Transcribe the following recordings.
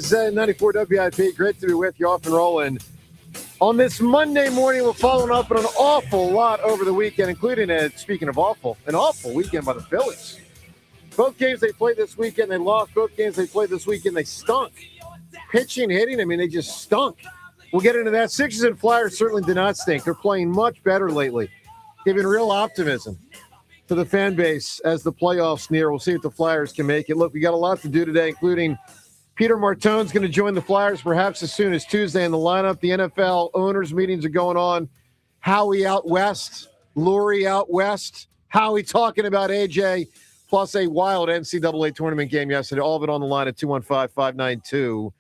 Phillies, 94 WIP. Great to be with you, off and rolling. On this Monday morning, we're following up on an awful lot over the weekend, including, speaking of awful, an awful weekend by the Phillies. Both games they played this weekend, they lost. Both games they played this weekend, they stunk. Pitching, hitting, I mean, they just stunk. We'll get into that. Sixers and Flyers certainly did not stink. They're playing much better lately, giving real optimism to the fan base as the playoffs near. We'll see if the Flyers can make it. Look, we got a lot to do today, including Peter Martone's going to join the Flyers perhaps as soon as Tuesday in the lineup. The NFL owners' meetings are going on. Howie out west, Lurie out west. Howie talking about AJ, plus a wild NCAA tournament game yesterday. All of it on the line at 215-592-9494.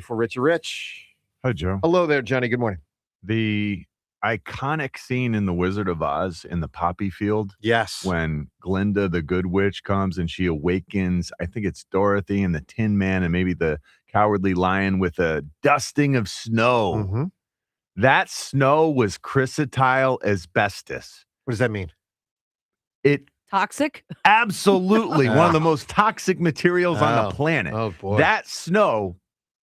Richie Rich. Hi, Joe. Hello there, Johnny. Good morning. The iconic scene in The Wizard of Oz in the poppy field. Yes. When Glinda, the good witch, comes and she awakens, I think it's Dorothy and the Tin Man and maybe the Cowardly Lion with a dusting of snow. Mm-hmm. That snow was chrysotile asbestos. What does that mean? Toxic? Absolutely. One of the most toxic materials on the planet. Oh, boy. That snow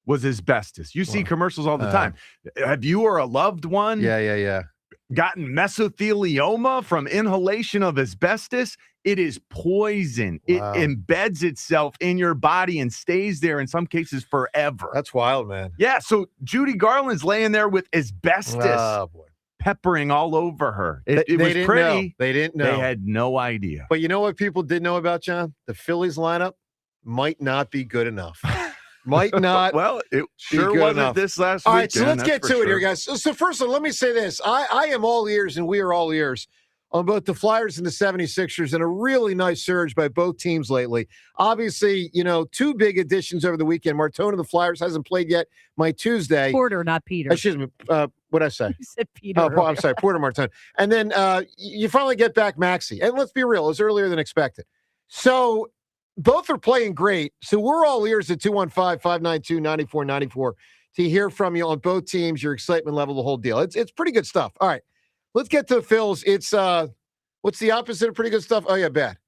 was asbestos. You see commercials all the time. Have you or a loved one gotten mesothelioma from inhalation of asbestos? It is poison. Wow. It embeds itself in your body and stays there in some cases forever. That's wild, man. Yeah, so Judy Garland's laying there with asbestos peppering all over her. It was pretty. Know. They didn't know. They had no idea. But you know what people did know about, John? The Phillies lineup might not be good enough. Might not. Well, it sure wasn't enough. This last weekend. All right, so let's get to it here, guys. So first of all, let me say this. I am all ears, and we are all ears on both the Flyers and the 76ers, and a really nice surge by both teams lately. Obviously, two big additions over the weekend. Martone of the Flyers hasn't played yet. My Tuesday. Porter, not Peter. Excuse me. What'd I say? You said Peter. Oh, I'm sorry. Porter Martone. And then you finally get back Maxey. And let's be real, it was earlier than expected. So both are playing great. So we're all ears at 215-592-9494 to hear from you on both teams, your excitement level, the whole deal. It's pretty good stuff. All right. Let's get to the Phils. It's what's the opposite of pretty good stuff? Oh, yeah, bad.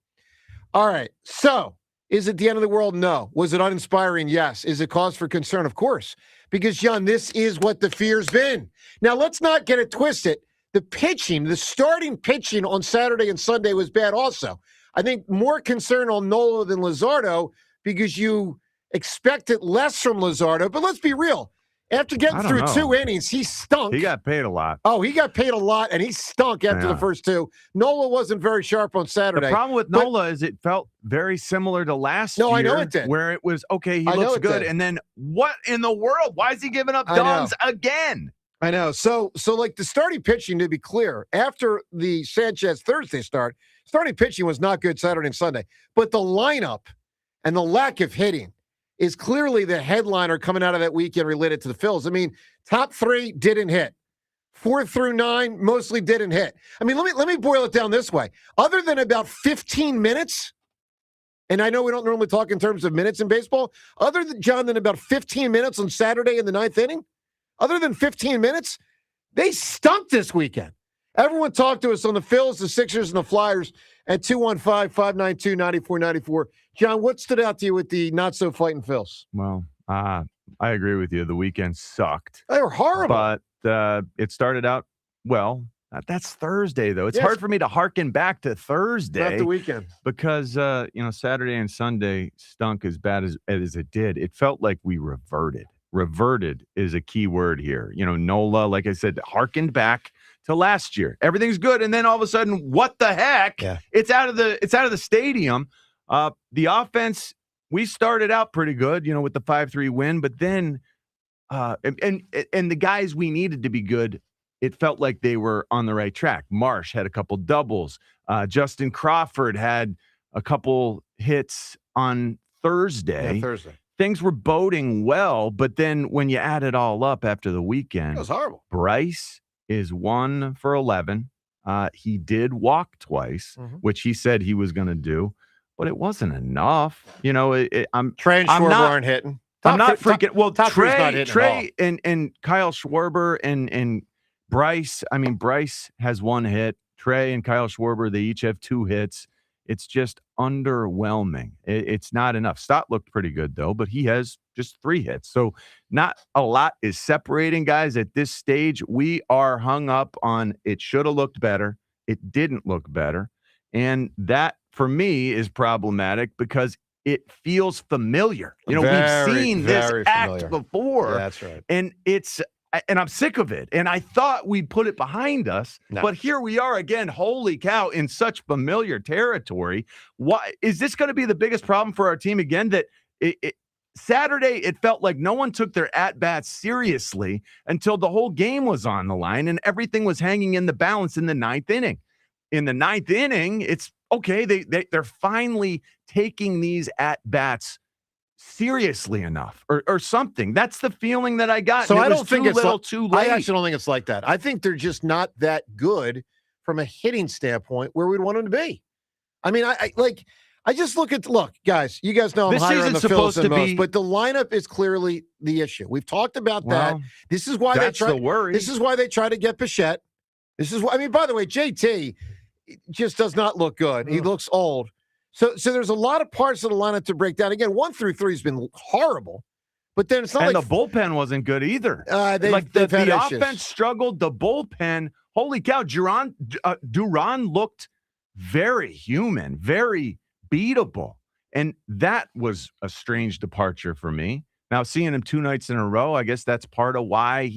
All right. So is it the end of the world? No. Was it uninspiring? Yes. Is it cause for concern? Of course. Because, John, this is what the fear's been. Now, let's not get it twisted. The pitching, the starting pitching on Saturday and Sunday was bad also. I think more concern on Nola than Luzardo because you expected less from Luzardo. But let's be real. After getting through 2 innings, he stunk. He got paid a lot. Oh, he got paid a lot, and he stunk after the first 2. Nola wasn't very sharp on Saturday. The problem with Nola is it felt very similar to last year. No, I know it did. Where it was, okay, he looks good, and then what in the world? Why is he giving up dogs again? I know. So like the starting pitching, to be clear, after the Sanchez Thursday starting pitching was not good Saturday and Sunday. But the lineup and the lack of hitting is clearly the headliner coming out of that weekend related to the Phils. I mean, top 3 didn't hit. 4 through 9 mostly didn't hit. I mean, let me boil it down this way. Other than about 15 minutes, and I know we don't normally talk in terms of minutes in baseball, other than, John, than about 15 minutes on Saturday in the 9th inning, other than 15 minutes, they stunk this weekend. Everyone talk to us on the Phils, the Sixers, and the Flyers at 215-592-9494. John, what stood out to you with the not-so-fighting Phils? Well, I agree with you. The weekend sucked. They were horrible. But it started out well. That's Thursday, though. It's hard for me to hearken back to Thursday. Not the weekend. Because, Saturday and Sunday stunk as bad as it did. It felt like we reverted. Reverted is a key word here. Nola, like I said, harkened back to last year. Everything's good, and then all of a sudden, what the heck? Yeah. It's out of the stadium. The offense, we started out pretty good, with the 5-3 win, but then and the guys we needed to be good, it felt like they were on the right track. Marsh had a couple doubles. Justin Crawford had a couple hits on Thursday. Yeah, Thursday. Things were boding well, but then when you add it all up after the weekend, it was horrible. Bryce is 1 for 11. He did walk twice, which he said he was going to do, but it wasn't enough. Trey and Schwarber aren't hitting. I'm not freaking. Well, Trey and Kyle Schwarber and Bryce. I mean, Bryce has 1 hit. Trey and Kyle Schwarber, they each have 2 hits. It's just underwhelming. It's not enough. Stott looked pretty good, though, but he has just 3 hits. So not a lot is separating guys at this stage. We are hung up on it should have looked better. It didn't look better. And that, for me, is problematic because it feels familiar. We've seen this act before. Yeah, that's right. And I'm sick of it. And I thought we'd put it behind us, but here we are again. Holy cow, in such familiar territory. Why is this going to be the biggest problem for our team again? That Saturday, it felt like no one took their at-bats seriously until the whole game was on the line and everything was hanging in the balance in the 9th inning. In the 9th inning, it's okay. They're finally taking these at-bats seriously enough or something. That's the feeling that I got. So I don't think it's too late. I actually don't think it's like that. I think they're just not that good from a hitting standpoint where we'd want them to be. I mean, I just look, guys, you guys know I'm higher on the Phillies than most, but the lineup is clearly the issue. We've talked about that. This is why that's the worry. This is why they try to get Bichette. This is why, I mean, by the way, JT just does not look good. He looks old. So there's a lot of parts of the lineup to break down. Again, 1 through 3 has been horrible, but then it's not the bullpen wasn't good either. The offense struggled. The bullpen, holy cow, Duran looked very human, very beatable. And that was a strange departure for me. Now, seeing him 2 nights in a row, I guess that's part of why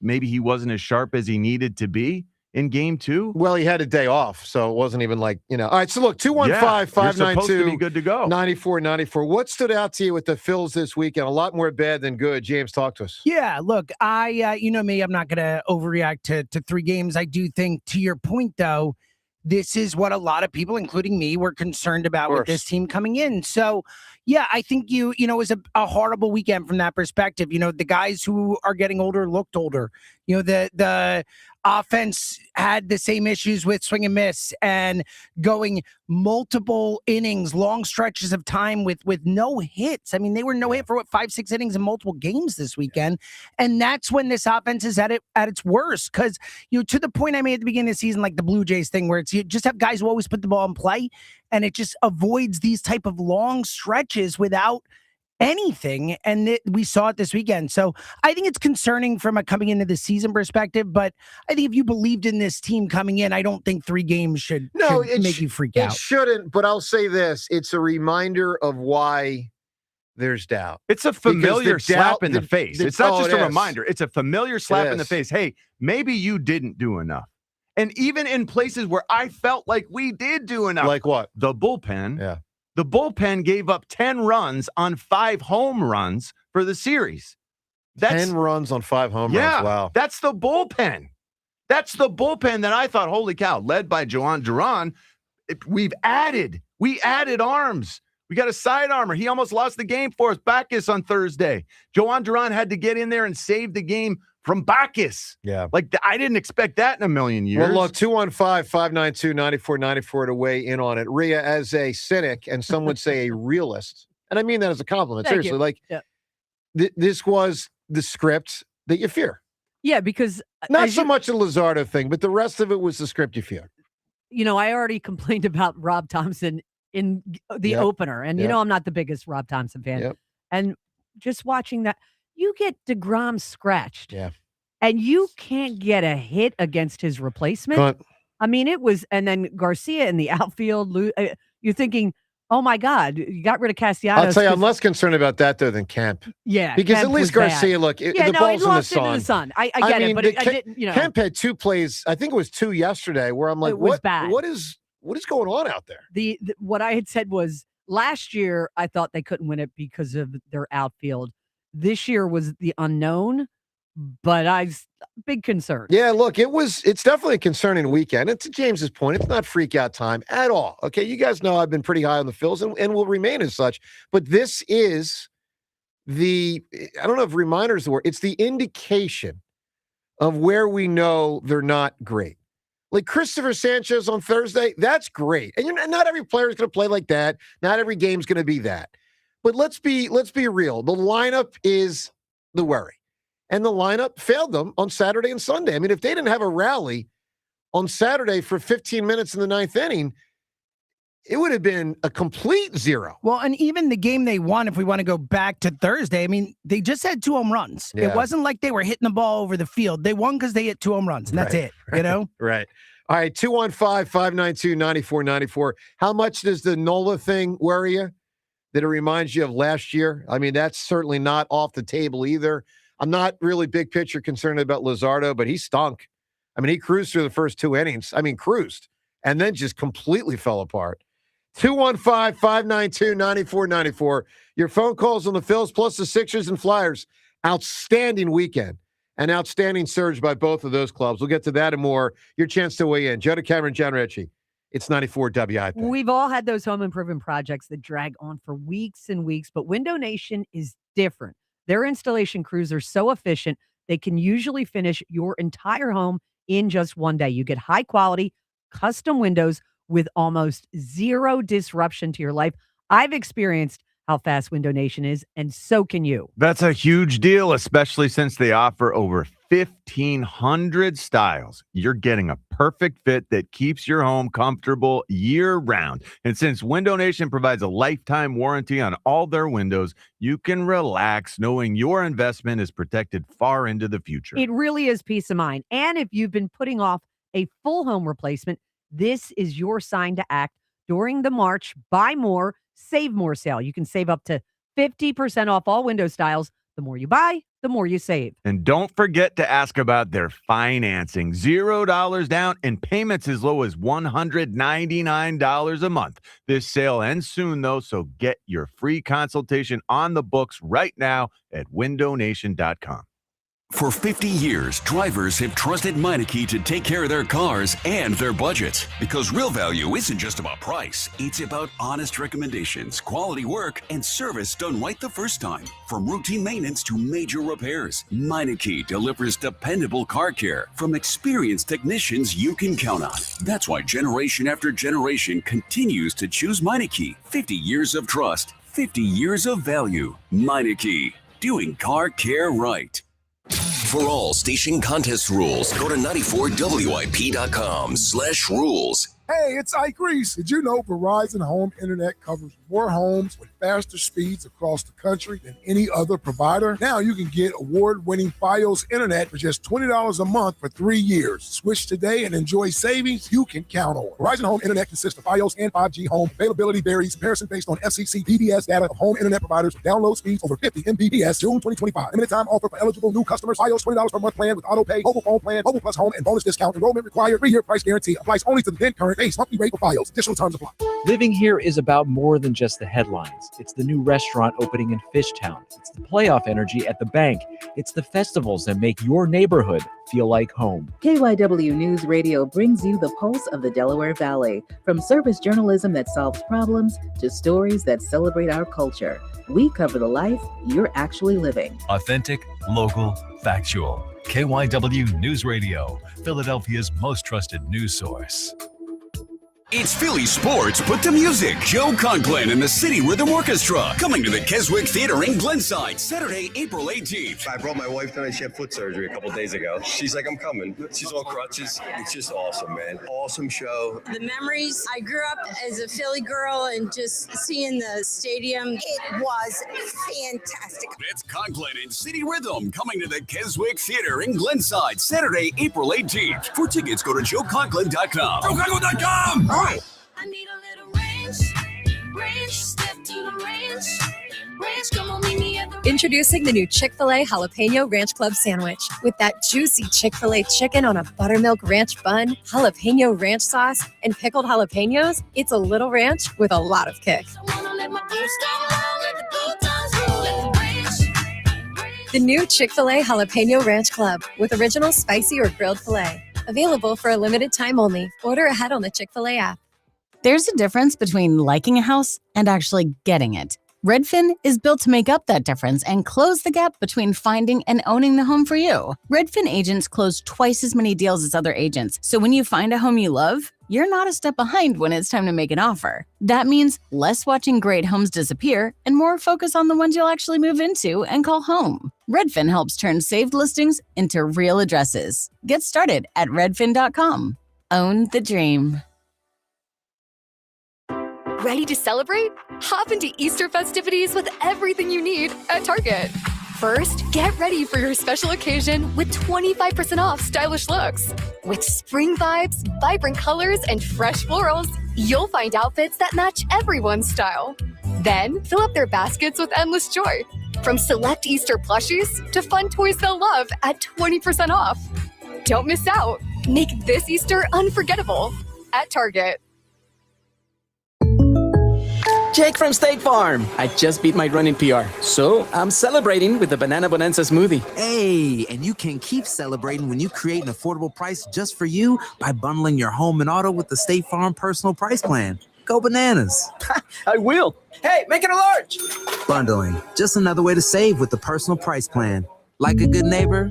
maybe he wasn't as sharp as he needed to be in game 2. Well, he had a day off, so it wasn't even like, All right, so look, 215-592 good to go. 9494. What stood out to you with the Phils this weekend? A lot more bad than good. James, talk to us. Yeah, look, you know me, I'm not going to overreact to 3 games. I do think, to your point, though, this is what a lot of people, including me, were concerned about with this team coming in. So, yeah, I think it was a horrible weekend from that perspective. The guys who are getting older looked older. The offense had the same issues with swing and miss and going multiple innings, long stretches of time with no hits. I mean, they were no hit for 5-6 innings in multiple games this weekend. And that's when this offense is at its worst. Because, to the point I made at the beginning of the season, like the Blue Jays thing, where you just have guys who always put the ball in play, and it just avoids these type of long stretches without anything, and we saw it this weekend. So I think it's concerning from a coming into the season perspective, but I think if you believed in this team coming in, I don't think 3 games should make you freak out. It shouldn't, but I'll say this. It's a reminder of why there's doubt. It's a familiar slap in the face. It's not just a reminder. It's a familiar slap in the face. Hey, maybe you didn't do enough. And even in places where I felt like we did do enough. Like what? The bullpen. Yeah. The bullpen gave up 10 runs on 5 home runs for the series. 10 runs on 5 home runs. Wow. That's the bullpen. That's the bullpen that I thought, holy cow, led by Jaylen Duran. We added arms. We got a side armor. He almost lost the game for us. Backus on Thursday. Jaylen Duran had to get in there and save the game from Backus. Yeah. I didn't expect that in a million years. Well, look, 215-592-9494 to weigh in on it. Rhea, as a cynic, and some would say a realist, and I mean that as a compliment, Thank seriously, you. This was the script that you fear. Yeah, because not so much the Luzardo thing, but the rest of it was the script you fear. I already complained about Rob Thompson in the opener, and I'm not the biggest Rob Thompson fan. Yep. And just watching that, you get DeGrom scratched. Yeah. And you can't get a hit against his replacement. I mean, it was, and then Garcia in the outfield, you're thinking, oh my God, you got rid of Castellanos. I'll tell you, I'm less concerned about that though than Kemp. Yeah. Because Kemp at least Garcia, look, the ball's in the sun. I get it, but I didn't, Kemp had 2 plays, I think it was 2 yesterday, where I'm like, what is going on out there? What I had said was last year, I thought they couldn't win it because of their outfield. This year was the unknown, but big concern. Yeah, look, it's definitely a concerning weekend. And to James's point, it's not freak out time at all. Okay, you guys know I've been pretty high on the Phils and will remain as such. But this is I don't know if reminder is the word, it's the indication of where we know they're not great. Like Christopher Sanchez on Thursday, that's great. And not every player is going to play like that. Not every game's going to be that. But let's be real. The lineup is the worry. And the lineup failed them on Saturday and Sunday. I mean, if they didn't have a rally on Saturday for 15 minutes in the 9th inning, it would have been a complete zero. Well, and even the game they won, if we want to go back to Thursday, I mean, they just had 2 home runs. Yeah. It wasn't like they were hitting the ball over the field. They won because they hit 2 home runs, and that's it, you know? Right. All right, 215-592-9494. How much does the Nola thing worry you? That it reminds you of last year? I mean, that's certainly not off the table either. I'm not really big picture concerned about Luzardo, but he stunk. I mean, he cruised through the first 2 innings. I mean, cruised, and then just completely fell apart. 215-592-9494. Your phone calls on the Phils plus the Sixers and Flyers. Outstanding weekend. An outstanding surge by both of those clubs. We'll get to that and more. Your chance to weigh in. Joe DeCamera, John Ritchie. It's 94 WIP. We've all had those home improvement projects that drag on for weeks and weeks, but Window Nation is different. Their installation crews are so efficient, they can usually finish your entire home in just one day. You get high quality, custom windows with almost zero disruption to your life. I've experienced how fast Window Nation is, and so can you. That's a huge deal, especially since they offer over 1,500 styles. You're getting a perfect fit that keeps your home comfortable year-round. And since Window Nation provides a lifetime warranty on all their windows, you can relax knowing your investment is protected far into the future. It really is peace of mind. And if you've been putting off a full home replacement, this is your sign to act during the March Buy More, Save More sale. You can save up to 50% off all window styles. The more you buy, the more you save. And don't forget to ask about their financing. $0 down and payments as low as $199 a month. This sale ends soon, though, so get your free consultation on the books right now at windownation.com. For 50 years, drivers have trusted Meineke to take care of their cars and their budgets. Because real value isn't just about price. It's about honest recommendations, quality work, and service done right the first time. From routine maintenance to major repairs, Meineke delivers dependable car care from experienced technicians you can count on. That's why generation after generation continues to choose Meineke. 50 years of trust, 50 years of value. Meineke, doing car care right. For all station contest rules, go to 94WIP.com/rules. Hey, it's Ike Reese. Did you know Verizon Home Internet covers more homes with faster speeds across the country than any other provider? Now you can get award-winning Fios Internet for just $20 a month for 3 years. Switch today and enjoy savings you can count on. Verizon Home Internet consists of Fios and 5G home. Availability varies. Comparison based on FCC PBS data of home internet providers with download speeds over 50 Mbps. June 2025. Limited time offer for eligible new customers. Fios $20 per month plan with auto pay, mobile phone plan, mobile plus home, and bonus discount. Enrollment required. 3-year price guarantee applies only to the then current base monthly rate for Fios. Additional terms apply. Living here is about more than just the headlines. It's the new restaurant opening in Fishtown. It's the playoff energy at the bank. It's the festivals that make your neighborhood feel like home. KYW News Radio brings you the pulse of the Delaware Valley. From service journalism that solves problems to stories that celebrate our culture. We cover the life you're actually living. Authentic, local, factual. KYW News Radio, Philadelphia's most trusted news source. It's Philly sports, put to music. Joe Conklin and the City Rhythm Orchestra coming to the Keswick Theater in Glenside, Saturday, April 18th. I brought my wife tonight. She had foot surgery a couple days ago. She's like, I'm coming. She's on crutches. It's just awesome, man. Awesome show. The memories. I grew up as a Philly girl and just seeing the stadium. It was fantastic. That's Conklin and City Rhythm coming to the Keswick Theater in Glenside, Saturday, April 18th. For tickets, go to joeconklin.com. joeconklin.com! I need a little ranch, step to the ranch, come on, meet me at the Introducing the new Chick-fil-A Jalapeno Ranch Club Sandwich. With that juicy Chick-fil-A chicken on a buttermilk ranch bun, jalapeno ranch sauce, and pickled jalapenos, it's a little ranch with a lot of kick. The new Chick-fil-A Jalapeno Ranch Club with original spicy or grilled filet. Available for a limited time only. Order ahead on the Chick-fil-A app. There's a difference between liking a house and actually getting it. Redfin is built to make up that difference and close the gap between finding and owning the home for you. Redfin agents close twice as many deals as other agents. So when you find a home you love, you're not a step behind when it's time to make an offer. That means less watching great homes disappear and more focus on the ones you'll actually move into and call home. Redfin helps turn saved listings into real addresses. Get started at redfin.com. Own the dream. Ready to celebrate? Hop into Easter festivities with everything you need at Target. First, get ready for your special occasion with 25% off stylish looks. With spring vibes, vibrant colors, and fresh florals, you'll find outfits that match everyone's style. Then, fill up their baskets with endless joy. From select Easter plushies to fun toys they'll love at 20% off. Don't miss out. Make this Easter unforgettable at Target. Jake from State Farm. I just beat my running PR, so I'm celebrating with the Banana Bonanza smoothie. Hey, and you can keep celebrating when you create an affordable price just for you by bundling your home and auto with the State Farm Personal Price Plan. Go bananas. I will. Hey, make it a large. Bundling, just another way to save with the Personal Price Plan. Like a good neighbor,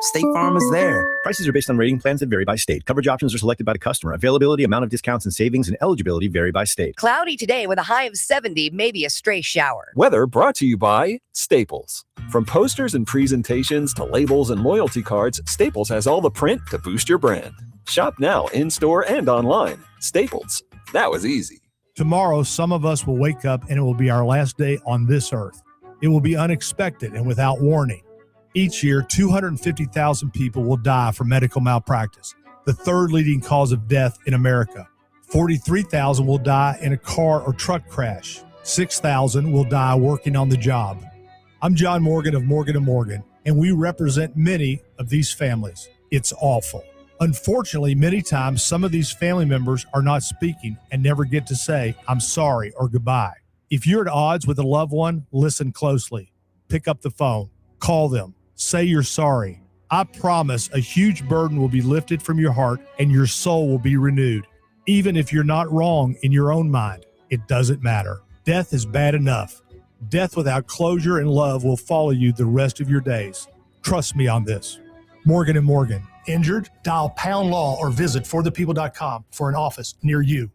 State Farm is there. Prices are based on rating plans that vary by state. Coverage options are selected by the customer. Availability, amount of discounts and savings, and eligibility vary by state. Cloudy today with a high of 70, maybe a stray shower. Weather brought to you by Staples. From posters and presentations to labels and loyalty cards, Staples has all the print to boost your brand. Shop now in-store and online. Staples. That was easy. Tomorrow, some of us will wake up and it will be our last day on this earth. It will be unexpected and without warning. Each year, 250,000 people will die from medical malpractice, the third leading cause of death in America. 43,000 will die in a car or truck crash. 6,000 will die working on the job. I'm John Morgan of Morgan & Morgan, and we represent many of these families. It's awful. Unfortunately, many times, some of these family members are not speaking and never get to say, I'm sorry or goodbye. If you're at odds with a loved one, listen closely. Pick up the phone. Call them. Say you're sorry. I promise a huge burden will be lifted from your heart and your soul will be renewed. Even if you're not wrong in your own mind, it doesn't matter. Death is bad enough. Death without closure and love will follow you the rest of your days. Trust me on this. Morgan & Morgan. Injured? Dial pound law or visit forthepeople.com for an office near you.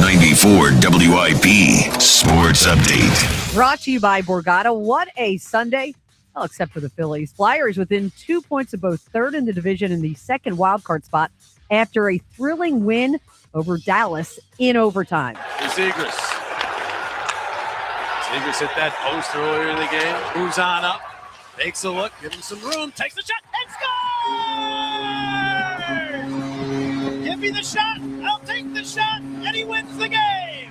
94 WIP Sports Update. Brought to you by Borgata. What a Sunday. Well, except for the Phillies. Flyers within 2 points of both third in the division and the second wildcard spot after a thrilling win over Dallas in overtime. Zegras. Zegras hit that post earlier in the game. Moves on up. Takes a look. Gives him some room. Takes the shot. And scores! Give me the shot. I'll take the shot. And he wins the game.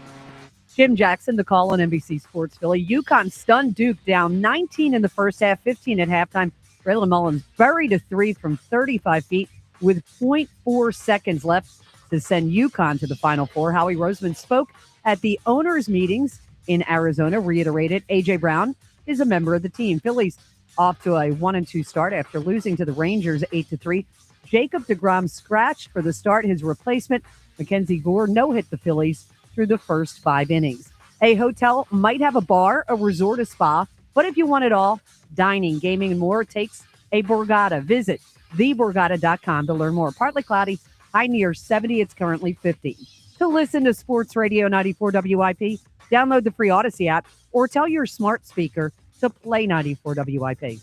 Jim Jackson, the call on NBC Sports Philly. UConn stunned Duke down 19 in the first half, 15 at halftime. Braylon Mullins buried a three from 35 feet with 0.4 seconds left to send UConn to the Final Four. Howie Roseman spoke at the owners' meetings in Arizona, reiterated A.J. Brown is a member of the team. Phillies off to a 1-2 start after losing to the Rangers 8-3. Jacob deGrom scratched for the start. His replacement, Mackenzie Gore, no-hit the Phillies through the first 5 innings. A hotel might have a bar, a resort, a spa, but if you want it all, dining, gaming, and more, it takes a Borgata. Visit theborgata.com to learn more. Partly cloudy, high near 70. It's currently 50. To listen to Sports Radio 94 WIP, download the free Odyssey app or tell your smart speaker to play 94 WIP.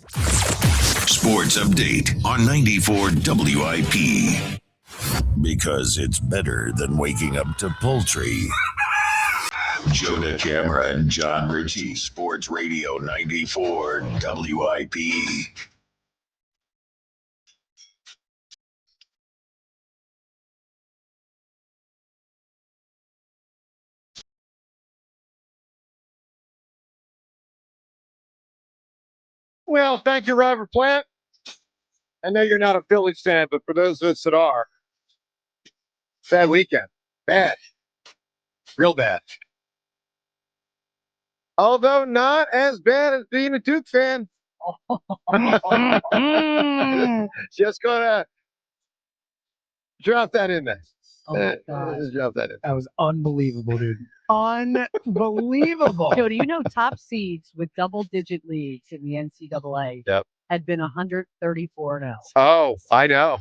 Sports Update on 94 WIP. Because it's better than waking up to poultry. Jonah Camera and John Ritchie, Sports Radio 94 WIP. Well, thank you, Robert Plant. I know you're not a Phillies fan, but for those of us that are, bad weekend. Bad. Real bad. Although not as bad as being a Duke fan. Just gonna drop that in there. Oh my God. Just drop that in. That was unbelievable, dude. Unbelievable. Joe, do you know top seeds with double-digit leads in the NCAA had been 134-0? Oh, I know.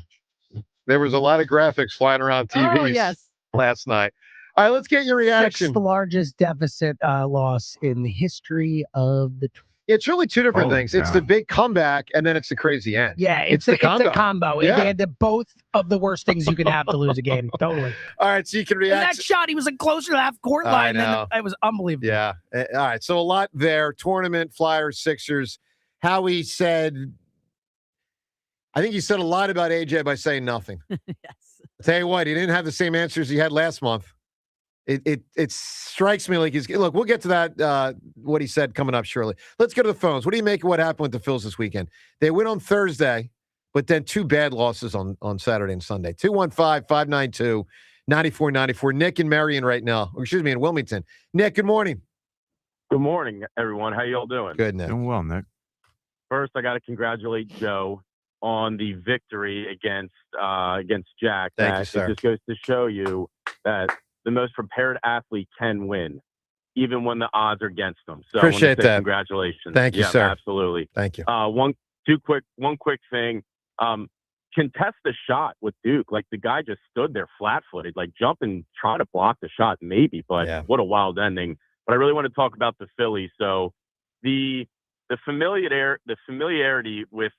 There was a lot of graphics flying around TVs last night. All right, let's get your reaction. It's the largest deficit loss in the history of the It's really two different things. It's the God. big comeback, and then it's the crazy end. Yeah, it's a combo. Yeah. They had both of the worst things you could have to lose a game. Totally. All right, so you can And react. that shot, he was closer to the half-court I line. know. It was unbelievable. Yeah. All right, so a lot there. Tournament, Flyers, Sixers. Howie said, I think he said a lot about AJ by saying nothing. Yes. I'll tell you what, he didn't have the same answers he had last month. It strikes me like he's look. We'll get to that what he said coming up shortly. Let's go to the phones. What do you make of what happened with the Phils this weekend? They win on Thursday, but then two bad losses on Saturday and Sunday. 215-592-9494. Nick and Marion right now. Or excuse me, in Wilmington. Nick, good morning. Good morning, everyone. How y'all doing? Good, Nick. Doing well, Nick. First, I got to congratulate Joe on the victory against Jack. Thank you, sir. It just goes to show you that the most prepared athlete can win, even when the odds are against them. So Appreciate I want to say that. Congratulations. Thank you, yeah, sir. Absolutely. Thank you. One quick thing. Contest the shot with Duke. Like, the guy just stood there flat-footed, like jump and try to block the shot, maybe. But what a wild ending. But I really want to talk about the Phillies. So the familiarity with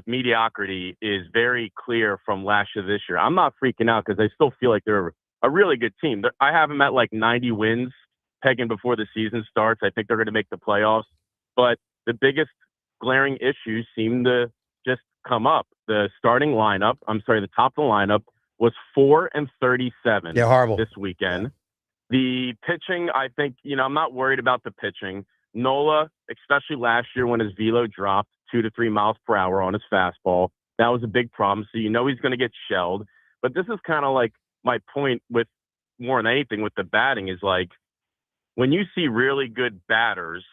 mediocrity is very clear from last year to this year. I'm not freaking out because I still feel like they're a really good team. I have them at like 90 wins, pegging before the season starts. I think they're going to make the playoffs. But the biggest glaring issues seem to just come up. The top of the lineup was 4-37. Yeah, horrible. This weekend. The pitching, I think, I'm not worried about the pitching. Nola, especially last year when his velo dropped 2 to 3 miles per hour on his fastball, that was a big problem. So he's going to get shelled. But this is kind of like my point with more than anything with the batting is like when you see really good batters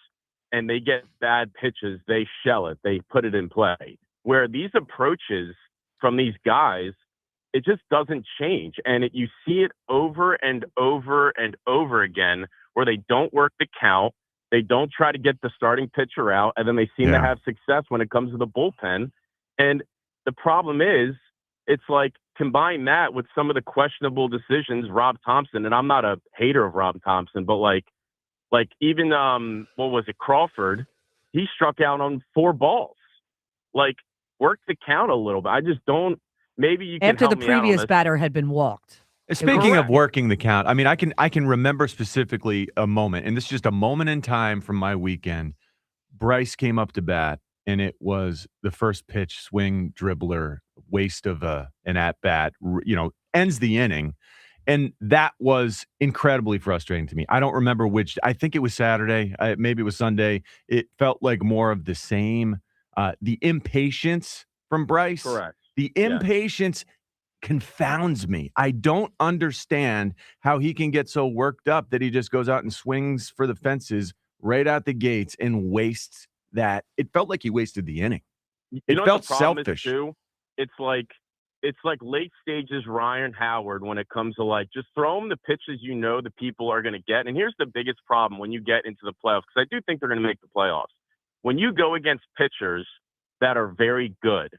and they get bad pitches, they shell it. They put it in play. Where these approaches from these guys, it just doesn't change. And you see it over and over and over again where they don't work the count. They don't try to get the starting pitcher out, and then they seem to have success when it comes to the bullpen. And the problem is, it's like combine that with some of the questionable decisions Rob Thompson, and I'm not a hater of Rob Thompson, but like even what was it, Crawford? He struck out on 4 balls. Like, work the count a little bit. I just don't. Maybe you can after help the me out on previous this. batter had been walked. Speaking of working the count, I mean, I can remember specifically a moment, and this is just a moment in time from my weekend. Bryce came up to bat, and it was the first pitch, swing, dribbler, waste of an at-bat, ends the inning. And that was incredibly frustrating to me. I don't remember which. I think it was Saturday. Maybe it was Sunday. It felt like more of the same. The impatience from Bryce. Correct. The impatience confounds me. I don't understand how he can get so worked up that he just goes out and swings for the fences right out the gates and wastes that. It felt like he wasted the inning. It felt selfish. Too? It's like late stages Ryan Howard when it comes to like just throw him the pitches the people are going to get. And here's the biggest problem when you get into the playoffs, because I do think they're going to make the playoffs. When you go against pitchers that are very good,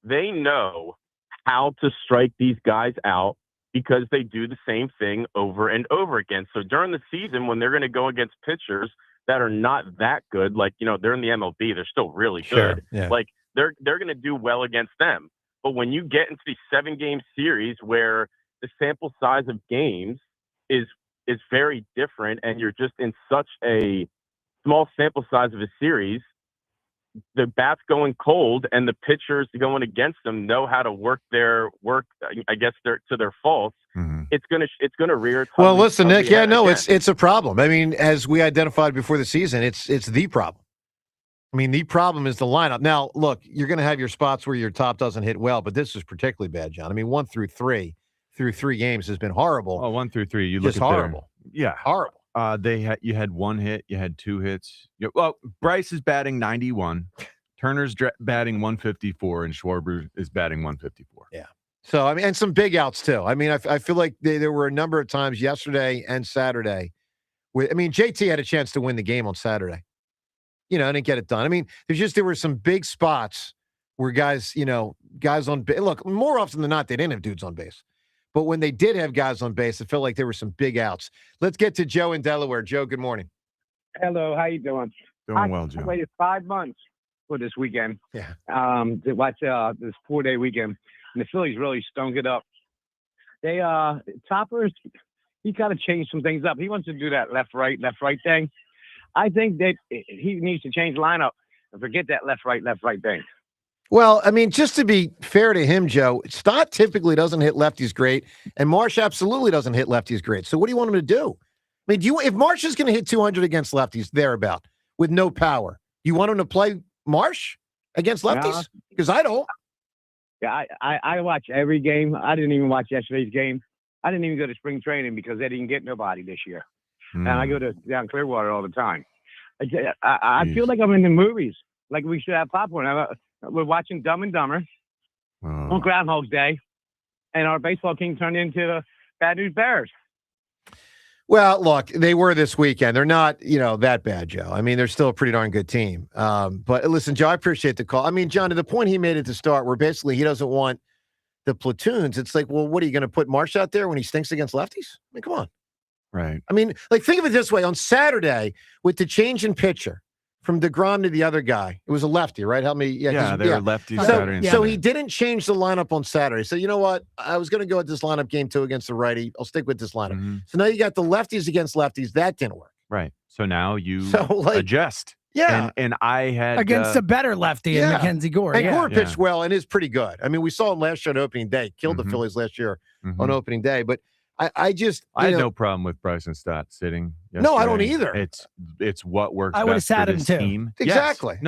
they know how to strike these guys out because they do the same thing over and over again. So during the season, when they're going to go against pitchers that are not that good, like, they're in the MLB, they're still really good. Yeah. Like they're going to do well against them. But when you get into these 7-game series where the sample size of games is very different and you're just in such a small sample size of a series, the bat's going cold and the pitchers going against them know how to work, I guess, to their faults. Mm-hmm. It's gonna rear its Well, ugly- listen, ugly Nick. Yeah, head no, again. it's a problem. I mean, as we identified before the season, it's the problem. I mean, the problem is the lineup. Now, look, you're going to have your spots where your top doesn't hit well, but this is particularly bad, John. I mean, 1 through 3 games has been horrible. Oh, 1 through 3. You look Just at horrible. Yeah, horrible. You had 1 hit, you had 2 hits. Well, Bryce is batting 91, Turner's batting 154, and Schwarber is batting 154. Yeah. So I mean, and some big outs too. I mean, I feel like there were a number of times yesterday and Saturday. JT had a chance to win the game on Saturday. Didn't get it done. I mean, there were some big spots where guys on base. Look, more often than not, they didn't have dudes on base. But when they did have guys on base, it felt like there were some big outs. Let's get to Joe in Delaware. Joe, good morning. Hello, how you doing? Doing well, Joe. I waited 5 months for this weekend. Yeah. To watch this 4-day weekend, and the Phillies really stunk it up. They Toppers, he kind of changed some things up. He wants to do that left right thing. I think that he needs to change lineup and forget that left right thing. Well, I mean, just to be fair to him, Joe, Stott typically doesn't hit lefties great, and Marsh absolutely doesn't hit lefties great. So what do you want him to do? I mean, if Marsh is going to hit 200 against lefties, thereabout, with no power, you want him to play Marsh against lefties? Because I don't. Yeah, I watch every game. I didn't even watch yesterday's game. I didn't even go to spring training because they didn't get nobody this year. And I go down Clearwater all the time. I feel like I'm in the movies, like we should have popcorn. We're watching Dumb and Dumber on Groundhog's Day, and our baseball team turned into the Bad News Bears. Well, look, they were this weekend. They're not, that bad, Joe. I mean, they're still a pretty darn good team. But listen, Joe, I appreciate the call. I mean, John, to the point he made at the start, where basically he doesn't want the platoons. It's like, well, what are you going to put Marsh out there when he stinks against lefties? I mean, come on. Right. I mean, think of it this way. On Saturday, with the change in pitcher from DeGrom to the other guy, it was a lefty, right? Help me. Yeah, they were lefties Saturday and So Sunday. he didn't change the lineup on Saturday. So you know what? I was going to go with this lineup game 2 against the righty. I'll stick with this lineup. Mm-hmm. So now you got the lefties against lefties. That didn't work. Right. So now you adjust. Yeah. And I had against a better lefty in Mackenzie Gore. And Gore pitched well and is pretty good. I mean, we saw him last year on opening day. Killed the Phillies last year on opening day. But I had no problem with Bryson Stott sitting. No, I don't yesterday. either. It's what works I would have best for sat him this too. team. Exactly. Yes,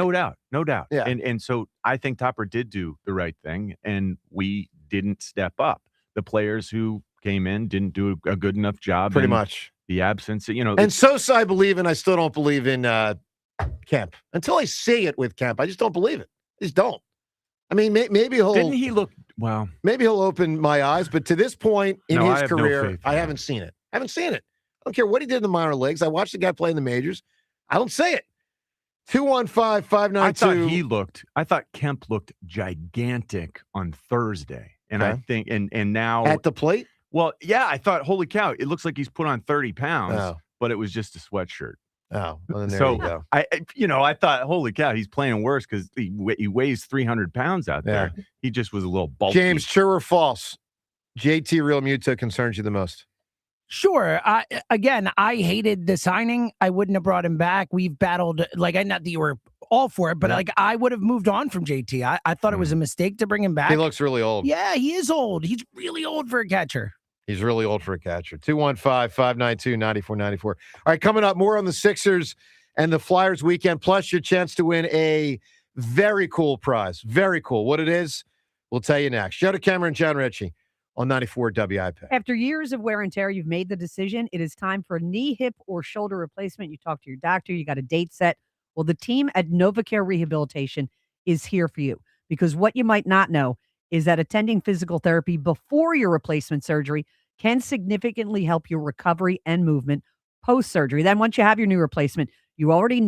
no doubt. Yeah. And so I think Topper did do the right thing, and we didn't step up. The players who came in didn't do a good enough job. Pretty in much. The absence, And Sosa, I believe in. I still don't believe in Kemp. Until I see it with Kemp, I just don't believe it. I just don't. I mean, maybe he'll. Didn't he look well? Maybe he'll open my eyes, but to this point in No, I his have no career, faith in I haven't seen it. I don't care what he did in the minor leagues. I watched the guy play in the majors. I don't say it. 215-592. I thought Kemp looked gigantic on Thursday. And Okay. I think, and now At the plate? well, yeah, I thought, holy cow, it looks like he's put on 30 pounds, Oh. but it was just a sweatshirt. Oh, well, then there So you go. I thought, holy cow, he's playing worse because he weighs 300 pounds out there. He just was a little bulky. James, true or false? JT Real Muto concerns you the most. Sure. I hated the signing. I wouldn't have brought him back. We've battled, not that you were all for it, but I would have moved on from JT. I thought it was a mistake to bring him back. He looks really old. Yeah, he is old. He's really old for a catcher. He's really old for a catcher. 215-592-9494. All right, coming up, more on the Sixers and the Flyers weekend, plus your chance to win a very cool prize. Very cool. What it is, we'll tell you next. Joe Cameron, John Ritchie on 94 WIP. After years of wear and tear, you've made the decision. It is time for a knee, hip, or shoulder replacement. You talk to your doctor. You got a date set. Well, the team at NovaCare Rehabilitation is here for you, because what you might not know is that attending physical therapy before your replacement surgery can significantly help your recovery and movement post-surgery. Then once you have your new replacement, you already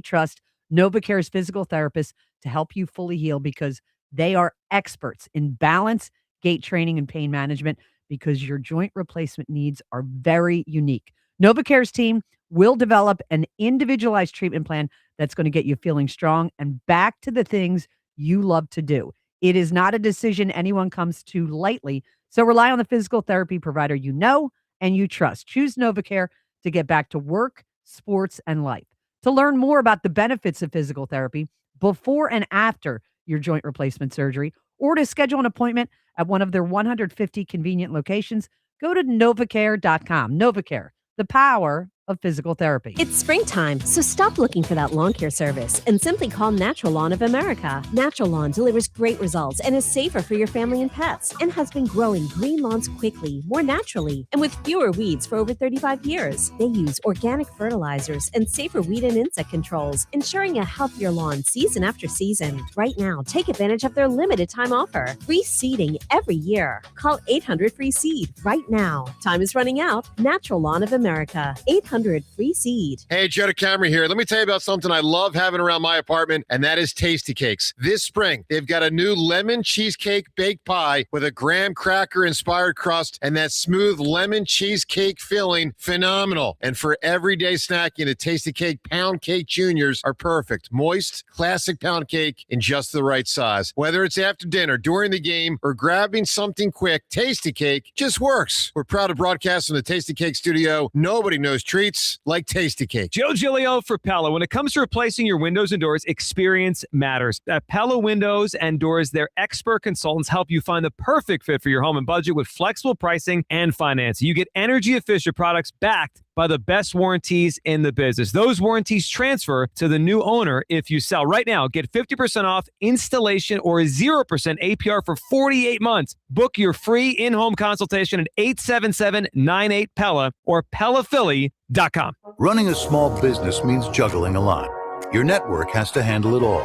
trust NovaCare's physical therapists to help you fully heal, because they are experts in balance, gait training, and pain management, because your joint replacement needs are very unique. NovaCare's team will develop an individualized treatment plan that's going to get you feeling strong and back to the things you love to do. It is not a decision anyone comes to lightly, so rely on the physical therapy provider you know and you trust. Choose NovaCare to get back to work, sports, and life. To learn more about the benefits of physical therapy before and after your joint replacement surgery, or to schedule an appointment at one of their 150 convenient locations, go to NovaCare.com. NovaCare, the power of physical therapy. It's springtime, so stop looking for that lawn care service and simply call Natural Lawn of America. Natural Lawn delivers great results and is safer for your family and pets, and has been growing green lawns quickly, more naturally, and with fewer weeds for over 35 years. They use organic fertilizers and safer weed and insect controls, ensuring a healthier lawn season after season. Right now, take advantage of their limited time offer. Free seeding every year. Call 800-FREE-SEED right now. Time is running out. Natural Lawn of America. 800 1-800-FREE-SEED. Hey, Joe DeCamera here. Let me tell you about something I love having around my apartment, and that is Tasty Cakes. This spring, they've got a new lemon cheesecake baked pie with a graham cracker-inspired crust and that smooth lemon cheesecake filling. Phenomenal. And for everyday snacking, the Tasty Cake Pound Cake Juniors are perfect. Moist, classic pound cake in just the right size. Whether it's after dinner, during the game, or grabbing something quick, Tasty Cake just works. We're proud to broadcast from the Tasty Cake studio. Nobody knows treats like Tasty Cake. Joe Giglio for Pella. When it comes to replacing your windows and doors, experience matters. At Pella Windows and Doors, their expert consultants help you find the perfect fit for your home and budget with flexible pricing and financing. You get energy-efficient products backed by the best warranties in the business. Those warranties transfer to the new owner if you sell. Right now, get 50% off installation or 0% APR for 48 months. Book your free in-home consultation at 877-98-PELLA or PellaPhilly.com. Running a small business means juggling a lot. Your network has to handle it all.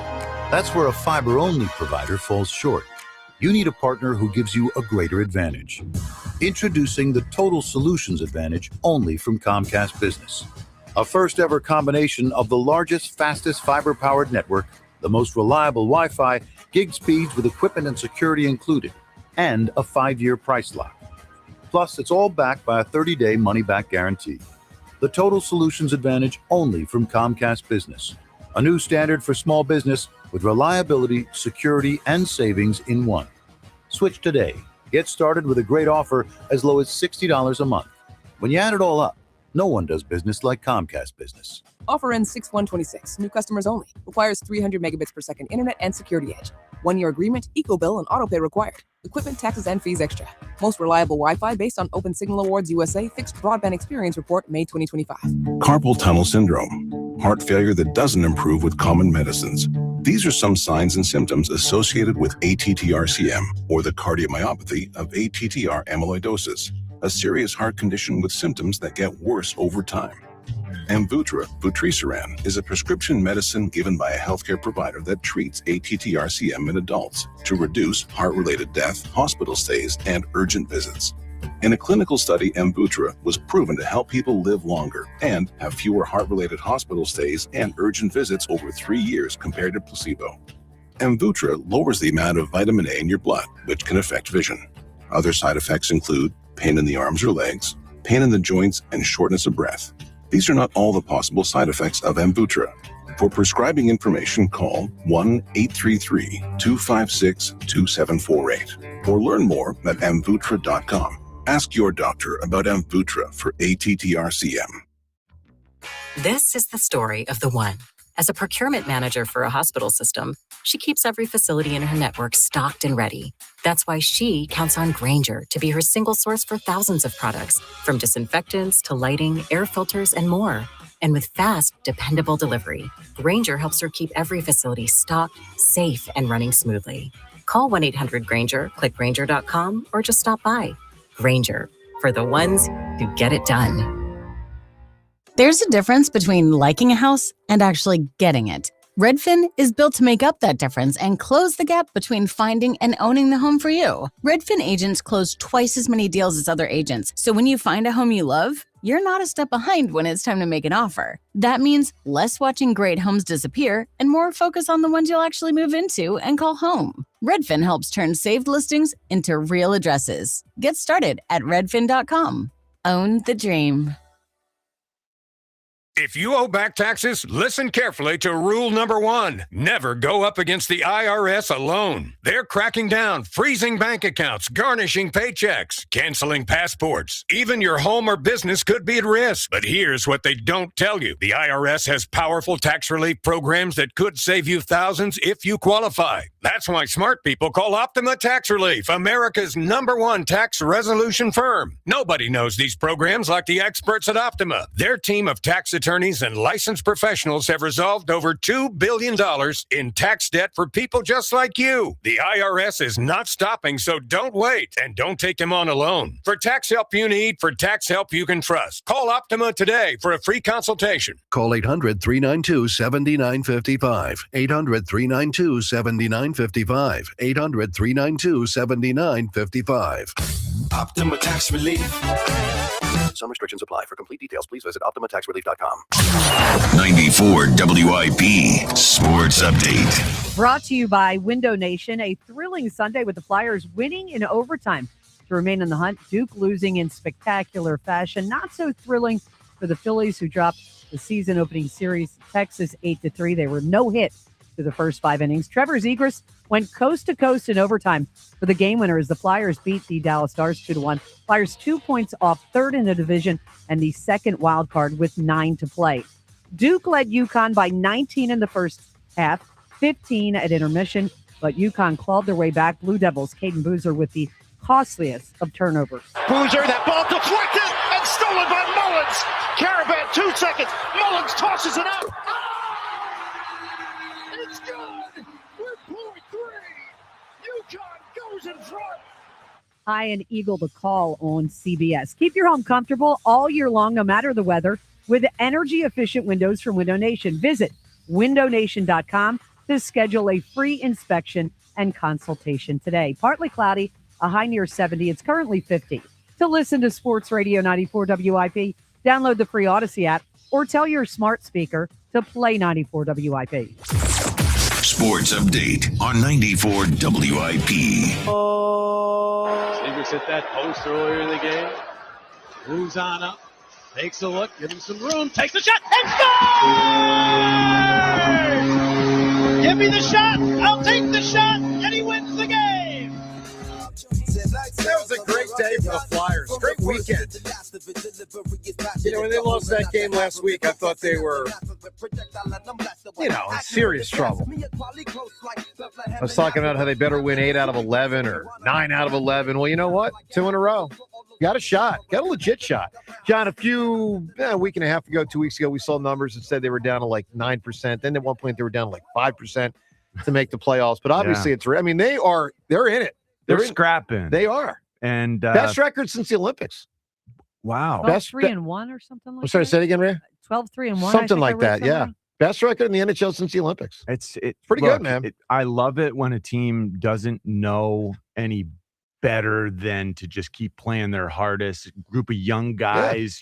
That's where a fiber-only provider falls short. You need a partner who gives you a greater advantage. Introducing the Total Solutions Advantage only from Comcast Business. A first-ever combination of the largest, fastest fiber-powered network, the most reliable Wi-Fi, gig speeds with equipment and security included, and a 5-year price lock. Plus, it's all backed by a 30-day money-back guarantee. The Total Solutions Advantage only from Comcast Business. A new standard for small business with reliability, security, and savings in one. Switch today. Get started with a great offer as low as $60 a month. When you add it all up, no one does business like Comcast Business. Offer ends 6/1/26. New customers only. Requires 300 megabits per second internet and security edge. 1-year agreement, eco-bill, and autopay required. Equipment, taxes, and fees extra. Most reliable Wi-Fi based on Open Signal Awards USA Fixed Broadband Experience Report, May 2025. Carpal tunnel syndrome, heart failure that doesn't improve with common medicines. These are some signs and symptoms associated with ATTR-CM, or the cardiomyopathy of ATTR amyloidosis, a serious heart condition with symptoms that get worse over time. Amvuttra, vutrisiran, is a prescription medicine given by a healthcare provider that treats ATTR-CM in adults to reduce heart-related death, hospital stays, and urgent visits. In a clinical study, Amvuttra was proven to help people live longer and have fewer heart-related hospital stays and urgent visits over 3 years compared to placebo. Amvuttra lowers the amount of vitamin A in your blood, which can affect vision. Other side effects include pain in the arms or legs, pain in the joints, and shortness of breath. These are not all the possible side effects of Amvuttra. For prescribing information, call 1-833-256-2748 or learn more at amvuttra.com. Ask your doctor about Amvuttra for ATTR-CM. This is the story of the one. As a procurement manager for a hospital system, she keeps every facility in her network stocked and ready. That's why she counts on Grainger to be her single source for thousands of products, from disinfectants to lighting, air filters, and more. And with fast, dependable delivery, Grainger helps her keep every facility stocked, safe, and running smoothly. Call 1-800-GRAINGER, click Grainger.com, or just stop by. Grainger, for the ones who get it done. There's a difference between liking a house and actually getting it. Redfin is built to make up that difference and close the gap between finding and owning the home for you. Redfin agents close twice as many deals as other agents, so when you find a home you love, you're not a step behind when it's time to make an offer. That means less watching great homes disappear and more focus on the ones you'll actually move into and call home. Redfin helps turn saved listings into real addresses. Get started at redfin.com. Own the dream. If you owe back taxes, listen carefully to rule number 1. Never go up against the IRS alone. They're cracking down, freezing bank accounts, garnishing paychecks, canceling passports. Even your home or business could be at risk. But here's what they don't tell you. The IRS has powerful tax relief programs that could save you thousands if you qualify. That's why smart people call Optima Tax Relief, America's #1 tax resolution firm. Nobody knows these programs like the experts at Optima. Their team of tax attorneys and licensed professionals have resolved over $2 billion in tax debt for people just like you. The IRS is not stopping, so don't wait and don't take them on alone. For tax help you need, for tax help you can trust, call Optima today for a free consultation. Call 800-392-7955. 800-392-7955. 800-392-7955. Optima Tax Relief. Some restrictions apply. For complete details, please visit OptimaTaxRelief.com. 94 WIP Sports Update. Brought to you by Window Nation, a thrilling Sunday with the Flyers winning in overtime to remain in the hunt. Duke losing in spectacular fashion. Not so thrilling for the Phillies, who dropped the season-opening series Texas 8-3. They were no hit through the first 5 innings. Trevor Zegras went coast to coast in overtime for the game winner as the Flyers beat the Dallas Stars 2-1. Flyers 2 points off third in the division and the second wild card with 9 to play. Duke led UConn by 19 in the first half, 15 at intermission, but UConn clawed their way back. Blue Devils, Caden Boozer with the costliest of turnovers. Boozer, that ball deflected and stolen by Mullins. Caravan, 2 seconds. Mullins tosses it out. It's good. We're point 3. UConn goes in front. High and Eagle the call on CBS. Keep your home comfortable all year long, no matter the weather, with energy-efficient windows from Window Nation. Visit windownation.com to schedule a free inspection and consultation today. Partly cloudy, a high near 70. It's currently 50. To listen to Sports Radio 94 WIP, download the free Odyssey app or tell your smart speaker to play 94 WIP. Sports Update on 94 WIP. Zegras hit that post earlier in the game. Moves on up. Takes a look. Give him some room. Takes the shot. And scores! Give me the shot. I'll take the shot. And he wins the game. That was a great day for the Flyers. Great weekend. You know, when they lost that game last week, I thought they were, in serious trouble. I was talking about how they better win 8 out of 11 or 9 out of 11. Well, you know what? 2 in a row. Got a shot. Got a legit shot. John, a week and a half ago, 2 weeks ago, we saw numbers that said they were down to like 9%. Then at one point, they were down to like 5% to make the playoffs. But obviously, they're in it. They're scrapping. They are. And best record since the Olympics. Wow. 12-3-1 or something like that. I'm sorry, say it again, Rhea. 12-3-1. Something like that, yeah. Best record in the NHL since the Olympics. It's pretty good, man. I love it when a team doesn't know any better than to just keep playing their hardest. Group of young guys,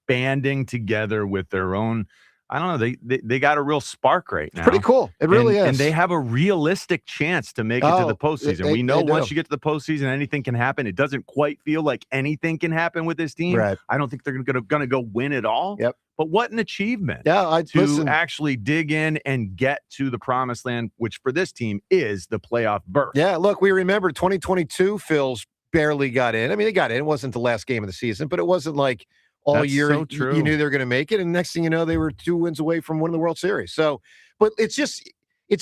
banding together with their own. I don't know. They got a real spark right now. Pretty cool. It really is. And they have a realistic chance to make it to the postseason. We know once you get to the postseason, anything can happen. It doesn't quite feel like anything can happen with this team. Right. I don't think they're going to go win it all. Yep. But what an achievement. Yeah, to actually dig in and get to the promised land, which for this team is the playoff berth. Yeah, look, we remember 2022, Phils barely got in. I mean, they got in. It wasn't the last game of the season, but it wasn't like all That's year so true. you knew they were going to make it. And next thing you know, they were 2 wins away from winning the World Series. So, but it's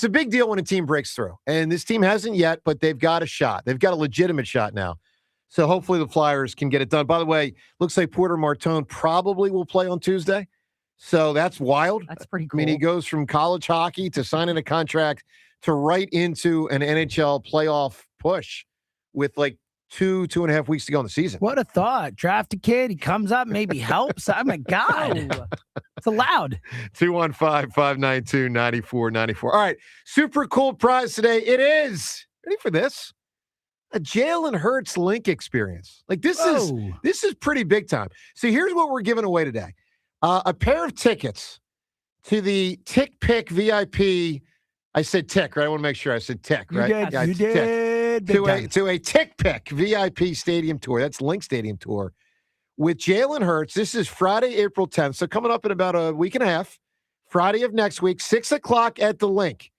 a big deal when a team breaks through. And this team hasn't yet, but they've got a shot. They've got a legitimate shot now. So hopefully the Flyers can get it done. By the way, looks like Porter Martone probably will play on Tuesday. So that's wild. That's pretty cool. I mean, he goes from college hockey to signing a contract to right into an NHL playoff push with like 2.5 weeks to go in the season. What a thought. Draft a kid. He comes up, maybe helps. Oh, my God. It's allowed. 215-592-9494. All right. Super cool prize today. It is, ready for this? A Jaylen Hurts link experience. Like this is pretty big time. So here's what we're giving away today. A pair of tickets to the Tick Pick VIP. I said Tick, right? I want to make sure I said Tick, right? You did. To a Tick Pick VIP stadium tour. That's Link Stadium tour with Jaylen Hurts. This is Friday, April 10th. So coming up in about a week and a half, Friday of next week, 6 o'clock at the Link.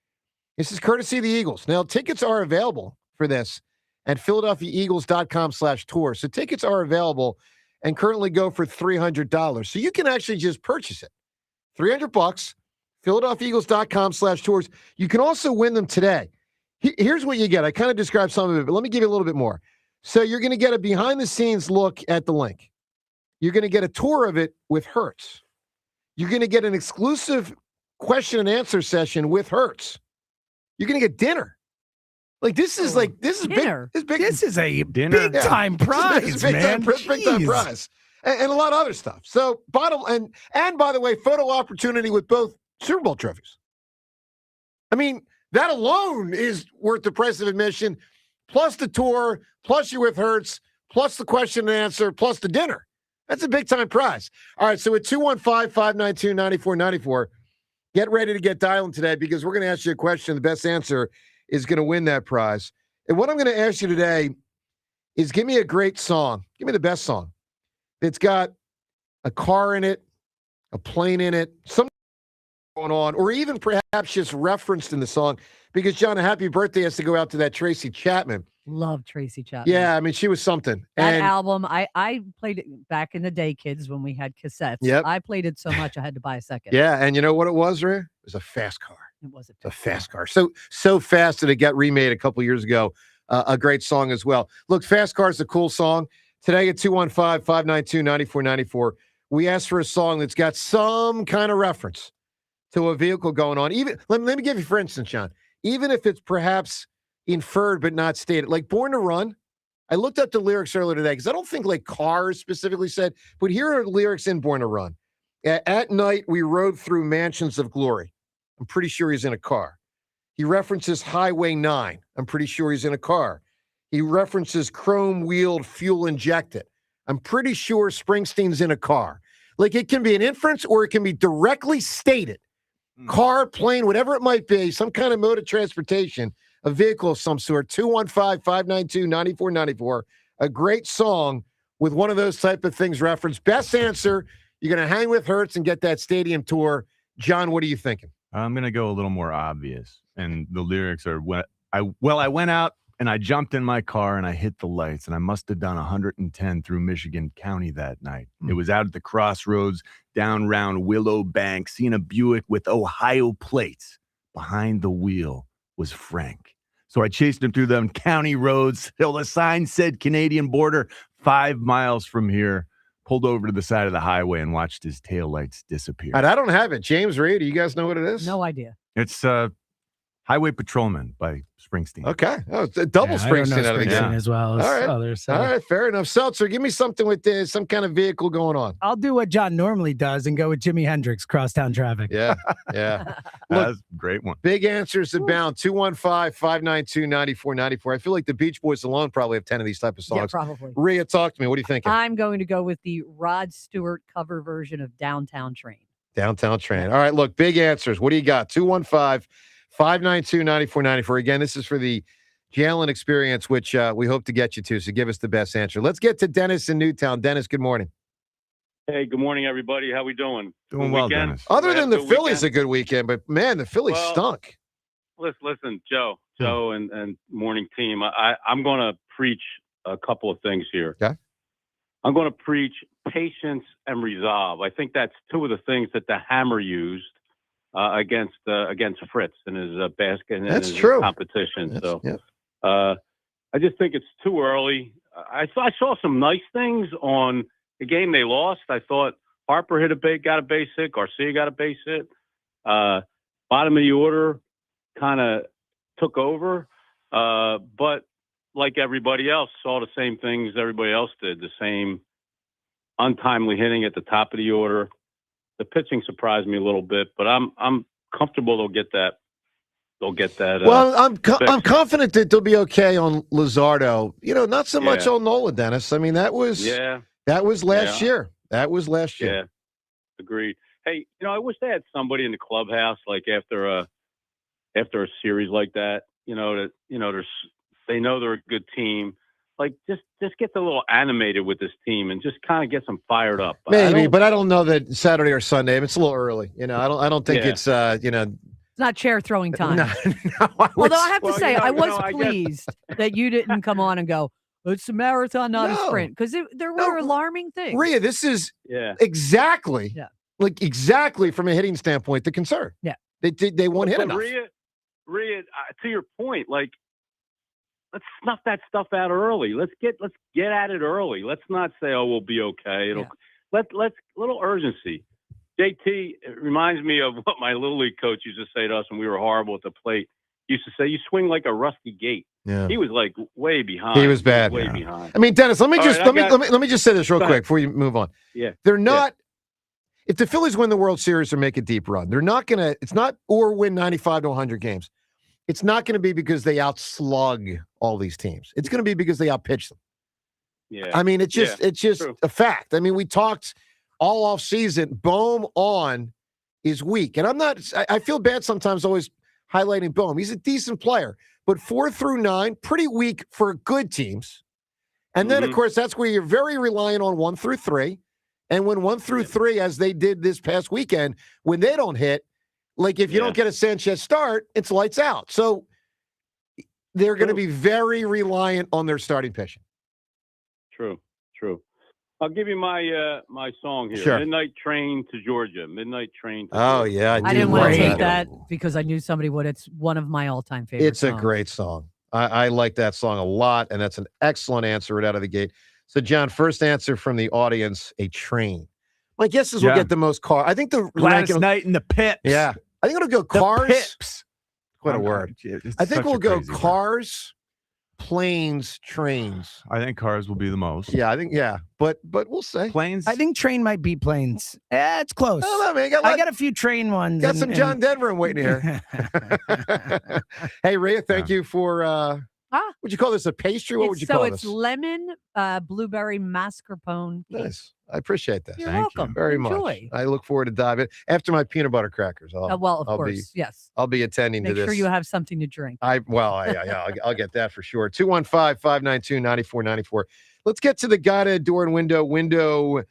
This is courtesy of the Eagles. Now, tickets are available for this at PhiladelphiaEagles.com/tour. So tickets are available and currently go for $300. So you can actually just purchase it. $300, PhiladelphiaEagles.com/tours. You can also win them today. Here's what you get. I kind of described some of it, but let me give you a little bit more. So you're going to get a behind-the-scenes look at the Link. You're going to get a tour of it with Hurts. You're going to get an exclusive question and answer session with Hurts. You're going to get dinner. Like this is dinner. Big. This is a big time prize, man. Big time prize, and a lot of other stuff. So and by the way, photo opportunity with both Super Bowl trophies. I mean, that alone is worth the price of admission. Plus the tour. Plus you're with Hurts. plus the question and answer, plus the dinner. That's a big-time prize. All right, so at 215-592-9494, get ready to get dialing today because we're going to ask you a question. The best answer is going to win that prize. And what I'm going to ask you today is give me a great song. Give me the best song. It's got a car in it, a plane in it, something going on, or even perhaps just referenced in the song. Because, John, a happy birthday has to go out to that Tracy Chapman. Love Tracy Chapman. Yeah, I mean, she was something. That And album, I played it back in the day, kids, when we had cassettes. Yep. I played it so much I had to buy a second. yeah, and you know what it was, Ray? It was a fast car. It was A fast car. So fast that it got remade a couple years ago. A great song as well. Look, Fast Car is a cool song. Today at 215-592-9494, we asked for a song that's got some kind of reference to a vehicle going on. Even let me give you, for instance, John, even if it's perhaps inferred but not stated, like Born to Run. I looked up the lyrics earlier today because I don't think like Cars specifically said, but here are lyrics in Born to Run. At night, we rode through mansions of glory. I'm pretty sure he's in a car. He references Highway 9. I'm pretty sure he's in a car. He references chrome-wheeled, fuel-injected. I'm pretty sure Springsteen's in a car. Like, it can be an inference or it can be directly stated. Car, plane, whatever it might be, some kind of mode of transportation, a vehicle of some sort. 215-592-9494. A great song with one of those type of things referenced. Best answer, you're going to hang with Hurts and get that stadium tour. John, what are you thinking? I'm going to go a little more obvious. And the lyrics are, I went out and I jumped in my car and I hit the lights and I must have done 110 through Michigan County that night. It was out at the crossroads, down round Willow Bank, seeing a Buick with Ohio plates. Behind the wheel was Frank. So I chased him through them county roads till the sign said Canadian border 5 miles from here. Pulled over to the side of the highway and watched his taillights disappear. And I don't have it. James Reed, do you guys know what it is? No idea. It's Highway Patrolman by Springsteen. Okay. Oh, it's a double Springsteen out of the game. as well as All right. others. All right, fair enough. Seltzer, give me something with this, some kind of vehicle going on. I'll do what John normally does and go with Jimi Hendrix, Crosstown Traffic. Yeah, yeah. That's a great one. Big answers abound. 215-592-9494. I feel like the Beach Boys alone probably have 10 of these type of songs. Yeah, probably. Rhea, talk to me. What are you thinking? I'm going to go with the Rod Stewart cover version of Downtown Train. Downtown Train. All right, look, big answers. What do you got? 215-592-9494. Again, this is for the Jaylen experience, which we hope to get you to, so give us the best answer. Let's get to Dennis in Newtown. Dennis, good morning. Hey, good morning, everybody. How we doing? Doing well, Dennis. Other than the Phillies, a good weekend, but man, the Phillies stunk. Listen, Joe, and morning team. I'm going to preach a couple of things here. Okay. I'm going to preach patience and resolve. I think that's two of the things that the Hammer used against Fritz in his basket and That's his true. competition. Yes, So yes. I just think it's too early. I saw some nice things on the game they lost. I thought Harper got a base hit. Garcia got a base hit. Bottom of the order kind of took over. But like everybody else, saw the same things everybody else did. The same untimely hitting at the top of the order. The pitching surprised me a little bit, but I'm comfortable they'll get that. Well, I'm confident that they'll be okay on Luzardo. You know, not so much on Nola, Dennis. I mean, that was last year. That was last year. Yeah, agreed. Hey, I wish they had somebody in the clubhouse like after a series like that. They know they're a good team. Like just get a little animated with this team and just kind of get them fired up. Maybe, but I don't know that Saturday or Sunday. It's a little early. I don't think it's It's not chair throwing time. No, Although I have to say, I was pleased that you didn't come on and go, it's a marathon, not a sprint. Because there were alarming things. Rhea, this is exactly from a hitting standpoint, the concern. Yeah. They won't hit enough. Rhea, to your point, like, let's snuff that stuff out early. Let's get at it early. Let's not say, oh, we'll be okay. Let's little urgency. JT, it reminds me of what my Little League coach used to say to us when we were horrible at the plate. He used to say, you swing like a rusty gate. Yeah. He was like way behind. He was bad. Way behind. I mean, Dennis, let me just say this real Go quick ahead. before you move on. Yeah. They're not if the Phillies win the World Series or make a deep run, they're not gonna or win 95 to 100 games. It's not going to be because they outslug all these teams. It's going to be because they outpitch them. Yeah. I mean, it's just true. a fact. I mean, we talked all off season. Bohm on is weak, and I feel bad sometimes always highlighting Bohm. He's a decent player, but 4 through 9, pretty weak for good teams. And then, of course, that's where you're very reliant on 1 through 3. And when 1 through 3, as they did this past weekend, when they don't hit, like if you don't get a Sanchez start, it's lights out. So they're going to be very reliant on their starting pitching. True. I'll give you my my song here. Sure. Midnight Train to Georgia. Midnight Train to Oh, Georgia. yeah. I didn't want to take that because I knew somebody would. It's one of my all-time favorites. It's a great song. I like that song a lot, and that's an excellent answer right out of the gate. So, John, first answer from the audience, a train. My guess is we'll get the most car. I think the Gladys Knight and the Pips. Yeah. I think it'll go cars. The Pips. What a word. I think we'll go cars, planes, trains. I think cars will be the most. Yeah, I think, but we'll say. Planes? I think train might be planes. It's close. I don't know, man. I got a few train ones. Got some John Denver I'm waiting to hear. Hey, Rhea, thank you for, would you call this a pastry? What would you call this? So it's lemon, blueberry mascarpone. Nice. I appreciate that. You're welcome. Very Enjoy. much. I look forward to diving after my peanut butter crackers. Well, of course, yes. I'll be attending to Make this. sure you have something to drink. I'll get that for sure. 215-592-9494. Let's get to the guided door and window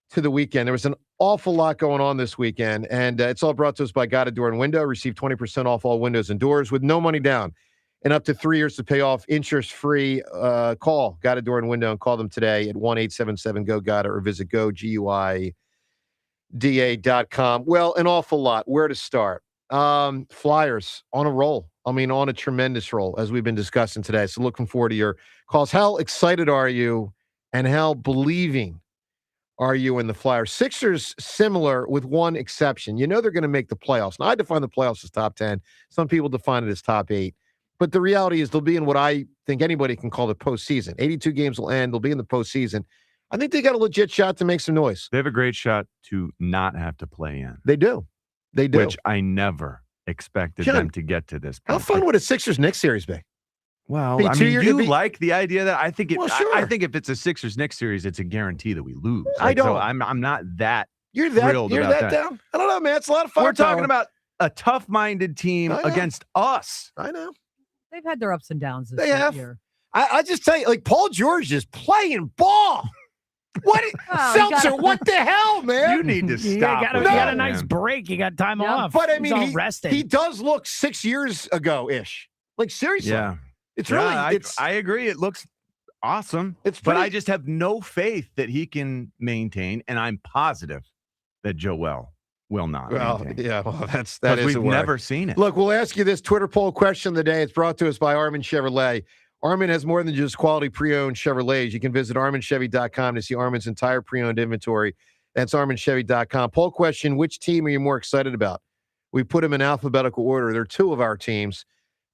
to the weekend. There was an awful lot going on this weekend, and it's all brought to us by Guided Door and Window. Receive 20% off all windows and doors with no money down and up to 3 years to pay off interest-free. Call Guided Door and Window and call them today at 1-877-GO-GUIDED or visit GUIDA.com. Well, an awful lot. Where to start? Flyers on a roll. I mean, on a tremendous roll, as we've been discussing today. So looking forward to your calls. How excited are you and how believing are you in the Flyers? Sixers, similar with one exception. You know they're going to make the playoffs. Now, I define the playoffs as top 10. Some people define it as top 8. But the reality is they'll be in what I think anybody can call the postseason. 82 games will end. They'll be in the postseason. I think they got a legit shot to make some noise. They have a great shot to not have to play in. They do. They do. Which I never expected them to get to this point. How fun would a Sixers-Knicks series be? Well, I mean, you like the idea that I think I think if it's a Sixers-Knicks series, it's a guarantee that we lose. I don't. So I'm not that You're thrilled about that. down? I don't know, man. It's a lot of fun. We're talking about a tough-minded team against us. I know. They've had their ups and downs this year. I just tell you, like, Paul George is playing ball. What? Seltzer, what the hell, man? You need to stop. You got a nice break. You got time off. But, I mean, He's all rested. he does look 6 years ago-ish. Like, seriously. Yeah. It's really... I agree. It looks awesome. But I just have no faith that he can maintain, and I'm positive that Joel will not. That is we've never seen it. Look, we'll ask you this Twitter poll question of the day. It's brought to us by Armin Chevrolet. Armin has more than just quality pre-owned Chevrolets. You can visit ArminChevy.com to see Armin's entire pre-owned inventory. That's ArminChevy.com. Poll question, which team are you more excited about? We put them in alphabetical order. There are 2 of our teams,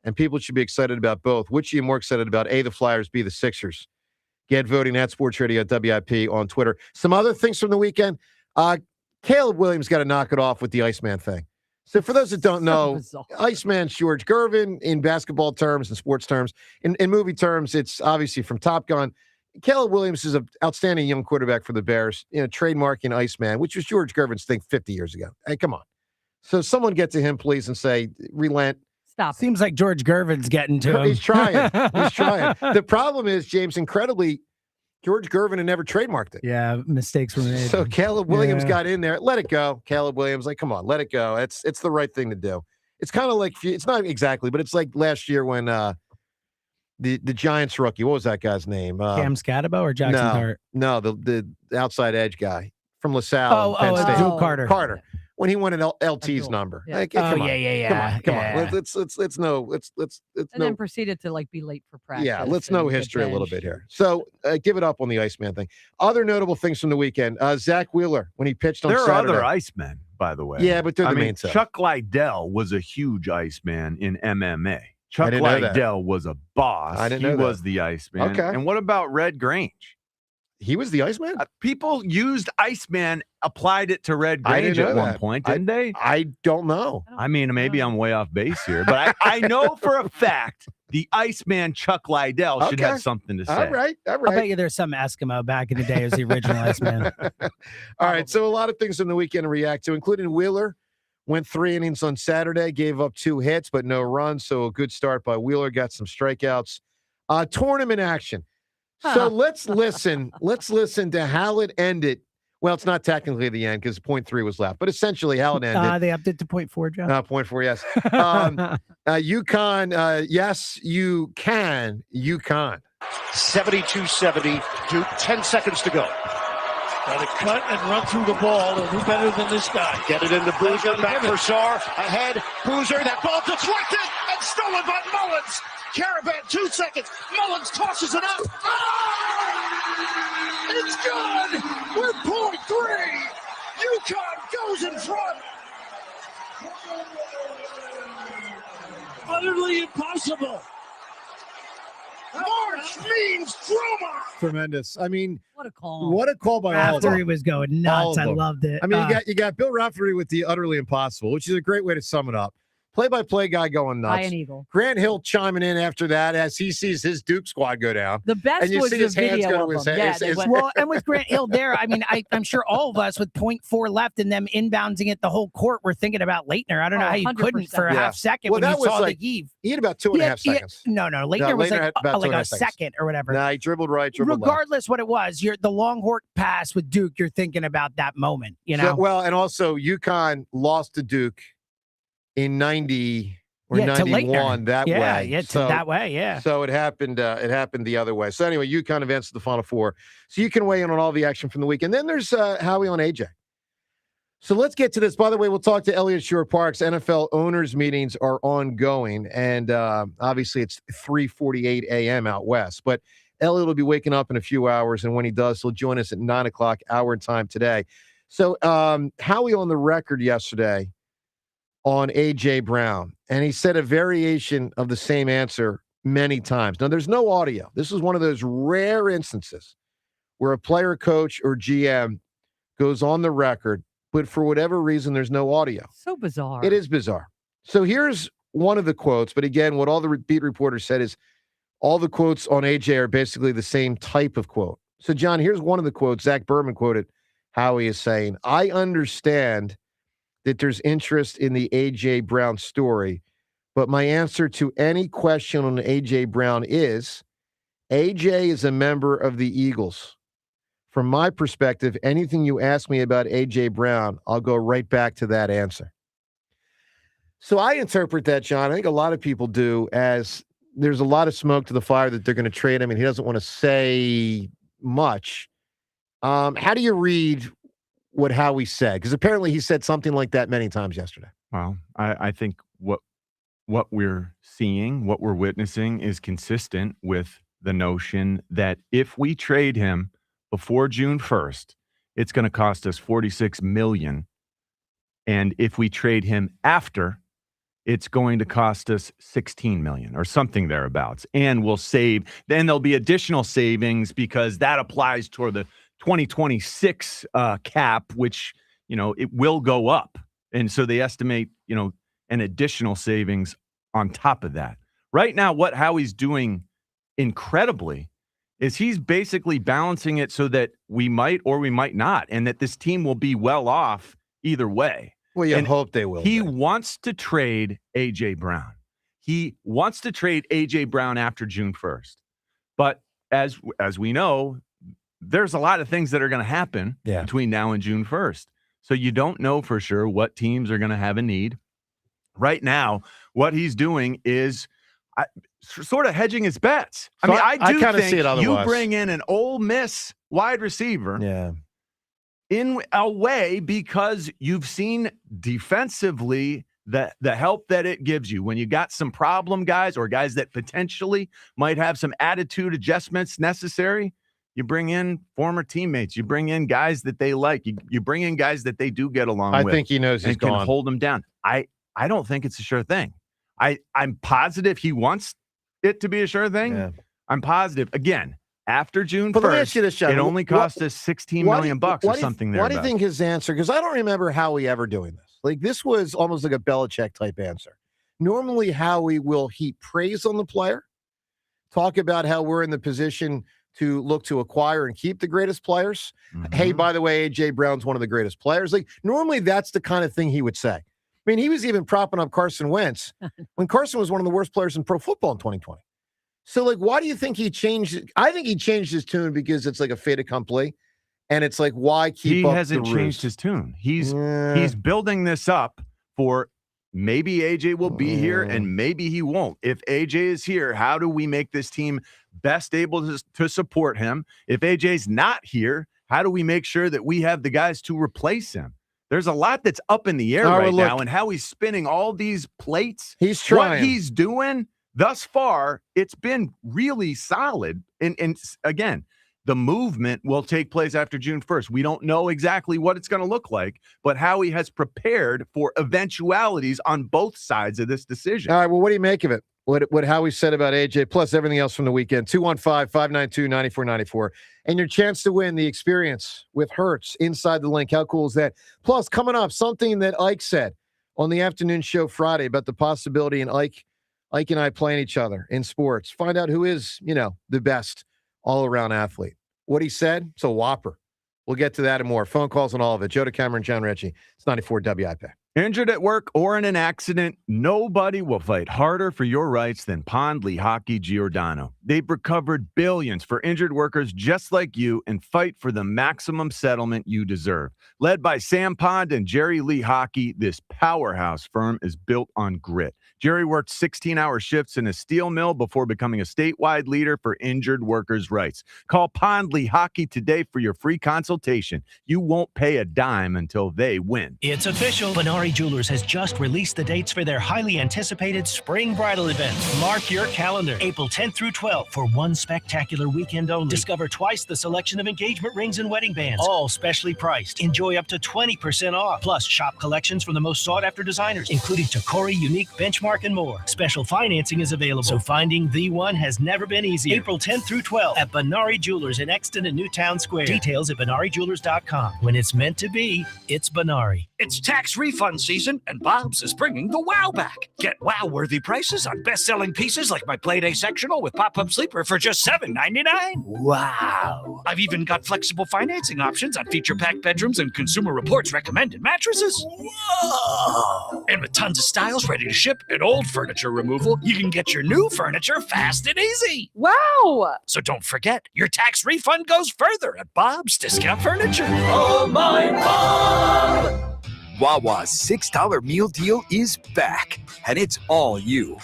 and people should be excited about both. Which are you more excited about? A, the Flyers, B, the Sixers. Get voting at Sports Radio WIP on Twitter. Some other things from the weekend. Caleb Williams got to knock it off with the Iceman thing. So for those that don't know, Iceman's George Gervin in basketball terms and sports terms. In movie terms, it's obviously from Top Gun. Caleb Williams is an outstanding young quarterback for the Bears, trademarking Iceman, which was George Gervin's thing 50 years ago. Hey, come on. So someone get to him, please, and say, relent. Stop. Seems like George Gervin's getting to him. He's trying. He's trying. The problem is, James, incredibly, George Gervin had never trademarked it. Yeah, mistakes were made. So Caleb Williams got in there. Let it go. Caleb Williams, like, come on, let it go. It's the right thing to do. It's kind of like, it's not exactly, but it's like last year when the Giants rookie, what was that guy's name? Cam Scatabo or Jackson Hart? No, the outside edge guy from LaSalle. Penn State. Carter. Carter. When he wanted LT's number. Yeah. Like, come on. Yeah. Come on. Let's then proceeded to be late for practice. Yeah, let's know history a little bit here. So give it up on the Iceman thing. Other notable things from the weekend. Zach Wheeler, when he pitched on Saturday. There are other Icemen, by the way. Yeah, but they're the main stuff. Chuck Liddell was a huge Iceman in MMA. Chuck Liddell was a boss. I didn't know he that. was the Iceman. Okay. And what about Red Grange? He was the Iceman? People used Iceman, applied it to Red I didn't Grange at know one that. point, didn't they? I don't know. I mean, maybe I'm way off base here, but I know for a fact the Iceman Chuck Liddell should have something to say. All right. I bet you there's some Eskimo back in the day as the original Iceman. All right, so a lot of things on the weekend to react to, including Wheeler. Went 3 innings on Saturday, gave up 2 hits, but no runs. So a good start by Wheeler, got some strikeouts. Tournament action. So let's listen. Let's listen to how it ended. Well, it's not technically the end because 0.3 was left, but essentially how it ended. They upped it to 0.4, Joe. 0.4, yes. UConn, yes, you can. UConn. 72-70, Duke, 10 seconds to go. Got to cut and run through the ball, and who better than this guy? Get it into Boozer, back for Sarr, ahead, Boozer, that ball deflected and stolen by Mullins. Caravan, 2 seconds, Mullins tosses it up. Oh! It's good with 0.3. UConn goes in front. Utterly impossible. March means drama. Tremendous. I mean, what a call. What a call by all of them. Raftery was going nuts. I loved it. I mean, you got Bill Raftery with the utterly impossible, which is a great way to sum it up. Play-by-play guy going nuts. Iron Eagle. Grant Hill chiming in after that as he sees his Duke squad go down. The best and you was see the his hands video go of to his them. head. Yeah, Well, and with Grant Hill there, I mean, I'm sure all of us with 0.4 left and them inbounding at the whole court were thinking about Leitner. I don't know how you 100%. couldn't for a half second Well, when that you saw was the heave. He had about 2.5 seconds. No, Leitner was Leitner like had about a 2.5 seconds. second or whatever. Nah, he dribbled right, dribbled left. Regardless what it was, the long hork pass with Duke, you're thinking about that moment, you know? Well, and also UConn lost to Duke in 90 or 91 that way. Yeah, that way, yeah. So it happened the other way. So anyway, UConn advanced to the Final Four. So you can weigh in on all the action from the weekend. Then there's Howie on AJ. So let's get to this. By the way, we'll talk to Eliot Shorr-Parks. NFL owners meetings are ongoing, and obviously it's 3:48 a.m. out west. But Eliot will be waking up in a few hours, and when he does, he'll join us at 9 o'clock our time today. So Howie on the record yesterday on A.J. Brown, and he said a variation of the same answer many times. Now, there's no audio. This is one of those rare instances where a player, coach, or GM goes on the record, but for whatever reason, there's no audio. So bizarre. It is bizarre. So here's one of the quotes, but again, what all the beat reporters said is all the quotes on AJ are basically the same type of quote. So, John, here's one of the quotes. Zach Berman quoted Howie is saying, I understand that there's interest in the A.J. Brown story, but my answer to any question on A.J. Brown is A.J. is a member of the Eagles. From my perspective, anything you ask me about A.J. Brown, I'll go right back to that answer. So I interpret that, John, I think a lot of people do, as there's a lot of smoke to the fire that they're going to trade him, and he doesn't want to say much. How do you read what Howie said? Because apparently he said something like that many times yesterday. Well, I think what we're seeing, what we're witnessing is consistent with the notion that if we trade him before June 1st, it's going to cost us $46 million. And if we trade him after, it's going to cost us $16 million or something thereabouts. And we'll save. Then there'll be additional savings because that applies toward the 2026 cap, which, it will go up. And so they estimate, an additional savings on top of that. Right now, what Howie's doing incredibly is he's basically balancing it so that we might or we might not, and that this team will be well off either way. Well, you hope they will. He wants to trade A.J. Brown. He wants to trade A.J. Brown after June 1st. But as we know, there's a lot of things that are going to happen between now and June 1st. So you don't know for sure what teams are going to have a need. Right now, what he's doing is sort of hedging his bets. So I do kinda think see it otherwise. You bring in an Ole Miss wide receiver in a way because you've seen defensively the help that it gives you when you got some problem guys or guys that potentially might have some attitude adjustments necessary. You bring in former teammates. You bring in guys that they like. You bring in guys that they do get along with. I think he knows he's can gone. Hold them down. I don't think it's a sure thing. I'm positive he wants it to be a sure thing. Yeah. I'm positive. Again, after June 1st, But let me ask you this, John. it only cost us $16 million or something there. Why do you think his answer? Because I don't remember Howie ever doing this. Like, this was almost like a Belichick type answer. Normally, Howie will heap praise on the player, talk about how we're in the position to look to acquire and keep the greatest players. Mm-hmm. Hey, by the way, A.J. Brown's one of the greatest players. Like, normally that's the kind of thing he would say. I mean, he was even propping up Carson Wentz when Carson was one of the worst players in pro football in 2020. So, like, why do you think he changed? I think he changed his tune because it's like a fait accompli. And it's like, why keep up the ruse? He hasn't changed his tune. He's building this up for maybe AJ will be here and maybe he won't. If AJ is here, how do we make this team best able to support him? If AJ's not here, how do we make sure that we have the guys to replace him? There's a lot that's up in the air now, and how he's spinning all these plates. He's trying. What he's doing thus far, it's been really solid. And again, the movement will take place after June 1st. We don't know exactly what it's going to look like, but Howie has prepared for eventualities on both sides of this decision. All right, well, what do you make of it? What Howie said about AJ, plus everything else from the weekend. 215-592-9494. And your chance to win the experience with Hurts inside the link. How cool is that? Plus, coming up, something that Ike said on the afternoon show Friday about the possibility in Ike and I playing each other in sports. Find out who is, the best all-around athlete. What he said, it's a whopper. We'll get to that and more. Phone calls and all of it. Joe DeCamera and John Ritchie. It's 94 WIP. Injured at work or in an accident, nobody will fight harder for your rights than Pond Lehocky Giordano. They've recovered billions for injured workers just like you and fight for the maximum settlement you deserve. Led by Sam Pond and Jerry Lee Hockey, this powerhouse firm is built on grit. Jerry worked 16-hour shifts in a steel mill before becoming a statewide leader for injured workers' rights. Call Pond Lehocky today for your free consultation. You won't pay a dime until they win. It's official. Benari Jewelers has just released the dates for their highly anticipated spring bridal event. Mark your calendar. April 10th through 12th for one spectacular weekend only. Discover twice the selection of engagement rings and wedding bands, all specially priced. Enjoy up to 20% off. Plus, shop collections from the most sought-after designers, including Tacori, Unique, Benchmark, and more. Special financing is available, so finding the one has never been easier. April 10th through 12th at Benari Jewelers in Exton and Newtown Square. Details at BenariJewelers.com. When it's meant to be, it's Benari. It's tax refund season, and Bob's is bringing the wow back. Get wow-worthy prices on best-selling pieces like my Play-Day sectional with pop-up sleeper for just $7.99. Wow. I've even got flexible financing options on feature-packed bedrooms and Consumer Reports recommended mattresses. Whoa. And with tons of styles ready to ship and old furniture removal, you can get your new furniture fast and easy. Wow. So don't forget, your tax refund goes further at Bob's Discount Furniture. Oh, my Bob! Wawa's $6 meal deal is back, and it's all you.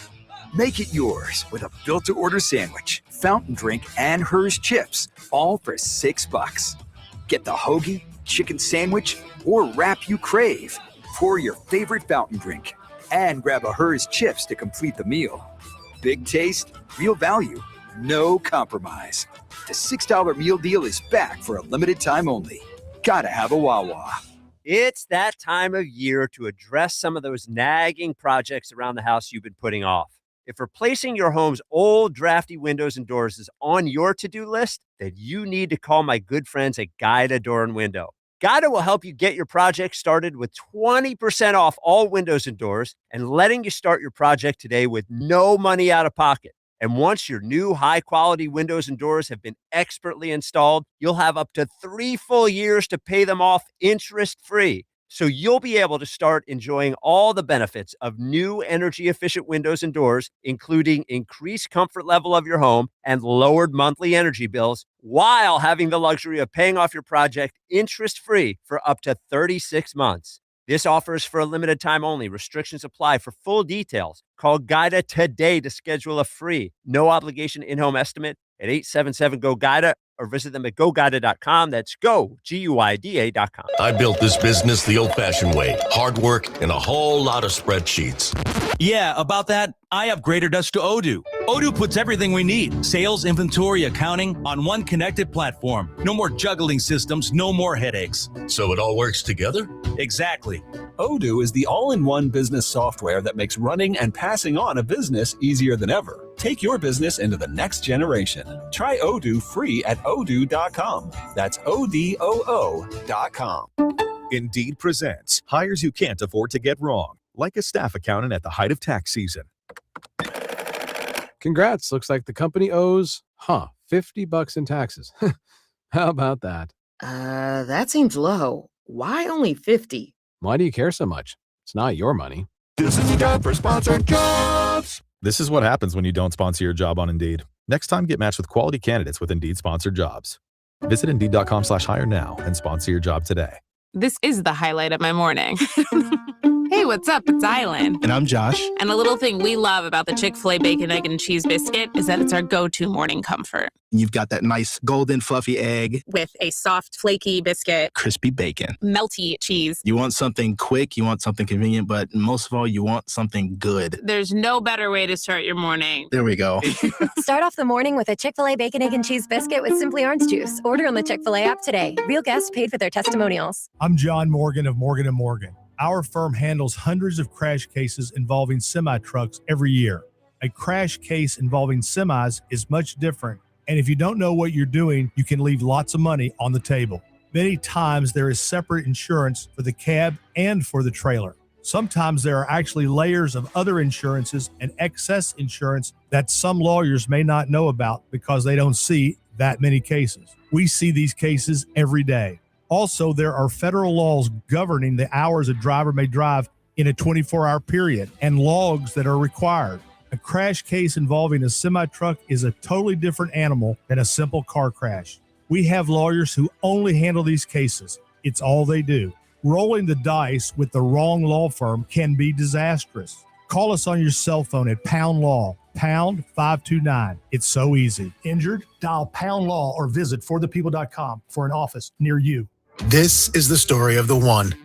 Make it yours with a built-to-order sandwich, fountain drink, and Hers chips, all for $6. Get the hoagie, chicken sandwich, or wrap you crave. Pour your favorite fountain drink, and grab a Hers chips to complete the meal. Big taste, real value, no compromise. The $6 meal deal is back for a limited time only. Gotta have a Wawa. It's that time of year to address some of those nagging projects around the house you've been putting off. If replacing your home's old drafty windows and doors is on your to-do list, then you need to call my good friends at Guida Door and Window. Guida will help you get your project started with 20% off all windows and doors and letting you start your project today with no money out of pocket. And once your new high-quality windows and doors have been expertly installed, you'll have up to 3 full years to pay them off interest-free. So you'll be able to start enjoying all the benefits of new energy-efficient windows and doors, including increased comfort level of your home and lowered monthly energy bills, while having the luxury of paying off your project interest-free for up to 36 months. This offer is for a limited time only. Restrictions apply. For full details, call Guida today to schedule a free, no obligation in-home estimate at 877-GO-GUIDA or visit them at GoGuida.com. That's GoGuida.com. I built this business the old-fashioned way. Hard work and a whole lot of spreadsheets. Yeah, about that, I upgraded us to Odoo. Odoo puts everything we need, sales, inventory, accounting, on one connected platform. No more juggling systems, no more headaches. So it all works together? Exactly. Odoo is the all-in-one business software that makes running and passing on a business easier than ever. Take your business into the next generation. Try Odoo free at odoo.com. That's ODOO.com. Indeed presents hires you can't afford to get wrong, like a staff accountant at the height of tax season. Congrats. Looks like the company owes, $50 in taxes. How about that? That seems low. Why only 50? Why do you care so much? It's not your money. This is the time for sponsored jobs. This is what happens when you don't sponsor your job on Indeed. Next time, get matched with quality candidates with Indeed sponsored jobs. Visit Indeed.com/hire now and sponsor your job today. This is the highlight of my morning. Hey, what's up? It's Island. And I'm Josh. And a little thing we love about the Chick-fil-A Bacon, Egg, and Cheese Biscuit is that it's our go-to morning comfort. You've got that nice golden fluffy egg. With a soft, flaky biscuit. Crispy bacon. Melty cheese. You want something quick, you want something convenient, but most of all, you want something good. There's no better way to start your morning. There we go. Start off the morning with a Chick-fil-A Bacon, Egg, and Cheese Biscuit with Simply Orange Juice. Order on the Chick-fil-A app today. Real guests paid for their testimonials. I'm John Morgan of Morgan & Morgan. Our firm handles hundreds of crash cases involving semi-trucks every year. A crash case involving semis is much different, and if you don't know what you're doing, you can leave lots of money on the table. Many times there is separate insurance for the cab and for the trailer. Sometimes there are actually layers of other insurances and excess insurance that some lawyers may not know about because they don't see that many cases. We see these cases every day. Also, there are federal laws governing the hours a driver may drive in a 24-hour period and logs that are required. A crash case involving a semi-truck is a totally different animal than a simple car crash. We have lawyers who only handle these cases. It's all they do. Rolling the dice with the wrong law firm can be disastrous. Call us on your cell phone at Pound Law, pound 529. It's so easy. Injured? Dial Pound Law or visit forthepeople.com for an office near you. This is the story of the one.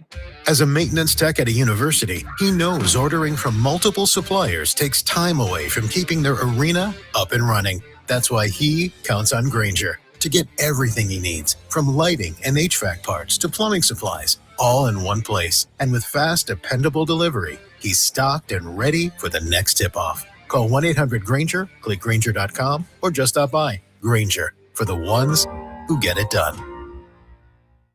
As a maintenance tech at a university, he knows ordering from multiple suppliers takes time away from keeping their arena up and running. That's why he counts on Grainger to get everything he needs, from lighting and HVAC parts to plumbing supplies, all in one place. And with fast, dependable delivery, he's stocked and ready for the next tip-off. Call 1-800-GRAINGER, click Grainger.com, or just stop by. Grainger, for the ones who get it done.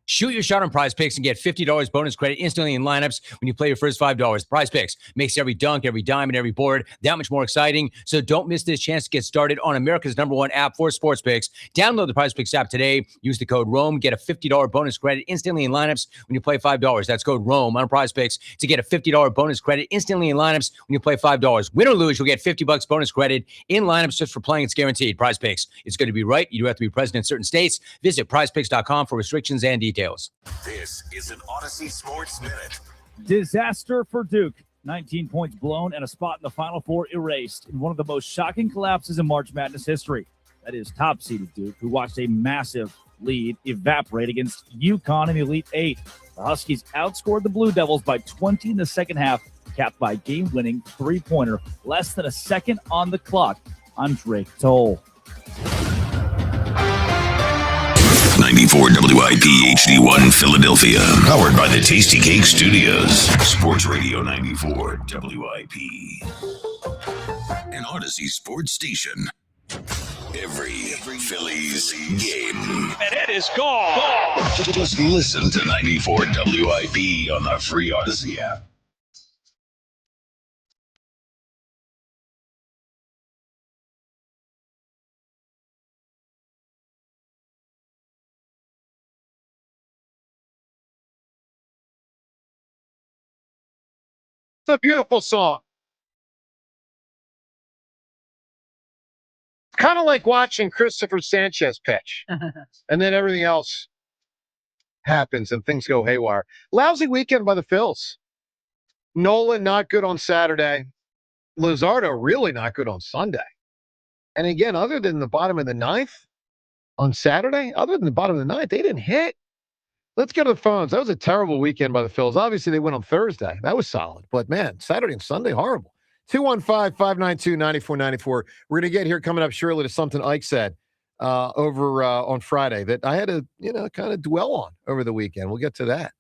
Shoot your shot on Prize Picks and get $50 bonus credit instantly in lineups when you play your first $5. Prize Picks makes every dunk, every dime, and every board that much more exciting. So don't miss this chance to get started on America's #1 app for sports picks. Download the Prize Picks app today. Use the code ROME. Get a $50 bonus credit instantly in lineups when you play $5. That's code ROME on Prize Picks to get a $50 bonus credit instantly in lineups when you play $5. Win or lose, you'll get $50 bonus credit in lineups just for playing. It's guaranteed. Prize Picks. It's going to be right. You do have to be present in certain states. Visit prizepicks.com for restrictions and details. This is an Odyssey Sports Minute. Disaster for Duke. 19 points blown and a spot in the Final Four erased in one of the most shocking collapses in March Madness history. That is top-seeded Duke, who watched a massive lead evaporate against UConn in the Elite Eight. The Huskies outscored the Blue Devils by 20 in the second half, capped by a game-winning three-pointer less than a second on the clock on Drake Toll. 94 WIP HD1 Philadelphia. Powered by the Tasty Cake Studios. Sports Radio 94 WIP. An Odyssey sports station. Every Phillies game. And it is gone. Just listen to 94 WIP on the free Odyssey app. It's a beautiful song. Kind of like watching Christopher Sanchez pitch. And then everything else happens and things go haywire. Lousy weekend by the Phils. Nolan not good on Saturday. Luzardo really not good on Sunday. And again, other than the bottom of the ninth on Saturday, other than the bottom of the ninth, they didn't hit. Let's go to the phones. That was a terrible weekend by the Phils. Obviously, they went on Thursday. That was solid. But, man, Saturday and Sunday, horrible. 215-592-9494. We're going to get here coming up shortly to something Ike said over on Friday that I had to, kind of dwell on over the weekend. We'll get to that.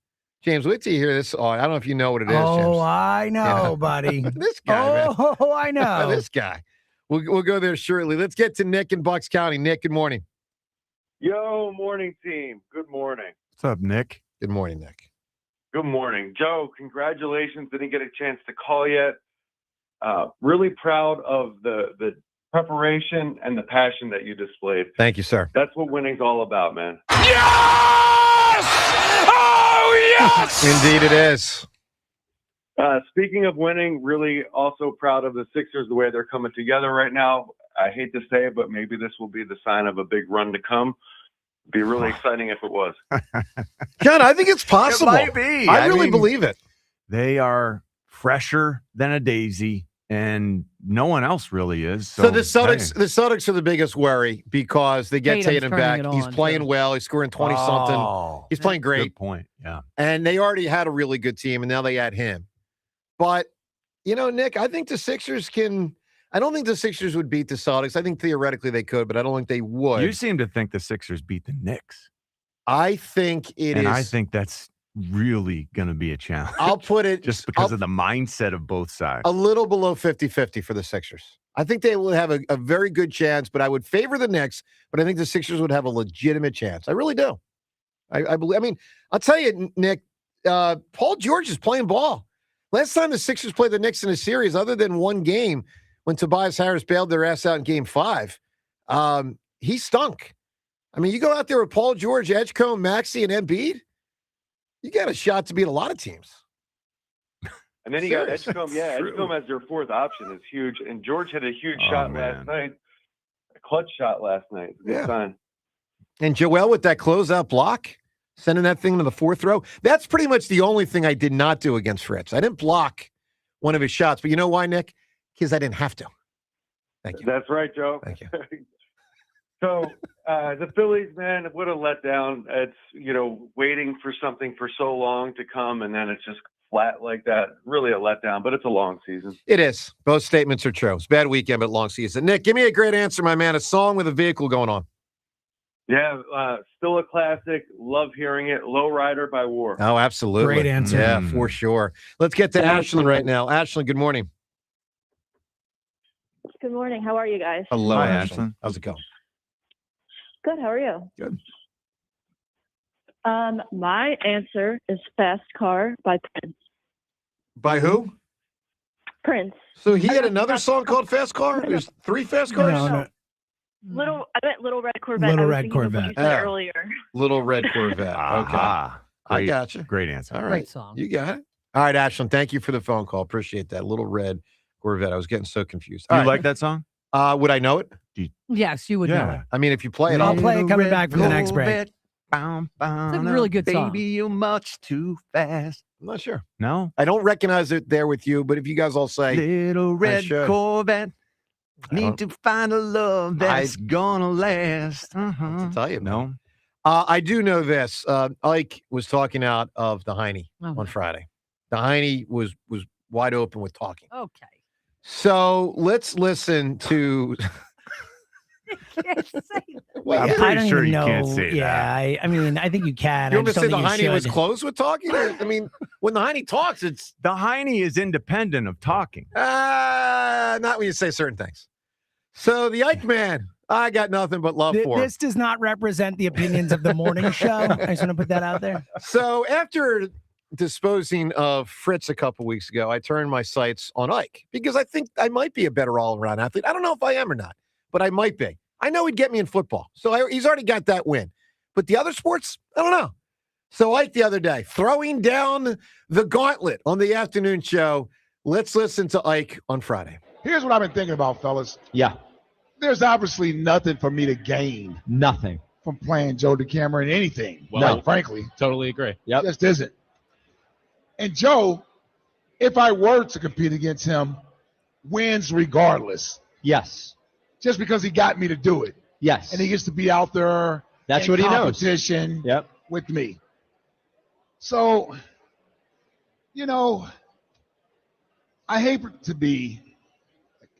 James, wait till you hear this. Oh, I don't know if you know what it is, James. Oh, I know, buddy. This guy, man. Oh, I know. This guy. We'll go there shortly. Let's get to Nick in Bucks County. Nick, good morning. Yo, morning team. Good morning. What's up, Nick? Good morning, Nick. Good morning. Joe, congratulations. Didn't get a chance to call yet. Really proud of the preparation and the passion that you displayed. Thank you, sir. That's what winning's all about, man. Yes! Oh, yes! Indeed it is. Speaking of winning, really also proud of the Sixers, the way they're coming together right now. I hate to say it, but maybe this will be the sign of a big run to come. It'd be really exciting if it was. John, I think it's possible. It might be. I really believe it. They are fresher than a daisy, and no one else really is. So the Celtics are the biggest worry because they get Tatum back. He's playing well. He's scoring 20-something. He's playing great. Good point. Yeah. And they already had a really good team, and now they add him. But, Nick, I think the Sixers can – I don't think the Sixers would beat the Celtics. I think theoretically they could, but I don't think they would. You seem to think the Sixers beat the Knicks. I think it is. And I think that's really going to be a challenge. I'll put it – just because of the mindset of both sides. A little below 50-50 for the Sixers. I think they will have a very good chance, but I would favor the Knicks, but I think the Sixers would have a legitimate chance. I really do. I believe – I mean, I'll tell you, Nick, Paul George is playing ball. Last time the Sixers played the Knicks in a series, other than one game when Tobias Harris bailed their ass out in Game 5, he stunk. I mean, you go out there with Paul George, Edgecombe, Maxey, and Embiid, you got a shot to beat a lot of teams. And then you got Edgecombe. Yeah, Edgecombe as their fourth option is huge. And George had a huge shot last night, a clutch shot last night. Good sign. And Joel with that closeout block, sending that thing to the fourth row. That's pretty much the only thing I did not do against Fritz. I didn't block one of his shots. But you know why, Nick? Because I didn't have to. Thank you. That's right, Joe. Thank you. So the Phillies, man, what a letdown. It's, waiting for something for so long to come, and then it's just flat like that. Really a letdown, but it's a long season. It is. Both statements are true. It's a bad weekend, but long season. Nick, give me a great answer, my man. A song with a vehicle going on. Yeah, still a classic. Love hearing it. Low Rider by War. Oh, absolutely. Great answer. Yeah, for sure. Let's get to Ashlyn right now. Ashlyn, good morning. Good morning. How are you guys? Hello, Ashlyn. How's it going? Good. How are you? Good. My answer is Fast Car by Prince. By who? Prince. So he had another song called Fast Car? There's 3 Fast Cars? No. I meant Little Red Corvette. Little I was Red thinking of what Corvette. you said earlier. Little Red Corvette. Okay. I got you. Great answer. All right. Great song. You got it. All right, Ashlyn, thank you for the phone call. Appreciate that. Little Red Corvette. I was getting so confused. You like that song? Would I know it? Yes, you would know it. I mean, if you play it, I'll play it coming back from the next break. It's a really good song. Baby, you're much too fast. I'm not sure. No? I don't recognize it there with you, but if you guys all say Little Red should. Corvette. I don't- Need to find a love that's gonna last. I'll tell you. No. I do know this. Ike was talking out of the Heine on Friday. The Heine was wide open with talking. Okay. So let's listen to. Can't say that. Well, I'm yeah. pretty I don't sure even you know. can't say that. I mean, I think you can. You I want me just to say don't the think you Heine was should. closed with talking? I mean, when the Heine talks, it's The Heine is independent of talking. not when you say certain things. So the Ike man, I got nothing but love for. This does not represent the opinions of the morning show. I just want to put that out there. So after disposing of Fritz a couple weeks ago, I turned my sights on Ike because I think I might be a better all-around athlete. I don't know if I am or not, but I might be. I know he'd get me in football. So he's already got that win. But the other sports, I don't know. So Ike the other day, throwing down the gauntlet on the afternoon show. Let's listen to Ike on Friday. Here's what I've been thinking about, fellas. Yeah. There's obviously nothing for me to gain Nothing. from playing Joe DeCamera in anything. Well, quite frankly. Totally agree. Yep. Just isn't. And Joe, if I were to compete against him, wins regardless. Yes. Just because he got me to do it. Yes. And he gets to be out there That's in what he knows. competition Yep. with me. So, I hate to be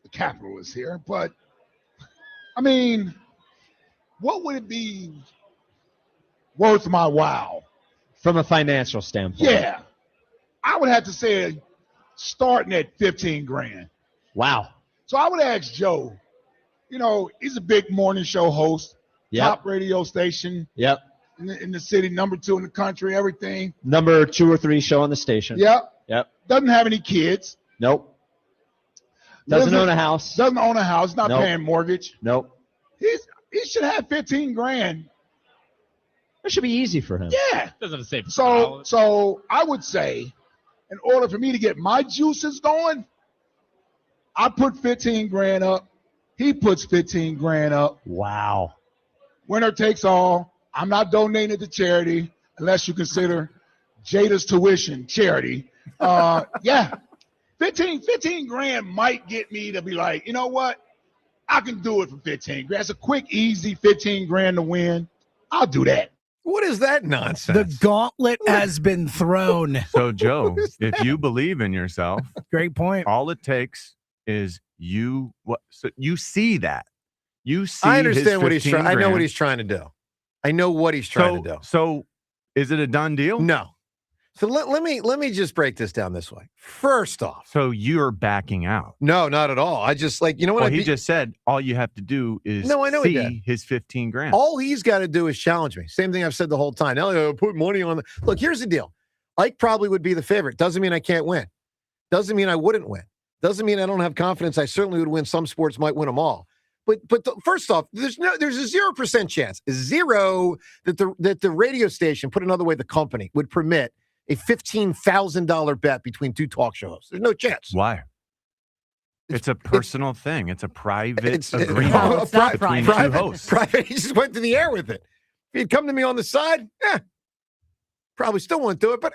a capitalist here, but I mean, what would it be worth my while? From a financial standpoint. Yeah. I would have to say starting at 15 grand. Wow. So I would ask Joe, he's a big morning show host, top radio station. Yep. In the city, number 2 in the country, everything. Number 2 or 3 show on the station. Yep. Doesn't have any kids. Nope. Doesn't own a house. Doesn't own a house. Not Nope. paying mortgage. Nope. He should have $15,000. That should be easy for him. Yeah. Doesn't say So I would say, in order for me to get my juices going, I put $15,000 up. He puts $15,000 up. Wow. Winner takes all. I'm not donating it to charity unless you consider Jada's tuition charity. Yeah. $15,000 might get me to be like, you know what? I can do it for $15,000. It's a quick, easy $15,000 to win. I'll do that. What is that nonsense? The gauntlet has been thrown. So, Joe, if you believe in yourself, great point. All it takes is you see that. You see I understand what he's trying. I know $15,000. what he's trying to do. I know what he's trying to do. So, is it a done deal? No. So let me just break this down this way. First off, so you're backing out? No, not at all. I just you know what? Well, he just said all you have to do is I know he did. see his $15,000. All he's got to do is challenge me. Same thing I've said the whole time. Elliot, put money on the look. Here's the deal. Ike probably would be the favorite. Doesn't mean I can't win. Doesn't mean I wouldn't win. Doesn't mean I don't have confidence. I certainly would win. Some sports might win them all. But first off, there's a 0% chance, that the radio station, put another way, the company would permit a $15,000 bet between 2 talk show hosts. There's no chance. Why? It's a personal thing. It's a private agreement No, between 2 hosts. Private. He just went to the air with it. If he'd come to me on the side, probably still wouldn't do it. But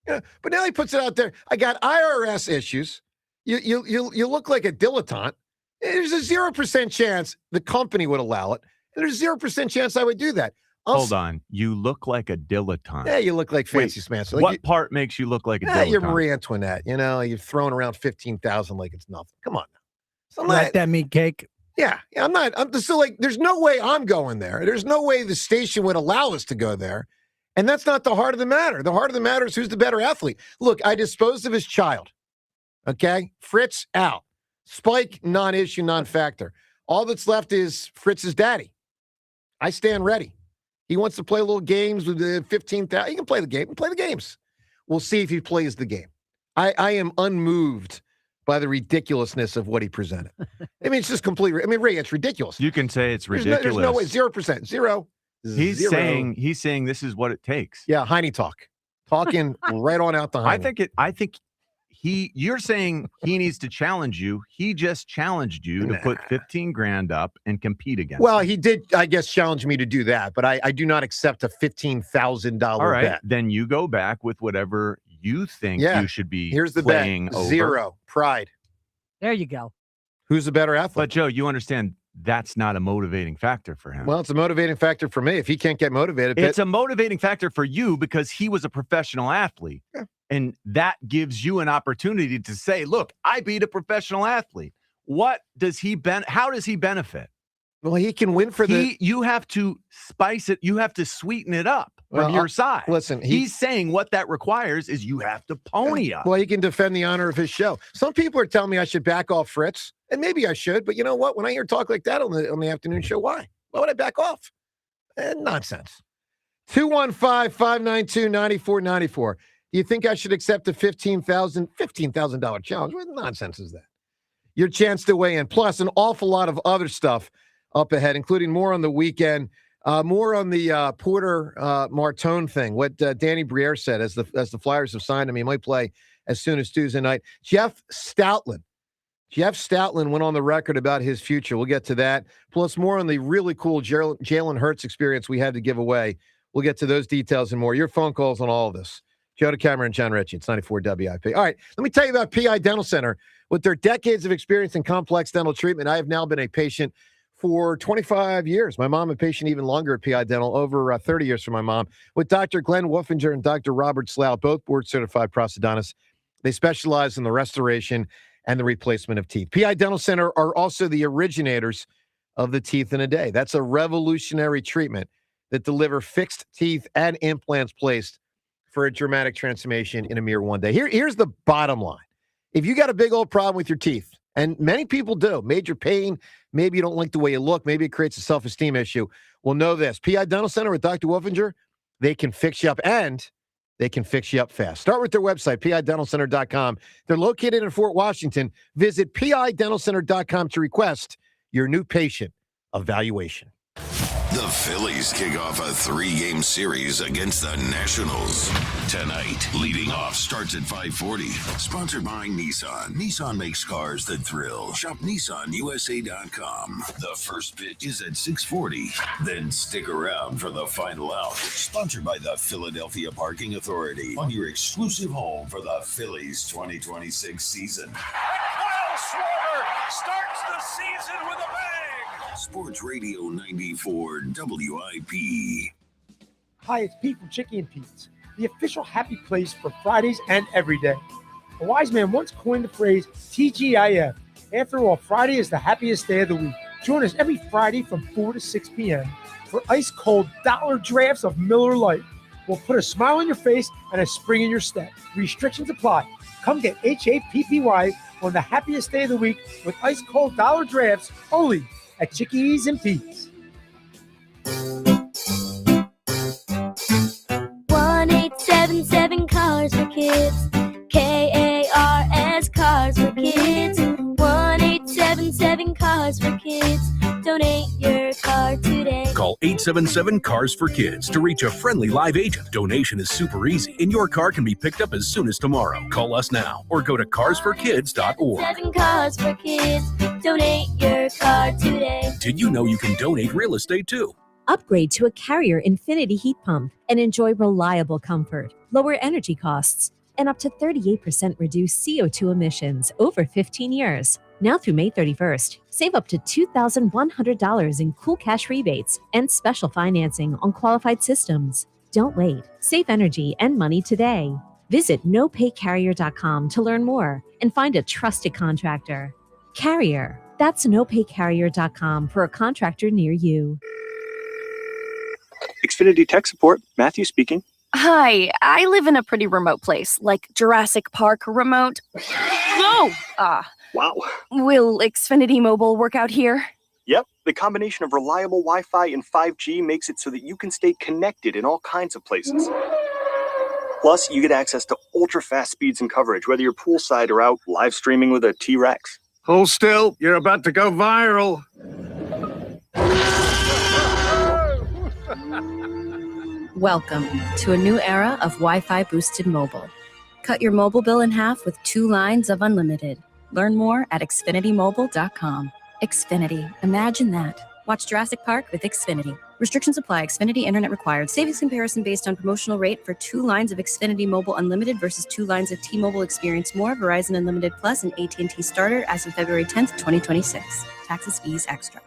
But now he puts it out there. I got IRS issues. You look like a dilettante. There's a 0% chance the company would allow it. And there's a 0% chance I would do that. Hold on. You look like a dilettante. Yeah, you look like fancy smancy. Like what part makes you look like a dilettante? You're Marie Antoinette. You're throwing around 15,000 like it's nothing. Come on now. So Like that meat cake. Yeah, I'm not. I'm just still there's no way I'm going there. There's no way the station would allow us to go there. And that's not the heart of the matter. The heart of the matter is who's the better athlete. Look, I disposed of his child. Okay? Fritz out. Spike, non-issue, non-factor. All that's left is Fritz's daddy. I stand ready. He wants to play little games with the 15,000. He can play the game. Play the games. We'll see if he plays the game. I am unmoved by the ridiculousness of what he presented. I mean, it's just completely. I mean, Ray, it's ridiculous. You can say it's ridiculous. There's no way. 0%. Zero. He's saying this is what it takes. Yeah, Heine talk. Talking right on out the Heine. You're saying he needs to challenge you. He just challenged you to put $15,000 up and compete against. Well, he did, I guess, challenge me to do that, but I do not accept a $15,000 All right, bet. then you go back with whatever you think you should be. Here's the playing bet. over. 0. Pride. There you go. Who's the better athlete? But Joe, you understand that's not a motivating factor for him. Well, it's a motivating factor for me. If he can't get motivated, it's a motivating factor for you because he was a professional athlete. Yeah. And that gives you an opportunity to say, look, I beat a professional athlete. How does he benefit? Well, he can win for you have to spice it. You have to sweeten it up from your side. Listen, he's saying what that requires is you have to pony up. Well, he can defend the honor of his show. Some people are telling me I should back off Fritz, and maybe I should. But you know what? When I hear talk like that on the afternoon show, why would I back off? Nonsense. 215-592-9494. Do you think I should accept a $15,000 challenge? What nonsense is that? Your chance to weigh in. Plus, an awful lot of other stuff up ahead, including more on the weekend, more on the Porter Martone thing. What Danny Briere said as the Flyers have signed him, he might play as soon as Tuesday night. Jeff Stoutland went on the record about his future. We'll get to that. Plus, more on the really cool Jaylen Hurts experience we had to give away. We'll get to those details and more. Your phone calls on all of this. Joe DeCamera and John Ritchie. It's 94 WIP. All right, let me tell you about PI Dental Center. With their decades of experience in complex dental treatment, I have now been a patient for 25 years. My mom, a patient even longer at PI Dental, over 30 years for my mom. With Dr. Glenn Wolfinger and Dr. Robert Slough, both board-certified prosthodontists. They specialize in the restoration and the replacement of teeth. PI Dental Center are also the originators of the Teeth in a Day. That's a revolutionary treatment that deliver fixed teeth and implants placed for a dramatic transformation in a mere one day. Here's the bottom line. If you got a big old problem with your teeth, And many people do. Major pain. Maybe you don't like the way you look. Maybe it creates a self-esteem issue. Well, know this. PI Dental Center with Dr. Wolfinger, they can fix you up, and they can fix you up fast. Start with their website, pidentalcenter.com. They're located in Fort Washington. Visit pidentalcenter.com to request your new patient evaluation. The Phillies kick off a 3-game series against the Nationals. Tonight, leading off starts at 5:40. Sponsored by Nissan. Nissan makes cars that thrill. Shop NissanUSA.com. The first pitch is at 6:40. Then stick around for the final out. Sponsored by the Philadelphia Parking Authority. On your exclusive home for the Phillies 2026 season. Kyle Schwarber starts the season with a bang. Sports Radio 94 WIP. Hi, it's Pete from Chicky and Pete's, the official happy place for Fridays and every day. A wise man once coined the phrase TGIF. After all, Friday is the happiest day of the week. Join us every Friday from 4 to 6 p.m. for ice-cold dollar drafts of Miller Lite. We'll put a smile on your face and a spring in your step. Restrictions apply. Come get HAPPY on the happiest day of the week with ice-cold dollar drafts only at Chickies and Pete's. 1877 Cars for Kids. KARS Cars for Kids. 1877 Cars for Kids. Donate your car today. Call 877-CARS-FOR-KIDS to reach a friendly live agent. Donation is super easy, and your car can be picked up as soon as tomorrow. Call us now or go to carsforkids.org. 7 Cars for Kids. Donate your car today. Did you know you can donate real estate too? Upgrade to a Carrier Infinity heat pump and enjoy reliable comfort, lower energy costs, and up to 38% reduced CO2 emissions over 15 years. Now through May 31st, save up to $2,100 in cool cash rebates and special financing on qualified systems. Don't wait. Save energy and money today. Visit nopaycarrier.com to learn more and find a trusted contractor. Carrier. That's nopaycarrier.com for a contractor near you. Xfinity Tech Support, Matthew speaking. Hi, I live in a pretty remote place, like Jurassic Park remote. No! Wow. Will Xfinity Mobile work out here? Yep, the combination of reliable Wi-Fi and 5G makes it so that you can stay connected in all kinds of places. Plus, you get access to ultra-fast speeds and coverage, whether you're poolside or out live streaming with a T-Rex. Hold still, you're about to go viral. Welcome to a new era of Wi-Fi boosted mobile. Cut your mobile bill in half with 2 lines of unlimited. Learn more at xfinitymobile.com. Xfinity. Imagine that. Watch Jurassic Park with Xfinity. Restrictions apply. Xfinity Internet required. Savings comparison based on promotional rate for 2 lines of Xfinity Mobile Unlimited versus 2 lines of T-Mobile Experience More, Verizon Unlimited Plus, and AT&T Starter as of February 10th, 2026. Taxes, fees, extra.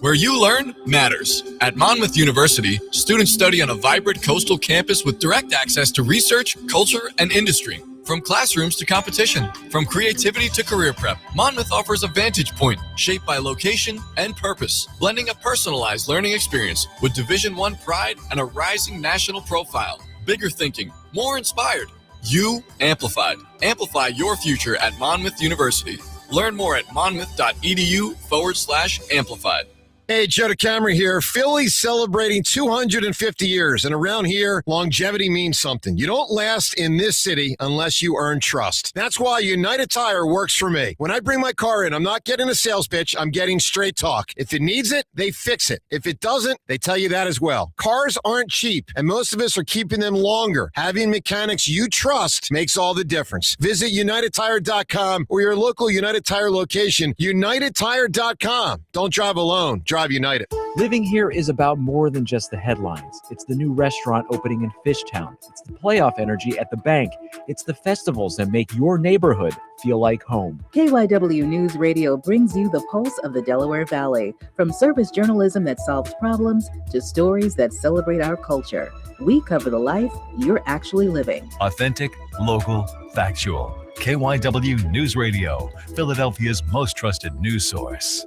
Where you learn matters. At Monmouth University, students study on a vibrant coastal campus with direct access to research, culture, and industry. From classrooms to competition, from creativity to career prep, Monmouth offers a vantage point shaped by location and purpose, blending a personalized learning experience with Division I pride and a rising national profile. Bigger thinking, more inspired. You amplified. Amplify your future at Monmouth University. Learn more at monmouth.edu/amplified. Hey, Joe DeCamera here. Phillies celebrating 250 years, and around here, longevity means something. You don't last in this city unless you earn trust. That's why United Tire works for me. When I bring my car in, I'm not getting a sales pitch. I'm getting straight talk. If it needs it, they fix it. If it doesn't, they tell you that as well. Cars aren't cheap, and most of us are keeping them longer. Having mechanics you trust makes all the difference. Visit UnitedTire.com or your local United Tire location. UnitedTire.com. Don't drive alone. Drive United. Living here is about more than just the headlines. It's the new restaurant opening in Fishtown. It's the playoff energy at the bank. It's the festivals that make your neighborhood feel like home. KYW News Radio brings you the pulse of the Delaware Valley. From service journalism that solves problems to stories that celebrate our culture. We cover the life you're actually living. Authentic, local, factual. KYW News Radio, Philadelphia's most trusted news source.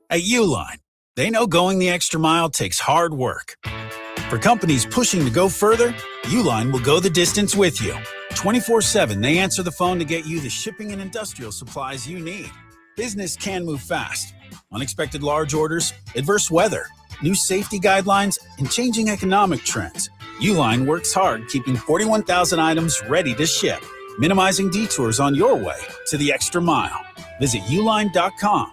At Uline, they know going the extra mile takes hard work. For companies pushing to go further, Uline will go the distance with you. 24/7, they answer the phone to get you the shipping and industrial supplies you need. Business can move fast. Unexpected large orders, adverse weather, new safety guidelines, and changing economic trends. Uline works hard keeping 41,000 items ready to ship, minimizing detours on your way to the extra mile. Visit uline.com.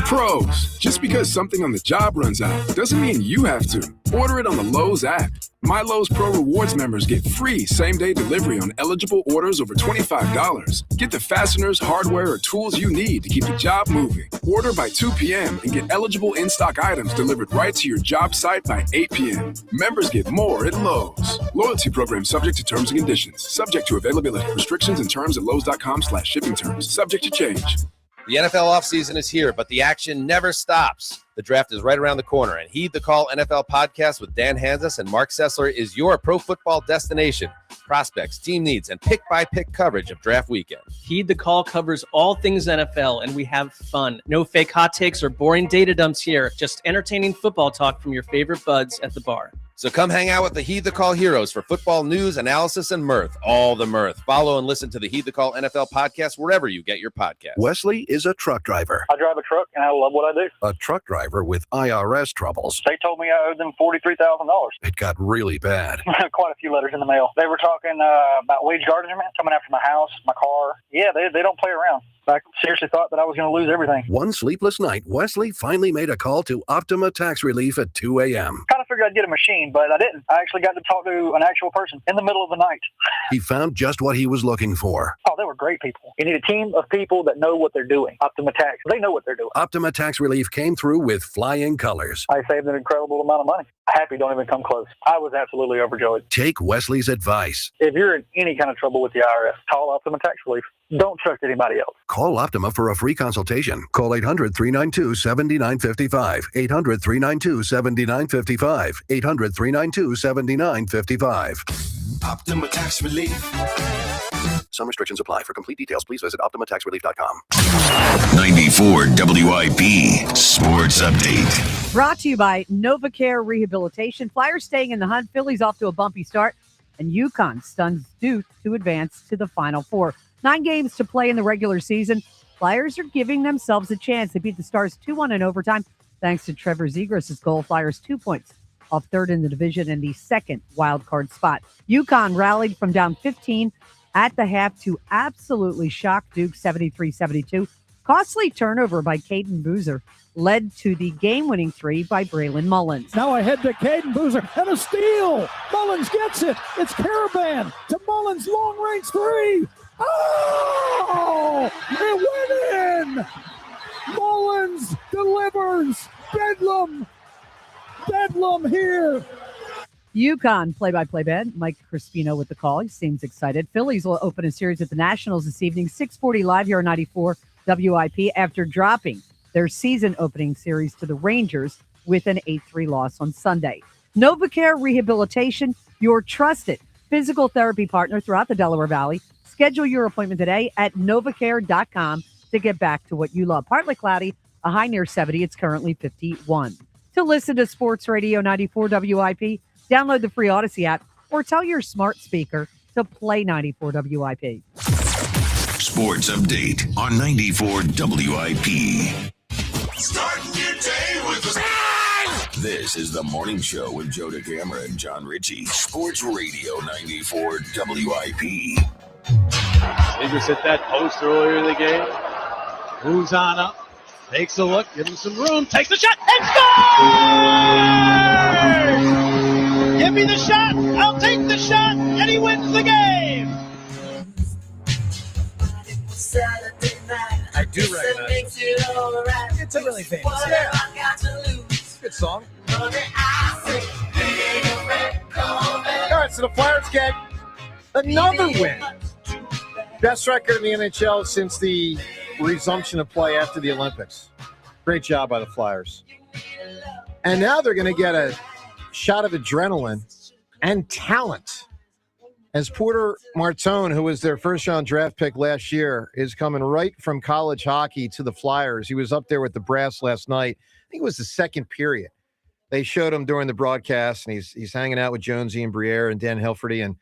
Pros, just because something on the job runs out doesn't mean you have to. Order it on the Lowe's app. My Lowe's Pro Rewards members get free same-day delivery on eligible orders over $25. Get the fasteners, hardware, or tools you need to keep the job moving. Order by 2 p.m. and get eligible in-stock items delivered right to your job site by 8 p.m. Members get more at Lowe's. Loyalty program subject to terms and conditions. Subject to availability. Restrictions and terms at lowes.com/shipping terms. Subject to change. The NFL offseason is here, but the action never stops. The draft is right around the corner, and Heed the Call NFL podcast with Dan Hanzus and Mark Sessler is your pro football destination. Prospects, team needs, and pick-by-pick coverage of draft weekend. Heed the Call covers all things NFL, and we have fun. No fake hot takes or boring data dumps here. Just entertaining football talk from your favorite buds at the bar. So come hang out with the Heed the Call heroes for football news, analysis, and mirth. All the mirth. Follow and listen to the Heed the Call NFL podcast wherever you get your podcast. Wesley is a truck driver. I drive a truck, and I love what I do. A truck driver with IRS troubles. They told me I owed them $43,000. It got really bad. Quite a few letters in the mail. They were talking about wage garnishment, coming after my house, my car. Yeah, they don't play around. I seriously thought that I was going to lose everything. One sleepless night, Wesley finally made a call to Optima Tax Relief at 2 a.m. Kind of figured I'd get a machine, but I didn't. I actually got to talk to an actual person in the middle of the night. He found just what he was looking for. Oh, they were great people. You need a team of people that know what they're doing. Optima Tax, they know what they're doing. Optima Tax Relief came through with flying colors. I saved an incredible amount of money. Happy don't even come close. I was absolutely overjoyed. Take Wesley's advice. If you're in any kind of trouble with the IRS, call Optima Tax Relief. Don't trust anybody else. Call Optima for a free consultation. Call 800-392-7955. 800-392-7955. 800-392-7955. Optima Tax Relief. Some restrictions apply. For complete details, please visit OptimaTaxRelief.com. 94 WIP Sports Update. Brought to you by NovaCare Rehabilitation. Flyers staying in the hunt. Phillies off to a bumpy start. And UConn stuns Duke to advance to the Final Four. 9 games to play in the regular season. Flyers are giving themselves a chance. They beat the Stars 2-1 in overtime thanks to Trevor Zegras' goal. Flyers 2 points off third in the division and the second wild card spot. UConn rallied from down 15 at the half to absolutely shock Duke 73-72. Costly turnover by Caden Boozer led to the game-winning 3 by Braylon Mullins. Now ahead to Caden Boozer and a steal. Mullins gets it. It's Caravan to Mullins, long-range 3. Oh, it went in. Mullins delivers. Bedlam here. UConn play-by-play man Mike Crispino with the call. He seems excited. Phillies will open a series at the Nationals this evening, 6:40 live here on 94 WIP after dropping their season opening series to the Rangers with an 8-3 loss on Sunday. NovaCare Rehabilitation, your trusted physical therapy partner throughout the Delaware Valley. Schedule your appointment today at novacare.com to get back to what you love. Partly cloudy, a high near 70. It's currently 51. To listen to Sports Radio 94 WIP, download the free Odyssey app or tell your smart speaker to play 94 WIP. Sports Update on 94 WIP. Starting your day with a This is the morning show with Joe DeCamera and John Ritchie. Sports Radio 94 WIP. Zegras hit that post earlier in the game. Moves on up. Takes a look. Gives him some room. Takes the shot. And scores! Give me the shot. I'll take the shot. And he wins the game. I do recognize it. It's a really famous good song. All right, so the Flyers get another win. Best record in the NHL since the resumption of play after the Olympics. Great job by the Flyers. And now they're going to get a shot of adrenaline and talent as Porter Martone, who was their first-round draft pick last year, is coming right from college hockey to the Flyers. He was up there with the Brass last night. I think it was the second period. They showed him during the broadcast, and he's hanging out with Jonesy and Briere and Dan Hilferty, and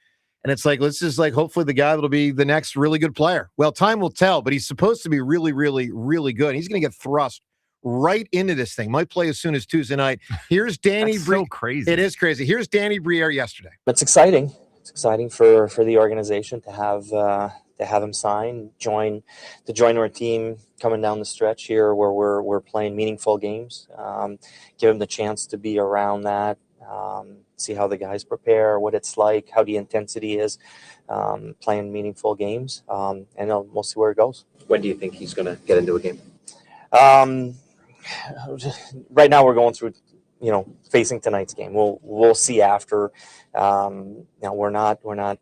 it's like, let's just like hopefully the guy that'll be the next really good player. Well, time will tell, but he's supposed to be really, really, really good. He's going to get thrust right into this thing. Might play as soon as Tuesday night. Here's Danny. So crazy. It is crazy. Here's Danny Briere yesterday. It's exciting. It's exciting for the organization to have him sign, join our team coming down the stretch here where we're playing meaningful games. Give him the chance to be around that. See how the guys prepare, what it's like, how the intensity is, playing meaningful games, and we'll see where it goes. When do you think he's going to get into a game? Right now we're going through, facing tonight's game. We'll see after. We're not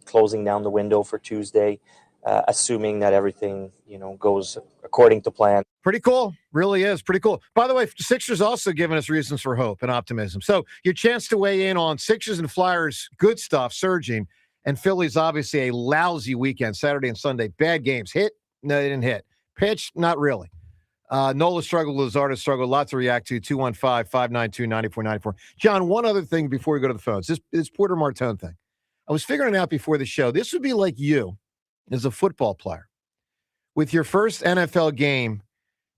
closing down the window for Tuesday, assuming that everything, goes according to plan. Pretty cool. Really is pretty cool. By the way, Sixers also giving us reasons for hope and optimism. So your chance to weigh in on Sixers and Flyers, good stuff, surging, and Phillies obviously a lousy weekend, Saturday and Sunday. Bad games. Hit? No, they didn't hit. Pitch? Not really. Nola struggled, Luzardo struggled. Lots to react to. 215-592-9494. John, one other thing before we go to the phones. This Porter Martone thing. I was figuring it out before the show. This would be like you as a football player with your first NFL game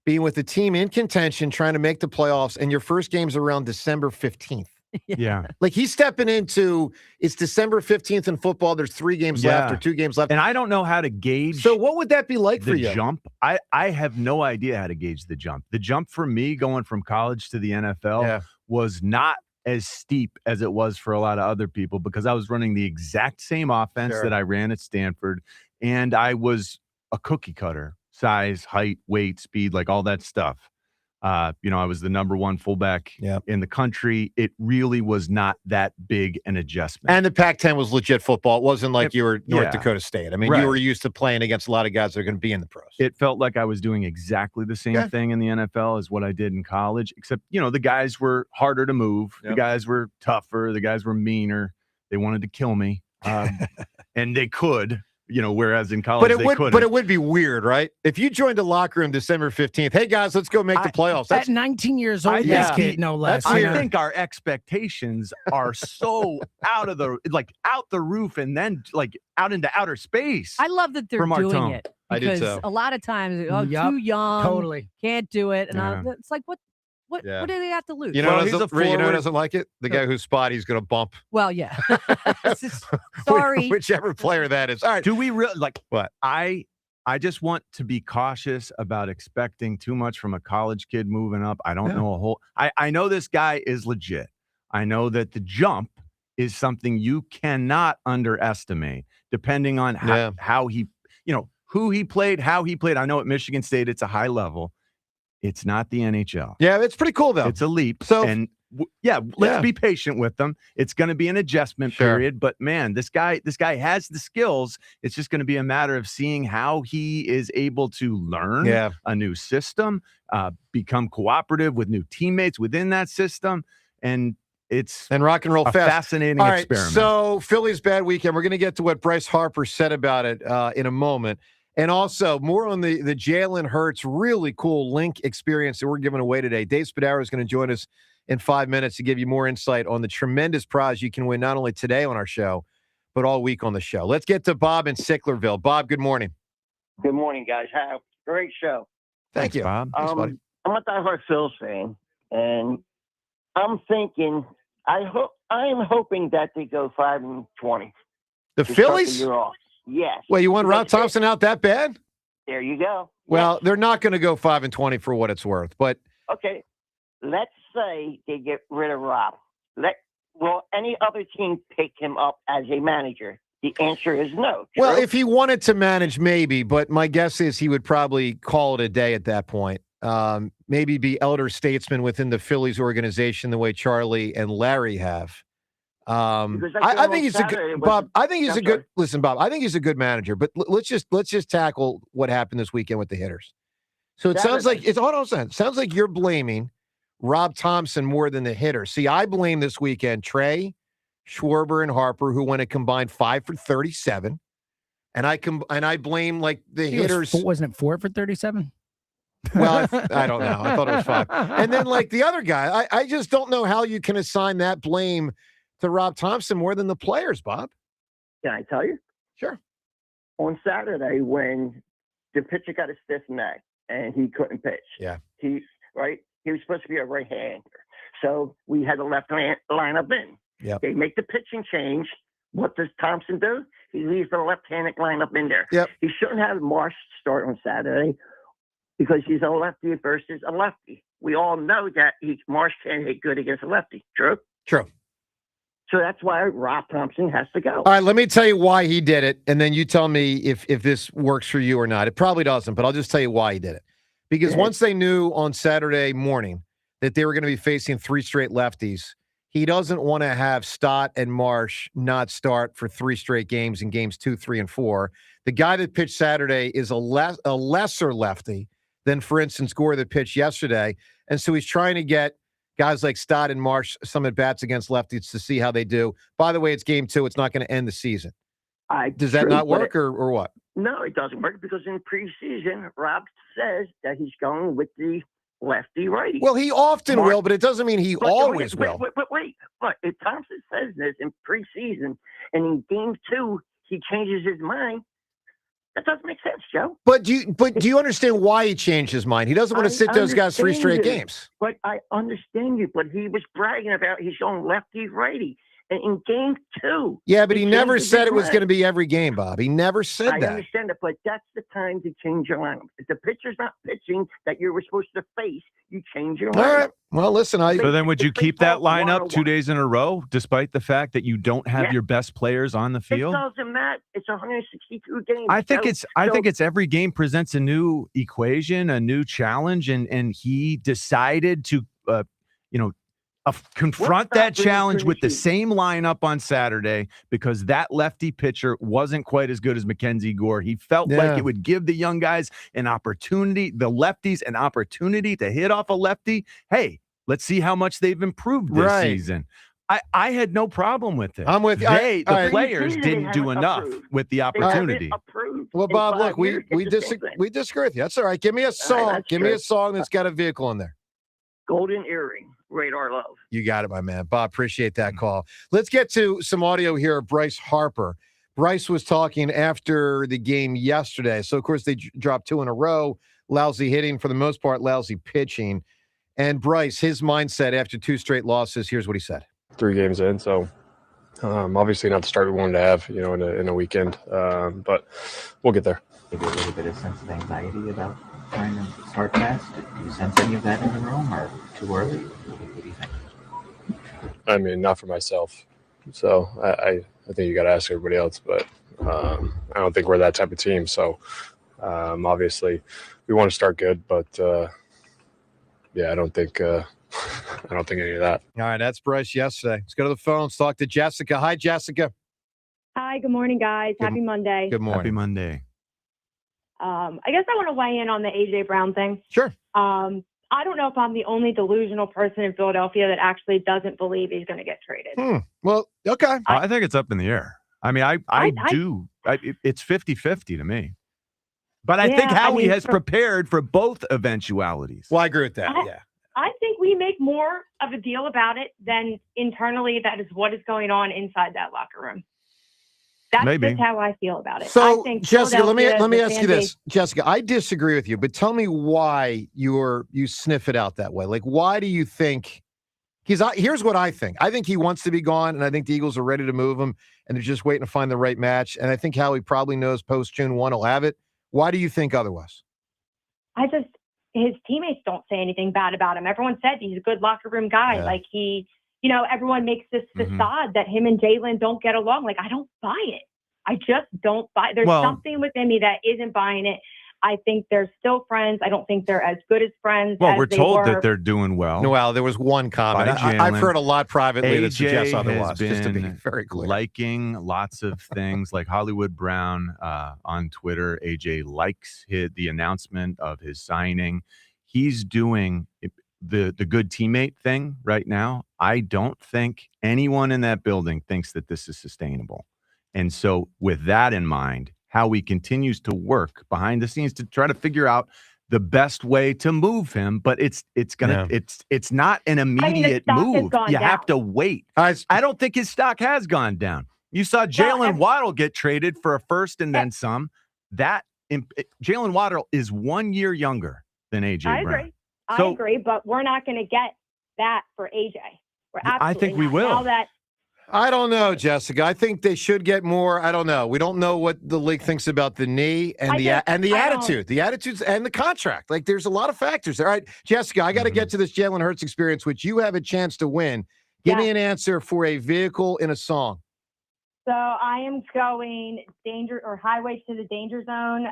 being with the team in contention, trying to make the playoffs, and your first game's around December 15th. Yeah. Like he's stepping into, it's December 15th in football. There's 3 games left or 2 games left. And I don't know how to gauge. So what would that be like for you? The jump? I have no idea how to gauge the jump. The jump for me going from college to the NFL was not as steep as it was for a lot of other people because I was running the exact same offense that I ran at Stanford, and I was a cookie cutter. Size, height, weight, speed, like all that stuff. I was the number 1 fullback in the country. It really was not that big an adjustment. And the Pac-10 was legit football. It wasn't like you were North Dakota State. I mean, you were used to playing against a lot of guys that are going to be in the pros. It felt like I was doing exactly the same thing in the NFL as what I did in college, except, the guys were harder to move. The guys were tougher. The guys were meaner. They wanted to kill me. And they could. Whereas in college they couldn't. But it would be weird, right? If you joined the locker room December 15th, hey guys, let's go make the playoffs. At 19 years old, kid, no less. I think our expectations are so out the roof and then like out into outer space. I love that they're doing it because a lot of times, too young, totally can't do it, and it's like what do they have to lose? You know who doesn't like it? The guy whose spot he's going to bump. Well, yeah. Sorry. Whichever player that is. All right. Do we really what? I just want to be cautious about expecting too much from a college kid moving up. I don't know a whole. I know this guy is legit. I know that the jump is something you cannot underestimate, depending on how he, who he played, how he played. I know at Michigan State it's a high level. It's not the NHL. Yeah, it's pretty cool though. It's a leap. So let's be patient with them. It's going to be an adjustment period, but man, this guy has the skills. It's just going to be a matter of seeing how he is able to learn a new system, become cooperative with new teammates within that system, and rock and roll fast. Fascinating experiment. So Phillies bad weekend. We're going to get to what Bryce Harper said about it in a moment. And also more on the Jaylen Hurts really cool link experience that we're giving away today. Dave Spadaro is going to join us in 5 minutes to give you more insight on the tremendous prize you can win not only today on our show, but all week on the show. Let's get to Bob in Sicklerville. Bob, good morning. Good morning, guys. Have a great show. Thanks, you, Bob. Thanks, buddy. I'm a diehard Phils fan, and I'm thinking, I'm hoping that they go 5-20. The Phillies? Year off. Yes. Well, you want Rob Thompson out that bad? There you go. Well, they're not going to go 5-20 for what it's worth, but okay. Let's say they get rid of Rob. Will any other team pick him up as a manager? The answer is no. True? Well, if he wanted to manage, maybe, but my guess is he would probably call it a day at that point. Maybe be elder statesman within the Phillies organization the way Charlie and Larry have. I think he's a good Bob. I think he's a good listen, Bob. I think he's a good manager. But let's just tackle what happened this weekend with the hitters. So it sounds like it's hold on a second. Sounds like you're blaming Rob Thompson more than the hitter. See, I blame this weekend Trey, Schwarber, and Harper, who went a combined 5 for 37, and I blame like the hitters. Wasn't it 4 for 37? Well, I don't know. I thought it was 5. And then, like, the other guy, I just don't know how you can assign that blame to Rob Thompson more than the players, Bob. Can I tell you? Sure. On Saturday, when the pitcher got a stiff neck and he couldn't pitch, he was supposed to be a right-hander. So we had the left lineup in. Yep. They make the pitching change. What does Thompson do? He leaves the left-handed lineup in there. Yep. He shouldn't have Marsh start on Saturday because he's a lefty versus a lefty. We all know that Marsh can't hit good against a lefty. True? True. So that's why Rob Thompson has to go. All right, let me tell you why he did it, and then you tell me if this works for you or not. It probably doesn't, but I'll just tell you why he did it. Because once they knew on Saturday morning that they were going to be facing 3 straight lefties, he doesn't want to have Stott and Marsh not start for 3 straight games in games 2, 3, and 4. The guy that pitched Saturday is a lesser lefty than, for instance, Gore that pitched yesterday. And so he's trying to get guys like Stott and Marsh some at-bats against lefties to see how they do. By the way, it's game 2. It's not going to end the season. Does that not work or what? No, it doesn't work because in preseason, Rob says that he's going with the lefty-righty. Well, he often will, but it doesn't mean he always will. Wait. If Thompson says this in preseason and in game 2 he changes his mind, that doesn't make sense, Joe. But do you understand why he changed his mind? He doesn't want to sit those guys 3 straight games. But I understand you. But he was bragging about he's going lefty-righty. And in game 2. Yeah, but he never said it was going to be every game, Bob. He never said that. I understand it, but that's the time to change your lineup. If the pitcher's not pitching that you were supposed to face, you change your lineup. All right. Well, listen, So then would you keep that lineup 2 days in a row, despite the fact that you don't have your best players on the field? It doesn't matter. It's 162 games. I think it's every game presents a new equation, a new challenge, and he decided to confront that challenge with the same lineup on Saturday because that lefty pitcher wasn't quite as good as Mackenzie Gore. He felt like it would give the young guys an opportunity, the lefties an opportunity to hit off a lefty. Hey, let's see how much they've improved this season. I had no problem with it. I'm with you. The players didn't do enough with the opportunity. Well, Bob, look, we disagree with you. That's all right. Give me a song. Give me a song that's got a vehicle in there. Golden Earring. Radar Love. You got it, my man. Bob, appreciate that call. Let's get to some audio here of Bryce Harper. Bryce was talking after the game yesterday. So, of course, they dropped 2 in a row. Lousy hitting, for the most part, lousy pitching. And Bryce, his mindset after 2 straight losses, here's what he said. 3 games in, so obviously not the start we wanted to have, in a weekend. But we'll get there. Maybe a little bit of sense of anxiety about trying to start fast. Do you sense any of that in the room or too early? What do you think? I mean, not for myself. So I think you got to ask everybody else, but I don't think we're that type of team. So obviously we want to start good, but I don't think any of that. All right, that's Bryce yesterday. Let's go to the phone. Let's talk to Jessica. Hi, Jessica. Hi, good morning, guys. Happy Monday. Good morning. Happy Monday. I guess I want to weigh in on the A.J. Brown thing. Sure. I don't know if I'm the only delusional person in Philadelphia that actually doesn't believe he's going to get traded. Well, okay. I think it's up in the air. I mean, I do. It's 50-50 to me. But I think Howie has prepared for both eventualities. Well, I agree with that, I think we make more of a deal about it than internally that is what is going on inside that locker room. That's just how I feel about it. So, I think Jessica, let me ask you this. Jessica, I disagree with you, but tell me why you sniff it out that way. Like, why do you think here's what I think. I think he wants to be gone, and I think the Eagles are ready to move him, and they're just waiting to find the right match. And I think Howie probably knows post-June 1 he'll have it. Why do you think otherwise? His teammates don't say anything bad about him. Everyone said he's a good locker room guy. Yeah. Like everyone makes this facade that him and Jaylen don't get along. Like, I don't buy it. I just don't buy it. There's something within me that isn't buying it. I think they're still friends. I don't think they're as good as friends. Well, as we're they told were. that they're doing well. Well, there was one comment. I've heard a lot privately that suggests otherwise, just to be very clear. Liking lots of things like Hollywood Brown on Twitter. AJ likes the announcement of his signing. He's doing the good teammate thing right now. I don't think anyone in that building thinks that this is sustainable. And so with that in mind, Howie continues to work behind the scenes to try to figure out the best way to move him, but it's not an immediate move. You have to wait. I don't think his stock has gone down. You saw Jaylen Waddle get traded for a first and then some. Jaylen Waddle is 1 year younger than AJ Brown. I agree, but we're not going to get that for AJ. I think we will. Now that I don't know, Jessica. I think they should get more. I don't know. We don't know what the league thinks about the knee and the attitude. The attitudes and the contract. Like, there's a lot of factors there. All right, Jessica, I got to get to this Jaylen Hurts experience, which you have a chance to win. Give me an answer for a vehicle in a song. So I am going Highway to the Danger Zone,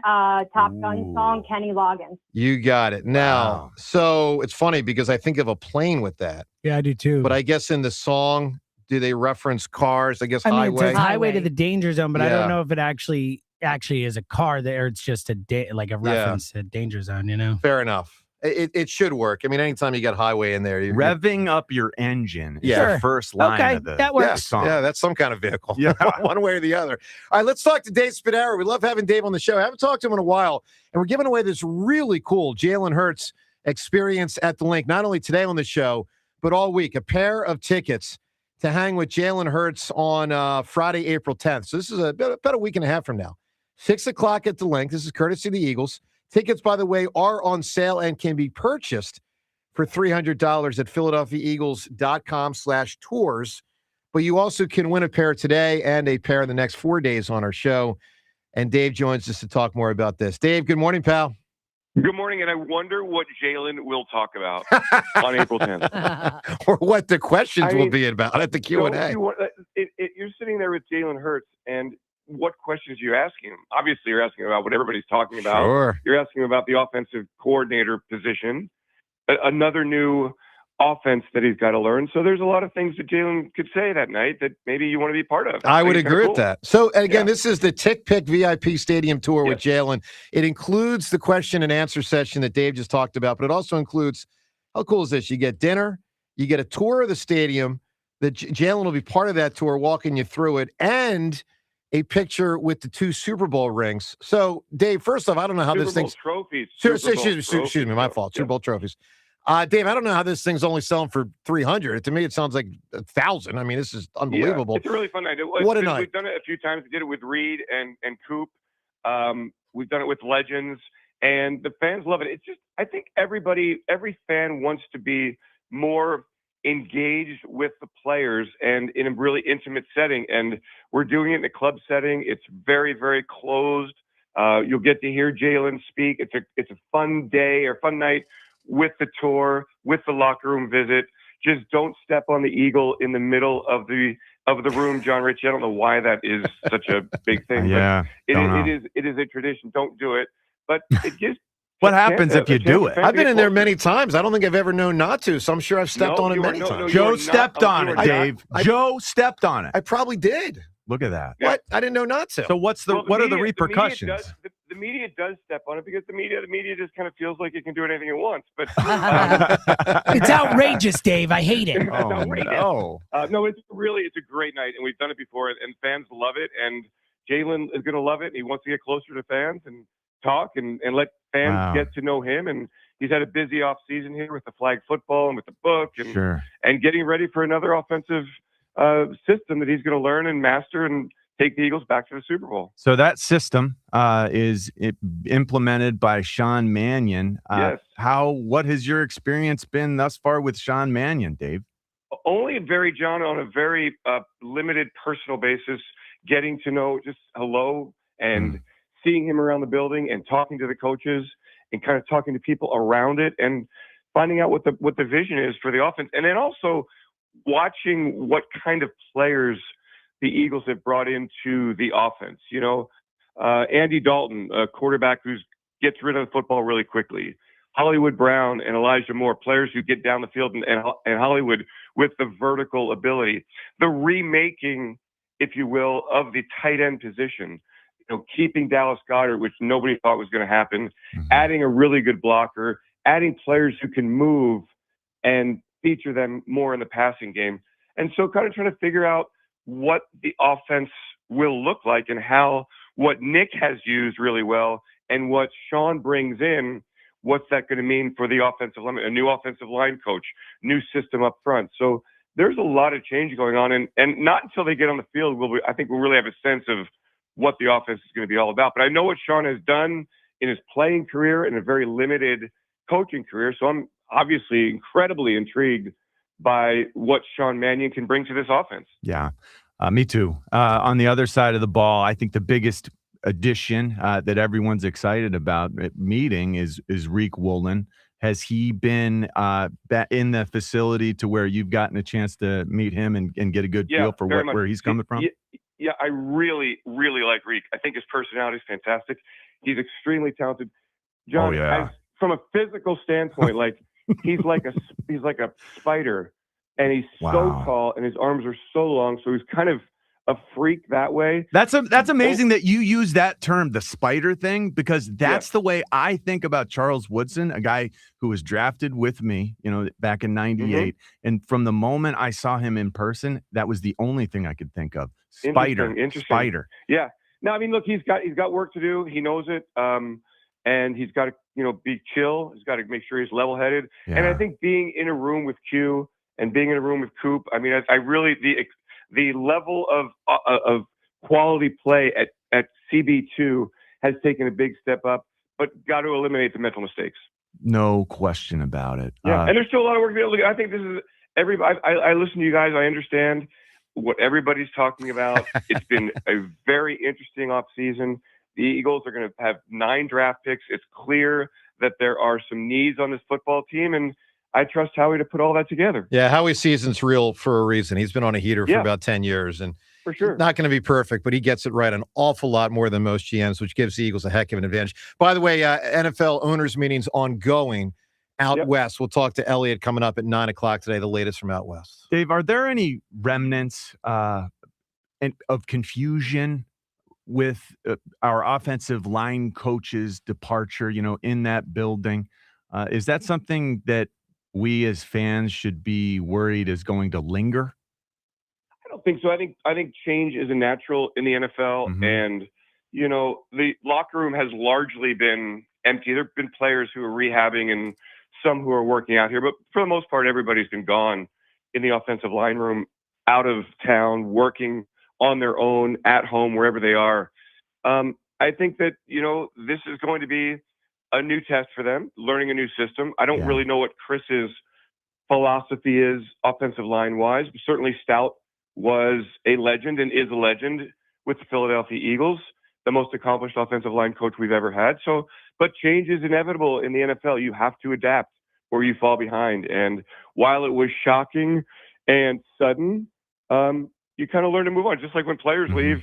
Top Gun song, Kenny Loggins. You got it. Now, so it's funny because I think of a plane with that. Yeah, I do too. But I guess in the song, do they reference cars? I guess I mean, highway. it says Highway to the Danger Zone, but I don't know if it actually is a car there. It's just a reference to Danger Zone, you know? Fair enough. It should work. I mean, anytime you got highway in there, revving up your engine is the first line of the song. Yeah, that's some kind of vehicle. Yeah. One way or the other. All right, let's talk to Dave Spadaro. We love having Dave on the show. I haven't talked to him in a while, and we're giving away this really cool Jaylen Hurts experience at the Link, not only today on the show, but all week. A pair of tickets to hang with Jaylen Hurts on Friday, April 10th. So this is about a week and a half from now. 6 o'clock at the Link. This is courtesy of the Eagles. Tickets, by the way, are on sale and can be purchased for $300 at PhiladelphiaEagles.com/tours. But you also can win a pair today and a pair in the next 4 days on our show. And Dave joins us to talk more about this. Dave, good morning, pal. Good morning, and I wonder what Jaylen will talk about on April 10th. Or what the questions will be about at the Q&A. You're sitting there with Jaylen Hurts, and what questions are you asking him? Obviously, you're asking about what everybody's talking about. Sure. You're asking about the offensive coordinator position, another new offense that he's got to learn. So there's a lot of things that Jaylen could say that night that maybe you want to be part of. I would agree with that. So, again, this is the Tick Pick VIP Stadium Tour with Jaylen. It includes the question and answer session that Dave just talked about, but it also includes, how cool is this? You get dinner, you get a tour of the stadium, that Jaylen will be part of that tour, walking you through it, and a picture with the 2 Super Bowl rings. So, Dave, first off, I don't know how this thing's trophies. Excuse me, my fault. Super Bowl trophies. Dave, I don't know how this thing's only selling for $300. To me, it sounds like $1,000. I mean, this is unbelievable. Yeah, it's a really fun night. What a night. We've done it a few times. We did it with Reed and Coop. We've done it with Legends, and the fans love it. It's just, I think every fan wants to be more engaged with the players and in a really intimate setting. And we're doing it in a club setting. It's very, very closed. You'll get to hear Jaylen speak. It's a fun day or fun night with the tour, with the locker room visit. Just don't step on the eagle in the middle of the room, John Ritchie. I don't know why that is such a big thing. Yeah, but it is a tradition. Don't do it. But it gives. What happens if you do it? I've been in there many times. I don't think I've ever known not to, so I'm sure I've stepped on it many times. Joe stepped on it, Dave. Joe stepped on it. I probably did. Look at that. What? I didn't know not to. So what are the repercussions? The media does step on it because the media just kind of feels like it can do anything it wants. But it's outrageous, Dave. I hate it. Oh, no. No, it's a great night, and we've done it before, and fans love it. And Jaylen is going to love it. He wants to get closer to fans and talk and let fans get to know him. And he's had a busy off season here with the flag football and with the book and getting ready for another offensive system that he's going to learn and master and take the Eagles back to the Super Bowl. So that system is implemented by Sean Mannion. Yes. What has your experience been thus far with Sean Mannion, Dave? Only John, on a very limited personal basis, getting to know just hello and seeing him around the building and talking to the coaches and kind of talking to people around it and finding out what the vision is for the offense. And then also watching what kind of players the Eagles have brought into the offense. You know, Andy Dalton, a quarterback who gets rid of the football really quickly. Hollywood Brown and Elijah Moore, players who get down the field, and Hollywood with the vertical ability. The remaking, if you will, of the tight end position. You know, keeping Dallas Goedert, which nobody thought was going to happen, adding a really good blocker, adding players who can move and feature them more in the passing game. And so kind of trying to figure out what the offense will look like and what Nick has used really well and what Sean brings in what's that going to mean for the offensive line, a new offensive line coach, new system up front. So there's a lot of change going on, and not until they get on the field I think we'll really have a sense of what the offense is going to be all about. But I know what Sean has done in his playing career and a very limited coaching career, so I'm obviously incredibly intrigued by what Sean Mannion can bring to this offense. Yeah, me too. On the other side of the ball, I think the biggest addition that everyone's excited about meeting is Reek Woolen. Has he been in the facility to where you've gotten a chance to meet him and get a good feel for where he's coming from? Yeah, I really, really like Reek. I think his personality is fantastic. He's extremely talented. John, from a physical standpoint, like he's like a spider, and he's so tall, and his arms are so long, so he's kind of a freak that way. That's amazing that you use that term, the spider thing, because that's the way I think about Charles Woodson, a guy who was drafted with me, back in '98. And from the moment I saw him in person, that was the only thing I could think of. Spider. Yeah. No, I mean, look, he's got work to do. He knows it. And he's got to, be chill. He's got to make sure he's level-headed. Yeah. And I think being in a room with Q and being in a room with Coop, I mean, I really, the level of quality play at CB2 has taken a big step up, but got to eliminate the mental mistakes. No question about it. Yeah, and there's still a lot of work to do. Look, I think this is I listen to you guys. I understand what everybody's talking about. It's been a very interesting offseason. The Eagles are going to have 9 draft picks. It's clear that there are some needs on this football team, and I trust Howie to put all that together. Yeah, Howie's season's real for a reason. He's been on a heater for about 10 years, and for sure, not going to be perfect, but he gets it right an awful lot more than most GMs, which gives the Eagles a heck of an advantage. By the way, NFL owners meetings ongoing out west. We'll talk to Eliot coming up at 9:00 today, the latest from out west. Dave, are there any remnants of confusion with our offensive line coach's departure, in that building? Is that something that we as fans should be worried is going to linger? I don't think so. I think change is a natural in the NFL, and the locker room has largely been empty. There've been players who are rehabbing and some who are working out here, but for the most part, everybody's been gone in the offensive line room, out of town, working on their own, at home, wherever they are. I think that this is going to be a new test for them, learning a new system. I don't really know what Chris's philosophy is offensive line wise, but certainly Stout was a legend and is a legend with the Philadelphia Eagles, the most accomplished offensive line coach we've ever had. So, but change is inevitable in the NFL. You have to adapt or you fall behind. And while it was shocking and sudden, you kind of learn to move on. Just like when players leave,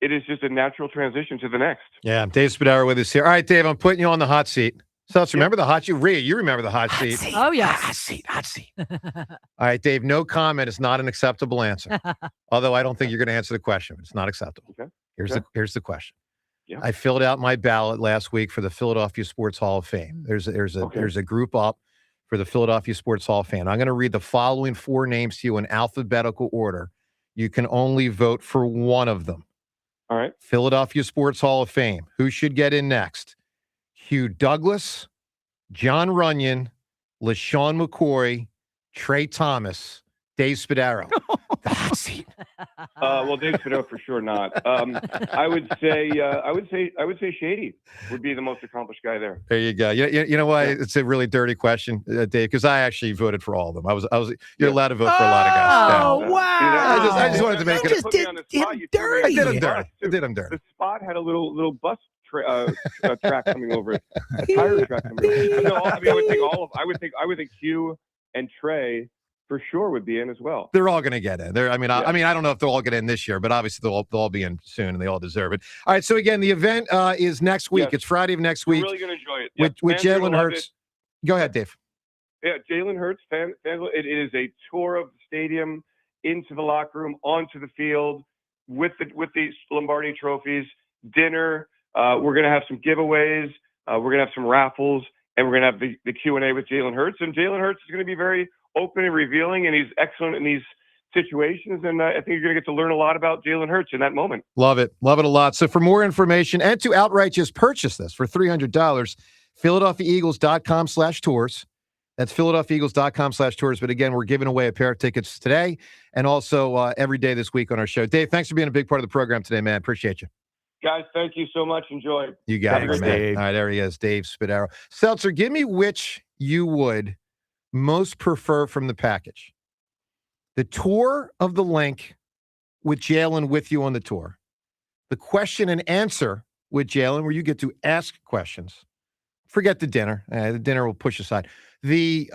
it is just a natural transition to the next. Yeah, Dave Spadaro with us here. All right, Dave, I'm putting you on the hot seat. So let's remember the hot seat. Rhea, you remember the hot seat. Oh, yeah. Hot seat. All right, Dave, no comment is not an acceptable answer. Although I don't think you're going to answer the question, but it's not acceptable. Okay. Here's the question. Yeah. I filled out my ballot last week for the Philadelphia Sports Hall of Fame. There's a group up for the Philadelphia Sports Hall of Fame. I'm going to read the following 4 names to you in alphabetical order. You can only vote for one of them. All right. Philadelphia Sports Hall of Fame. Who should get in next? Hugh Douglas, John Runyon, LaShawn McCoy, Trey Thomas, Dave Spadaro. The hot seat. Well, Dave Spadaro for sure not. I would say Shady would be the most accomplished guy there. There you go. You know why it's a really dirty question, Dave? Because I actually voted for all of them. You're allowed to vote for a lot of guys. Oh, wow! I just wanted to make it. Just did him dirty. I did him dirty. The spot had a little bus track coming over it. A tire track coming over it. No, I mean, I would think Hugh and Trey for sure would be in as well. They're all going to get in. I don't know if they'll all get in this year, but obviously they'll all be in soon, and they all deserve it. All right. So again, the event is next week. Yes. It's Friday of next week. You're really going to enjoy it. With Jaylen Hurts. Go ahead, Dave. Yeah, Jaylen Hurts. It is a tour of the stadium, into the locker room, onto the field, with these Lombardi trophies, dinner. We're going to have some giveaways. We're going to have some raffles, and we're going to have the Q&A with Jaylen Hurts. And Jaylen Hurts is going to be very open and revealing, and he's excellent in these situations. And I think you're going to get to learn a lot about Jaylen Hurts in that moment. Love it a lot. So for more information and to outright just purchase this for $300, PhiladelphiaEagles.com/tours. That's PhiladelphiaEagles.com/tours. But again, we're giving away a pair of tickets today and also every day this week on our show. Dave, thanks for being a big part of the program today, man. Appreciate you. Guys, thank you so much. Enjoy. You got it, man. Dave. All right, there he is, Dave Spadaro. Seltzer, give me which you would most prefer from the package. The tour of the link with Jaylen with you on the tour. The question and answer with Jaylen where you get to ask questions. Forget the dinner. The dinner will push aside. The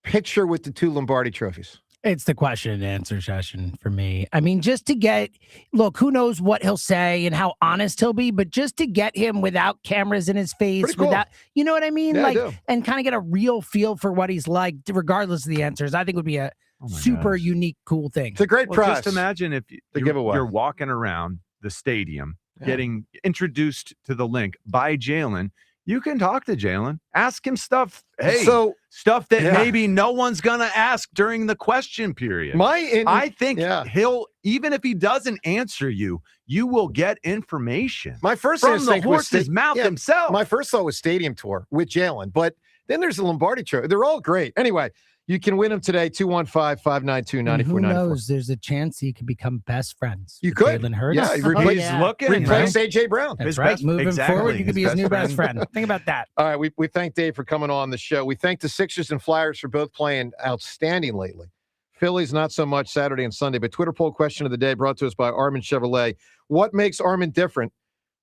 picture with the 2 Lombardi trophies. It's the question and answer session for me. I mean, just to look, who knows what he'll say and how honest he'll be, but just to get him without cameras in his face, cool. without, you know what I mean? Yeah, I do. And kind of get a real feel for what he's like, regardless of the answers, I think would be a super unique, cool thing. It's a great prize. Just imagine if you're walking around the stadium, getting introduced to the link by Jaylen. You can talk to Jaylen, ask him stuff. Hey, stuff that maybe no one's gonna ask during the question period. I think he'll, even if he doesn't answer you, you will get information. My first from the instinct horse's was mouth himself. My first thought was stadium tour with Jaylen, but then there's the Lombardi trophy. They're all great. Anyway, you can win them today. 215-592-9494. Who knows? There's a chance he could become best friends. You could. Jaylen Hurts. Yeah, replace A.J. Brown. That's right. Moving forward, you could be his new best friend. Think about that. All right, we thank Dave for coming on the show. We thank the Sixers and Flyers for both playing outstanding lately. Phillies, not so much Saturday and Sunday, but Twitter poll question of the day brought to us by Armin Chevrolet. What makes Armin different?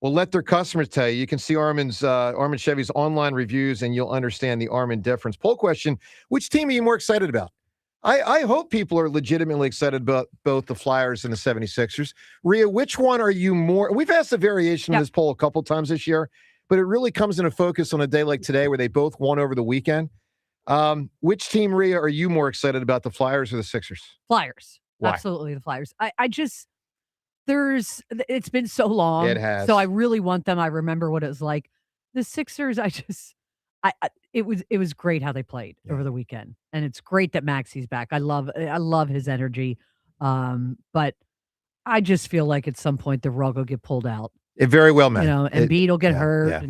Well, let their customers tell you. You can see Armin Chevy's online reviews, and you'll understand the Armin difference. Poll question, which team are you more excited about? I hope people are legitimately excited about both the Flyers and the 76ers. Rhea, which one are you more? We've asked a variation of this poll a couple times this year, but it really comes into focus on a day like today where they both won over the weekend. Which team, Rhea, are you more excited about, the Flyers or the Sixers? Flyers. Why? Absolutely the Flyers. It's been so long. It has. So I really want them. I remember what it was like. The Sixers, it was great how they played over the weekend. And it's great that Maxi's back. I love his energy. But I just feel like at some point the rug will get pulled out. It very well may. Embiid will get hurt.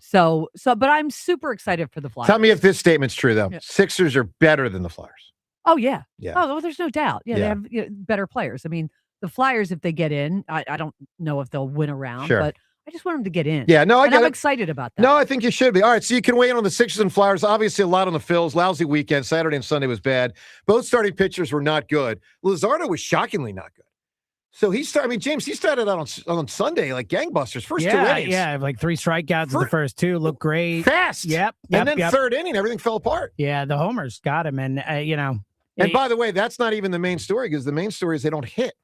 So, but I'm super excited for the Flyers. Tell me if this statement's true, though. Yeah. Sixers are better than the Flyers. Oh, yeah. Yeah. Oh, well, there's no doubt. Yeah, they have better players. I mean, the Flyers, if they get in, I don't know if they'll win a round, but I just want them to get in. Yeah, no, I'm excited about that. No, I think you should be. All right, so you can weigh in on the Sixers and Flyers. Obviously, a lot on the Phils. Lousy weekend. Saturday and Sunday was bad. Both starting pitchers were not good. Luzardo was shockingly not good. So James, he started out on Sunday like gangbusters. First 2 innings. Yeah, like 3 strikeouts in the first 2. Looked great. Fast. Yep. And then third inning, everything fell apart. Yeah, the homers got him. And, And by the way, that's not even the main story, because the main story is they don't hit.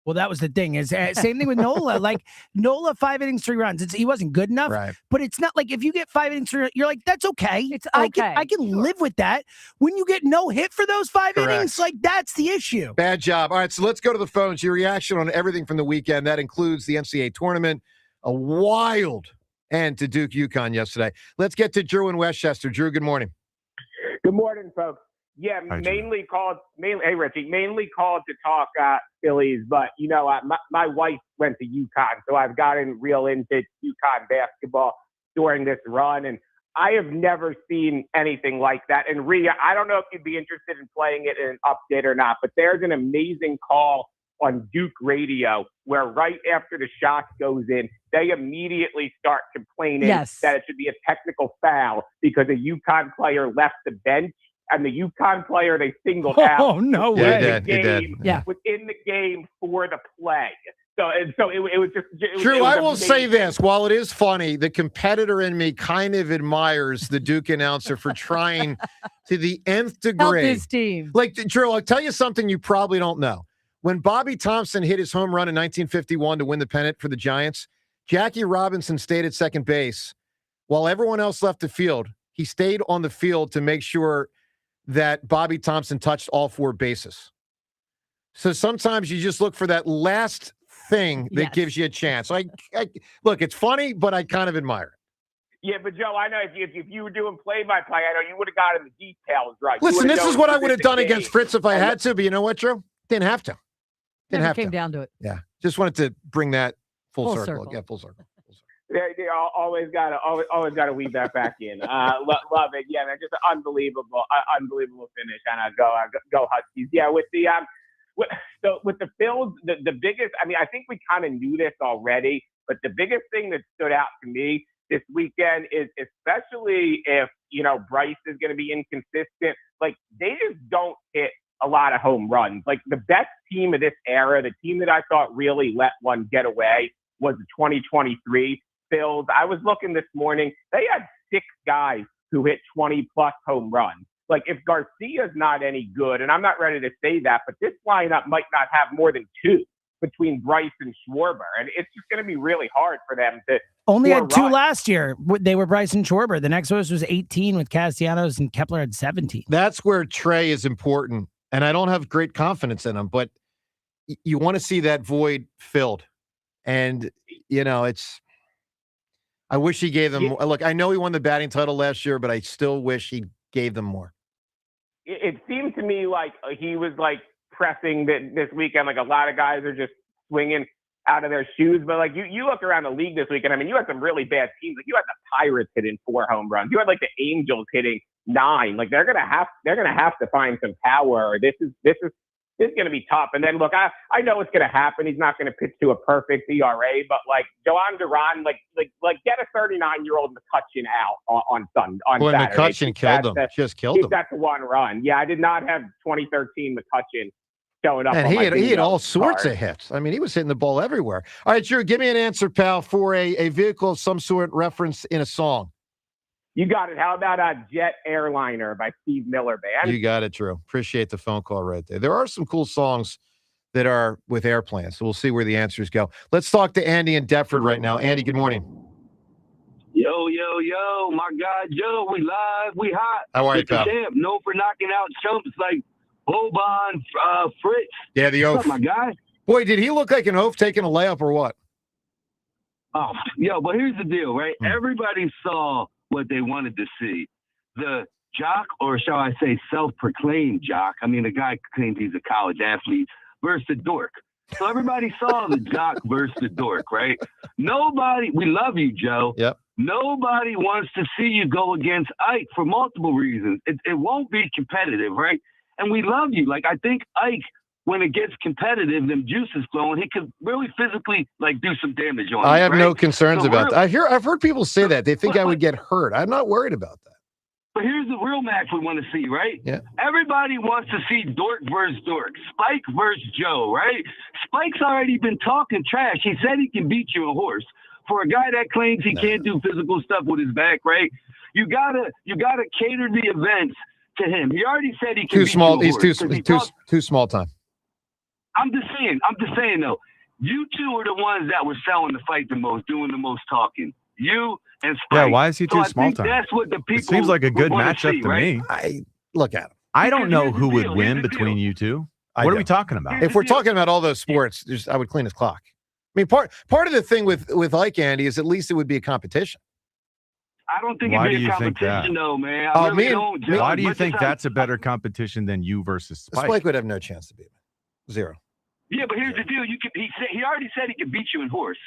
Well, that was the thing. Is same thing with Nola. Like Nola, 5 innings, 3 runs. He wasn't good enough. Right. But it's not like if you get 5 innings, 3 runs, you're like, that's okay. It's okay. I can live with that. When you get no hit for those 5 innings, like that's the issue. Bad job. All right, so let's go to the phones. Your reaction on everything from the weekend. That includes the NCAA tournament. A wild end to Duke UConn yesterday. Let's get to Drew in Westchester. Drew, good morning. Good morning, folks. Yeah, mainly called to talk Phillies, but my wife went to UConn, so I've gotten real into UConn basketball during this run, and I have never seen anything like that. And Rhea, I don't know if you'd be interested in playing it in an update or not, but there's an amazing call on Duke radio where right after the shot goes in, they immediately start complaining that it should be a technical foul because a UConn player left the bench. And the UConn player they singled out. Oh, no way. He did. Was in the game for the play. So it was just. Drew, I will say this. While it is funny, the competitor in me kind of admires the Duke announcer for trying to the nth degree. Help his team. Like, Drew, I'll tell you something you probably don't know. When Bobby Thompson hit his home run in 1951 to win the pennant for the Giants, Jackie Robinson stayed at second base. While everyone else left the field, he stayed on the field to make sure that Bobby Thompson touched all 4 bases. So sometimes you just look for that last thing that gives you a chance. Look, it's funny, but I kind of admire it. Yeah, but Joe, I know if you were doing play-by-play, I know you would have gotten the details right. Listen, this is what I would have done against Fritz if I had to, but you know what, Drew? Didn't have to. Never came down to it. Yeah, just wanted to bring that full circle. Yeah, full circle. They always gotta weave that back in. Love it. Yeah, man, just an unbelievable finish. And go Huskies. Yeah, with the Phils, the biggest. I mean, I think we kind of knew this already, but the biggest thing that stood out to me this weekend is, especially if Bryce is going to be inconsistent. Like, they just don't hit a lot of home runs. Like, the best team of this era, the team that I thought really let one get away, was the 2023 Phils. I was looking this morning. They had 6 guys who hit 20-plus home runs. Like, if Garcia's not any good, and I'm not ready to say that, but this lineup might not have more than 2 between Bryce and Schwarber. And it's just going to be really hard for them to only had 2 last year. They were Bryce and Schwarber. The next one was 18 with Castellanos, and Kepler had 17. That's where Trey is important. And I don't have great confidence in him, but you want to see that void filled. And, I wish he gave them more. Look, I know he won the batting title last year, but I still wish he gave them more. It seemed to me like he was like pressing this weekend. Like, a lot of guys are just swinging out of their shoes. But like you look around the league this weekend. I mean, you had some really bad teams. Like, you had the Pirates hitting 4 home runs. You had like the Angels hitting 9. Like, they're gonna have to find some power. This is going to be tough. And then look, I know it's going to happen. He's not going to pitch to a perfect ERA, but like Joan Duran, like get a 39-year-old McCutchen out on Saturday. McCutchen killed him. Just killed him. That's 1 run. Yeah, I did not have 2013 McCutchen showing up. And he had all sorts of hits. I mean, he was hitting the ball everywhere. All right, Drew, give me an answer, pal, for a vehicle of some sort reference in a song. You got it. How about Jet Airliner by Steve Miller Band? You got it, Drew. Appreciate the phone call right there. There are some cool songs that are with airplanes, so we'll see where the answers go. Let's talk to Andy in Deptford right now. Andy, good morning. Yo, my guy Joe, we live, we hot. How are you, pal? Champ, known for knocking out chumps like Boban, Fritz. Yeah, the Oaf. What's up, my guy? Boy, did he look like an Oaf taking a layup or what? Oh, but here's the deal, right? Everybody saw what they wanted to see. The jock, or shall I say self-proclaimed jock, I mean, the guy claims he's a college athlete, versus the dork. So everybody saw the jock versus the dork, right? We love you, Joe. Yep. Nobody wants to see you go against Ike for multiple reasons. It won't be competitive, right? And we love you. Like, I think Ike, when it gets competitive, them juices flowing, he could really physically do some damage on I you, have right? no concerns about that. I've heard people say that. They think I would get hurt. I'm not worried about that. But here's the real match we want to see, right? Yeah. Everybody wants to see Dork versus Dork, Spike versus Joe, right? Spike's already been talking trash. He said he can beat you a horse. For a guy that claims he can't do physical stuff with his back, right? You gotta cater the events to him. He already said he can Too beat small. you a He's horse, too small time. I'm just saying though, you two are the ones that were selling the fight the most, doing the most talking. You and Spike. Yeah, why is he too small time? That's what the people. It seems like a good wanna matchup see, to right? me. I look at him. I don't know who would deal. win Here's the between deal. you two. What are we talking about? If we're talking about all those sports, I would clean his clock. I mean, part of the thing with Ike, Andy, is at least it would be a competition. I don't think Why it'd do be a you think that? competition, though, man. I really don't. Joe. Why do you Much think as I- that's a better competition than you versus Spike? Spike would have no chance to beat me. 0. Yeah, but here's the deal. He already said he could beat you in horse.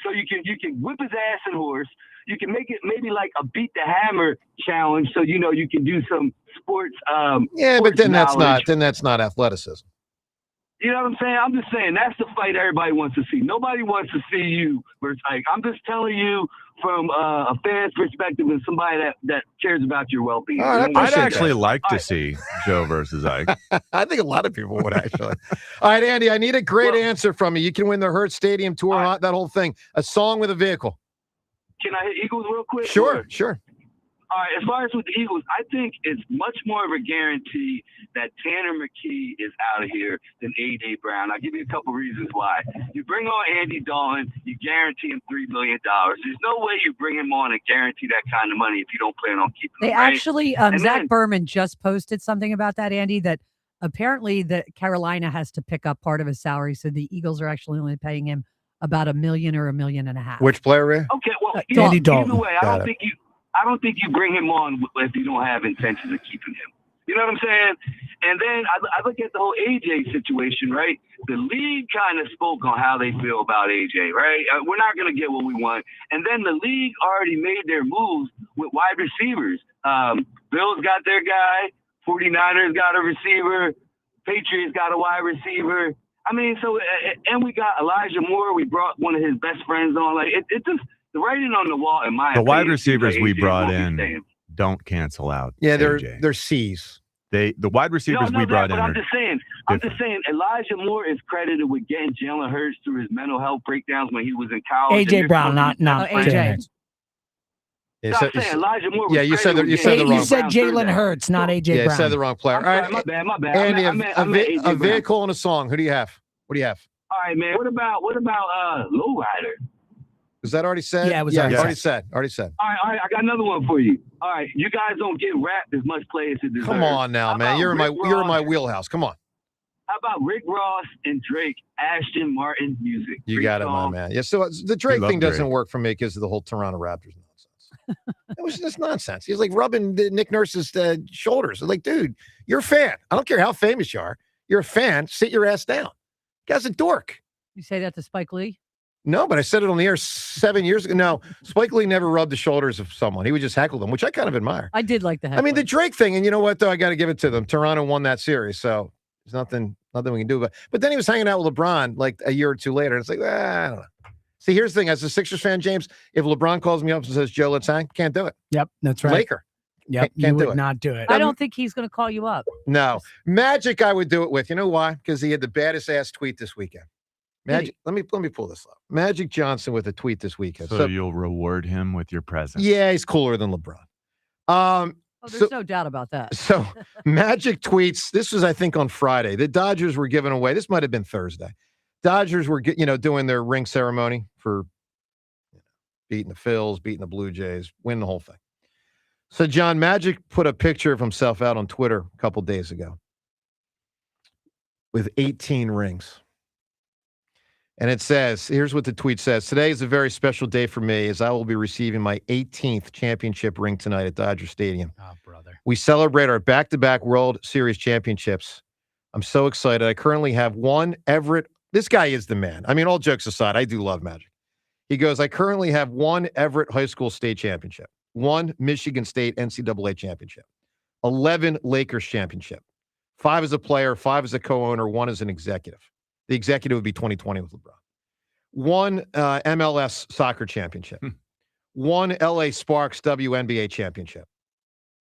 So you can whip his ass in horse. You can make it maybe like a beat the hammer challenge. So you can do some sports. Yeah, but then that's not athleticism. You know what I'm saying? I'm just saying that's the fight everybody wants to see. Nobody wants to see you versus Ike. I'm just telling you from a fan's perspective and somebody that cares about your well-being. I'd actually like to see Joe versus Ike. I think a lot of people would actually. All right, Andy, I need a great answer from you. You can win the Hertz Stadium tour, that whole thing. A song with a vehicle. Can I hit Eagles real quick? Sure. All right, as far as with the Eagles, I think it's much more of a guarantee that Tanner McKee is out of here than A.J. Brown. I'll give you a couple reasons why. You bring on Andy Dalton, you guarantee him $3 billion. There's no way you bring him on and guarantee that kind of money if you don't plan on keeping him. They actually, Zach Berman just posted something about that, Andy, that apparently that Carolina has to pick up part of his salary, so the Eagles are actually only paying him about $1 million or $1.5 million. Which player, Ray? Okay, well, Andy Dalton. Either way, I don't think you bring him on if you don't have intentions of keeping him. You know what I'm saying? And then I look at the whole AJ situation, right? The league kind of spoke on how they feel about AJ, right? We're not going to get what we want. And then the league already made their moves with wide receivers. Bills got their guy. 49ers got a receiver. Patriots got a wide receiver. I mean, so, and we got Elijah Moore. We brought one of his best friends on. Like, it just, the writing on the wall, in my opinion. The wide receivers like we AJ brought won't be in staying. don't cancel out. Yeah, AJ. they're C's. The wide receivers we brought in. I'm just saying, Elijah Moore is credited with getting Jaylen Hurts through his mental health breakdowns when he was in college. AJ Brown, not AJ. Yeah, I'm saying Elijah Moore. Was you said the You said Jaylen Hurts, not AJ Yeah, you Brown. said the wrong player. All right, my bad. Andy, I meant a vehicle and a song. Who do you have? What do you have? All right, man. What about Lowrider? Was that already said? Yeah, it was already already said. Already said. All right, I got another one for you. All right, you guys don't get wrapped as much play as it deserves. Come on now, How man. about You're in Rick my Ross? wheelhouse. Come on. How about Rick Ross and Drake, Ashton Martin music? You Great got it, my song. man. Yeah, so the Drake love thing doesn't Drake. work for me because of the whole Toronto Raptors nonsense. It was just nonsense. He's like rubbing Nick Nurse's shoulders. I'm like, dude, you're a fan. I don't care how famous you are. You're a fan. Sit your ass down. Guy's a dork. You say that to Spike Lee? No, but I said it on the air 7 years ago. No, Spike Lee never rubbed the shoulders of someone. He would just heckle them, which I kind of admire. I did like the I mean, the Drake thing, and you know what, though? I got to give it to them. Toronto won that series, so there's nothing we can do. But then he was hanging out with LeBron like a year or two later. It's like, I don't know. See, here's the thing. As a Sixers fan, James, if LeBron calls me up and says, Joe, let's hang, can't do it. Yep, that's right. Laker. Yep, Can't you do would it. not do it. I don't think he's going to call you up. No. Magic, I would do it with. You know why? Because he had the baddest ass tweet this weekend. Magic. Let me pull this up. Magic Johnson with a tweet this weekend. So you'll reward him with your presence. Yeah, he's cooler than LeBron. Oh, there's no doubt about that. So Magic tweets. This was, I think, on Friday. The Dodgers were giving away. This might have been Thursday. Dodgers were, doing their ring ceremony for beating the Phils, beating the Blue Jays, winning the whole thing. So John Magic put a picture of himself out on Twitter a couple days ago with 18 rings. And it says, here's what the tweet says. Today is a very special day for me as I will be receiving my 18th championship ring tonight at Dodger Stadium. Oh, brother. We celebrate our back-to-back World Series championships. I'm so excited. I currently have one Everett. This guy is the man. I mean, all jokes aside, I do love Magic. He goes, I currently have one Everett High School state championship, one Michigan State NCAA championship, 11 Lakers championship, 5 as a player, 5 as a co-owner, 1 as an executive. The executive would be 2020 with LeBron. 1 MLS soccer championship. 1 LA Sparks WNBA championship.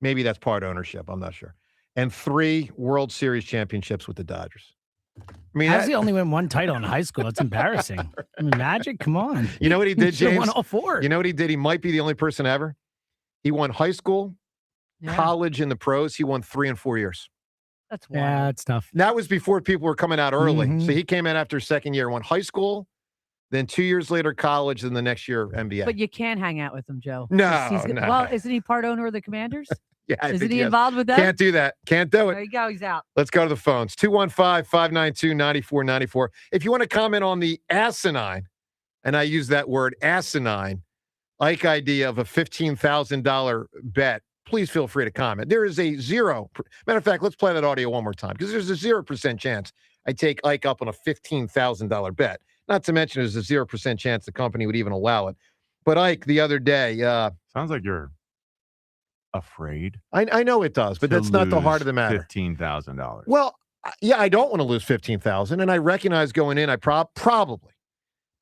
Maybe that's part ownership. I'm not sure. And 3 World Series championships with the Dodgers. I mean, how's he only win one title in high school? It's embarrassing. I mean, Magic, come on. You know what he did, He should've James? won all 4. You know what he did? He might be the only person ever. He won high school, college, and the pros. He won 3 and 4 years. That's wild. Yeah, it's tough. That was before people were coming out early. Mhm. So he came in after his second year, won high school, then 2 years later college, then the next year NBA. But you can't hang out with him, Joe. No, He's- no. Well, isn't he part owner of the Commanders? Yeah, I Isn't think he is. involved with that? Can't do that. Can't do There it. you go. He's out. Let's go to the phones. 215-592-9494. If you want to comment on the asinine, and I use that word asinine, Ike idea of a $15,000 bet, please feel free to comment. There is a matter of fact, let's play that audio one more time because there's a 0% chance I take Ike up on a $15,000 bet. Not to mention there's a 0% chance the company would even allow it. But Ike, the other day, sounds like you're afraid. I know it does, but to that's not the lose heart of the matter. $15,000. Well, yeah, I don't want to lose $15,000, and I recognize going in, I probably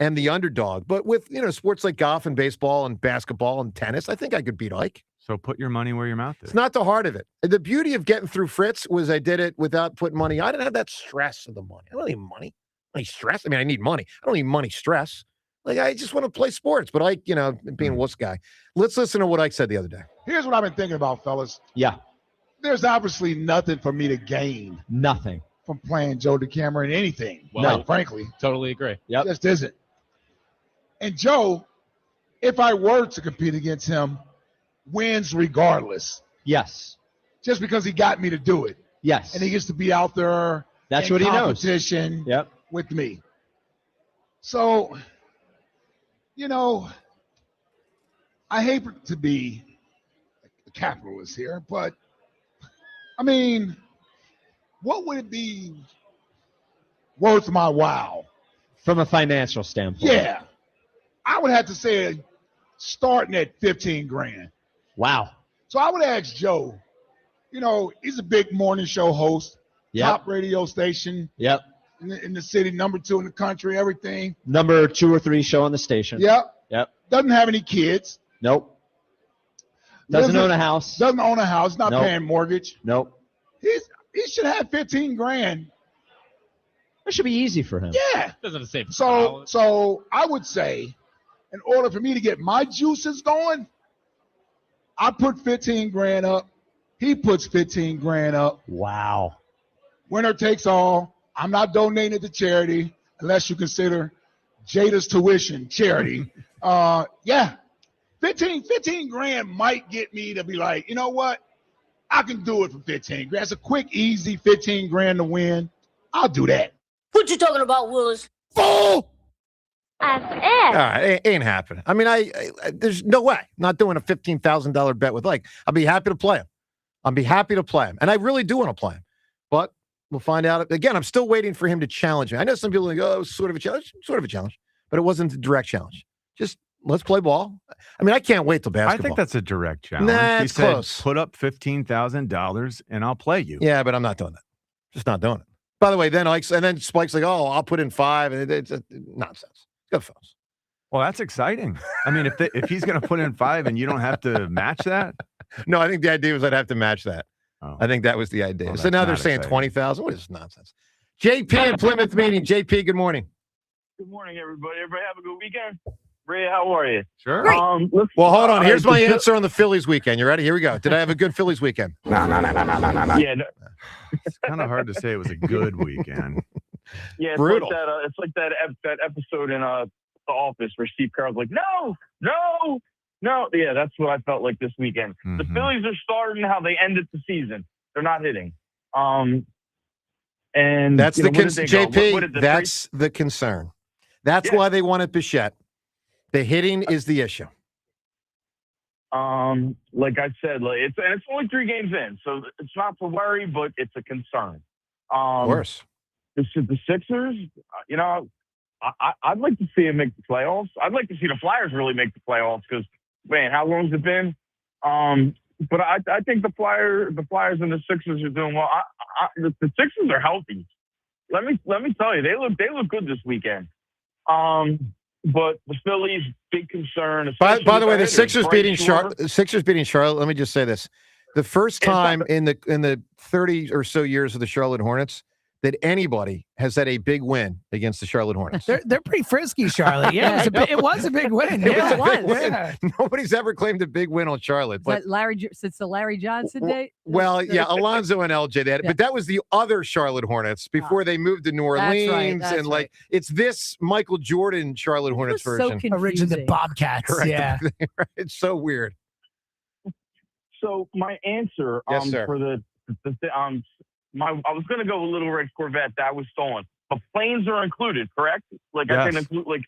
am the underdog. But with sports like golf and baseball and basketball and tennis, I think I could beat Ike. So put your money where your mouth is. It's not the heart of it. The beauty of getting through Fritz was I did it without putting money. I didn't have that stress of the money. I don't need money. I need stress. I mean, I need money. I don't need money stress. Like, I just want to play sports. But Ike, being a wuss guy. Let's listen to what Ike said the other day. Here's what I've been thinking about, fellas. Yeah. There's obviously nothing for me to gain. Nothing. From playing Joe DeCamera in anything. Well, quite frankly. Totally agree. Yep. Just isn't. And Joe, if I were to compete against him, wins regardless. Yes. Just because he got me to do it. Yes. And he gets to be out there. That's in what he knows. competition Yep. with me. So, I hate to be a capitalist here, but I mean, what would it be worth my while? From a financial standpoint. Yeah. I would have to say starting at 15 grand. Wow. So I would ask Joe, he's a big morning show host, top radio station. Yep. In the city, number 2 in the country, everything. Number 2 or 3 show on the station. Yep. Doesn't have any kids. Nope. Doesn't own a house. Doesn't own a house. Not paying mortgage. Nope. He should have 15 grand. That should be easy for him. Yeah. Doesn't say So I would say, in order for me to get my juices going, I put 15 grand up. He puts 15 grand up. Wow. Winner takes all. I'm not donating it to charity unless you consider Jada's tuition charity. 15 grand might get me to be like, you know what? I can do it for 15 grand. It's a quick, easy 15 grand to win. I'll do that. What you talking about, Willis? Fool! That's it. All right, ain't happening. I mean, I there's no way. Not doing a $15,000 bet with I'll be happy to play him. And I really do want to play him. But we'll find out. Again, I'm still waiting for him to challenge me. I know some people think, it was sort of a challenge, but it wasn't a direct challenge. Just let's play ball. I mean, I can't wait till basketball. I think that's a direct challenge. Nah, he it's said, close. put up $15,000 and I'll play you. Yeah, but I'm not doing that. Just not doing it. By the way, then Spike's like, oh, I'll put in 5, and it's nonsense. Good fellas. Well, that's exciting. I mean, if he's going to put in 5 and you don't have to match that. No, I think the idea was I'd have to match that. Oh. I think that was the idea. Well, so now they're saying exciting. 20,000. What is this nonsense? JP at Plymouth meeting. JP, good morning. Good morning, everybody. Everybody have a good weekend. Ray, how are you? Sure. Well, hold on. Here's my answer on the Phillies weekend. You ready? Here we go. Did I have a good Phillies weekend? No. Yeah, It's kind of hard to say it was a good weekend. Yeah, it's Brutal. like that episode in The Office where Steve Carell's like, no. Yeah, that's what I felt like this weekend. Mm-hmm. The Phillies are starting how they ended the season. They're not hitting. And That's the concern. JP. That's the concern. That's why they wanted Bichette. The hitting is the issue. Like I said, it's only 3 games in, so it's not to worry, but it's a concern. Of course. The Sixers, I'd like to see them make the playoffs. I'd like to see the Flyers really make the playoffs because, man, how long has it been? But I think the Flyers and the Sixers are doing well. The Sixers are healthy. Let me tell you, they look good this weekend. But the Phillies, big concern. By the way, the Sixers beating Charlotte. Let me just say this: the first time in the 30 or so years of the Charlotte Hornets that anybody has had a big win against the Charlotte Hornets. They're pretty frisky, Charlotte. Yeah, it was a big win. It was Yeah, a big win. Yeah. Nobody's ever claimed a big win on Charlotte. But Since the Larry Johnson day? well, yeah, Alonzo and LJ did, but that was the other Charlotte Hornets before they moved to New Orleans, That's right. It's this Michael Jordan Charlotte Hornets version. Originally the Bobcats. Correct. Yeah. It's so weird. So my answer Yes, sir. for I was going to go with Little Red Corvette. That was stolen. But planes are included, correct? I can include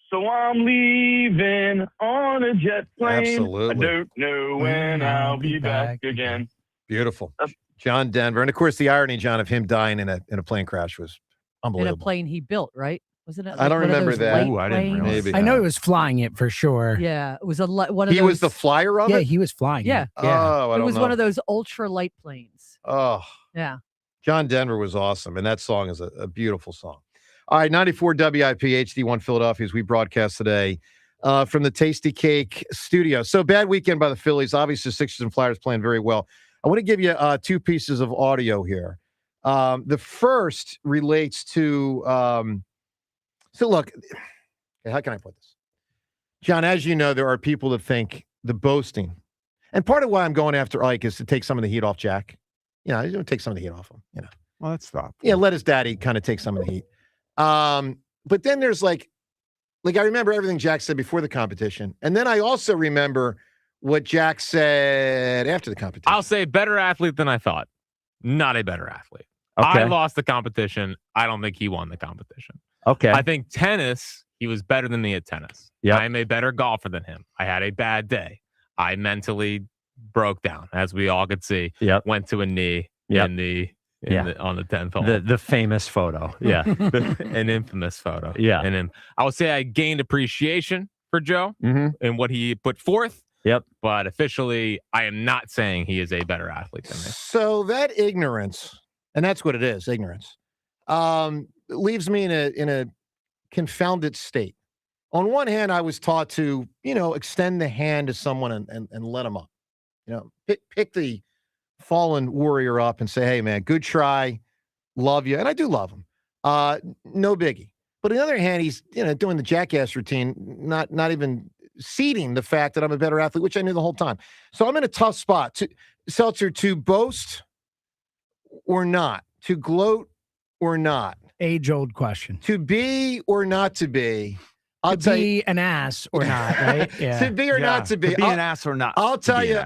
so I'm leaving on a jet plane. Absolutely. I don't know when I'll be back again. Beautiful. John Denver. And of course, the irony, John, of him dying in a plane crash was In unbelievable. a plane he built, right? Wasn't it? I don't one of remember those that. light Ooh, I didn't planes? realize Maybe. I know he was flying it for sure. Yeah, it was one of He those. was the flyer of Yeah, it? he was flying. Yeah. It. Yeah. Oh, I It don't was know. one of those ultra light planes. Oh, Yeah. John Denver was awesome, and that song is a beautiful song. All right, 94 WIP HD1 Philadelphia as we broadcast today from the Tasty Cake studio. So bad weekend by the Phillies. Obviously, Sixers and Flyers playing very well. I want to give you 2 pieces of audio here. The first relates to so look, how can I put this? John, as you know, there are people that think the boasting, and part of why I'm going after Ike is to take some of the heat off Jack. He's going to take some of the heat off him, Well, let's stop. Yeah, let his daddy kind of take some of the heat. But then there's like I remember everything Jack said before the competition. And then I also remember what Jack said after the competition. I'll say better athlete than I thought. Not a better athlete. Okay. I lost the competition. I don't think he won the competition. Okay. I think tennis, he was better than me at tennis. Yep. I am a better golfer than him. I had a bad day. I mentally broke down, as we all could see. Yep. Went to a knee Yep. on the 10th hole. The famous photo. Yeah. An infamous photo. Yeah. And I would say I gained appreciation for Joe and what he put forth. Yep. But officially, I am not saying he is a better athlete than me. So that ignorance, and that's what it is, ignorance, leaves me in a confounded state. On one hand, I was taught to, extend the hand to someone and let them up. Pick the fallen warrior up and say, hey, man, good try. Love you. And I do love him. No biggie. But on the other hand, he's, doing the jackass routine, not even ceding the fact that I'm a better athlete, which I knew the whole time. So I'm in a tough spot. Seltzer, to boast or not, to gloat or not. Age-old question. To be or not to be. To be an ass or not, right? Yeah. To be or not to be. To be an ass or not. I'll tell you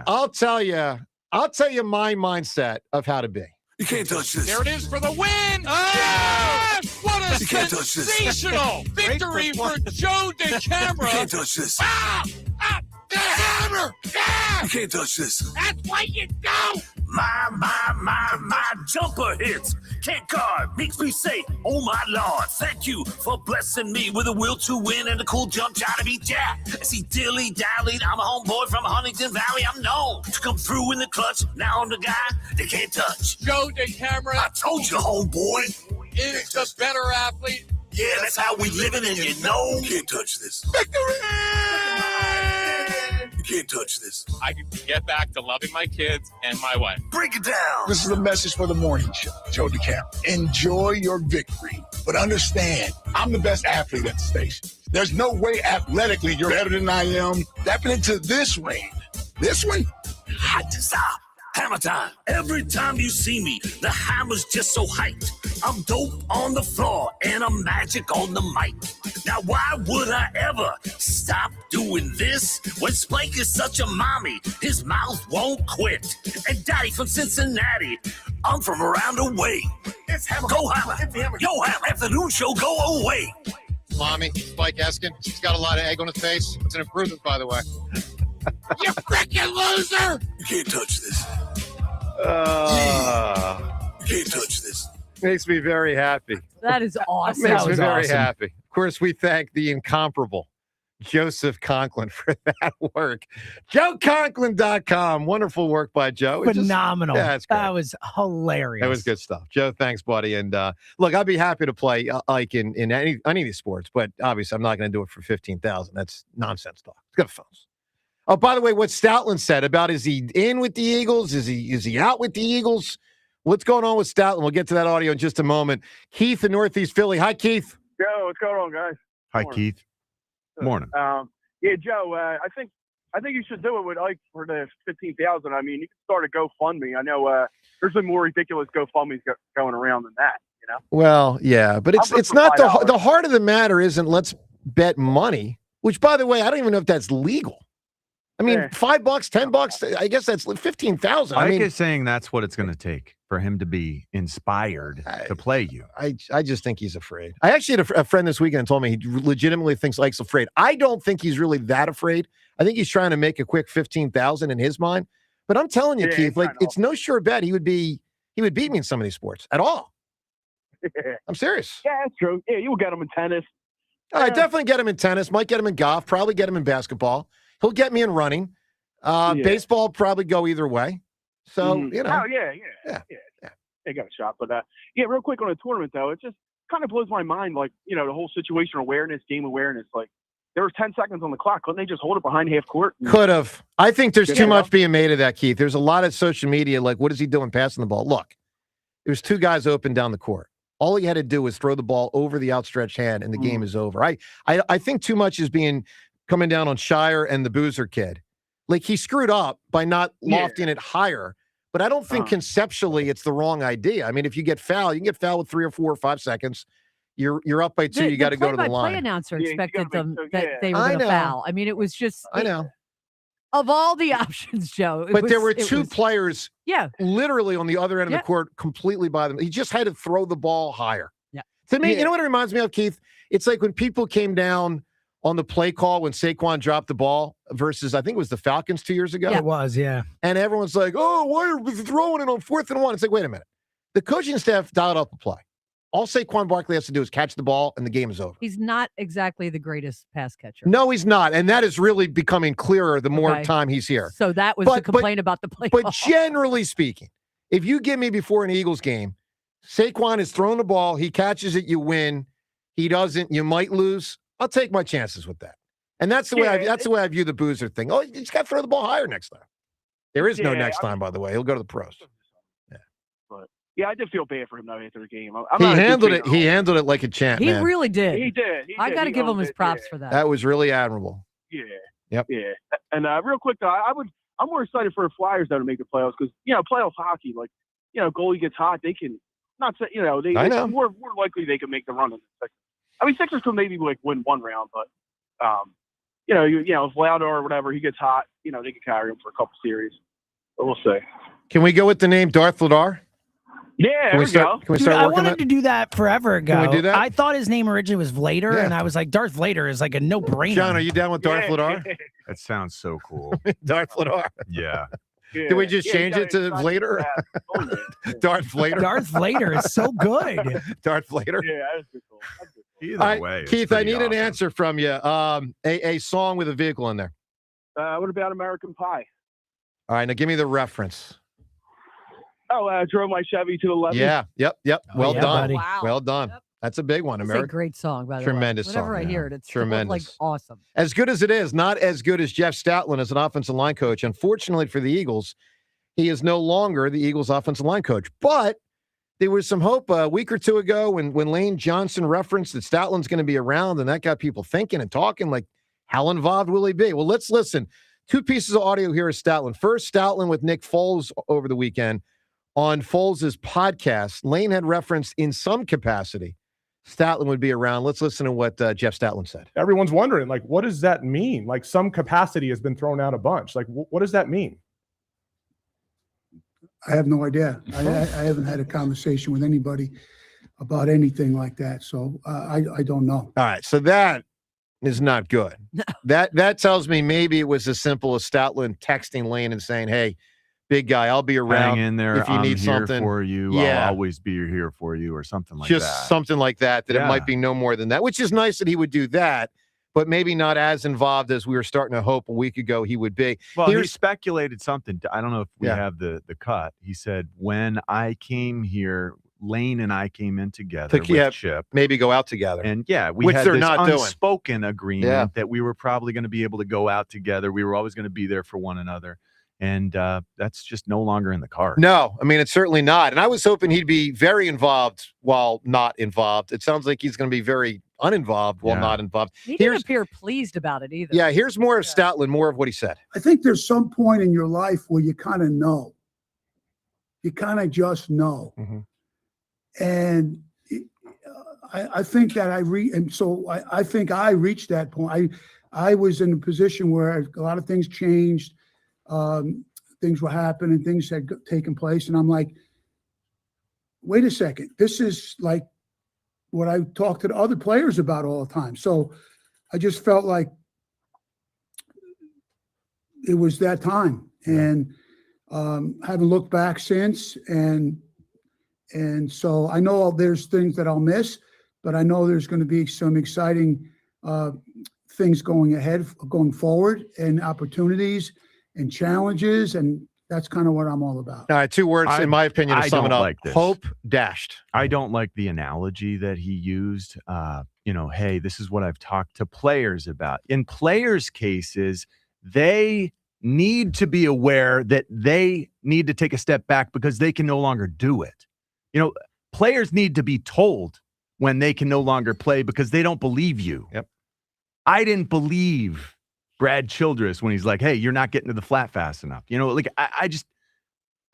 my mindset of how to be. You can't touch this. There it is for the win. Oh! What a sensational victory for Joe DeCamara. You can't touch this. The hammer. Yeah! You can't touch this. That's why you go. My jumper hits. Can't guard, makes me say, oh my Lord, thank you for blessing me with a will to win and a cool jump shot to beat Jack. See, dilly-dallied, I'm a homeboy from Huntington Valley. I'm known to come through in the clutch. Now I'm the guy they can't touch. Joe DeCamara. I told you, homeboy. Is the better athlete. Yeah, that's how we living, and you know. You can't touch this. Victory! You can't touch this. I can get back to loving my kids and my wife. Break it down. This is a message for the morning show, Joe DeCamara. Enjoy your victory, but understand, I'm the best athlete at the station. There's no way athletically you're better than I am. Stepping into this ring. This one, Hot to stop. Hammer time. Every time you see me, the hammer's just so hyped. I'm dope on the floor and I'm magic on the mic. Now why would I ever stop doing this? When Spank is such a mommy, his mouth won't quit. And Daddy from Cincinnati, I'm from around the way. It's Hammer. Go Hammer. Yo Hammer. Afternoon show, go away. Mommy, Spike Eskin, he's got a lot of egg on his face. It's an improvement, by the way. You freaking loser! You can't touch this. You can't touch this. Makes me very happy. That is awesome. Makes me very happy. Of course, we thank the incomparable Joseph Conklin for that work. JoeConklin.com. Wonderful work by Joe. Phenomenal. That's that was hilarious. That was good stuff. Joe, thanks, buddy. And look, I'd be happy to play like in any of these sports, but obviously I'm not going to do it for 15,000. That's nonsense talk. Let's go to phones. Oh, by the way, what Stoutland said about is he in with the Eagles? Is he out with the Eagles? What's going on with Stoutland? We'll get to that audio in just a moment. Keith in Northeast Philly. Hi, Keith. Yo, what's going on, guys? Hi, Morning. Keith. Morning. Yeah, Joe. I think you should do it with Ike for the 15,000. I mean, you can start a GoFundMe. I know there's some more ridiculous GoFundMes going around than that. You know. Well, yeah, but it's not the heart of the matter. Isn't let's bet money. Which, by the way, I don't even know if that's legal. I mean, $5, $10. I guess that's 15,000. Ike is saying that's what it's going to take for him to be inspired to play you. I just think he's afraid. I actually had a friend this weekend told me he legitimately thinks Ike's afraid. I don't think he's really that afraid. I think he's trying to make a quick 15,000 in his mind. But I'm telling you, Keith, like it's no sure bet he would beat me in some of these sports at all. I'm serious. Yeah, that's true. Yeah, you'll get him in tennis. I definitely get him in tennis. Might get him in golf. Probably get him in basketball. He'll get me in running. Baseball probably go either way. So, you know. Oh, yeah. They got a shot. But, real quick on the tournament, though, it just kind of blows my mind, like, the whole situational awareness, game awareness. Like, there was 10 seconds on the clock. Couldn't they just hold it behind half court? Could have. I think there's too much being made of that, Keith. There's a lot of social media, like, what is he doing passing the ball? Look, there's two guys open down the court. All he had to do was throw the ball over the outstretched hand, and the game is over. I think too much is coming down on Shire and the Boozer kid. Like, he screwed up by not lofting it higher, but I don't think conceptually it's the wrong idea. I mean, if you get fouled, you can get fouled with 3 or 4 or 5 seconds. You're up by 2. You got to go to the line. The play announcer expected them that they were going to foul. I mean, it was just. I know. Of all the options, Joe. There were two players literally on the other end of the court completely by them. He just had to throw the ball higher. Yeah. To me, you know what it reminds me of, Keith? It's like when people came down on the play call when Saquon dropped the ball versus, I think it was the Falcons 2 years ago? Yeah, it was, yeah. And everyone's like, oh, why are we throwing it on 4th and 1? It's like, wait a minute. The coaching staff dialed up a play. All Saquon Barkley has to do is catch the ball, and the game is over. He's not exactly the greatest pass catcher. No, he's not. And that is really becoming clearer the more time he's here. So that was the complaint about the play But call. generally speaking, if you give me before an Eagles game, Saquon is throwing the ball, he catches it, you win. He doesn't, you might lose. I'll take my chances with that. And that's the way I view the Boozer thing. Oh, you just got to throw the ball higher next time. There is no next time, by the way. He'll go to the pros. But yeah, I did feel bad for him though after the game. He handled it. He handled it like a champ. He man. really did. He did. I got to give him his props for that. That was really admirable. Yeah. Yep. Yeah. And real quick though, I'm more excited for the Flyers though to make the playoffs because playoff hockey, like goalie gets hot, they can not say I know. more likely they can make the run in the second. I mean, Sixers could maybe like win one round, but if Lauder or whatever he gets hot, they can carry him for a couple series. But we'll see. Can we go with the name Darth Ladar? Yeah, Can we start Dude, I working wanted that? to do that forever ago. Can we do that? I thought his name originally was Vlader, Yeah. and I was like, Darth Vlader is like a no-brainer. John, are you down with Darth Ladar? That sounds so cool. Darth Ladar. Yeah. Did we just change it to Vlader? Darth Vlader. Darth Vlader is so good. Darth Vlader. Yeah, that's good. Either All right, way, it's Keith, I pretty need an awesome. answer from you. A song with a vehicle in there. What about American Pie? All right, now give me the reference. Oh, I drove my Chevy to the levee. Yeah, yep. Well yeah, done. buddy. Wow. Well done. That's a big one, It's a America. great song, by the Tremendous way. Whenever song, I yeah. hear it, it's still, like Tremendous. awesome. As good as it is, not as good as Jeff Stoutland as an offensive line coach. Unfortunately for the Eagles, he is no longer the Eagles offensive line coach. But there was some hope a week or two ago when Lane Johnson referenced that Stoutland's going to be around, and that got people thinking and talking like, how involved will he be? Well, let's listen. 2 pieces of audio here is Stoutland. First, Stoutland with Nick Foles over the weekend on Foles' podcast. Lane had referenced in some capacity Stoutland would be around. Let's listen to what Jeff Stoutland said. Everyone's wondering, like, what does that mean? Like, some capacity has been thrown out a bunch. Like, what does that mean? I have no idea. I haven't had a conversation with anybody about anything like that, so I don't know. All right, so that is not good. That tells me maybe it was as simple as Stoutland texting Lane and saying, "Hey, big guy, I'll be around Hang in there. if you I'm need here something for you. Yeah, I'll always be here for you," or something like just that. something like that. That Yeah. it might be no more than that, which is nice that he would do that, but maybe not as involved as we were starting to hope a week ago he would be. Well, he speculated something. I don't know if we Yeah. have the cut. He said, when I came here, Lane and I came in together with Chip. Maybe go out together. And yeah, we Which had they're this not doing. unspoken agreement Yeah. that we were probably going to be able to go out together. We were always going to be there for one another. And that's just no longer in the cards. No, I mean, it's certainly not. And I was hoping he'd be very involved while not involved. It sounds like he's going to be very uninvolved while not involved. He didn't appear pleased about it either. Yeah, here's more of Stoutland, more of what he said. I think there's some point in your life where you kind of know. You kind of just know. And I think that I think I reached that point. I was in a position where a lot of things changed. Things were happening, things had taken place. And I'm like, wait a second, this is like what I talk to the other players about all the time. So I just felt like it was that time. And haven't looked back since. And so I know there's things that I'll miss, but I know there's going to be some exciting things going forward, and opportunities and challenges. And that's kind of what I'm all about. All right, 2 words, in my opinion, to sum it up. Like this. Hope dashed. I don't like the analogy that he used. Hey, this is what I've talked to players about. In players' cases, they need to be aware that they need to take a step back because they can no longer do it. Players need to be told when they can no longer play because they don't believe you. Yep. I didn't believe Brad Childress when he's like, "Hey, you're not getting to the flat fast enough."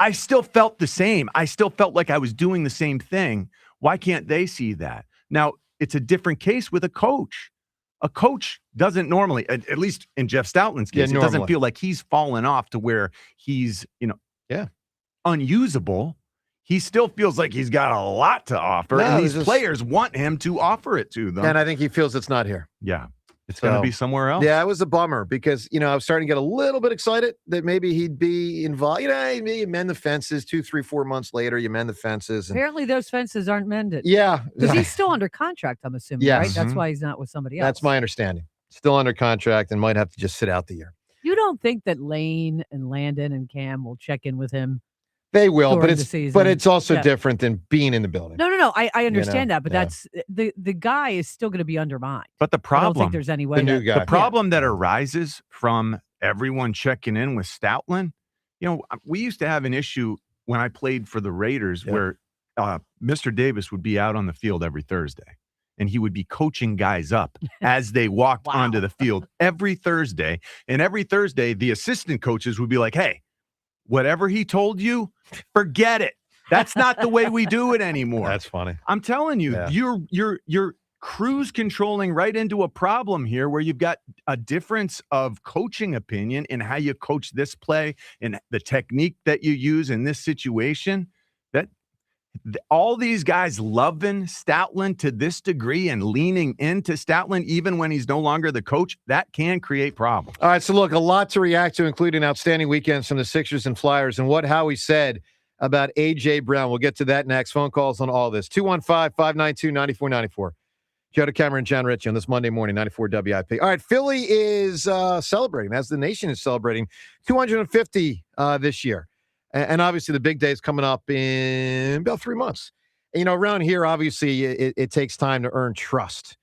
I still felt the same. I still felt like I was doing the same thing. Why can't they see that? Now, it's a different case with a coach. A coach doesn't normally, at least in Jeff Stoutland's case, it doesn't feel like he's fallen off to where he's, unusable. He still feels like he's got a lot to offer, and these players want him to offer it to them. And I think he feels it's not here. Yeah. It's going to be somewhere else. Yeah, it was a bummer because, I was starting to get a little bit excited that maybe he'd be involved. Maybe you mend the fences 2, 3, 4 months later, you mend the fences. And, Apparently those fences aren't mended. yeah. Because he's still under contract, I'm assuming, Yes. right? That's Mhm. why he's not with somebody else. That's my understanding. Still under contract and might have to just sit out the year. You don't think that Lane and Landon and Cam will check in with him? They will, but during the season? it's also Yeah. different than being in the building. No. I understand that, but Yeah. that's the guy is still going to be undermined. But the I don't problem, think there's any way. the problem that arises from everyone checking in with Stoutland, we used to have an issue when I played for the Raiders where Mr. Davis would be out on the field every Thursday, and he would be coaching guys up as they walked onto the field every Thursday. And every Thursday, the assistant coaches would be like, hey, whatever he told you, forget it. That's not the way we do it anymore. That's funny. I'm telling you, you're cruise controlling right into a problem here where you've got a difference of coaching opinion in how you coach this play and the technique that you use in this situation. That all these guys loving Stoutland to this degree and leaning into Stoutland even when he's no longer the coach, that can create problems. All right, so look, a lot to react to, including outstanding weekends from the Sixers and Flyers and what Howie said about A.J. Brown. We'll get to that next. Phone calls on all this. 215-592-9494. Joe DeCamera and John Ritchie on this Monday morning, 94 WIP. All right, Philly is celebrating, as the nation is celebrating, 250 this year. And obviously the big day is coming up in about 3 months. And, around here, obviously, it takes time to earn trust.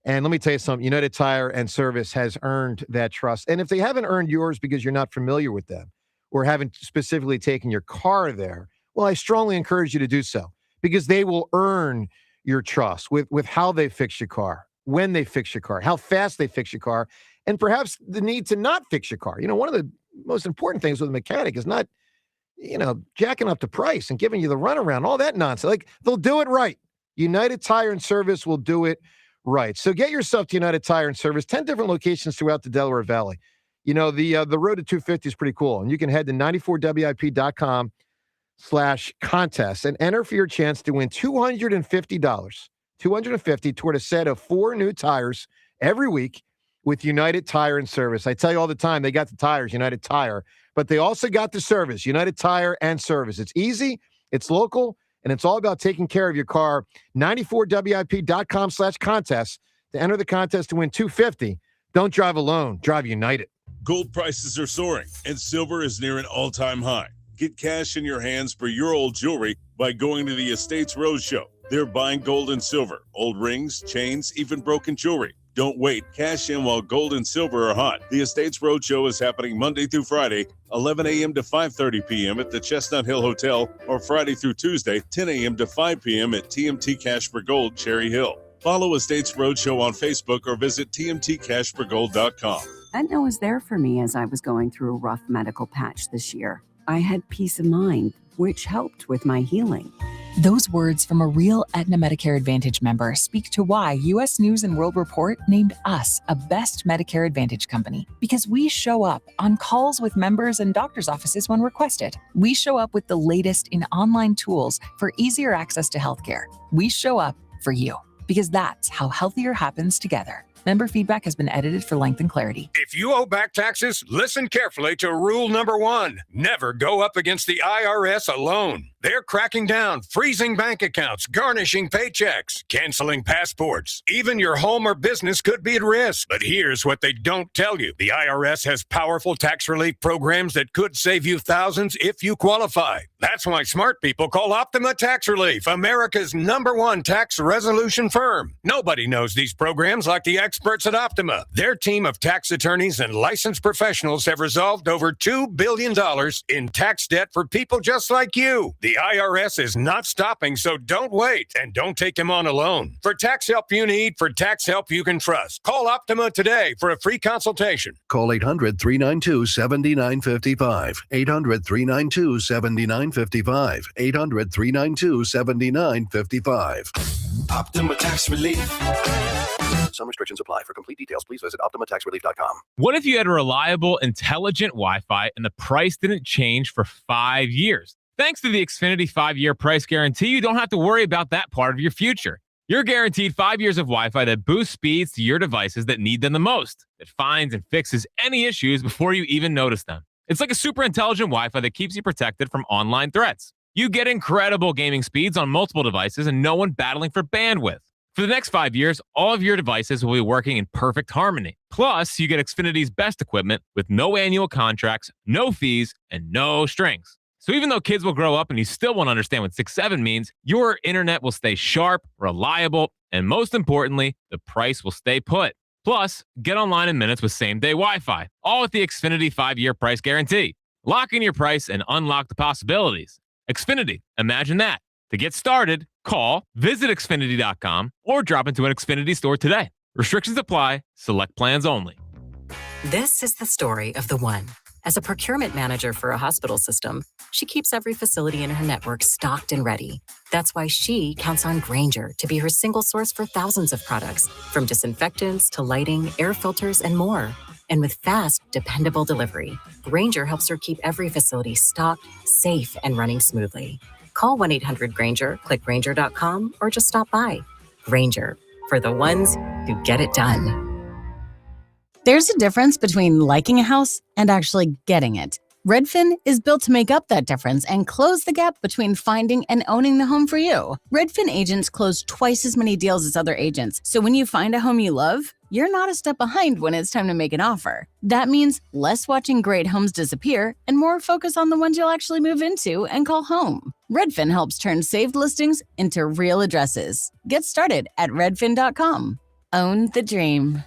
And let me tell you something, United Tire and Service has earned that trust. And if they haven't earned yours because you're not familiar with them or haven't specifically taken your car there, well, I strongly encourage you to do so because they will earn your trust with how they fix your car, when they fix your car, how fast they fix your car, and perhaps the need to not fix your car. One of the most important things with a mechanic is not jacking up the price and giving you the runaround, all that nonsense. Like, they'll do it right. United Tire and Service will do it right. So get yourself to United Tire and Service, 10 different locations throughout the Delaware Valley. The road to 250 is pretty cool. And you can head to 94WIP.com/contest and enter for your chance to win $250 toward a set of 4 new tires every week with United Tire and Service. I tell you all the time, they got the tires, United Tire, but they also got the service, United Tire and Service. It's easy, it's local, and it's all about taking care of your car. 94WIP.com/contest to enter the contest to win $250. Don't drive alone, drive United. Gold prices are soaring, and silver is near an all-time high. Get cash in your hands for your old jewelry by going to the Estates Roadshow. They're buying gold and silver, old rings, chains, even broken jewelry. Don't wait. Cash in while gold and silver are hot. The Estates Roadshow is happening Monday through Friday, 11 a.m. to 5:30 p.m. at the Chestnut Hill Hotel, or Friday through Tuesday, 10 a.m. to 5 p.m. at TMT Cash for Gold, Cherry Hill. Follow Estates Roadshow on Facebook or visit tmtcashforgold.com. Aetna was there for me as I was going through a rough medical patch this year. I had peace of mind, which helped with my healing. Those words from a real Aetna Medicare Advantage member speak to why U.S. News & World Report named us a best Medicare Advantage company. Because we show up on calls with members and doctors' offices when requested. We show up with the latest in online tools for easier access to healthcare. We show up for you. Because that's how healthier happens together. Member feedback has been edited for length and clarity. If you owe back taxes, listen carefully to rule number 1. Never go up against the IRS alone. They're cracking down, freezing bank accounts, garnishing paychecks, canceling passports. Even your home or business could be at risk. But here's what they don't tell you. The IRS has powerful tax relief programs that could save you thousands if you qualify. That's why smart people call Optima Tax Relief, America's #1 tax resolution firm. Nobody knows these programs like the experts at Optima. Their team of tax attorneys and licensed professionals have resolved over $2 billion in tax debt for people just like you. The IRS is not stopping, so don't wait, and don't take him on alone. For tax help you need, for tax help you can trust, call Optima today for a free consultation. Call 800-392-7955. 800-392-7955. 800-392-7955. Optima Tax Relief. Some restrictions apply. For complete details, please visit OptimaTaxRelief.com. What if you had a reliable, intelligent Wi-Fi and the price didn't change for 5 years? Thanks to the Xfinity 5-year price guarantee, you don't have to worry about that part of your future. You're guaranteed 5 years of Wi-Fi that boosts speeds to your devices that need them the most. It finds and fixes any issues before you even notice them. It's like a super intelligent Wi-Fi that keeps you protected from online threats. You get incredible gaming speeds on multiple devices and no one battling for bandwidth. For the next 5 years, all of your devices will be working in perfect harmony. Plus, you get Xfinity's best equipment with no annual contracts, no fees, and no strings. So even though kids will grow up and you still won't understand what 6-7 means, your internet will stay sharp, reliable, and most importantly, the price will stay put. Plus, get online in minutes with same-day Wi-Fi, all with the Xfinity 5-year price guarantee. Lock in your price and unlock the possibilities. Xfinity, imagine that. To get started, call, visit Xfinity.com, or drop into an Xfinity store today. Restrictions apply. Select plans only. This is the story of the one. As a procurement manager for a hospital system, she keeps every facility in her network stocked and ready. That's why she counts on Grainger to be her single source for thousands of products, from disinfectants to lighting, air filters, and more. And with fast, dependable delivery, Grainger helps her keep every facility stocked, safe, and running smoothly. Call 1-800-GRAINGER, click Grainger.com, or just stop by. Grainger, for the ones who get it done. There's a difference between liking a house and actually getting it. Redfin is built to make up that difference and close the gap between finding and owning the home for you. Redfin agents close twice as many deals as other agents, so when you find a home you love, you're not a step behind when it's time to make an offer. That means less watching great homes disappear and more focus on the ones you'll actually move into and call home. Redfin helps turn saved listings into real addresses. Get started at redfin.com. Own the dream.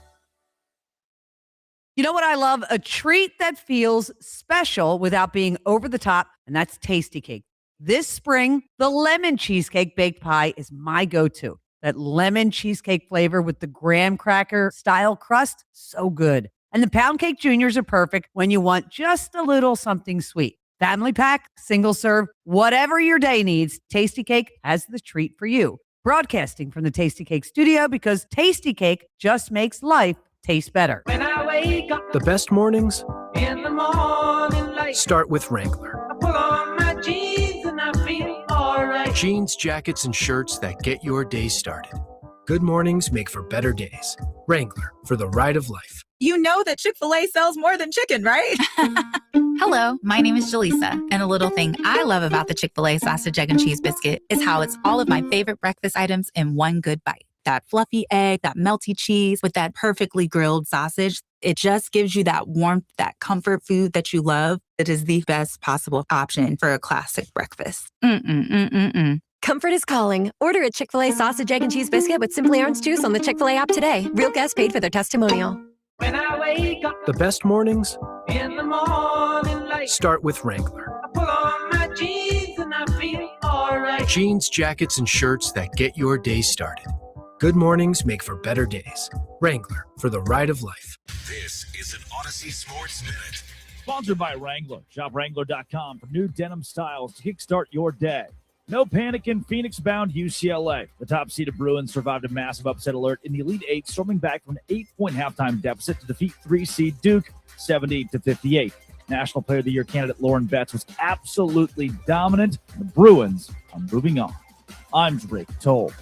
You know what I love? A treat that feels special without being over the top, and that's Tasty Cake. This spring, the lemon cheesecake baked pie is my go-to. That lemon cheesecake flavor with the graham cracker style crust, so good. And the pound cake juniors are perfect when you want just a little something sweet. Family pack, single serve, whatever your day needs, Tasty Cake has the treat for you. Broadcasting from the Tasty Cake studio because Tasty Cake just makes life taste better. When I wake up The best mornings in the morning light, start with Wrangler. I pull on my jeans and I feel alright. Jeans, jackets, and shirts that get your day started. Good mornings make for better days. Wrangler, for the ride of life. You know that Chick-fil-A sells more than chicken, right? Hello, my name is Jaleesa, and a little thing I love about the Chick-fil-A sausage, egg, and cheese biscuit is how it's all of my favorite breakfast items in one good bite. That fluffy egg, that melty cheese with that perfectly grilled sausage. It just gives you that warmth, that comfort food that you love. It is the best possible option for a classic breakfast. Comfort is calling. Order a Chick-fil-A sausage, egg, and cheese biscuit with Simply Orange Juice on the Chick-fil-A app today. Real guests paid for their testimonial. When I wake up The best mornings in the morning light, start with Wrangler. I pull on my jeans and I feel alright. Jeans, jackets, and shirts that get your day started. Good mornings make for better days. Wrangler, for the ride of life. This is an Odyssey Sports Minute. Sponsored by Wrangler. Shop Wrangler.com for new denim styles to kickstart your day. No panic in Phoenix-bound UCLA. The top-seeded Bruins survived a massive upset alert in the Elite Eight, storming back from an 8-point halftime deficit to defeat 3-seed Duke 70-58. National Player of the Year candidate Lauren Betts was absolutely dominant. The Bruins are moving on. I'm Drake Toll.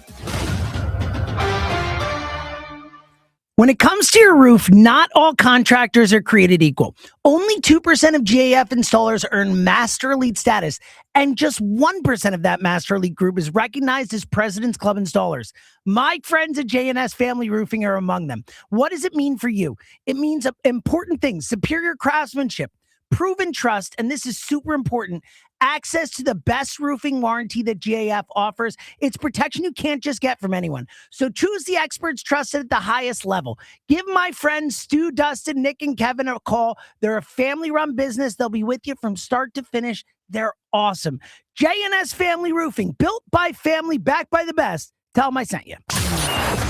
When it comes to your roof, not all contractors are created equal. Only 2% of GAF installers earn Master Elite status, and just 1% of that Master Elite group is recognized as President's Club installers. My friends at J&S Family Roofing are among them. What does it mean for you? It means important things: superior craftsmanship, proven trust, and this is super important, access to the best roofing warranty that GAF offers. It's protection you can't just get from anyone. So choose the experts trusted at the highest level. Give my friends Stu, Dustin, Nick, and Kevin a call. They're a family-run business. They'll be with you from start to finish. They're awesome. J&S Family Roofing, built by family, backed by the best. Tell them I sent you.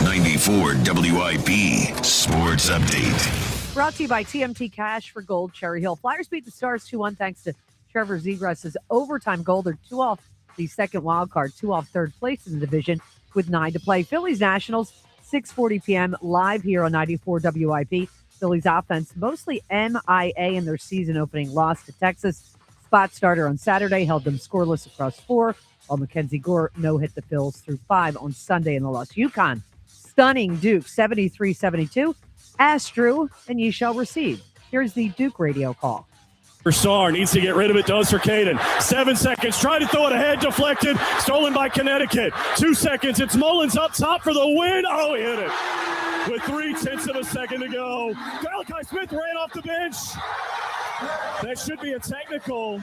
94 WIP Sports Update. Brought to you by TMT Cash for Gold, Cherry Hill. Flyers beat the Stars 2-1 thanks to Trevor Zegras' overtime goal. They're 2 off the second wild card, 2 off third place in the division with 9 to play. Phillies Nationals, 6:40 p.m. live here on 94 WIP. Phillies offense mostly MIA in their season opening loss to Texas. spot starter on Saturday, held them scoreless across 4, while Mackenzie Gore no-hit the Phils through 5 on Sunday in the loss. UConn stunning Duke 73-72. Ask Drew, and ye shall receive. Here's the Duke radio call. Sarr needs to get rid of it, does for Caden. 7 seconds, try to throw it ahead, deflected, stolen by Connecticut. 2 seconds, it's Mullins up top for the win. Oh, he hit it. With 0.3 of a second to go. Malachi Smith ran off the bench. That should be a technical.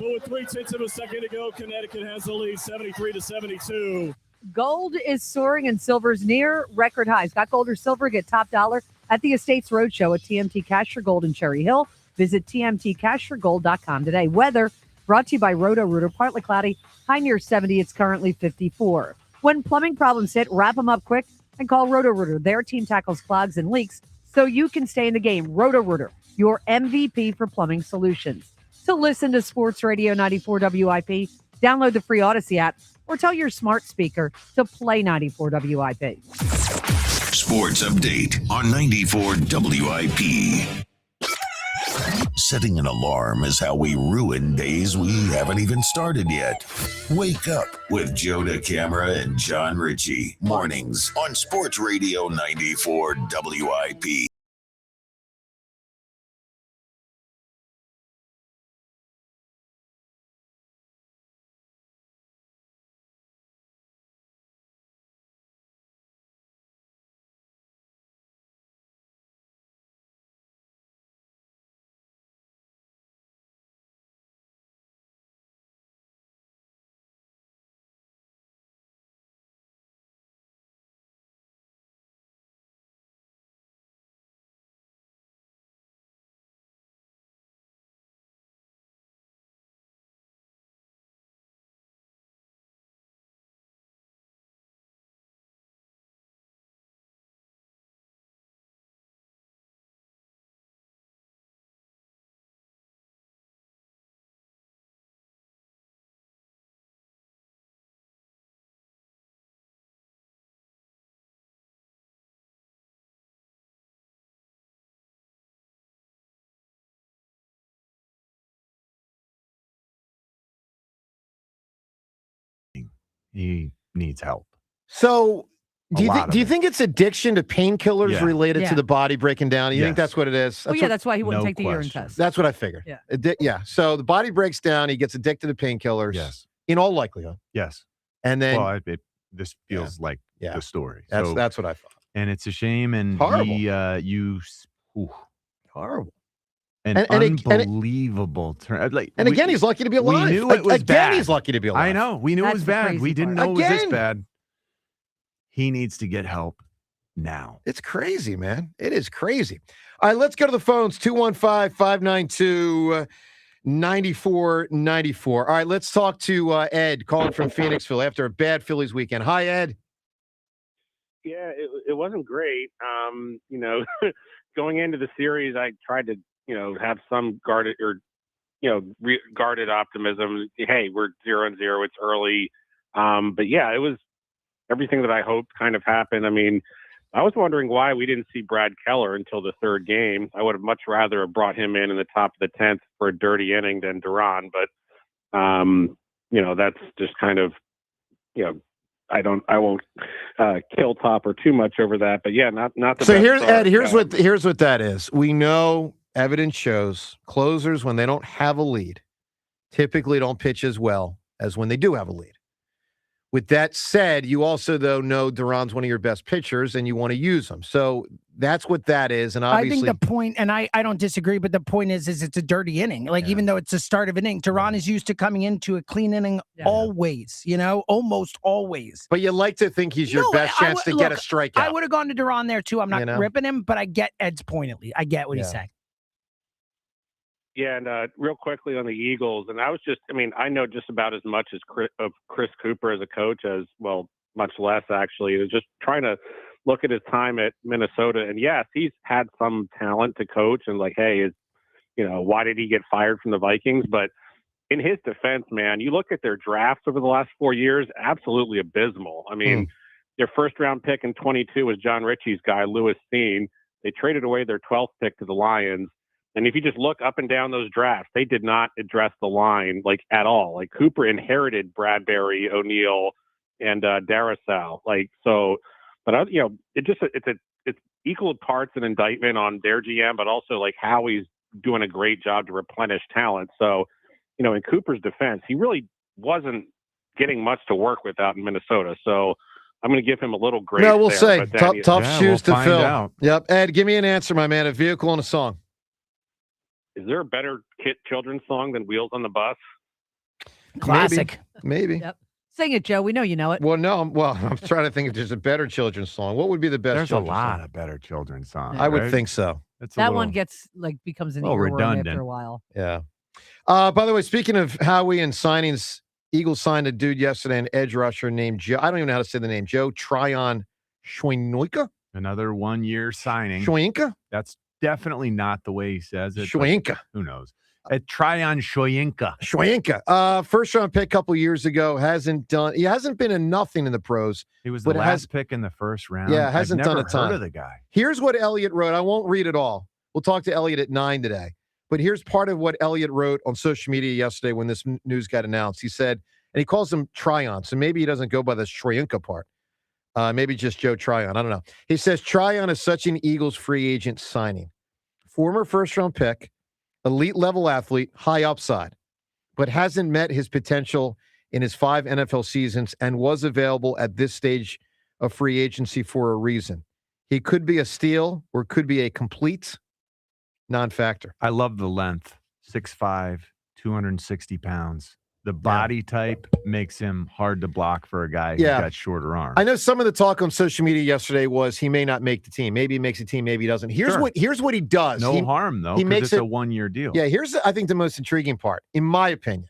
But with 0.3 of a second to go, Connecticut has the lead, 73-72. Gold is soaring and silver's near record highs. Got gold or silver, get top dollar at the Estates Roadshow at TMT Cash for Gold in Cherry Hill. Visit tmtcashforgold.com today. Weather brought to you by Roto-Rooter. Partly cloudy, high near 70. It's currently 54. When plumbing problems hit, wrap them up quick and call Roto-Rooter. Their team tackles clogs and leaks so you can stay in the game. Roto-Rooter, your MVP for plumbing solutions. To listen to Sports Radio 94 WIP, download the free Odyssey app or tell your smart speaker to play 94 WIP. Sports Update on 94 WIP. Setting an alarm is how we ruin days we haven't even started yet. Wake up with Joe DeCamara and John Ritchie. Mornings on Sports Radio 94 WIP. He needs help. So, do you think it's addiction to painkillers related to the body breaking down? You think that's what it is? That's why he wouldn't take the urine test. That's what I figured. Yeah. So the body breaks down. He gets addicted to painkillers. Yes. In all likelihood. Yes. And then this feels like the story. That's what I thought. And it's a shame. And horrible. Horrible. An unbelievable turn. And again, he's lucky to be alive. We knew it was bad. He's lucky to be alive. I know. We knew it was bad. We didn't know it was this bad. He needs to get help now. It's crazy, man. It is crazy. All right, let's go to the phones. 215-592-9494. All right, let's talk to Ed calling from Phoenixville after a bad Phillies weekend. Hi, Ed. Yeah, it wasn't great. Going into the series, I tried to have some guarded optimism. Hey, we're 0-0. It's early. But yeah, it was everything that I hoped kind of happened. I mean, I was wondering why we didn't see Brad Keller until the third game. I would have much rather have brought him in the top of the 10th for a dirty inning than Duran. But, that's just kind of, I won't kill Topper too much over that. But yeah, not the So best here's start. Ed. Here's what that is. We know evidence shows closers, when they don't have a lead, typically don't pitch as well as when they do have a lead. With that said, you also, though, know Duran's one of your best pitchers and you want to use him. So that's what that is. And obviously, I think the point, and I don't disagree, but the point is it's a dirty inning. Like, even though it's the start of an inning, Duran is used to coming into a clean inning always, almost always. But you like to think he's your best chance to get a strikeout. I would have gone to Duran there, too. I'm not ripping him, but I get Ed's point, at least. I get what he's saying. Yeah, and real quickly on the Eagles, and I know just about as much as Chris Cooper as a coach as, well, much less actually. Just trying to look at his time at Minnesota, and yes, he's had some talent to coach, and why did he get fired from the Vikings? But in his defense, man, you look at their drafts over the last 4 years, absolutely abysmal. I mean, their first round pick in 22 was John Ritchie's guy, Lewis Steen. They traded away their 12th pick to the Lions. And if you just look up and down those drafts, they did not address the line like at all. Like Cooper inherited Bradbury, O'Neal, and Darrisaw. Like so, but it's equal parts an indictment on their GM, but also like Howie's doing a great job to replenish talent. So, in Cooper's defense, he really wasn't getting much to work with out in Minnesota. So I'm going to give him a little grace. No, we'll there, say tough shoes to fill. Out. Yep. Ed, give me an answer, my man. A vehicle and a song. Is there a better children's song than Wheels on the Bus? Classic. Maybe. Yep. Sing it, Joe. We know you know it. Well, no. I'm trying to think if there's a better children's song. What would be the best? There's a children's lot song? of better children's songs. I would right? think so. That one becomes an earworm redundant after a while. Yeah. By the way, speaking of Howie and signings, Eagles signed a dude yesterday, an edge rusher named Joe. I don't even know how to say the name. Joe Tryon Shoyinka. Another 1-year signing. Shoyinka? That's definitely not the way he says it. Shoyinka. Who knows? Tryon Shoyinka. Shoyinka. First round pick a couple years ago. He hasn't been a nothing in the pros. He was the last pick in the first round. Yeah, hasn't I've done never a ton. heard of the guy. Here's what Eliot wrote. I won't read it all. We'll talk to Eliot at 9 today. But here's part of what Eliot wrote on social media yesterday when this news got announced. He said, and he calls him Tryon, so maybe he doesn't go by the Shoyinka part. Maybe just Joe Tryon. I don't know. He says, Tryon is such an Eagles free agent signing. Former first-round pick, elite-level athlete, high upside, but hasn't met his potential in his 5 NFL seasons and was available at this stage of free agency for a reason. He could be a steal or could be a complete non-factor. I love the length. 6'5", 260 pounds. The body type makes him hard to block for a guy who's got shorter arms. I know some of the talk on social media yesterday was he may not make the team. Maybe he makes the team, maybe he doesn't. Here's what he does. No harm, though, because it's a 1-year deal. Yeah, here's, I think, the most intriguing part, in my opinion.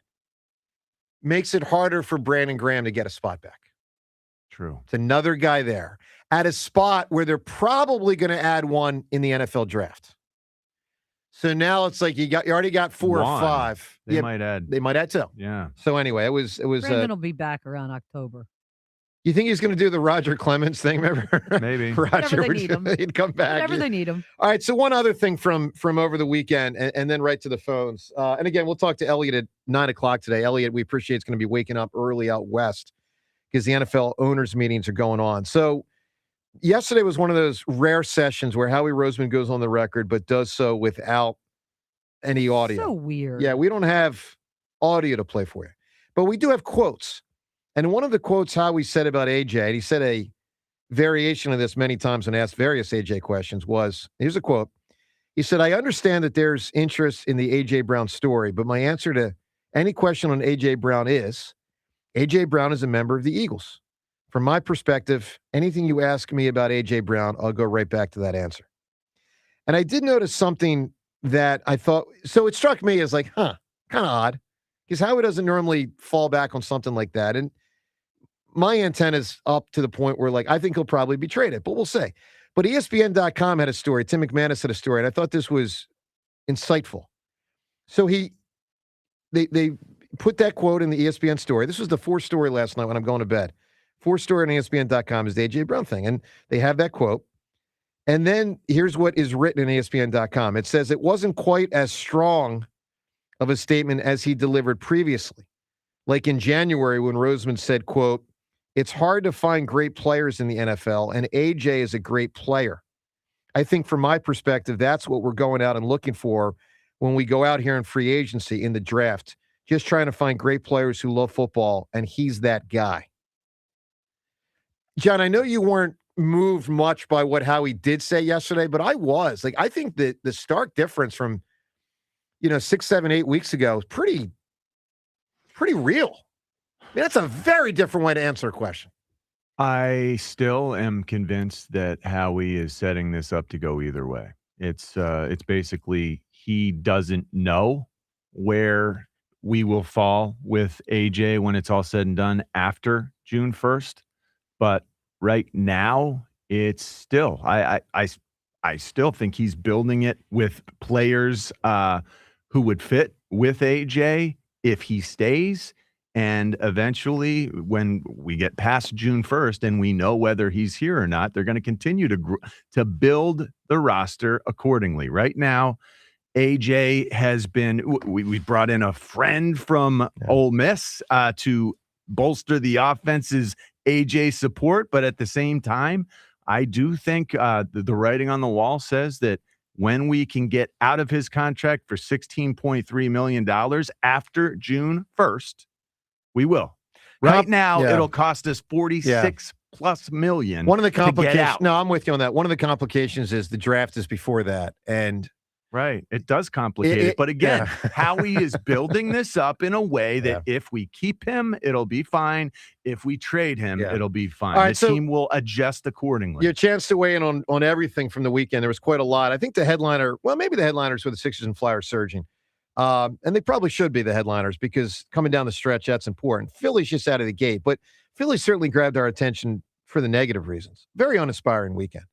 Makes it harder for Brandon Graham to get a spot back. True. It's another guy there at a spot where they're probably going to add one in the NFL draft. So now it's like you already got 4 or 5. They might add 2. Yeah. So anyway, it was. Brandon will be back around October. You think he's going to do the Roger Clemens thing? Remember? Maybe. Roger, Whenever they need him. He'd come back. Whenever they need him. All right. So one other thing from over the weekend, and then right to the phones. And again, we'll talk to Eliot at 9 o'clock today. Eliot, we appreciate, it's going to be waking up early out west because the NFL owners meetings are going on. So yesterday was one of those rare sessions where Howie Roseman goes on the record, but does so without any audio. So weird. Yeah, we don't have audio to play for you, but we do have quotes. And one of the quotes Howie said about AJ, and he said a variation of this many times when asked various AJ questions, was, here's a quote. He said, I understand that there's interest in the AJ Brown story, but my answer to any question on AJ Brown is, AJ Brown is a member of the Eagles. From my perspective, anything you ask me about AJ Brown, I'll go right back to that answer. And I did notice something that I thought, so it struck me as like, kind of odd, because Howie doesn't normally fall back on something like that. And my antenna's up to the point where, like, I think he'll probably be traded, but we'll see. But ESPN.com had a story. Tim McManus had a story, and I thought this was insightful. So they put that quote in the ESPN story. This was the 4th story last night when I'm going to bed. 4th story on ESPN.com is the AJ Brown thing, and they have that quote. And then here's what is written in ESPN.com. It says it wasn't quite as strong of a statement as he delivered previously. Like in January when Roseman said, quote, it's hard to find great players in the NFL, and AJ is a great player. I think from my perspective, that's what we're going out and looking for when we go out here in free agency in the draft, just trying to find great players who love football, and he's that guy. John, I know you weren't moved much by what Howie did say yesterday, but I was. Like, I think that the stark difference from, 6, 7, 8 weeks ago is pretty real. I mean, that's a very different way to answer a question. I still am convinced that Howie is setting this up to go either way. It's basically he doesn't know where we will fall with AJ when it's all said and done after June 1st. But right now, it's still I still think he's building it with players who would fit with AJ if he stays. And eventually, when we get past June 1st and we know whether he's here or not, they're going to continue to build the roster accordingly. Right now, AJ has been, we brought in a friend from Ole Miss to bolster the offense's AJ support. But at the same time, I do think the writing on the wall says that when we can get out of his contract for $16.3 million after June 1st, we will. Right now, it'll cost us $46 plus million. One of the complications. No, I'm with you on that. One of the complications is the draft is before that, and it does complicate it. But again, Howie is building this up in a way that if we keep him, it'll be fine. If we trade him, it'll be fine. Right, the team will adjust accordingly. Your chance to weigh in on everything from the weekend. There was quite a lot. I think the headliner, well, maybe the headliners were the Sixers and Flyers surging. And they probably should be the headliners because coming down the stretch, that's important. Philly's just out of the gate, but Philly certainly grabbed our attention for the negative reasons. Very uninspiring weekend.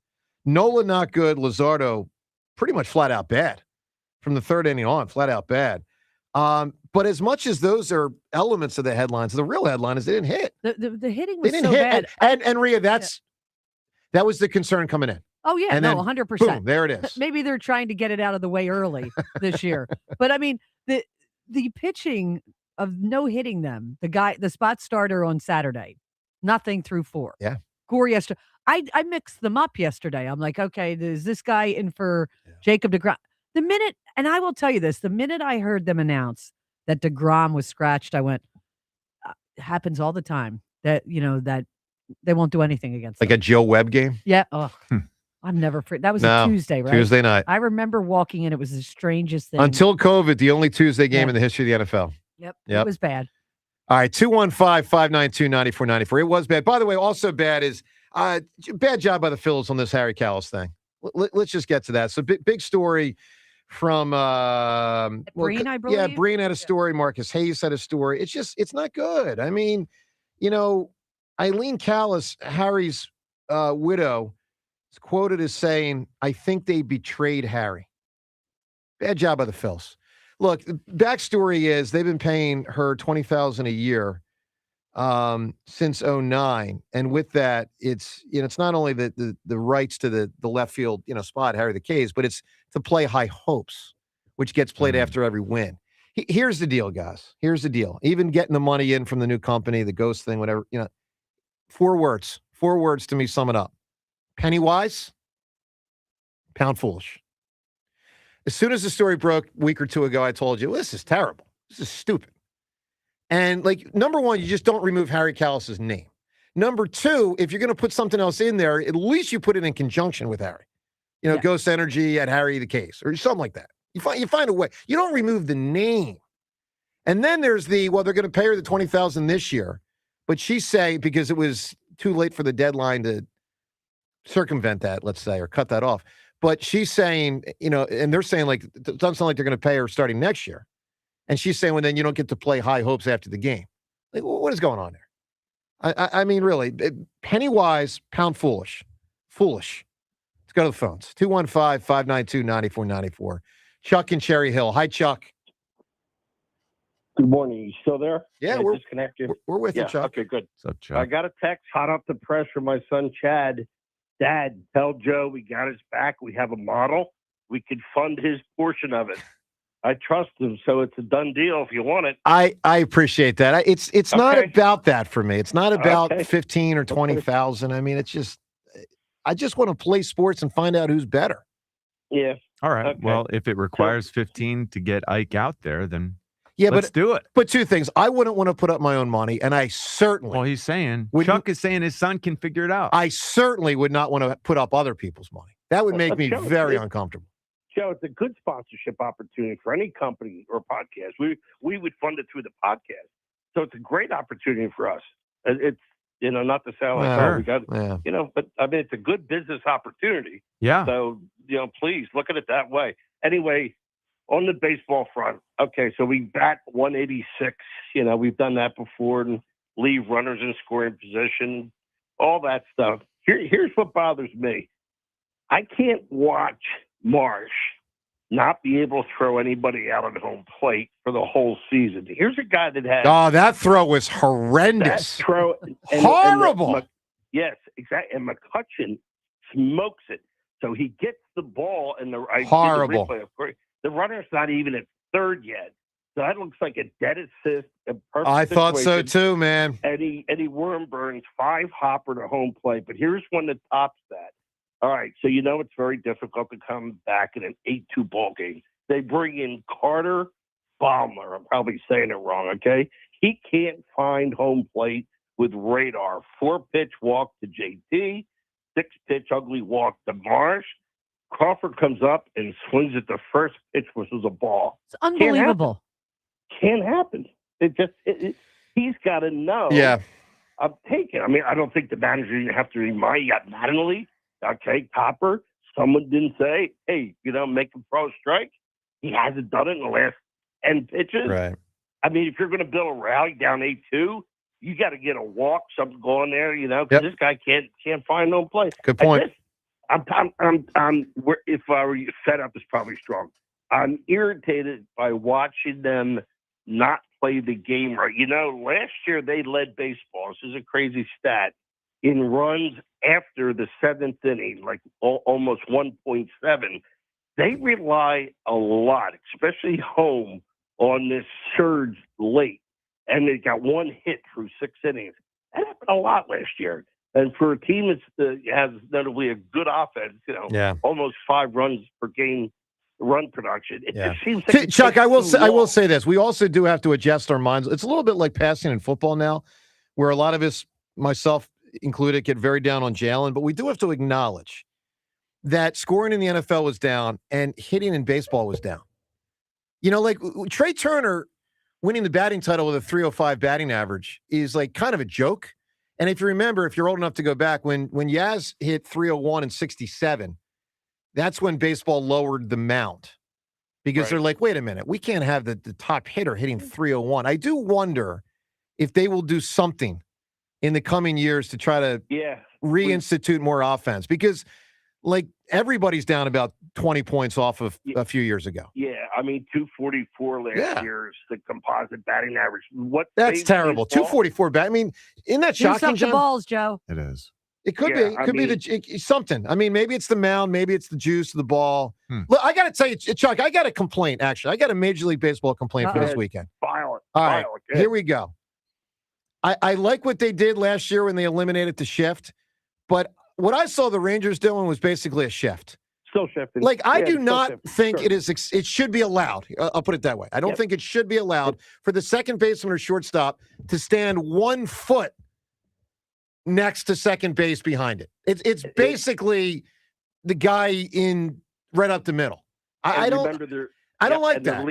Nola not good. Luzardo pretty much flat out bad from the third inning on, flat out bad. But as much as those are elements of the headlines, the real headline is they didn't hit. The hitting was so bad. And Rhea, that was the concern coming in. Oh, yeah, and no, then, 100%. Boom, there it is. Maybe they're trying to get it out of the way early this year. But, I mean, the pitching of no hitting them, the spot starter on Saturday, nothing through 4. Yeah. Gore yesterday. I mixed them up yesterday. I'm like, okay, is this guy in for Jacob DeGrom? The minute, and I will tell you this, the minute I heard them announce that DeGrom was scratched, I went, it happens all the time that, that they won't do anything against Like them. a Joe Webb game? Yeah. Oh, I'm never free. That was a Tuesday, right? Tuesday night. I remember walking in. It was the strangest thing. Until COVID, the only Tuesday game in the history of the NFL. Yep. It was bad. All right, 215-592-9494. It was bad. By the way, also bad is bad job by the Phillies on this Harry Kalas thing. Let's just get to that. So big story from Breen, I believe. Yeah, Breen had a story. Marcus Hayes had a story. It's not good. I mean, Eileen Kalas, Harry's widow, is quoted as saying, "I think they betrayed Harry." Bad job by the Phils. Look, the backstory is they've been paying her $20,000 a year since 2009, and with that, it's it's not only the rights to the left field spot, Harry the K's, but it's to play High Hopes, which gets played after every win. Here's the deal, guys. Here's the deal. Even getting the money in from the new company, the Ghost thing, whatever, 4 words to me sum it up: penny wise, pound foolish. As soon as the story broke a week or two ago, I told you, well, this is terrible. This is stupid. And number one, you just don't remove Harry Kalas's name. Number two, if you're going to put something else in there, at least you put it in conjunction with Harry. Ghost Energy at Harry the Case or something like that. You find a way. You don't remove the name. And then there's they're going to pay her the $20,000 this year, but she's saying because it was too late for the deadline to circumvent that, let's say, or cut that off. But she's saying, and they're saying it doesn't sound like they're going to pay her starting next year. And she's saying, well, then you don't get to play High Hopes after the game. What is going on there? I mean, really, penny wise, pound foolish. Foolish. Let's go to the phones. 215-592-9494. Chuck in Cherry Hill. Hi, Chuck. Good morning. You still there? Yeah, we're disconnected. We're with you, Chuck. Okay, good. What's up, Chuck? I got a text hot off the press from my son, Chad. Dad, tell Joe we got his back. We have a model. We could fund his portion of it. I trust him, so it's a done deal if you want it. I appreciate that. It's not about that for me. It's not about 15 or 20,000. I mean, it's just I just want to play sports and find out who's better. Yeah. All right. Okay. Well, if it requires 15 to get Ike out there, then let's do it. But two things. I wouldn't want to put up my own money, and I certainly. Well, he's saying Chuck is saying his son can figure it out. I certainly would not want to put up other people's money. That would make me very uncomfortable. Joe, it's a good sponsorship opportunity for any company or podcast. We would fund it through the podcast, so it's a great opportunity for us. It's not to sound like we got but I mean it's a good business opportunity. Yeah. So please look at it that way. Anyway, on the baseball front, okay, so we bat 186. We've done that before and leave runners in scoring position, all that stuff. Here's what bothers me. I can't watch Marsh not be able to throw anybody out on home plate for the whole season. Here's a guy that had... Oh, that throw was horrendous. That throw... Horrible. Yes, exactly. And McCutcheon smokes it. So he gets the ball in the... Horrible. Replay, of course. The runner's not even at third yet. So that looks like a dead assist. A perfect I thought so situation. too, man. Eddie Wormburns, 5 hopper to home plate. But here's one that tops that. All right, so you know it's very difficult to come back in an 8-2 ball game. They bring in Carter Baumler. I'm probably saying it wrong, okay? He can't find home plate with radar. 4-pitch walk to JT, 6-pitch ugly walk to Marsh. Crawford comes up and swings at the first pitch, which was a ball. It's unbelievable. Can't happen. He's got to know. Yeah. I'm taking. I mean, I don't think the manager even have to remind you. Got Mattingly, okay, Copper. Someone didn't say, hey, make him throw a strike. He hasn't done it in the last 10 pitches. Right. I mean, if you're going to build a rally down 8-2, you got to get a walk, something going there, because this guy can't find no play. Good point. If I were fed up, is probably strong. I'm irritated by watching them not play the game right. Last year they led baseball. This is a crazy stat in runs after the 7th inning, like almost 1.7. They rely a lot, especially home, on this surge late, and they got 1 hit through 6 innings. That happened a lot last year. And for a team that has notably a good offense, almost 5 runs per game run production. It just seems like Chuck, I will say this. We also do have to adjust our minds. It's a little bit like passing in football now, where a lot of us, myself included, get very down on Jaylen, but we do have to acknowledge that scoring in the NFL was down and hitting in baseball was down. Like Trey Turner winning the batting title with a 305 batting average is like kind of a joke. And if you remember, if you're old enough to go back, when Yaz hit 301 and 67, that's when baseball lowered the mound because they're like, wait a minute, we can't have the top hitter hitting 301. I do wonder if they will do something in the coming years to try to reinstitute more offense because, like, everybody's down about 20 points off of a few years ago. Yeah, I mean, 244 last year is the composite batting average. That's terrible. 244 bat. I mean, isn't that shocking, John? The balls, Joe. It is. It could be. It could be something. I mean, maybe it's the mound. Maybe it's the juice of the ball. Look, I got to tell you, Chuck, I got a complaint, actually. I got a Major League Baseball complaint for this weekend. File it. All right, here we go. I like what they did last year when they eliminated the shift, but what I saw the Rangers doing was basically a shift. Still shifting. Like, I do not think it should be allowed. I'll put it that way. I don't think it should be allowed for the second baseman or shortstop to stand 1 foot next to second base behind it. It's basically the guy in right up the middle. I don't like that. They're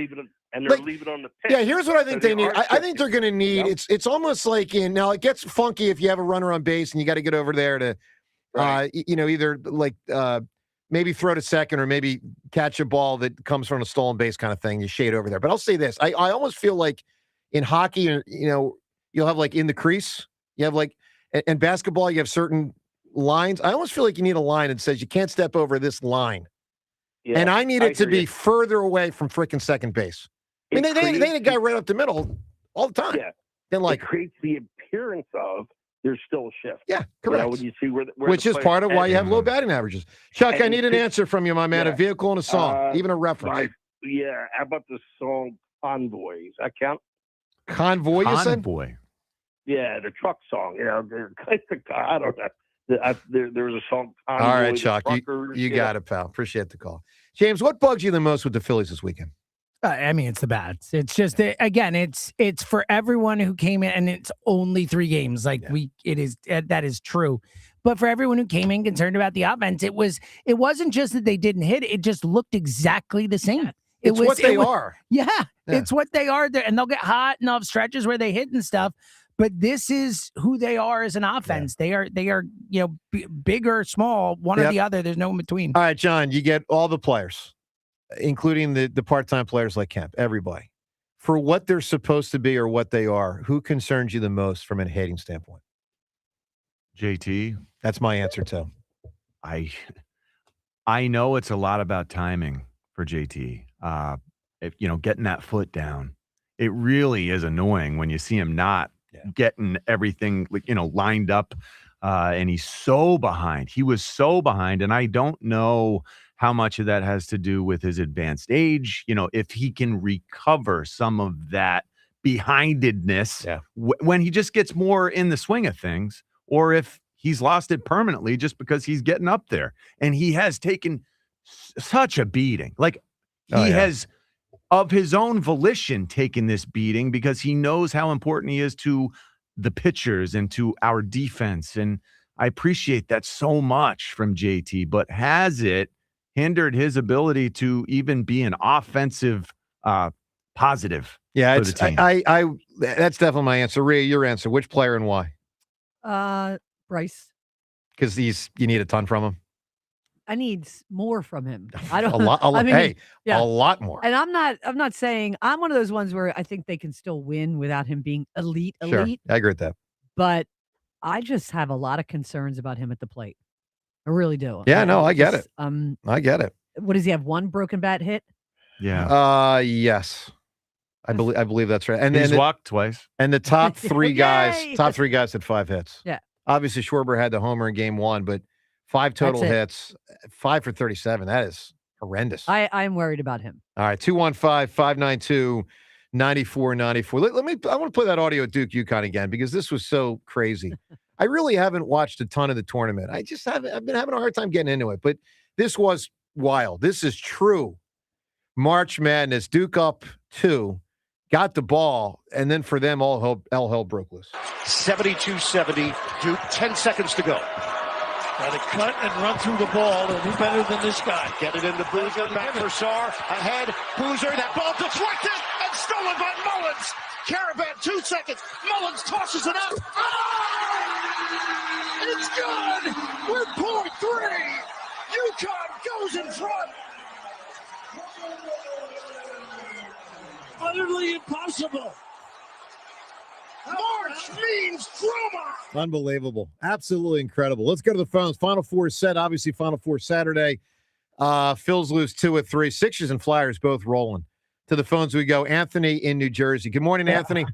leaving on the pitch. Yeah, here's what I think they need. I think they're going to need. It's almost like now it gets funky if you have a runner on base and you got to get over there to, either like maybe throw to second or maybe catch a ball that comes from a stolen base kind of thing. You shade over there. But I'll say this: I almost feel like in hockey, you'll have like in the crease. You have like. And basketball, you have certain lines. I almost feel like you need a line that says you can't step over this line. Yeah, and I need it to be further away from freaking second base. I mean, they had a guy right up the middle all the time. Yeah. It creates the appearance of there's still a shift. Yeah, correct. When you see where which is part of why you have low batting averages. Chuck, I need an answer from you, my man. A vehicle and a song, even a reference. How about the song Convoy? Does that count? Convoy, you said? Convoy. Yeah, the truck song. I don't know. There was a song. Convoy, all right, Chuck, you got it, pal. Appreciate the call. James, what bugs you the most with the Phillies this weekend? I mean, it's the bats. It's just again, it's for everyone who came in, and it's only 3 games. Like that is true. But for everyone who came in concerned about the offense, it wasn't just that they didn't hit; it just looked exactly the same. It's what they are. Yeah, it's what they are. And they'll get hot and they'll have stretches where they hit and stuff. But this is who they are as an offense. Yeah. They are big or small, one or the other. There's no in between. All right, John, you get all the players, including the part-time players like Kemp, everybody, for what they're supposed to be or what they are. Who concerns you the most from a hitting standpoint? JT. That's my answer too. I know it's a lot about timing for JT. Getting that foot down. It really is annoying when you see him not getting everything lined up, and he's so behind. He was so behind, and I don't know how much of that has to do with his advanced age. If he can recover some of that behindedness when he just gets more in the swing of things, or if he's lost it permanently just because he's getting up there. And he has taken such a beating. Like he has, of his own volition, taken this beating because he knows how important he is to the pitchers and to our defense. And I appreciate that so much from JT, but has it hindered his ability to even be an offensive positive? Yeah, for the team? I that's definitely my answer. Rhea, your answer. Which player and why? Bryce. Because you need a ton from him. I need more from him. I don't. A lot. A lot more. And I'm not saying I'm one of those ones where I think they can still win without him being elite. Sure, I agree with that. But I just have a lot of concerns about him at the plate. I really do. Yeah, no, I get it. I get it. What does he have? One broken bat hit? Yeah. Yes. I believe that's right. And he's then walked twice. And the top three guys had 5 hits. Yeah. Obviously, Schwarber had the homer in game 1, but 5 total hits, 5 for 37. That is horrendous. I'm worried about him. All right, 215-592-9494. I want to play that audio at Duke UConn again because this was so crazy. I really haven't watched a ton of the tournament. I've been having a hard time getting into it, but this was wild. This is true March Madness. Duke up 2, got the ball, and then for them, all hell broke loose. 72-70, Duke, 10 seconds to go. Got to cut and run through the ball, and who better than this guy? Get it into Boozer, back for Sarr, ahead, Boozer, that ball deflected and stolen by Mullins. Caravan, 2 seconds, Mullins tosses it out. Oh! It's good! We're point 3! UConn goes in front! Utterly impossible! March means drama! Unbelievable. Absolutely incredible. Let's go to the phones. Final Four is set. Obviously, Final Four Saturday. Phils lose 2 of 3. Sixers and Flyers both rolling. To the phones we go. Anthony in New Jersey. Good morning, Anthony.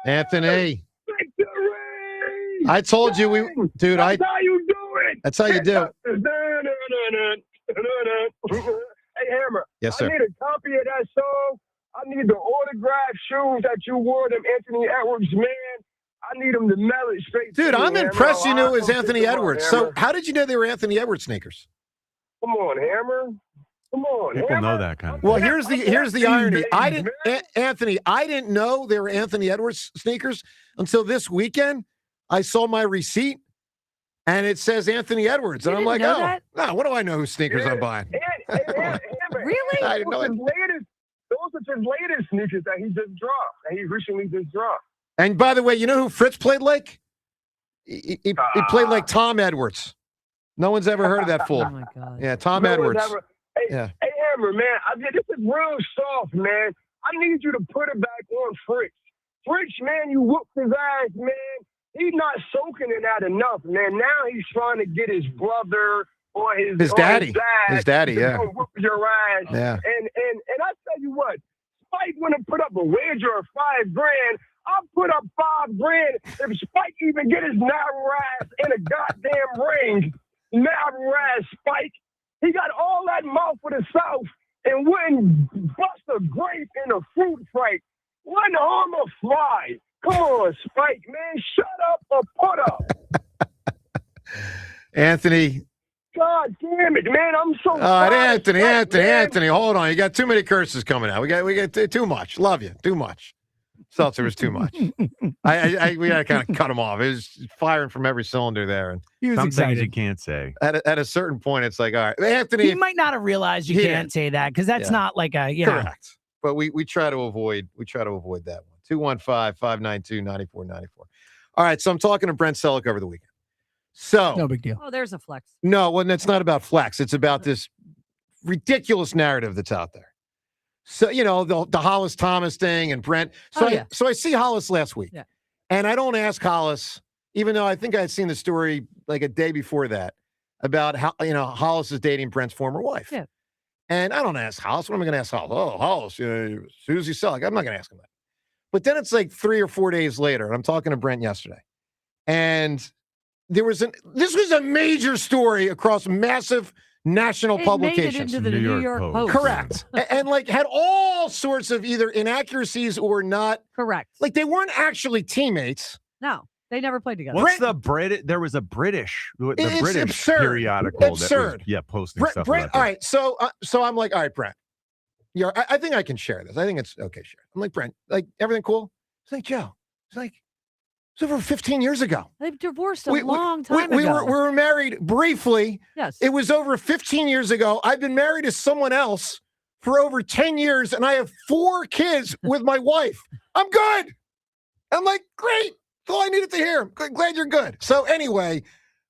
Anthony. Victory! I told you dude. That's how you do it. That's how you do it. Hey, Hammer. Yes, sir. I need a copy of that song. I need the autographed shoes that you wore them Anthony Edwards, man. I need them to mail it straight. Dude, I'm impressed you knew it was Anthony Edwards. Hammer. So how did you know they were Anthony Edwards sneakers? Come on, Hammer. Come on, People Hammer. know that kind of Well, thing. here's the irony. Anthony, I didn't know they were Anthony Edwards sneakers until this weekend. I saw my receipt and it says Anthony Edwards. And I'm like, no, what do I know whose sneakers I'm buying? Really? I didn't know it. Those are his latest sneakers that he just dropped. That he recently just dropped. And by the way, you know who Fritz played like? He played like Tom Edwards. No one's ever heard of that fool. Oh my God. Yeah, Tom Edwards. Hey, Hammer, man, this is real soft, man. I need you to put it back on Fritz. Fritz, man, you whooped his ass, man. He's not soaking in that enough, man. Now he's trying to get his brother or his daddy. Dad His daddy, to yeah. go whoop your ass. Yeah. And I tell you what, Spike wouldn't put up a wager of $5,000. I'll put up $5,000 if Spike even get his narrow ass in a goddamn ring. Narrow ass Spike. He got all that mouth for the South and wouldn't bust a grape in a fruit fight. Wouldn't harm a fly. Come on, Spike, man. Shut up or put up. Anthony. God damn it, man. I'm so Anthony, hold on. You got too many curses coming out. We got too much. Love you. Too much. Seltzer was too much. We got to kind of cut him off. It was firing from every cylinder there. And some things you can't say. At a certain point, it's like, all right, Anthony. He might not have realized you can't say that because that's not like a correct. But we try to avoid that one. 215-592-9494. All right, so I'm talking to Brent Selleck over the weekend. So no big deal. Oh, there's a flex. No, well, it's not about flex. It's about this ridiculous narrative that's out there. So, the Hollis Thomas thing and Brent. So I see Hollis last week. Yeah. And I don't ask Hollis, even though I think I had seen the story like a day before that about how, Hollis is dating Brent's former wife. Yeah. And I don't ask Hollis. What am I going to ask Hollis? Oh, Hollis, Susie Selleck. I'm not going to ask him that. But then it's like 3 or 4 days later, and I'm talking to Brent yesterday. And this was a major story across massive national publications. Made it into the New York Post. Correct. and like had all sorts of either inaccuracies or not. Correct. Like they weren't actually teammates. No, they never played together. What's the British? There was a British, British absurd. periodical Absurd. that was, posting stuff Brent, about all right, so I'm like, all right, Brent. I think I can share this. I think it's okay, share. I'm like, Brent, like everything cool? It's like, Joe. It's like, it's over 15 years ago. They've divorced a long time ago. We were married briefly. Yes. It was over 15 years ago. I've been married to someone else for over 10 years, and I have 4 kids with my wife. I'm good. I'm like, great. That's all I needed to hear. Glad you're good. So anyway,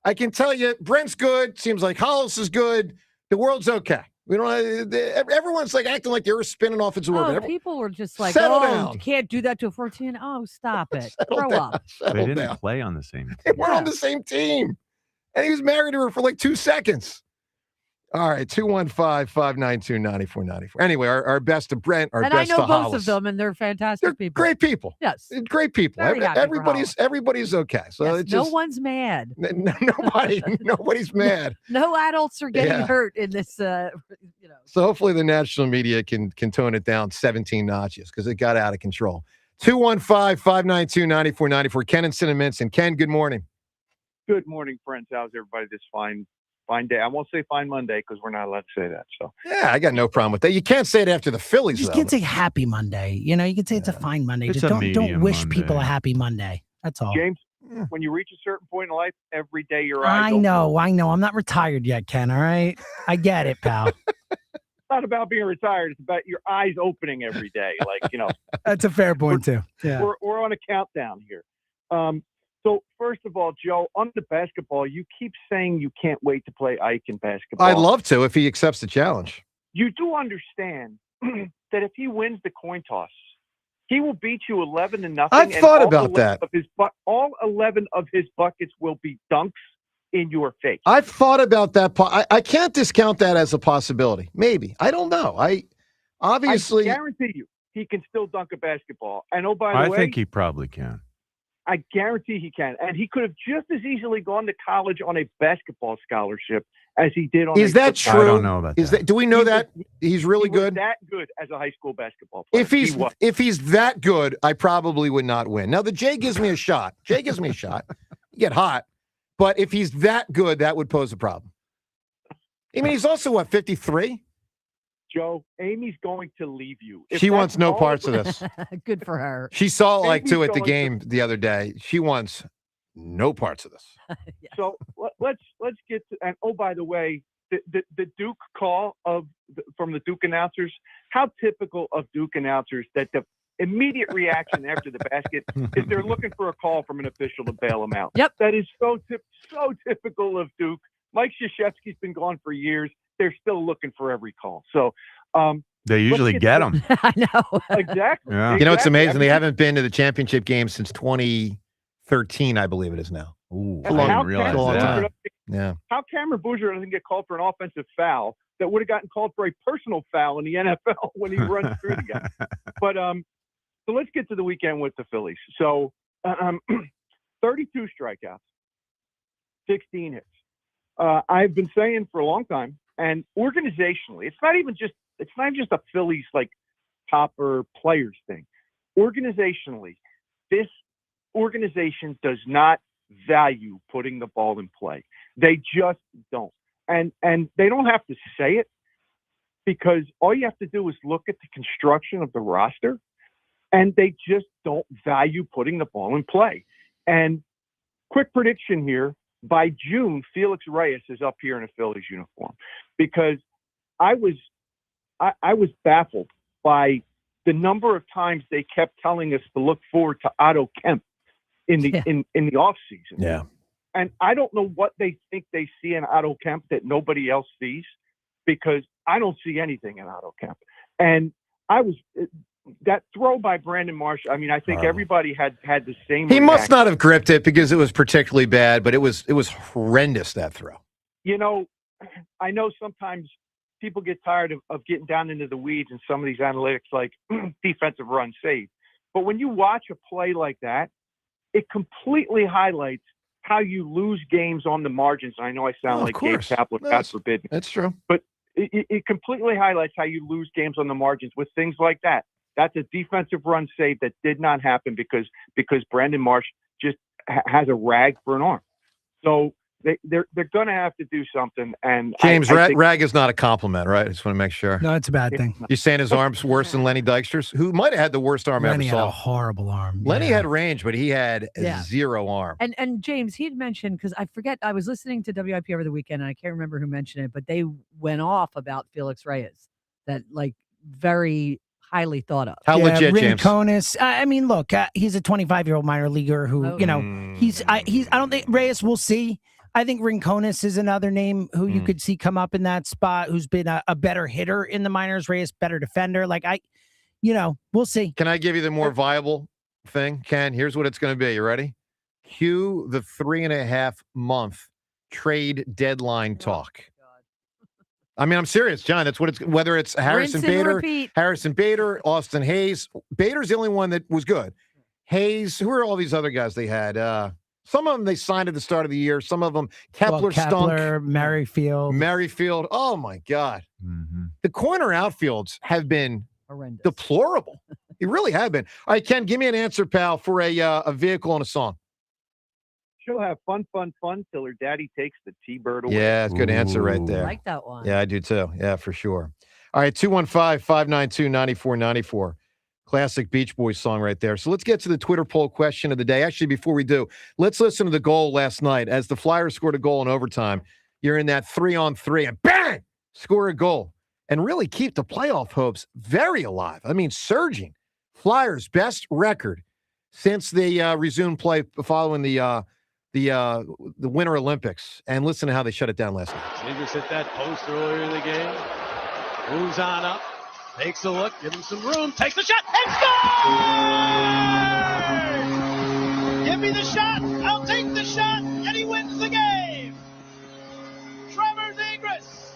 I can tell you, Brent's good. Seems like Hollis is good. The world's okay. We don't. Everyone's like acting like they were spinning off its orbit. People were just like, Settle down. You can't do that to a 14. Oh, stop it. Settle Grow down. up. They didn't play on the same team. They weren't on the same team. And he was married to her for like 2 seconds. All right, 215-592-9494. Anyway, our best to Brent, our and best to I know Hollis. both of them, and they're fantastic people. Great people. Yes. Great people. Very happy for Everybody's okay. So Yes, it's just, no one's mad. Nobody's mad. No adults are getting Yeah. hurt in this, So hopefully the national media can tone it down 17 notches because it got out of control. 215-592-9494. Ken and Cinnamon. Ken, good morning. Good morning, friends. How's everybody this fine day? I won't say fine Monday because we're not allowed to say that. So Yeah, I got no problem with that. You can't say it after the Phillies, You just though. can't say happy Monday. You can say it's a fine Monday. It's Just a don't medium wish Monday. people a happy Monday. That's all. James, when you reach a certain point in life, every day your eyes I open. know. I'm not retired yet, Ken. All right. I get it, pal. It's not about being retired. It's about your eyes opening every day. That's a fair point too. Yeah. We're on a countdown here. So first of all, Joe, on the basketball, you keep saying you can't wait to play Ike in basketball. I'd love to if he accepts the challenge. You do understand that if he wins the coin toss, he will beat you 11-0. I've thought about that. All 11 of his buckets will be dunks in your face. I've thought about that. I can't discount that as a possibility. Maybe. I don't know. I guarantee you he can still dunk a basketball. And oh, by the way, I think he probably can. I guarantee he can. And he could have just as easily gone to college on a basketball scholarship as he did on Is a that football. true? I don't know about that. Do we know that he's really He was good? that good as a high school basketball player. If he's that good, I probably would not win. Now the Jay gives me a shot. You get hot. But if he's that good, that would pose a problem. I mean, he's also 53? Joe, Amy's going to leave you. If She that's wants no all- parts of this. Good for her. She saw like Amy's two at the going game the other day. She wants no parts of this. So let's get to, and oh, by the way, the Duke call from the Duke announcers, how typical of Duke announcers that the immediate reaction after the basket is they're looking for a call from an official to bail them out. Yep. That is so typical of Duke. Mike Krzyzewski's been gone for years. They're still looking for every call. So They usually get them. I know. Exactly. Yeah. You know, it's Exactly. amazing. They haven't been to the championship game since 2013, I believe it is now. Ooh, And I how didn't realize Cameron long that. time. Boozer- Yeah. How Cameron Boozer doesn't get called for an offensive foul that would have gotten called for a personal foul in the NFL when he runs through the guy. But so let's get to the weekend with the Phillies. So 32 strikeouts, 16 hits. I've been saying for a long time, and organizationally, it's not just a Phillies like topper players thing. Organizationally, this organization does not value putting the ball in play. They just don't. And they don't have to say it because all you have to do is look at the construction of the roster, and they just don't value putting the ball in play. And quick prediction here, by June, Felix Reyes is up here in a Phillies uniform because I was baffled by the number of times they kept telling us to look forward to Otto Kemp in the off season. Yeah. And I don't know what they think they see in Otto Kemp that nobody else sees, because I don't see anything in Otto Kemp. And that throw by Brandon Marsh, I mean, I think everybody had the same He must reaction. not have gripped it because it was particularly bad, but it was horrendous, that throw. You know, I know sometimes people get tired of getting down into the weeds and some of these analytics like defensive run saved. But when you watch a play like that, it completely highlights how you lose games on the margins. I know I sound like Gabe Kapler, God forbid. That's true. But it completely highlights how you lose games on the margins with things like that. That's a defensive run save that did not happen because Brandon Marsh just has a rag for an arm. So they're going to have to do something. And James, I think, rag is not a compliment, right? I just want to make sure. No, it's a bad thing. You saying his arm's worse than Lenny Dykstra's, who might have had the worst arm Lenny ever had saw. a horrible arm. Lenny had range, but he had Yeah. zero arm. And James, he had mentioned, because I forget, I was listening to WIP over the weekend, and I can't remember who mentioned it, but they went off about Felix Reyes, that like very highly thought of. How legit, James? Rincones. I mean, look, he's a 25-year-old minor leaguer who, I don't think Reyes, we'll see. I think Rincones is another name who you could see come up in that spot, who's been a better hitter in the minors. Reyes, better defender. Like we'll see. Can I give you the more viable thing, Ken? Here's what it's going to be. You ready? Cue the 3.5 month trade deadline talk. I mean, I'm serious, John. That's what it's. Whether it's Harrison Bader, Austin Hayes. Bader's the only one that was good. Hayes. Who are all these other guys they had? Some of them they signed at the start of the year. Some of them Kepler stunk. Merrifield. Oh my God. Mm-hmm. The corner outfields have been horrendous, deplorable. They really have been. All right, Ken, give me an answer, pal, for a vehicle and a song. She'll have fun till her daddy takes the T-Bird away. Yeah, it's a good answer right there. I like that one. Yeah, I do too. Yeah, for sure. All right, 215-592-9494. Classic Beach Boys song right there. So let's get to the Twitter poll question of the day. Actually, before we do, let's listen to the goal last night. As the Flyers scored a goal in overtime, you're in that 3-on-3 and bang, score a goal and really keep the playoff hopes very alive. I mean, surging. Flyers' best record since they resumed play following the Winter Olympics. And listen to how they shut it down last night. Chambers hit that post earlier in the game. Moves on up. Takes a look. Give him some room. Takes the shot. And scores! Give me the shot. I'll take the shot. And he wins the game. Trevor Zegras,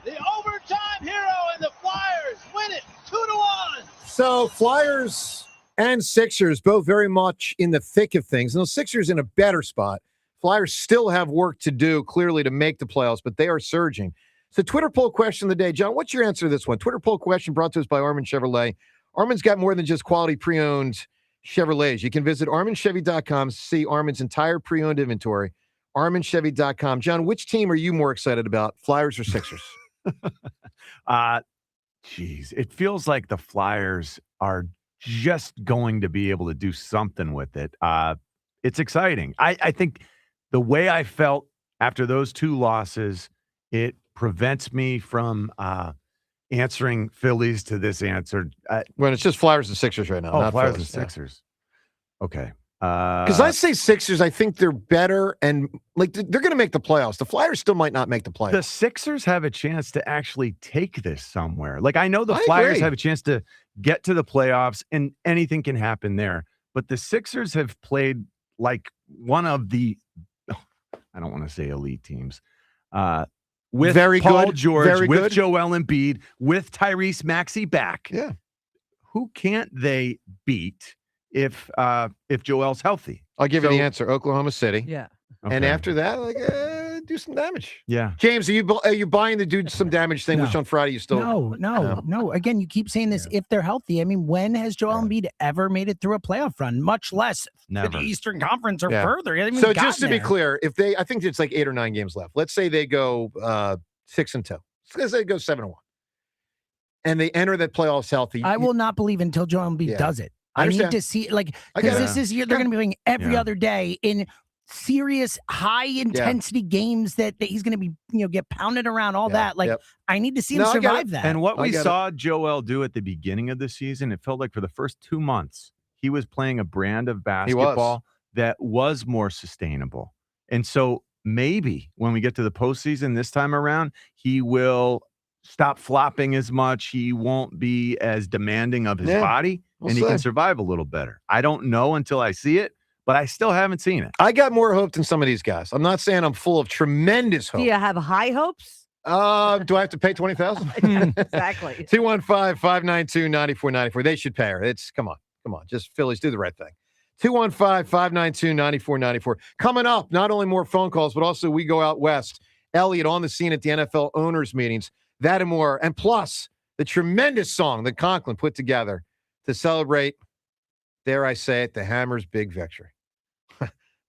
the overtime hero, and the Flyers win it 2-1. So Flyers and Sixers both very much in the thick of things. And the Sixers in a better spot. Flyers still have work to do, clearly, to make the playoffs, but they are surging. So Twitter poll question of the day. John, what's your answer to this one? Twitter poll question brought to us by Armin Chevrolet. Armin's got more than just quality pre-owned Chevrolets. You can visit ArminChevy.com to see Armin's entire pre-owned inventory. ArminChevy.com. John, which team are you more excited about, Flyers or Sixers? It feels like the Flyers are just going to be able to do something with it. It's exciting. I think the way I felt after those two losses, it prevents me from answering Phillies to this answer. Well, it's just Flyers and Sixers right now. Oh, not Flyers Phillies. and Sixers. Okay. Because I say Sixers, I think they're better, and like they're going to make the playoffs. The Flyers still might not make the playoffs. The Sixers have a chance to actually take this somewhere. Like, I know the Flyers have a chance to get to the playoffs, and anything can happen there. But the Sixers have played like one of the, I don't want to say elite teams, with very Paul good, George, very with good. Joel Embiid, with Tyrese Maxey back. Yeah. Who can't they beat if Joel's healthy? I'll give you the answer. Oklahoma City. Yeah. And Okay. after that, do some damage. Yeah. James, are you buying the do some damage thing, which on Friday you still No. Again, you keep saying this. If they're healthy, I mean, when has Joel Embiid ever made it through a playoff run? Much less Never. the Eastern Conference or Yeah. further. They haven't So even just to gotten be there. clear, I think it's like 8 or 9 games left. Let's say they go 6-2. Let's say they go 7-1, and they enter that playoffs healthy. I will not believe until Joel Embiid does it. I I need understand. to see, like, I because get this it. is year they're going to be playing every other day in serious, high intensity games that he's going to be, get pounded around, all that. Like, I need to see him survive that. And what we saw Joel do at the beginning of the season, it felt like for the first 2 months, he was playing a brand of basketball that was more sustainable. And so maybe when we get to the postseason this time around, he will stop flopping as much. He won't be as demanding of his body, and he can survive a little better. I don't know until I see it, but I still haven't seen it. I got more hope than some of these guys. I'm not saying I'm full of tremendous hope. Do you have high hopes? Do I have to pay $20,000? Exactly. 215-592-9494. They should pay her. Come on. Just Phillies, do the right thing. 215-592-9494. Coming up, not only more phone calls, but also we go out west. Eliot on the scene at the NFL owners meetings. That and more. And plus, the tremendous song that Conklin put together to celebrate, dare I say it, the Hammers' big victory.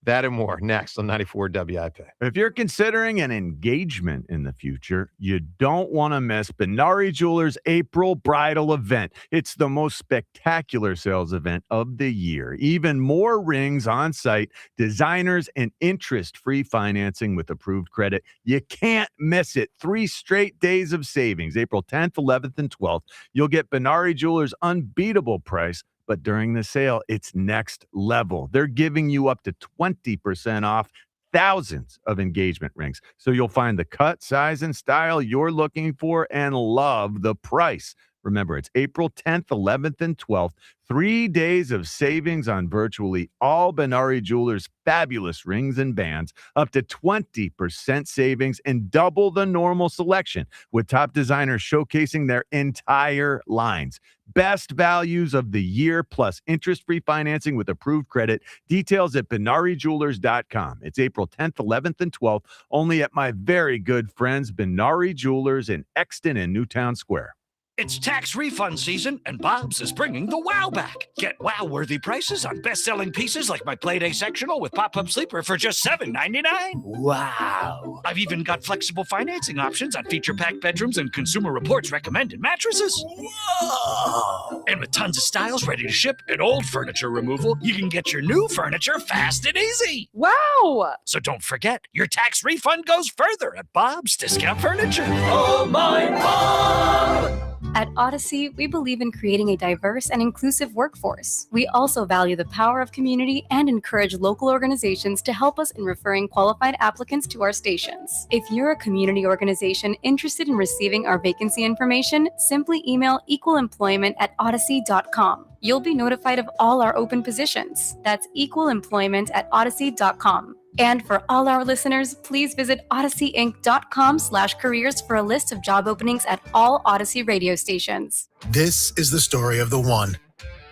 That and more next on 94 WIP. If you're considering an engagement in the future, you don't want to miss Benari Jewelers' April bridal event. It's the most spectacular sales event of the year. Even more rings on site, designers, and interest-free financing with approved credit. You can't miss it. 3 straight days of savings, April 10th, 11th, and 12th. You'll get Benari Jewelers' unbeatable price. But during the sale, it's next level. They're giving you up to 20% off thousands of engagement rings. So you'll find the cut, size, and style you're looking for and love the price. Remember, it's April 10th, 11th, and 12th. 3 days of savings on virtually all Benari Jewelers' fabulous rings and bands. Up to 20% savings and double the normal selection, with top designers showcasing their entire lines. Best values of the year, plus interest-free financing with approved credit. Details at BenariJewelers.com. It's April 10th, 11th, and 12th, only at my very good friends Benari Jewelers in Exton and Newtown Square. It's tax refund season, and Bob's is bringing the wow back. Get wow-worthy prices on best-selling pieces like my Playday sectional with pop-up sleeper for just $7.99. Wow. I've even got flexible financing options on feature-packed bedrooms and Consumer Reports recommended mattresses. Whoa. And with tons of styles ready to ship and old furniture removal, you can get your new furniture fast and easy. Wow. So don't forget, your tax refund goes further at Bob's Discount Furniture. Oh, my Bob! At Odyssey, we believe in creating a diverse and inclusive workforce. We also value the power of community and encourage local organizations to help us in referring qualified applicants to our stations. If you're a community organization interested in receiving our vacancy information, simply email equalemployment@odyssey.com. You'll be notified of all our open positions. That's equalemployment@odyssey.com. And for all our listeners, please visit odysseyinc.com/careers for a list of job openings at all Odyssey radio stations. This is the story of the one.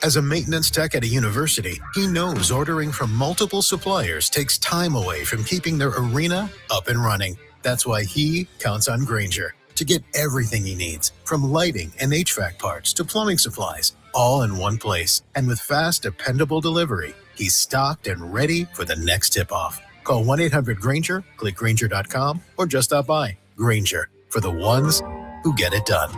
As a maintenance tech at a university, he knows ordering from multiple suppliers takes time away from keeping their arena up and running. That's why he counts on Grainger to get everything he needs, from lighting and HVAC parts to plumbing supplies, all in one place. And with fast, dependable delivery, he's stocked and ready for the next tip-off. Call 1-800-GRAINGER, click Grainger.com, or just stop by. Grainger, for the ones who get it done.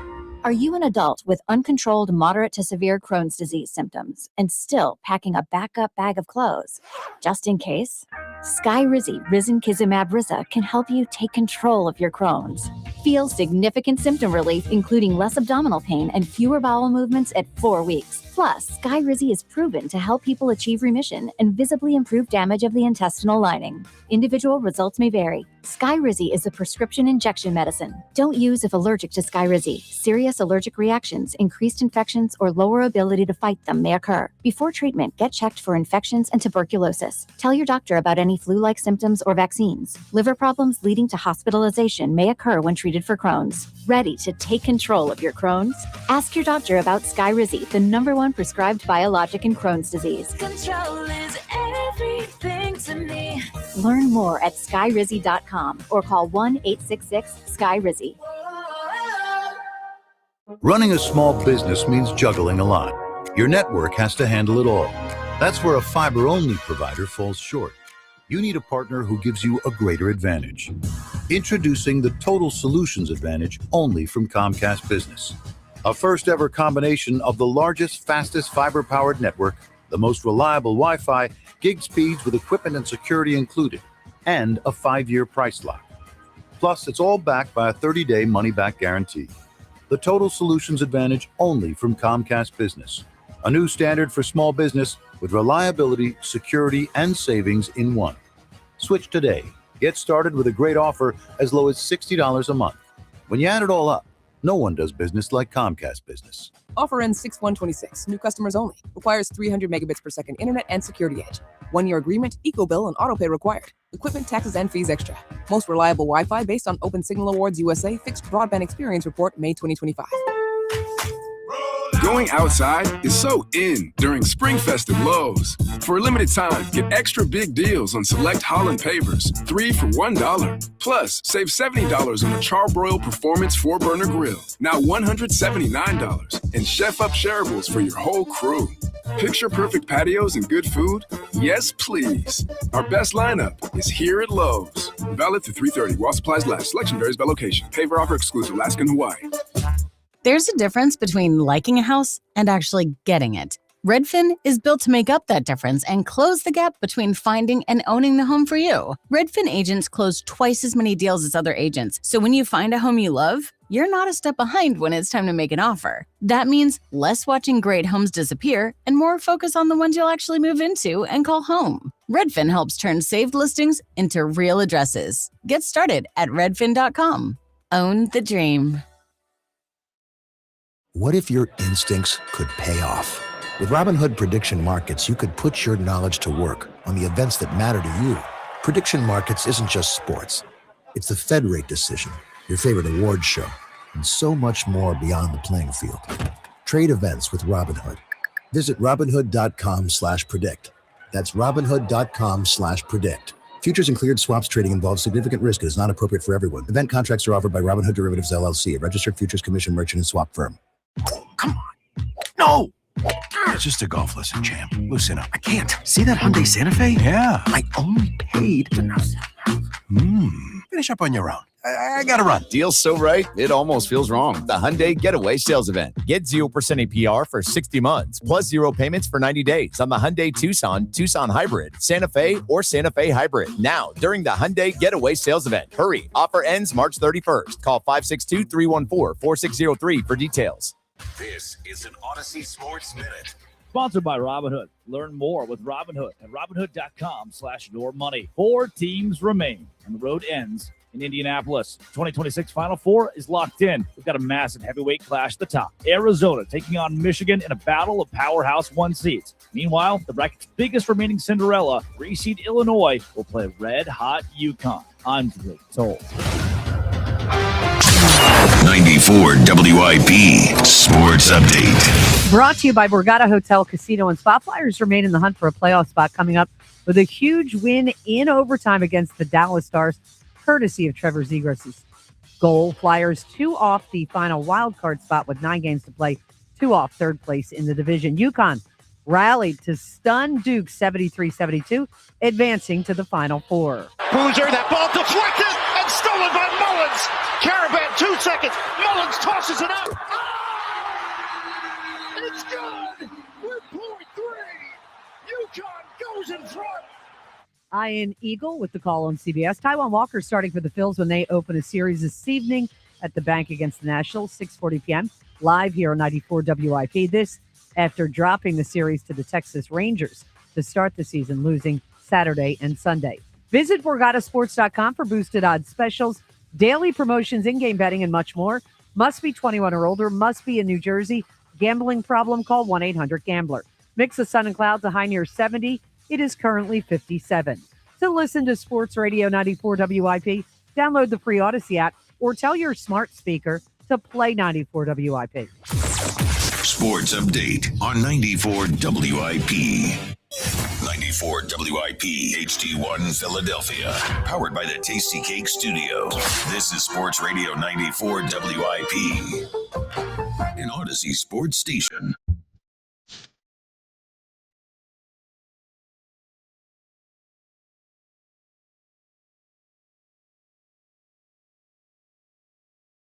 Are you an adult with uncontrolled moderate to severe Crohn's disease symptoms and still packing a backup bag of clothes? Just in case, Skyrizi Risankizumab Riza can help you take control of your Crohn's. Feel significant symptom relief, including less abdominal pain and fewer bowel movements at 4 weeks. Plus, Skyrizi is proven to help people achieve remission and visibly improve damage of the intestinal lining. Individual results may vary. Skyrizi is a prescription injection medicine. Don't use if allergic to Skyrizi. Serious allergic reactions, increased infections, or lower ability to fight them may occur. Before treatment, get checked for infections and tuberculosis. Tell your doctor about any flu-like symptoms or vaccines. Liver problems leading to hospitalization may occur when treated for Crohn's. Ready to take control of your Crohn's? Ask your doctor about Skyrizi, the #1 prescribed biologic in Crohn's disease. Control is everything to me. Learn more at skyrizi.com or call 1-866-SKY-RIZI. Running a small business means juggling a lot. Your network has to handle it all. That's where a fiber-only provider falls short. You need a partner who gives you a greater advantage. Introducing the Total Solutions Advantage only from Comcast Business. A first-ever combination of the largest, fastest fiber-powered network, the most reliable Wi-Fi, gig speeds with equipment and security included, and a 5-year price lock. Plus, it's all backed by a 30-day money-back guarantee. The Total Solutions Advantage only from Comcast Business. A new standard for small business with reliability, security, and savings in one. Switch today. Get started with a great offer as low as $60 a month. When you add it all up, no one does business like Comcast Business. Offer ends 6/1/26. New customers only. Requires 300 megabits per second internet and security edge. 1-year agreement, eco-bill, and autopay required. Equipment, taxes, and fees extra. Most reliable Wi-Fi based on Open Signal Awards USA Fixed Broadband Experience Report, May 2025. Going outside is so in during Spring Fest at Lowe's. For a limited time, get extra big deals on select Holland pavers, 3 for $1. Plus, save $70 on a Charbroil Performance 4-burner grill, now $179. And Chef Up shareables for your whole crew. Picture perfect patios and good food? Yes, please. Our best lineup is here at Lowe's. Valid through 3/30 while supplies last. Selection varies by location. Paver offer exclusive. Alaska and Hawaii. There's a difference between liking a house and actually getting it. Redfin is built to make up that difference and close the gap between finding and owning the home for you. Redfin agents close twice as many deals as other agents, so when you find a home you love, you're not a step behind when it's time to make an offer. That means less watching great homes disappear and more focus on the ones you'll actually move into and call home. Redfin helps turn saved listings into real addresses. Get started at redfin.com. Own the dream. What if your instincts could pay off? With Robinhood Prediction Markets, you could put your knowledge to work on the events that matter to you. Prediction Markets isn't just sports. It's the Fed rate decision, your favorite award show, and so much more beyond the playing field. Trade events with Robinhood. Visit Robinhood.com/predict. That's Robinhood.com/predict. Futures and cleared swaps trading involves significant risk and is not appropriate for everyone. Event contracts are offered by Robinhood Derivatives LLC, a registered futures commission merchant and swap firm. Come on. No! It's just a golf lesson, champ. Loosen up. I can't. See that Hyundai Santa Fe? Yeah. I only paid enough. Finish up on your own. I gotta run. Deal's so right, it almost feels wrong. The Hyundai Getaway Sales Event. Get 0% APR for 60 months, plus 0 payments for 90 days on the Hyundai Tucson, Tucson Hybrid, Santa Fe, or Santa Fe Hybrid. Now, during the Hyundai Getaway Sales Event. Hurry. Offer ends March 31st. Call 562-314-4603 for details. This is an Odyssey Sports Minute. Sponsored by Robinhood. Learn more with Robinhood at Robinhood.com/yourmoney. 4 teams remain, and the road ends in Indianapolis. 2026 Final Four is locked in. We've got a massive heavyweight clash at the top. Arizona taking on Michigan in a battle of powerhouse 1 seeds. Meanwhile, the bracket's biggest remaining Cinderella, 3-seed Illinois, will play red-hot UConn. I'm Drake Toll. 94 WIP Sports Update. Brought to you by Borgata Hotel, Casino, and Spa. Flyers remain in the hunt for a playoff spot coming up with a huge win in overtime against the Dallas Stars, courtesy of Trevor Zegras' goal. Flyers 2 off the final wild card spot with 9 games to play, 2 off third place in the division. UConn rallied to stun Duke 73-72, advancing to the Final Four. Boozer, that ball deflected and stolen by Mullins. Caravan, 2 seconds. Mullins tosses it out. It's good. We're pulling 3. UConn goes in front. Ian Eagle with the call on CBS. Taiwan Walker starting for the Phils when they open a series this evening at the Bank against the Nationals, 6:40 p.m. live here on 94 WIP. This after dropping the series to the Texas Rangers to start the season, losing Saturday and Sunday. Visit BorgataSports.com for boosted odds specials, daily promotions, in-game betting, and much more. Must be 21 or older. Must be in New Jersey. Gambling problem? Call 1-800-GAMBLER. Mix of sun and clouds, a high near 70. It is currently 57. To listen to Sports Radio 94 WIP, download the free Odyssey app or tell your smart speaker to play 94 WIP. Sports Update on 94 WIP. 94 WIP HD1 Philadelphia. Powered by the Tasty Cake Studio. This is Sports Radio 94 WIP. An Odyssey Sports Station.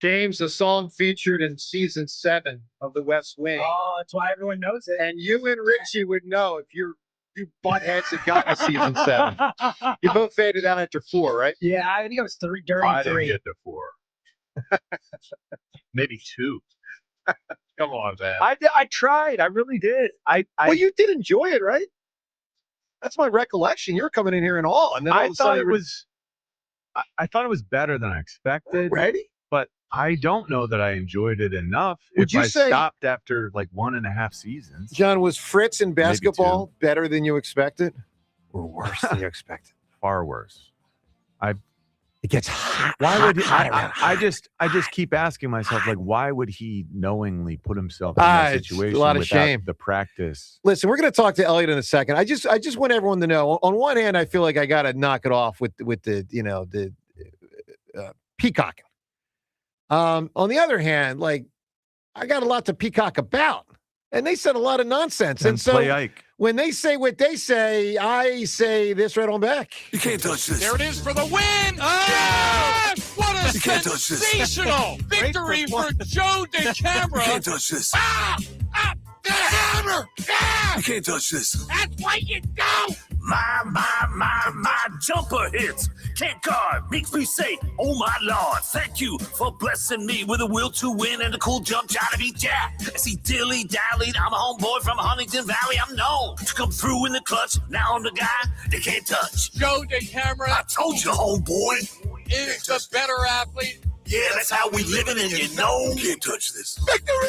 James, the song featured in season 7 of The West Wing. Oh, that's why everyone knows it. And you and Richie would know if you buttheads had gotten to season 7. You both faded out after 4, right? Yeah, I think it was 3 during 3. I didn't get to 4. Maybe 2. Come on, man. I tried. I really did. Well, you did enjoy it, right? That's my recollection. You were coming in here in awe, and then I thought it was better than I expected. Ready? But I don't know that I enjoyed it enough. Would you say stopped after like 1.5 seasons? John, was Fritz in basketball better than you expected, or worse than you expected? Far worse. It gets hot. Why would he, I just keep asking myself, like, why would he knowingly put himself in that situation? A lot of without shame. The practice. Listen, we're going to talk to Eliot in a second. I just want everyone to know. On one hand, I feel like I got to knock it off with the peacocking. On the other hand, like, I got a lot to peacock about, and they said a lot of nonsense. And so play Ike. When they say what they say, I say this right on back. You can't touch this. There it is for the win. Ah! What a sensational victory for Joe DeCamara. You can't touch this. The hammer. Ah! You can't touch this. That's why you don't. My jumper hits. Can't guard, makes me say, oh my Lord, thank you for blessing me with a will to win and a cool jump shot to beat Jack. As he dilly-dallied, I'm a homeboy from Huntington Valley, I'm known to come through in the clutch. Now I'm the guy they can't touch. Joe DeCamara. I told you, homeboy. Is the better athlete. Yeah, that's how we living, and you know. You can't touch this. Victory!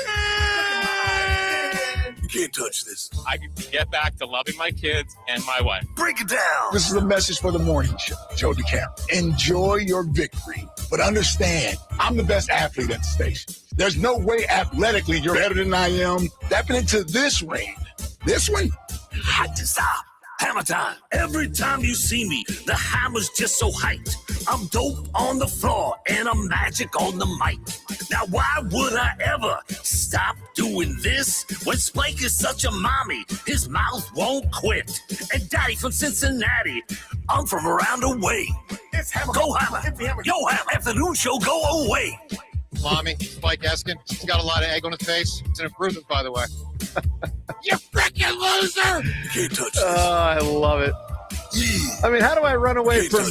You can't touch this. I can get back to loving my kids and my wife. Break it down. This is a message for the morning show, Joe DeCamara. Enjoy your victory, but understand, I'm the best athlete at the station. There's no way athletically you're better than I am. Stepping into this ring, this one, Hot to stop. Hammer time. Every time you see me, the hammer's just so hyped. I'm dope on the floor and I'm magic on the mic. Now why would I ever stop doing this? When Spike is such a mommy, his mouth won't quit. And Daddy from Cincinnati, I'm from around the way. It's Hammer. Go Hammer. Yo Hammer. Afternoon show, go away. Mommy, Spike Eskin. He's got a lot of egg on his face. It's an improvement, by the way. You freaking loser! You can't touch this. I love it. I mean, how do I run away from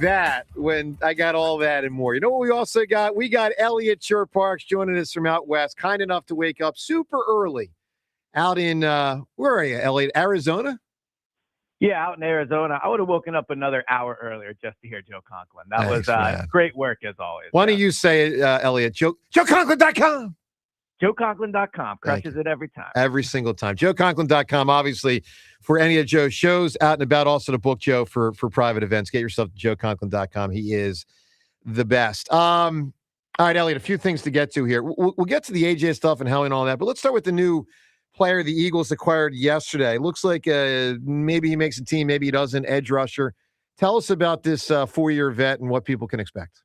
that when I got all that and more? You know what we also got? We got Eliot Shorr-Parks joining us from out west, kind enough to wake up super early out in, where are you, Eliot? Arizona? Yeah, out in Arizona. I would have woken up another hour earlier just to hear Joe Conklin. That Thanks, was great work as always. Why don't you say it, Eliot? JoeConklin.com. JoeConklin.com. Crushes it every time. Every single time. JoeConklin.com, obviously, for any of Joe's shows out and about, also to book Joe for private events. Get yourself to JoeConklin.com. He is the best. All right, Eliot, a few things to get to here. We'll get to the AJ stuff and Howie and all that, but let's start with the new player the Eagles acquired yesterday. Looks like maybe he makes a team, maybe he doesn't. Edge rusher. Tell us about this 4-year vet and what people can expect.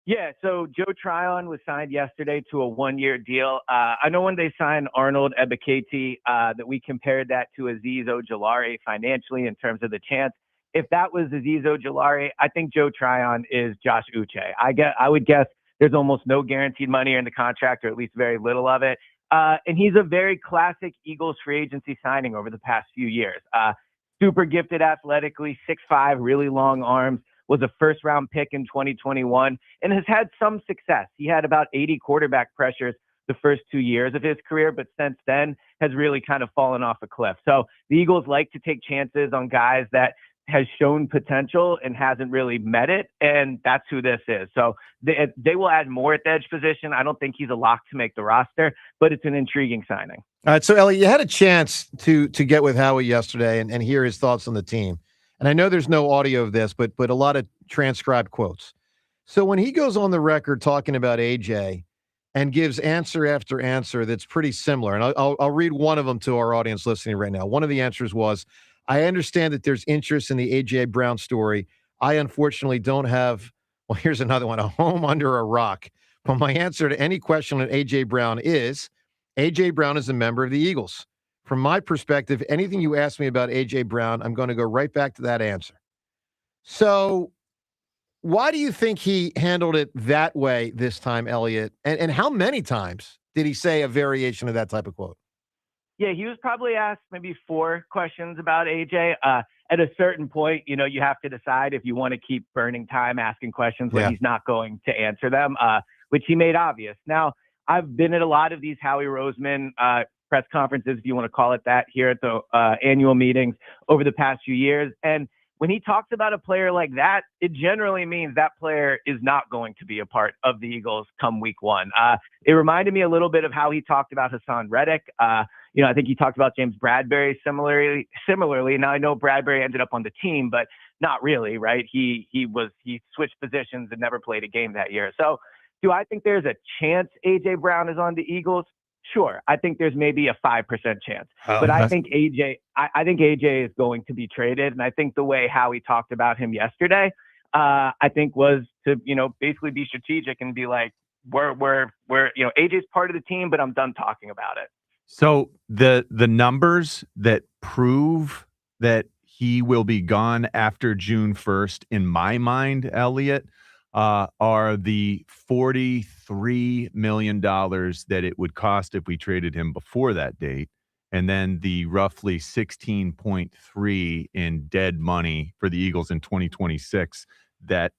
Yeah, so Joe Tryon was signed yesterday to a 1-year deal. I know when they signed Arnold Ebiketie that we compared that to Azeez Ojulari financially in terms of the chance. If that was Azeez Ojulari, I think Joe Tryon is Josh Uche. I would guess there's almost no guaranteed money in the contract, or at least very little of it. And he's a very classic Eagles free agency signing over the past few years. Super gifted athletically, 6'5", really long arms. Was a first-round pick in 2021 and has had some success. He had about 80 quarterback pressures the first 2 years of his career, but since then has really kind of fallen off a cliff. So the Eagles like to take chances on guys that has shown potential and hasn't really met it, and that's who this is. So they will add more at the edge position. I don't think he's a lock to make the roster, but it's an intriguing signing. All right, so Ellie, you had a chance to get with Howie yesterday and hear his thoughts on the team. And I know there's no audio of this, but a lot of transcribed quotes. So when he goes on the record talking about AJ and gives answer after answer that's pretty similar, and I'll read one of them to our audience listening right now. One of the answers was, I understand that there's interest in the AJ Brown story. I unfortunately don't have, well, here's another one, a home under a rock. But my answer to any question on AJ Brown is, AJ Brown is a member of the Eagles. From my perspective, anything you ask me about A.J. Brown, I'm going to go right back to that answer. So why do you think he handled it that way this time, Eliot? And how many times did he say a variation of that type of quote? Yeah, he was probably asked maybe 4 questions about AJ. At a certain point, you have to decide if you want to keep burning time asking questions when he's not going to answer them, which he made obvious. Now, I've been at a lot of these Howie Roseman press conferences, if you want to call it that, here at the annual meetings over the past few years. And when he talks about a player like that, it generally means that player is not going to be a part of the Eagles come week 1. It reminded me a little bit of how he talked about Hassan Reddick. I think you talked about James Bradbury similarly. Now I know Bradbury ended up on the team, but not really, right? He switched positions and never played a game that year. So do I think there's a chance A.J. Brown is on the Eagles? Sure. I think there's maybe a 5% chance. But I think AJ is going to be traded. And I think the way Howie talked about him yesterday, I think was to, basically be strategic and be like, we're AJ's part of the team, but I'm done talking about it. So the numbers that prove that he will be gone after June 1st, in my mind, Eliot, are the $43 million that it would cost if we traded him before that date, and then the roughly 16.3 in dead money for the Eagles in 2026 that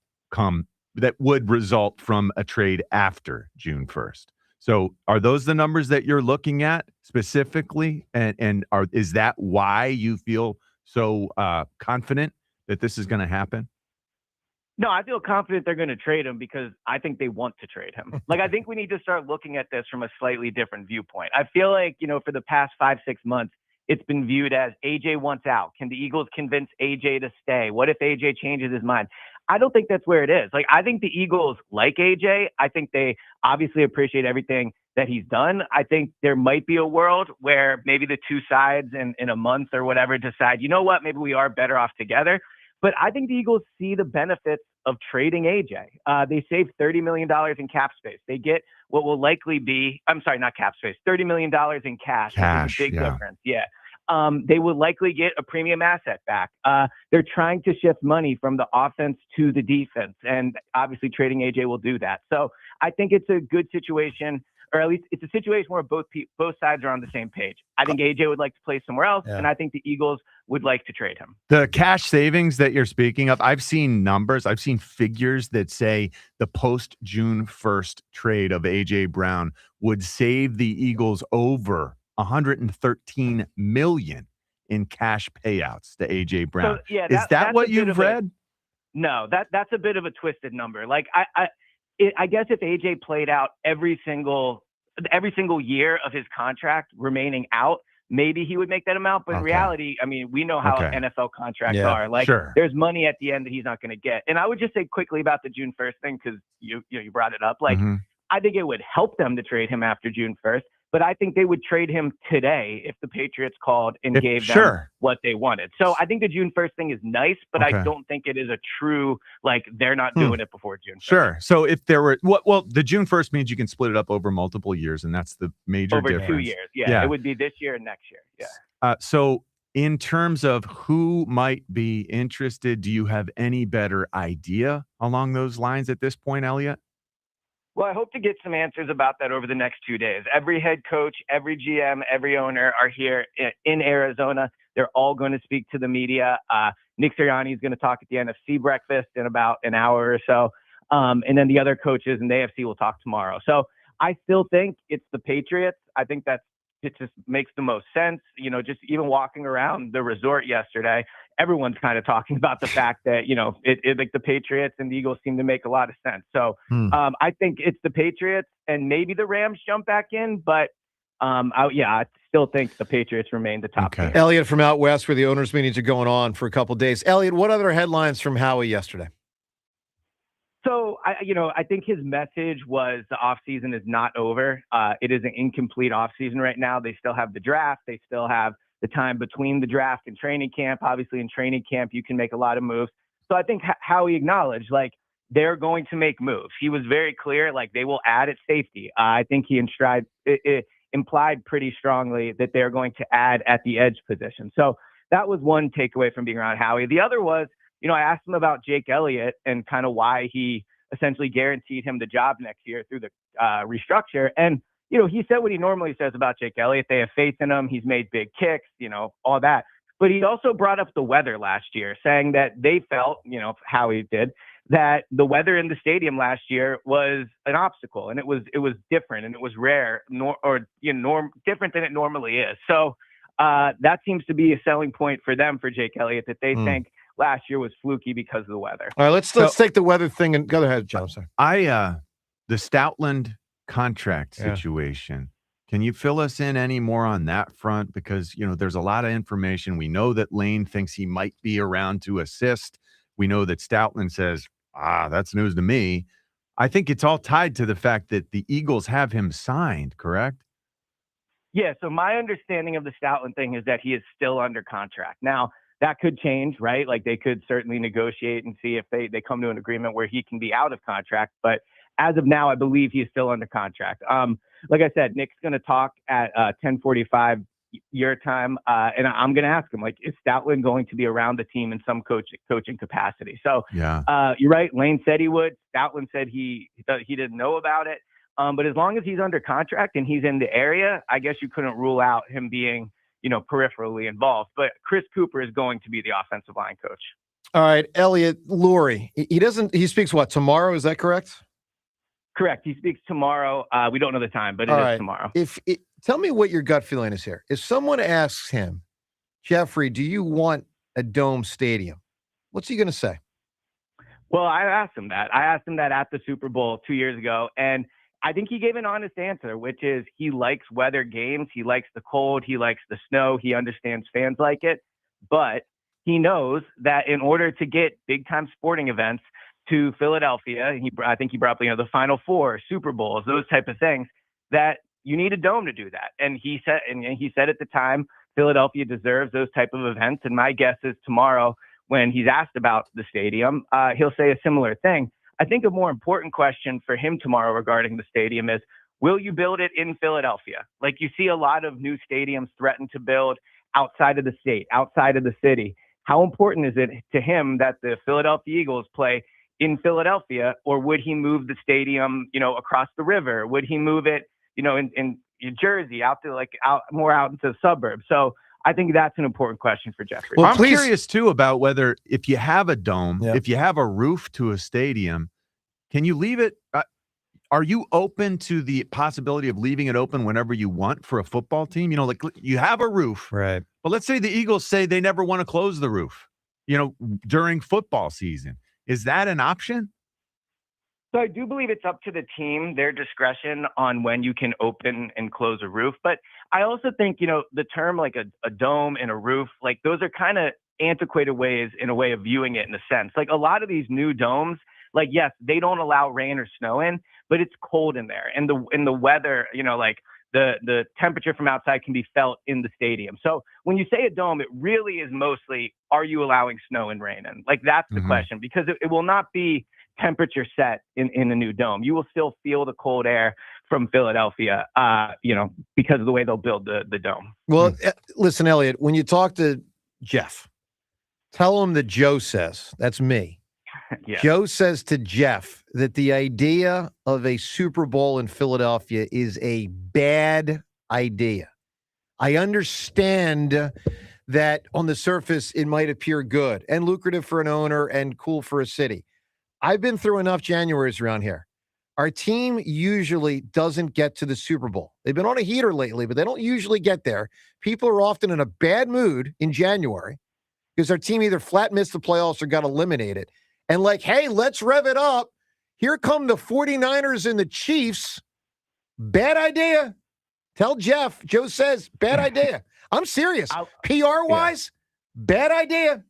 would result from a trade after June 1st. So are those the numbers that you're looking at specifically? And is that why you feel so confident that this is going to happen? No, I feel confident they're going to trade him because I think they want to trade him. I think we need to start looking at this from a slightly different viewpoint. I feel like, for the past 5-6 months, it's been viewed as AJ wants out. Can the Eagles convince AJ to stay? What if AJ changes his mind? I don't think that's where it is. I think the Eagles like AJ. I think they obviously appreciate everything that he's done. I think there might be a world where maybe the two sides in a month or whatever decide, you know what, maybe we are better off together. But I think the Eagles see the benefits of trading AJ. They save $30 million in cap space. They get what will likely be, I'm sorry, not cap space, $30 million in cash. Which is a big difference. Yeah. They would likely get a premium asset back. They're trying to shift money from the offense to the defense. And obviously trading AJ will do that. So I think it's a good situation, or at least it's a situation where both sides are on the same page. I think AJ would like to play somewhere else, and I think the Eagles would like to trade him. The cash savings that you're speaking of, I've seen numbers, I've seen figures that say the post-June 1st trade of AJ Brown would save the Eagles over $113 million in cash payouts to AJ Brown. So, is that what you've read? No, that's a bit of a twisted number. I guess if AJ played out every single year of his contract remaining out, maybe he would make that amount. But in reality, I mean, we know how NFL contracts are. There's money at the end that he's not going to get. And I would just say quickly about the June 1st thing, because you brought it up. I think it would help them to trade him after June 1st. But I think they would trade him today if the Patriots called and gave them what they wanted. So I think the June 1st thing is nice, but I don't think it is a true, they're not doing it before June 1st. Sure. So if there were, well, the June 1st means you can split it up over multiple years, and that's the major difference. Over 2 years. Yeah. It would be this year and next year. Yeah. So in terms of who might be interested, do you have any better idea along those lines at this point, Eliot? Well, I hope to get some answers about that over the next 2 days. Every head coach, every GM, every owner are here in Arizona. They're all going to speak to the media. Nick Sirianni is going to talk at the NFC breakfast in about an hour or so. And then the other coaches in the AFC will talk tomorrow. So I still think it's the Patriots. I think it just makes the most sense. Just even walking around the resort yesterday, everyone's kind of talking about the fact that, like the Patriots and the Eagles seem to make a lot of sense. So I think it's the Patriots and maybe the Rams jump back in, but I still think the Patriots remain the top team. Eliot from out west, where the owners' meetings are going on for a couple of days. Eliot, what other headlines from Howie yesterday? So, I think his message was the offseason is not over. It is an incomplete offseason right now. They still have the draft. They still have the time between the draft and training camp. Obviously, in training camp, you can make a lot of moves. So I think how he acknowledged, they're going to make moves. He was very clear, they will add at safety. I think he implied pretty strongly that they're going to add at the edge position. So that was one takeaway from being around Howie. The other was, I asked him about Jake Elliott and kind of why he essentially guaranteed him the job next year through the restructure. And, he said what he normally says about Jake Elliott. They have faith in him. He's made big kicks, all that. But he also brought up the weather last year, saying that they felt, Howie did, that the weather in the stadium last year was an obstacle, and it was different, and it was rare, different than it normally is. So that seems to be a selling point for them, for Jake Elliott, that they think last year was fluky because of the weather. All right, let's take the weather thing and go ahead, John. The Stoutland contract situation. Can you fill us in any more on that front? Because, there's a lot of information. We know that Lane thinks he might be around to assist. We know that Stoutland says, that's news to me. I think it's all tied to the fact that the Eagles have him signed, correct? Yeah, so my understanding of the Stoutland thing is that he is still under contract. Now, that could change, right? Like they could certainly negotiate and see if they come to an agreement where he can be out of contract. But as of now, I believe he's still under contract. Like I said, Nick's going to talk at 10:45 your time, and I'm going to ask him, is Stoutland going to be around the team in some coaching capacity? So yeah, you're right. Lane said he would. Stoutland said he didn't know about it. But as long as he's under contract and he's in the area, I guess you couldn't rule out him being, peripherally involved. But Chris Cooper is going to be the offensive line coach. All right, Eliot Lurie. He speaks what, tomorrow? Is that correct? Correct. He speaks tomorrow. We don't know the time, but it is tomorrow. Tell me what your gut feeling is here. If someone asks him, Jeffrey, do you want a dome stadium? What's he going to say? Well, I asked him that. I asked him that at the Super Bowl 2 years ago, and I think he gave an honest answer, which is he likes weather games. He likes the cold. He likes the snow. He understands fans like it. But he knows that in order to get big-time sporting events to Philadelphia, I think he brought up, the Final Four, Super Bowls, those type of things, that you need a dome to do that. And he said at the time, Philadelphia deserves those type of events. And my guess is tomorrow, when he's asked about the stadium, he'll say a similar thing. I think a more important question for him tomorrow regarding the stadium is, will you build it in Philadelphia? Like you see a lot of new stadiums threaten to build outside of the state, outside of the city. How important is it to him that the Philadelphia Eagles play in Philadelphia, or would he move the stadium, across the river? Would he move it, in Jersey, out into the suburbs? So I think that's an important question for Jeffrey. Well, I'm curious too about whether if you have a dome, if you have a roof to a stadium, can you leave it? Are you open to the possibility of leaving it open whenever you want for a football team? You have a roof, right? But let's say the Eagles say they never want to close the roof, during football season. Is that an option? So I do believe it's up to the team, their discretion on when you can open and close a roof. But I also think, the term like a dome and a roof, like those are kind of antiquated ways in a way of viewing it in a sense. Like a lot of these new domes, like, yes, they don't allow rain or snow in, but it's cold in there. And the weather, the temperature from outside can be felt in the stadium. So when you say a dome, it really is mostly, are you allowing snow and rain in? Like that's the question, because it will not be temperature set in a new dome. You will still feel the cold air from Philadelphia, because of the way they'll build the dome. Well, listen, Eliot, when you talk to Jeff, tell him that Joe says, that's me. Yeah. Joe says to Jeff that the idea of a Super Bowl in Philadelphia is a bad idea. I understand that on the surface it might appear good and lucrative for an owner and cool for a city. I've been through enough Januaries around here. Our team usually doesn't get to the Super Bowl. They've been on a heater lately, but they don't usually get there. People are often in a bad mood in January because our team either flat missed the playoffs or got eliminated. And hey, let's rev it up. Here come the 49ers and the Chiefs. Bad idea. Tell Jeff. Joe says, bad idea. I'm serious. PR-wise, bad idea.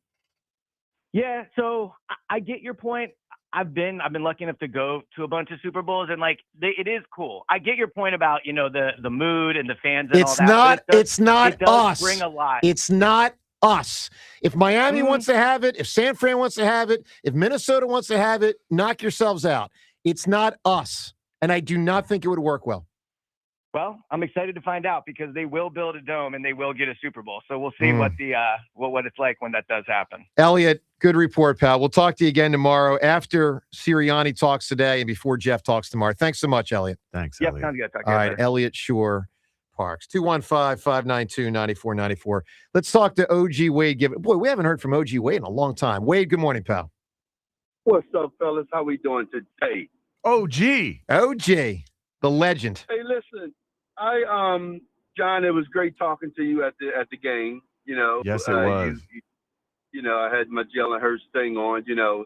Yeah, so I get your point. I've been lucky enough to go to a bunch of Super Bowls, and it is cool. I get your point about the mood and the fans and all that. It's not it does us. Bring a lot. It's not us. If Miami wants to have it, if San Fran wants to have it, if Minnesota wants to have it, knock yourselves out. It's not us, and I do not think it would work well. Well, I'm excited to find out because they will build a dome and they will get a Super Bowl. So we'll see what it's like when that does happen. Eliot, good report, pal. We'll talk to you again tomorrow after Sirianni talks today and before Jeff talks tomorrow. Thanks so much, Eliot. Thanks, Yep, Eliot. sounds good. Talk All right, Eliot Shorr-Parks, 215-592-9494. Let's talk to OG Wade. Boy, we haven't heard from OG Wade in a long time. Wade, good morning, pal. What's up, fellas? How we doing today? OG, the legend. Hey, listen, John, it was great talking to you at the game. Yes, it was. I had my Jaylen Hurts thing on. Yeah,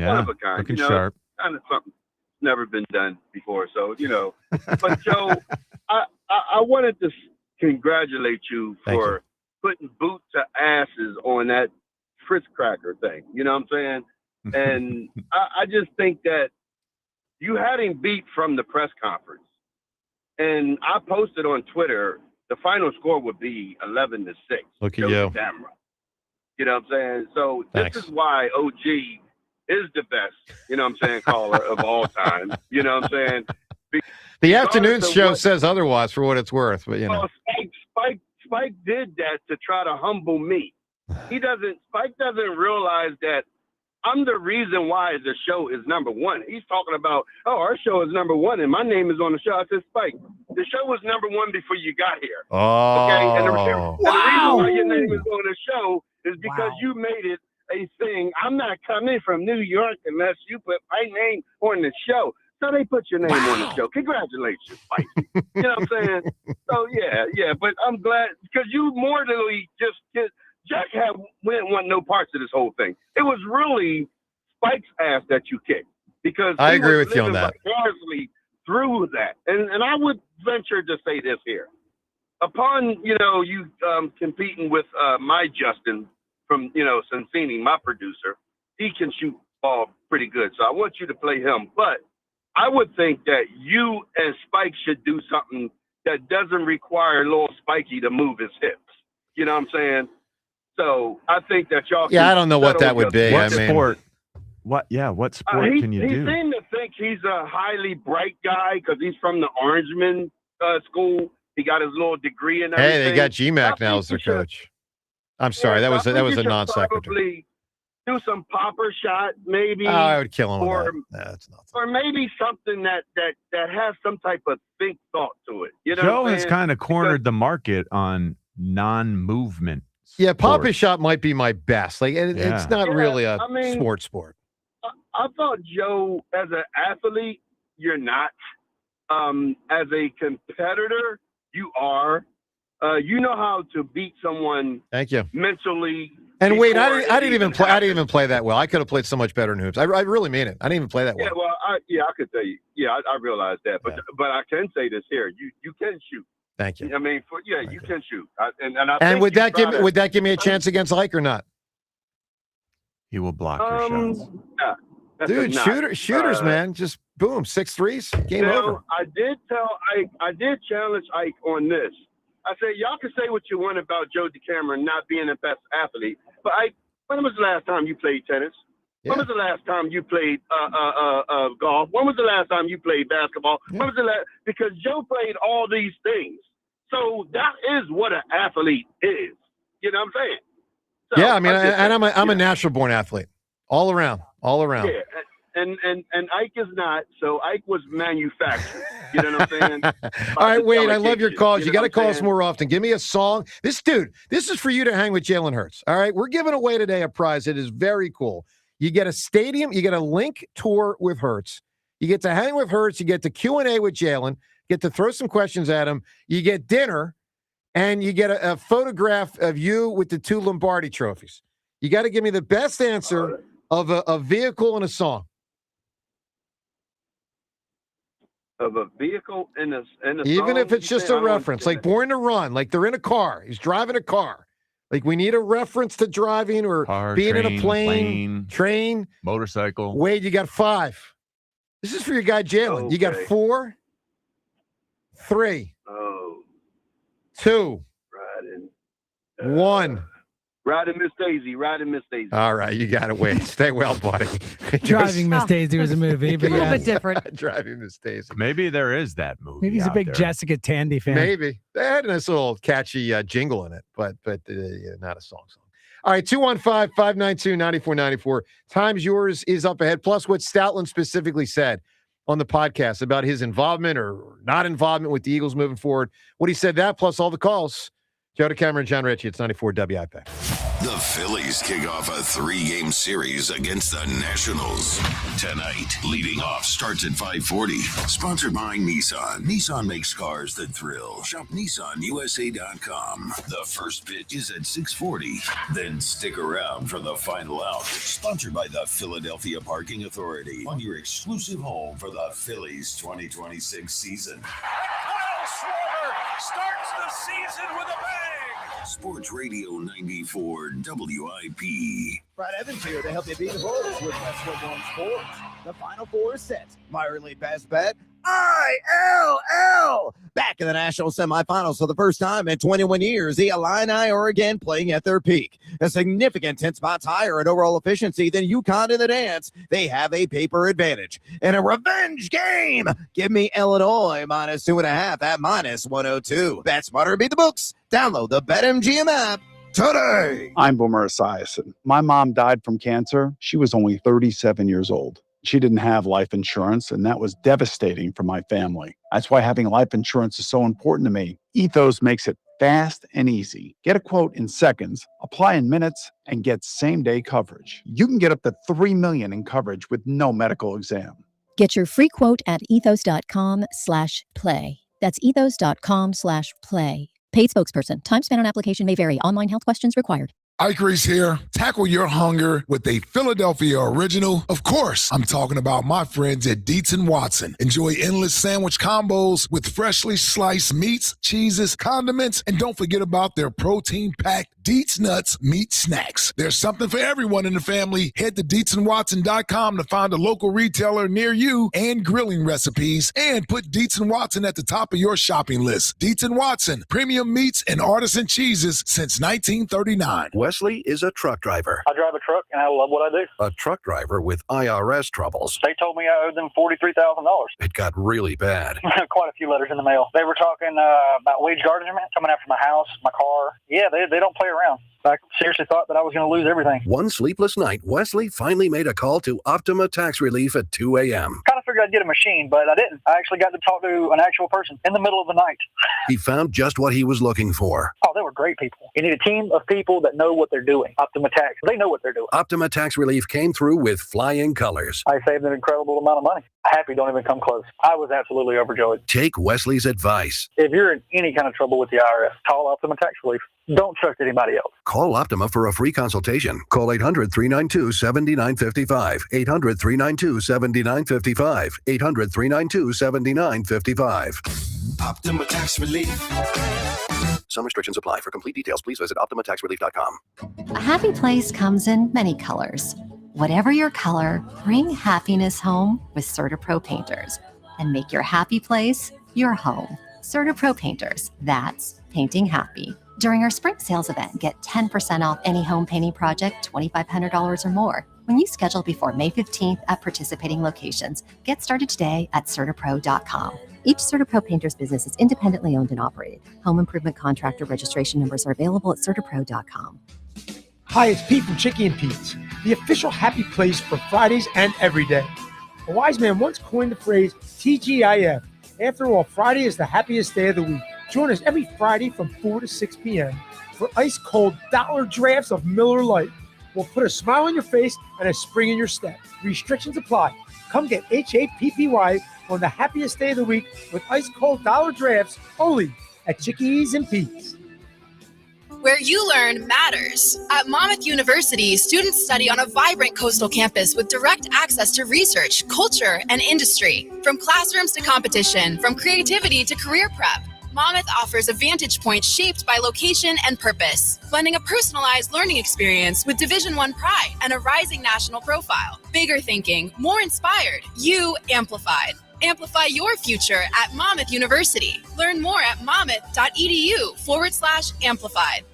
one of a kind. looking sharp. Kind of something never been done before. So, but Joe, I I wanted to congratulate you Thank for putting boot to asses on that Fritz Cracker thing. You know what I'm saying? And I just think that you had him beat from the press conference. And I posted on Twitter, the final score would be 11-6. Look at you. Camera. You know what I'm saying? So Thanks. This is why OG is the best, you know what I'm saying, caller of all time. You know what I'm saying? The afternoon Regardless of show what- says otherwise, for what it's worth. But you know, Spike did that to try to humble me. Spike doesn't realize that I'm the reason why the show is number one. He's talking about, our show is number one, and my name is on the show. I said, Spike, the show was number one before you got here. Okay? And the reason why your name is on the show is because you made it a thing. I'm not coming from New York unless you put my name on the show. So they put your name on the show. Congratulations, Spike. You know what I'm saying? So, yeah. But I'm glad because you mortally Jack didn't want no parts of this whole thing. It was really Spike's ass that you kicked because I he agree was with you on living that. vicariously through that. And I would venture to say this here. Upon, you competing with my Justin from, Cincinnati, my producer, he can shoot ball pretty good. So I want you to play him. But I would think that you and Spike should do something that doesn't require little Spikey to move his hips. You know what I'm saying? So I think that y'all. yeah, I don't know what that would be. What I mean, sport? What sport can you he do? seemed to think he's a highly bright guy because he's from the Orangeman school. He got his little degree and everything. hey, they got GMAC now as their coach. I'm sorry, that was a non sequitur. Probably do some popper shot, maybe. I would kill him or, with that. That's not. Or maybe something that has some type of think thought to it. You know, Joe what I'm has saying? kind of cornered the market on non-movement. Yeah, Papa sports. Shot might be my best. Like it's not really a sport. I thought Joe, as an athlete, you're not. As a competitor, you are. You know how to beat someone. Thank you. Mentally. And wait, I didn't even play that well. I could have played so much better in hoops. I really mean it. I didn't even play that well. Yeah, well, I could tell you. Yeah, I realize that, but I can say this here: you can shoot. Thank you. I mean, you can shoot. And I And think would that give me a I- chance against Ike or not? He will block your shots. Yeah, that's a Dude, not. shooters, man, just boom, 6 threes, game Now, over. I did tell Ike. I did challenge Ike on this. I said, y'all can say what you want about Joe DeCamera not being the best athlete, but Ike, when was the last time you played tennis? When was the last time you played golf? When was the last time you played basketball? When was the last? Because Joe played all these things. So that is what an athlete is. You know what I'm saying? So Yeah, I mean, I'm I'm a natural born athlete, all around. Yeah, and Ike is not. So Ike was manufactured. You know what I'm saying? All right, Wade, I love your calls. You know got to what I'm call us saying? more often. Give me a song. This is for you to hang with Jaylen Hurts. All right, we're giving away today a prize. It is very cool. You get a stadium. You get a Link tour with Hurts. You get to hang with Hurts. You get the Q&A with Jaylen. Get to throw some questions at him. You get dinner, and you get a photograph of you with the 2 Lombardi trophies. You got to give me the best answer of a vehicle and a song. Of a vehicle in a Even song, if it's you just say? a I don't reference, like understand. Born to Run, like they're in a car. He's driving a car. Like we need a reference to driving or Car, being in a train, train, motorcycle. Wade, you got 5. This is for your guy Jaylen. You got Okay. 4, 3, Oh, 2, riding. 1. Riding Miss Daisy. Riding Miss Daisy. All right, you got it, Wade. Stay well, buddy. Driving Miss Daisy was a movie, but A little yeah. bit different. Driving Miss Daisy. Maybe there is that movie. Maybe he's a out big there. Jessica Tandy fan. Maybe. They had a nice little catchy jingle in it, but not a song. All right, 215-592-9494. Times yours is up ahead. Plus what Stoutland specifically said on the podcast about his involvement or not involvement with the Eagles moving forward. What he said that, plus all the calls. Joe DeCamera and John Ritchie. It's 94 WIP. The Phillies kick off a 3-game series against the Nationals. Tonight, leading off starts at 5:40. Sponsored by Nissan. Nissan makes cars that thrill. Shop NissanUSA.com. The first pitch is at 6:40. Then stick around for the final out. Sponsored by the Philadelphia Parking Authority. On your exclusive home for the Phillies 2026 season. season with a bang. Sports Radio 94 WIP. Brad Evans here to help you beat the Bulls with Best Football in Sports. The Final Four is set. Meyer League Pass Bet. ILL! Back in the national semifinals for the first time in 21 years, the Illini are again playing at their peak. A significant 10 spots higher in overall efficiency than UConn in the dance. They have a paper advantage. In a revenge game, give me Illinois minus 2.5 at minus 102. Bet smarter, beat the books. Download the BetMGM app today. I'm Boomer Esiason. My mom died from cancer. She was only 37 years old. She didn't have life insurance, and that was devastating for my family. That's why having life insurance is so important to me. Ethos makes it fast and easy. Get a quote in seconds, apply in minutes, and get same-day coverage. You can get up to $3 million in coverage with no medical exam. Get your free quote at ethos.com/play. That's ethos.com/play. Paid spokesperson. Time spent on application may vary. Online health questions required. Ike Reese here. Tackle your hunger with a Philadelphia original. Of course, I'm talking about my friends at Dietz & Watson. Enjoy endless sandwich combos with freshly sliced meats, cheeses, condiments, and don't forget about their protein-packed Dietz Nuts meat snacks. There's something for everyone in the family. Head to DietzandWatson.com to find a local retailer near you and grilling recipes, and put Dietz & Watson at the top of your shopping list. Dietz & Watson, premium meats and artisan cheeses since 1939. Wesley is a truck driver. I drive a truck, and I love what I do. A truck driver with IRS troubles. They told me I owed them $43,000. It got really bad. Quite a few letters in the mail. They were talking about wage garnishment, coming after my house, my car. Yeah, they don't play around. I seriously thought that I was going to lose everything. One sleepless night, Wesley finally made a call to Optima Tax Relief at 2 a.m. Kind of figured I'd get a machine, but I didn't. I actually got to talk to an actual person in the middle of the night. He found just what he was looking for. Oh, they were great people. You need a team of people that know what they're doing. Optima Tax, they know what they're doing. Optima Tax Relief came through with flying colors. I saved an incredible amount of money. Happy don't even come close. I was absolutely overjoyed. Take Wesley's advice. If you're in any kind of trouble with the IRS, call Optima Tax Relief. Don't trust anybody else. Call Optima for a free consultation. Call 800-392-7955. 800-392-7955. 800-392-7955. Optima Tax Relief. Some restrictions apply. For complete details, please visit OptimaTaxRelief.com. A happy place comes in many colors. Whatever your color, bring happiness home with CertaPro Painters and make your happy place your home. CertaPro Painters, that's painting happy. During our spring sales event, get 10% off any home painting project, $2,500 or more. When you schedule before May 15th at participating locations, get started today at CertaPro.com. Each CertaPro Painters business is independently owned and operated. Home improvement contractor registration numbers are available at CertaPro.com. Hi, it's Pete from Chicky and Pete's, the official happy place for Fridays and every day. A wise man once coined the phrase TGIF. After all, Friday is the happiest day of the week. Join us every Friday from 4 to 6 p.m. for ice-cold dollar drafts of Miller Lite. We'll put a smile on your face and a spring in your step. Restrictions apply. Come get HAPPY on the happiest day of the week with ice-cold dollar drafts only at Chickies and Pete's. Where you learn matters. At Monmouth University, students study on a vibrant coastal campus with direct access to research, culture, and industry. From classrooms to competition, from creativity to career prep, Monmouth offers a vantage point shaped by location and purpose, blending a personalized learning experience with Division I pride and a rising national profile. Bigger thinking, more inspired, you amplified. Amplify your future at Monmouth University. Learn more at monmouth.edu/amplified.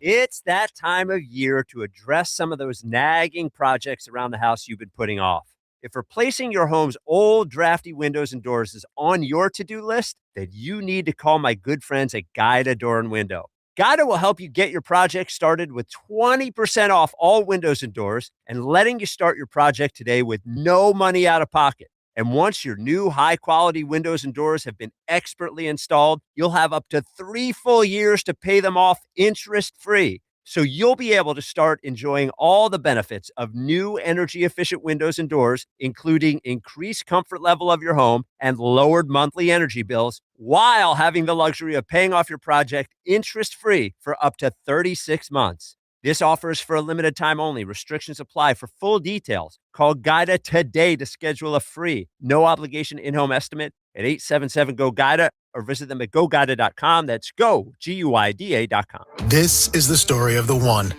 It's that time of year to address some of those nagging projects around the house you've been putting off. If replacing your home's old drafty windows and doors is on your to-do list, then you need to call my good friends at Guida Door and Window. Guida will help you get your project started with 20% off all windows and doors and letting you start your project today with no money out of pocket. And once your new high-quality windows and doors have been expertly installed, you'll have up to 3 full years to pay them off interest-free. So you'll be able to start enjoying all the benefits of new energy-efficient windows and doors, including increased comfort level of your home and lowered monthly energy bills, while having the luxury of paying off your project interest-free for up to 36 months. This offer is for a limited time only. Restrictions apply. For full details, call Guida today to schedule a free, no obligation in-home estimate at 877-GO-GUIDA or visit them at GoGuida.com. That's go, GUIDA.com. This is the story of the one.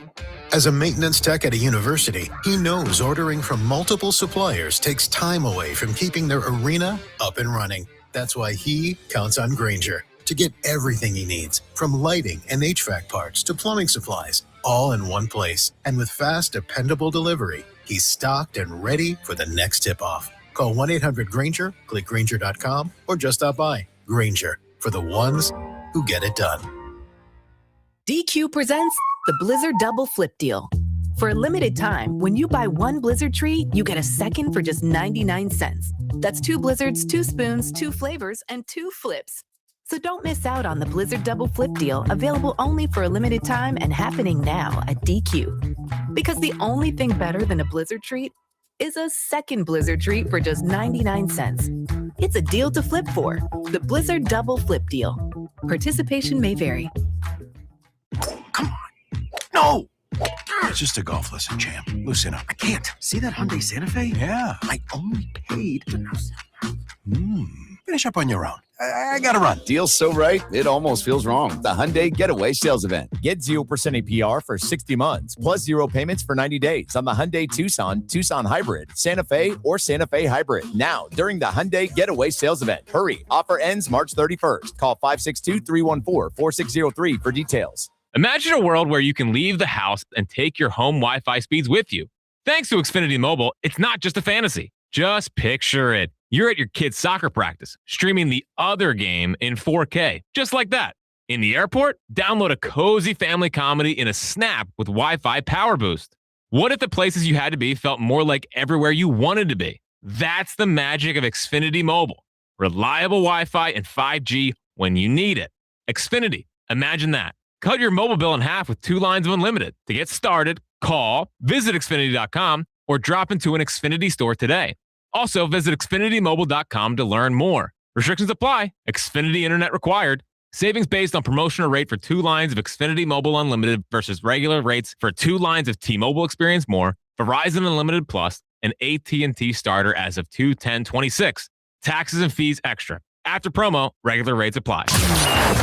As a maintenance tech at a university, he knows ordering from multiple suppliers takes time away from keeping their arena up and running. That's why he counts on Grainger to get everything he needs, from lighting and HVAC parts to plumbing supplies, all in one place. And with fast, dependable delivery, he's stocked and ready for the next tip-off. Call 1-800-GRAINGER, click Grainger.com, or just stop by. Grainger, for the ones who get it done. DQ presents the Blizzard Double Flip Deal. For a limited time, when you buy one Blizzard treat, you get a second for just 99 cents. That's 2 Blizzards, 2 spoons, 2 flavors, and 2 flips. So don't miss out on the Blizzard Double Flip Deal, available only for a limited time and happening now at DQ. Because the only thing better than a Blizzard treat is a second Blizzard treat for just 99 cents. It's a deal to flip for. The Blizzard Double Flip Deal. Participation may vary. No! It's just a golf lesson, champ. Loosen up. I can't. See that Hyundai Santa Fe? Yeah. I only paid. Finish up on your own. I gotta run. Deal's so right, it almost feels wrong. The Hyundai Getaway Sales Event. Get 0% APR for 60 months, plus 0 payments for 90 days on the Hyundai Tucson, Tucson Hybrid, Santa Fe, or Santa Fe Hybrid. Now, during the Hyundai Getaway Sales Event. Hurry. Offer ends March 31st. Call 562-314-4603 for details. Imagine a world where you can leave the house and take your home Wi-Fi speeds with you. Thanks to Xfinity Mobile, it's not just a fantasy. Just picture it. You're at your kid's soccer practice, streaming the other game in 4K, just like that. In the airport, download a cozy family comedy in a snap with Wi-Fi Power Boost. What if the places you had to be felt more like everywhere you wanted to be? That's the magic of Xfinity Mobile. Reliable Wi-Fi and 5G when you need it. Xfinity, imagine that. Cut your mobile bill in half with 2 lines of unlimited. To get started, call, visit Xfinity.com, or drop into an Xfinity store today. Also, visit XfinityMobile.com to learn more. Restrictions apply. Xfinity Internet required. Savings based on promotional rate for 2 lines of Xfinity Mobile Unlimited versus regular rates for 2 lines of T-Mobile Experience More, Verizon Unlimited Plus, and AT&T Starter as of 2/10/26. Taxes and fees extra. After promo, regular rates apply.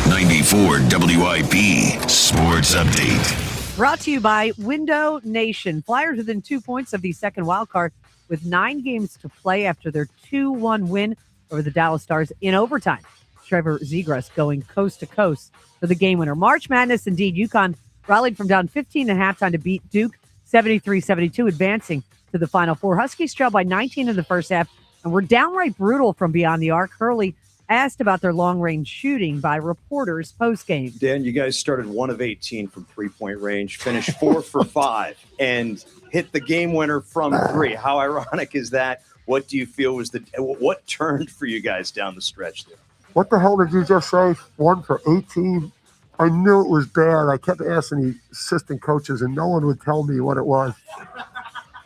94 WIP Sports Update. Brought to you by Window Nation. Flyers within 2 points of the second wild card with 9 games to play after their 2-1 win over the Dallas Stars in overtime. Trevor Zegras going coast to coast for the game winner. March Madness, indeed. UConn rallied from down 15 at halftime to beat Duke 73-72, advancing to the Final Four. Huskies trailed by 19 in the first half and were downright brutal from beyond the arc. Hurley asked about their long-range shooting by reporters post-game. Dan, you guys started 1 of 18 from three-point range, finished 4 for 5, and hit the game winner from 3. How ironic is that? What do you feel was what turned for you guys down the stretch there? What the hell did you just say? 1 for 18? I knew it was bad. I kept asking the assistant coaches, and no one would tell me what it was.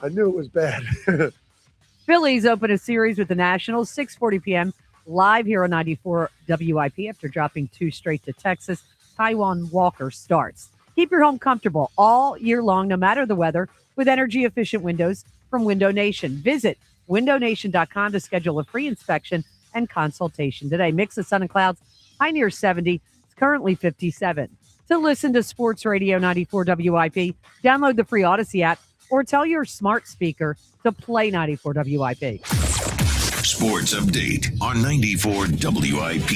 I knew it was bad. Phillies open a series with the Nationals, 6:40 p.m., live here on 94 WIP after dropping 2 straight to Texas. Taijuan Walker starts. Keep your home comfortable all year long, no matter the weather, with energy-efficient windows from Window Nation. Visit windownation.com to schedule a free inspection and consultation today. Mix of sun and clouds, high near 70. It's currently 57. To listen to Sports Radio 94 WIP, download the free Odyssey app or tell your smart speaker to play 94 WIP. Sports Update on 94 WIP.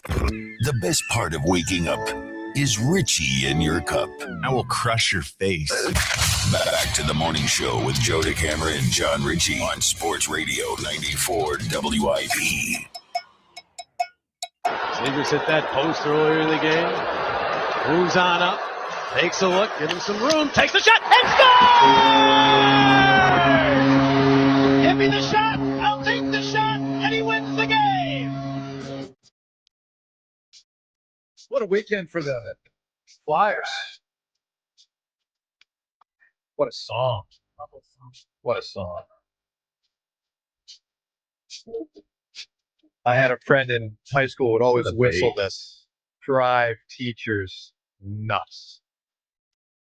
The best part of waking up is Richie in your cup. I will crush your face. Back to the morning show with Joe DeCamera and John Ritchie on Sports Radio 94 WIP. Zegras hit that post earlier in the game. Moves on up. Takes a look. Gives him some room. Takes the shot and scores! Give me the shot. I'll take the shot. And he wins the game. What a weekend for the Flyers. What a song. What a song. I had a friend in high school who would always whistle this. Drive teachers nuts.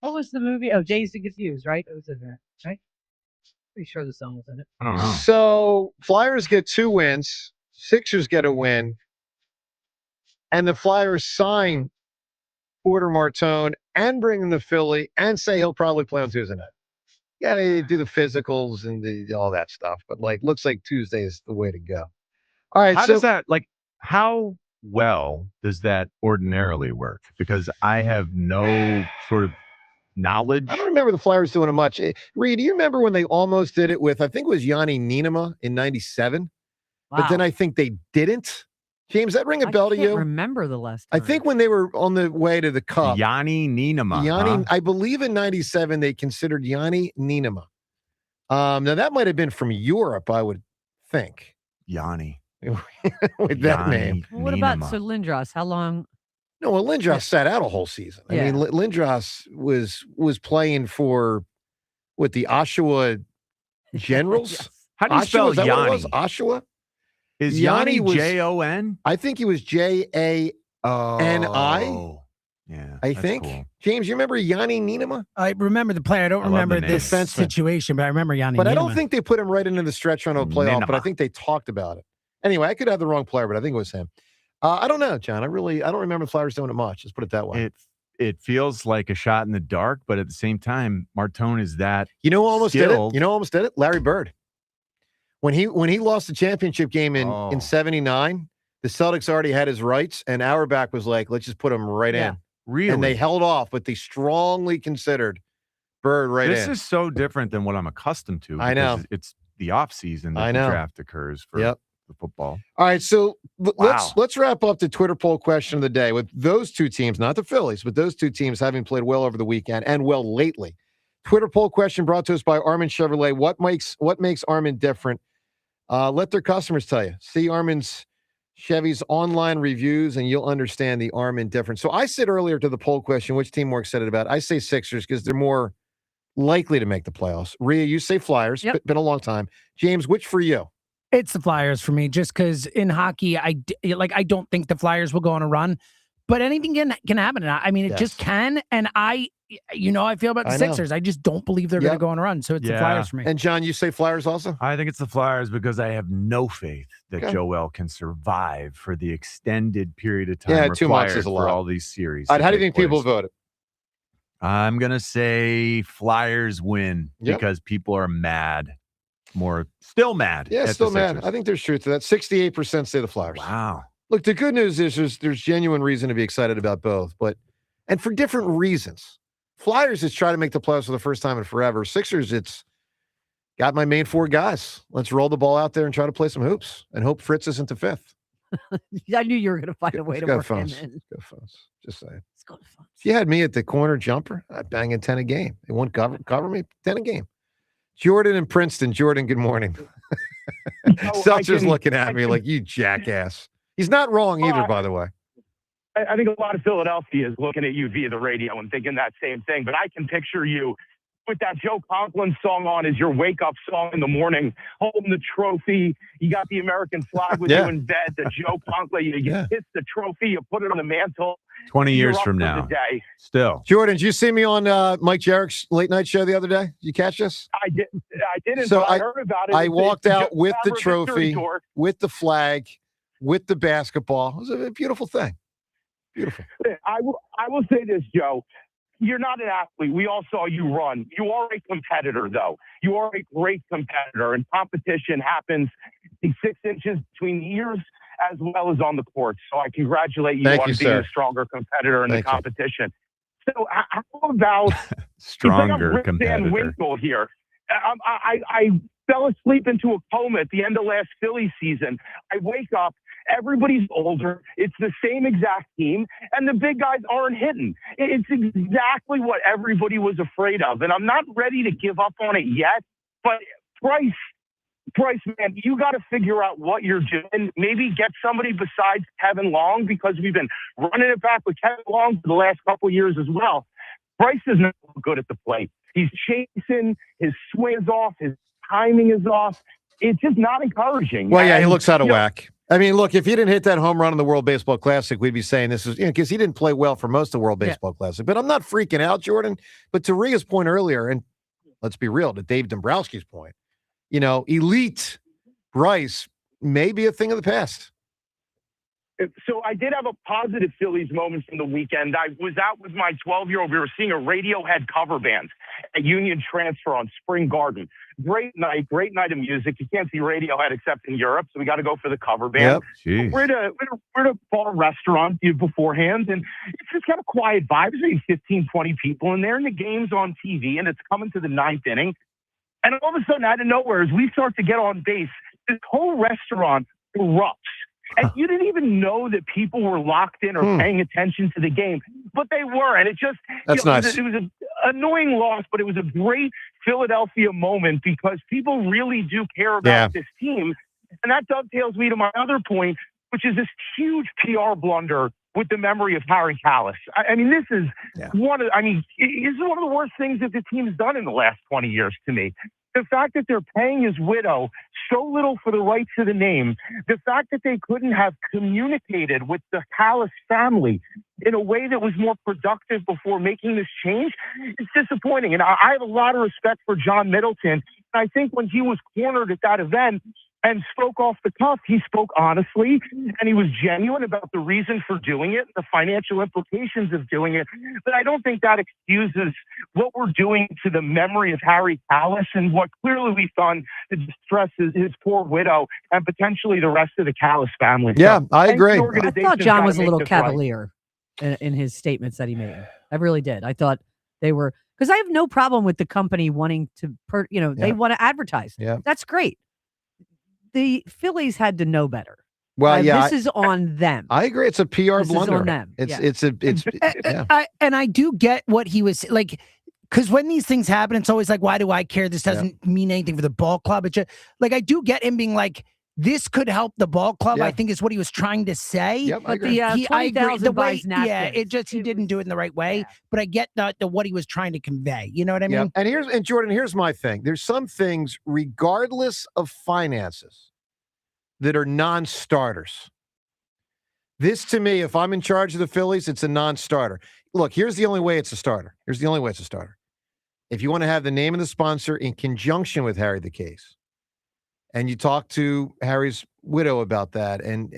What was the movie? Oh, Dazed and Confused, right? It was in there, right? Pretty sure the song was in it. I don't know. So Flyers get 2 wins. Sixers get a win, and the Flyers sign Porter Martone and bring him to Philly and say he'll probably play on Tuesday night. Yeah, they do the physicals and all that stuff, but looks like Tuesday is the way to go. All right, How well does that ordinarily work? Because I have no sort of knowledge. I don't remember the Flyers doing it much. Reed, do you remember when they almost did it with, I think it was Yanni Nienema in 97? Wow. But then I think they didn't. James, that ring a bell to you? I can't remember the last time. I think when they were on the way to the Cup. Yanni Nienema. Yanni, I believe in 97 they considered Yanni Nienema. Now that might have been from Europe, I would think. Yanni. With that name. Well, what about Lindros? How long? No, well, Lindros sat out a whole season. I mean, Lindros was playing for the Oshawa Generals. Yes. How do you spell Yanni? Oshawa? Is Yanni Jon? I think he was Jani. Oh, yeah. I think. Cool. James, you remember Yanni Nienema? I remember the player. I don't remember this situation, but I remember Yanni But Nienema. I don't think they put him right into the stretch run of a playoff, but I think they talked about it. Anyway, I could have the wrong player, but I think it was him. I don't know, John. I don't remember the Flyers doing it much. Let's put it that way. It feels like a shot in the dark, but at the same time, Martone is that. You know who almost did skilled. it? You know who almost did it? Larry Bird. When he lost the championship game in 79, the Celtics already had his rights, and Auerbach was like, let's just put him right in. Really? And they held off, but they strongly considered Bird in. This is so different than what I'm accustomed to. I know. It's the offseason that the draft occurs for the football. All right, so let's wrap up the Twitter poll question of the day with those two teams, not the Phillies, but those two teams having played well over the weekend and well lately. Twitter poll question brought to us by Armin Chevrolet. What makes Armin different? Let their customers tell you. See Armin's Chevy's online reviews, and you'll understand the Armin difference. So I said earlier to the poll question, which team more excited about? I say Sixers because they're more likely to make the playoffs. Rhea, you say Flyers. Yep. Been a long time. James, which for you? It's the Flyers for me, just because in hockey, I don't think the Flyers will go on a run, but anything can happen. I mean, it just can, and I feel about the Sixers. I just don't believe they're going to go on a run, so it's the Flyers for me. And John, you say Flyers also? I think it's the Flyers because I have no faith that Joel can survive for the extended period of time required 2 months is a lot for all these series. How do you think people voted? I'm going to say Flyers win because people are mad. Still mad. Yeah, still mad. I think there's truth to that. 68% say the Flyers. Wow. Look, the good news is there's genuine reason to be excited about both, and for different reasons. Flyers is trying to make the playoffs for the first time in forever. Sixers, it's got my main four guys. Let's roll the ball out there and try to play some hoops and hope Fritz isn't the fifth. I knew you were going to find a way to work him in. Go Phones. Just saying. Let's go to Phones. If you had me at the corner jumper, I'd bang in 10 a game. They won't cover me 10 a game. Jordan in Princeton. Jordan, good morning. Seltzer's looking at me like, you jackass. He's not wrong either, by the way. I think a lot of Philadelphia is looking at you via the radio and thinking that same thing. But I can picture you with that Joe Conklin song on as your wake-up song in the morning, holding the trophy. You got the American flag with you in bed, the Joe Conklin. You kiss the trophy, you put it on the mantle. 20 years You're up from for now. the day. Still. Jordan, did you see me on Mike Jarrett's late night show the other day? Did you catch this? I didn't. So but I heard about it. I walked out with the Victory trophy, tour. with the flag, with the basketball. It was a beautiful thing. Beautiful. I will say this, Joe. You're not an athlete. We all saw you run. You are a competitor, though. You are a great competitor, and competition happens in 6 inches between the ears as well as on the court. So I congratulate you on being a stronger competitor in the competition. So how about stronger competitor? Dan Winkle here. I fell asleep into a coma at the end of last Phillies season. I wake up. Everybody's older. It's the same exact team, and the big guys aren't hitting. It's exactly what everybody was afraid of, and I'm not ready to give up on it yet. But Price, man, you got to figure out what you're doing. Maybe get somebody besides Kevin Long, because we've been running it back with Kevin Long for the last couple of years as well. Price is not good at the plate. He's chasing. His swing is off. His timing is off. It's just not encouraging. Well, yeah, he looks out of whack. I mean, look, if he didn't hit that home run in the World Baseball Classic, we'd be saying this is, because he didn't play well for most of the World Baseball Classic. But I'm not freaking out, Jordan. But to Rhea's point earlier, and let's be real, to Dave Dombrowski's point, elite Bryce may be a thing of the past. So I did have a positive Phillies moment from the weekend. I was out with my 12-year-old. We were seeing a Radiohead cover band at Union Transfer on Spring Garden. Great night of music. You can't see Radiohead except in Europe, so we got to go for the cover band. Yep. We're at a bar restaurant beforehand, and it's just got a quiet vibe. There's maybe 15, 20 people in there, and the game's on TV, and it's coming to the ninth inning. And all of a sudden, out of nowhere, as we start to get on base, this whole restaurant erupts. And you didn't even know that people were locked in or paying attention to the game, but they were. And it just, that's nice. It was an annoying loss, but it was a great Philadelphia moment because people really do care about this team. And that dovetails me to my other point, which is this huge PR blunder with the memory of Harry Kalas. I mean, this is one of the worst things that the team's done in the last 20 years to me. The fact that they're paying his widow so little for the rights to the name, the fact that they couldn't have communicated with the Kalas family in a way that was more productive before making this change, it's disappointing. And I have a lot of respect for John Middleton. I think when he was cornered at that event and spoke off the cuff, he spoke honestly and he was genuine about the reason for doing it, the financial implications of doing it. But I don't think that excuses what we're doing to the memory of Harry Kalas and what clearly we've done to distress his poor widow and potentially the rest of the Kalas family. Yeah, I agree. I thought John was a little cavalier in his statements that he made. I really did. I thought they were, because I have no problem with the company wanting to, they want to advertise. Yeah. That's great. The Phillies had to know better. Well, this is on them. I agree. It's a PR This blunder. is on them. And I do get what he was like, because when these things happen, it's always like, why do I care? This doesn't mean anything for the ball club. It's just, like, I do get him being like, this could help the ball club. I think is what he was trying to say. Yep, But I agree. the 20,000 buys it just, he didn't do it in the right way. But I get the what he was trying to convey. You know what I mean? And Jordan, here's my thing. There's some things, regardless of finances, that are non-starters. This, to me, if I'm in charge of the Phillies, it's a non-starter. Look, here's the only way it's a starter. If you want to have the name of the sponsor in conjunction with Harry the Case, and you talk to Harry's widow about that, and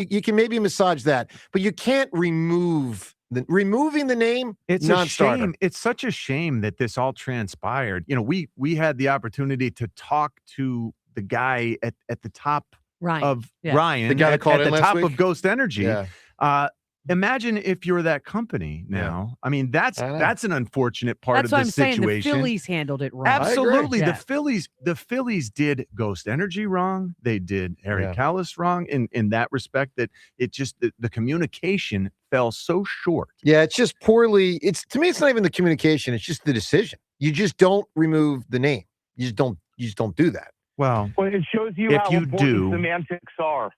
you can maybe massage that, but you can't removing the name. It's non-starter. a shame. It's such a shame that this all transpired. We had the opportunity to talk to the guy at the top of Ryan, the guy that called at in the last top week? of Ghost Energy. Yeah. Imagine if you're that company now. I mean, that's an unfortunate part That's of what the I'm saying. situation. The Phillies handled it wrong. Absolutely. Yeah. The Phillies did Ghost Energy wrong. They did Harry Kalas wrong in that respect, that it just the communication fell so short. Yeah, it's just poorly. To me, it's not even the communication. It's just the decision. You just don't remove the name. You just don't do that. Well, it shows you if how you important do, semantics are.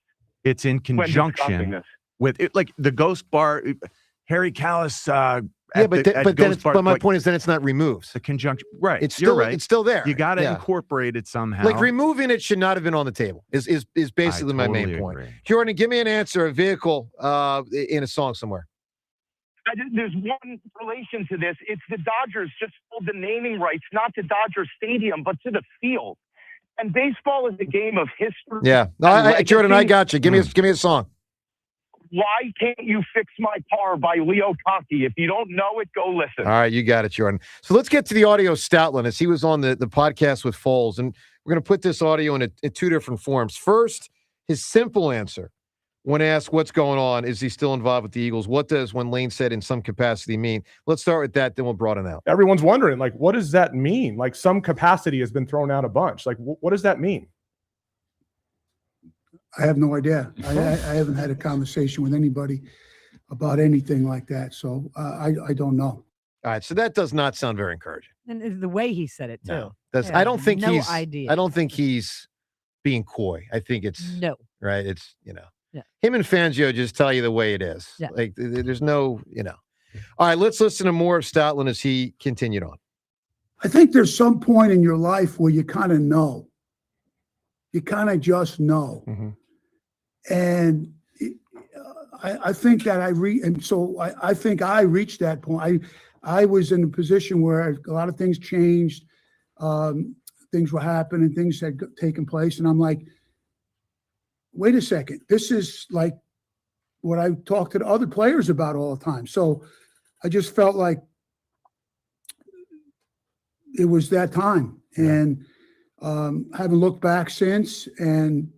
It's in conjunction with it, like the Ghost Bar, Harry Kalas. But my point is that it's not removed. The conjunction, right? It's still right. It's still there. You got to incorporate it somehow. Like removing it should not have been on the table. Is basically my main point. Jordan, give me an answer. A vehicle in a song somewhere. There's one relation to this. It's the Dodgers just sold the naming rights, not to Dodger Stadium, but to the field. And baseball is a game of history. Yeah, Jordan, I got you. Give me a song. Why Can't You Fix My Car by Leo Cocky. If you don't know it, go listen. All right, you got it, Jordan. So let's get to the audio Stoutland, as he was on the podcast with Foles. And we're going to put this audio in two different forms. First, his simple answer when asked what's going on, is he still involved with the Eagles? What does when Lane said in some capacity mean? Let's start with that, then we'll broaden out. Everyone's wondering, like, what does that mean? Like, some capacity has been thrown out a bunch. Like, what does that mean? I have no idea. I haven't had a conversation with anybody about anything like that, so I don't know. All right, so that does not sound very encouraging. And the way he said it, too. No, I don't think no he's. idea. I don't think he's being coy. I think it's right. It's him and Fangio just tell you the way it is. Yeah. Like there's no All right, let's listen to more of Stoutland as he continued on. I think there's some point in your life where you kind of know. You kind of just know. Mm-hmm. And I think that I think I reached that point. I was in a position where a lot of things changed. Things were happening, things had taken place. And I'm like, wait a second, this is like what I talk to the other players about all the time. So I just felt like it was that time. And haven't looked back since. And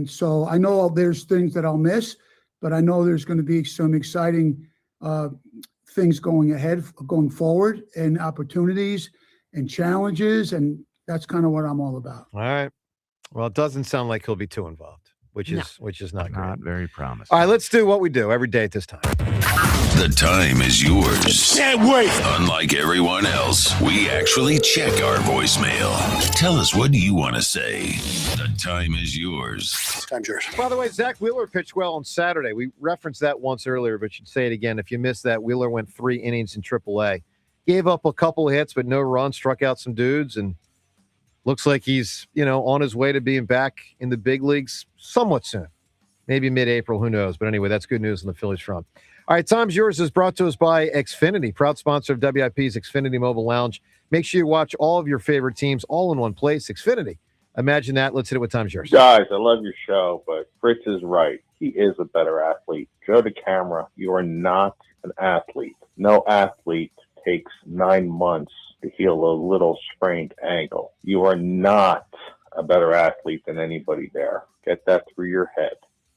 so I know there's things that I'll miss, but I know there's going to be some exciting things going forward, and opportunities and challenges. And that's kind of what I'm all about. All right. Well, it doesn't sound like he'll be too involved, which is not great. Not very promising. All right, let's do what we do every day at this time. The time is yours. Can't wait. Unlike everyone else, we actually check our voicemail. Tell us, what do you want to say? The time is yours. Time's yours. By the way, Zach Wheeler pitched well on Saturday. We referenced that once earlier, but should say it again. If you missed that, Wheeler went 3 innings in AAA. Gave up a couple of hits, but no runs, struck out some dudes, and looks like he's, on his way to being back in the big leagues somewhat soon. Maybe mid-April, who knows? But anyway, that's good news on the Phillies front. All right, Time's Yours is brought to us by Xfinity, proud sponsor of WIP's Xfinity Mobile Lounge. Make sure you watch all of your favorite teams all in one place. Xfinity. Imagine that. Let's hit it with Time's Yours. Guys, I love your show, but Fritz is right. He is a better athlete. Joe the camera, you are not an athlete. No athlete takes 9 months to heal a little sprained ankle. You are not a better athlete than anybody there. Get that through your head.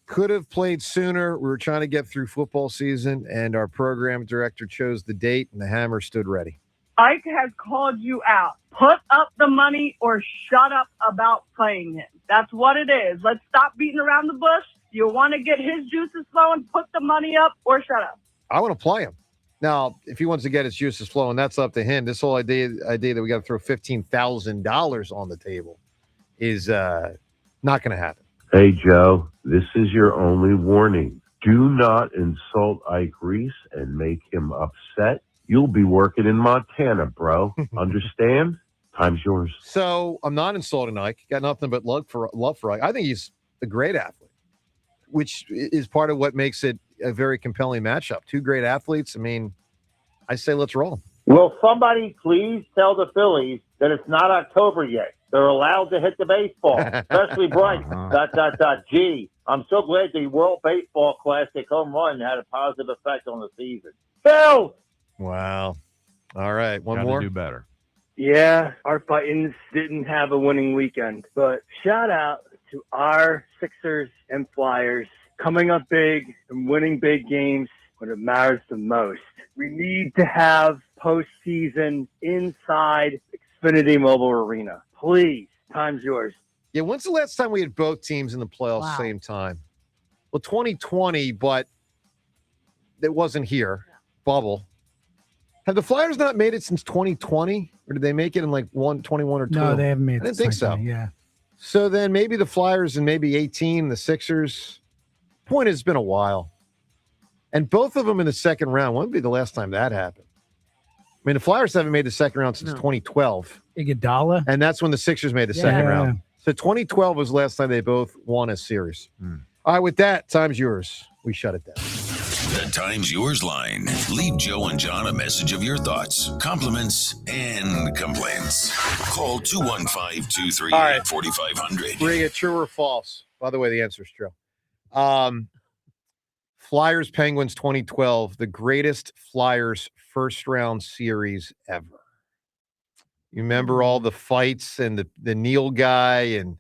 Could have played sooner. We were trying to get through football season, and our program director chose the date, and the hammer stood ready. Ike has called you out. Put up the money or shut up about playing him. That's what it is. Let's stop beating around the bush. You want to get his juices flowing, put the money up or shut up. I want to play him. Now, if he wants to get his juices flowing, that's up to him. This whole idea that we got to throw $15,000 on the table is not going to happen. Hey, Joe, this is your only warning. Do not insult Ike Reese and make him upset. You'll be working in Montana, bro. Understand? Time's yours. So I'm not insulting Ike. Got nothing but love for Ike. I think he's a great athlete, which is part of what makes it a very compelling matchup. Two great athletes. I mean, I say let's roll. Will somebody please tell the Phillies that it's not October yet? They're allowed to hit the baseball, especially Bryce. ... Gee, I'm so glad the World Baseball Classic home run had a positive effect on the season. Phil! Wow. All right. One Gotta more. do better. Yeah, our Titans didn't have a winning weekend, but shout out to our Sixers and Flyers coming up big and winning big games when it matters the most. We need to have postseason inside Xfinity Mobile Arena. Please, time's yours. Yeah, when's the last time we had both teams in the playoffs same time? Well, 2020, but it wasn't here. Bubble. Have the Flyers not made it since 2020? Or did they make it in like 21 or 2? No, they haven't made it. I didn't think so. Yeah. So then maybe the Flyers and maybe 18, the Sixers. Point is, it's been a while. And both of them in the second round. When would be the last time that happened? I mean, the Flyers haven't made the second round since 2012. Iguodala. And that's when the Sixers made the second round. So 2012 was the last time they both won a series. All right, with that, time's yours. We shut it down. The Time's Yours line. Leave Joe and John a message of your thoughts, compliments, and complaints. Call 215-238-4500. Bring it true or false. By the way, the answer is true. Flyers Penguins 2012, the greatest Flyers first round series ever. You remember all the fights and the Neil guy and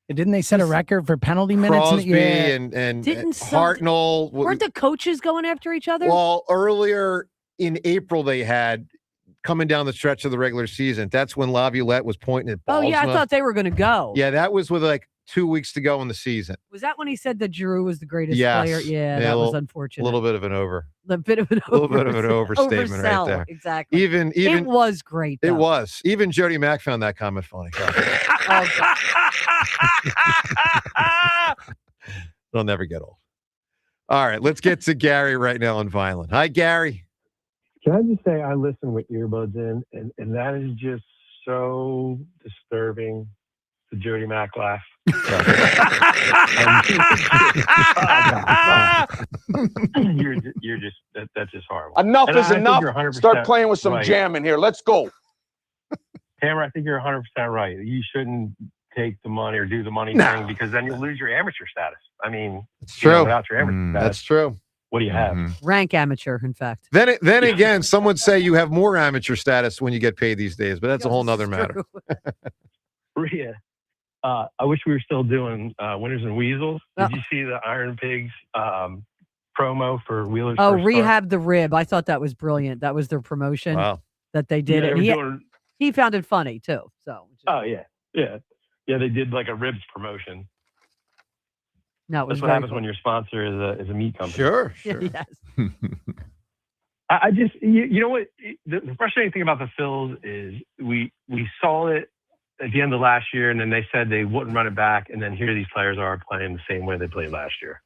didn't they set a record for penalty minutes? Crosby and Hartnell. Weren't the coaches going after each other? Well, earlier in April they had coming down the stretch of the regular season. That's when Laviolette was pointing at Balsma. Oh yeah, I thought they were going to go. Yeah, that was with like 2 weeks to go in the season. Was that when he said that Giroux was the greatest player? Yeah, that was unfortunate. A little bit of an overstatement oversell, right there. Exactly. Even it was great. Though. It was. Even Jody Mack found that comment funny. They'll never get old. All right, let's get to Gary right now on Violent. Hi, Gary. Can I just say I listen with earbuds in, and that is just so disturbing. The Jody Mack laugh. You're just that's just horrible. Enough is enough. Start playing with some jam in here. Let's go. Hammer, I think you're 100% right. You shouldn't take the money or do the money thing, because then you'll lose your amateur status. I mean, it's true. Without your amateur status, that's true. What do you have? Rank amateur, in fact. Then again, some would say you have more amateur status when you get paid these days, but that's a whole nother matter. Rhea, I wish we were still doing Winners and Weasels. Did you see the Iron Pigs promo for Wheeler's? Oh, First Rehab Start? the Rib. I thought that was brilliant. That was their promotion that they did. Yeah, And they were doing- he found it funny, too. So. Oh, yeah. They did like a ribs promotion. No, it was That's what very happens cool. when your sponsor is a meat company. Sure. Yes. I just, you know what? The frustrating thing about the Phils is we saw it at the end of last year, and then they said they wouldn't run it back, and then here these players are playing the same way they played last year.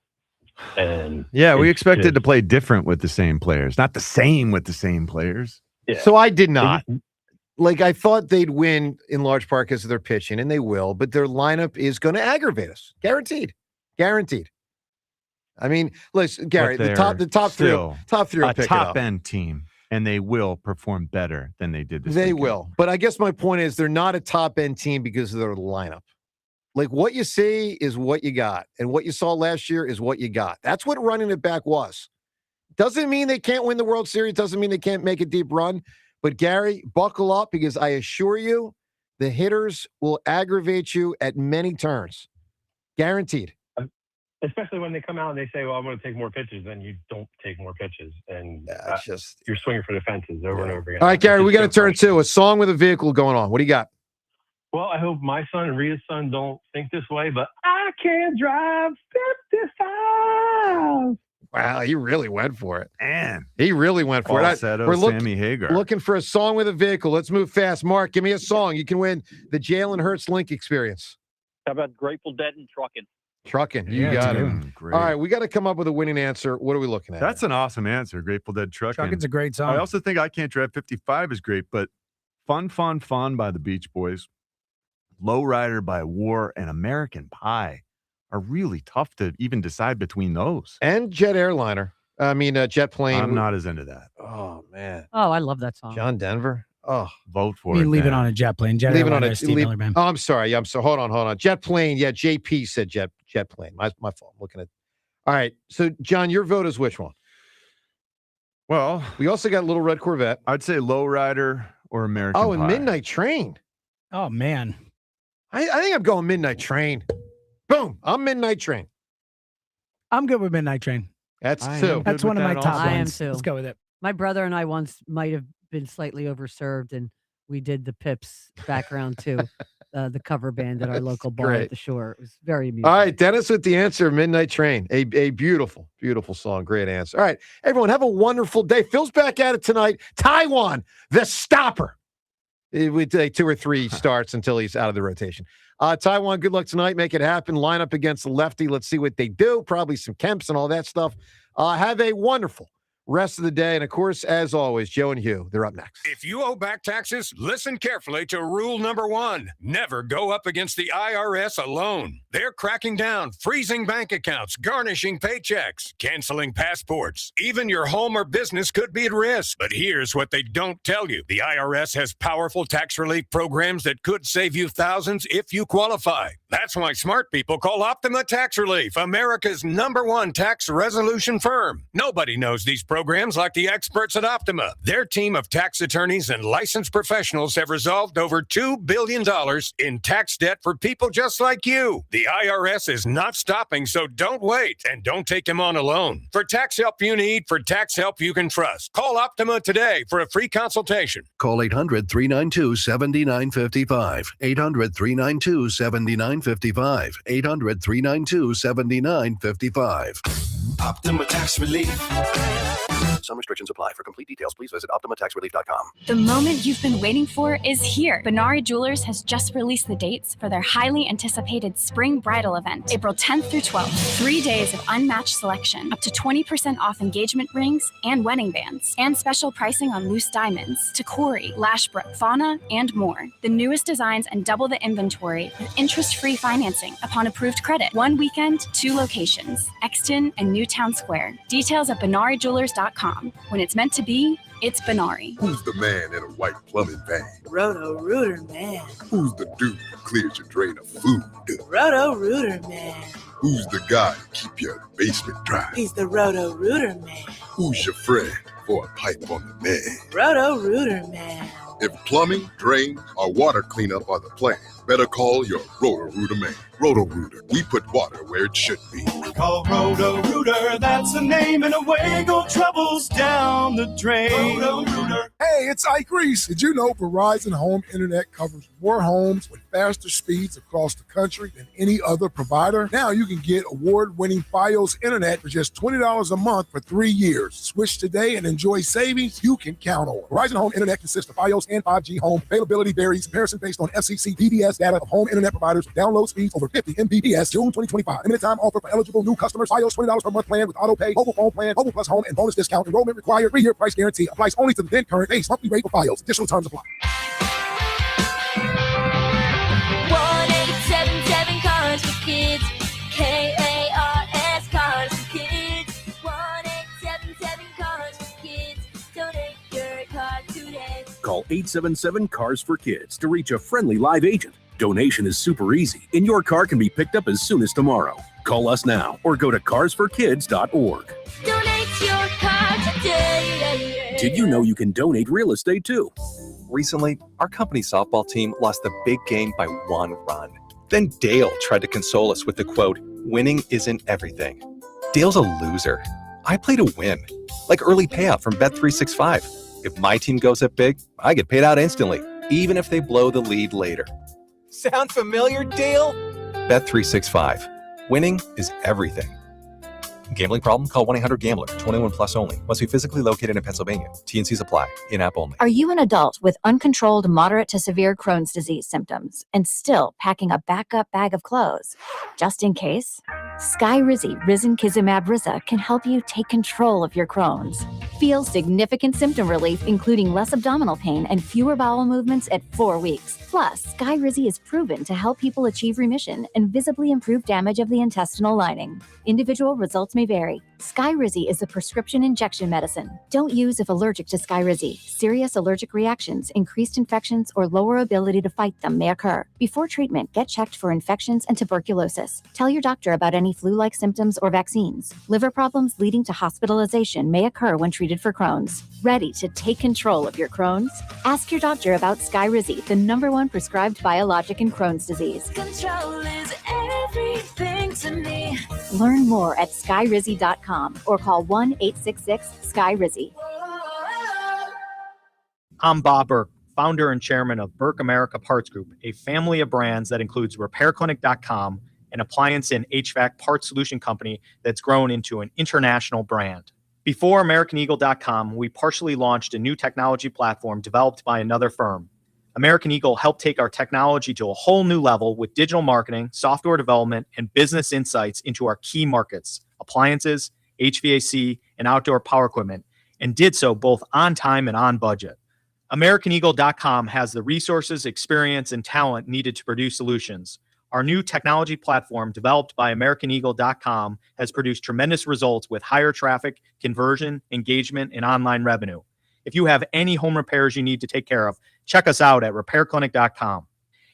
And yeah, we it's expected just- to play different with the same players, not the same with the same players. Yeah. So I did not. Like, I thought they'd win in large part because of their pitching, and they will, but their lineup is going to aggravate us. Guaranteed. I mean, listen, Gary, But the top three still will a pick it up. top end team, and they will perform better than they did this They weekend. will. But I guess my point is they're not a top end team because of their lineup. Like, what you see is what you got, and what you saw last year is what you got. That's what running it back was. Doesn't mean they can't win the World Series. Doesn't mean they can't make a deep run. But Gary, buckle up, because I assure you, the hitters will aggravate you at many turns. Guaranteed. Especially when they come out and they say, well, I'm going to take more pitches, then you don't take more pitches. And you're swinging for the fences over and over again. All right, Gary, It's we got to just so turn to a song with a vehicle going on. What do you got? Well, I hope my son and Rita's son don't think this way, but I can't drive 55. Wow, he really went for it. Man, he really went for it. Falsetto, Sammy Hagar. Looking for a song with a vehicle. Let's move fast. Mark, give me a song. You can win the Jaylen Hurts Link experience. How about Grateful Dead and Trucking? Trucking. You Yeah, got dude. it. Great. All right, we got to come up with a winning answer. What are we looking at? That's an awesome answer. Grateful Dead Truckin'. Truckin's a great song. I also think I Can't Drive 55 is great, but Fun, Fun, Fun by the Beach Boys, Lowrider by War, and American Pie are really tough to even decide between those. And Jet Airliner. Jet Plane. I'm not as into that. Oh, man. Oh, I love that song. John Denver. Oh, vote for You it. leave it man. on a jet plane. Jet Leave it on Airliner, a Steve Miller Band. Oh, I'm sorry. Yeah, I'm sorry. Hold on. Jet Plane. Yeah, JP said jet plane. My fault. I'm looking at. All right. So, John, your vote is which one? Well, we also got Little Red Corvette. I'd say Lowrider or American Oh, Pie. and Midnight Train. Oh, man. I think I'm going Midnight Train. Boom. I'm Midnight Train. I'm good with Midnight Train. That's I am two. good That's with one of my that top also. I am ones. too. Let's go with it. My brother and I once might have been slightly overserved, and we did the Pips background too, the cover band at our local bar great. at the shore. It was very amusing. All right, Dennis with the answer, Midnight Train. A beautiful, beautiful song. Great answer. All right, everyone, have a wonderful day. Phil's back at it tonight. Taiwan, the stopper. It would take 2 or 3 starts until he's out of the rotation. Taiwan, good luck tonight. Make it happen. Line up against the lefty. Let's see what they do. Probably some Kemps and all that stuff. Have a wonderful rest of the day. And, of course, as always, Joe and Hugh, they're up next. If you owe back taxes, listen carefully to rule number 1. Never go up against the IRS alone. They're cracking down, freezing bank accounts, garnishing paychecks, canceling passports. Even your home or business could be at risk. But here's what they don't tell you. The IRS has powerful tax relief programs that could save you thousands if you qualify. That's why smart people call Optima Tax Relief, America's #1 tax resolution firm. Nobody knows these programs like the experts at Optima. Their team of tax attorneys and licensed professionals have resolved over $2 billion in tax debt for people just like you. The IRS is not stopping, so don't wait and don't take them on alone. For tax help you need, for tax help you can trust, call Optima today for a free consultation. Call 800-392-7955. 800-392-7955. 800-392-7955. Optima Tax Relief. Some restrictions apply. For complete details, please visit OptimaTaxRelief.com. The moment you've been waiting for is here. Benari Jewelers has just released the dates for their highly anticipated spring bridal event, April 10th through 12th. 3 days of unmatched selection, up to 20% off engagement rings and wedding bands, and special pricing on loose diamonds, Takori, Lashbrook, Fauna, and more. The newest designs and double the inventory with interest-free financing upon approved credit. 1 weekend, 2 locations, Exton and Newtown Square. Details at BenariJewelers.com. When it's meant to be, it's Benari. Who's the man in a white plumbing van? Roto-Rooter, man. Who's the dude clears your drain of food? Roto-Rooter Man. Who's the guy to keep your basement dry? He's the Roto-Rooter Man. Who's your friend for a pipe on the man? Roto-Rooter Man. If plumbing, drain, or water cleanup are the plan, better call your Roto-Rooter man. Roto-Rooter, we put water where it should be. Call Roto-Rooter, that's the name, and away go troubles down the drain. Roto-Rooter. Hey, it's Ike Reese. Did you know Verizon Home Internet covers more homes with faster speeds across the country than any other provider? Now you can get award-winning Fios Internet for just $20 a month for 3 years. Switch today and enjoy savings you can count on. Verizon Home Internet consists of Fios and 5G home. Availability varies. Comparison based on FCC PBS data of home internet providers with download speeds over 50 Mbps, June 2025. Limited time offer for eligible new customers. Fios $20 per month plan with auto pay, mobile phone plan, mobile plus home, and bonus discount. Enrollment required. 3-year price guarantee applies only to the then current base monthly rate for Fios. Additional terms apply. 1877 Cars for Kids. KARS Cars for Kids. 1877 Cars for Kids. Donate your car today. Call 877 Cars for Kids to reach a friendly live agent. Donation is super easy, and your car can be picked up as soon as tomorrow. Call us now or go to carsforkids.org. Donate your car today. Did you know you can donate real estate too? Recently, our company softball team lost the big game by 1 run. Then Dale tried to console us with the quote, "Winning isn't everything." Dale's a loser. I play to win, like early payout from Bet365. If my team goes up big, I get paid out instantly, even if they blow the lead later. Sound familiar, Dale? Bet365. Winning is everything. Gambling problem? Call 1-800-GAMBLER. 21 plus only. Must be physically located in Pennsylvania. T&Cs apply. In-app only. Are you an adult with uncontrolled moderate to severe Crohn's disease symptoms and still packing a backup bag of clothes? Just in case? Skyrizi Risankizumab Riza can help you take control of your Crohn's. Feel significant symptom relief, including less abdominal pain and fewer bowel movements at 4 weeks. Plus, Skyrizi is proven to help people achieve remission and visibly improve damage of the intestinal lining. Individual results may vary. Skyrizi is a prescription injection medicine. Don't use if allergic to Skyrizi. Serious allergic reactions, increased infections, or lower ability to fight them may occur. Before treatment, get checked for infections and tuberculosis. Tell your doctor about any flu-like symptoms or vaccines. Liver problems leading to hospitalization may occur when treated for Crohn's. Ready to take control of your Crohn's? Ask your doctor about Skyrizi, the #1 prescribed biologic in Crohn's disease. Control is everything to me. Learn more at skyrizi.com or call 1-866-SKY-RIZZI. I'm Bob Burke, founder and chairman of Burke America Parts Group, a family of brands that includes RepairClinic.com, an appliance and HVAC parts solution company that's grown into an international brand. Before AmericanEagle.com, we partially launched a new technology platform developed by another firm. American Eagle helped take our technology to a whole new level with digital marketing, software development, and business insights into our key markets, appliances, HVAC, and outdoor power equipment, and did so both on time and on budget. AmericanEagle.com has the resources, experience, and talent needed to produce solutions. Our new technology platform, developed by AmericanEagle.com, has produced tremendous results with higher traffic, conversion, engagement, and online revenue. If you have any home repairs you need to take care of, check us out at RepairClinic.com.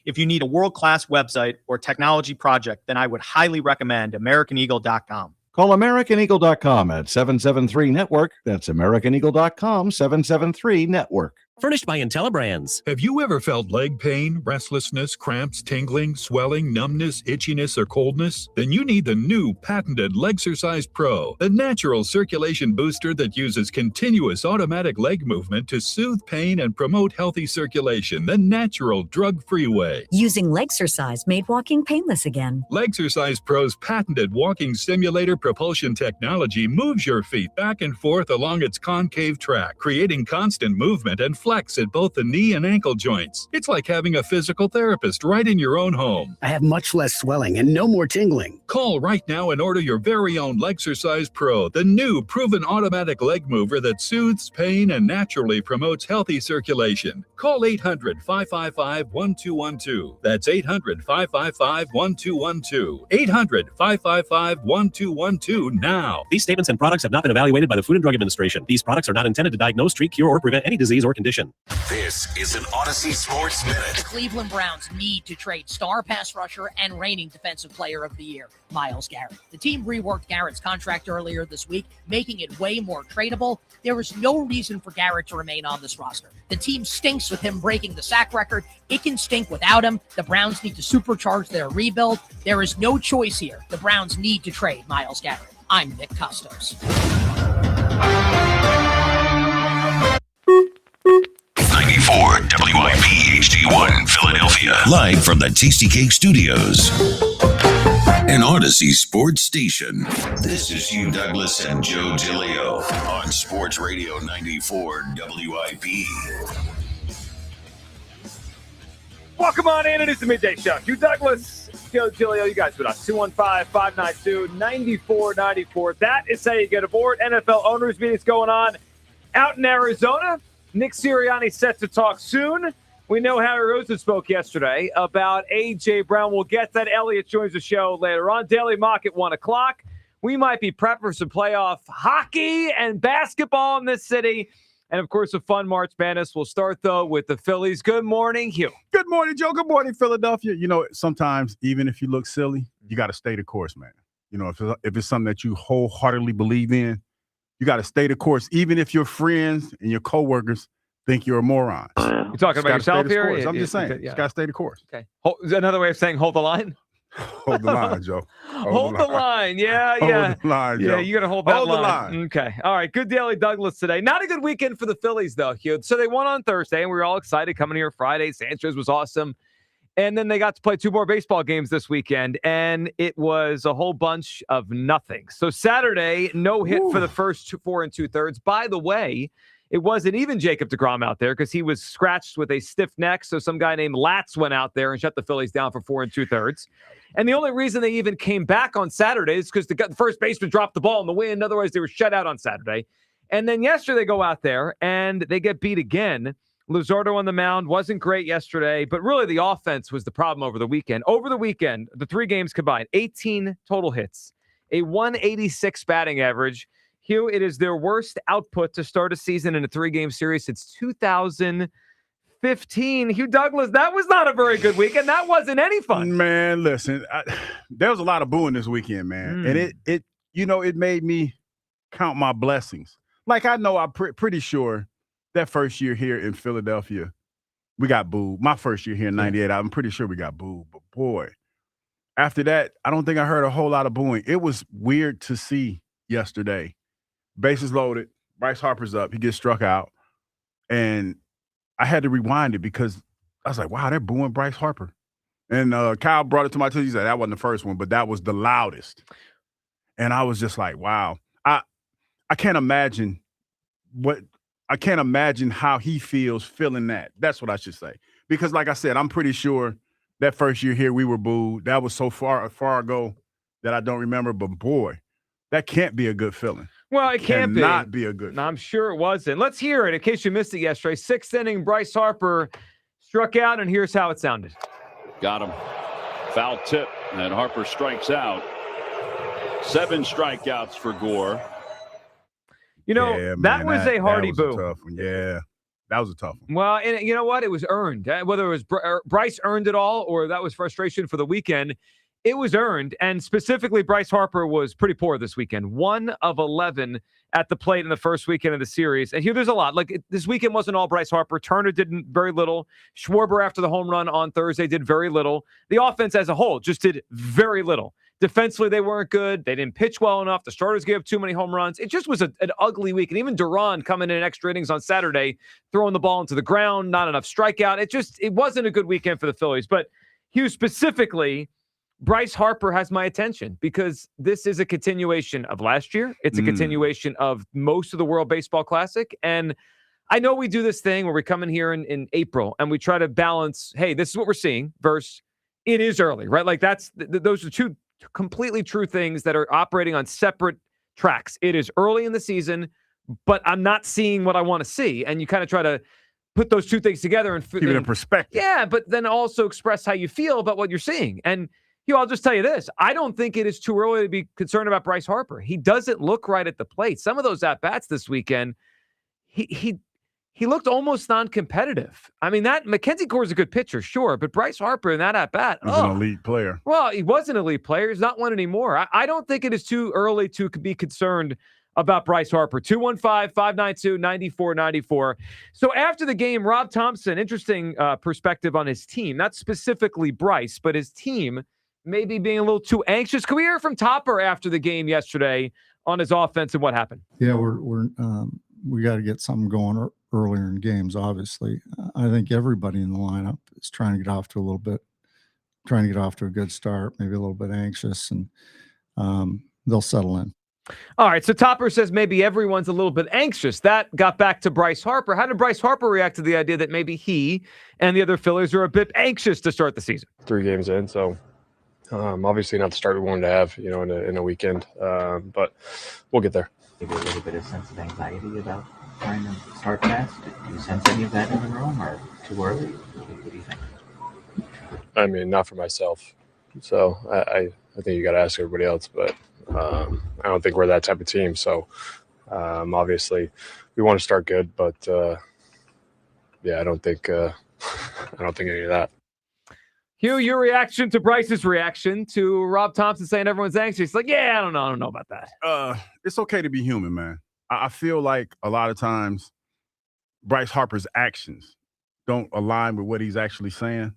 If you need a world-class website or technology project, then I would highly recommend AmericanEagle.com. Call AmericanEagle.com at 773-NETWORK. That's AmericanEagle.com, 773-NETWORK. Furnished by IntelliBrands. Have you ever felt leg pain, restlessness, cramps, tingling, swelling, numbness, itchiness, or coldness? Then you need the new patented Legsercise Pro, the natural circulation booster that uses continuous automatic leg movement to soothe pain and promote healthy circulation the natural, drug-free way. Using Legsercise made walking painless again. Legsercise Pro's patented walking simulator propulsion technology moves your feet back and forth along its concave track, creating constant movement and flex at both the knee and ankle joints. It's like having a physical therapist right in your own home. I have much less swelling and no more tingling. Call right now and order your very own Legsercise Pro, the new proven automatic leg mover that soothes pain and naturally promotes healthy circulation. Call 800-555-1212. That's 800-555-1212. 800-555-1212 now. These statements and products have not been evaluated by the Food and Drug Administration. These products are not intended to diagnose, treat, cure, or prevent any disease or condition. competition. This is an Odyssey Sports Minute. The Cleveland Browns need to trade star pass rusher and reigning defensive player of the year, Myles Garrett. The team reworked Garrett's contract earlier this week, making it way more tradable. There is no reason for Garrett to remain on this roster. The team stinks with him breaking the sack record. It can stink without him. The Browns need to supercharge their rebuild. There is no choice here. The Browns need to trade Myles Garrett. I'm Nick Costos. 94 WIP HD1 Philadelphia. Live from the Tasty Cake Studios. An Odyssey sports station. This is Hugh Douglas and Joe Giglio on Sports Radio 94 WIP. Welcome on in. It is the Midday Show. Hugh Douglas, Joe Giglio, you guys with us. 215-592-9494. That is how you get aboard. NFL owners meetings going on out in Arizona. Nick Sirianni set to talk soon. We know Harry Rosen spoke yesterday about A.J. Brown. We'll get that. Eliot joins the show later on. Daily Mock at 1 o'clock. We might be prepped for some playoff hockey and basketball in this city. And, of course, a fun March Madness. We'll start, though, with the Phillies. Good morning, Hugh. Good morning, Joe. Good morning, Philadelphia. You know, sometimes even if you look silly, you got to stay the course, man. You know, if it's something that you wholeheartedly believe in, you got to stay the course, even if your friends and your coworkers think you're a moron. You talking about yourself here? I'm just saying, you got to stay the course. Okay. Is that another way of saying hold the line? Hold the line, Joe. Hold the line. Yeah. Hold the line, Joe. Yeah, you got to hold that hold line. the line. Okay. All right. Good Daily Douglas today. Not a good weekend for the Phillies, though, Hugh. So they won on Thursday, and we were all excited coming here Friday. Sanchez was awesome. And then they got to play 2 more baseball games this weekend, and it was a whole bunch of nothing. So Saturday, no hit for the first 4 2/3. By the way, it wasn't even Jacob deGrom out there because he was scratched with a stiff neck. So some guy named Latz went out there and shut the Phillies down for 4 2/3. And the only reason they even came back on Saturday is because the first baseman dropped the ball in the wind. Otherwise, they were shut out on Saturday. And then yesterday, they go out there and they get beat again. Luzardo on the mound wasn't great yesterday, but really the offense was the problem over the weekend. Over the weekend, the 3 games combined, 18 total hits, a 186 batting average. Hugh, it is their worst output to start a season in a 3-game series since 2015. Hugh Douglas, that was not a very good weekend. That wasn't any fun. Man, listen, there was a lot of booing this weekend, man. And it made me count my blessings. Like, I know I'm pretty sure that first year here in Philadelphia, we got booed. My first year here in 98, I'm pretty sure we got booed. But, boy, after that, I don't think I heard a whole lot of booing. It was weird to see yesterday. Bases loaded. Bryce Harper's up. He gets struck out. And I had to rewind it because I was like, wow, they're booing Bryce Harper. And Kyle brought it to my attention. He said that wasn't the first one, but that was the loudest. And I was just like, wow. I can't imagine how he feels feeling that. That's what I should say. Because like I said, I'm pretty sure that first year here we were booed. That was so far ago that I don't remember. But, boy, that can't be a good feeling. Well, it can't not be a good feeling. I'm sure it wasn't. Let's hear it in case you missed it yesterday. 6th inning, Bryce Harper struck out, and here's how it sounded. Got him. Foul tip, and Harper strikes out. 7 strikeouts for Gore. You know, that was a hearty boo. Tough one. Yeah, that was a tough one. Well, and you know what? It was earned. Whether it was Bryce earned it all or that was frustration for the weekend, it was earned. And specifically, Bryce Harper was pretty poor this weekend. 1 of 11 at the plate in the first weekend of the series. And here, there's a lot. Like, this weekend wasn't all Bryce Harper. Turner did very little. Schwarber, after the home run on Thursday, did very little. The offense as a whole just did very little. Defensively, they weren't good. They didn't pitch well enough. The starters gave up too many home runs. It just was an ugly week. And even Duran coming in extra innings on Saturday, throwing the ball into the ground, not enough strikeout. It wasn't a good weekend for the Phillies. But Hugh, specifically, Bryce Harper has my attention because this is a continuation of last year. It's a continuation of most of the World Baseball Classic. And I know we do this thing where we come in here in April and we try to balance, hey, this is what we're seeing versus it is early, right? Like those are two completely true things that are operating on separate tracks. It is early in the season, but I'm not seeing what I want to see. And you kind of try to put those two things together and keep it in perspective. Yeah, but then also express how you feel about what you're seeing. And I'll just tell you this. I don't think it is too early to be concerned about Bryce Harper. He doesn't look right at the plate. Some of those at-bats this weekend, he he looked almost non-competitive. I mean, that Mackenzie Gore's a good pitcher, sure, but Bryce Harper in that at-bat, he's an elite player. Well, he was an elite player. He's not one anymore. I don't think it is too early to be concerned about Bryce Harper. 215-592-9494. So after the game, Rob Thompson, interesting perspective on his team, not specifically Bryce, but his team maybe being a little too anxious. Can we hear from Topper after the game yesterday on his offense and what happened? Yeah, we got to get something going earlier in games, obviously. I think everybody in the lineup is trying to get off to a good start, maybe a little bit anxious, and they'll settle in. All right, so Topper says maybe everyone's a little bit anxious. That got back to Bryce Harper. How did Bryce Harper react to the idea that maybe he and the other Phillies are a bit anxious to start the season? 3 games in, so obviously not the start we wanted to have, in a weekend, but we'll get there. Maybe a little bit of sense of anxiety about trying to start fast. Do you sense any of that in the room, or too early? What do you think? I mean, not for myself. So I think you got to ask everybody else, but I don't think we're that type of team. So obviously we want to start good, but I don't think any of that. Hugh, your reaction to Bryce's reaction to Rob Thompson saying everyone's anxious. Like, yeah, I don't know about that. It's okay to be human, man. I feel like a lot of times Bryce Harper's actions don't align with what he's actually saying.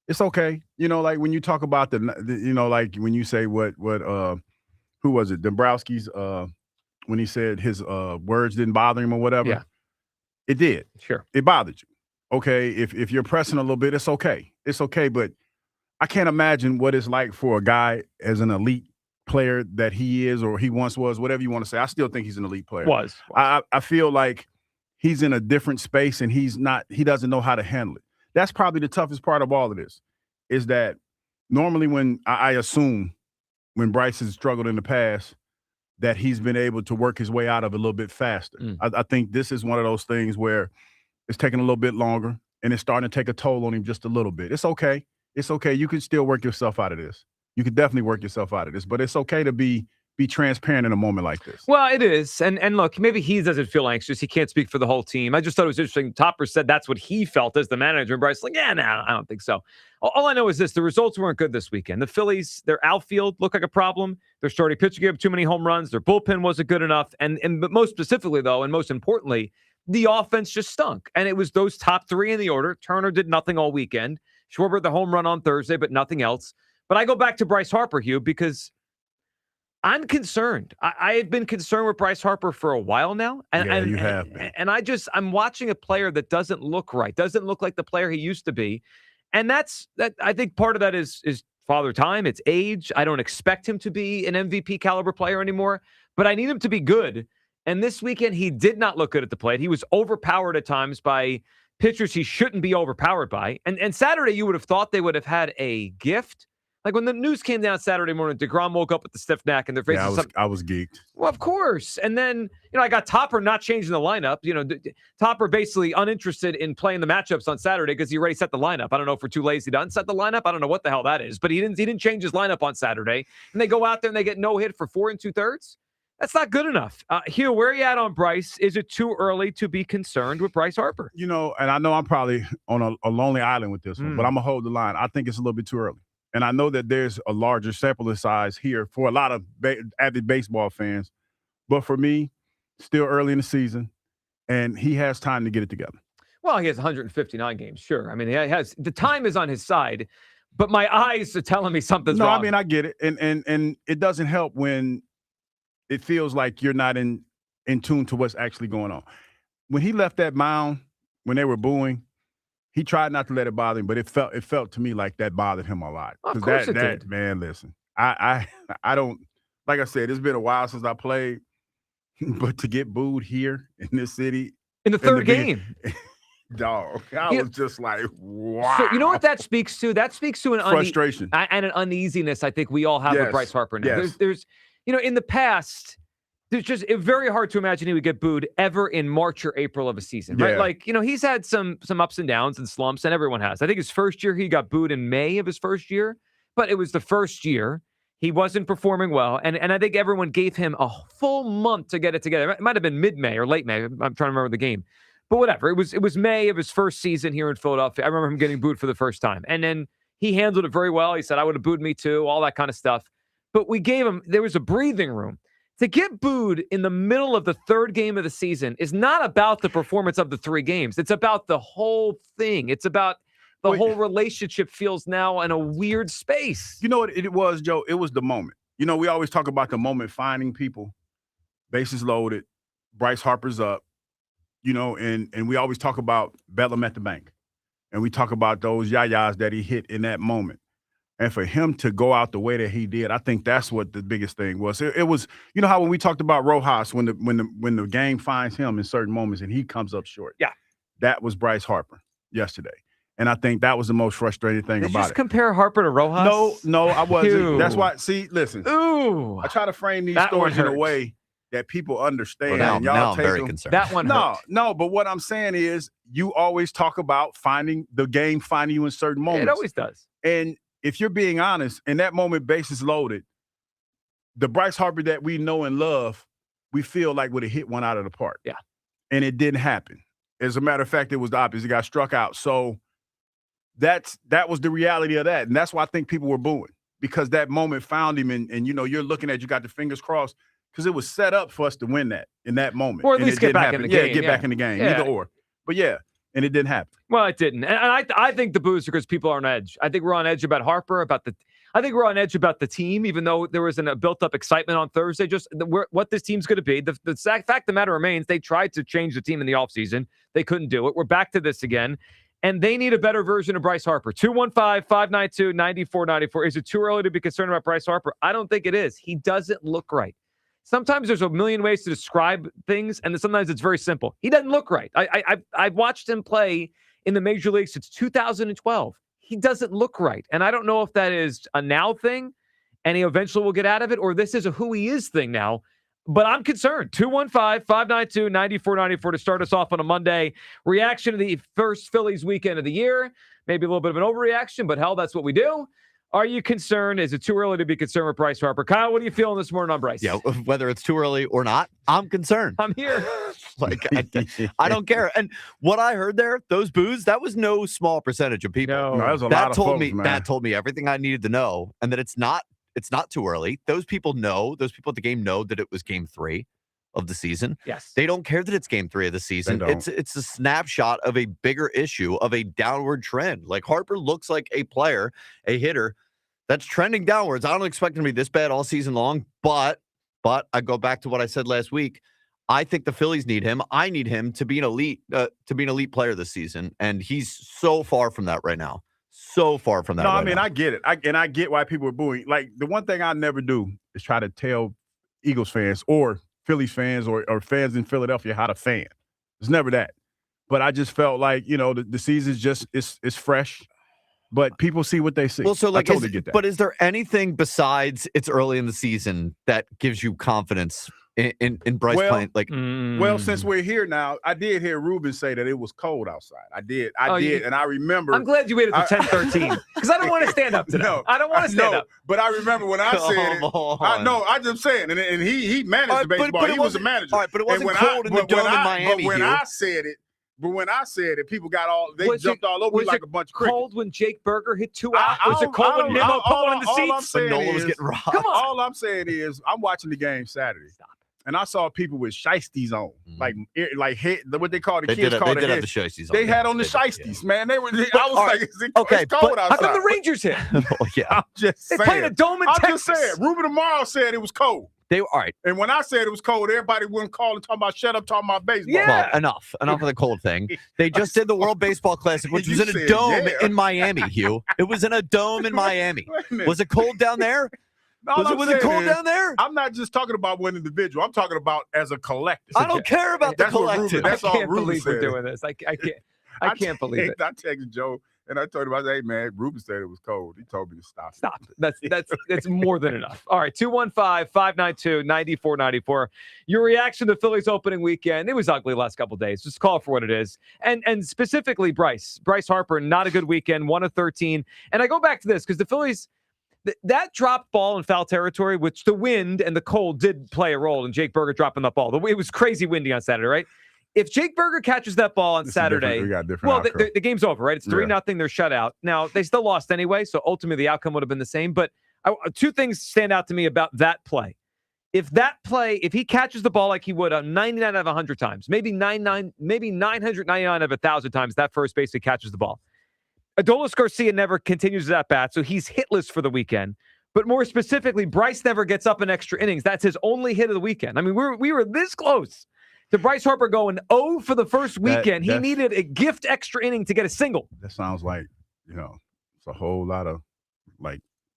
It's okay. Like when you talk about like when you say what who was it? Dombrowski's when he said his words didn't bother him or whatever. Yeah. It did. Sure. It bothered you. Okay. If you're pressing a little bit, it's okay. It's okay, but I can't imagine what it's like for a guy as an elite player that he is or he once was, whatever you want to say. I still think he's an elite player. Was. I feel like he's in a different space and he doesn't know how to handle it. That's probably the toughest part of all of this, is that normally when I assume when Bryce has struggled in the past that he's been able to work his way out of it a little bit faster. I think this is one of those things where it's taking a little bit longer and it's starting to take a toll on him just a little bit. It's okay. It's okay. You can still work yourself out of this. You could definitely work yourself out of this, but it's okay to be transparent in a moment like this. Well, it is. And look, maybe he doesn't feel anxious. He can't speak for the whole team. I just thought it was interesting. Topper said that's what he felt as the manager. And Bryce like, I don't think so. All I know is this. The results weren't good this weekend. The Phillies, their outfield looked like a problem. Their starting pitcher gave up too many home runs. Their bullpen wasn't good enough. But most specifically, though, and most importantly, the offense just stunk. And it was those top 3 in the order. Turner did nothing all weekend. Schwarber, the home run on Thursday, but nothing else. But I go back to Bryce Harper, Hugh, because I'm concerned. I've been concerned with Bryce Harper for a while now. And you have been. And I'm watching a player that doesn't look right, doesn't look like the player he used to be. And that I think part of that is father time. It's age. I don't expect him to be an MVP caliber player anymore, but I need him to be good. And this weekend, he did not look good at the plate. He was overpowered at times by pitchers he shouldn't be overpowered by. And Saturday, you would have thought they would have had a gift. Like when the news came down Saturday morning, DeGrom woke up with the stiff neck and their faces. Yeah, I was geeked. Well, of course. And then, I got Topper not changing the lineup. Topper basically uninterested in playing the matchups on Saturday because he already set the lineup. I don't know if we're too lazy to unset the lineup. I don't know what the hell that is, but he didn't change his lineup on Saturday. And they go out there and they get no hit for 4 2/3. That's not good enough. Hugh, where are you at on Bryce? Is it too early to be concerned with Bryce Harper? And I know I'm probably on a lonely island with this one, but I'm going to hold the line. I think it's a little bit too early. And I know that there's a larger sample size here for a lot of avid baseball fans. But for me, still early in the season, and he has time to get it together. Well, he has 159 games, sure. I mean, the time is on his side, but my eyes are telling me something's wrong. No, I mean, I get it. And it doesn't help when it feels like you're not in tune to what's actually going on. When he left that mound, when they were booing, he tried not to let it bother him, but it felt to me like that bothered him a lot. Of course it did. Man, listen, I don't, like I said, it's been a while since I played, but to get booed here in this city. In the third game. Dog, I was just like, wow. So you know what that speaks to? That speaks to an frustration and an uneasiness I think we all have with Bryce Harper now. Yes. There's in the past, there's just very hard to imagine he would get booed ever in March or April of a season, right? Yeah. Like, he's had some ups and downs and slumps, and everyone has. I think his first year, he got booed in May of his first year, but it was the first year. He wasn't performing well, and I think everyone gave him a full month to get it together. It might have been mid-May or late May. I'm trying to remember the game. But whatever. It was May of his first season here in Philadelphia. I remember him getting booed for the first time. And then he handled it very well. He said, I would have booed me too, all that kind of stuff. But we gave him, there was a breathing room. To get booed in the middle of the third game of the season is not about the performance of the 3 games. It's about the whole thing. It's about the whole relationship feels now in a weird space. You know what it was, Joe? It was the moment. You know, we always talk about the moment finding people, bases loaded, Bryce Harper's up, you know, and we always talk about Bellum at the bank. And we talk about those yayas that he hit in that moment. And for him to go out the way that he did, I think that's what the biggest thing was. It was, you know how when we talked about Rojas, when the game finds him in certain moments and he comes up short. Yeah. That was Bryce Harper yesterday. And I think that was the most frustrating thing Did about you just it. compare Harper to Rojas? No, I wasn't. Ew. That's why, see, listen. Ooh. I try to frame these That stories one in a hurt. way that people understand. Well, and now y'all I'm take very them. concerned. That one hurt. No, but what I'm saying is you always talk about finding the game, finding you in certain moments. It always does. And if you're being honest, in that moment, bases loaded, the Bryce Harper that we know and love, we feel like would have hit one out of the park. Yeah. And it didn't happen. As a matter of fact, it was the opposite. He got struck out. So that was the reality of that. And that's why I think people were booing, because that moment found him. And you know, you're looking at, you got the fingers crossed, because it was set up for us to win that in that moment. Or at And least it get didn't back happen. in the game. Get back in the game. Yeah. Either or. But yeah, and it didn't happen. Well, it didn't. And I think the boos are because people are on edge. I think we're on edge about Harper, I think we're on edge about the team, even though there was a built-up excitement on Thursday. Just what this team's going to be. The fact of the matter remains, they tried to change the team in the offseason. They couldn't do it. We're back to this again. And they need a better version of Bryce Harper. 215-592-9494. Is it too early to be concerned about Bryce Harper? I don't think it is. He doesn't look right. Sometimes there's a million ways to describe things, and sometimes it's very simple. He doesn't look right. I've watched him play in the major leagues since 2012. He doesn't look right. And I don't know if that is a now thing and he eventually will get out of it, or this is a who he is thing now. But I'm concerned. 215-592-9494 to start us off on a Monday. Reaction to the first Phillies weekend of the year. Maybe a little bit of an overreaction, but hell, that's what we do. Are you concerned? Is it too early to be concerned with Bryce Harper? Kyle, what are you feeling this morning on Bryce? Yeah, whether it's too early or not, I'm concerned. I'm here. I don't care. And what I heard there, those boos, that was no small percentage of people. No, that was a lot of folks, man. That told me everything I needed to know, and that it's not too early. Those people at the game know that it was game 3 of the season. Yes. They don't care that it's game 3 of the season. It's a snapshot of a bigger issue, of a downward trend. Like, Harper looks like a player, a hitter that's trending downwards. I don't expect him to be this bad all season long, but I go back to what I said last week. I think the Phillies need him. I need him to be an elite player this season, and he's so far from that right now. So far from that. No, right I mean, now. I get it. I get why people are booing. Like, the one thing I never do is try to tell Eagles fans or Phillies fans or fans in Philadelphia how to fan. It's never that. But I just felt like, you know, the season's just it's fresh. But people see what they see. Well, so I totally get that. But is there anything besides it's early in the season that gives you confidence in Bryce playing? Like, well, since we're here now, I did hear Ruben say that it was cold outside. I did, and I remember. I'm glad you waited till 10:13 because I don't want to stand up today. No, I don't want to stand up. But I remember when I said it. I know. I just saying, and he managed the baseball. He was a manager. All right, but it wasn't cold in the dome in Miami. But when I said it, people got jumped all over me like a bunch of crickets. Cold when Jake Berger hit 2 out? Was it cold when Nimmo put one in the seats? Nola was getting robbed. Come on. All I'm saying is I'm watching the game Saturday. And I saw people with shiesties on, like head, what they call the kids call they the did have head. the shiesties on. They had on the shiesties, man. They were. I was like, it's cold outside. How come the Rangers hit? Yeah, I'm just saying. They played a dome in Texas. I'm just saying. Ruben tomorrow said it was cold. They were all right. And when I said it was cold, everybody wouldn't call and talk about shut up, talking about baseball. Well, enough of the cold thing. They just did the World Baseball Classic, which was in a dome in Miami, Hugh. It was in a dome in Miami. Was it cold down there? Was it cold down there? I'm not just talking about one individual. I'm talking about as a collective. I don't care about the collective. That's all I can't Ruben believe said. we're doing this. I can't believe it. I texted Joe and I told him, I said, hey, man, Ruben said it was cold. He told me to stop. Stop. That's more than enough. All right, 215-592-9494. Your reaction to the Phillies opening weekend, it was ugly the last couple of days. Just call it for what it is. And specifically Bryce Harper, not a good weekend, 1 of 13. And I go back to this because the Phillies, that dropped ball in foul territory, which the wind and the cold did play a role in Jake Berger dropping that ball. It was crazy windy on Saturday, right? if Jake Berger catches that ball on Saturday, the game's over, right? It's 3-0. They're shut out. Now, they still lost anyway, so ultimately the outcome would have been the same. But two things stand out to me about that play. If he catches the ball like he would 99 out of 100 times, maybe 999 out of 1,000 times, that first base he catches the ball. Adolis Garcia never continues that bat, so he's hitless for the weekend. But more specifically, Bryce never gets up in extra innings. That's his only hit of the weekend. I mean, we were this close to Bryce Harper going 0 for the first weekend. He needed a gift extra inning to get a single. That sounds like, it's a whole lot of,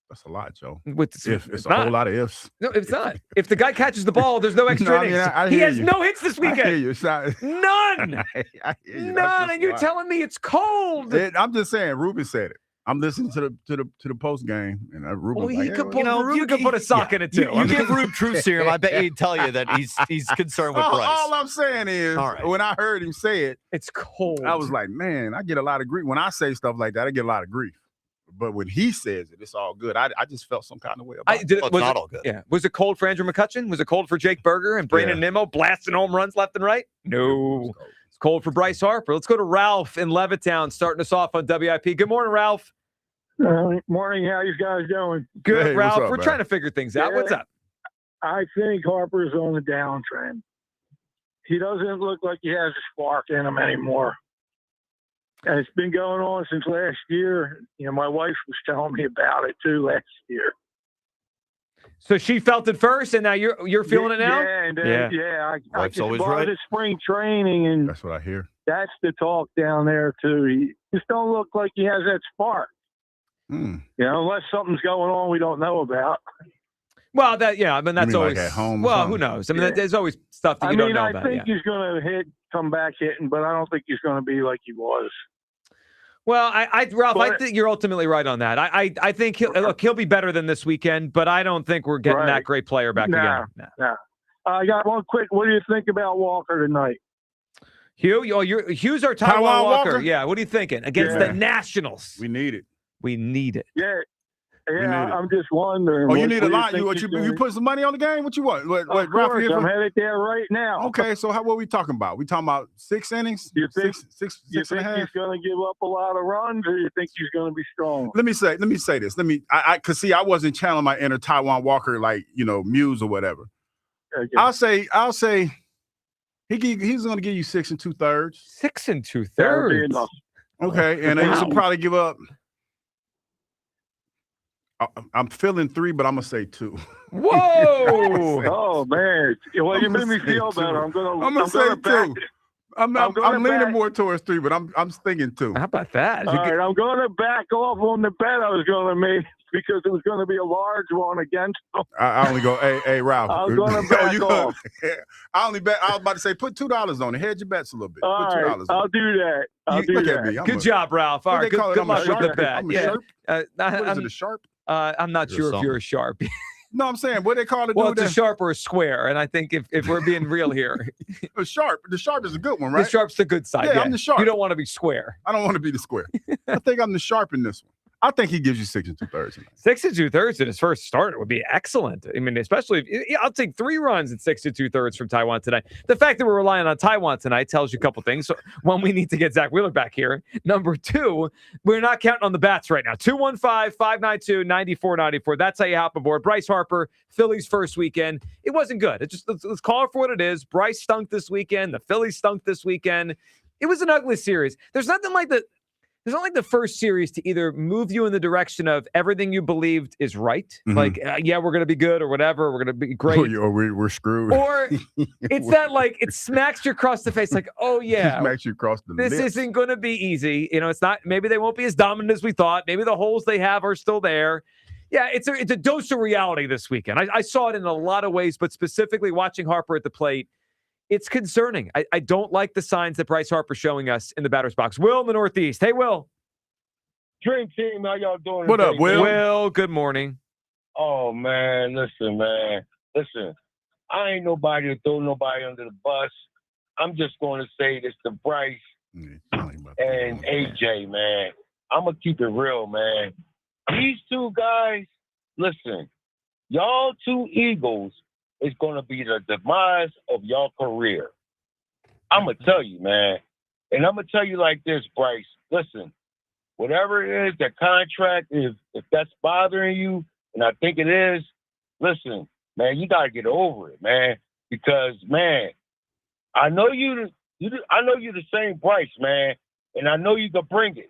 that's a lot, Joe. It's a whole lot of ifs. No, it's not. If the guy catches the ball, there's no extra innings. He has no hits this weekend. I hear you. None. I hear you. None. And you're telling me it's cold. I'm just saying, Ruben said it. I'm listening to the post game, and Ruben. You could put a sock in it too. You give Rube truth serum. I bet he'd tell you that he's concerned with Bryce. All I'm saying is, when I heard him say it, it's cold. I was like, man, I get a lot of grief when I say stuff like that. I get a lot of grief. But when he says it, it's all good. I just felt some kind of way about it. It's not all good. Yeah. Was it cold for Andrew McCutchen? Was it cold for Jake Berger and Brandon Nimmo blasting home runs left and right? No. It's cold for Bryce Harper. Let's go to Ralph in Levittown, starting us off on WIP. Good morning, Ralph. Morning. How you guys doing? Good, Hey, Ralph. what's up, We're man? trying to figure things out. What's up? I think Harper's on the downtrend. He doesn't look like he has a spark in him anymore. And it's been going on since last year. My wife was telling me about it too last year. So she felt it first, and now you're feeling it now? Yeah, and then, I Wife's just always bought right. it spring training, and that's what I hear. That's the talk down there too. He just don't look like he has that spark. Unless something's going on we don't know about. Well, that's always at home. Well, who knows? I mean, there's always stuff that you don't know about. I think he's going to come back hitting, but I don't think he's going to be like he was. Well, Ralph, I think you're ultimately right on that. I think he'll be better than this weekend, but I don't think we're getting that great player back again. No. I got one quick. What do you think about Walker tonight? Hugh's our Taiwan Walker. Yeah, what are you thinking against the Nationals? We need it. We need it. Yeah. I'm just wondering. Oh, you need a lot. You put some money on the game? What you want? Of course, I'm headed there right now. Okay, so what are we talking about? We talking about 6 innings? You think six he's and a half? going to give up a lot of runs, or you think he's going to be strong? Let me say this. Cause see, I wasn't channeling my inner Taiwan Walker muse or whatever. Okay. I'll say he's going to give you 6 2/3. 6 2/3. That would be enough. Okay, and he should probably give up. I'm feeling 3, but I'm gonna say 2. Whoa! Oh man! Well, you made me feel better. I'm gonna say 2. I'm leaning back. more towards 3, but I'm thinking 2. How about that? All right, I'm going to back off on the bet I was going to make because it was going to be a large one against them. I only go, hey Ralph. I'm going to back off. I only bet. I was about to say put $2 on it. Hedge your bets a little bit. All put $2 right, I'll do that. I'll do that. Good job, Ralph. All right, good luck with the bet. What is it, a sharp? I'm not sure if you're a sharp. No, I'm saying what they call it. Well, it's a sharp or a square, and I think if we're being real here, the sharp is a good one, right? The sharp's the good side. Yeah, I'm the sharp. You don't want to be square. I don't want to be the square. I think I'm the sharp in this one. I think he gives you 6 2/3. 6 2/3 in his first start would be excellent. I mean, especially I'll take 3 runs at 6 2/3 from Taiwan tonight. The fact that we're relying on Taiwan tonight tells you a couple things. So, one, we need to get Zach Wheeler back here. Number 2, we're not counting on the bats right now. 215-592-9494. That's how you hop aboard. Bryce Harper, Phillies first weekend. It wasn't good. Let's call it for what it is. Bryce stunk this weekend. The Phillies stunk this weekend. It was an ugly series. There's nothing like the first series to either move you in the direction of everything you believed is right. Mm-hmm. Like, we're going to be good or whatever. We're going to be great. Or we're screwed. Or it's that it smacks you across the face. Like, oh yeah. It smacks you across the lips. This isn't going to be easy. It's not, maybe they won't be as dominant as we thought. Maybe the holes they have are still there. Yeah, it's a dose of reality this weekend. I saw it in a lot of ways, but specifically watching Harper at the plate, it's concerning. I don't like the signs that Bryce Harper's showing us in the batter's box. Will in the Northeast. Hey, Will. Dream team, how y'all doing? What up, Will? Will, good morning. Oh, man. Listen. I ain't nobody to throw nobody under the bus. I'm just going to say this to Bryce and AJ, man. I'm going to keep it real, man. These two guys, listen, y'all two Eagles is going to be the demise of y'all career. I'm going to tell you, man. And I'm going to tell you like this, Bryce. Listen, whatever it is, that contract, if that's bothering you, and I think it is, listen, man, you got to get over it, man. Because, man, I know you're the same Bryce, man, and I know you can bring it.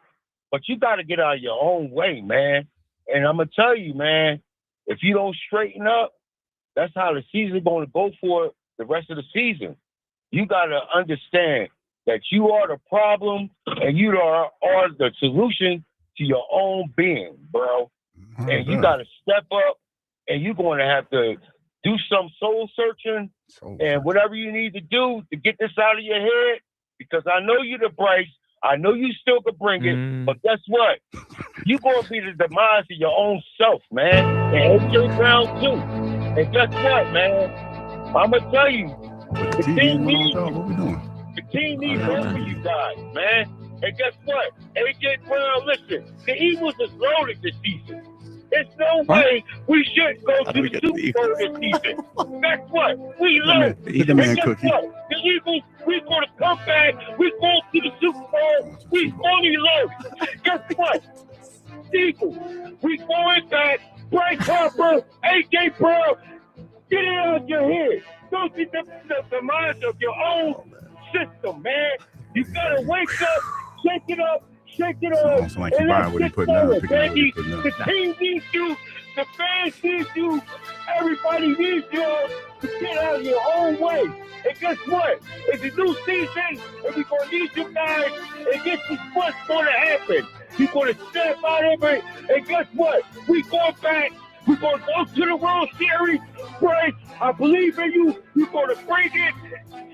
But you got to get out of your own way, man. And I'm going to tell you, man, if you don't straighten up, that's how the season's going to go for the rest of the season. You got to understand that you are the problem and you are the solution to your own being, bro. And you got to step up, and you're going to have to do some soul searching and whatever you need to do to get this out of your head, because I know you're the Bryce. I know you still can bring it, but guess what? You're going to be the demise of your own self, man. And AJ Brown, too. And guess what, man? I'm going to tell you, the team needs you. The team needs both of you guys, man. And guess what? AJ Brown, listen, the Eagles is loaded this season. There's no way we shouldn't go to the Super Bowl this season. Guess what? We loaded. Eat the man cookie. The Eagles, we're going to come back. We're going to the Super Bowl. We're fully loaded. Guess what? Eagles, we're going back. Bryce Harper, AJ Brown, get it out of your head. Don't get the mind of your own system, man. You got to wake up, shake it up. Shake it up. Like and let's get forward, baby. The team needs you. The fans need you. Everybody needs you to get out of your own way. And guess what? It's a new season, and we're going to need you guys. And guess what's going to happen? You're going to step out of it. And guess what? We're going back. We're going to go to the World Series. Bryce, I believe in you. You're going to bring it.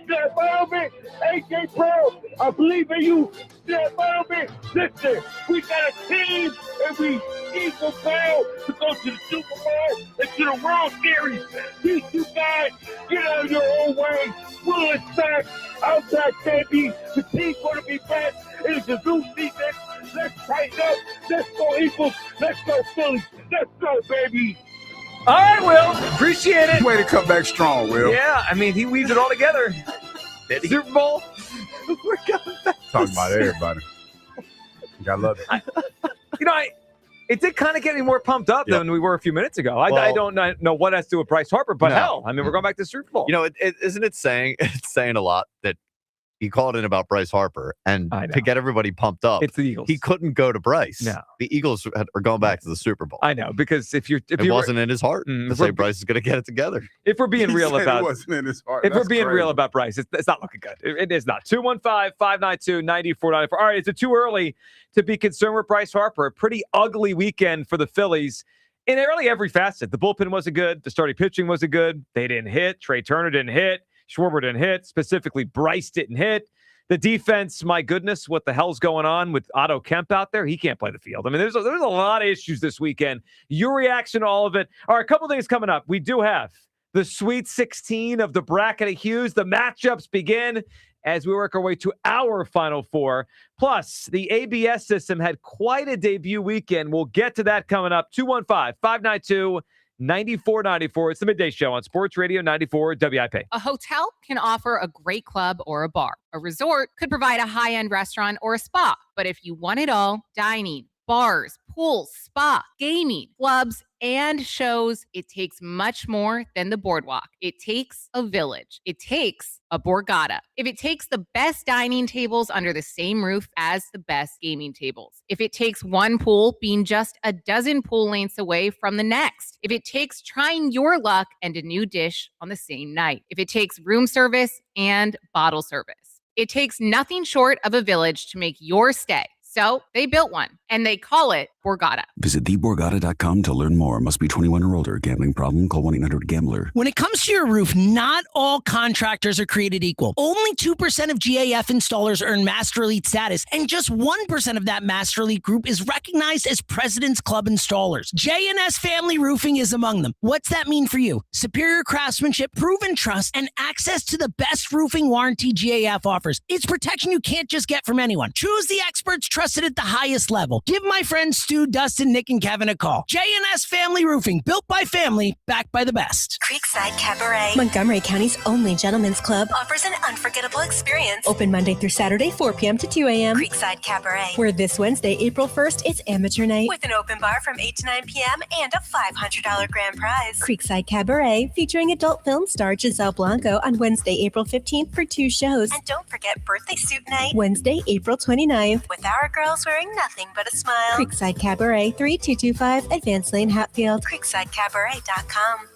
Step out of it. AJ Brown, I believe in you. Step out of it. Listen, we got a team, and we need to fail to go to the Super Bowl and to the World Series. These two guys, get out of your own way. Will is back. I'm back, baby. The team's going to be back. It's a new season. Let's tighten up. Let's go Eagles. Let's go Phillies. Let's go, baby. All right, Will. Appreciate it. Way to come back strong, Will. Yeah, I mean, he weaves it all together. Super Bowl. We're coming back. Talking about everybody. You gotta love it. It did kind of get me more pumped up than we were a few minutes ago. I don't know what has to do with Bryce Harper, but hell, I mean, we're going back to the Super Bowl. Isn't it saying a lot that he called in about Bryce Harper, and to get everybody pumped up, it's the Eagles. He couldn't go to Bryce. No. The Eagles are going back to the Super Bowl. I know, because if it wasn't in his heart to say Bryce is going to get it together. If we're being real about it wasn't in his heart. If we're being real about Bryce, it's not looking good. It is not. 215-592-9494. All right, is it too early to be concerned with Bryce Harper? A pretty ugly weekend for the Phillies in nearly every facet. The bullpen wasn't good. The starting pitching wasn't good. They didn't hit. Trey Turner didn't hit. Schwarber didn't hit. Specifically, Bryce didn't hit. The defense, my goodness, what the hell's going on with Otto Kemp out there? He can't play the field. I mean, there's a lot of issues this weekend. Your reaction to all of it. All right, a couple things coming up. We do have the Sweet 16 of the bracket of Hughes. The matchups begin as we work our way to our Final Four. Plus, the ABS system had quite a debut weekend. We'll get to that coming up. 215-592-9494. It's the Midday Show on Sports Radio 94 WIP. A hotel can offer a great club or a bar. A resort could provide a high-end restaurant or a spa. But if you want it all, dining, bars, pools, spa, gaming, clubs, and shows, it takes much more than the boardwalk. It takes a village. It takes a Borgata. If it takes the best dining tables under the same roof as the best gaming tables. If it takes one pool being just a dozen pool lengths away from the next. If it takes trying your luck and a new dish on the same night. If it takes room service and bottle service. It takes nothing short of a village to make your stay. So they built one, and they call it Borgata. Visit theborgata.com to learn more. Must be 21 or older. Gambling problem? Call 1-800-GAMBLER. When it comes to your roof, not all contractors are created equal. Only 2% of GAF installers earn Master Elite status, and just 1% of that Master Elite group is recognized as President's Club installers. J&S Family Roofing is among them. What's that mean for you? Superior craftsmanship, proven trust, and access to the best roofing warranty GAF offers. It's protection you can't just get from anyone. Choose the experts trusted at the highest level. Give my friends Stu, Dustin, Nick, and Kevin a call. J&S Family Roofing, built by family, backed by the best. Creekside Cabaret, Montgomery County's only gentlemen's club, offers an unforgettable experience. Open Monday through Saturday, 4 p.m. to 2 a.m. Creekside Cabaret, where this Wednesday, April 1st, it's amateur night with an open bar from 8 to 9 p.m. and a $500 grand prize. Creekside Cabaret, featuring adult film star Giselle Blanco on Wednesday, April 15th for 2 shows. And don't forget birthday suit night, Wednesday, April 29th, with our girls wearing nothing but a smile. Creekside Cabaret, 3225 Advanced Lane, Hatfield. CreeksideCabaret.com.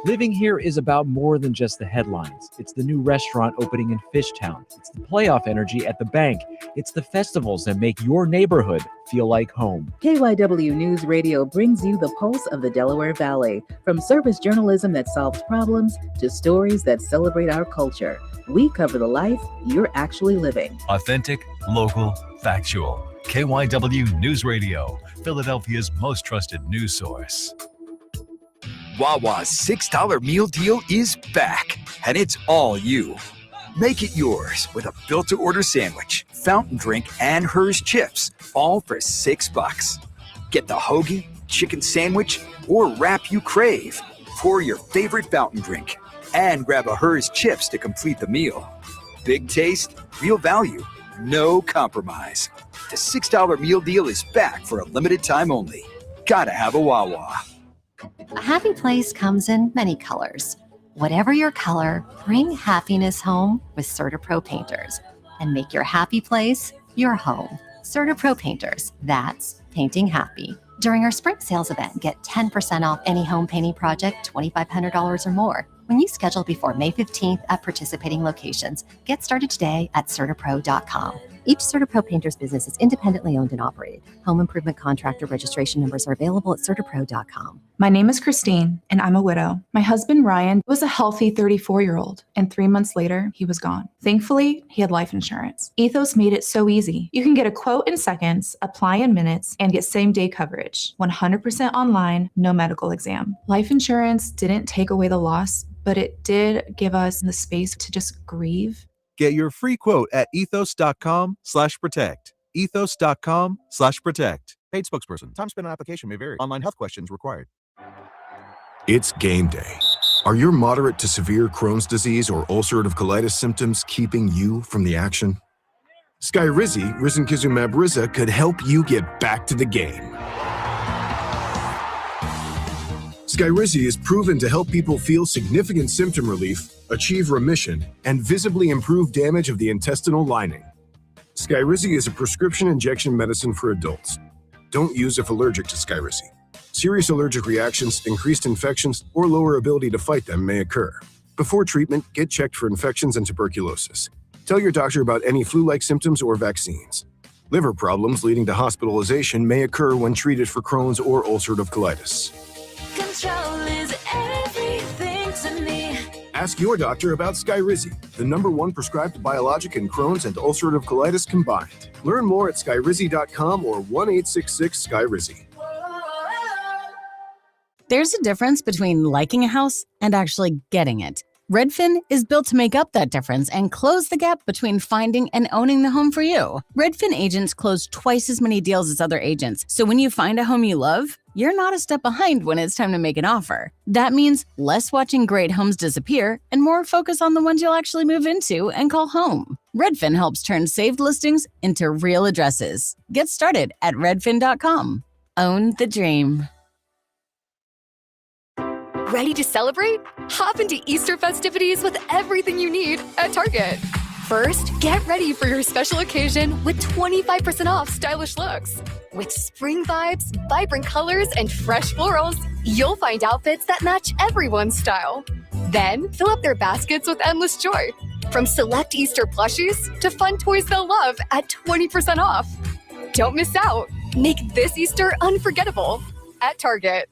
Living here is about more than just the headlines. It's the new restaurant opening in Fishtown. It's the playoff energy at the bank. It's the festivals that make your neighborhood feel like home. KYW News Radio brings you the pulse of the Delaware Valley. From service journalism that solves problems to stories that celebrate our culture, we cover the life you're actually living. Authentic, local, factual. KYW News Radio, Philadelphia's most trusted news source. Wawa's $6 meal deal is back, and it's all you. Make it yours with a built-to-order sandwich, fountain drink, and Hers chips, all for $6. Get the hoagie, chicken sandwich, or wrap you crave. Pour your favorite fountain drink, and grab a Hers chips to complete the meal. Big taste, real value, no compromise. The $6 meal deal is back for a limited time only. Gotta have a Wawa. A happy place comes in many colors. Whatever your color, bring happiness home with CertaPro Painters and make your happy place your home. CertaPro Painters, that's painting happy. During our spring sales event, get 10% off any home painting project, $2,500 or more. When you schedule before May 15th at participating locations, get started today at CertaPro.com. Each CertaPro Painters business is independently owned and operated. Home improvement contractor registration numbers are available at CertaPro.com. My name is Christine, and I'm a widow. My husband, Ryan, was a healthy 34-year-old, and 3 months later, he was gone. Thankfully, he had life insurance. Ethos made it so easy. You can get a quote in seconds, apply in minutes, and get same-day coverage. 100% online, no medical exam. Life insurance didn't take away the loss, but it did give us the space to just grieve. Get your free quote at ethos.com/protect. Ethos.com/protect. Paid spokesperson. Time spent on application may vary. Online health questions required. It's game day. Are your moderate to severe Crohn's disease or ulcerative colitis symptoms keeping you from the action? Skyrizi, risankizumab Riza, could help you get back to the game. Skyrizi is proven to help people feel significant symptom relief, achieve remission, and visibly improve damage of the intestinal lining. Skyrizi is a prescription injection medicine for adults. Don't use if allergic to Skyrizi. Serious allergic reactions, increased infections, or lower ability to fight them may occur. Before treatment, get checked for infections and tuberculosis. Tell your doctor about any flu-like symptoms or vaccines. Liver problems leading to hospitalization may occur when treated for Crohn's or ulcerative colitis. Control is everything to me. Ask your doctor about Skyrizi, the #1 prescribed biologic in Crohn's and ulcerative colitis combined. Learn more at skyrizi.com or 1-866-SKYRIZI. There's a difference between liking a house and actually getting it. Redfin is built to make up that difference and close the gap between finding and owning the home for you. Redfin agents close twice as many deals as other agents, so when you find a home you love, you're not a step behind when it's time to make an offer. That means less watching great homes disappear and more focus on the ones you'll actually move into and call home. Redfin helps turn saved listings into real addresses. Get started at redfin.com. Own the dream. Ready to celebrate? Hop into Easter festivities with everything you need at Target. First, get ready for your special occasion with 25% off stylish looks. With spring vibes, vibrant colors, and fresh florals, you'll find outfits that match everyone's style. Then, fill up their baskets with endless joy. From select Easter plushies to fun toys they'll love at 20% off. Don't miss out. Make this Easter unforgettable at Target.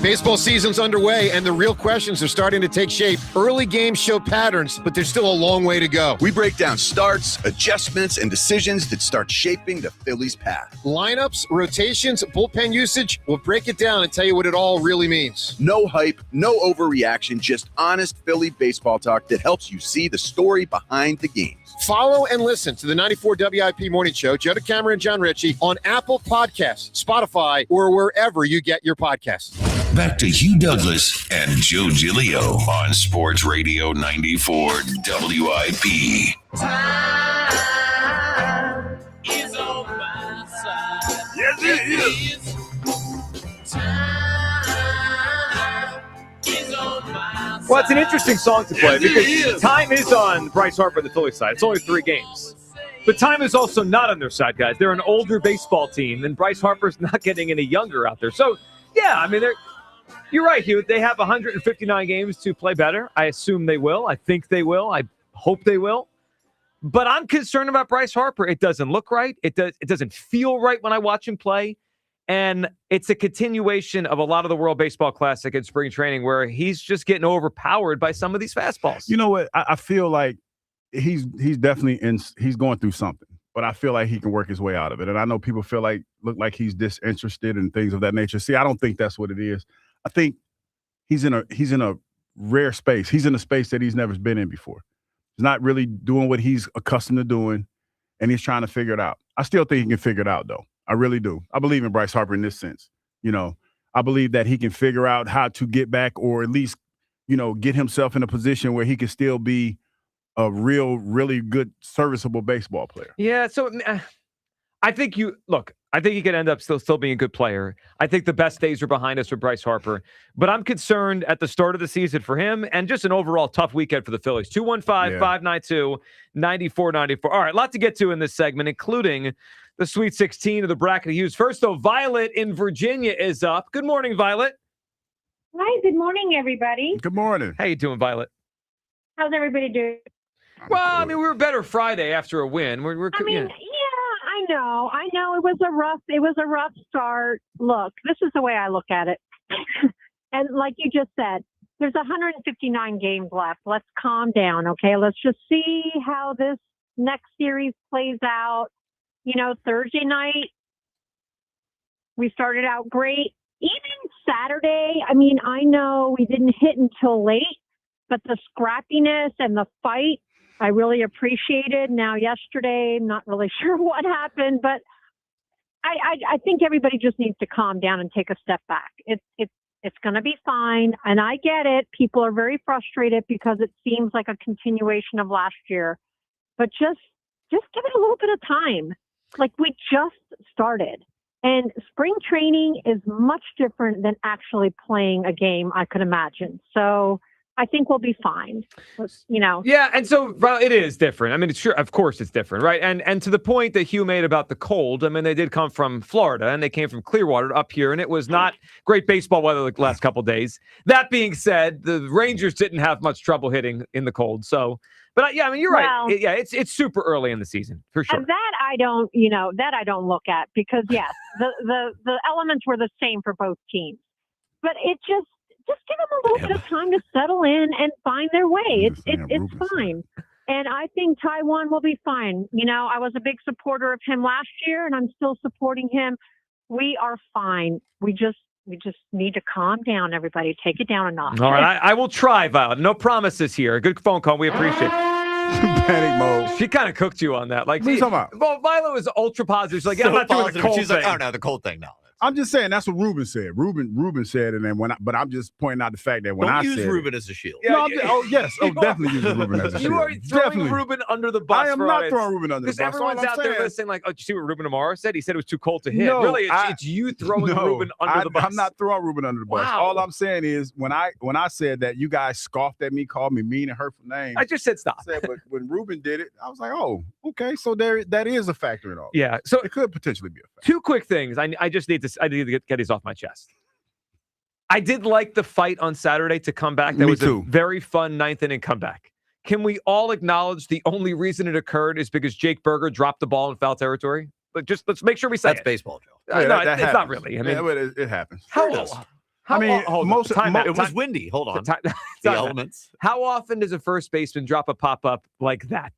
Baseball season's underway, and the real questions are starting to take shape. Early games show patterns, but there's still a long way to go. We break down starts, adjustments, and decisions that start shaping the Phillies' path. Lineups, rotations, bullpen usage. We'll break it down and tell you what it all really means. No hype, no overreaction, just honest Philly baseball talk that helps you see the story behind the game. Follow and listen to the 94 WIP Morning Show, Joe DeCamera and John Ritchie, on Apple Podcasts, Spotify, or wherever you get your podcasts. Back to Hugh Douglas and Joe Giglio on Sports Radio 94 WIP. Time is on my side. Yes, it is. Time is on my side. Well, it's an interesting song to play because time is on Bryce Harper and the Phillies side. It's only 3 games. But time is also not on their side, guys. They're an older baseball team, and Bryce Harper's not getting any younger out there. So, yeah, I mean, you're right, Hugh. They have 159 games to play better. I assume they will. I think they will. I hope they will. But I'm concerned about Bryce Harper. It doesn't look right. It doesn't feel right when I watch him play. And it's a continuation of a lot of the World Baseball Classic and spring training where he's just getting overpowered by some of these fastballs. You know what? I feel like he's definitely he's going through something, but I feel like he can work his way out of it. And I know people look like he's disinterested and things of that nature. See, I don't think that's what it is. I think he's in a rare space. He's in a space that he's never been in before. He's not really doing what he's accustomed to doing, and he's trying to figure it out. I still think he can figure it out, though. I really do. I believe in Bryce Harper in this sense. You know, I believe that he can figure out how to get back, or at least, you know, get himself in a position where he can still be a really good, serviceable baseball player. Yeah, so I think I think he could end up still being a good player. I think the best days are behind us for Bryce Harper. But I'm concerned at the start of the season for him and just an overall tough weekend for the Phillies. 215-592-9494. All right, a lot to get to in this segment, including the Sweet 16 of the bracket of Hughes. First, though, Violet in Virginia is up. Good morning, Violet. Hi, good morning, everybody. Good morning. How you doing, Violet? How's everybody doing? Well, I mean, we were better Friday after a win. I know. It was a rough start. Look, this is the way I look at it. And like you just said, there's 159 games left. Let's calm down, okay? Let's just see how this next series plays out. You know, Thursday night, we started out great. Even Saturday, I mean, I know we didn't hit until late, but the scrappiness and the fight, I really appreciated. Now, yesterday, I'm not really sure what happened, but I think everybody just needs to calm down and take a step back. It's going to be fine, and I get it. People are very frustrated because it seems like a continuation of last year, but just give it a little bit of time. Like, we just started, and spring training is much different than actually playing a game, I could imagine. So I think we'll be fine, you know. Yeah, and so it is different. I mean, it's sure, of course it's different, right? And to the point that Hugh made about the cold, I mean, they did come from Florida, and they came from Clearwater up here, and it was not great baseball weather the last couple of days. That being said, the Rangers didn't have much trouble hitting in the cold. So, but yeah, I mean, you're right. It's super early in the season, for sure. And that I don't look at because, yes, the elements were the same for both teams. But it just give them a little bit of time to settle in and find their way. It's fine. And I think Taiwan will be fine. You know, I was a big supporter of him last year, and I'm still supporting him. We are fine. We just need to calm down, everybody. Take it down a notch. All right, I will try, Violet. No promises here. Good phone call. We appreciate it. Panic mode. She kind of cooked you on that. Like, what are you talking about? Well, Violet was ultra positive. She's like, yeah, I'm not doing the cold She's thing. like, oh, no, the cold thing, no. I'm just saying that's what Ruben said. Ruben said, and then but I'm just pointing out the fact that when Don't I use said Ruben as a shield. No, definitely use Ruben as a shield. You are throwing Ruben under the bus. I am not throwing Ruben under the bus. Because everyone's out there listening like, oh, did you see what Ruben Amaro said? He said it was too cold to hit. No, really, it's you throwing Ruben under the bus. I'm not throwing Ruben under the bus. Wow. All I'm saying is when I said that, you guys scoffed at me, called me mean and hurtful names. I just said stop. But when Ruben did it, I was like, oh, okay, so that is a factor in all. Yeah, so it could potentially be a factor. Two quick things. I need to get these off my chest. I did like the fight on Saturday to come back. That was a very fun ninth inning comeback. Can we all acknowledge the only reason it occurred is because Jake Berger dropped the ball in foul territory? But just let's make sure we say that's it. Baseball, Joe. No, it's not really. I mean, it happens. It was windy. Hold on. The elements. How often does a first baseman drop a pop-up like that?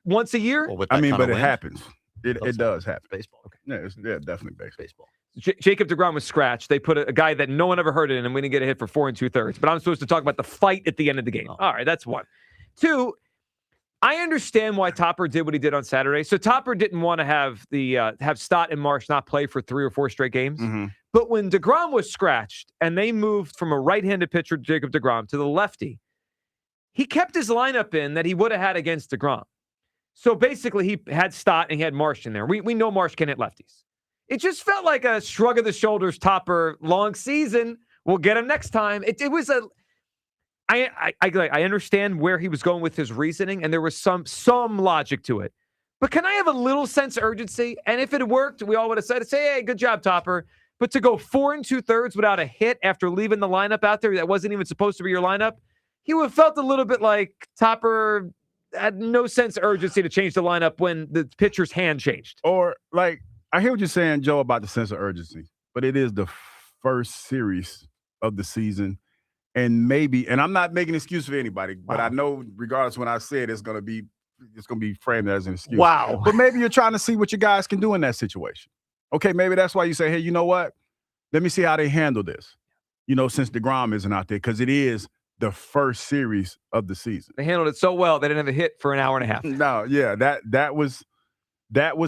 Once a year? Well, but it happens. It does happen. Baseball. Okay. Yeah, it's definitely baseball. Jacob deGrom was scratched. They put a guy that no one ever heard in, and we didn't get a hit for 4 2/3. But I'm supposed to talk about the fight at the end of the game. All right, that's one. Two, I understand why Topper did what he did on Saturday. So Topper didn't want to have Stott and Marsh not play for 3 or 4 straight games. Mm-hmm. But when DeGrom was scratched and they moved from a right-handed pitcher, Jacob DeGrom, to the lefty, he kept his lineup in that he would have had against DeGrom. So basically, he had Stott and he had Marsh in there. We know Marsh can hit lefties. It just felt like a shrug of the shoulders topper, long season. We'll get him next time. It was a... I understand where he was going with his reasoning, and there was some logic to it. But can I have a little sense of urgency? And if it had worked, we all would have said, hey, good job, Topper. But to go 4 2/3 without a hit after leaving the lineup out there that wasn't even supposed to be your lineup, he would have felt a little bit like Topper had no sense of urgency to change the lineup when the pitcher's hand changed. Or, like, I hear what you're saying, Joe, about the sense of urgency. But it is the first series of the season. And maybe, and I'm not making an excuse for anybody, but I know regardless when I say it, it's going to be framed as an excuse. Wow. But maybe you're trying to see what your guys can do in that situation. Okay, maybe that's why you say, hey, you know what? Let me see how they handle this. Since DeGrom isn't out there, because it is the first series of the season. They handled it so well, they didn't have a hit for an hour and a half. No, yeah, that was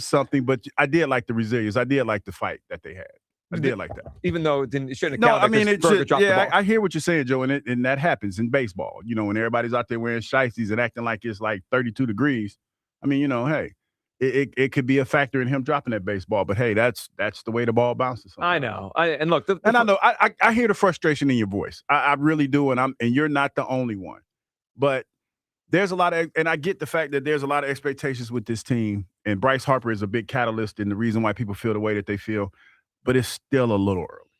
something, but I did like the resilience. I did like the fight that they had. I did like that. Even though it shouldn't have counted. No, I mean, dropped the ball. I hear what you're saying, Joe, and that happens in baseball. When everybody's out there wearing shiesties and acting like it's like 32 degrees. I mean, hey, it could be a factor in him dropping that baseball. But hey, that's the way the ball bounces. Sometimes. I know. And look, I know. I hear the frustration in your voice. I really do, and you're not the only one. But there's a lot of, and I get the fact that there's a lot of expectations with this team, and Bryce Harper is a big catalyst in the reason why people feel the way that they feel. But it's still a little early.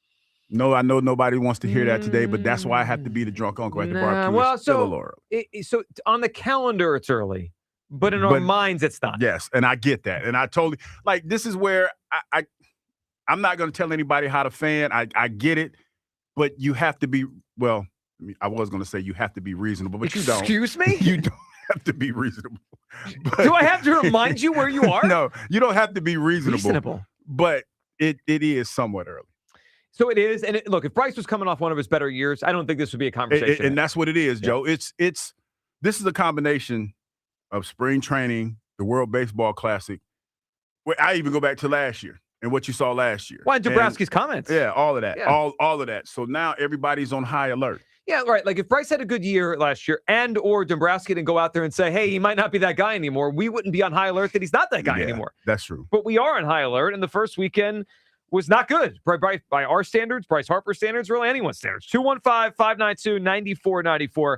No, I know nobody wants to hear that today, but that's why I have to be the drunk uncle at the barbecue. Well, it's still a little early. So on the calendar, it's early, but in our minds, it's not. Yes, and I get that. And I totally, this is where I'm not going to tell anybody how to fan. I get it, but you have to be, I was going to say you have to be reasonable, but you don't. Excuse me? You don't have to be reasonable. But, do I have to remind you where you are? No, you don't have to be reasonable. But it is somewhat early. So it is. And look, if Bryce was coming off one of his better years, I don't think this would be a conversation. And that's what it is, Joe. This is a combination of spring training, the World Baseball Classic. I even go back to last year and what you saw last year. Why, Dombrowski's comments. Yeah, all of that. Yeah. All of that. So now everybody's on high alert. Yeah, right. Like if Bryce had a good year last year and or Dombrowski didn't go out there and say, hey, he might not be that guy anymore, we wouldn't be on high alert that he's not that guy anymore. That's true. But we are on high alert, and the first weekend was not good. By our standards, Bryce Harper standards, really anyone's standards. 215-592-9494.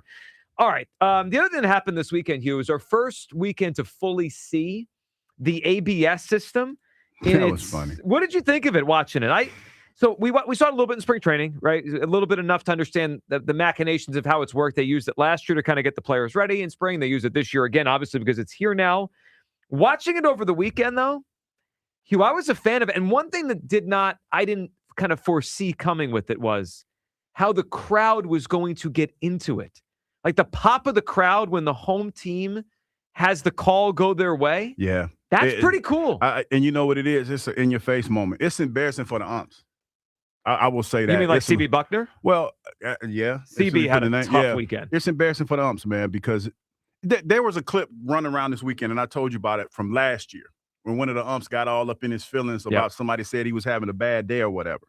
All right. The other thing that happened this weekend, Hugh, is our first weekend to fully see the ABS system. That was funny. What did you think of it watching it? So we saw it a little bit in spring training, right? A little bit enough to understand the machinations of how it's worked. They used it last year to kind of get the players ready in spring. They use it this year again, obviously, because it's here now. Watching it over the weekend, though, Hugh, I was a fan of it. And one thing that I didn't kind of foresee coming with it was how the crowd was going to get into it. Like the pop of the crowd when the home team has the call go their way. Yeah. That's pretty cool. And you know what it is? It's an in-your-face moment. It's embarrassing for the umps. I will say that. You mean like CB Buckner? Well, yeah. CB had a tough weekend. It's embarrassing for the umps, man, because there was a clip running around this weekend, and I told you about it from last year when one of the umps got all up in his feelings about somebody said he was having a bad day or whatever.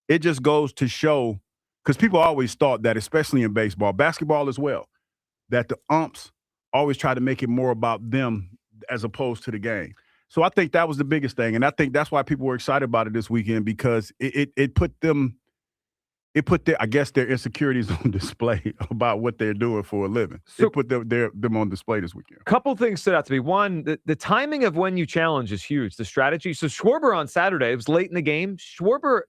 It just goes to show, because people always thought that, especially in baseball, basketball as well, that the umps always try to make it more about them as opposed to the game. So I think that was the biggest thing, and I think that's why people were excited about it this weekend, because it put their insecurities on display about what they're doing for a living. So it put them on display this weekend. A couple things stood out to me. One, the timing of when you challenge is huge. The strategy. So Schwarber on Saturday, it was late in the game. Schwarber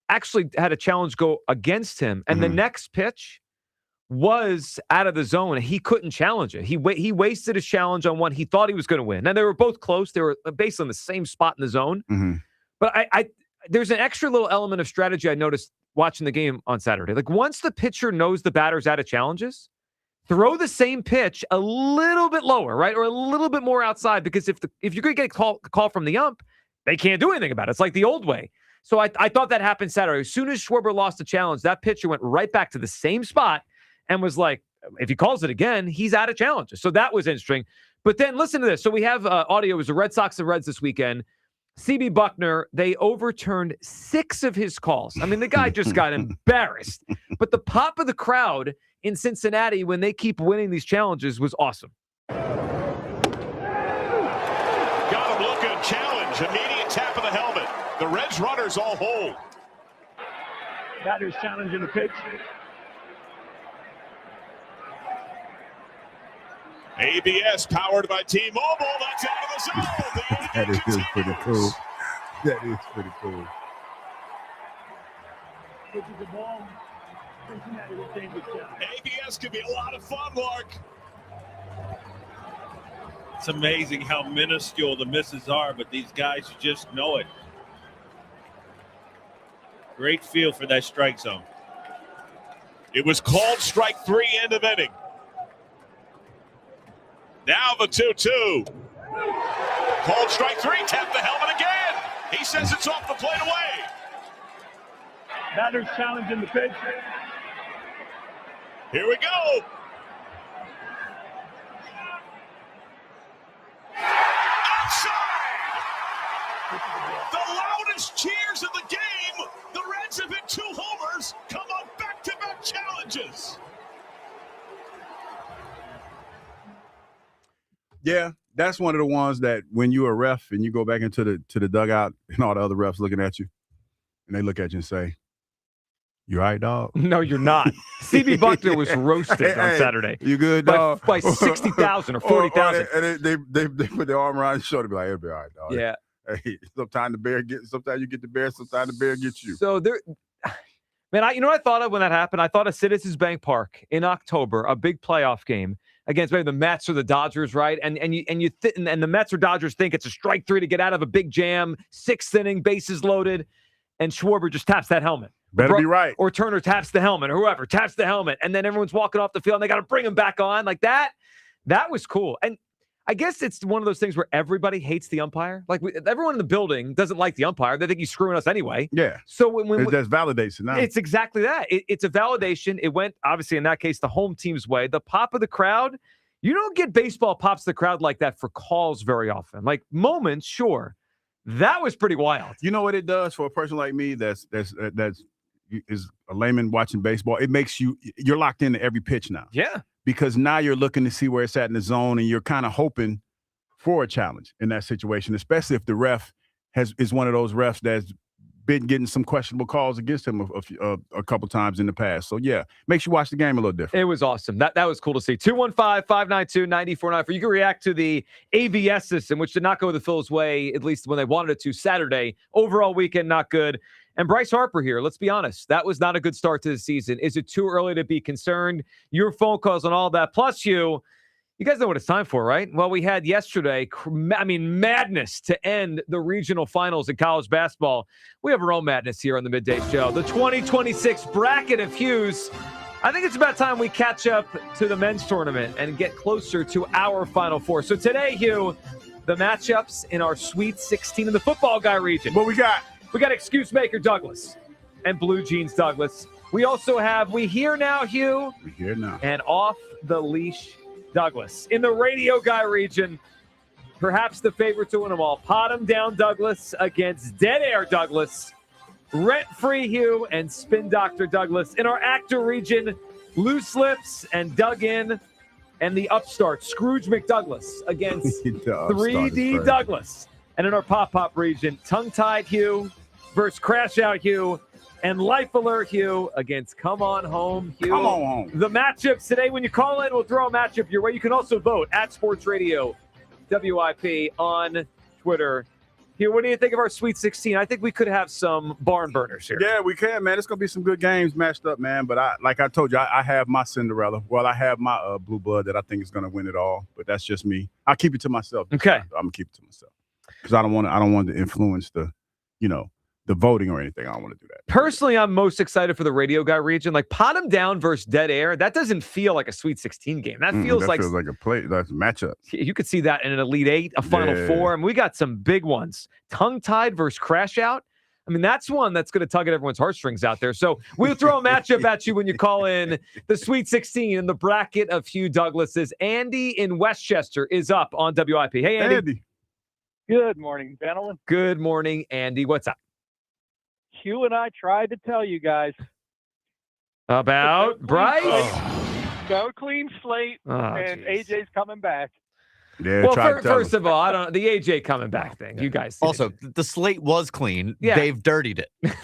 actually had a challenge go against him, and the next pitch was out of the zone, and he couldn't challenge it. He wasted his challenge on one he thought he was going to win. Now, they were both close. They were basically in the same spot in the zone. Mm-hmm. But there's an extra little element of strategy I noticed watching the game on Saturday. Like, once the pitcher knows the batter's out of challenges, throw the same pitch a little bit lower, right? Or a little bit more outside, because if you're going to get a call from the ump, they can't do anything about it. It's like the old way. So I thought that happened Saturday. As soon as Schwarber lost the challenge, that pitcher went right back to the same spot and was like, if he calls it again, he's out of challenges. So that was interesting. But then listen to this. So we have audio. It was the Red Sox and Reds this weekend. CB Buckner, they overturned 6 of his calls. I mean, the guy just got embarrassed. But the pop of the crowd in Cincinnati when they keep winning these challenges was awesome. Got him looking, challenge, immediate tap of the helmet. The Reds runners all hold. Batter's challenging the pitch. ABS powered by T-Mobile. That's out of the zone. That is pretty cool. That is pretty cool. ABS could be a lot of fun, Lark. It's amazing how minuscule the misses are, but these guys just know it. Great feel for that strike zone. It was called strike 3, end of inning. Now the 2-2. Called strike 3, tap the helmet again. He says it's off the plate away. Batter's challenging the pitch. Here we go. Outside. The loudest cheers of the game. The Reds have hit 2 homers, come on back-to-back challenges. Yeah, that's one of the ones that when you're a ref and you go back into the dugout and all the other refs looking at you, and they look at you and say, "You all right, dog?" No, you're not. CB Buckner was roasted on Saturday. You good, dog? By 60,000 or 40,000. And they put their arm around his shoulder, be like, "It'll be all right, dog." Yeah. Hey, sometimes you get the bear, sometimes the bear gets you. So there, man, you know what I thought of when that happened? I thought of Citizens Bank Park in October, a big playoff game against maybe the Mets or the Dodgers, right? And the Mets or Dodgers think it's a strike 3 to get out of a big jam, 6th inning, bases loaded, and Schwarber just taps that helmet. Better be right. Or Turner taps the helmet, or whoever taps the helmet, and then everyone's walking off the field, and they got to bring him back on like that. That was cool. And I guess it's one of those things where everybody hates the umpire. Like everyone in the building doesn't like the umpire. They think he's screwing us anyway. Yeah. So when that validates it now. It's exactly that. It's a validation. It went, obviously, in that case, the home team's way. The pop of the crowd, you don't get baseball pops the crowd like that for calls very often. Like moments, sure. That was pretty wild. You know what it does for a person like me that's is a layman watching baseball? It makes you're locked into every pitch now. Yeah. Because now you're looking to see where it's at in the zone, and you're kind of hoping for a challenge in that situation, especially if the ref is one of those refs that's been getting some questionable calls against him a couple times in the past. So, yeah, makes you watch the game a little different. It was awesome. That was cool to see. 215-592-9494. You can react to the ABS system, which did not go the Phillies' way, at least when they wanted it to Saturday. Overall weekend, not good. And Bryce Harper here, let's be honest, that was not a good start to the season. Is it too early to be concerned? Your phone calls and all that, plus you guys know what it's time for, right? Well, we had yesterday, madness to end the regional finals in college basketball. We have our own madness here on the Midday Show. The 2026 bracket of Hughes. I think it's about time we catch up to the men's tournament and get closer to our Final Four. So today, Hugh, the matchups in our Sweet 16 in the football guy region. What we got? We got Excuse Maker Douglas and Blue Jeans Douglas. We also have We Here Now, Hugh. We Here Now. And Off the Leash Douglas. In the radio guy region, perhaps the favorite to win them all. Pot 'em down Douglas against Dead Air Douglas. Rent Free Hugh and Spin Doctor Douglas. In our actor region, Loose Lips and Dug In and the upstart Scrooge McDouglas against 3D Douglas. And in our Pop region, Tongue Tied Hugh versus Crash Out Hugh and Life Alert Hugh against Come On Home Hugh. Come on home. The matchups today, when you call in, we'll throw a matchup your way. You can also vote at Sports Radio WIP on Twitter. Hugh, what do you think of our Sweet 16? I think we could have some barn burners here. Yeah, we can, man. It's going to be some good games matched up, man. But like I told you, I have my Cinderella. Well, I have my blue blood that I think is going to win it all. But that's just me. I'll keep it to myself. Okay. I'm going to keep it to myself. Because I don't want to influence the voting or anything. I don't want to do that. Personally, I'm most excited for the radio guy region. Like Pot 'em down versus Dead Air. That doesn't feel like a Sweet 16 game. That feels like that's a matchup. You could see that in an Elite Eight, a Final Four. And we got some big ones. Tongue Tied versus Crash Out. I mean, that's one that's going to tug at everyone's heartstrings out there. So we'll throw a matchup at you when you call in the Sweet 16 in the bracket of Hugh Douglas's. Andy in Westchester is up on WIP. Hey, Andy. Good morning, gentlemen. Good morning, Andy. What's up? Hugh and I tried to tell you guys. About Bryce? No clean slate, and geez. AJ's coming back. Yeah, Well, first of all, I don't the AJ coming back thing. You guys did. Also, the slate was clean. Yeah. They've dirtied it. Well,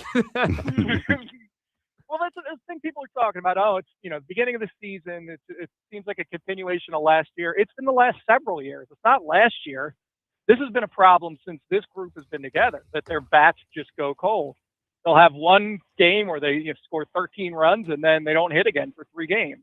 that's the thing people are talking about. Oh, it's the beginning of the season. It seems like a continuation of last year. It's been the last several years. It's not last year. This has been a problem since this group has been together, that their bats just go cold. They'll have one game where they score 13 runs, and then they don't hit again for 3 games.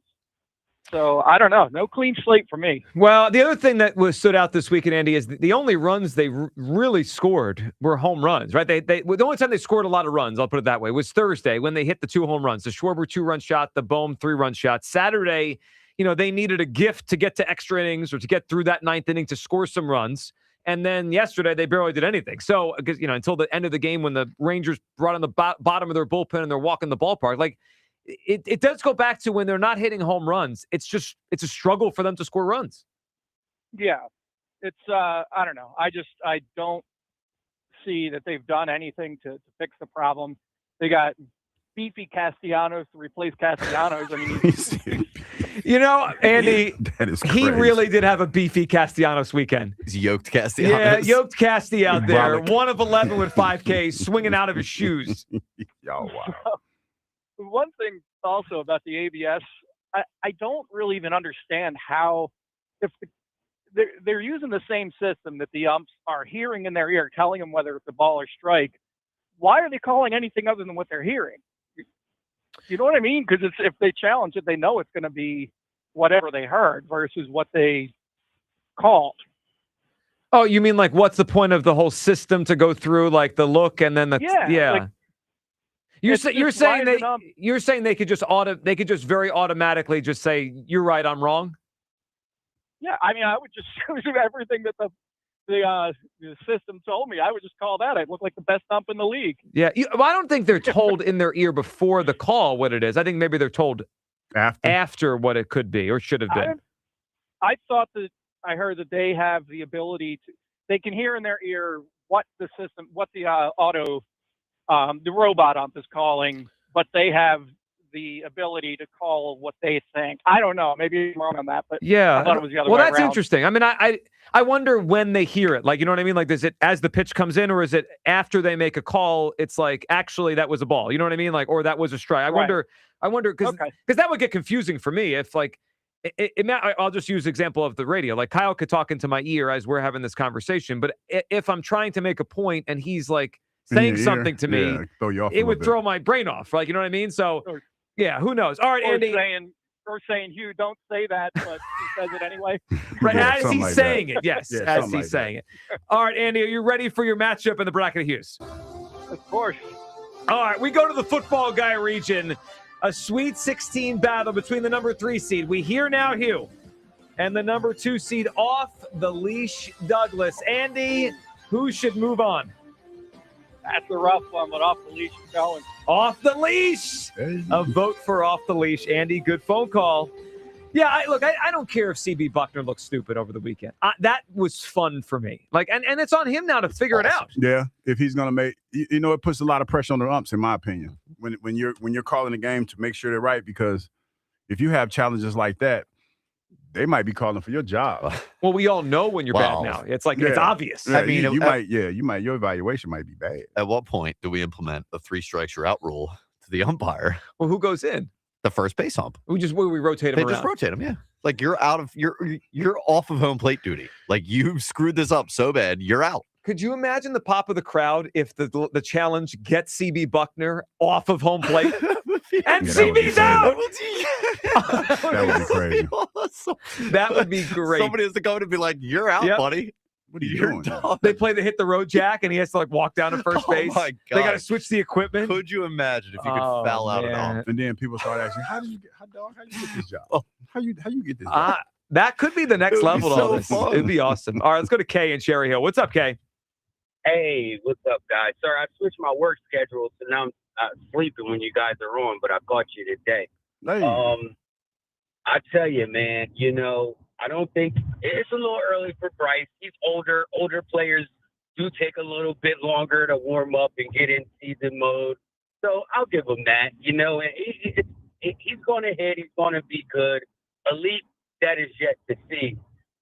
So, I don't know. No clean slate for me. Well, the other thing that stood out this weekend, Andy, is the only runs they really scored were home runs, right? The only time they scored a lot of runs, I'll put it that way, was Thursday when they hit the 2 home runs. The Schwarber 2-run shot, the Bohm 3-run shot. Saturday, they needed a gift to get to extra innings or to get through that 9th inning to score some runs. And then yesterday, they barely did anything. So, until the end of the game when the Rangers brought on the bottom of their bullpen and they're walking the ballpark, like, it does go back to when they're not hitting home runs. It's a struggle for them to score runs. Yeah. It's, I don't know. I don't see that they've done anything to fix the problem. They got beefy Castellanos to replace Castellanos. I mean, Andy, that is he crazy. really did have a beefy Castellanos weekend. He's yoked Castellanos. Yeah, yoked Casty out there. Brolic. 1 of 11 with 5Ks, swinging out of his shoes. Oh, wow. One thing also about the ABS, I don't really even understand how, if they're using the same system that the umps are hearing in their ear, telling them whether it's a ball or strike, why are they calling anything other than what they're hearing? You know what I mean? Because if they challenge it, they know it's going to be whatever they heard versus what they called. Oh, you mean like what's the point of the whole system to go through, like the look and then the Like, You're saying they could just very automatically just say you're right, I'm wrong. Yeah, I mean, I would just everything that the system told me. I would just call that. I look like the best ump in the league. Yeah, I don't think they're told in their ear before the call what it is. I think maybe they're told after what it could be or should have been. I thought that I heard that they have the ability to. They can hear in their ear what the system, what the the robot ump is calling, but they have the ability to call what they think. I don't know. Maybe I'm wrong on that, but yeah, I thought it was the other way that's around. Interesting. I mean, I wonder when they hear it. Like, you know what I mean? Like, is it as the pitch comes in, or is it after they make a call? It's like, actually, that was a ball. You know what I mean? Like, or that was a strike. I wonder because that would get confusing for me if like. I'll just use the example of the radio. Like Kyle could talk into my ear as we're having this conversation, but if I'm trying to make a point and he's like saying something to me, it would throw my brain off. Like, you know what I mean? So, yeah, who knows? All right, Andy. Or saying, Hugh, don't say that, but he says it anyway. Right, Yeah, as he's saying it. Yes, as he's saying it. All right, Andy, are you ready for your matchup in the bracket of Hughes? Of course. All right, we go to the football guy region. A Sweet 16 battle between the number 3 seed, We Hear Now Hugh, and the number 2 seed, Off the Leash Douglas. Andy, who should move on? That's a rough one, but Off the Leash is going. Off the Leash! A vote for Off the Leash. Andy, good phone call. Yeah, I don't care if CB Buckner looks stupid over the weekend. That was fun for me. Like, and it's on him now to figure it out. Yeah, if he's gonna make, it puts a lot of pressure on the umps, in my opinion. When you're calling the game to make sure they're right, because if you have challenges like that, they might be calling for your job. Well, we all know when you're bad now. It's like it's obvious. Yeah, I mean, your evaluation might be bad. At what point do we implement the 3 strikes you're out rule to the umpire? Well, who goes in? The first base ump. We rotate him They around. just rotate him, yeah. Like you're off of home plate duty. Like you screwed this up so bad, you're out. Could you imagine the pop of the crowd if the challenge gets CB Buckner off of home plate? And CB's out! That would be crazy. Awesome. That would be great. Somebody has to go and be like, you're out, buddy. What are you doing? They play the hit the road jack, and he has to like walk down to first base. My God. They got to switch the equipment. Could you imagine if you could foul out an ump? And then people start asking, how you get this job? How you get this job? That could be the next level to all so this. fun. It'd be awesome. All right, let's go to Kay in Cherry Hill. What's up, Kay? Hey, what's up, guys? Sorry, I switched my work schedule, so now I'm sleeping when you guys are on, but I caught you today. Hey. I tell you, man, I don't think it's a little early for Bryce. He's older. Older players do take a little bit longer to warm up and get in season mode. So I'll give him that. You know, he's going to hit. He's going to be good. Elite, that is yet to see.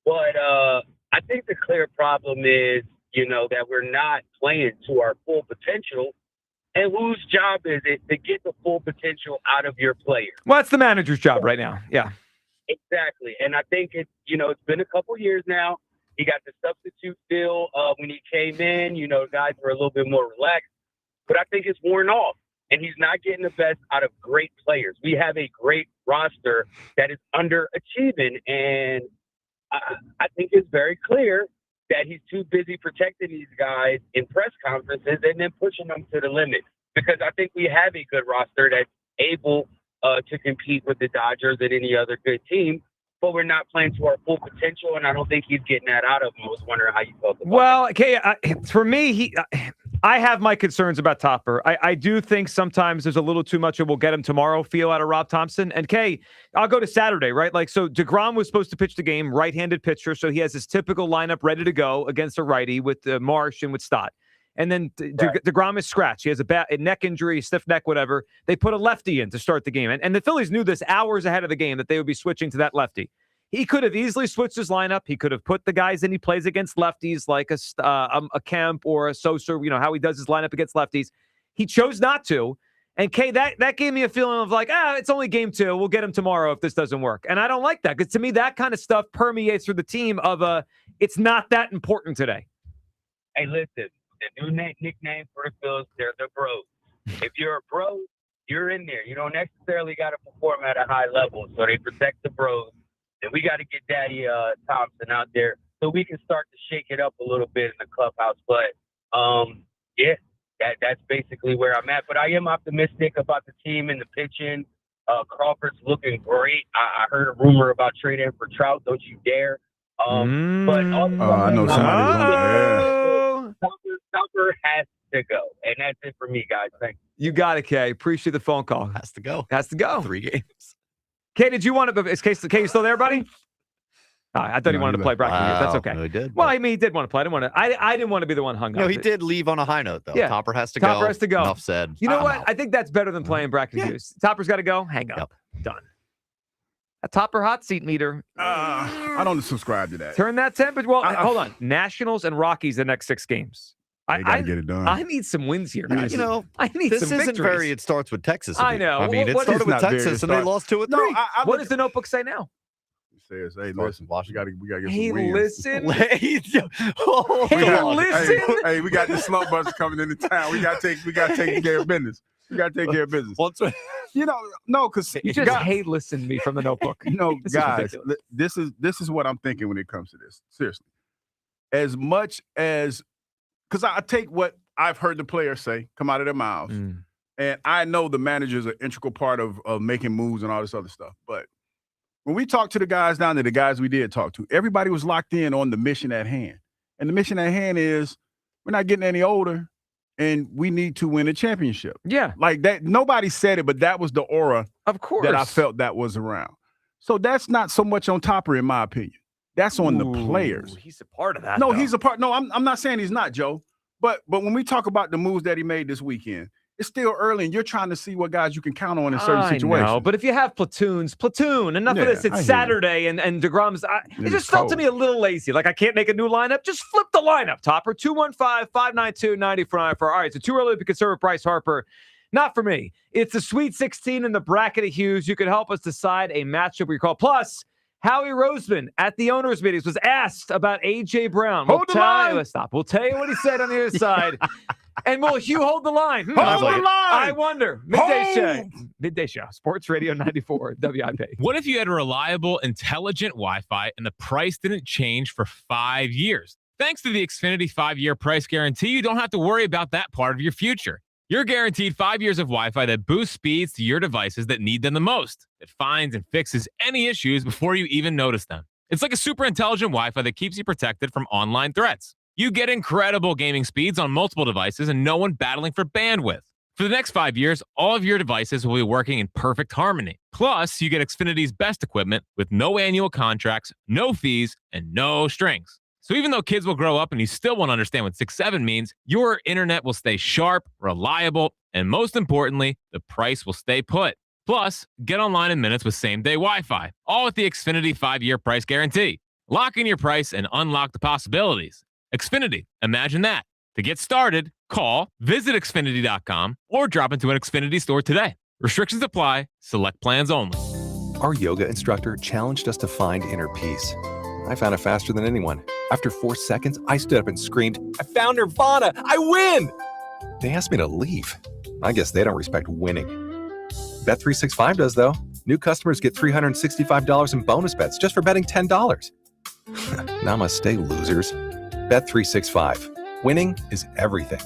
But I think the clear problem is, you know, that we're not playing to our full potential. And whose job is it to get the full potential out of your players? Well, it's the manager's job right now. Yeah. Exactly. And I think it's been a couple years now. He got the substitute deal when he came in. You know, guys were a little bit more relaxed. But I think it's worn off. And he's not getting the best out of great players. We have a great roster that is underachieving. And I think it's very clear that he's too busy protecting these guys in press conferences and then pushing them to the limit. Because I think we have a good roster that's able to compete with the Dodgers and any other good team, but we're not playing to our full potential, and I don't think he's getting that out of him. I was wondering how you felt about Well, okay, for me, I have my concerns about Topper. I do think sometimes there's a little too much of we'll get him tomorrow feel out of Rob Thompson. And Kay, I'll go to Saturday, right? Like, so DeGrom was supposed to pitch the game, right-handed pitcher, so he has his typical lineup ready to go against a righty with Marsh and with Stott. And then DeGrom is scratched. He has a neck injury, stiff neck, whatever. They put a lefty in to start the game. And the Phillies knew this hours ahead of the game that they would be switching to that lefty. He could have easily switched his lineup. He could have put the guys in he plays against lefties like a Kemp or a Sosa, you know, how he does his lineup against lefties. He chose not to. And Kay, that gave me a feeling of like, it's only game 2. We'll get him tomorrow if this doesn't work. And I don't like that because to me, that kind of stuff permeates through the team of it's not that important today. Hey, listen, the new nickname for the Phillies, they're the bros. If you're a bro, you're in there. You don't necessarily got to perform at a high level. So they protect the bros. And we got to get Daddy Thompson out there so we can start to shake it up a little bit in the clubhouse. But, yeah, that's basically where I'm at. But I am optimistic about the team and the pitching. Crawford's looking great. I heard a rumor about trading for Trout. Don't you dare. But I know somebody's Topper has to go. And that's it for me, guys. Thanks. You got it, Kay. Appreciate the phone call. Has to go. 3 games. Kay, did you want to? Is Kay still there, buddy? I thought he wanted to play bracket. Wow. That's okay. No, he did. Well, I mean, he did want to play. I didn't want to be the one hung up. No, he did leave on a high note, though. Yeah. Topper has to go. Topper has to go. Enough said. You know what? I think that's better than playing bracket news. Topper's got to go. Hang up. Yep. Done. A Topper hot seat meter. I don't subscribe to that. Turn that temperature. Well, hold on. Nationals and Rockies the next 6 games. They got to get it done. I need some wins here, guys. You know, I need this some isn't victories. very. It starts with Texas. I know. I mean, it What started is with not Texas, and very they lost 2 or 3. What does the notebook say now? It says, hey, listen, we got to get some Hey, wins. listen. Hey, listen. Hey, we got the slump bus coming into town. We got to take care of business. We got to take care of business. You know, no, because you just listen me from the notebook. You know, guys, this is what I'm thinking when it comes to this. Seriously, as much as because I take what I've heard the players say come out of their mouths, and I know the manager's an integral part of making moves and all this other stuff. But when we talked to the guys down there, the guys we did talk to, everybody was locked in on the mission at hand, and the mission at hand is we're not getting any older. And we need to win a championship. Yeah. Like that. Nobody said it, but that was the aura of course that I felt that was around. So that's not so much on Topper, in my opinion. That's on the players. He's a part of that. No, though. he's a part. No, I'm not saying he's not, Joe. But when we talk about the moves that he made this weekend, it's still early, and you're trying to see what guys you can count on in certain situations. Know, but if you have platoon, enough of this. It's Saturday, and DeGrom's. It just felt to me a little lazy. Like I can't make a new lineup. Just flip the lineup, Topper. 215-592-9494. All right, so too early to be concerned with Bryce Harper. Not for me. It's the Sweet 16 in the bracket of Hughes. You could help us decide a matchup we call. Plus, Howie Roseman at the owners' meetings was asked about A.J. Brown. We'll tell you what he said on the other side. And will Hugh hold the line? Hold the line. I wonder. Midday show. Sports Radio 94 WIP. What if you had reliable, intelligent Wi-Fi and the price didn't change for 5 years? Thanks to the Xfinity 5-year price guarantee, you don't have to worry about that part of your future. You're guaranteed 5 years of Wi-Fi that boosts speeds to your devices that need them the most. It finds and fixes any issues before you even notice them. It's like a super intelligent Wi-Fi that keeps you protected from online threats. You get incredible gaming speeds on multiple devices and no one battling for bandwidth. For the next 5 years, all of your devices will be working in perfect harmony. Plus, you get Xfinity's best equipment with no annual contracts, no fees, and no strings. So even though kids will grow up and you still won't understand what 6-7 means, your internet will stay sharp, reliable, and most importantly, the price will stay put. Plus, get online in minutes with same-day Wi-Fi, all with the Xfinity 5-year price guarantee. Lock in your price and unlock the possibilities. Xfinity, imagine that. To get started, visit Xfinity.com, or drop into an Xfinity store today. Restrictions apply. Select plans only. Our yoga instructor challenged us to find inner peace. I found it faster than anyone. After 4 seconds, I stood up and screamed, "I found Nirvana! I win!" They asked me to leave. I guess they don't respect winning. Bet365 does, though. New customers get $365 in bonus bets just for betting $10. Namaste, losers. Bet365. Winning is everything.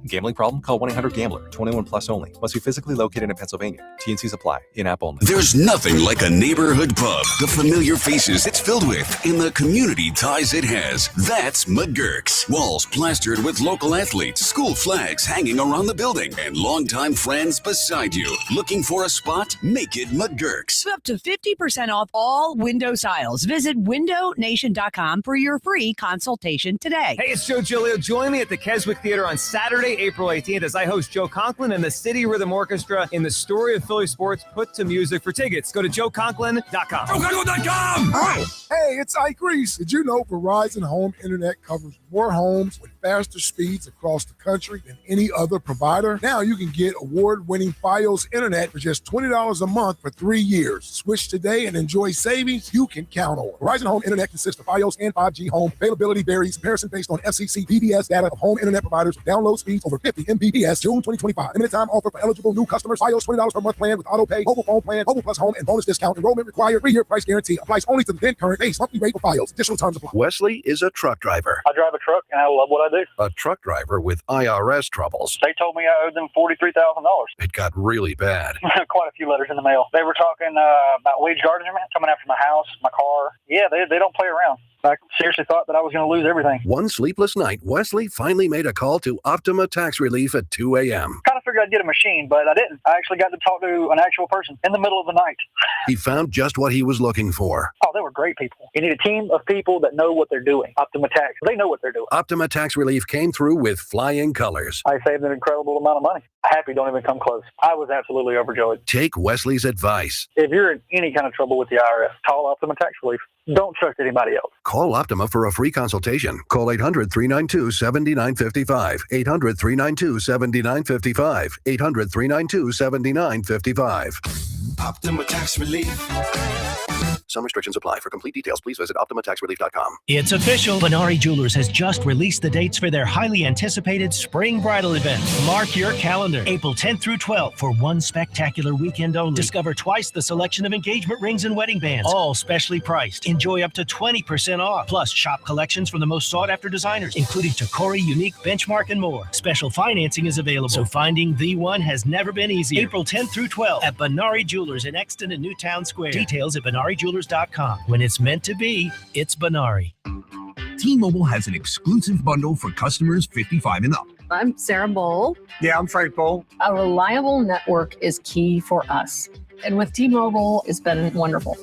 Gambling problem? Call 1-800-GAMBLER. 21 plus only. Must be physically located in Pennsylvania. T&Cs apply. In-app only. There's nothing like a neighborhood pub. The familiar faces it's filled with and the community ties it has. That's McGurk's. Walls plastered with local athletes, school flags hanging around the building, and longtime friends beside you. Looking for a spot? Make it McGurk's. Up to 50% off all window styles. Visit windownation.com for your free consultation today. Hey, it's Joe Giglio. Join me at the Keswick Theater on Saturday, April 18th, as I host Joe Conklin and the City Rhythm Orchestra in the story of Philly sports put to music. For tickets, go to joeconklin.com. JoeConklin.com! Hi. Hey, it's Ike Reese. Did you know Verizon Home Internet covers more homes with faster speeds across the country than any other provider? Now you can get award-winning Fios Internet for just $20 a month for 3 years. Switch today and enjoy savings you can count on. Verizon Home Internet consists of Fios and 5G home. Availability varies. Comparison based on FCC PBS data of home internet providers with download speeds over 50 Mbps. June 2025. Limited time offer for eligible new customers. Fios $20 per month plan with auto pay, mobile phone plan, mobile plus home, and bonus discount. Enrollment required. 3-year price guarantee. Applies only to the then current base monthly rate for Fios. Additional terms apply. Wesley is a truck driver. I drive a truck and I love what I do. A truck driver with IRS troubles. They told me I owed them $43,000. It got really bad. Quite a few letters in the mail. They were talking about wage garnishment coming after my house, my car. Yeah, they don't play around. I seriously thought that I was going to lose everything. One sleepless night, Wesley finally made a call to Optima Tax Relief at 2 a.m. Kind of figured I'd get a machine, but I didn't. I actually got to talk to an actual person in the middle of the night. He found just what he was looking for. Oh, they were great people. You need a team of people that know what they're doing. Optima Tax, they know what they're doing. Optima Tax Relief came through with flying colors. I saved an incredible amount of money. Happy don't even come close. I was absolutely overjoyed. Take Wesley's advice. If you're in any kind of trouble with the IRS, call Optima Tax Relief. Don't trust anybody else. Call Optima for a free consultation. Call 800-392-7955. 800-392-7955. 800-392-7955. Optima Tax Relief. Some restrictions apply. For complete details, please visit OptimaTaxRelief.com. It's official. Benari Jewelers has just released the dates for their highly anticipated spring bridal event. Mark your calendar. April 10th through 12th for one spectacular weekend only. Discover twice the selection of engagement rings and wedding bands, all specially priced. Enjoy up to 20% off. Plus, shop collections from the most sought-after designers, including Tacori, Unique, Benchmark, and more. Special financing is available, so finding the one has never been easier. April 10th through 12th at Benari Jewelers in Exton and Newtown Square. Details at BenariJewelers.com. When it's meant to be, it's Benari. T-Mobile has an exclusive bundle for customers 55 and up. I'm Sarah Bowl. Yeah, I'm Frank Bowl. A reliable network is key for us. And with T-Mobile, it's been wonderful.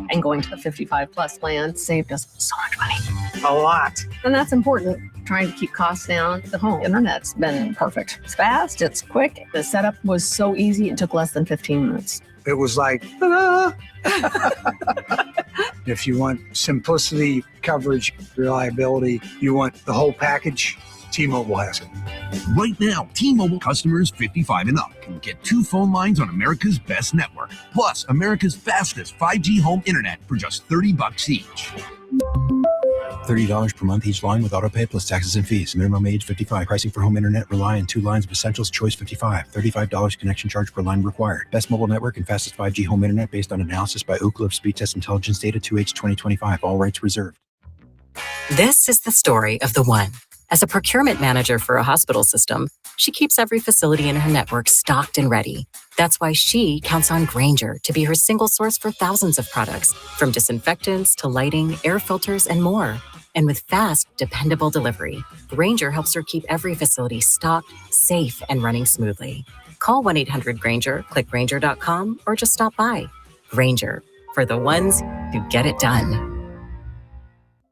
And going to the 55 plus plan saved us so much money. A lot. And that's important. Trying to keep costs down. The home internet's been perfect. It's fast, it's quick. The setup was so easy, it took less than 15 minutes. It was like, ta-da! If you want simplicity, coverage, reliability, you want the whole package, T-Mobile has it. Right now, T-Mobile customers 55 and up can get 2 phone lines on America's best network, plus America's fastest 5G home internet for just $30 each. $30 per month each line with autopay plus taxes and fees. Minimum age 55. Pricing for home internet rely on 2 lines of essentials. Choice 55. $35 connection charge per line required. Best mobile network and fastest 5G home internet based on analysis by Ookla of Speed Test Intelligence Data 2H 2025. All rights reserved. This is the story of the one. As a procurement manager for a hospital system, she keeps every facility in her network stocked and ready. That's why she counts on Grainger to be her single source for thousands of products, from disinfectants to lighting, air filters, and more. And with fast, dependable delivery, Grainger helps her keep every facility stocked, safe, and running smoothly. Call 1-800-GRAINGER, click Grainger.com, or just stop by. Grainger, for the ones who get it done.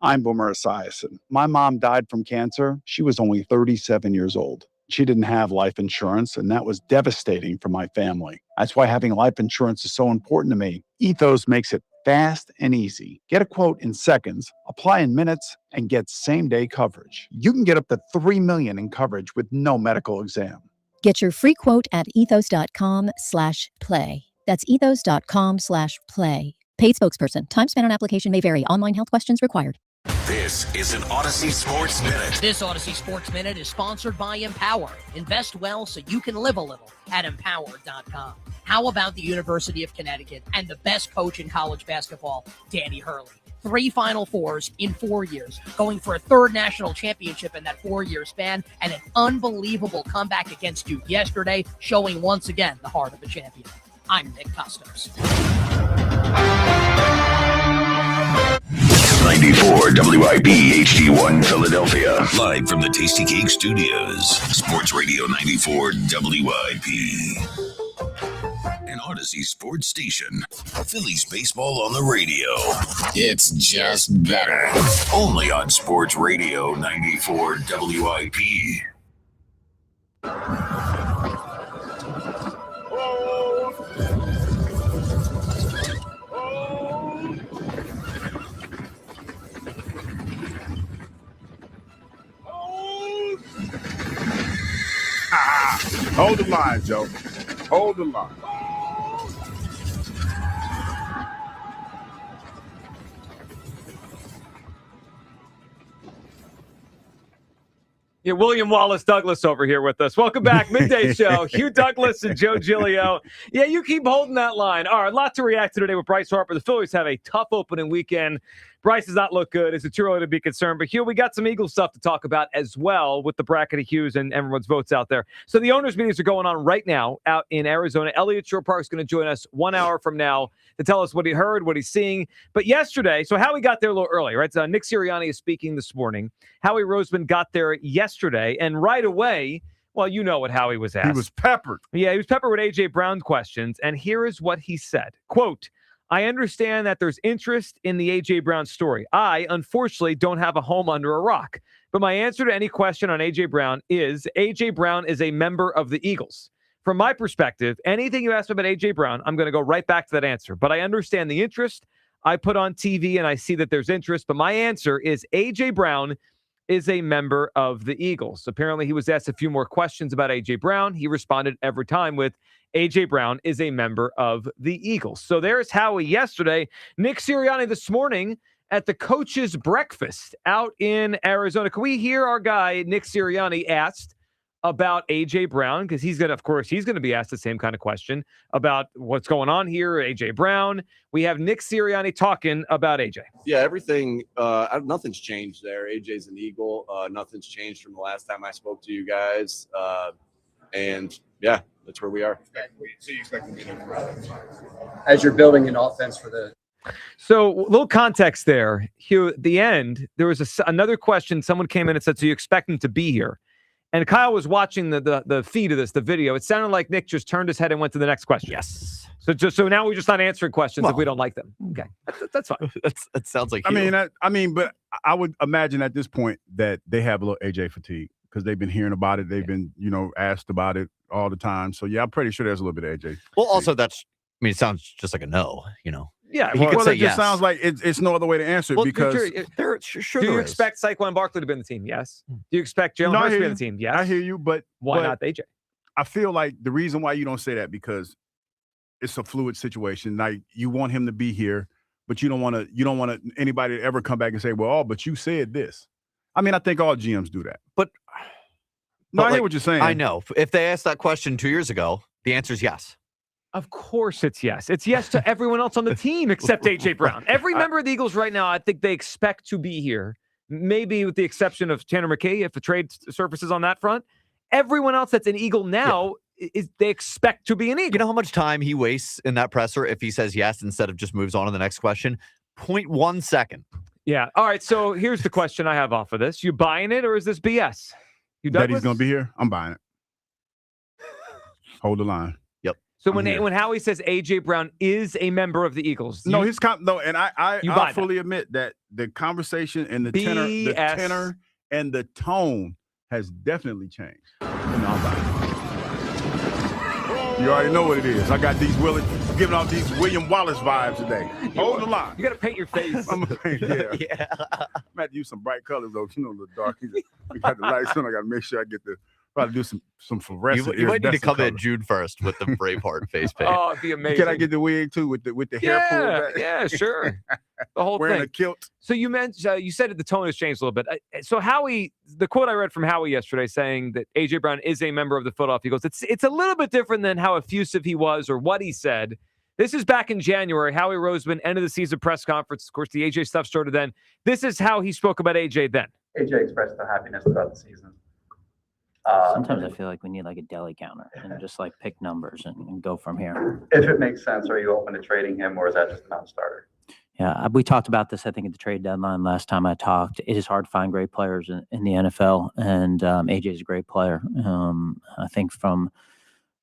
I'm Boomer Esiason. My mom died from cancer. She was only 37 years old. She didn't have life insurance, and that was devastating for my family. That's why having life insurance is so important to me. Ethos makes it fast and easy. Get a quote in seconds, apply in minutes, and get same-day coverage. You can get up to $3 million in coverage with no medical exam. Get your free quote at ethos.com/play. That's ethos.com/play. Paid spokesperson. Time spent on application may vary. Online health questions required. This is an Odyssey Sports Minute. This Odyssey Sports Minute is sponsored by Empower. Invest well so you can live a little at empower.com. How about the University of Connecticut and the best coach in college basketball, Danny Hurley? 3 Final Fours in 4 years, going for a 3rd national championship in that 4-year span, and an unbelievable comeback against Duke yesterday, showing once again the heart of a champion. I'm Nick Custos. 94 WIP HD1 Philadelphia. Live from the Tasty Cake Studios. Sports Radio 94 WIP. An Odyssey sports station. Phillies baseball on the radio. It's just better. Only on Sports Radio 94 WIP. Hold the line, Joe. Hold the line. Yeah, William Wallace Douglas over here with us. Welcome back. Midday Show. Hugh Douglas and Joe Giglio. Yeah, you keep holding that line. All right, a lot to react to today with Bryce Harper. The Phillies have a tough opening weekend. Bryce does not look good. Is it too early to be concerned? But Hugh, we got some Eagles stuff to talk about as well with the bracket of Hughes and everyone's votes out there. So the owners' meetings are going on right now out in Arizona. Eliot Shorr-Parks is going to join us 1 hour from now to tell us what he heard, what he's seeing. But yesterday, so Howie got there a little early, right? So Nick Sirianni is speaking this morning. Howie Roseman got there yesterday, and right away, well, you know what Howie was asked. He was peppered. Yeah, he was peppered with A.J. Brown questions, and here is what he said. Quote, I understand that there's interest in the A.J. Brown story. I, unfortunately, don't have a home under a rock. But my answer to any question on A.J. Brown is A.J. Brown is a member of the Eagles. From my perspective, anything you ask about A.J. Brown, I'm going to go right back to that answer. But I understand the interest. I put on TV and I see that there's interest. But my answer is A.J. Brown is a member of the Eagles. Apparently, he was asked a few more questions about A.J. Brown. He responded every time with A.J. Brown is a member of the Eagles. So there's Howie yesterday. Nick Sirianni this morning at the coach's breakfast out in Arizona. Can we hear our guy, Nick Sirianni, asked about A.J. Brown? Because he's going to be asked the same kind of question about what's going on here, A.J. Brown. We have Nick Sirianni talking about A.J. Yeah, everything, nothing's changed there. A.J.'s an Eagle. Nothing's changed from the last time I spoke to you guys. And, yeah, that's where we are. So you expect to be as you're building an offense for the. So a little context there, Hugh. At the end, there was another question. Someone came in and said, so you expect him to be here? And Kyle was watching the feed of this, the video. It sounded like Nick just turned his head and went to the next question. Yes. So now we're just not answering questions if we don't like them. Okay, that's fine. That sounds like. But I would imagine at this point that they have a little AJ fatigue because they've been hearing about it. They've been, asked about it all the time. So yeah, I'm pretty sure there's a little bit of AJ. Well, also it sounds just like a no. Yeah, he could say it just sounds like it's no other way to answer it because sure do you expect Saquon Barkley to be on the team? Yes. Do you expect Jaylen Hurts to be on the team? Yes. I hear you, but why not AJ? I feel like the reason why you don't say that because it's a fluid situation. Like you want him to be here, but you don't want anybody to ever come back and say, well, but you said this. I mean, I think all GMs do that. But I hear what you're saying. I know. If they asked that question 2 years ago, the answer is yes. Of course it's yes. It's yes to everyone else on the team except A.J. Brown. Every member of the Eagles right now, I think they expect to be here, maybe with the exception of Tanner McKay, if the trade surfaces on that front. Everyone else that's an Eagle now, they expect to be an Eagle. You know how much time he wastes in that presser if he says yes instead of just moves on to the next question? 0.1 second. Yeah. All right, so here's the question I have off of this. You buying it or is this BS? That he's going to be here? I'm buying it. Hold the line. So when Howie says A.J. Brown is a member of the Eagles, and I fully admit that the conversation and the tenor and the tone has definitely changed. You already know what it is. I got giving off these William Wallace vibes today. Hold the line. You got to paint your face. I'm going to have to use some bright colors, though. You know, a little dark. We got the lights on. I got to make sure I get probably do some fluorescent. You might need to come in June 1st with the Braveheart face paint. Oh, it'd be amazing. Can I get the wig too with the hair pulled back? Yeah, sure. The whole Wearing thing. a kilt. So you said that the tone has changed a little bit. So Howie, the quote I read from Howie yesterday saying that A.J. Brown is a member of the Philadelphia Eagles, it's a little bit different than how effusive he was or what he said. This is back in January. Howie Roseman, end of the season press conference. Of course, the A.J. stuff started then. This is how he spoke about A.J. then. A.J. expressed the happiness throughout the season. Sometimes I feel like we need like a deli counter and just like pick numbers and go from here. If it makes sense, are you open to trading him, or is that just a non-starter? Yeah, we talked about this, I think, at the trade deadline last time I talked. It is hard to find great players in the NFL, and AJ is a great player. I think from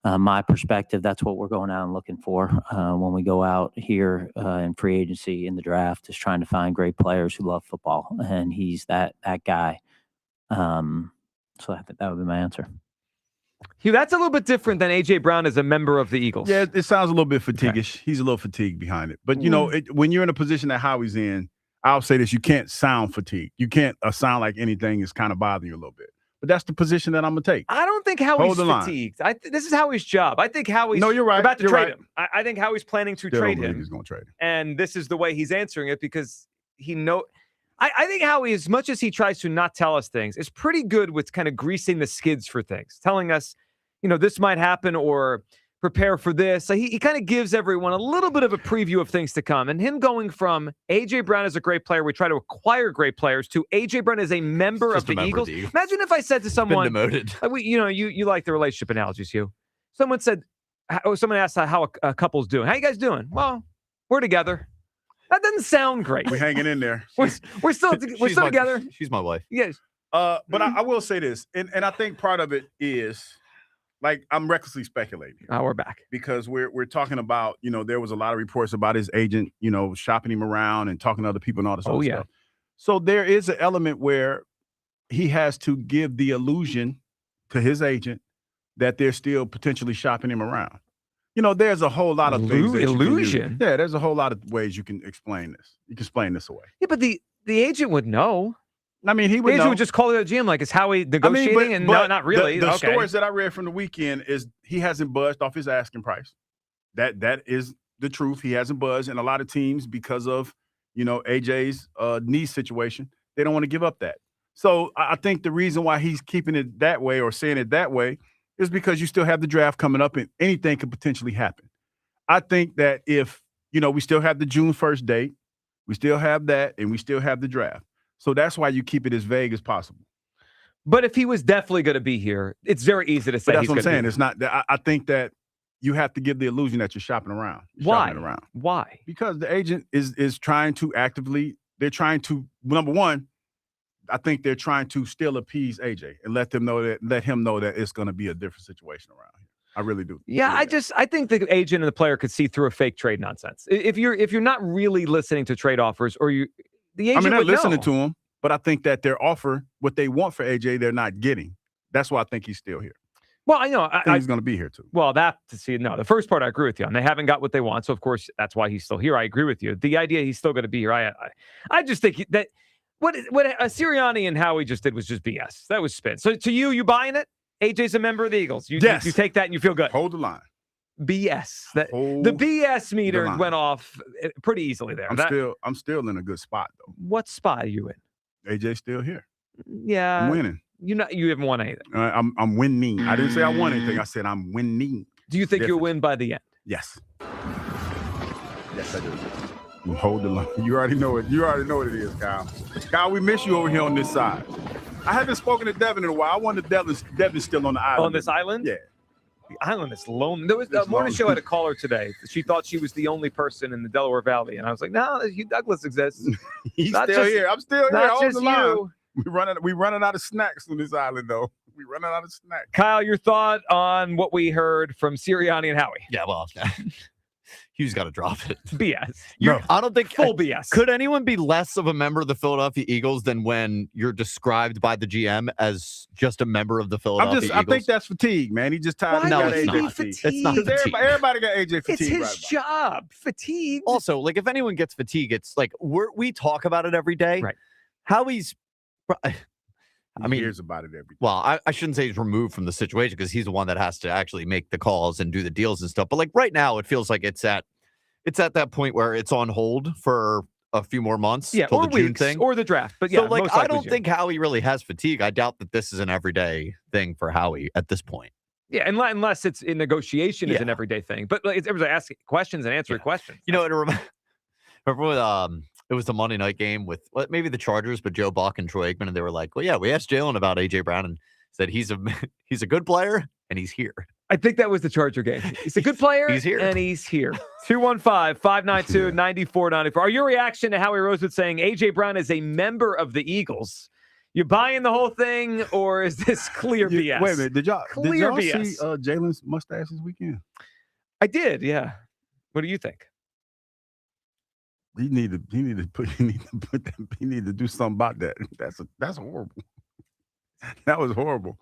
my perspective, that's what we're going out and looking for when we go out here in free agency in the draft, is trying to find great players who love football, and he's that guy. So I think that would be my answer. Hugh, that's a little bit different than A.J. Brown as a member of the Eagles. Yeah, it sounds a little bit fatiguish. Okay. He's a little fatigued behind it. But, you know, when you're in a position that Howie's in, I'll say this, you can't sound fatigued. You can't sound like anything is kind of bothering you a little bit. But that's the position that I'm going to take. I don't think Howie's fatigued. This is Howie's job. I think Howie's you're right. about to trade him. I think Howie's planning to trade him. He's going to trade him. And this is the way he's answering it because he knows. I think Howie, as much as he tries to not tell us things, is pretty good with kind of greasing the skids for things, telling us, you know, this might happen or prepare for this. So he kind of gives everyone a little bit of a preview of things to come. And him going from A.J. Brown is a great player, we try to acquire great players, to A.J. Brown is a member of the Eagles. Imagine if I said to someone, demoted. You like the relationship analogies, Hugh. Someone asked how a couple's doing. How you guys doing? Well, we're together. That doesn't sound great. We're hanging in there. We're still together. She's my wife. Yes. But I will say this, and I think part of it is, like, I'm recklessly speculating. Oh, we're back. Because we're talking about, you know, there was a lot of reports about his agent, you know, shopping him around and talking to other people and all this other stuff. So there is an element where he has to give the illusion to his agent that they're still potentially shopping him around. You know, there's a whole lot of things. Illusion? Yeah, there's a whole lot of ways you can explain this. You can explain this away. Yeah, but the agent would know. I mean, he would know. The agent would just call the GM like, is Howie negotiating? But not really. The stories that I read from the weekend is he hasn't budged off his asking price. That is the truth. He hasn't budged. And a lot of teams, because of, you know, AJ's knee situation, they don't want to give up that. So I think the reason why he's keeping it that way or saying it that way is because you still have the draft coming up and anything could potentially happen. I think that if, you know, we still have the June 1st date, we still have that, and we still have the draft. So that's why you keep it as vague as possible. But if he was definitely going to be here, it's very easy to say. But that's what I'm saying. It's not. I think that you have to give the illusion that you're shopping around. Why? Why? Because the agent is trying to actively. They're trying to, number one, I think they're trying to still appease AJ and let him know that it's going to be a different situation around here. I really do. Yeah, I think the agent and the player could see through a fake trade nonsense. If you're not really listening to trade offers, or the agent they're would listening know. to him, but I think that their offer, what they want for AJ, they're not getting. That's why I think he's still here. Well, I know. I think he's going to be here too. Well, the first part I agree with you on. They haven't got what they want, so of course that's why he's still here. I agree with you. The idea he's still going to be here, I just think that what Sirianni and Howie just did was just BS. That was spin. So to you buying it? AJ's a member of the Eagles. You take that and you feel good. Hold the line. BS. The BS meter went off pretty easily there. I'm still in a good spot though. What spot are you in? AJ's still here. Yeah, I'm winning. You haven't won anything. I'm winning. I didn't say I won anything. I said I'm winning. Do you think you'll win by the end? Yes. Yes, I do. Hold the line. You already know it. You already know what it is, Kyle. Kyle, we miss you over here on this side. I haven't spoken to Devin in a while. I wonder if Devin's still on the island. On this island? Yeah. The island is lonely. There was a morning show had a caller today. She thought she was the only person in the Delaware Valley. And I was like, no, Hugh Douglas exists. He's still here. I'm still here. Hold the line. You. We running out of snacks on this island, though. We running out of snacks. Kyle, your thought on what we heard from Sirianni and Howie? Yeah, well, Hugh's got to drop it. BS. I don't think full BS. Could anyone be less of a member of the Philadelphia Eagles than when you're described by the GM as just a member of the Philadelphia Eagles? I think that's fatigue, man. He just tired. No, got it's AJ not. fatigue. It's not fatigue. Everybody got AJ fatigue. It's his right job. Fatigue. Also, like if anyone gets fatigue, it's like we talk about it every day. Right. Howie's. He hears about it every day. Well, I shouldn't say he's removed from the situation because he's the one that has to actually make the calls and do the deals and stuff. But like right now, it feels like it's at that point where it's on hold for a few more months. Yeah, till or the June weeks, thing. or the draft. But yeah, so like most I likely don't June. think Howie really has fatigue. I doubt that this is an everyday thing for Howie at this point. Yeah, unless it's in negotiation is Yeah. an everyday thing. But like, it was asking questions and answering questions. You know, remember when it was the Monday night game with maybe the Chargers, but Joe Buck and Troy Aikman, and they were like, well, yeah, we asked Jaylen about A.J. Brown and said he's a good player and he's here. I think that was the Charger game. He's a good player. He's here. And he's here. 215-592-9494. Are your reaction to Howie Rosewood saying A.J. Brown is a member of the Eagles? You buying the whole thing, or is this clear BS? Wait a minute. Did y'all BS. see Jalen's mustache this weekend? I did, yeah. What do you think? He need to do something about that. That's horrible. That was horrible.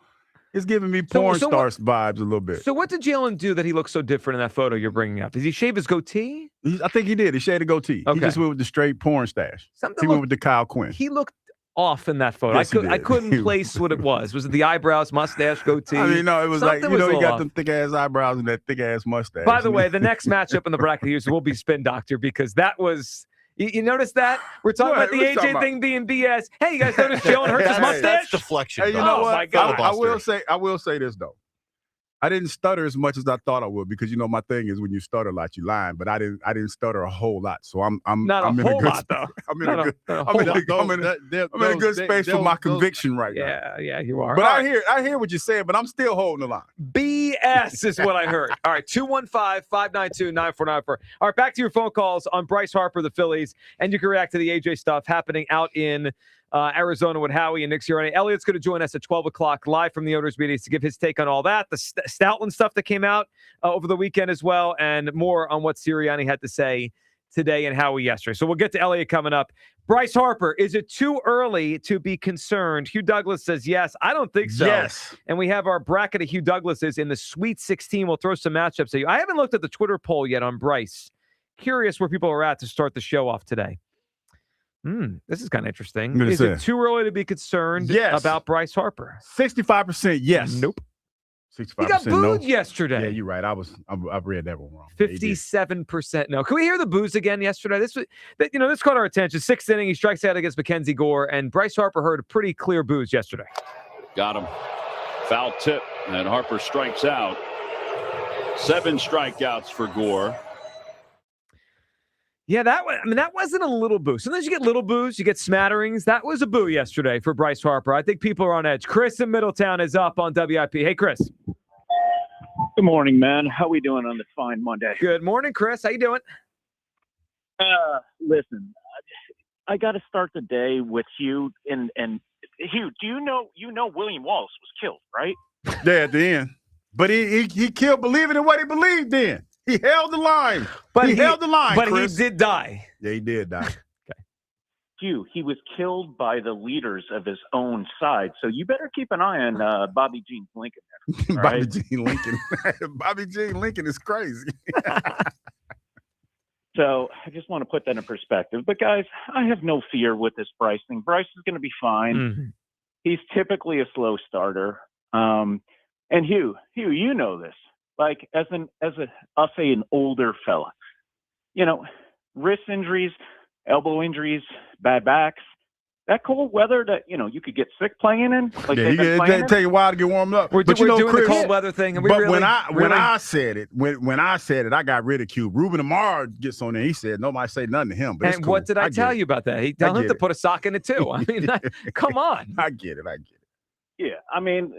It's giving me porn star vibes a little bit. So what did Jaylen do that he looks so different in that photo you're bringing up? Did he shave his goatee? I think he did. He shaved a goatee. Okay. He just went with the straight porn stash. Something He went with the Kyle Quinn. He looked off in that photo. Yes, he I did. couldn't place what it was. Was it the eyebrows, mustache, goatee? I mean, no, it was Something like, you know, was a he little got off. them thick-ass eyebrows and that thick-ass mustache. By the way, the next matchup in the bracket here will be Spin Doctor because that was – you notice that? We're talking about the What are you talking AJ about? thing being BS. Hey, you guys notice Jaylen Hurts' mustache? That's deflection. Hey, you bro. know Oh, what? my God. I will say this though. I didn't stutter as much as I thought I would because you know my thing is when you stutter a lot you lying, but I didn't stutter a whole lot. So I'm Not in a whole a good lot, though. I'm in Not a a- good not a I'm whole in a- lot. I'm in a good space for my conviction right now. Yeah, you are. But All I right. hear what you're saying, but I'm still holding the line. BS is what I heard. All right, 215-592-9494. All right, back to your phone calls on Bryce Harper, the Phillies, and you can react to the AJ stuff happening out in Arizona with Howie and Nick Sirianni. Elliot's going to join us at 12 o'clock live from the owners' meetings to give his take on all that, the Stoutland stuff that came out over the weekend as well, and more on what Sirianni had to say today and Howie yesterday. So we'll get to Elliot coming up. Bryce Harper, is it too early to be concerned? Hugh Douglas says yes. I don't think so. Yes. And we have our bracket of Hugh Douglas's in the Sweet 16. We'll throw some matchups at you. I haven't looked at the Twitter poll yet on Bryce. Curious where people are at to start the show off today. This is kind of interesting. What Is it it say? too early to be concerned about Bryce Harper? 65% yes. Nope. 65% He got booed no. yesterday. Yeah, you're right. I've read that one wrong. 57% no. Can we hear the boos again yesterday? This caught our attention. Sixth inning, he strikes out against Mackenzie Gore, and Bryce Harper heard a pretty clear boos yesterday. Got him. Foul tip, and Harper strikes out. 7 strikeouts for Gore. Yeah, that wasn't a little boo. Sometimes you get little boos, you get smatterings. That was a boo yesterday for Bryce Harper. I think people are on edge. Chris in Middletown is up on WIP. Hey, Chris. Good morning, man. How we doing on this fine Monday? Good morning, Chris. How you doing? Listen, I got to start the day with Hugh. And Hugh, do you know William Wallace was killed, right? Yeah, at the end. But he killed believing in what he believed in. He held the line. He held the line, But Chris. he did die. Yeah, he did die. Hugh, he was killed by the leaders of his own side. So you better keep an eye on Bobby Jean Lincoln. There, all Bobby right? Jean Lincoln. Bobby Jean Lincoln is crazy. So I just want to put that in perspective. But, guys, I have no fear with this Bryce thing. Bryce is going to be fine. Mm-hmm. He's typically a slow starter. And Hugh, you know this. Like, I'll say an older fella. You know, wrist injuries, elbow injuries, bad backs. That cold weather that, you could get sick playing in. Like yeah, they've been playing it take a while to get warmed up. We're doing the cold weather thing. And But when I said it, I got ridiculed. Ruben Amar gets on there. He said nobody say nothing to him. But And what did I tell you about that? He tell him to put a sock in it too. I mean, come on. I get it. Yeah, I mean,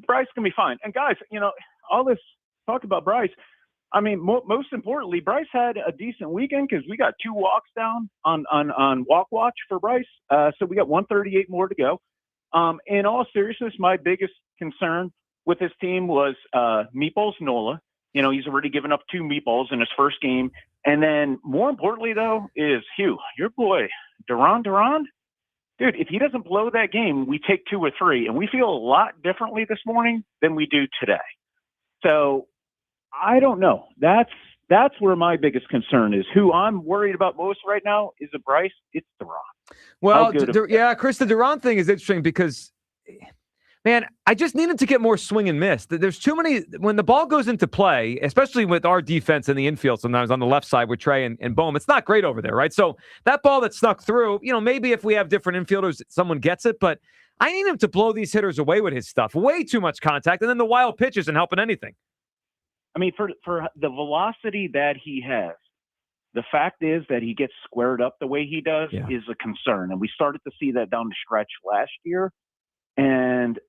Bryce can be fine. And guys, all this talk about Bryce. I mean, most importantly, Bryce had a decent weekend because we got 2 walks down on walk watch for Bryce. So we got 138 more to go. In all seriousness, my biggest concern with this team was Meatballs Nola. He's already given up 2 meatballs in his first game. And then more importantly, though, is Hugh, your boy, Duran. Dude, if he doesn't blow that game, we take 2 or 3. And we feel a lot differently this morning than we do today. So I don't know. That's where my biggest concern is. Who I'm worried about most right now is a Bryce. It's Duran. Well, Chris, the Duran thing is interesting because, man, I just need him to get more swing and miss. There's too many – when the ball goes into play, especially with our defense in the infield sometimes on the left side with Trey and Bohm, it's not great over there, right? So that ball that snuck through, maybe if we have different infielders, someone gets it. But I need him to blow these hitters away with his stuff. Way too much contact. And then the wild pitch isn't helping anything. I mean, for the velocity that he has, the fact is that he gets squared up the way he does is a concern. And we started to see that down the stretch last year. And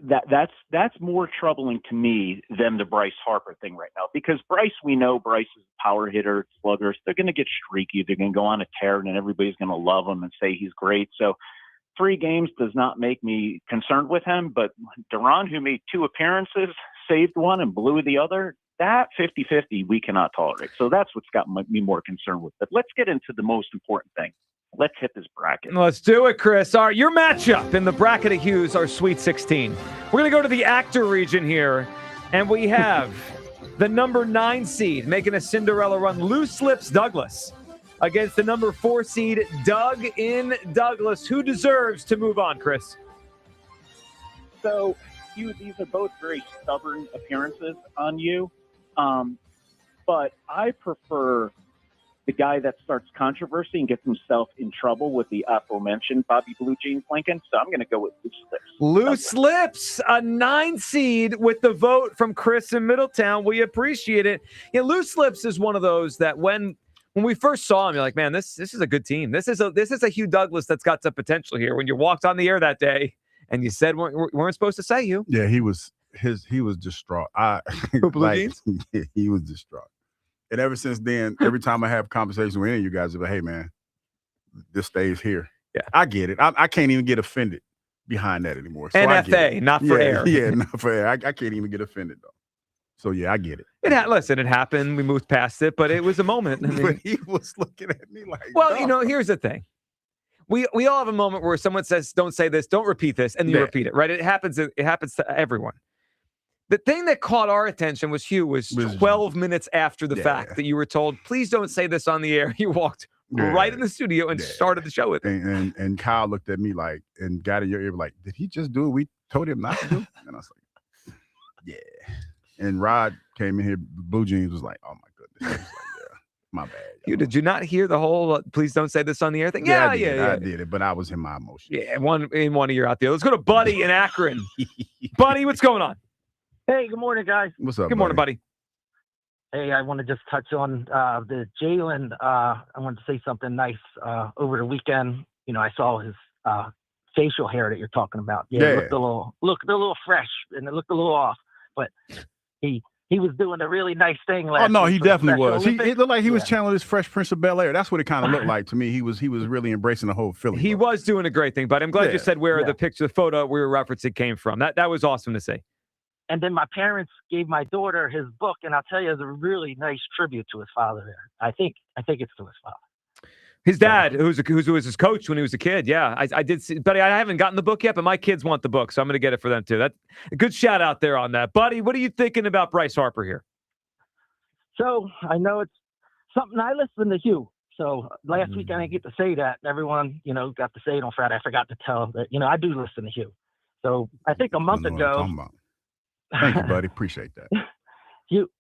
that's more troubling to me than the Bryce Harper thing right now. Because we know Bryce is a power hitter, sluggers. They're going to get streaky. They're going to go on a tear, and everybody's going to love him and say he's great. So 3 games does not make me concerned with him. But Duran, who made 2 appearances, saved 1 and blew the other, that 50-50 we cannot tolerate. So that's what's got me more concerned with. But let's get into the most important thing. Let's hit this bracket. Let's do it, Chris. All right, your matchup in the bracket of Hughes, our Sweet 16. We're going to go to the actor region here, and we have the number 9 seed making a Cinderella run, Loose Lips Douglas, against the number 4 seed, Doug in Douglas. Who deserves to move on, Chris? So, these are both very stubborn appearances on you. But I prefer the guy that starts controversy and gets himself in trouble with the aforementioned Bobby Blue Jeans Lincoln. So I'm going to go with Loose Lips. Loose Lips, a 9 seed with the vote from Chris in Middletown. We appreciate it. Yeah, Loose Lips is one of those that when we first saw him, you're like, man, this is a good team. This is a Hugh Douglas that's got some potential here. When you walked on the air that day and you said we weren't supposed to say you. Yeah, he was distraught. Blue Jeans? Yeah, he was distraught. And ever since then, every time I have conversations with any of you guys, I'm like, hey, man, this stays here. Yeah. I get it. I can't even get offended behind that anymore. So NFA, not for air. Yeah, not for air. I can't even get offended, though. So, yeah, I get it. Listen, it happened. We moved past it, but it was a moment. I mean, but he was looking at me like, well, no. Here's the thing. We all have a moment where someone says, don't say this, don't repeat this, and you repeat it, right? It happens to everyone. The thing that caught our attention was 12 minutes after the fact that you were told, please don't say this on the air. You walked right in the studio and started the show with it. And Kyle looked at me like, and got in your ear like, did he just do what we told him not to do? And I was like, yeah. And Rod came in here, Blue Jeans was like, oh my goodness. He was like, yeah, my bad. Did you not hear the whole please don't say this on the air thing? Yeah, I did it, but I was in my emotions. Yeah, in one of your out there. Let's go to Buddy in Akron. Buddy, what's going on? Hey, good morning, guys. What's up? Good morning, buddy. Hey, I want to just touch on the Jaylen. I wanted to say something nice over the weekend. I saw his facial hair that you're talking about. Yeah, it looked a little fresh and it looked a little off, but he was doing a really nice thing last. Oh no, he definitely was. It looked like he was channeling his Fresh Prince of Bel-Air. That's what it kind of looked like to me. He was really embracing the whole Philly. He was doing a great thing, but I'm glad you said where the photo we were referencing came from. That was awesome to see. And then my parents gave my daughter his book, and I'll tell you, it's a really nice tribute to his father there. I think it's to his father. His dad, who was his coach when he was a kid. Yeah, I did see, but I haven't gotten the book yet, but my kids want the book, so I'm going to get it for them too. That's a good shout out there on that. Buddy, what are you thinking about Bryce Harper here? So I know it's something I listen to Hugh. So last week I didn't get to say that. Everyone, got to say it on Friday. I forgot to tell that, I do listen to Hugh. So I think a month ago. Thank you, buddy. Appreciate that. You,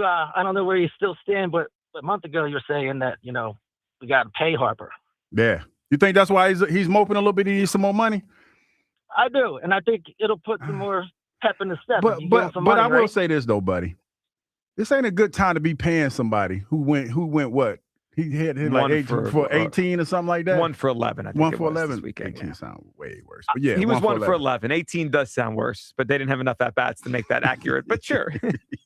I don't know where you still stand, but a month ago you were saying that, we got to pay Harper. Yeah. You think that's why he's moping a little bit? He needs some more money? I do. And I think it'll put some more pep in the step. But I will say this, though, buddy. This ain't a good time to be paying somebody who went what? He had like 18 or something like that. 1 for 11. I think 1 for 11 this weekend. 18 sounds way worse. But yeah, he was 1 for 11. 18 does sound worse, but they didn't have enough at bats to make that accurate. But sure,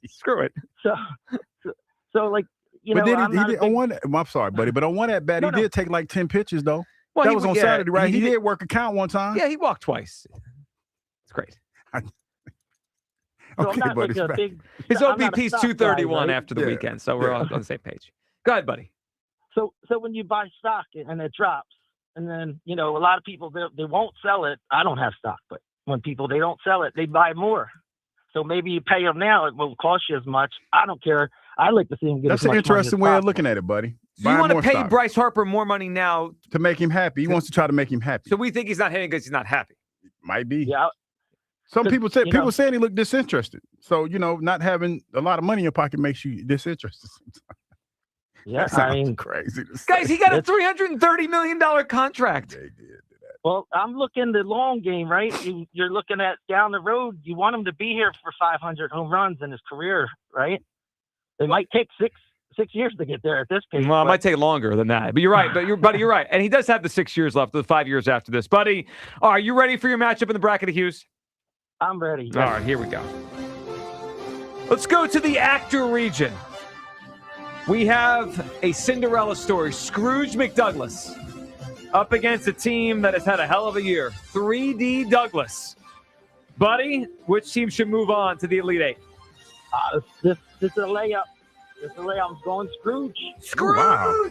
screw it. So like I'm sorry, buddy, but on one at bat, he did take like 10 pitches though. Well, that was on Saturday, right? He did work a count one time. Yeah, he walked twice. It's great. So I'm not like a big. His I'm not a OBP is stock 231 guy, right? after the weekend, so we're on the same page. Go ahead, buddy. So when you buy stock and it drops, and then a lot of people they won't sell it. I don't have stock, but when people they don't sell it, they buy more. So maybe you pay them now; it won't cost you as much. I don't care. I like to see him get. That's as much an interesting way money of looking at it, buddy. So you want to pay Bryce Harper more money now to make him happy? He wants to try to make him happy. So we think he's not hitting because he's not happy. Might be. Yeah. Some people say saying he looked disinterested. So not having a lot of money in your pocket makes you disinterested sometimes. Yeah, that sounds crazy. Guys, he got a $330 million contract. Well, I'm looking the long game, right? You're looking at down the road. You want him to be here for 500 home runs in his career, right? It might take six years to get there at this pace. Well, it might take longer than that. But you're right. Buddy, you're right. And he does have the 6 years left, the 5 years after this. Buddy, are you ready for your matchup in the bracket of Hughes? I'm ready. All right, here we go. Let's go to the actor region. We have a Cinderella story. Scrooge McDouglas up against a team that has had a hell of a year. 3D Douglas. Buddy, which team should move on to the Elite Eight? This is a layup. This is a layup. I'm going Scrooge. Scrooge! Wow.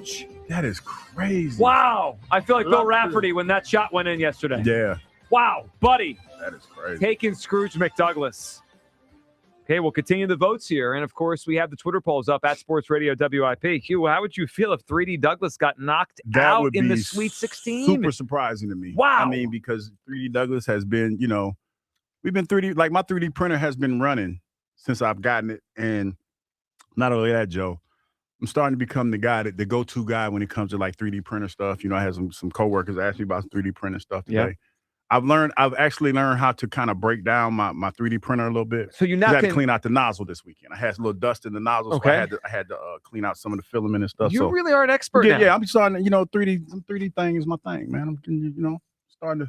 That is crazy. Wow. I feel like Bill Rafferty when that shot went in yesterday. Yeah. Wow. Buddy. That is crazy. Taking Scrooge McDouglas. Okay, we'll continue the votes here. And, of course, we have the Twitter polls up at Sports Radio WIP. Hugh, how would you feel if 3D Douglas got knocked out in the Sweet 16? Super surprising to me. Wow. I mean, because 3D Douglas has been, we've been 3D, like my 3D printer has been running since I've gotten it. And not only that, Joe, I'm starting to become the go-to guy when it comes to like 3D printer stuff. I had some coworkers ask me about 3D printer stuff today. Yeah. I've actually learned how to kind of break down my 3D printer a little bit. So I had to clean out the nozzle this weekend. I had a little dust in the nozzle, so I had to clean out some of the filament and stuff. You really are an expert now. Yeah, I'm starting to, 3D thing is my thing, man. I'm starting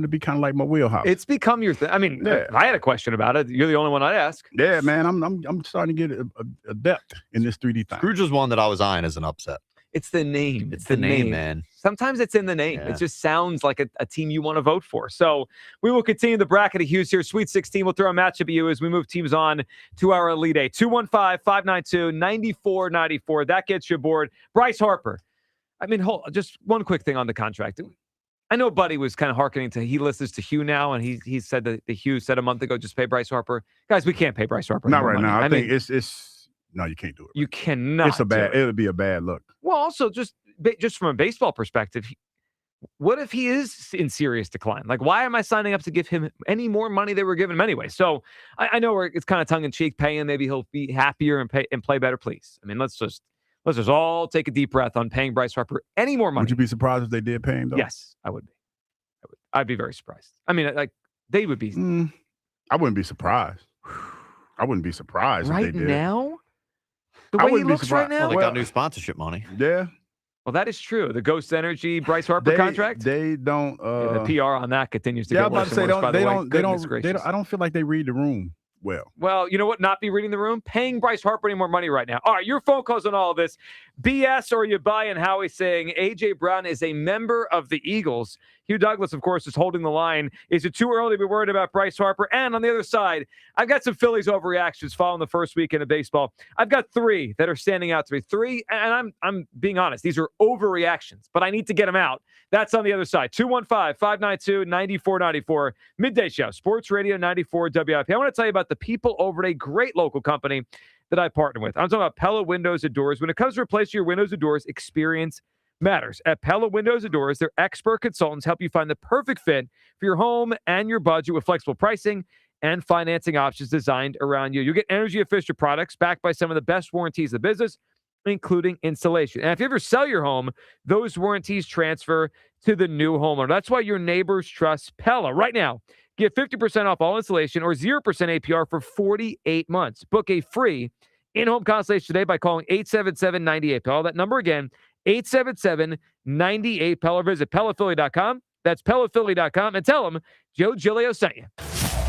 to be kind of like my wheelhouse. It's become your thing. I mean, I had a question about it. You're the only one I'd ask. Yeah, man. I'm starting to get adept in this 3D thing. Scrooge was one that I was eyeing as an upset. It's the name. It's the name, man. Sometimes it's in the name. Yeah. It just sounds like a team you want to vote for. So we will continue the bracket of Hughes here. Sweet 16. We'll throw a matchup at you as we move teams on to our Elite Eight. 215-592-9494. That gets you aboard. Bryce Harper. I mean, just one quick thing on the contract. I know Buddy was kind of hearkening to he listens to Hugh now, and he said that the Hugh said a month ago, just pay Bryce Harper. Guys, we can't pay Bryce Harper. Not right money. now. I think mean, it's no, you can't do it. You cannot. It would be a bad look. Well, also just from a baseball perspective, what if he is in serious decline? Like, why am I signing up to give him any more money they were giving him anyway? So I know it's kind of tongue in cheek, paying. Maybe he'll be happier and play better. Please, I mean, let's just all take a deep breath on paying Bryce Harper any more money. Would you be surprised if they did pay him, though? Yes, I would be. I'd be very surprised. I mean, like they would be. I wouldn't be surprised. I wouldn't be surprised right if they did. now. The way he looks right now. Well, they got new sponsorship money. Yeah. Well, that is true. The Ghost Energy Bryce Harper contract. They don't. The PR on that continues to get worse and worse. I don't feel like they read the room well. Well, you know what? Not be reading the room. Paying Bryce Harper any more money right now. All right, your phone calls on all of this. BS or you buy, and Howie saying A.J. Brown is a member of the Eagles. Hugh Douglas, of course, is holding the line. Is it too early to be worried about Bryce Harper? And on the other side, I've got some Phillies overreactions following the first weekend of baseball. I've got three that are standing out to me. Three, and I'm being honest, these are overreactions, but I need to get them out. That's on the other side. 215-592-9494. Midday Show, Sports Radio 94 WIP. I want to tell you about the people over at a great local company that I partner with. I'm talking about Pella Windows and Doors. When it comes to replacing your windows and doors, experience matters. At Pella Windows and Doors, their expert consultants help you find the perfect fit for your home and your budget with flexible pricing and financing options designed around you. You'll get energy-efficient products backed by some of the best warranties in the business, including installation. And if you ever sell your home, those warranties transfer to the new homeowner. That's why your neighbors trust Pella. Right now, get 50% off all installation or 0% APR for 48 months. Book a free in-home consultation today by calling 877-98-PELLA. That number again, 877-98-PELLA. Visit PellaPhilly.com. That's PellaPhilly.com. And tell them Joe Giglio sent you.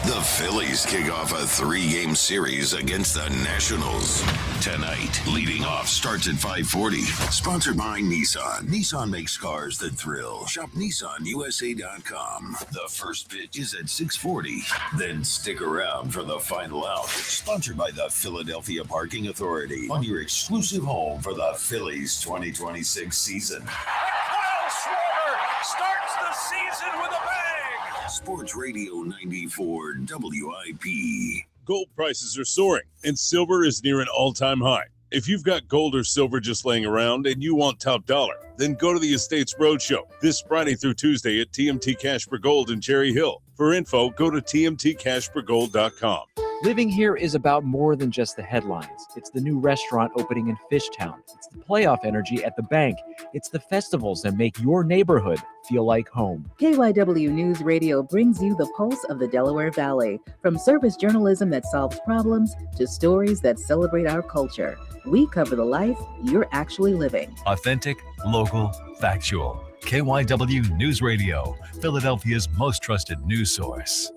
The Phillies kick off a 3-game series against the Nationals. Tonight, leading off starts at 5:40. Sponsored by Nissan. Nissan makes cars that thrill. Shop NissanUSA.com. The first pitch is at 6:40. Then stick around for the final out. Sponsored by the Philadelphia Parking Authority. On your exclusive home for the Phillies 2026 season. Kyle Schwarber starts the season with a bang! Sports Radio 94 WIP. Gold prices are soaring, and silver is near an all-time high. If you've got gold or silver just laying around and you want top dollar, then go to the Estates Roadshow this Friday through Tuesday at TMT Casper Gold in Cherry Hill. For info, go to tmtcaspergold.com. Living here is about more than just the headlines. It's the new restaurant opening in Fishtown. It's the playoff energy at the bank. It's the festivals that make your neighborhood feel like home. KYW News Radio brings you the pulse of the Delaware Valley. From service journalism that solves problems to stories that celebrate our culture. We cover the life you're actually living. Authentic, local, factual. KYW News Radio, Philadelphia's most trusted news source.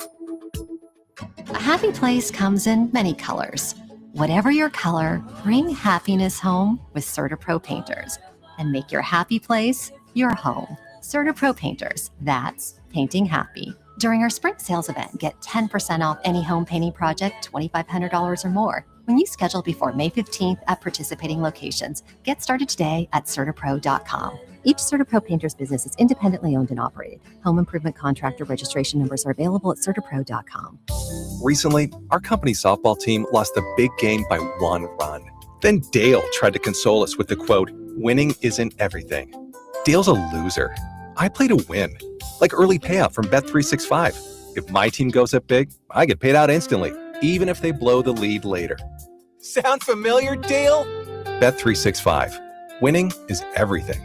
A happy place comes in many colors. Whatever your color, bring happiness home with CertaPro Painters and make your happy place your home. CertaPro Painters, that's painting happy. During our spring sales event, get 10% off any home painting project, $2,500 or more. When you schedule before May 15th at participating locations, get started today at CertaPro.com. Each CertaPro Painters business is independently owned and operated. Home improvement contractor registration numbers are available at CertaPro.com. Recently, our company softball team lost a big game by 1 run. Then Dale tried to console us with the quote, "Winning isn't everything." Dale's a loser. I play to win, like early payout from Bet365. If my team goes up big, I get paid out instantly, even if they blow the lead later. Sound familiar, Dale? Bet365. Winning is everything.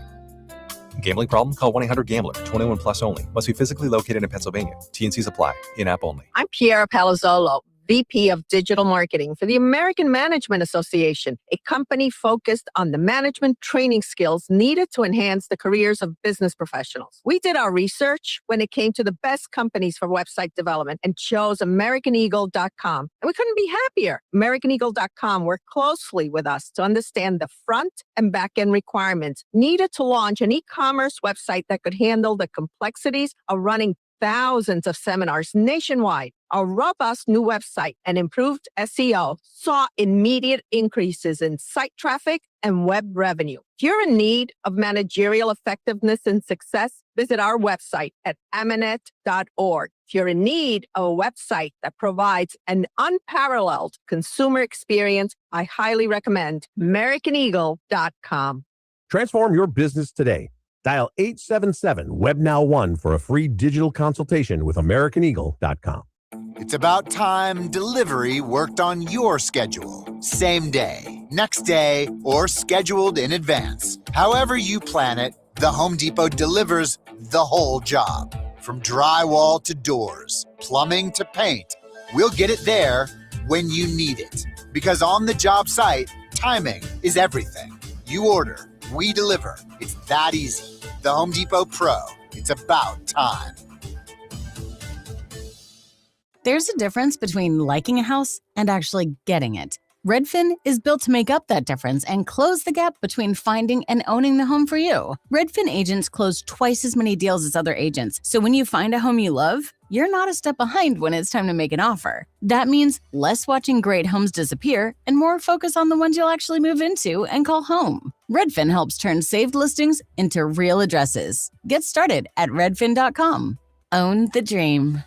Gambling problem? Call 1-800-GAMBLER. 21 plus only. Must be physically located in Pennsylvania. T&Cs apply. In-app only. I'm Piera Palazzolo, VP of Digital Marketing for the American Management Association, a company focused on the management training skills needed to enhance the careers of business professionals. We did our research when it came to the best companies for website development and chose AmericanEagle.com. And we couldn't be happier. AmericanEagle.com worked closely with us to understand the front and back end requirements needed to launch an e-commerce website that could handle the complexities of running thousands of seminars nationwide. Our robust new website and improved SEO saw immediate increases in site traffic and web revenue. If you're in need of managerial effectiveness and success, visit our website at amanet.org. If you're in need of a website that provides an unparalleled consumer experience, I highly recommend AmericanEagle.com. Transform your business today. Dial 877-WebNow1 for a free digital consultation with AmericanEagle.com. It's about time delivery worked on your schedule. Same day, next day, or scheduled in advance. However you plan it, the Home Depot delivers the whole job. From drywall to doors, plumbing to paint, we'll get it there when you need it. Because on the job site, timing is everything. You order, we deliver. It's that easy. The Home Depot Pro. It's about time. There's a difference between liking a house and actually getting it. Redfin is built to make up that difference and close the gap between finding and owning the home for you. Redfin agents close twice as many deals as other agents, so when you find a home you love, you're not a step behind when it's time to make an offer. That means less watching great homes disappear and more focus on the ones you'll actually move into and call home. Redfin helps turn saved listings into real addresses. Get started at redfin.com. Own the dream.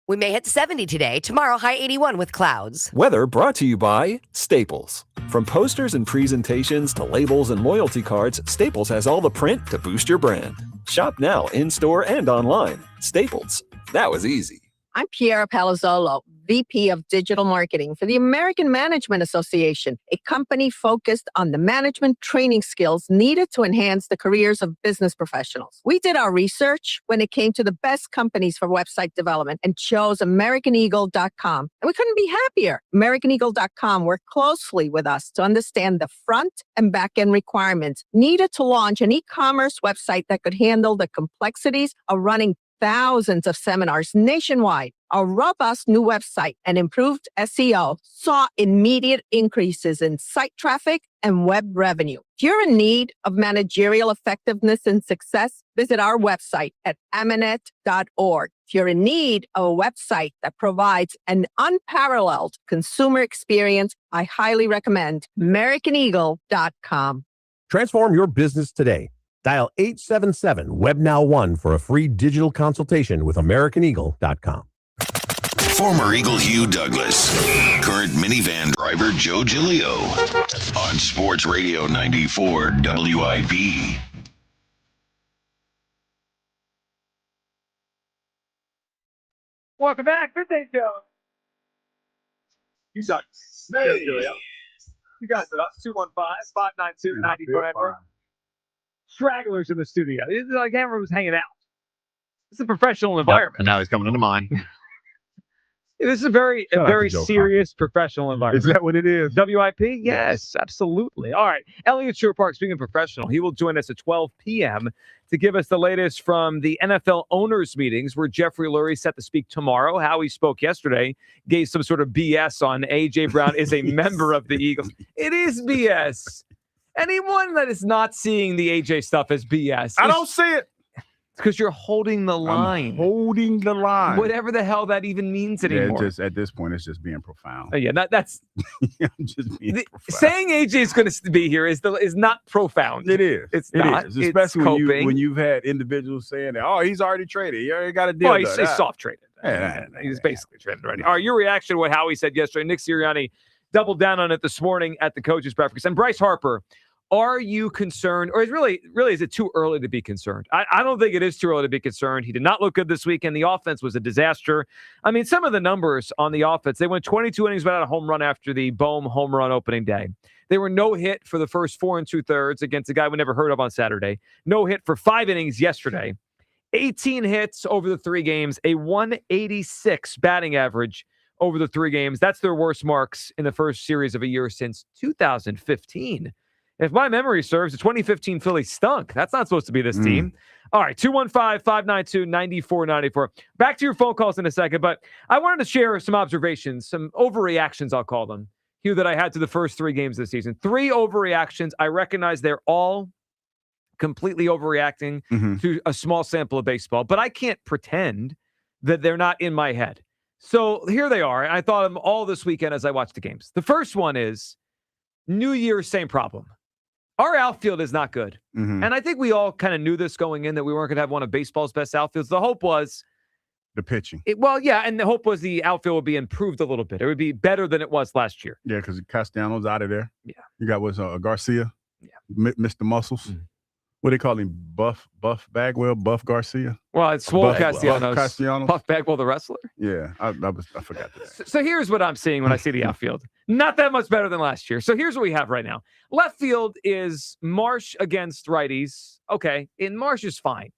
We may hit 70 today. Tomorrow, high 81 with clouds. Weather brought to you by Staples. From posters and presentations to labels and loyalty cards, Staples has all the print to boost your brand. Shop now in-store and online. Staples. That was easy. I'm Piera Palazzolo, VP of Digital Marketing for the American Management Association, a company focused on the management training skills needed to enhance the careers of business professionals. We did our research when it came to the best companies for website development and chose AmericanEagle.com. And we couldn't be happier. AmericanEagle.com worked closely with us to understand the front and back end requirements needed to launch an e-commerce website that could handle the complexities of running thousands of seminars nationwide, a robust new website, and improved SEO saw immediate increases in site traffic and web revenue. If you're in need of managerial effectiveness and success, visit our website at aminet.org. If you're in need of a website that provides an unparalleled consumer experience, I highly recommend AmericanEagle.com. Transform your business today. Dial 877-WEB-NOW-1 for a free digital consultation with AmericanEagle.com. Former Eagle Hugh Douglas, current minivan driver Joe Giglio on Sports Radio 94 WIP. Welcome back. Good day, Joe. You suck. Hey. You guys are up 215-592-9494. Stragglers in the studio. It's like everyone's hanging out. It's a professional environment. And now he's coming into mine. This is a very serious professional environment. Is that what it is? WIP? Yes, absolutely. All right. Eliot Shorr-Parks, speaking of professional, he will join us at 12 p.m. to give us the latest from the NFL owners' meetings where Jeffrey Lurie set to speak tomorrow. How he spoke yesterday gave some sort of BS on A.J. Brown is a member of the Eagles. It is BS. Anyone that is not seeing the A.J. stuff as BS. I don't see it. Because you're holding the line. I'm holding the line. Whatever the hell that even means anymore. Yeah, just at this point, it's just being profound. That's I'm just being profound. Saying AJ is going to be here is not profound. It is. It's not. Is. Especially when you've had individuals saying that, oh, he's already traded. He already got a deal. Well, he's soft traded. He's basically traded already. All right, your reaction to what Howie said yesterday. Nick Sirianni doubled down on it this morning at the coaches' breakfast. And Bryce Harper, are you concerned, or is it too early to be concerned? I don't think it is too early to be concerned. He did not look good this weekend. The offense was a disaster. I mean, some of the numbers on the offense, they went 22 innings without a home run after the Bohm home run opening day. They were no hit for the first 4 2/3 against a guy we never heard of on Saturday. No hit for 5 innings yesterday. 18 hits over the 3 games, a 186 batting average over the 3 games. That's their worst marks in the first series of a year since 2015. If my memory serves, the 2015 Phillies stunk. That's not supposed to be this team. All right, 215-592-9494. Back to your phone calls in a second, but I wanted to share some observations, some overreactions, I'll call them, Hugh, that I had to the first 3 games of the season. 3 overreactions. I recognize they're all completely overreacting to a small sample of baseball, but I can't pretend that they're not in my head. So here they are, and I thought of them all this weekend as I watched the games. The first one is New Year's, same problem. Our outfield is not good. And I think we all kind of knew this going in, that we weren't going to have one of baseball's best outfields. The hope was the pitching. And the hope was the outfield would be improved a little bit. It would be better than it was last year. Yeah, because Castellanos out of there. Yeah. You got Garcia. Yeah. Mr. Muscles. What do they call him? Buff Bagwell, Buff Garcia? Well, it's Swole Castellanos. Buff Bagwell, the wrestler? Yeah, I forgot that. So here's what I'm seeing when I see the outfield. Not that much better than last year. So here's what we have right now. Left field is Marsh against righties. Okay, and Marsh is fine.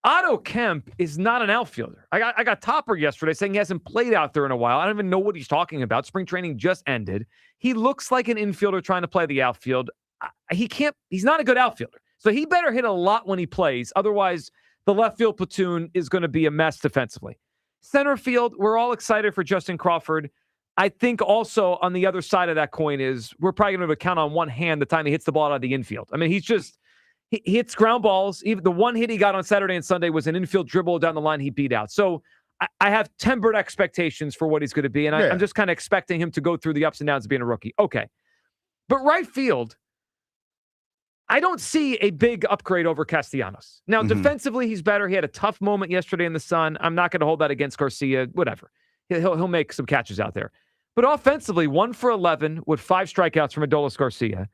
Otto Kemp is not an outfielder. I got Topper yesterday saying he hasn't played out there in a while. I don't even know what he's talking about. Spring training just ended. He looks like an infielder trying to play the outfield. He's not a good outfielder. So he better hit a lot when he plays. Otherwise, the left field platoon is going to be a mess defensively. Center field, we're all excited for Justin Crawford. I think also on the other side of that coin is we're probably going to count on one hand the time he hits the ball out of the infield. I mean, he hits ground balls. Even the one hit he got on Saturday and Sunday was an infield dribble down the line he beat out. So I have tempered expectations for what he's going to be, and I'm just kind of expecting him to go through the ups and downs of being a rookie. Okay. But right field, I don't see a big upgrade over Castellanos. Now, defensively, he's better. He had a tough moment yesterday in the sun. I'm not going to hold that against Garcia. Whatever. He'll make some catches out there. But offensively, 1 for 11 with 5 strikeouts from Adolis Garcia.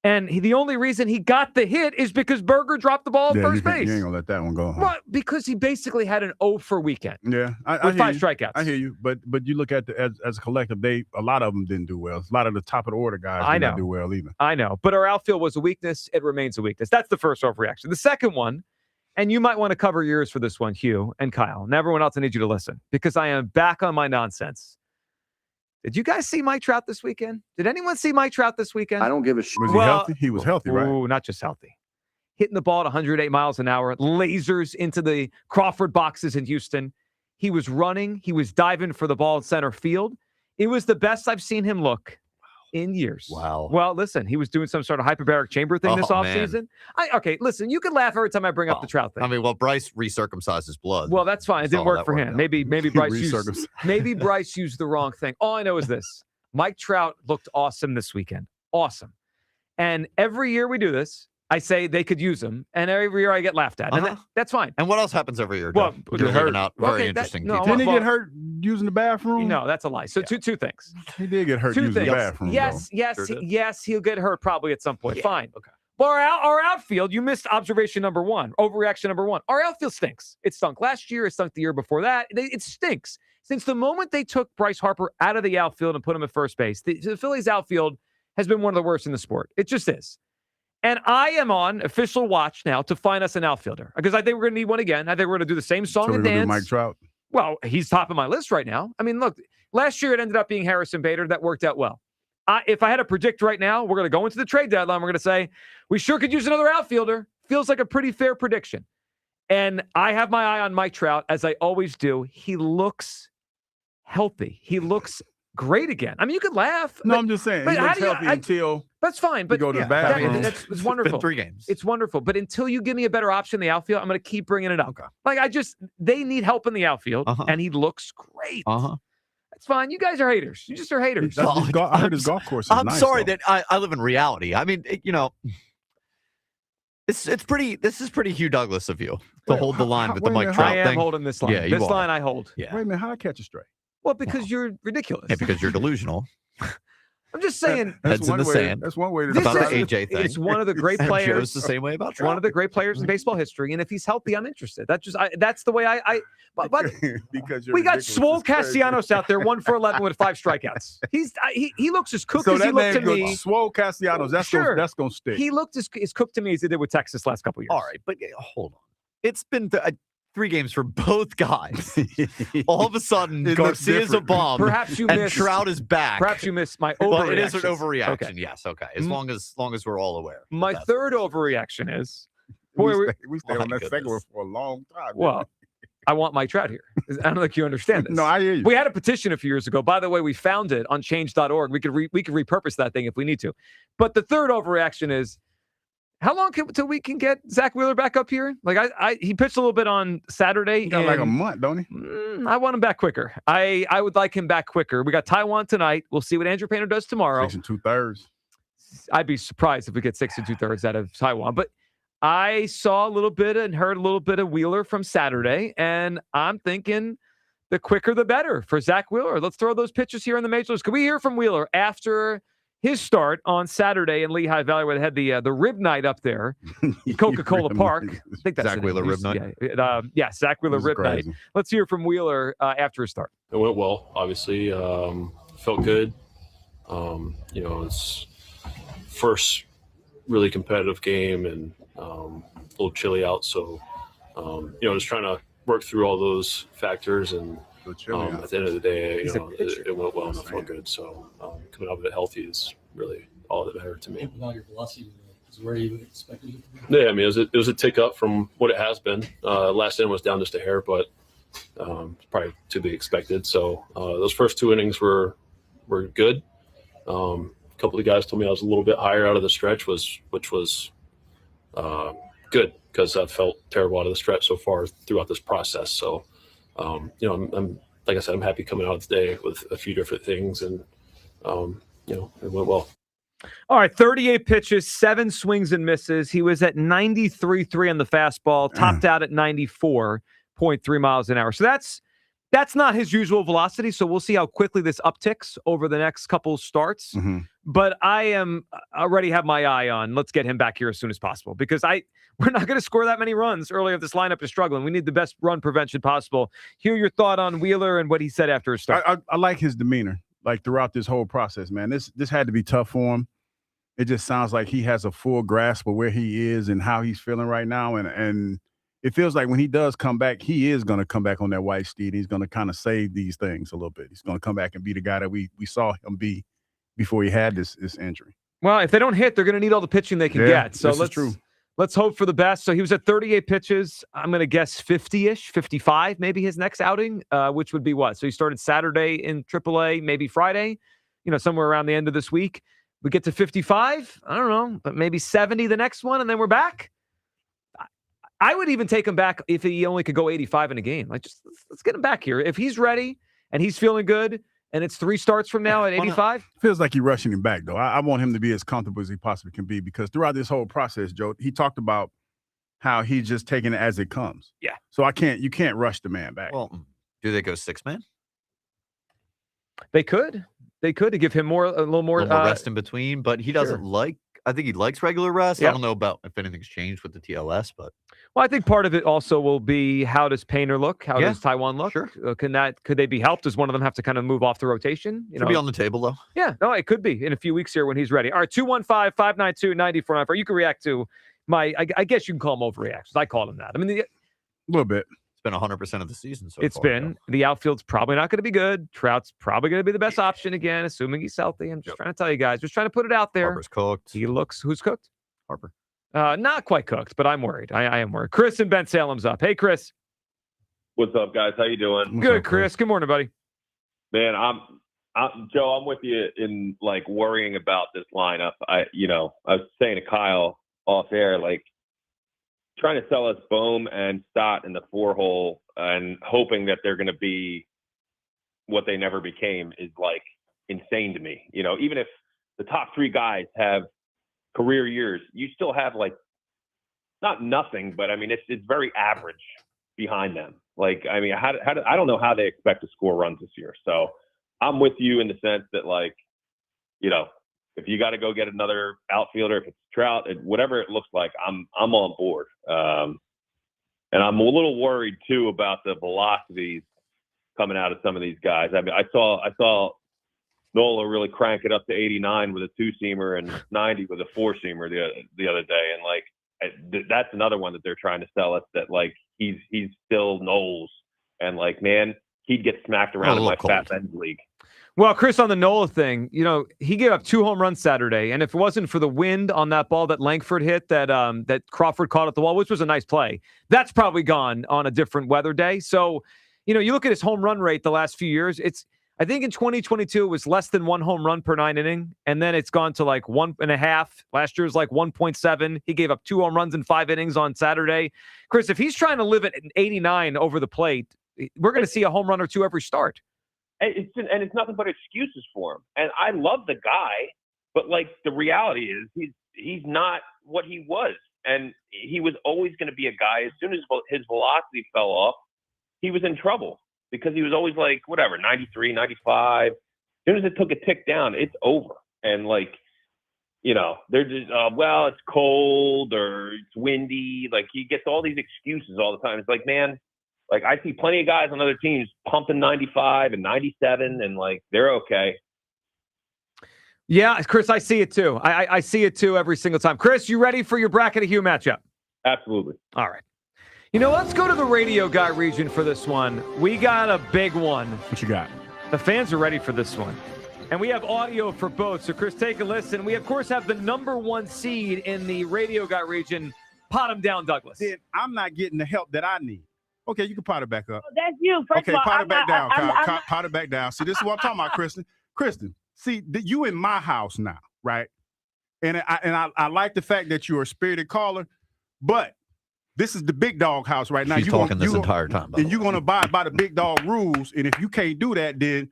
And the only reason he got the hit is because Berger dropped the ball at first base. You ain't going to let that one go. Well, because he basically had an 0 for weekend. Yeah. With 5 strikeouts. I hear you. But you look at as a collective, a lot of them didn't do well. A lot of the top of the order guys did not do well either. I know. But our outfield was a weakness. It remains a weakness. That's the first overreaction. The second one, and you might want to cover your ears for this one, Hugh and Kyle, and everyone else, I need you to listen, because I am back on my nonsense. Did you guys see Mike Trout this weekend? Did anyone see Mike Trout this weekend? I don't give a shit. Was he healthy? He was healthy, right? Ooh, not just healthy. hitting the ball at 108 miles an hour, lasers into the Crawford boxes in Houston. He was running. He was diving for the ball in center field. It was the best I've seen him look in years. Wow. Well, listen, he was doing some sort of hyperbaric chamber thing this offseason. Okay, listen, you can laugh every time I bring up the Trout thing. I mean, Bryce recircumcised his blood. Well, that's fine. It didn't work for him. Out. Maybe Bryce used the wrong thing. All I know is this. Mike Trout looked awesome this weekend. Awesome. And every year we do this, I say they could use him, and every year I get laughed at. And that's fine. And what else happens every year? Well, you're giving out very interesting details. Didn't he get hurt using the bathroom? No, that's a lie. So two things. He did get hurt using the bathroom. Yes, he'll get hurt probably at some point. Fine. Okay. But our outfield, you missed observation number one, overreaction number one. Our outfield stinks. It stunk last year. It stunk the year before that. It stinks. Since the moment they took Bryce Harper out of the outfield and put him at first base, the Phillies outfield has been one of the worst in the sport. It just is. And I am on official watch now to find us an outfielder because I think we're going to need one again. I think we're going to do the same song and dance. Mike Trout. Well, he's top of my list right now. I mean, look, last year it ended up being Harrison Bader. That worked out well. If I had to predict right now, we're going to go into the trade deadline. We're going to say we sure could use another outfielder. Feels like a pretty fair prediction. And I have my eye on Mike Trout, as I always do. He looks healthy. He looks great again. I mean, you could laugh. No, I'm just saying. He looks healthy until that's fine. But go to the bathroom. It's wonderful. It's been 3 games. It's wonderful. But until you give me a better option in the outfield, I'm going to keep bringing it up. Okay. Like they need help in the outfield, and he looks great. That's fine. You guys are haters. You just are haters. I heard his golf course is I'm nice, sorry though. that I live in reality. I mean, this is pretty Hugh Douglas of you to hold the line with the Mike Trout thing. I am holding this line. Yeah, this line I hold. Yeah. Wait a minute, how I catch a stray? Well, because you're ridiculous. Yeah, because you're delusional. I'm just saying. Heads in the sand. That's one way to about describe the it. AJ thing. It's one of the great players. Joe's the same way about Trout. One of the great players in baseball history, and if he's healthy, I'm interested. That's the way I. But because we got Swole Castellanos out there, 1 for 11 with 5 strikeouts. He looks as cooked as he looked to me. Swole Castellanos. That's gonna stick. He looked as cooked to me as he did with Texas last couple of years. All right, but hold on. It's been 3 games for both guys. All of a sudden, Garcia's a bomb. Perhaps you and missed. Trout is back. Perhaps you missed my overreaction. Well, it is an overreaction. Okay. Yes. Okay. As long as we're all aware. My third overreaction is. We stayed on that segment for a long time. Well, I want Mike Trout here. I don't think you understand this. No, I hear you. We had a petition a few years ago. By the way, we found it on change.org. We could repurpose that thing if we need to. But the third overreaction is, how long till we can get Zach Wheeler back up here? Like he pitched a little bit on Saturday. He got like a month, don't he? I want him back quicker. I would like him back quicker. We got Taiwan tonight. We'll see what Andrew Painter does tomorrow. 6 2/3. I'd be surprised if we get 6 2/3 out of Taiwan. But I saw a little bit and heard a little bit of Wheeler from Saturday, and I'm thinking the quicker the better for Zach Wheeler. Let's throw those pitches here in the major leagues. Can we hear from Wheeler after his start on Saturday in Lehigh Valley, where they had the rib night up there, Coca-Cola Park? I think that's Zach Wheeler rib night. Yeah, Zach Wheeler rib night. Let's hear from Wheeler after his start. It went well, obviously. Felt good. It's first really competitive game and a little chilly out, so just trying to work through all those factors and. At the end of the day, it went well and I felt good. So coming out of it healthy is really all that mattered to me. Your velocity is where you expected it to be. Yeah, I mean, it was a tick up from what it has been. Last inning was down just a hair, but probably to be expected. So those first 2 innings were good. A couple of guys told me I was a little bit higher out of the stretch, which was good because I felt terrible out of the stretch so far throughout this process. So. I'm like I said, I'm happy coming out today with a few different things, and it went well. All right, 38 pitches, 7 swings and misses. He was at 93.3 on the fastball, topped out at 94.3 miles an hour. So that's not his usual velocity. So we'll see how quickly this upticks over the next couple starts. Mm-hmm. But I already have my eye on. Let's get him back here as soon as possible because we're not going to score that many runs early if this lineup is struggling. We need the best run prevention possible. Hear your thought on Wheeler and what he said after his start. I like his demeanor, like throughout this whole process, man. This had to be tough for him. It just sounds like he has a full grasp of where he is and how he's feeling right now. And it feels like when he does come back, he is going to come back on that white steed. He's going to kind of save these things a little bit. He's going to come back and be the guy that we saw him be before he had this injury. Well, if they don't hit, they're going to need all the pitching they can get. So this is true. Let's hope for the best. So he was at 38 pitches. I'm going to guess 50-ish, 55, maybe his next outing, which would be what? So he started Saturday in AAA, maybe Friday, somewhere around the end of this week. We get to 55. I don't know, but maybe 70 the next one, and then we're back. I would even take him back if he only could go 85 in a game. Like, just let's get him back here. If he's ready and he's feeling good, and it's 3 starts from now at 85. Feels like you're rushing him back, though. I want him to be as comfortable as he possibly can be, because throughout this whole process, Joe, he talked about how he's just taking it as it comes. Yeah. So you can't rush the man back. Well, do they go 6-man? They could to give him a little more rest in between, but he doesn't I think he likes regular rest. Yep. I don't know about if anything's changed with the TLS, but I think part of it also will be, how does Painter look? How does Taiwan look? Sure. Could they be helped? Does one of them have to kind of move off the rotation? Could be on the table, though. Yeah, no, it could be in a few weeks here when he's ready. All right, 215-592-9494. You can react to I guess you can call them overreactions. I call them that. I mean, a little bit. It's been 100% of the season so It's far. been. The outfield's probably not going to be good. Trout's probably going to be the best option again, assuming he's healthy. I'm just trying to tell you guys. Just trying to put it out there. Harper's cooked. Who's cooked? Harper. Not quite cooked, but I'm worried. I am worried. Chris and Ben Salem's up. Hey, Chris. What's up, guys? How you doing? Good, Chris. Good morning, buddy. Man, Joe. I'm with you in worrying about this lineup. I was saying to Kyle off air, trying to sell us Bohm and Stott in the 4-hole and hoping that they're going to be what they never became is insane to me. Even if the top 3 guys have career years, you still have not nothing, but I mean, it's very average behind them. I don't know how they expect to score runs this year. So I'm with you in the sense that if you got to go get another outfielder, if it's Trout, whatever it looks like, I'm on board. And I'm a little worried too about the velocities coming out of some of these guys. I mean, I saw Nola really crank it up to 89 with a 2-seamer and 90 with a 4-seamer the other day, and that's another one that they're trying to sell us, that he's still Knowles, and man, he'd get smacked around in my fat men's league. Well, Chris, on the Nola thing, he gave up 2 home runs Saturday, and if it wasn't for the wind on that ball that Langford hit, that Crawford caught at the wall, which was a nice play, that's probably gone on a different weather day. So, you look at his home run rate the last few years. I think in 2022 it was less than 1 home run per 9 inning, and then it's gone to 1.5. Last year was 1.7. He gave up 2 home runs in 5 innings on Saturday. Chris, if he's trying to live at 89 over the plate, we're going to see a home run or 2 every start. It's nothing but excuses for him. And I love the guy, but the reality is he's not what he was. And he was always going to be a guy. As soon as his velocity fell off, he was in trouble, because he was always 93, 95. As soon as it took a tick down, it's over. And they're just, it's cold or it's windy. He gets all these excuses all the time. It's man, I see plenty of guys on other teams pumping 95 and 97, and they're okay. Yeah, Chris, I see it too. I see it too every single time. Chris, you ready for your Bracket of Hugh matchup? Absolutely. All right. Let's go to the radio guy region for this one. We got a big one. What you got? The fans are ready for this one. And we have audio for both. So, Chris, take a listen. We, of course, have the number 1 seed in the radio guy region, Pot 'em down, Douglas. Then I'm not getting the help that I need. Okay, you can pot it back up. Oh, that's you. First of all, pot it back down, Kyle. Pot it back down. See, this is what I'm talking about, Kristen. Kristen, see, you in my house now, right? And I like the fact that you're a spirited caller, but this is the big dog house right now. She's talking this entire time. And you're going to abide by the big dog rules. And if you can't do that, then,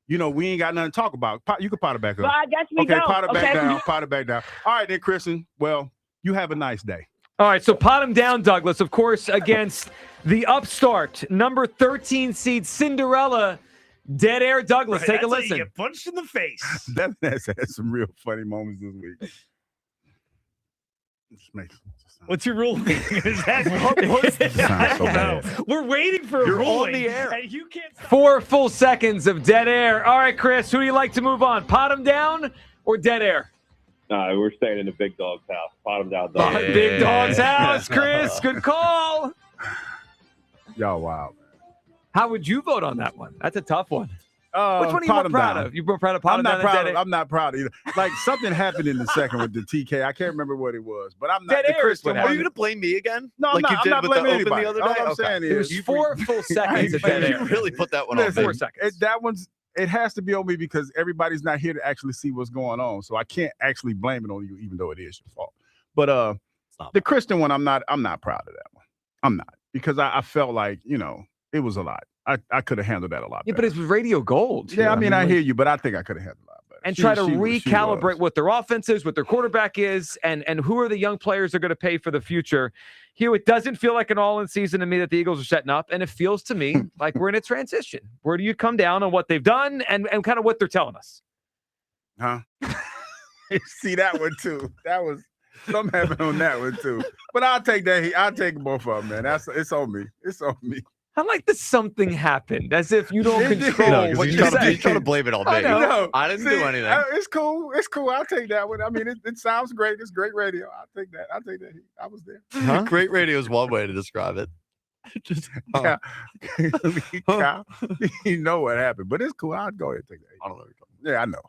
we ain't got nothing to talk about. You can pot it back up. Well, I guess we don't. pot it back down. Pot it back down. All right, then, Kristen. Well, you have a nice day. All right, so pot him down, Douglas, of course, against the upstart, number 13 seed Cinderella, Dead Air Douglas. Take a listen. You get punched in the face. That's had some real funny moments this week. What's your ruling? Is that so bad. We're waiting for You're a ruling. on the air. And you can't stop. 4 full seconds of Dead Air. All right, Chris, who do you like to move on? Pot him down or Dead Air? No, we're staying in the big dog's house. Pot him down. Yeah. Big dog's house, Chris. Good call. Y'all wild. How would you vote on that one? That's a tough one. Which one are you more proud of? You more proud of Potter? I'm not proud either. Like something happened in the second with the TK. I can't remember what it was, but I'm not. Dead air is what Are you going to blame me again? No, like I'm you not. did I'm not with the blaming Open anybody. the other day? All I'm saying It was is 4 full seconds of dead air. You really put that one on me. 4 seconds. That one's. It has to be on me because everybody's not here to actually see what's going on, so I can't actually blame it on you, even though it is your fault. But the Christian one, I'm not proud of that one. I'm not, because I felt like, it was a lot. I could have handled that a lot better. Yeah, but it's radio gold. Yeah, I mean, I hear you, but I think I could have handled it a lot better. And try to recalibrate what their offense is, what their quarterback is, and who are the young players that are going to pay for the future. Here, it doesn't feel like an all-in season to me that the Eagles are setting up, and it feels to me like we're in a transition. Where do you come down on what they've done and kind of what they're telling us? Huh? See that one, too. That was something happened on that one, too. But I'll take that. I'll take both of them, man. It's on me. It's on me. I like that something happened, as if you don't control what you say. You're trying to blame it on me. I didn't do anything. It's cool. It's cool. I'll take that one. I mean, it sounds great. It's great radio. I'll take that. I was there. Huh? Great radio is one way to describe it. Just, Kyle, you know what happened, but it's cool. I'll go ahead and take that. I don't know. Yeah, I know.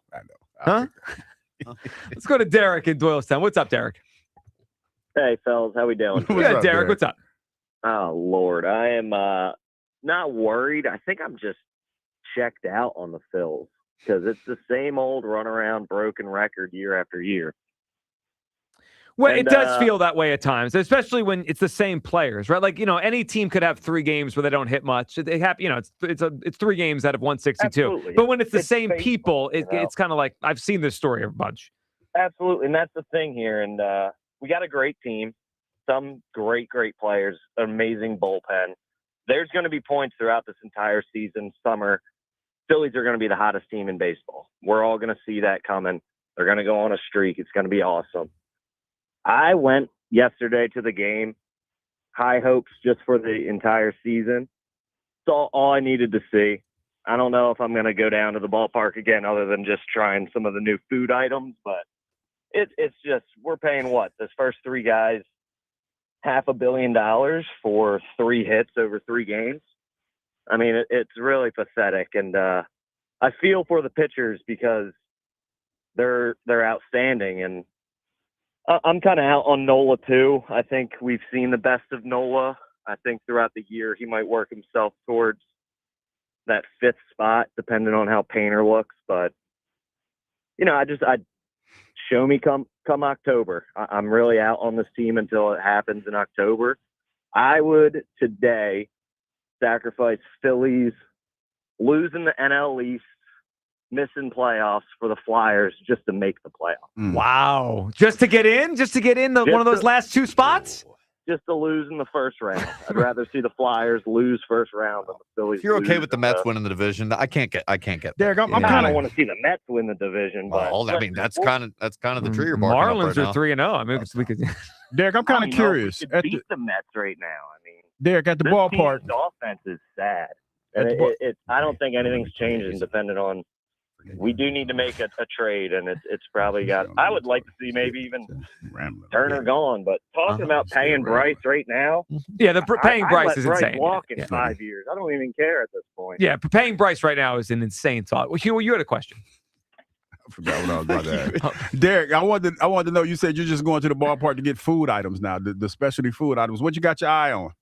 Huh? Let's go to Derek in Doylestown. What's up, Derek? Hey, fellas. How we doing? Yeah, Derek. What's up? Oh, Lord. I am not worried. I think I'm just checked out on the Phils because it's the same old runaround broken record year after year. Well, it does feel that way at times, especially when it's the same players, right? Like, any team could have 3 games where they don't hit much. They have, it's 3 games out of 162. Absolutely. But when it's the same people, it's kind of like, I've seen this story a bunch. Absolutely. And that's the thing here. And we got a great team. Some great players, amazing bullpen. There's going to be points throughout this entire season, summer. Phillies are going to be the hottest team in baseball. We're all going to see that coming. They're going to go on a streak. It's going to be awesome. I went yesterday to the game, high hopes just for the entire season. It's all I needed to see. I don't know if I'm going to go down to the ballpark again other than just trying some of the new food items, but it's just, we're paying what? This first 3 guys, $500 million for 3 hits over 3 games. I mean, it's really pathetic. And I feel for the pitchers because they're outstanding. And I'm kind of out on Nola too. I think we've seen the best of Nola. I think throughout the year he might work himself towards that 5th spot, depending on how Painter looks. But I show me come October. I'm really out on this team until it happens in October. I would today sacrifice Phillies losing the NL East, missing playoffs for the Flyers just to make the playoffs. Wow. Just to get in? One of those last 2 spots? Just to lose in the first round. I'd rather see the Flyers lose first round than the Phillies. If you're okay with the Mets winning the division, I can't get Derek, I don't want to see the Mets win the division. Well, but I mean, that's kind of the tree you're barking Marlins up are right now. 3-0. I mean, we could. Derek, I'm kind of curious. We could beat the Mets right now. I mean, Derek, at the this ballpark, team's offense is sad. And I don't think anything's changing depending on. We do need to make a trade, and it's probably got. I would like to see maybe even Turner gone, but talking about paying Bryce right now. Yeah, paying Bryce is Bryce insane. Walk in 5 years. I don't even care at this point. Yeah, paying Bryce right now is an insane thought. Well, Hugh, you had a question. I forgot what I was about to ask. Derek, I wanted to know. You said you're just going to the ballpark to get food items now, the specialty food items. What you got your eye on?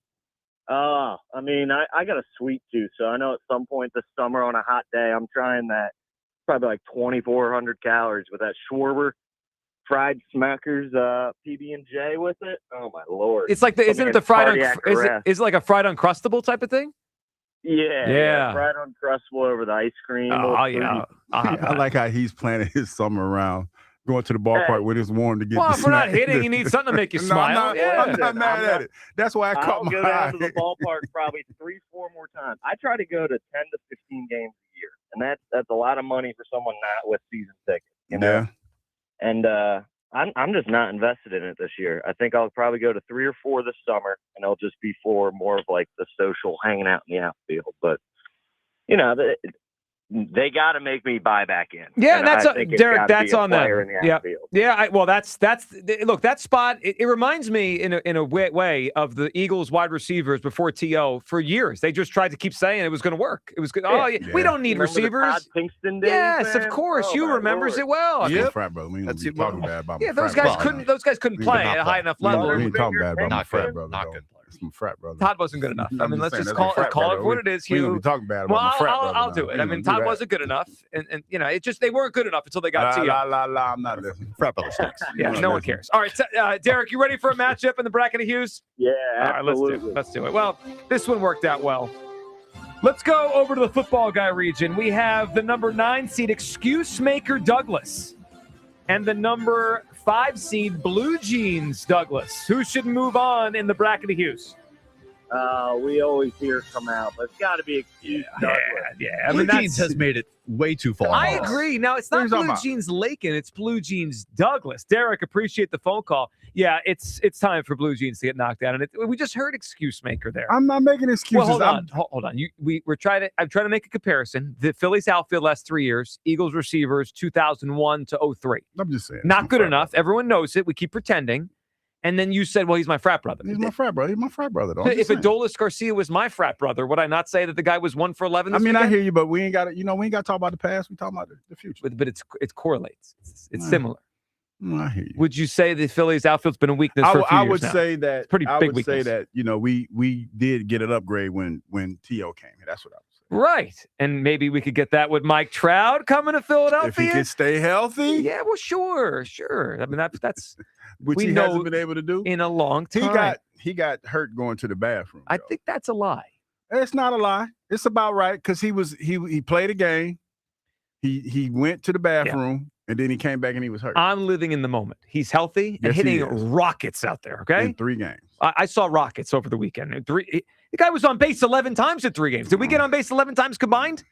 I mean, I got a sweet tooth, so I know at some point this summer on a hot day, I'm trying that. Probably like 2,400 calories with that Schwarber fried Smackers PB&J with it. Oh my Lord! It's like isn't it the fried? Is it like a fried uncrustable type of thing? Yeah. Fried uncrustable over the ice cream. Oh yeah. I like how he's planning his summer around. Going to the ballpark when it's warm to get. Well, the if we're not snack. hitting, you need something to make you smile. I'm not mad at it. That's why I caught my go eye. down to the ballpark probably 3-4 more times. I try to go to 10 to 15 games a year, and that's a lot of money for someone not with season tickets. You know? Yeah. And I'm just not invested in it this year. I think I'll probably go to 3 or 4 this summer, and it'll just be for more of like the social hanging out in the outfield. But they got to make me buy back in. Yeah, and that's Derek. That's on them. Yeah. Yeah. Well, that's look, that spot. It reminds me in a way of the Eagles wide receivers before T.O. for years. They just tried to keep saying it was going to work. It was good. Oh, yeah. We don't need receivers. The Todd Pinkston days, yes, man? of course. Oh, you remembers it well. Yeah, frat brother. We ain't talking bad about yeah, those guys couldn't. Those guys couldn't play at a high enough level. We ain't talking bad about my frat brother. Not good. Some frat brother. Todd wasn't good enough. I mean, let's just call it for what it is, Hugh. We ain't talking bad about my frat brother. I'll do it. I mean, Todd wasn't good enough, and it just they weren't good enough until they got T.O. I'm not listening. Frat brother stinks. Yeah, no one cares. All right, Derek, you ready for a matchup in the bracket of Hughes? Yeah, absolutely. All right, let's do it. Well, this one worked out well. Let's go over to the football guy region. We have the number 9 seed Excuse Maker Douglas and the number 5 seed Blue Jeans Douglas. Who should move on in the bracket of Hughes? We always hear it come out, but it's got to be Excuse Douglas. Yeah. I mean, Blue Jeans has made it way too far. I agree. Now, it's not Blue Jeans Lakin, it's Blue Jeans Douglas. Derek, appreciate the phone call. Yeah, it's time for Blue Jeans to get knocked out. And we just heard Excuse Maker there. I'm not making excuses. Well, hold on. I'm trying to make a comparison. The Phillies outfield last 3 years, Eagles receivers 2001 to 03. I'm just saying. Not good enough. Everyone knows it. We keep pretending. And then you said, well, he's my frat brother. He's my frat brother. He's my frat brother. Though. If Adolis Garcia was my frat brother, would I not say that the guy was 1 for 11 I this mean, weekend? I hear you, but we ain't got to, we ain't got to talk about the past. We talking about the future. But it correlates. It's similar. I hear you. Would you say the Phillies outfield's been a weakness for a few I years would now? say that. Pretty I big would say weakness. that we did get an upgrade when T.O. came here. That's what I would say. Right. And maybe we could get that with Mike Trout coming to Philadelphia. If he can stay healthy. Yeah, well, sure. I mean, that's which we he know hasn't been able to do in a long time. He got hurt going to the bathroom. I think that's a lie. It's not a lie. It's about right because he played a game. He went to the bathroom and then he came back and he was hurt. I'm living in the moment. He's healthy and hitting rockets out there. Okay, in 3 games. I saw rockets over the weekend. The guy was on base 11 times in 3 games. Did we get on base 11 times combined?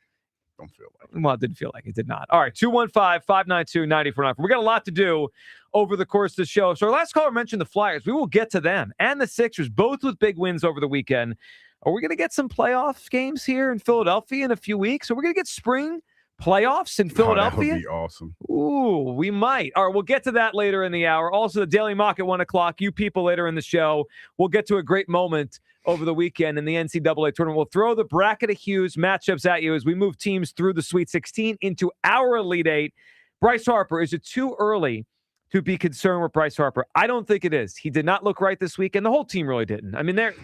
Don't feel like it. Well, it didn't feel like it. Did not. All right, 215-592-9494. We got a lot to do over the course of the show. So our last caller mentioned the Flyers. We will get to them and the Sixers, both with big wins over the weekend. Are we going to get some playoff games here in Philadelphia in a few weeks? Are we going to get spring playoffs in Philadelphia? That would be awesome. Ooh, we might. All right, we'll get to that later in the hour. Also, the Daily Mock at 1 o'clock. You people later in the show. We'll get to a great moment over the weekend in the NCAA tournament. We'll throw the bracket of Hughes matchups at you as we move teams through the Sweet 16 into our Elite 8. Bryce Harper, is it too early to be concerned with Bryce Harper? I don't think it is. He did not look right this weekend. The whole team really didn't. I mean, their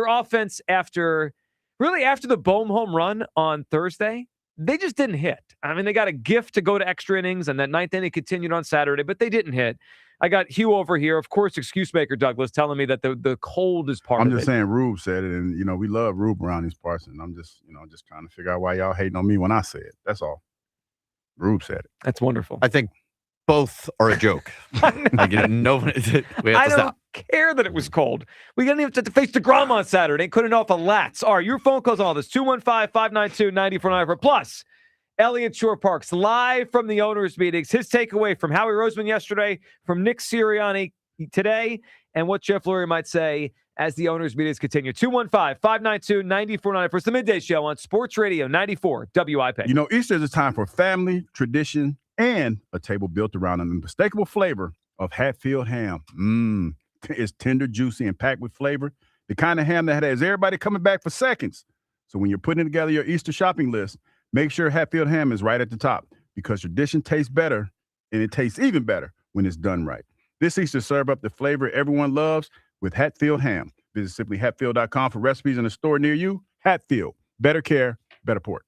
offense after the Bohm home run on Thursday, they just didn't hit. I mean, they got a gift to go to extra innings, and that ninth inning continued on Saturday, but they didn't hit. I got Hugh over here, of course, Excuse Maker Douglas, telling me that the cold is part of it. I'm just saying Rube said it, and, we love Rube around these parts, and I'm just, just trying to figure out why y'all hating on me when I say it. That's all. Rube said it. That's wonderful. I think both are a joke. Like, nobody. I don't care that it was cold. We didn't even have to face DeGrom on Saturday. Couldn't off a lats. All right, your phone calls on all this. 215-592-9494. Plus, Eliot Shorr-Parks live from the owners' meetings. His takeaway from Howie Roseman yesterday, from Nick Sirianni today, and what Jeff Lurie might say as the owners' meetings continue. 215-592-9494. It's the Midday Show on Sports Radio 94 WIP. Easter is a time for family, tradition, and a table built around an unmistakable flavor of Hatfield ham. It's tender, juicy, and packed with flavor. The kind of ham that has everybody coming back for seconds. So when you're putting together your Easter shopping list, make sure Hatfield ham is right at the top, because tradition tastes better, and it tastes even better when it's done right. This Easter, serve up the flavor everyone loves with Hatfield ham. Visit simplyhatfield.com for recipes in a store near you. Hatfield, better care, better port.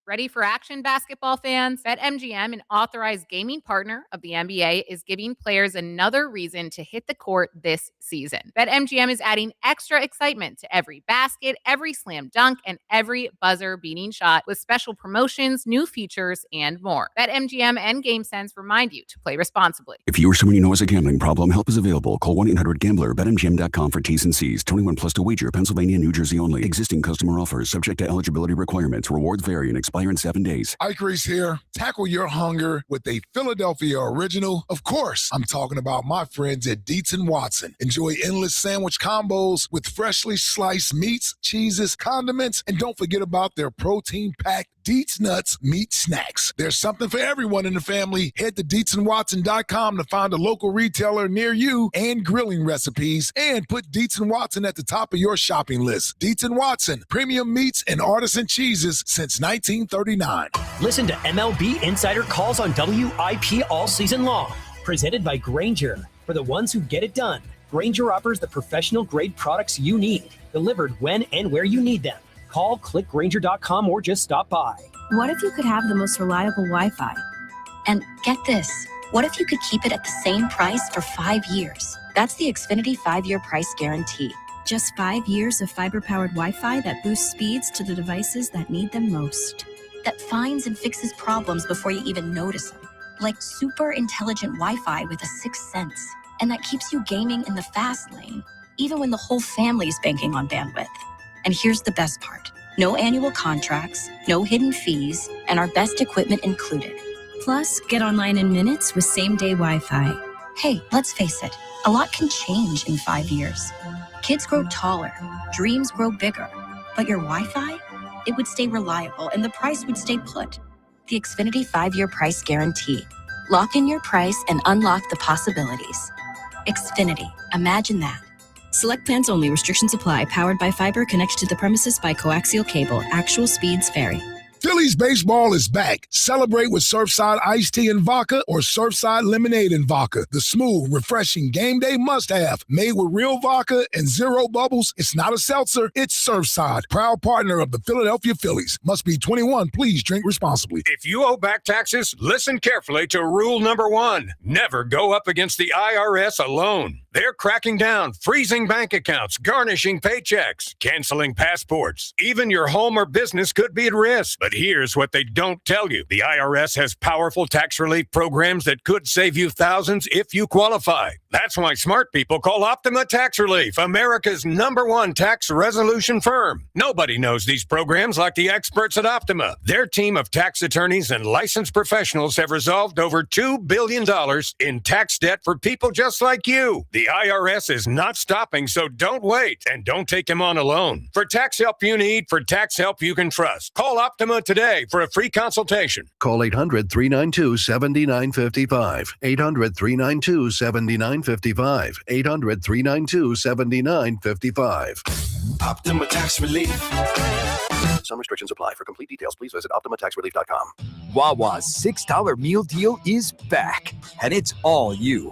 Ready for action, basketball fans? BetMGM, an authorized gaming partner of the NBA, is giving players another reason to hit the court this season. BetMGM is adding extra excitement to every basket, every slam dunk, and every buzzer-beating shot with special promotions, new features, and more. BetMGM and GameSense remind you to play responsibly. If you or someone you know has a gambling problem, help is available. Call 1-800-GAMBLER. BetMGM.com for T's and C's. 21 plus to wager. Pennsylvania and New Jersey only. Existing customer offers subject to eligibility requirements. Rewards vary and expire Expire in 7 days. Ike Reese here. Tackle your hunger with a Philadelphia original. Of course, I'm talking about my friends at Dietz & Watson. Enjoy endless sandwich combos with freshly sliced meats, cheeses, condiments, and don't forget about their protein-packed Dietz Nuts meat snacks. There's something for everyone in the family. Head to DietzandWatson.com to find a local retailer near you and grilling recipes, and put Dietz & Watson at the top of your shopping list. Dietz & Watson, premium meats and artisan cheeses since 1939. Listen to MLB Insider Calls on WIP all season long. Presented by Grainger. For the ones who get it done, Grainger offers the professional-grade products you need, delivered when and where you need them. Call, click Grainger.com, or just stop by. What if you could have the most reliable Wi-Fi? And get this, what if you could keep it at the same price for 5 years? That's the Xfinity 5-year price guarantee. Just 5 years of fiber-powered Wi-Fi that boosts speeds to the devices that need them most. That finds and fixes problems before you even notice them. Like super intelligent Wi-Fi with a sixth sense. And that keeps you gaming in the fast lane, even when the whole family is banking on bandwidth. And here's the best part. No annual contracts, no hidden fees, and our best equipment included. Plus, get online in minutes with same-day Wi-Fi. Hey, let's face it, a lot can change in 5 years. Kids grow taller, dreams grow bigger, but your Wi-Fi? It would stay reliable and the price would stay put. The Xfinity 5-year price guarantee. Lock in your price and unlock the possibilities. Xfinity, imagine that. Select plans only. Restrictions apply. Powered by fiber. Connected to the premises by coaxial cable. Actual speeds vary. Phillies baseball is back. Celebrate with Surfside iced tea and vodka or Surfside lemonade and vodka. The smooth, refreshing game day must-have. Made with real vodka and zero bubbles. It's not a seltzer. It's Surfside. Proud partner of the Philadelphia Phillies. Must be 21. Please drink responsibly. If you owe back taxes, listen carefully to rule number 1. Never go up against the IRS alone. They're cracking down, freezing bank accounts, garnishing paychecks, canceling passports. Even your home or business could be at risk. But here's what they don't tell you. The IRS has powerful tax relief programs that could save you thousands if you qualify. That's why smart people call Optima Tax Relief, America's #1 tax resolution firm. Nobody knows these programs like the experts at Optima. Their team of tax attorneys and licensed professionals have resolved over $2 billion in tax debt for people just like you. The IRS is not stopping, so don't wait, and don't take them on alone. For tax help you need, for tax help you can trust, call Optima today for a free consultation. Call 800-392-7955. 800-392-7955. 800-392-7955. Optima Tax Relief. Some restrictions apply. For complete details, please visit OptimaTaxRelief.com. Wawa's $6 meal deal is back, and it's all you.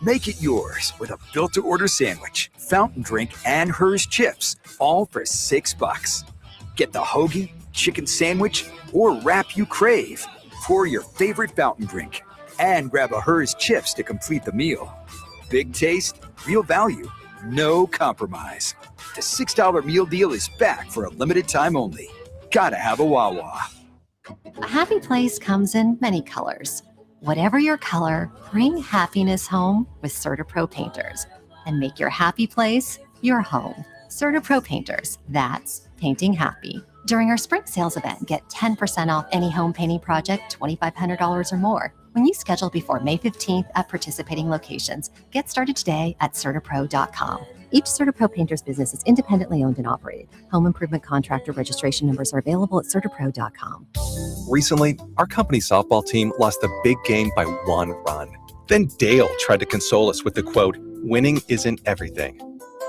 Make it yours with a built-to-order sandwich, fountain drink, and Hers chips, all for $6. Get the hoagie, chicken sandwich, or wrap you crave. Pour your favorite fountain drink and grab a Hers chips to complete the meal. Big taste, real value, no compromise. The $6 meal deal is back for a limited time only. Gotta have a Wawa. A happy place comes in many colors. Whatever your color, bring happiness home with CertaPro painters and make your happy place your home. CertaPro painters, that's painting happy. During our spring sales event, get 10% off any home painting project, $2,500 or more. When you schedule before May 15th at participating locations, get started today at CertaPro.com. Each CertaPro painter's business is independently owned and operated. Home improvement contractor registration numbers are available at CertaPro.com. Recently, our company softball team lost the big game by 1 run. Then Dale tried to console us with the quote, "Winning isn't everything."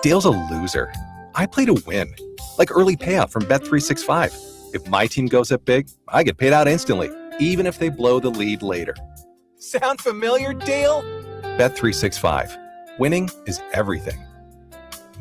Dale's a loser. I play to win, like early payout from Bet365. If my team goes up big, I get paid out instantly, even if they blow the lead later. Sound familiar, Dale? Bet365. Winning is everything.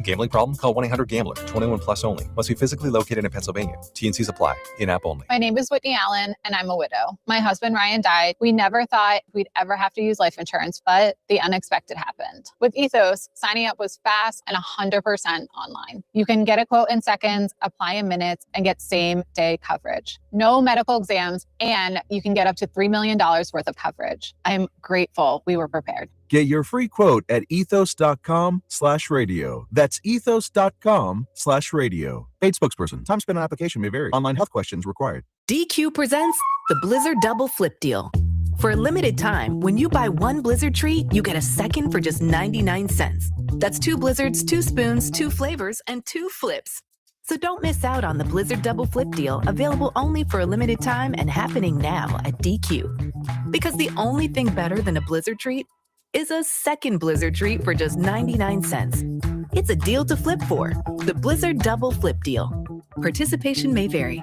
Gambling problem? Call 1-800-GAMBLER. 21 plus only. Must be physically located in Pennsylvania. T&Cs apply. In-app only. My name is Whitney Allen, and I'm a widow. My husband, Ryan, died. We never thought we'd ever have to use life insurance, but the unexpected happened. With Ethos, signing up was fast and 100% online. You can get a quote in seconds, apply in minutes, and get same-day coverage. No medical exams, and you can get up to $3 million worth of coverage. I'm grateful we were prepared. Get your free quote at ethos.com/radio. That's ethos.com/radio. Paid spokesperson. Time spent on application may vary. Online health questions required. DQ presents the Blizzard Double Flip Deal. For a limited time, when you buy one Blizzard treat, you get a second for just 99 cents. That's 2 Blizzards, 2 spoons, 2 flavors, and 2 flips. So don't miss out on the Blizzard Double Flip Deal, available only for a limited time and happening now at DQ. Because the only thing better than a Blizzard treat is a second Blizzard treat for just 99 cents. It's a deal to flip for. The Blizzard Double Flip Deal. Participation may vary.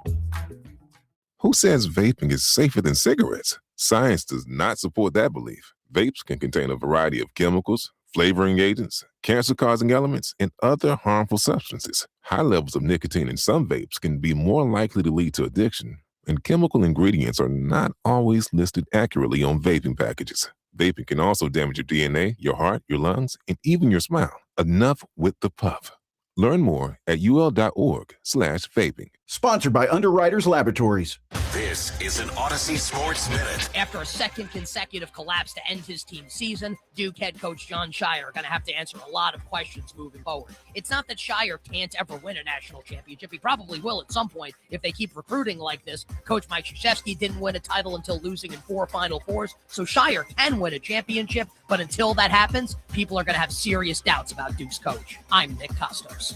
Who says vaping is safer than cigarettes? Science does not support that belief. Vapes can contain a variety of chemicals, flavoring agents, cancer-causing elements, and other harmful substances. High levels of nicotine in some vapes can be more likely to lead to addiction, and chemical ingredients are not always listed accurately on vaping packages. Vaping can also damage your DNA, your heart, your lungs, and even your smile. Enough with the puff. Learn more at ul.org/vaping. Sponsored by Underwriters Laboratories. This is an Odyssey Sports Minute. After a second consecutive collapse to end his team's season, Duke head coach John Shire are going to have to answer a lot of questions moving forward. It's not that Shire can't ever win a national championship. He probably will at some point if they keep recruiting like this. Coach Mike Krzyzewski didn't win a title until losing in 4 Final Fours, so Shire can win a championship, but until that happens, people are going to have serious doubts about Duke's coach. I'm Nick Costos.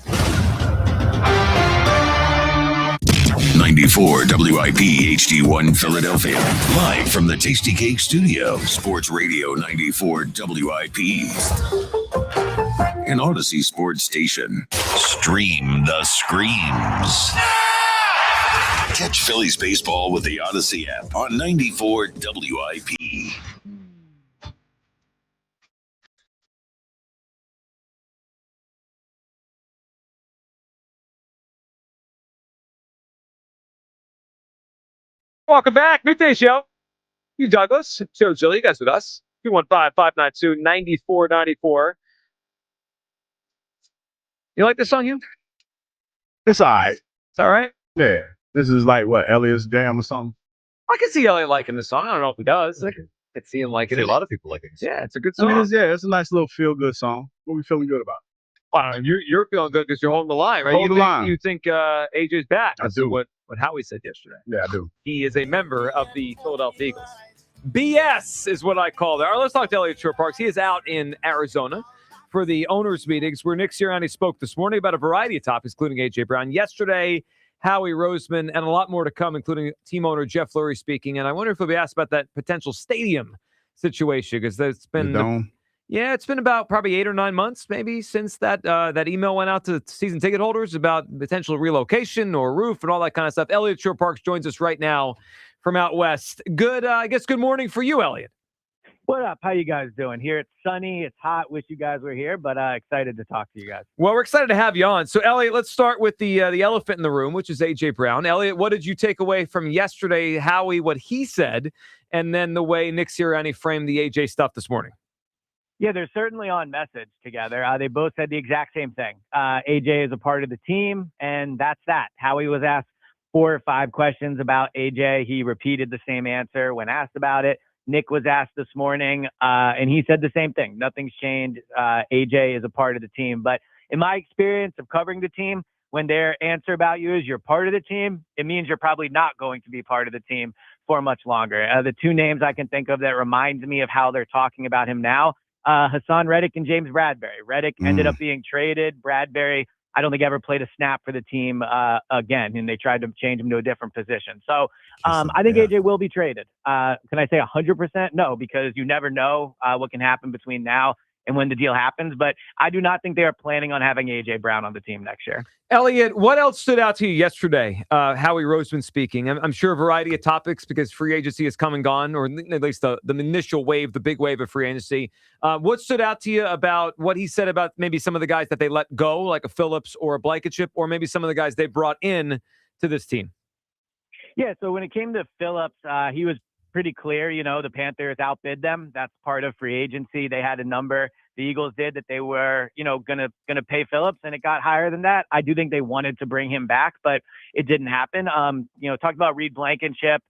94 WIP HD1 Philadelphia. Live from the Tasty Cake Studio. Sports Radio 94 WIP. An Odyssey Sports Station. Stream the screams. Catch Phillies baseball with the Odyssey app on 94 WIP. Welcome back. Midday Show. You, Douglas. Joe Zilli, you guys with us. 215-592-9494. You like this song, you? It's all right. It's all right? Yeah. This is like, what, Eliot's Jam or something? I can see Elliot liking this song. I don't know if he does. I can see him liking it. A lot of people like it. Yeah, it's a good I song. mean, it's a nice little feel-good song. What are we feeling good about? Wow, you're feeling good because you're holding the line, right? Hold the line. You think AJ's back. I do. What Howie said yesterday. Yeah, I do. He is a member of the Philadelphia Eagles. BS is what I call it. All right, let's talk to Eliot Shorr-Parks. He is out in Arizona for the owners' meetings where Nick Sirianni spoke this morning about a variety of topics, including A.J. Brown. Yesterday, Howie Roseman, and a lot more to come, including team owner Jeff Lurie speaking. And I wonder if he'll be asked about that potential stadium situation because it's been it's been about probably 8 or 9 months maybe since that email went out to season ticket holders about potential relocation or roof and all that kind of stuff. Eliot Shorr-Parks joins us right now from out west. Good morning for you, Eliot. What up? How you guys doing? Here it's sunny, it's hot. Wish you guys were here, but excited to talk to you guys. Well, we're excited to have you on. So, Eliot, let's start with the elephant in the room, which is A.J. Brown. Eliot, what did you take away from yesterday, Howie, what he said, and then the way Nick Sirianni framed the A.J. stuff this morning? Yeah, they're certainly on message together. They both said the exact same thing. AJ is a part of the team, and that's that. Howie was asked 4 or 5 questions about AJ. He repeated the same answer when asked about it. Nick was asked this morning, and he said the same thing. Nothing's changed. AJ is a part of the team. But in my experience of covering the team, when their answer about you is you're part of the team, it means you're probably not going to be part of the team for much longer. The 2 names I can think of that reminds me of how they're talking about him now, Hassan Reddick and James Bradbury. Reddick ended up being traded. Bradbury, I don't think ever played a snap for the team again, and they tried to change him to a different position. So I think AJ will be traded. Can I say 100%? No, because you never know what can happen between now and when the deal happens. But I do not think they are planning on having AJ Brown on the team next year. Eliot, what else stood out to you yesterday? Howie Roseman speaking. I'm sure a variety of topics because free agency has come and gone, or at least the initial wave, the big wave of free agency. What stood out to you about what he said about maybe some of the guys that they let go, like a Phillips or a Blankenship, or maybe some of the guys they brought in to this team? Yeah, so when it came to Phillips, he was pretty clear. You know, the Panthers outbid them. That's part of free agency. They had a number. The Eagles did that they were, gonna pay Phillips, and it got higher than that. I do think they wanted to bring him back, but it didn't happen. Talked about Reed Blankenship.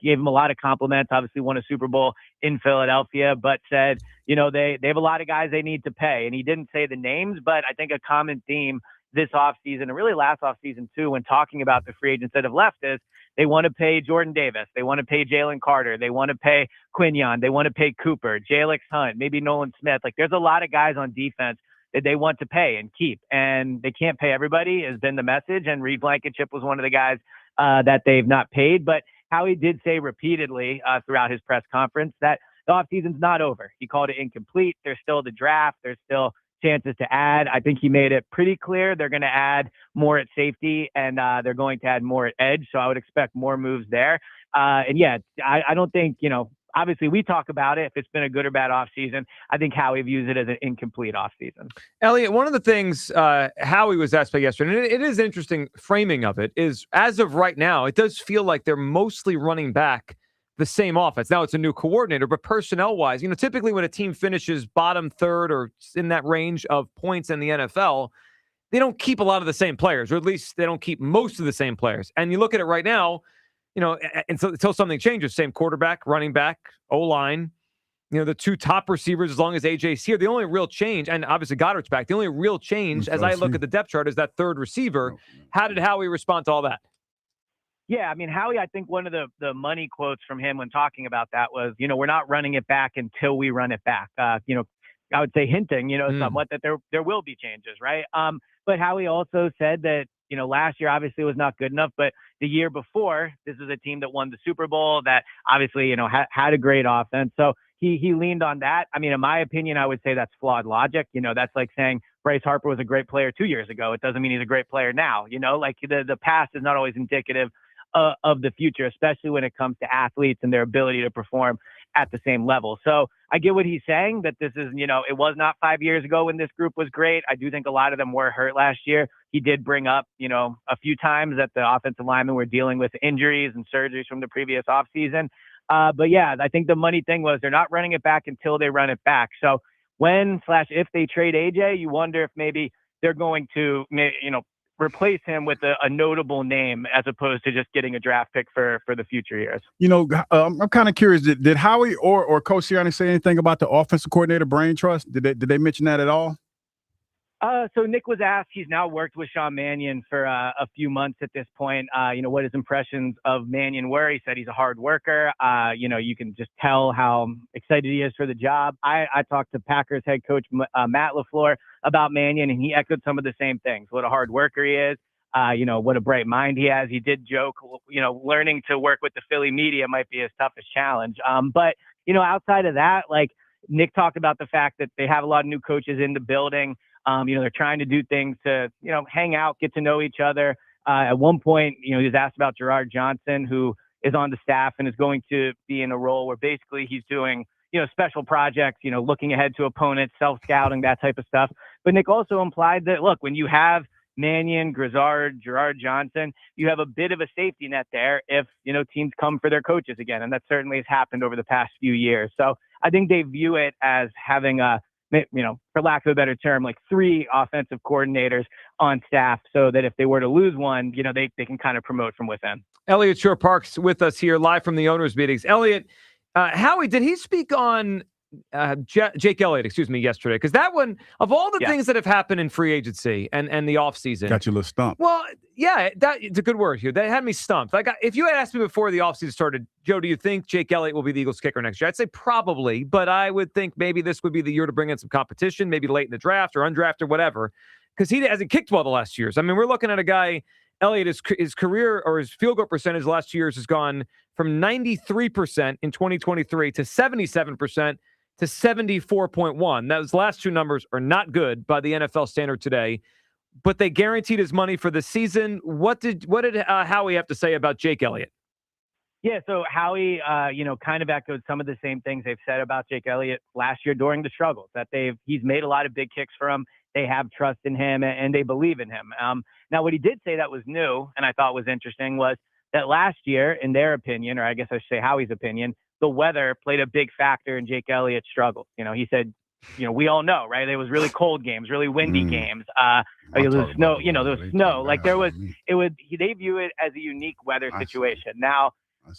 gave him a lot of compliments, obviously won a Super Bowl in Philadelphia, but said, they have a lot of guys they need to pay. And he didn't say the names, but I think a common theme this offseason, and really last offseason too, when talking about the free agents that have left, is they want to pay Jordan Davis. They want to pay Jalen Carter. They want to pay Quinion. They want to pay Cooper, Jalix Hunt, maybe Nolan Smith. Like, there's a lot of guys on defense that they want to pay and keep, and they can't pay everybody has been the message. And Reed Blankenship was one of the guys that they've not paid. But Howie did say repeatedly throughout his press conference that the offseason's not over. He called it incomplete. There's still the draft. There's still chances to add. I think he made it pretty clear they're going to add more at safety, and they're going to add more at edge. So I would expect more moves there. And yeah, I don't think, obviously we talk about it, if it's been a good or bad offseason. I think Howie views it as an incomplete offseason. Eliot, one of the things Howie was asked about yesterday, and it is interesting framing of it, is as of right now, it does feel like they're mostly running back the same offense. Now it's a new coordinator, but personnel-wise, typically when a team finishes bottom third or in that range of points in the NFL, they don't keep a lot of the same players, or at least they don't keep most of the same players. And you look at it right now, until something changes, same quarterback, running back, O-line, the two top receivers, as long as AJ's here. The only real change, and obviously Goddard's back, the only real change, as I look at the depth chart, is that third receiver. How did Howie respond to all that? Yeah, I mean, Howie, I think one of the money quotes from him when talking about that was, we're not running it back until we run it back. I would say hinting, somewhat that there will be changes, right? But Howie also said that, last year obviously was not good enough, but the year before, this was a team that won the Super Bowl that obviously, had a great offense. So he leaned on that. I mean, in my opinion, I would say that's flawed logic. That's like saying Bryce Harper was a great player 2 years ago. It doesn't mean he's a great player now. Like the past is not always indicative of the future, especially when it comes to athletes and their ability to perform at the same level. So I get what he's saying, that this is, it was not 5 years ago when this group was great. I do think a lot of them were hurt last year. He did bring up, a few times that the offensive linemen were dealing with injuries and surgeries from the previous offseason. But yeah, I think the money thing was they're not running it back until they run it back. So when/if they trade AJ, you wonder if maybe they're going to, replace him with a notable name as opposed to just getting a draft pick for the future years. I'm kind of curious. Did Howie or Coach Sirianni say anything about the offensive coordinator brain trust? Did they mention that at all? So Nick was asked. He's now worked with Sean Mannion for a few months at this point. What his impressions of Mannion were. He said he's a hard worker. You can just tell how excited he is for the job. I talked to Packers head coach Matt LaFleur about Mannion, and he echoed some of the same things. What a hard worker he is. What a bright mind he has. He did joke, learning to work with the Philly media might be his toughest challenge. But outside of that, like Nick talked about the fact that they have a lot of new coaches in the building. They're trying to do things to, hang out, get to know each other. At one point, he was asked about Gerard Johnson, who is on the staff and is going to be in a role where basically he's doing, special projects, looking ahead to opponents, self-scouting, that type of stuff. But Nick also implied that, look, when you have Mannion, Grizzard, Gerard Johnson, you have a bit of a safety net there if, teams come for their coaches again. And that certainly has happened over the past few years. So I think they view it as having for lack of a better term, like 3 offensive coordinators on staff, so that if they were to lose one, they can kind of promote from within. Eliot Shorr-Parks with us here live from the owners' meetings. Eliot, Howie, did he speak on Jake Elliott, yesterday? Because that one, of all the things that have happened in free agency and the offseason. Got you a little stumped. Well, yeah, it's a good word here. That had me stumped. Like, if you had asked me before the offseason started, Joe, do you think Jake Elliott will be the Eagles kicker next year? I'd say probably, but I would think maybe this would be the year to bring in some competition, maybe late in the draft or undrafted, whatever, because he hasn't kicked well the last years. I mean, we're looking at a guy, Elliott, his career or his field goal percentage the last 2 years has gone from 93% in 2023 to 77% to 74.1. Those last two numbers are not good by the NFL standard today, but they guaranteed his money for the season. What did Howie have to say about Jake Elliott? Yeah, so Howie, kind of echoed some of the same things they've said about Jake Elliott last year during the struggles, that he's made a lot of big kicks for him. They have trust in him and they believe in him. Now, what he did say that was new and I thought was interesting was that last year, in their opinion, or I guess I should say Howie's opinion, the weather played a big factor in Jake Elliott's struggles. He said, we all know, right? There was really cold games, really windy games. There was snow, there was snow. Like they view it as a unique weather situation. Now,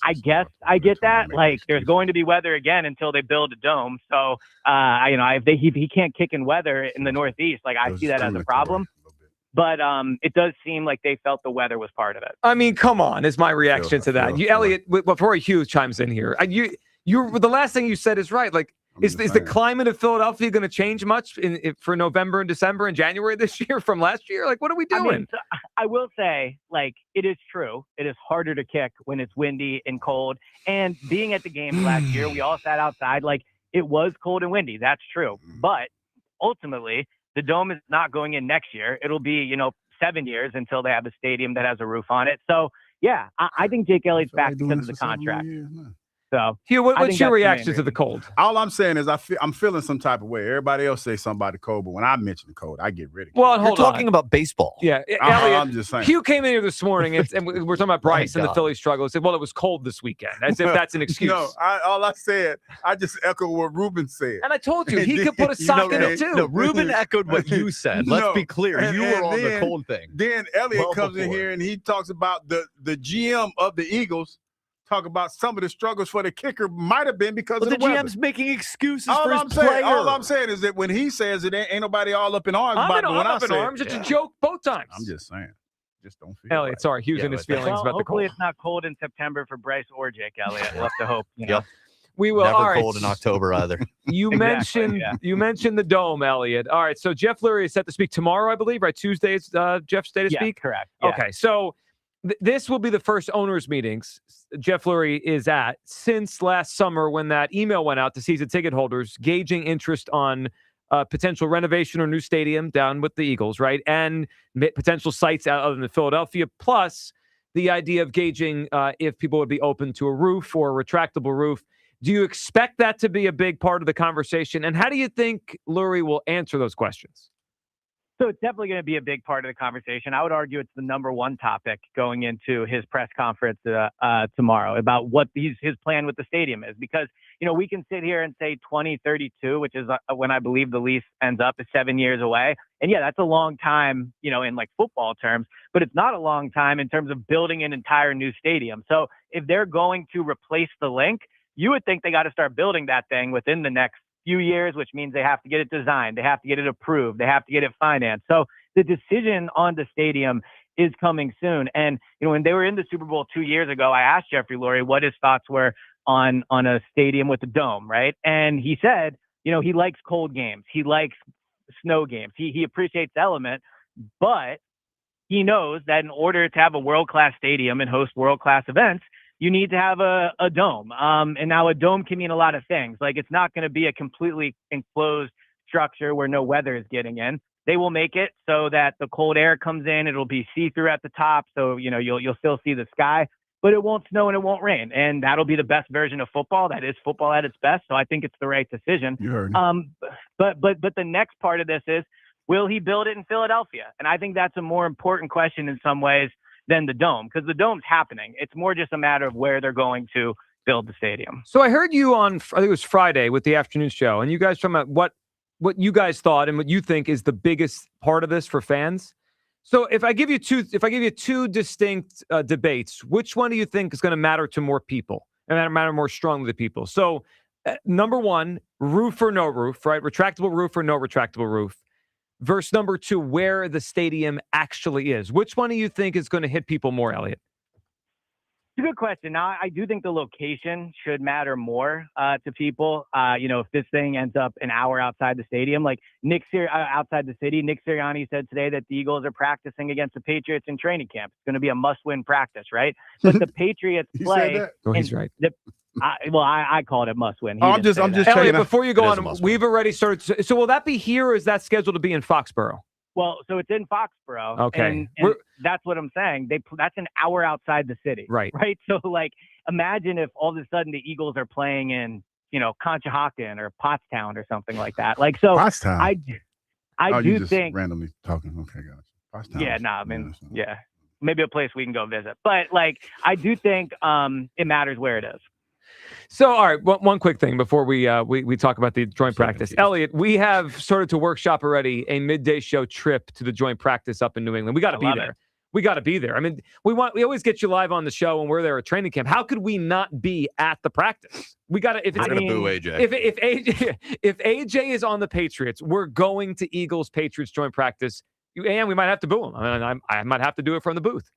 I guess I get that. Like, there's going to be weather again until they build a dome. So, if he can't kick in weather in the Northeast, like I see that as a problem. But it does seem like they felt the weather was part of it. I mean, come on, is my reaction to that. Elliot, before Hugh chimes in here, you the last thing you said is right. Like, is the climate of Philadelphia going to change much for November and December and January this year from last year? Like, what are we doing? I will say, like, it is true. It is harder to kick when it's windy and cold. And being at the game last year, we all sat outside. Like, it was cold and windy. That's true. But ultimately, the dome is not going in next year. It'll be, 7 years until they have a stadium that has a roof on it. So, yeah, I think Jake Elliott's back because of the contract. So, Hugh, what's your reaction to the cold? All I'm saying is I'm feeling some type of way. Everybody else say something about the cold, but when I mention the cold, I get ridiculed. Well, You're talking about baseball. Yeah, Elliot, I'm just saying. Hugh came in here this morning, and we're talking about Bryce and the Phillies struggle. He said, well, it was cold this weekend, as if that's an excuse. No, all I said, I just echoed what Ruben said. And I told you, he could put a sock in it, too. No, Ruben echoed what you said. Let's be clear. You were on the cold thing. Then Elliot comes in here, and he talks about the GM of the Eagles. Talk about some of the struggles for the kicker might have been because of the weather. GM's making excuses for his player. All I'm saying is that when he says it, ain't nobody all up in arms I'm about it. When up in arms. It's a joke both times. I'm just saying. Just don't feel Elliot, sorry. Hugh's in his feelings about the cold. Hopefully it's not cold in September for Bryce or Jake Elliott. We'll have to hope. Yep. We will. Never all right. cold in October either. You mentioned the dome, Elliot. All right. So Jeff Lurie is set to speak tomorrow, I believe, right? Tuesday is Jeff's day to speak? Correct. Yeah. Okay. So this will be the first owners' meetings Jeff Lurie is at since last summer when that email went out to season ticket holders gauging interest on potential renovation or new stadium down with the Eagles, right? And potential sites other than Philadelphia, plus the idea of gauging if people would be open to a roof or a retractable roof. Do you expect that to be a big part of the conversation? And how do you think Lurie will answer those questions? So it's definitely going to be a big part of the conversation. I would argue it's the number one topic going into his press conference tomorrow about what his plan with the stadium is. Because, we can sit here and say 2032, which is when I believe the lease ends up, is 7 years away. And yeah, that's a long time, in like football terms, but it's not a long time in terms of building an entire new stadium. So if they're going to replace the link, you would think they got to start building that thing within the next few years, which means they have to get it designed, they have to get it approved, they have to get it financed. So the decision on the stadium is coming soon. And when they were in the Super Bowl 2 years ago, I asked Jeffrey Lurie what his thoughts were on a stadium with a dome, right? And he said, he likes cold games, he likes snow games, he appreciates the element, but he knows that in order to have a world-class stadium and host world-class events, you need to have a dome. And now a dome can mean a lot of things. Like, it's not going to be a completely enclosed structure where no weather is getting in. They will make it so that the cold air comes in. It'll be see-through at the top. So, you'll still see the sky, but it won't snow and it won't rain. And that'll be the best version of football. That is football at its best. So I think it's the right decision. You heard but the next part of this is, will he build it in Philadelphia? And I think that's a more important question in some ways than the dome, because the dome's happening. It's more just a matter of where they're going to build the stadium. So I heard you on, I think it was Friday with the afternoon show, and you guys talking about what you guys thought and what you think is the biggest part of this for fans. So if I give you two distinct debates, which one do you think is going to matter to more people and matter more strongly to people? So number one, roof or no roof, right? Retractable roof or no retractable roof. Verse number two, where the stadium actually is. Which one do you think is going to hit people more, Elliot? It's a good question. Now, I do think the location should matter more to people. If this thing ends up an hour outside the stadium, like outside the city, Nick Sirianni said today that the Eagles are practicing against the Patriots in training camp. It's going to be a must-win practice, right? But the Patriots play. Oh, he's right. I called it must-win. I'm just Elliot, before you go on, we've already started. So will that be here, or is that scheduled to be in Foxborough? Well, so it's in Foxborough. Okay. And that's what I'm saying. That's an hour outside the city. Right. Right. So, imagine if all of a sudden the Eagles are playing in, Conshohocken or Pottstown or something like that. Pottstown. I do think randomly talking. Okay, guys. Pottstown. Yeah, maybe a place we can go visit. But I do think it matters where it is. So, all right, one quick thing before we talk about the joint practice. Elliot, we have started to workop already a midday show trip to the joint practice up in New England. We got to be there. We got to be there. I mean, we always get you live on the show when we're there at training camp. How could we not be at the practice? We got to. If it's going to boo AJ. If AJ is on the Patriots, we're going to Eagles Patriots joint practice, and we might have to boo him. I mean, I might have to do it from the booth.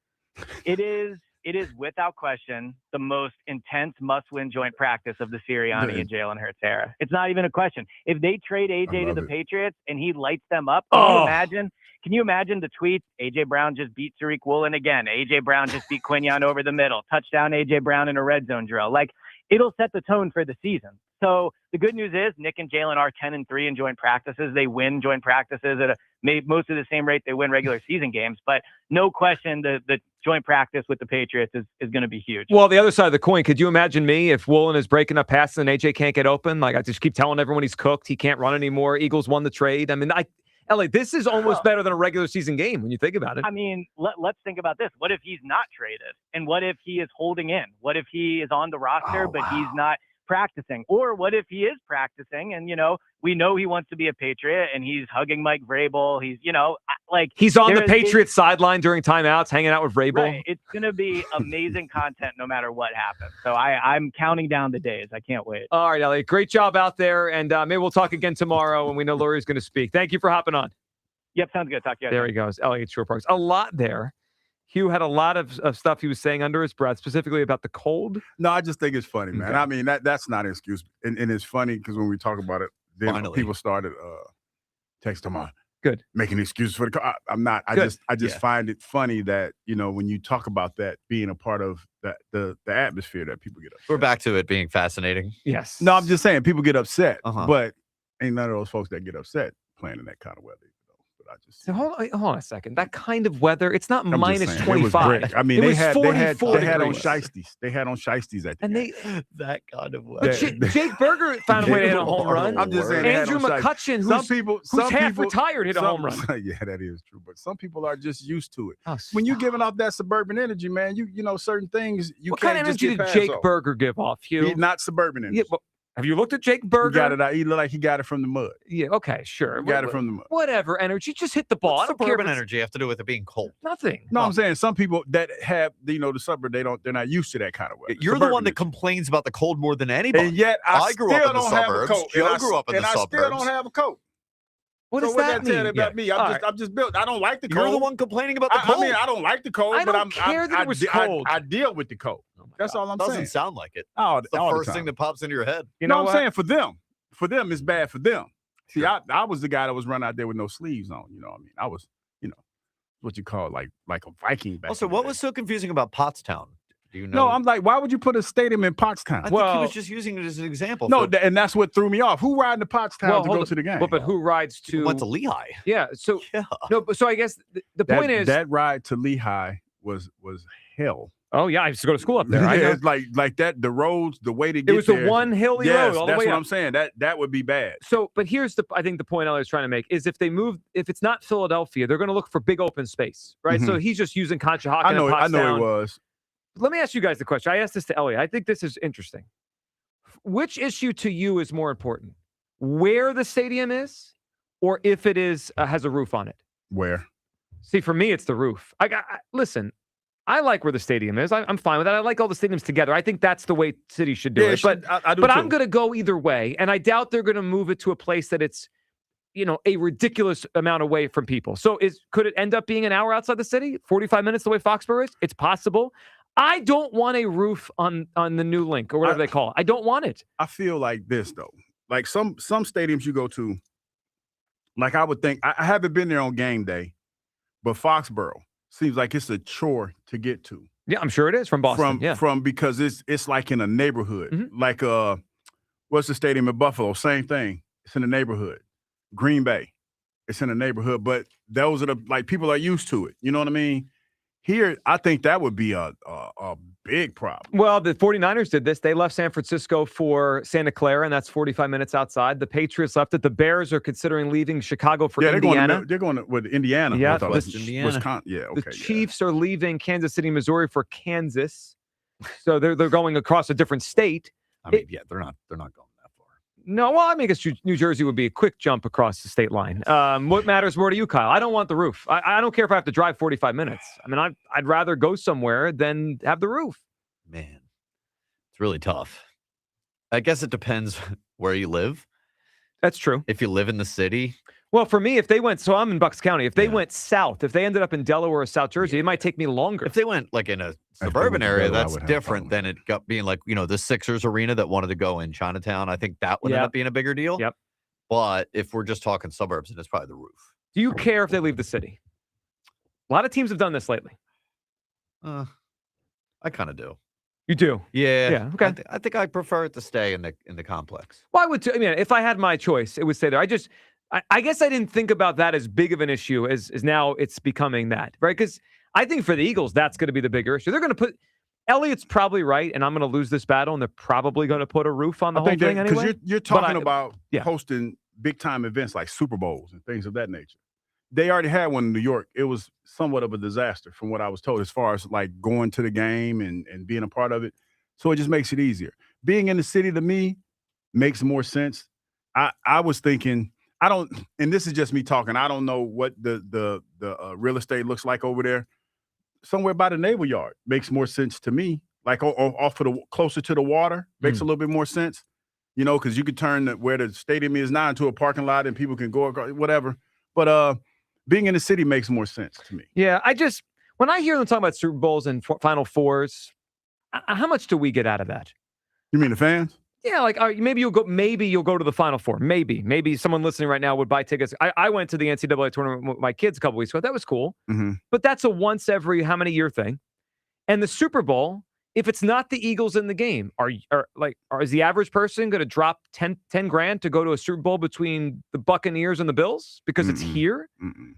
It is without question the most intense must-win joint practice of the Sirianni and Jalen Hurts era. It's not even a question. If they trade AJ to the Patriots and he lights them up, can you imagine the tweets? AJ Brown just beat Tariq Woolen again. AJ Brown just beat Quinyon over the middle. Touchdown AJ Brown in a red zone drill. Like, it'll set the tone for the season. So the good news is Nick and Jalen are 10-3 in joint practices. They win joint practices at most of the same rate they win regular season games. But no question, the joint practice with the Patriots is going to be huge. Well, the other side of the coin, could you imagine me if Woolen is breaking up passes and AJ can't get open? Like, I just keep telling everyone he's cooked. He can't run anymore. Eagles won the trade. I mean, Elliot, this is almost better than a regular season game when you think about it. I mean, let's think about this. What if he's not traded? And what if he is holding in? What if he is on the roster, but he's not practicing? Or what if he is practicing and, we know he wants to be a Patriot and he's hugging Mike Vrabel. He's, he's on the Patriots sideline during timeouts, hanging out with Vrabel. Right. It's going to be amazing content no matter what happens. So I'm counting down the days. I can't wait. All right, Elliot. Great job out there. And maybe we'll talk again tomorrow when we know Laurie's going to speak. Thank you for hopping on. Yep, sounds good. Talk to you guys. There he goes. Eliot Shorr-Parks. A lot there. Hugh had a lot of stuff he was saying under his breath, specifically about the cold. No, I just think it's funny, man. Okay. I mean, that's not an excuse. And it's funny because when we talk about it, then people started texting him on. Good. Making excuses for the car. I'm not. I just find it funny that, when you talk about that being a part of the atmosphere that people get upset. We're back to it being fascinating. Yes. No, I'm just saying people get upset, but ain't none of those folks that get upset playing in that kind of weather. So hold on a second. That kind of weather, it's not minus 25. I mean, they had on shiesties. They had on shiesties at the game. That kind of weather. Jake Berger found a way to hit a home run. I'm just saying. Andrew McCutcheon, who's half retired, hit a home run. Yeah, that is true. But some people are just used to it. When you're giving off that suburban energy, man, you know certain things you what can't kind of just energy get did past Jake Berger give off, Hugh? Not suburban energy. Yeah, but have you looked at Jake Berger? He got it out. He looked like he got it from the mud. Yeah, okay, sure. He got it from the mud. Whatever energy, just hit the ball. What's suburban energy have to do with it being cold? Nothing. No, I'm saying some people that have, the suburb, they're not used to that kind of weather. You're the one that complains about the cold more than anybody. And yet I grew up in the suburbs. Joe grew up in the suburbs. And I still don't have a coat. What does that mean? Tell about me? I'm just built. I don't like the cold. You're the one complaining about the cold. I mean, I don't like the cold, but I deal with the cold. That's all I'm saying. Doesn't sound like it. Oh, it's the first thing that pops into your head. You know what I'm saying? For them, it's bad for them. See, I was the guy that was running out there with no sleeves on. You know what I mean? I was, what you call like a Viking back. Also, what was so confusing about Pottstown? Do you know? No, I'm like, why would you put a stadium in Pottstown? I think he was just using it as an example. No, and that's what threw me off. Who riding to Pottstown to go to the game? But who rides to? Went to Lehigh. Yeah. So So I guess the point is that ride to Lehigh was hell. Oh yeah, I used to go to school up there. It's like that. The roads, the way to get there. It was the one hilly road all the way up. That's what I'm saying. That would be bad. So, but here's I think the point I was trying to make is if it's not Philadelphia, they're going to look for big open space, right? So he's just using Conshohocken. I know it was. Let me ask you guys the question. I asked this to Elliot. I think this is interesting. Which issue to you is more important? Where the stadium is, or if it is has a roof on it? Where? See, for me, it's the roof. Listen. I like where the stadium is. I'm fine with that. I like all the stadiums together. I think that's the way cities should do it. But I'm going to go either way, and I doubt they're going to move it to a place that it's, a ridiculous amount away from people. So could it end up being an hour outside the city? 45 minutes the way Foxborough is? It's possible. I don't want a roof on the new link or whatever they call it. I don't want it. I feel like this though. Like some stadiums you go to, like I would think I haven't been there on game day, but Foxborough seems like it's a chore to get to. Yeah, I'm sure it is from Boston. From because it's like in a neighborhood. Like what's the stadium in Buffalo? Same thing. It's in a neighborhood. Green Bay. It's in a neighborhood, but those are people are used to it. You know what I mean? Here, I think that would be a big problem. Well, the 49ers did this. They left San Francisco for Santa Clara, and that's 45 minutes outside. The Patriots left it. The Bears are considering leaving Chicago for Indiana. They're going with Indiana. Yeah, Indiana. Wisconsin. Yeah, okay. The Chiefs are leaving Kansas City, Missouri for Kansas. So they're going across a different state. I mean, they're not going that far. No, well, I mean, I guess New Jersey would be a quick jump across the state line. What matters more to you, Kyle? I don't want the roof. I don't care if I have to drive 45 minutes. I mean, I'd rather go somewhere than have the roof. Man, it's really tough. I guess it depends where you live. That's true. If you live in the city. Well, for me, if they went, so I'm in Bucks County. If they went south, if they ended up in Delaware or South Jersey, it might take me longer. If they went like in a suburban area, that's different than it got being like, the Sixers arena that wanted to go in Chinatown. I think that would end up being a bigger deal. Yep. But if we're just talking suburbs, then it's probably the roof. Do you care if they leave the city? A lot of teams have done this lately. I kind of do. You do? Yeah. Yeah. Okay. I think I prefer it to stay in the complex. Well, I would too. I mean, if I had my choice, it would stay there. I guess I didn't think about that as big of an issue as now it's becoming that, right? Because I think for the Eagles, that's going to be the bigger issue. They're going to put Eliot's probably right, and I'm going to lose this battle, and they're probably going to put a roof on the whole thing anyway. Because you're talking about hosting big-time events like Super Bowls and things of that nature. They already had one in New York. It was somewhat of a disaster from what I was told as far as like going to the game and being a part of it. So it just makes it easier. Being in the city to me makes more sense. I was thinking, and this is just me talking, I don't know what the real estate looks like over there. Somewhere by the naval yard makes more sense to me. Like off of closer to the water makes a little bit more sense. Because you could turn where the stadium is now into a parking lot and people can go across, whatever. But being in the city makes more sense to me. Yeah, when I hear them talking about Super Bowls and Final Fours, how much do we get out of that? You mean the fans? Yeah, like maybe you'll go to the Final Four. Maybe someone listening right now would buy tickets. I went to the NCAA tournament with my kids a couple weeks ago. That was cool. Mm-hmm. But that's a once every how many year thing. And the Super Bowl, if it's not the Eagles in the game, is the average person going to drop 10 grand to go to a Super Bowl between the Buccaneers and the Bills because it's here?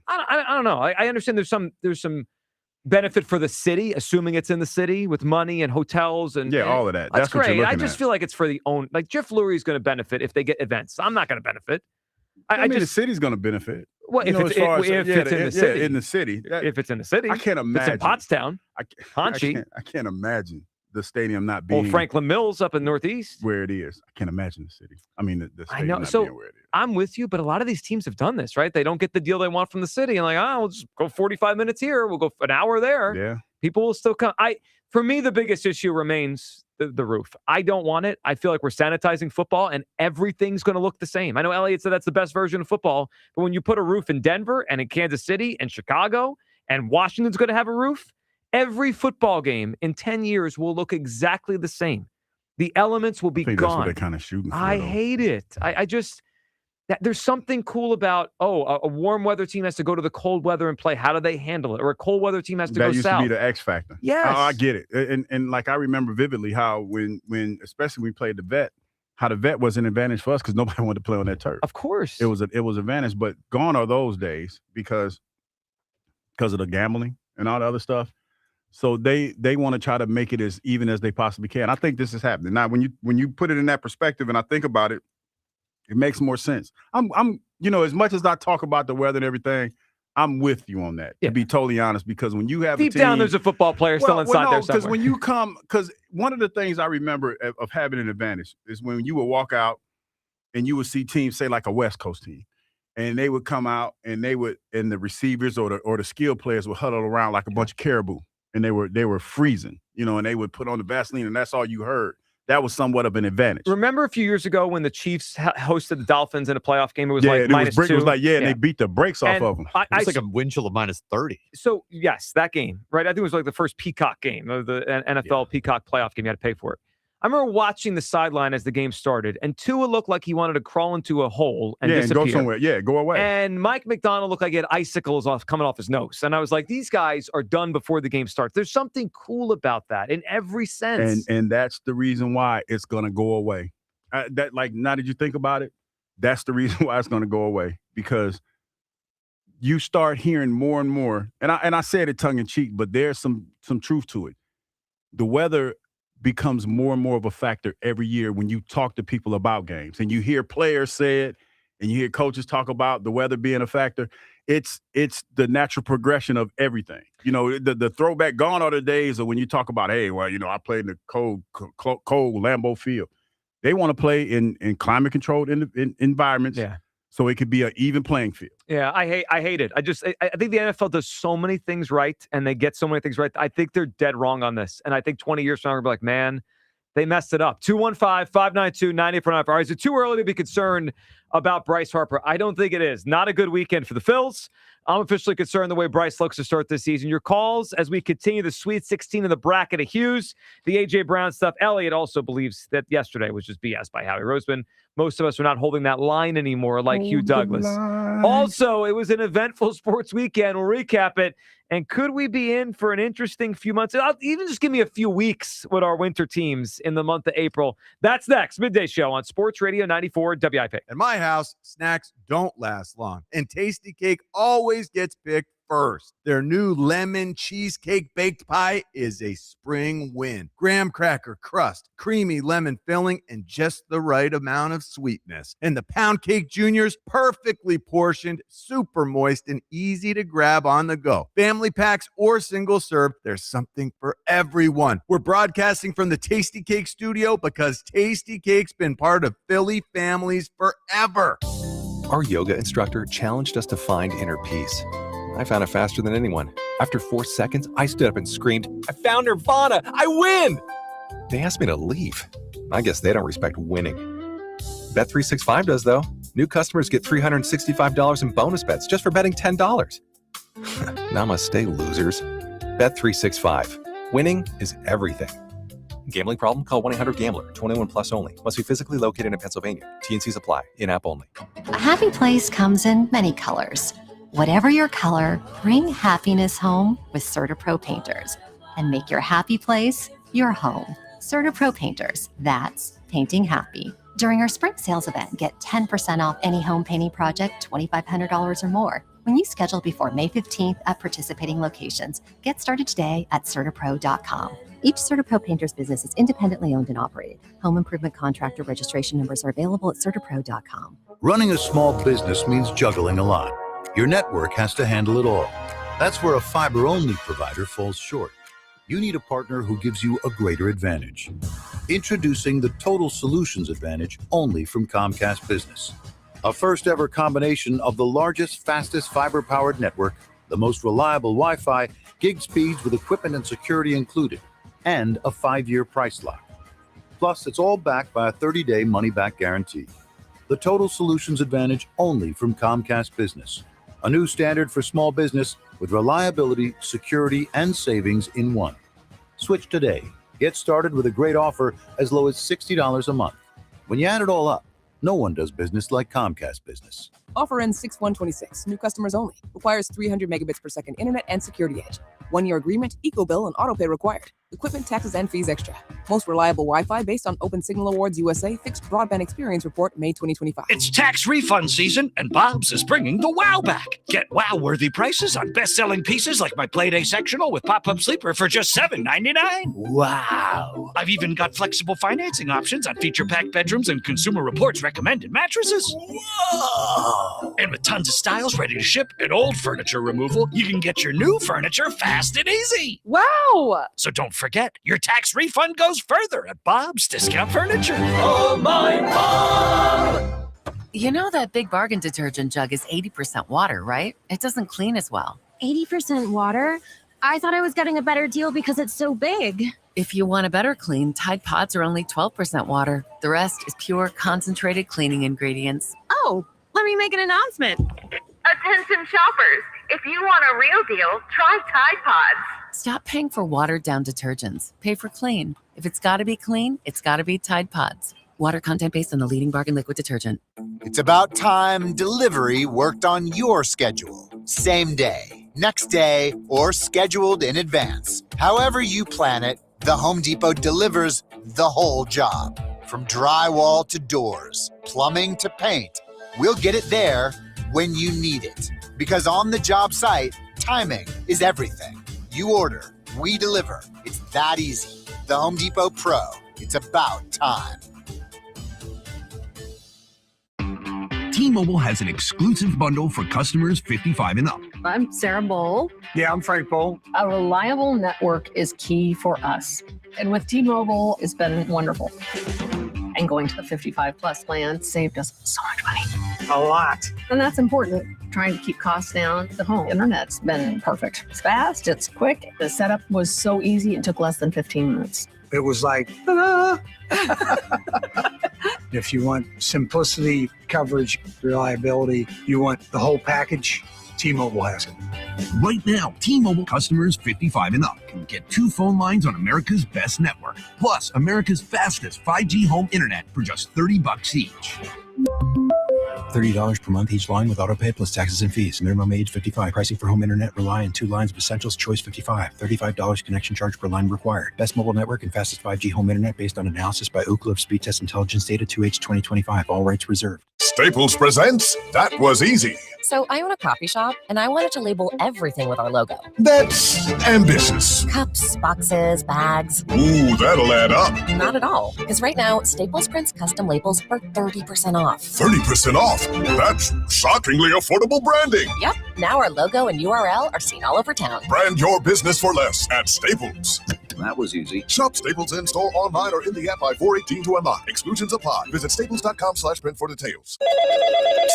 I don't know. I understand there's some benefit for the city, assuming it's in the city with money and hotels and all of that. That's what great. You're I just feel like it's for the own. Like Jeff Lurie is going to benefit if they get events. I'm not going to benefit. I mean, the city's going to benefit. Well, if it's in the city. In the city. If it's in the city. I can't imagine. If it's in Pottstown. I can't imagine the stadium not being. Old Franklin Mills up in Northeast. Where it is. I can't imagine the city. I mean, the stadium I know. not So being where it is. I'm with you, but a lot of these teams have done this, right? They don't get the deal they want from the city. And we'll just go 45 minutes here. We'll go an hour there. Yeah. People will still come. For me, the biggest issue remains the roof. I don't want it. I feel like we're sanitizing football and everything's going to look the same. I know Eliot said that's the best version of football, but when you put a roof in Denver and in Kansas City and Chicago and Washington's going to have a roof, every football game in 10 years will look exactly the same. The elements will be gone. That's what they're kind of shooting for. I hate it. There's something cool about, a warm weather team has to go to the cold weather and play. How do they handle it? Or a cold weather team has to go south. That used to be the X factor. Yes. I get it. And like I remember vividly how when especially when we played the vet, how the vet was an advantage for us because nobody wanted to play on that turf. Of course. It was an advantage, but gone are those days because of the gambling and all the other stuff. So they want to try to make it as even as they possibly can. I think this is happening. Now, when you put it in that perspective and I think about it, it makes more sense. I'm as much as I talk about the weather and everything, I'm with you on that, to be totally honest, because when you have deep down, there's a football player still inside there somewhere. Because when you come, because one of the things I remember of having an advantage is when you would walk out and you would see teams, say like a West Coast team, and they would come out and the receivers or the skill players would huddle around like a bunch of caribou, and they were freezing, and they would put on the Vaseline, and that's all you heard. That was somewhat of an advantage. Remember a few years ago when the Chiefs hosted the Dolphins in a playoff game? It was like -2. It was like, and they beat the brakes off of them. It's like a wind chill of -30. So, yes, that game, right? I think it was like the first Peacock game, the NFL Peacock playoff game. You had to pay for it. I remember watching the sideline as the game started, and Tua looked like he wanted to crawl into a hole and disappear. And go somewhere. Yeah, go away. And Mike McDonald looked like he had icicles coming off his nose. And I was like, these guys are done before the game starts. There's something cool about that in every sense. And that's the reason why it's going to go away. Now that you think about it, that's the reason why it's going to go away. Because you start hearing more and more, and I said it tongue in cheek, but there's some truth to it. The weather becomes more and more of a factor every year when you talk to people about games and you hear players say it and you hear coaches talk about the weather being a factor. It's the natural progression of everything. The throwback gone are the days of when you talk about, hey, well, I played in the cold Lambeau Field. They want to play in climate-controlled environments. Yeah. So it could be an even playing field. Yeah, I hate it. I think the NFL does so many things right, and they get so many things right. I think they're dead wrong on this. And I think 20 years from now, we'll be like, man, they messed it up. 215-592-9849. All right, is it too early to be concerned about Bryce Harper? I don't think it is. Not a good weekend for the Phils. I'm officially concerned the way Bryce looks to start this season. Your calls as we continue the Sweet 16 in the bracket of Hughes, the A.J. Brown stuff. Eliot also believes that yesterday was just BS by Howie Roseman. Most of us are not holding that line anymore like Hugh Douglas. Also, it was an eventful sports weekend. We'll recap it. And could we be in for an interesting few months? Even just give me a few weeks with our winter teams in the month of April. That's next. Midday Show on Sports Radio 94 WIP. At my house, snacks don't last long, and Tasty Cake always gets picked first. Their new lemon cheesecake baked pie is a spring win. Graham cracker crust, creamy lemon filling, and just the right amount of sweetness. And the pound cake juniors, perfectly portioned, super moist, and easy to grab on the go. Family packs or single serve, there's something for everyone. We're broadcasting from the Tasty Cake studio because Tasty Cake's been part of Philly families forever. Our yoga instructor challenged us to find inner peace. I found it faster than anyone. After 4 seconds, I stood up and screamed, "I found Nirvana! I win!" They asked me to leave. I guess they don't respect winning. Bet365 does, though. New customers get $365 in bonus bets just for betting $10. Namaste, losers. Bet365. Winning is everything. Gambling problem? Call 1-800-GAMBLER. 21 plus only. Must be physically located in Pennsylvania. T&Cs apply. In-app only. A happy place comes in many colors. Whatever your color, bring happiness home with CertaPro painters and make your happy place your home. CertaPro painters, that's painting happy. During our spring sales event, get 10% off any home painting project, $2,500 or more. When you schedule before May 15th at participating locations, get started today at CertaPro.com. Each CertaPro painter's business is independently owned and operated. Home improvement contractor registration numbers are available at CertaPro.com. Running a small business means juggling a lot. Your network has to handle it all. That's where a fiber-only provider falls short. You need a partner who gives you a greater advantage. Introducing the Total Solutions Advantage only from Comcast Business. A first-ever combination of the largest, fastest fiber-powered network, the most reliable Wi-Fi, gig speeds with equipment and security included, and a 5-year price lock. Plus, it's all backed by a 30-day money-back guarantee. The Total Solutions Advantage only from Comcast Business. A new standard for small business with reliability, security, and savings in one. Switch today. Get started with a great offer as low as $60 a month. When you add it all up, no one does business like Comcast Business. Offer ends 6/1/26. New customers only. Requires 300 megabits per second internet and security edge. 1-year agreement, eco-bill, and autopay required. Equipment, taxes, and fees extra. Most reliable Wi-Fi based on Open Signal Awards USA Fixed Broadband Experience Report, May 2025. It's tax refund season, and Bob's is bringing the wow back. Get wow-worthy prices on best-selling pieces like my Playday sectional with pop-up sleeper for just $7.99. Wow. I've even got flexible financing options on feature-packed bedrooms and Consumer Reports recommended mattresses. Whoa. And with tons of styles ready to ship and old furniture removal, you can get your new furniture fast and easy. Wow. So don't forget, your tax refund goes further at Bob's Discount Furniture. Oh, my Bob! You know that Big Bargain detergent jug is 80% water, right? It doesn't clean as well. 80% water? I thought I was getting a better deal because it's so big. If you want a better clean, Tide Pods are only 12% water. The rest is pure, concentrated cleaning ingredients. Oh, let me make an announcement. Attention shoppers, if you want a real deal, try Tide Pods. Stop paying for watered-down detergents. Pay for clean. If it's got to be clean, it's got to be Tide Pods. Water content based on the leading bargain liquid detergent. It's about time delivery worked on your schedule. Same day, next day, or scheduled in advance. However you plan it, the Home Depot delivers the whole job. From drywall to doors, plumbing to paint, we'll get it there when you need it. Because on the job site, timing is everything. You order, we deliver. It's that easy. The Home Depot Pro. It's about time. T-Mobile has an exclusive bundle for customers 55 and up. I'm Sarah Bowl. Yeah, I'm Frank Bowl. A reliable network is key for us. And with T-Mobile, it's been wonderful. And And going to the 55 plus plan saved us so much money. A lot. And that's important. Trying to keep costs down. The home internet's been perfect. It's fast, it's quick. The setup was so easy, it took less than 15 minutes. It was like, ta-da! If you want simplicity, coverage, reliability, you want the whole package, T-Mobile has it. Right now, T-Mobile customers 55 and up can get 2 phone lines on America's best network, plus America's fastest 5G home internet for just $30 each. $30 per month each line with autopay plus taxes and fees. Minimum age 55. Pricing for home internet rely on 2 lines of essentials. Choice 55. $35 connection charge per line required. Best mobile network and fastest 5G home internet based on analysis by Ookla of Speed Test Intelligence Data 2H 2025. All rights reserved. Staples presents That Was Easy. So I own a coffee shop, and I wanted to label everything with our logo. That's ambitious. Cups, boxes, bags. Ooh, that'll add up. Not at all, because right now, Staples prints custom labels for 30% off. 30% off? That's shockingly affordable branding. Yep, now our logo and URL are seen all over town. Brand your business for less at Staples. That was easy. Shop Staples in-store, online, or in the app by 4/18 to unlock. Exclusions apply. Visit staples.com/print for details.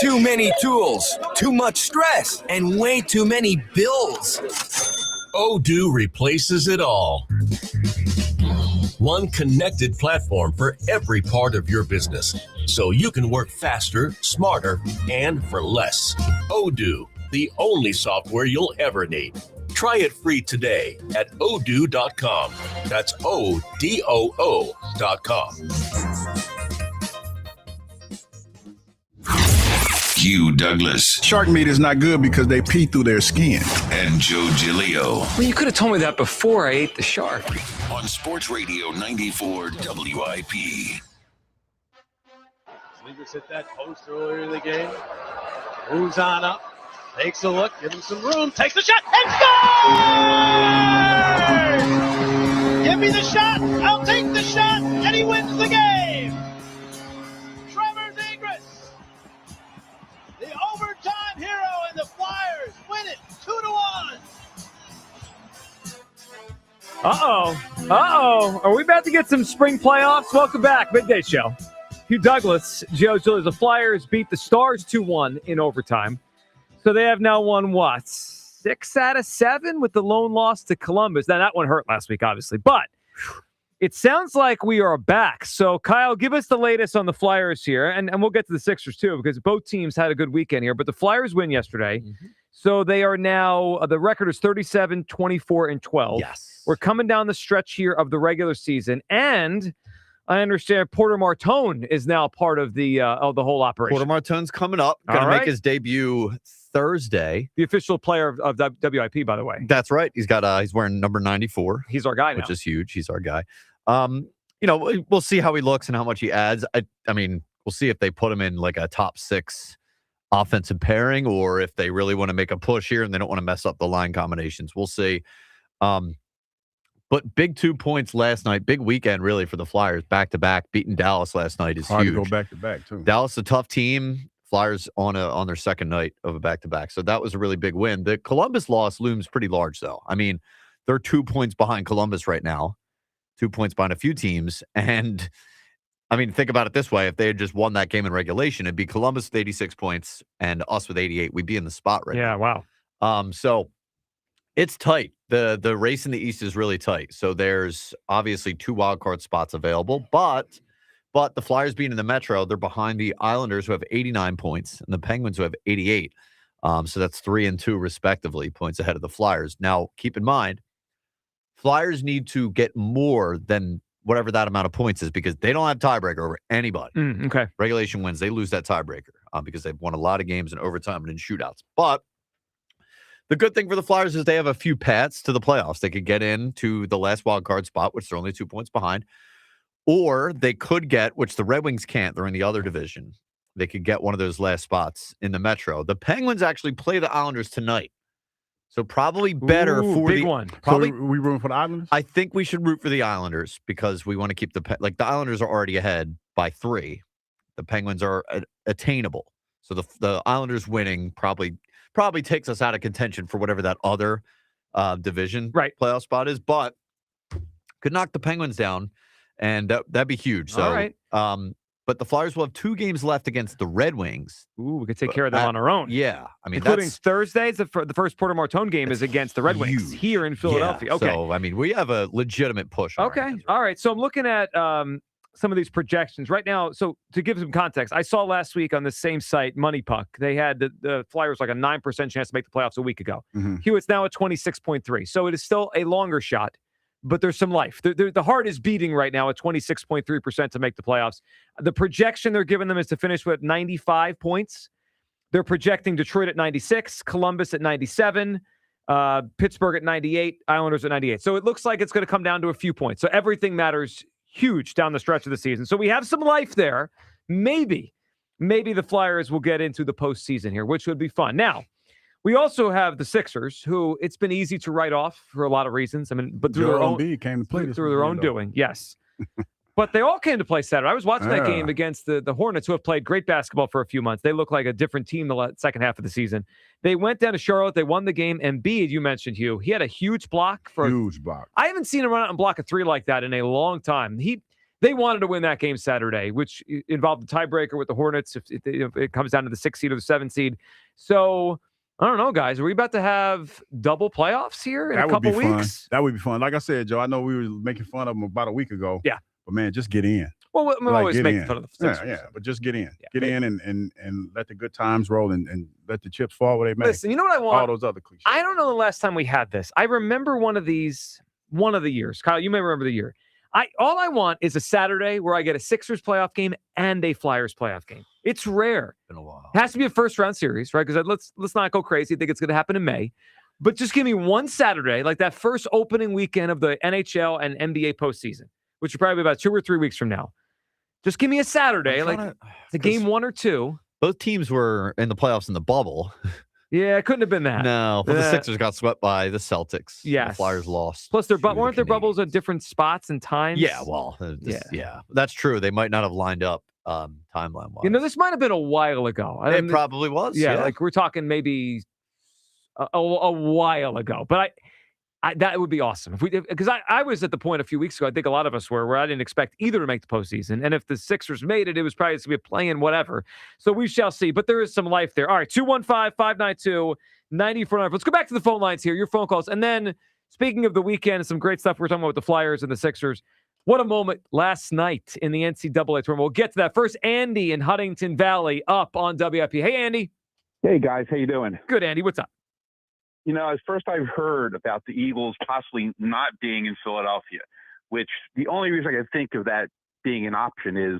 Too many tools, too much stress, and way too many bills. Odoo replaces it all. One connected platform for every part of your business, so you can work faster, smarter, and for less. Odoo, the only software you'll ever need. Try it free today at odoo.com. That's ODOO.com. Hugh Douglas. Shark meat is not good because they pee through their skin. And Joe Giglio. Well, you could have told me that before I ate the shark. On Sports Radio 94 WIP. Sneakers hit that post earlier in the game. Moves on up. Takes a look, gives him some room, takes the shot, and scores! Give me the shot, I'll take the shot, and he wins the game! Trevor Zegras, the overtime hero, and the Flyers win it 2-1. Uh-oh. Are we about to get some spring playoffs? Welcome back, Midday Show. Hugh Douglas, Joe Giglio. The Flyers beat the Stars 2-1 in overtime. So they have now won, 6 out of 7 with the lone loss to Columbus. Now, that one hurt last week, obviously. But it sounds like we are back. So, Kyle, give us the latest on the Flyers here. And we'll get to the Sixers, too, because both teams had a good weekend here. But the Flyers win yesterday. Mm-hmm. So they are now, the record is 37, 24, and 12. Yes. We're coming down the stretch here of the regular season. And I understand Porter Martone is now part of the whole operation. Porter Martone's coming up. Going to make his debut Thursday. The official player of WIP, by the way. That's right. He's wearing number 94. He's our guy now. Which is huge. He's our guy. We'll see how he looks and how much he adds. I mean, we'll see if they put him in like a top 6 offensive pairing or if they really want to make a push here and they don't want to mess up the line combinations. We'll see. But big 2 points last night. Big weekend, really, for the Flyers. Back-to-back. Beating Dallas last night is hard huge. To go back-to-back, too. Dallas, a tough team. Flyers on their second night of a back-to-back. So that was a really big win. The Columbus loss looms pretty large, though. I mean, they're 2 points behind Columbus right now. 2 points behind a few teams. And, I mean, think about it this way. If they had just won that game in regulation, it'd be Columbus with 86 points and us with 88. We'd be in the spot right now. Yeah, wow. So it's tight. The race in the East is really tight. So there's obviously 2 wildcard spots available, but the Flyers being in the Metro, they're behind the Islanders who have 89 points and the Penguins who have 88. So that's 3 and 2 respectively, points ahead of the Flyers. Now, keep in mind, Flyers need to get more than whatever that amount of points is because they don't have tiebreaker over anybody. Okay. Regulation wins. They lose that tiebreaker because they've won a lot of games in overtime and in shootouts. But the good thing for the Flyers is they have a few paths to the playoffs. They could get into the last wild card spot, which they're only 2 points behind. Or they could get, which the Red Wings can't, they're in the other division. They could get one of those last spots in the Metro. The Penguins actually play the Islanders tonight. So probably better for big the one. Probably, so we rooting for the Islanders? I think we should root for the Islanders because we want to keep the Islanders are already ahead by 3. The Penguins are attainable. So the Islanders winning probably takes us out of contention for whatever that other division playoff spot is, but could knock the Penguins down. And that'd be huge. So all right. but the Flyers will have 2 games left against the Red Wings. Ooh, we could take care of them on our own. Yeah. I mean, including that's Thursdays. The first Porter Martone game is against the Red Wings here in Philadelphia. Yeah, okay. So, I mean, we have a legitimate push. Okay. All right. So I'm looking at some of these projections right now. So to give some context, I saw last week on the same site, Money Puck, they had the Flyers like a 9% chance to make the playoffs a week ago. Hewitt's now at 26.3. So it is still a longer shot, but there's some life. The heart is beating right now at 26.3% to make the playoffs. The projection they're giving them is to finish with 95 points. They're projecting Detroit at 96, Columbus at 97, Pittsburgh at 98, Islanders at 98. So it looks like it's going to come down to a few points. So everything matters huge down the stretch of the season. So we have some life there. Maybe the Flyers will get into the postseason here, which would be fun. Now, we also have the Sixers, who it's been easy to write off for a lot of reasons. I mean, but through their own doing, yes. But they all came to play Saturday. I was watching that game against the Hornets, who have played great basketball for a few months. They look like a different team the second half of the season. They went down to Charlotte. They won the game. Embiid, you mentioned, Hugh, he had a huge block. Huge block. I haven't seen him run out and block a 3 like that in a long time. They wanted to win that game Saturday, which involved the tiebreaker with the Hornets if it comes down to the 6 seed or the 7 seed. So I don't know, guys. Are we about to have double playoffs here in a couple weeks? That would be fun. Like I said, Joe, I know we were making fun of them about a week ago. Yeah. But, man, just get in. Well, we're always making fun of the Sixers. Yeah, but just get in. Yeah, get in and let the good times roll and let the chips fall where they may. Listen, you know what I want? All those other cliches. I don't know the last time we had this. I remember one of the years. Kyle, you may remember the year. All I want is a Saturday where I get a Sixers playoff game and a Flyers playoff game. It's rare. Been a while. It has to be a first-round series, right? Because let's not go crazy. I think it's going to happen in May. But just give me one Saturday, like that first opening weekend of the NHL and NBA postseason, which will probably be about 2 or 3 weeks from now. Just give me a Saturday, like the game 1 or 2. Both teams were in the playoffs in the bubble. Yeah, it couldn't have been that. No, but the Sixers got swept by the Celtics. Yes. The Flyers lost. Plus, weren't their bubbles at different spots and times? Yeah, well, yeah, that's true. They might not have lined up timeline-wise. This might have been a while ago. It probably was. Yeah, like we're talking maybe a while ago. But that would be awesome because I was at the point a few weeks ago. I think a lot of us were where I didn't expect either to make the postseason, and if the Sixers made it, it was probably to be playing whatever. So we shall see. But there is some life there. All right, 215-592-9400. Let's go back to the phone lines here. Your phone calls, and then speaking of the weekend, some great stuff we're talking about with the Flyers and the Sixers. What a moment last night in the NCAA tournament. We'll get to that. First, Andy in Huntington Valley up on WIP. Hey, Andy. Hey, guys. How you doing? Good, Andy. What's up? At first I've heard about the Eagles possibly not being in Philadelphia, which the only reason I can think of that being an option is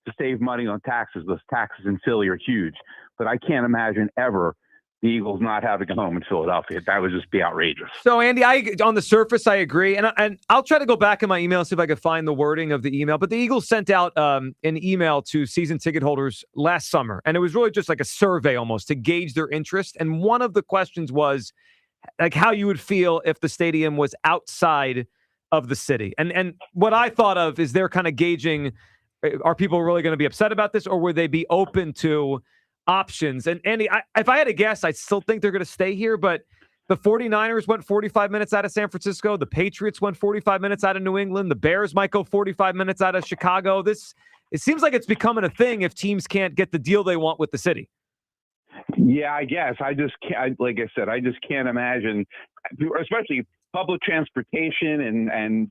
to save money on taxes. Those taxes in Philly are huge. But I can't imagine ever the Eagles not having a home in Philadelphia. That would just be outrageous. So, Andy, on the surface, I agree. And I'll try to go back in my email and see if I can find the wording of the email. But the Eagles sent out an email to season ticket holders last summer. And it was really just like a survey almost to gauge their interest. And one of the questions was like how you would feel if the stadium was outside of the city. And what I thought of is they're kind of gauging, are people really going to be upset about this, or would they be open to options? And Andy, if I had to guess, I still think they're going to stay here, but the 49ers went 45 minutes out of San Francisco. The Patriots went 45 minutes out of New England. The Bears might go 45 minutes out of Chicago. It seems like it's becoming a thing if teams can't get the deal they want with the city. Yeah, I guess. I just can't, like I said, I just can't imagine, especially public transportation and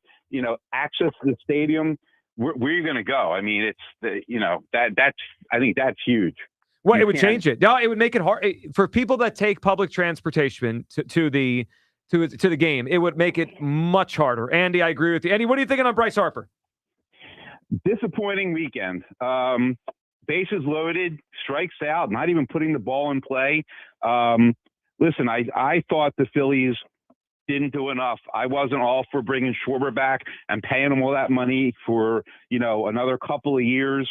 access to the stadium. Where are you going to go? I mean, that's I think that's huge. Well, it would change it. No, it would make it hard for people that take public transportation to the game. It would make it much harder. Andy, I agree with you. Andy, what are you thinking on Bryce Harper? Disappointing weekend. Bases loaded, strikes out, not even putting the ball in play. Listen, I thought the Phillies didn't do enough. I wasn't all for bringing Schwarber back and paying him all that money for, another couple of years.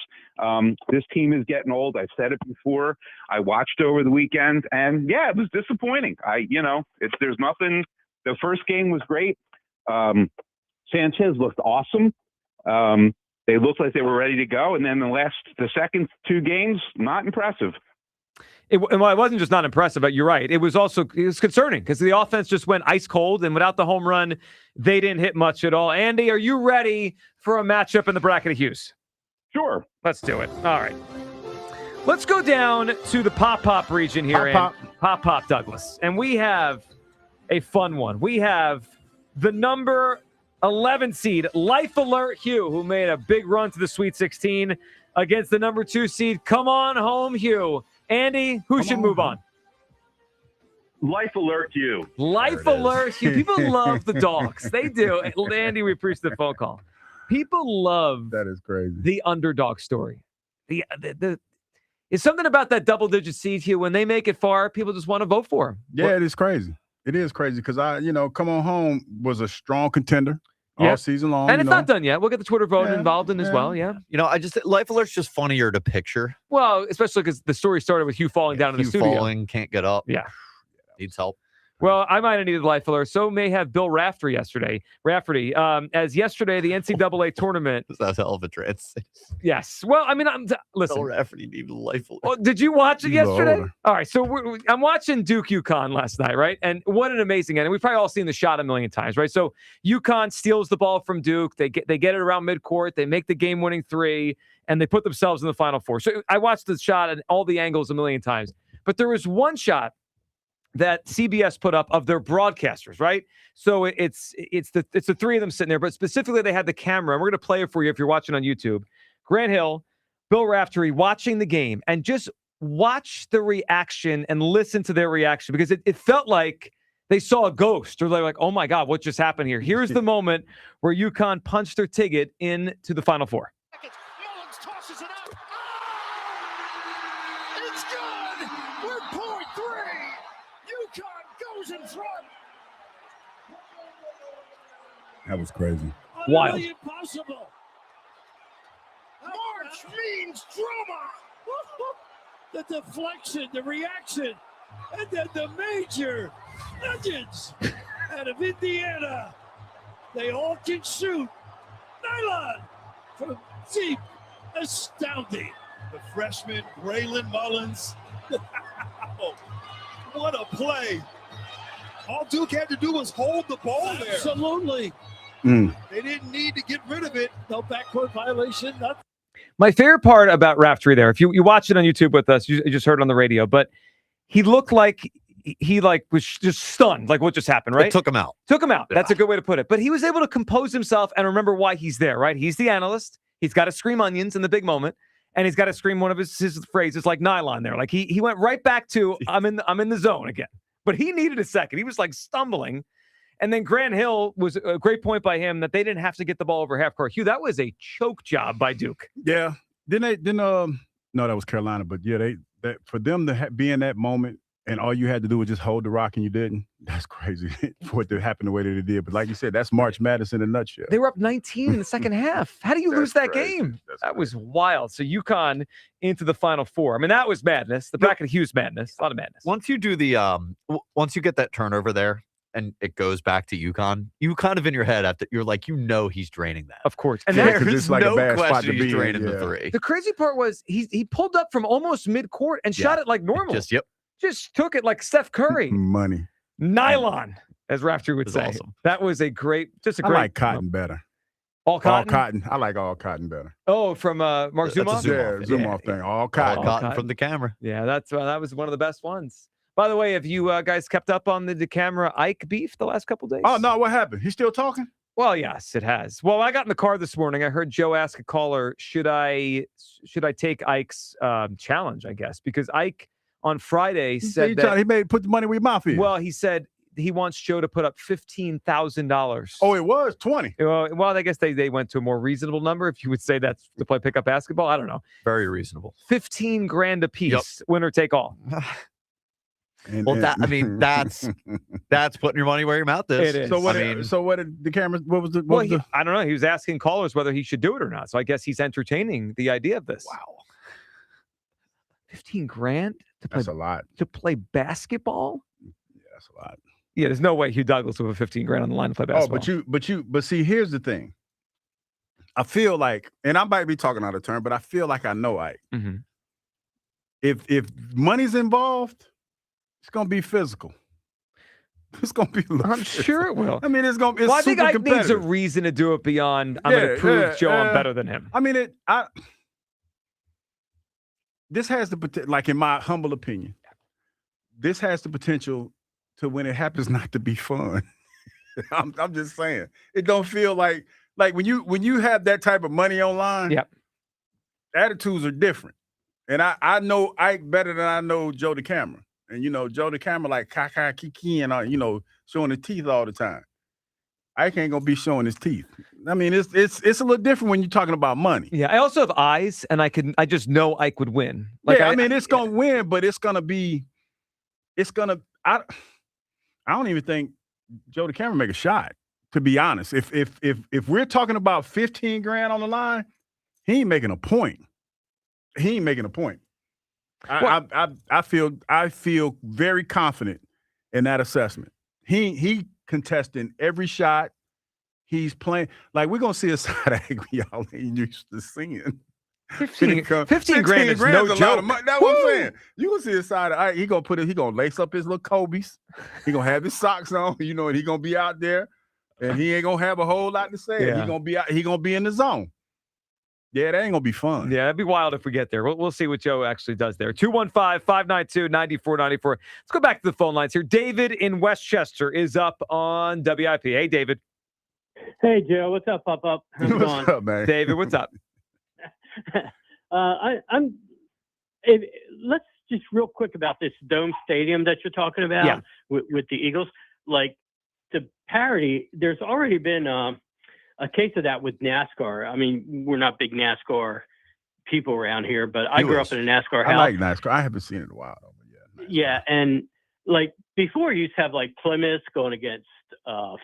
This team is getting old. I've said it before. I watched over the weekend, and yeah, it was disappointing. There's nothing. The first game was great. Sanchez looked awesome. They looked like they were ready to go, and then the second 2 games, not impressive. It wasn't just not impressive, but you're right. It was concerning because the offense just went ice cold, and without the home run, they didn't hit much at all. Andy, are you ready for a matchup in the bracket of Hughes? Sure. Let's do it. All right. Let's go down to the Pop region here in Pop Douglas. And we have a fun one. We have the number 11 seed, Life Alert Hugh, who made a big run to the Sweet 16 against the number 2 seed. Come on home, Hugh. Andy, who should move on? Life Alert Hugh. Life Alert Hugh. People love the dogs. They do. Andy, we appreciate the phone call. People love that is crazy. The underdog story. It's something about that double-digit seed, Hugh. When they make it far, people just want to vote for them. Yeah, it is crazy. It is crazy because Come On Home was a strong contender all season long. And it's not done yet. We'll get the Twitter vote involved in as well. Yeah. Life Alert's just funnier to picture. Well, especially because the story started with Hugh falling down in the studio. Falling, can't get up. Yeah. Needs help. Well, I might have needed Life Alert. So may have Bill Raftery yesterday. As yesterday, the NCAA tournament. That's a hell of a transition. Yes. Well, I mean, listen. Bill Raftery needed Life Alert. Well, did you watch it yesterday? All right. So I'm watching Duke UConn last night, right? And what an amazing end. And we've probably all seen the shot a million times, right? So UConn steals the ball from Duke. They get it around midcourt. They make the game-winning 3, and they put themselves in the Final Four. So I watched the shot and all the angles a million times. But there was one shot that CBS put up of their broadcasters, right? So it's the 3 of them sitting there, but specifically they had the camera. And we're going to play it for you if you're watching on YouTube. Grant Hill, Bill Raftery watching the game, and just watch the reaction and listen to their reaction, because it felt like they saw a ghost, or they're like, oh my God, what just happened here? Here's the moment where UConn punched their ticket into the Final Four. Mullins tosses it up. It's good. We're point 3. UConn goes in front. That was crazy. Wild. Impossible. March means drama. The deflection, the reaction, and then the major nuggets out of Indiana. They all can shoot. Nylon from deep. Astounding. The freshman, Braylon Mullins. What a play. All Duke had to do was hold the ball there. Absolutely. They didn't need to get rid of it. No backcourt violation. Nothing. My favorite part about Raftery there, if you watch it on YouTube with us, you just heard it on the radio, but he looked like he was just stunned, like what just happened, right? It took him out. Yeah. That's a good way to put it. But he was able to compose himself and remember why he's there, right? He's the analyst. He's got to scream onions in the big moment, and he's got to scream one of his phrases like nylon there. Like he went right back to I'm in the zone again. But he needed a second. He was like stumbling. And then Grant Hill was a great point by him that they didn't have to get the ball over half court. Hugh, that was a choke job by Duke. Yeah. No, that was Carolina. But yeah, for them to be in that moment and all you had to do was just hold the rock and you didn't, that's crazy for it to happen the way that it did. But like you said, that's March Madness in a nutshell. They were up 19 in the second half. How do you lose that game? That was wild. So UConn into the Final Four. I mean, that was madness. The bracket Hughes madness. A lot of madness. Once you do once you get that turnover there, and it goes back to UConn, you kind of in your head you're like, he's draining that. Of course. And there's like no question he's draining the 3. The crazy part was he pulled up from almost midcourt and shot it like normal. Just took it like Steph Curry. Money. Nylon, as Raftery would say. Awesome. That was a great. I like Cotton better. All cotton? All cotton. I like all cotton better. Oh, from Mark Zumoff? Zumoff thing. All cotton. All cotton from the camera. Yeah, that was one of the best ones. By the way, have you guys kept up on the camera Ike beef the last couple days? Oh, no. What happened? He's still talking? Well, yes, it has. Well, I got in the car this morning. I heard Joe ask a caller, should I take Ike's challenge, I guess, because Ike on Friday said that he made put the money where your mouth is. Well, he said he wants Joe to put up $15,000. Oh, it was 20. Well, I guess they went to a more reasonable number. If you would say that's to play pickup basketball, I don't know. Very reasonable. $15,000 a piece, winner take all. That's putting your money where your mouth is. It is. So what did the camera? What was the? I don't know. He was asking callers whether he should do it or not. So I guess he's entertaining the idea of this. Wow. $15,000 to play. That's a lot to play basketball. Yeah, that's a lot. Yeah, there's no way Hugh Douglas would have $15,000 on the line to play basketball. But see, here's the thing. I feel like, and I might be talking out of turn, but I feel like I know Ike. Mm-hmm. If money's involved, it's gonna be physical. It's gonna be. I'm sure it will. I mean, it's gonna. It's I think super Ike needs a reason to do it beyond. I'm gonna prove Joe I'm better than him. I mean, this has the potential, like in my humble opinion, this has the potential to, when it happens, not to be fun. I'm just saying, it don't feel like when you have that type of money online. Yep. Attitudes are different, and I know Ike better than I know Joe the camera, and Joe the camera like kiki and showing his teeth all the time. Ike ain't gonna be showing his teeth. I mean, it's a little different when you're talking about money. Yeah, I also have eyes, and I just know Ike would win. Like, I mean, it's gonna win, but it's gonna. I don't even think Joe the camera make a shot. To be honest, if we're talking about $15,000 on the line, he ain't making a point. I feel very confident in that assessment. He contesting every shot. He's playing like we're gonna see a side of y'all ain't used to seeing. $15,000 is no joke. That's what I'm saying. You gonna see a side of he gonna lace up his little Kobe's. He gonna have his socks on, and he gonna be out there, and he ain't gonna have a whole lot to say. Yeah. He gonna be in the zone. Yeah, that ain't gonna be fun. Yeah, that'd be wild if we get there. We'll see what Joe actually does there. 215-592-9494. Let's go back to the phone lines here. David in Westchester is up on WIP. Hey, David. Hey, Joe. What's up, Pop-Up? How's it going? What's up, man? David, what's up? Let's just real quick about this dome stadium that you're talking about with the Eagles. Like, to parody, there's already been a case of that with NASCAR. I mean, we're not big NASCAR people around here, but I grew up in a NASCAR house. I like NASCAR. I haven't seen it in a while, though. But yeah, and like before, you used to have like Plymouth going against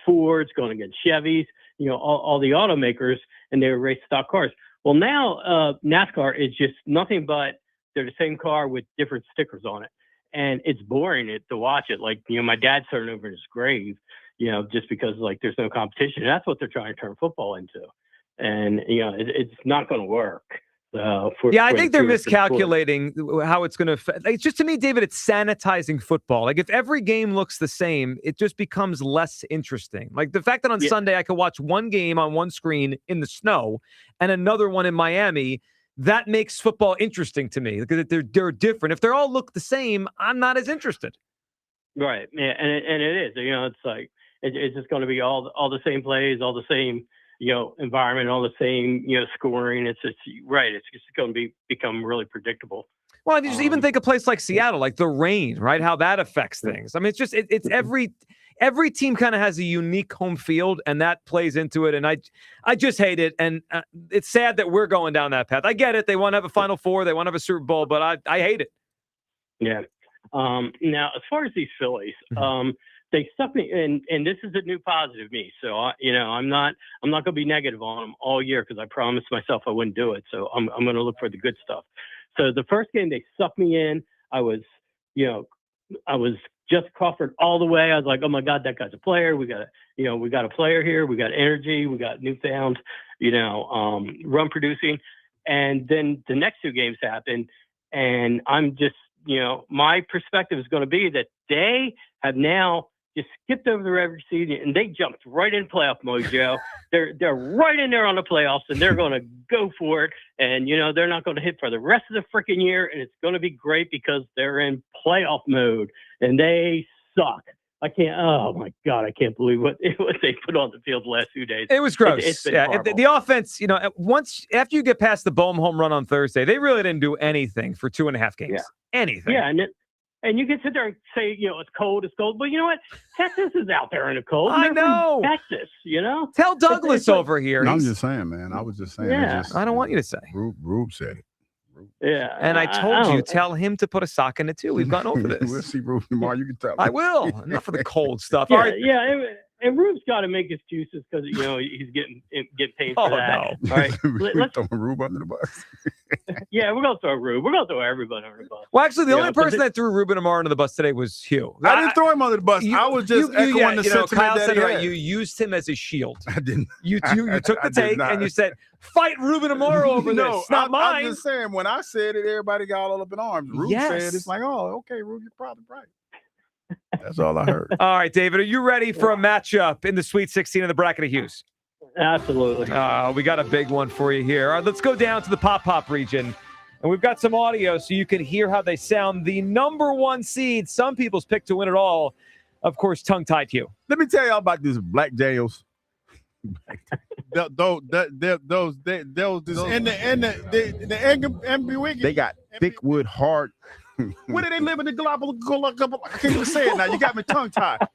Fords, going against Chevys, all the automakers, and they would race stock cars. Well, now NASCAR is just nothing but they're the same car with different stickers on it, and it's boring to watch it. Like my dad's turning over in his grave, just because like there's no competition. And that's what they're trying to turn football into, and it's not going to work. I think they're miscalculating how it's going to affect. It's just, to me, David, it's sanitizing football. Like, if every game looks the same, it just becomes less interesting. Like, the fact that on Sunday I could watch one game on one screen in the snow and another one in Miami, that makes football interesting to me because they're different. If they all look the same, I'm not as interested. Right. Yeah, and it is. It's like it's just going to be all the same plays, all the same environment, all the same, scoring. It's right. It's just going to become really predictable. Well, if you just even think a place like Seattle, like the rain, right? How that affects things. I mean, it's just, it's every team kind of has a unique home field, and that plays into it. And I just hate it. And it's sad that we're going down that path. I get it. They want to have a Final Four. They want to have a Super Bowl, but I hate it. Yeah. Now, as far as these Phillies, they stuck me, and this is a new positive me. So I'm not going to be negative on them all year because I promised myself I wouldn't do it. So I'm going to look for the good stuff. So the first game they sucked me in. I was just Crawford all the way. I was like, oh my God, that guy's a player. We got a player here. We got energy. We got newfound, run producing. And then the next two games happened, and I'm just, my perspective is going to be that they have now just skipped over the regular season and they jumped right in playoff mode, Joe. They're right in there on the playoffs, and they're going to go for it. And they're not going to hit for the rest of the freaking year, and it's going to be great because they're in playoff mode and they suck. I can't. Oh my God, I can't believe what they put on the field the last 2 days. It was gross. It's been horrible. The offense, once after you get past the Boehm home run on Thursday, they really didn't do anything for 2.5 games. Yeah. Anything. Yeah, and you can sit there and say, it's cold, but you know what? Texas is out there in the cold. I know. Texas, Tell Douglas over here. No, I'm just saying, man. I was just saying. Yeah. I don't want you to say. Rube said it. Yeah. And I told you, tell him to put a sock in it too. We've gone over this. We'll see Rube tomorrow. You can tell. I will. Enough of the cold stuff. Yeah, All right. yeah. And Rube's got to make excuses because he's getting paid for that. No. All right, let's throw Rube under the bus. Yeah, we're gonna throw Rube. We're gonna throw everybody under the bus. Well, actually, the only person that threw Ruben Amaro under the bus today was Hugh. I didn't throw him under the bus. I was just echoing the sentiment Kyle that said he right. had. You used him as a shield. I didn't. You took the take and you said, "Fight Ruben Amaro over this." It's not mine. I'm just saying. When I said it, everybody got all up in arms. Rube said it's like, "Oh, okay, Rube, you're probably right." That's all I heard. All right, David, are you ready for a matchup in the Sweet 16 of the bracket of Hughes? Absolutely. We got a big one for you here. All right, let's go down to the Pop region. And we've got some audio so you can hear how they sound. The number 1 seed, some people's pick to win it all, of course, tongue-tied Hugh. Let me tell y'all about this Black Daniels. those they got thick wood hard. Where do they live in the Galapagos? I can't even say it now. You got me tongue-tied.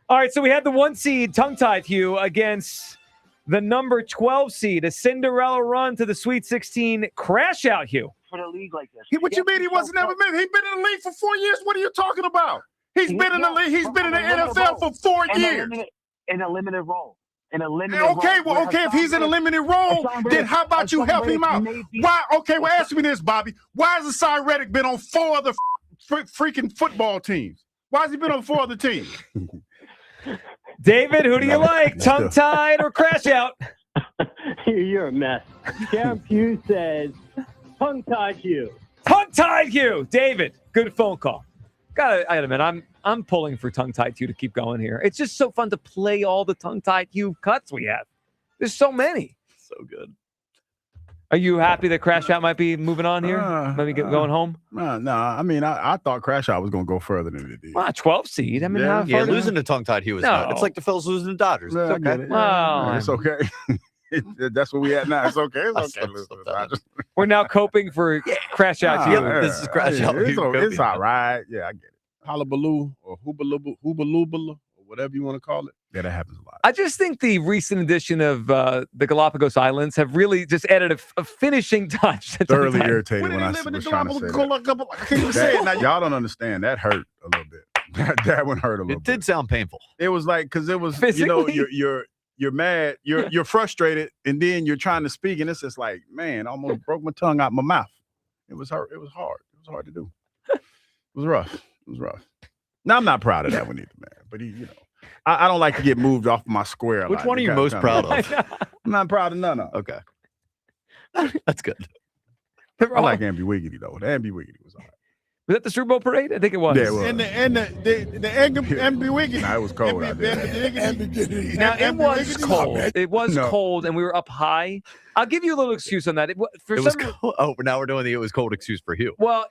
All right, so we had the 1 seed, tongue-tied Hugh, against the number 12 seed, a Cinderella run to the Sweet 16 crash out, Hugh. For the league like this. What you mean he wasn't never been? He's been in the league for 4 years. What are you talking about? He's been in the league. He's been in the NFL for 4 years. In a limited role. Okay, if he's in a limited role, then how about you help him out? Why? Okay, well, answer me this, Bobby. Why has Asai Reddick been on 4 other freaking football teams? Why has he been on 4 other teams? David, who do you like, tongue-tied or crash out? You're a mess. Karen Pugh says, tongue-tied Hugh. Tongue-tied Hugh. David, good phone call. I gotta admit, I'm pulling for tongue-tied Hugh to keep going here. It's just so fun to play all the tongue-tied Hugh cuts we have. There's so many. So good. Are you happy that Crash Out might be moving on here? Maybe going home? No. I mean, I thought Crash Out was going to go further than it did. Well, 12 seed. I mean, yeah, losing to tongue-tied Hugh is not. It's like the Phils losing to Dodgers. Yeah, It's okay. It's okay. That's what we at now. It's okay. It's okay. Losing to Dodgers. We're now coping for Crash Out Hugh. This is Crash Out Hugh. It's all right. Yeah, I get it. Hullabaloo or hoobaloo, or whatever you want to call it. Yeah, that happens a lot. I just think the recent edition of the Galapagos Islands have really just added a finishing touch. Thoroughly irritated when I was trying to say that. I can't even say it now. Y'all don't understand. That hurt a little bit. That one hurt a little bit. It did sound painful. It was like, because it was, Physically? you're mad, you're frustrated, and then you're trying to speak, and it's just like, man, I almost broke my tongue out my mouth. It was hard. It was hard. It was hard to do. It was rough. It was rough. Now, I'm not proud of that one either, man. But I don't like to get moved off my square. Which one are you most proud of? I'm not proud of none of them. Okay. That's good. I like Ambi Wiggity, though. The Ambi Wiggity was all right. Was that the Super Bowl parade? I think it was. Yeah, it was. And the Ambi Wiggity. Nah, it was cold out there. Now, it was cold. It was cold, and we were up high. I'll give you a little excuse on that. It was cold. Oh, now we're doing the it was cold excuse for Hugh. Well,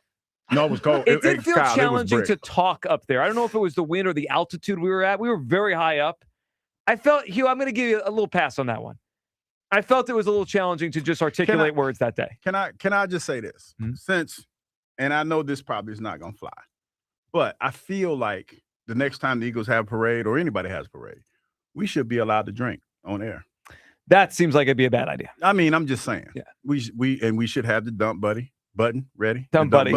no, it was cold. It did feel challenging to talk up there. I don't know if it was the wind or the altitude we were at. We were very high up. I felt, Hugh, I'm going to give you a little pass on that one. I felt it was a little challenging to just articulate words that day. Can I just say this? Since, and I know this probably is not going to fly, but I feel like the next time the Eagles have a parade or anybody has a parade, we should be allowed to drink on air. That seems like it'd be a bad idea. I mean, I'm just saying. Yeah. We should have the dump buddy button ready. Dump buddy.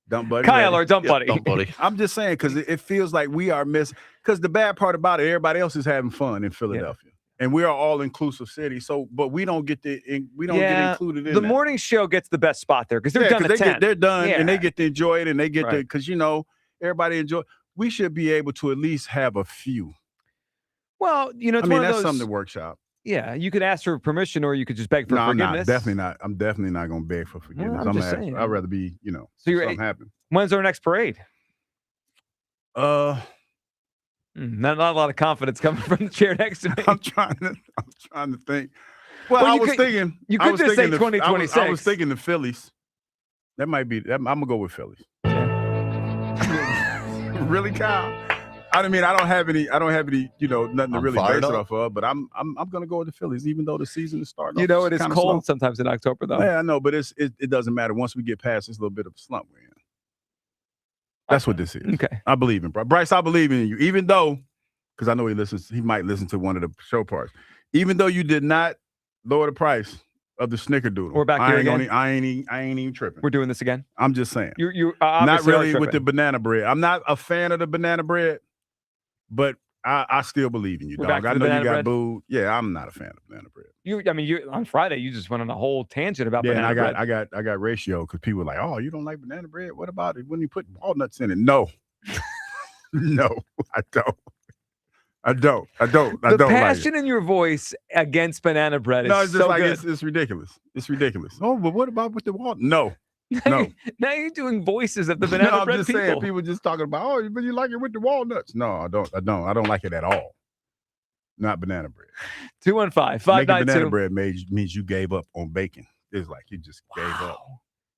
Dump buddy. Kyle or dump Yeah, buddy. dump buddy. I'm just saying, because it feels like we are missing. Because the bad part about it, everybody else is having fun in Philadelphia, and we are all inclusive city. So, but we don't get get included in the that. morning show gets the best spot there because they're done at 10. They're done, Yeah. and they get to enjoy it, and they get to because everybody enjoy. We should be able to at least have a few. Well, it's one of that's those, something to workshop. Yeah, you could ask for permission, or you could just beg for forgiveness. I'm definitely not going to beg for forgiveness. I'm just saying. I'd rather be, So you're something happen. When's our next parade? Not a lot of confidence coming from the chair next to me. I'm trying to think. Well, I was thinking. You could just say 2026. I was thinking the Phillies. That might be. I'm gonna go with Phillies. Really, Kyle? I don't have any. Nothing to really base it off of. But I'm gonna go with the Phillies, even though the season is starting. It is cold slow. Sometimes in October, though. Yeah, I know, but it doesn't matter. Once we get past this little bit of a slump we're in. That's what this is. Okay. I believe in Bryce. I believe in you, even though, because I know he might listen to one of the show parts. Even though you did not lower the price of the snickerdoodle, we're back here again. I ain't even tripping. We're doing this again. I'm just saying. You not really with the banana bread. I'm not a fan of the banana bread, but I still believe in you, dog. I know you got booed. Yeah, I'm not a fan of banana bread. You on Friday you just went on a whole tangent about banana bread. Yeah, I got ratio because people were like, "Oh, you don't like banana bread? What about it when you put walnuts in it?" No, no, I don't. The passion in your voice against banana bread is it's just so like good. It's ridiculous. It's ridiculous. Oh, but what about with the walnut? No. No. Now you're doing voices of the banana bread I'm just people. saying, people just talking about, oh, but you like it with the walnuts. No, I don't. I don't like it at all. Not banana bread. 215-592. Making banana bread means you gave up on bacon. It's like you just gave up.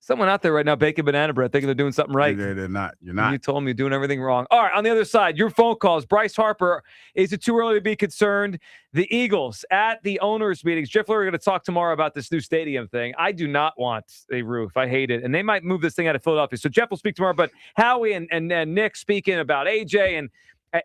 Someone out there right now baking banana bread thinking they're doing something right. They're not. You're not. You told me you're doing everything wrong. All right, on the other side, your phone calls. Bryce Harper, is it too early to be concerned? The Eagles at the owners' meetings. Jeff Lurie, we're going to talk tomorrow about this new stadium thing. I do not want a roof. I hate it. And they might move this thing out of Philadelphia. So Jeff will speak tomorrow. But Howie and Nick speaking about AJ. And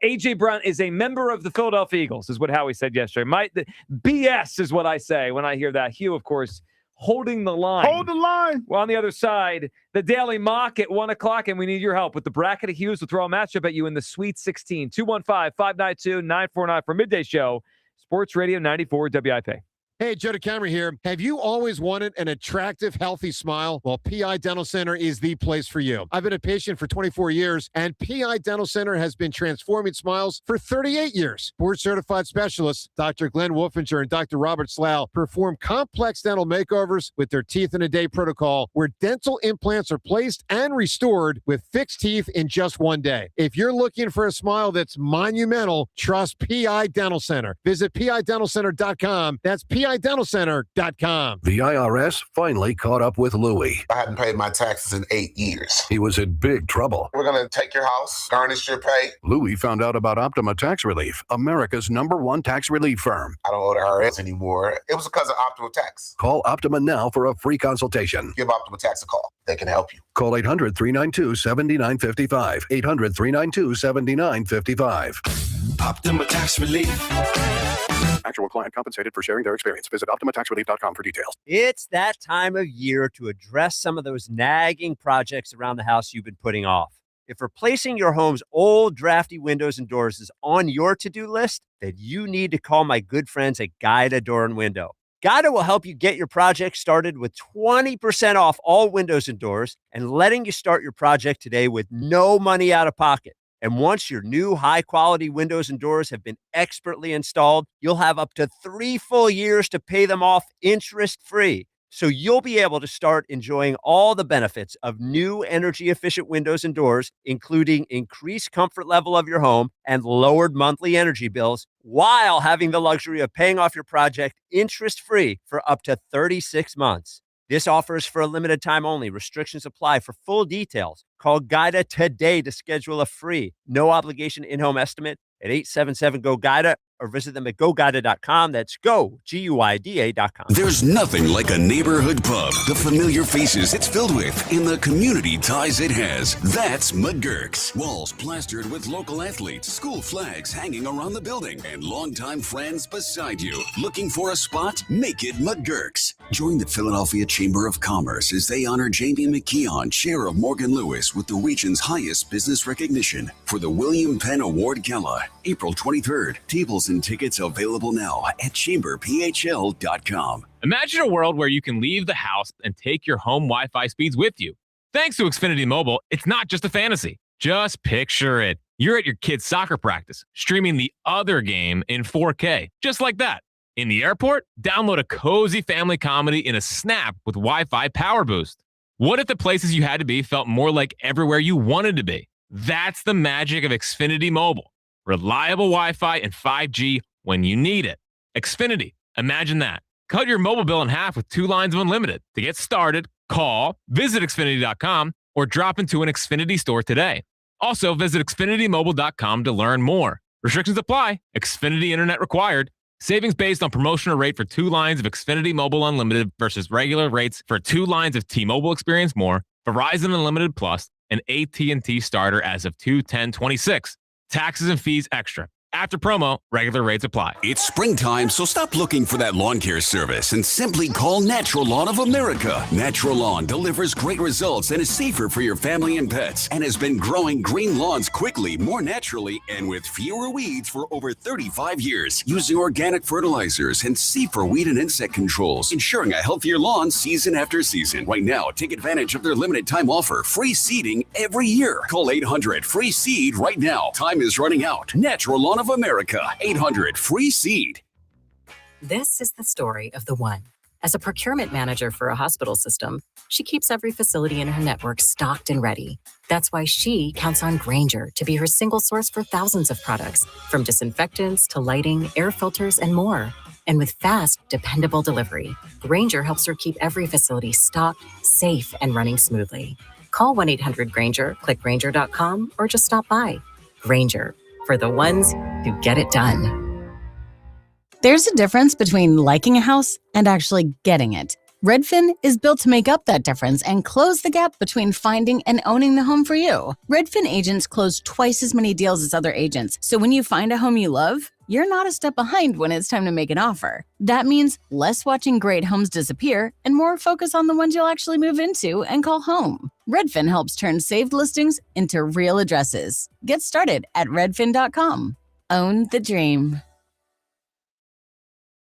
A.J. Brown is a member of the Philadelphia Eagles, is what Howie said yesterday. BS is what I say when I hear that. Hugh, of course, holding the line. Hold the line. Well, on the other side, the Daily Mock at 1 o'clock, and we need your help with the bracket of Hughes. We'll throw a matchup at you in the Sweet 16. 215-592-949 for Midday Show. Sports Radio 94 WIP. Hey, Joe DeCamera here. Have you always wanted an attractive, healthy smile? Well, PI Dental Center is the place for you. I've been a patient for 24 years, and PI Dental Center has been transforming smiles for 38 years. Board-certified specialists, Dr. Glenn Wolfinger and Dr. Robert Slough, perform complex dental makeovers with their teeth-in-a-day protocol, where dental implants are placed and restored with fixed teeth in just 1 day. If you're looking for a smile that's monumental, trust PI Dental Center. Visit PIDentalCenter.com. That's PIDentalCenter.com. The IRS finally caught up with Louie. I hadn't paid my taxes in 8 years. He was in big trouble. We're going to take your house, garnish your pay. Louie found out about Optima Tax Relief, America's #1 tax relief firm. I don't owe the IRS anymore. It was because of Optima Tax. Call Optima now for a free consultation. Give Optima Tax a call. They can help you. Call 800-392-7955. 800-392-7955. Optima Tax Relief. Actual client compensated for sharing their experience. Visit OptimaTaxRelief.com for details. It's that time of year to address some of those nagging projects around the house you've been putting off. If replacing your home's old drafty windows and doors is on your to-do list, then you need to call my good friends at Guida Door and Window. Guida will help you get your project started with 20% off all windows and doors and letting you start your project today with no money out of pocket. And once your new high-quality windows and doors have been expertly installed, you'll have up to 3 full years to pay them off interest-free. So you'll be able to start enjoying all the benefits of new energy-efficient windows and doors, including increased comfort level of your home and lowered monthly energy bills, while having the luxury of paying off your project interest-free for up to 36 months. This offer is for a limited time only. Restrictions apply. For full details, call Guida today to schedule a free, no obligation in-home estimate at 877-GO-GUIDA or visit them at GoGuida.com. That's go, GUIDA.com. There's nothing like a neighborhood pub. The familiar faces it's filled with and the community ties it has. That's McGurk's. Walls plastered with local athletes, school flags hanging around the building, and longtime friends beside you. Looking for a spot? Make it McGurk's. Join the Philadelphia Chamber of Commerce as they honor Jamie McKeon, chair of Morgan Lewis, with the region's highest business recognition for the William Penn Award Gala, April 23rd. Tables and tickets available now at chamberphl.com. Imagine a world where you can leave the house and take your home Wi-Fi speeds with you. Thanks to Xfinity Mobile, it's not just a fantasy. Just picture it. You're at your kid's soccer practice, streaming the other game in 4K, just like that. In the airport, download a cozy family comedy in a snap with Wi-Fi Power Boost. What if the places you had to be felt more like everywhere you wanted to be? That's the magic of Xfinity Mobile. Reliable Wi-Fi and 5G when you need it. Xfinity. Imagine that. Cut your mobile bill in half with 2 lines of unlimited. To get started, call, visit Xfinity.com, or drop into an Xfinity store today. Also, visit XfinityMobile.com to learn more. Restrictions apply. Xfinity Internet required. Savings based on promotional rate for 2 lines of Xfinity Mobile Unlimited versus regular rates for 2 lines of T-Mobile Experience More, Verizon Unlimited Plus, and AT&T Starter as of 2/10/26. Taxes and fees extra. After promo, regular rates apply. It's springtime, so stop looking for that lawn care service and simply call Natural Lawn of America. Natural Lawn delivers great results and is safer for your family and pets, and has been growing green lawns quickly, more naturally, and with fewer weeds for over 35 years, using organic fertilizers and safer weed and insect controls, ensuring a healthier lawn season after season. Right now, take advantage of their limited time offer, free seeding every year. Call 800-FREE-SEED right now. Time is running out. Natural Lawn of America, 800-FREE-SEED. This is the story of the one. As a procurement manager for a hospital system, she keeps every facility in her network stocked and ready. That's why she counts on Grainger to be her single source for thousands of products, from disinfectants to lighting, air filters, and more. And with fast, dependable delivery, Grainger helps her keep every facility stocked, safe, and running smoothly. Call 1-800-GRAINGER, click Grainger.com, or just stop by. Grainger, for the ones who get it done. There's a difference between liking a house and actually getting it. Redfin is built to make up that difference and close the gap between finding and owning the home for you. Redfin agents close twice as many deals as other agents, so when you find a home you love, you're not a step behind when it's time to make an offer. That means less watching great homes disappear and more focus on the ones you'll actually move into and call home. Redfin helps turn saved listings into real addresses. Get started at redfin.com. Own the dream.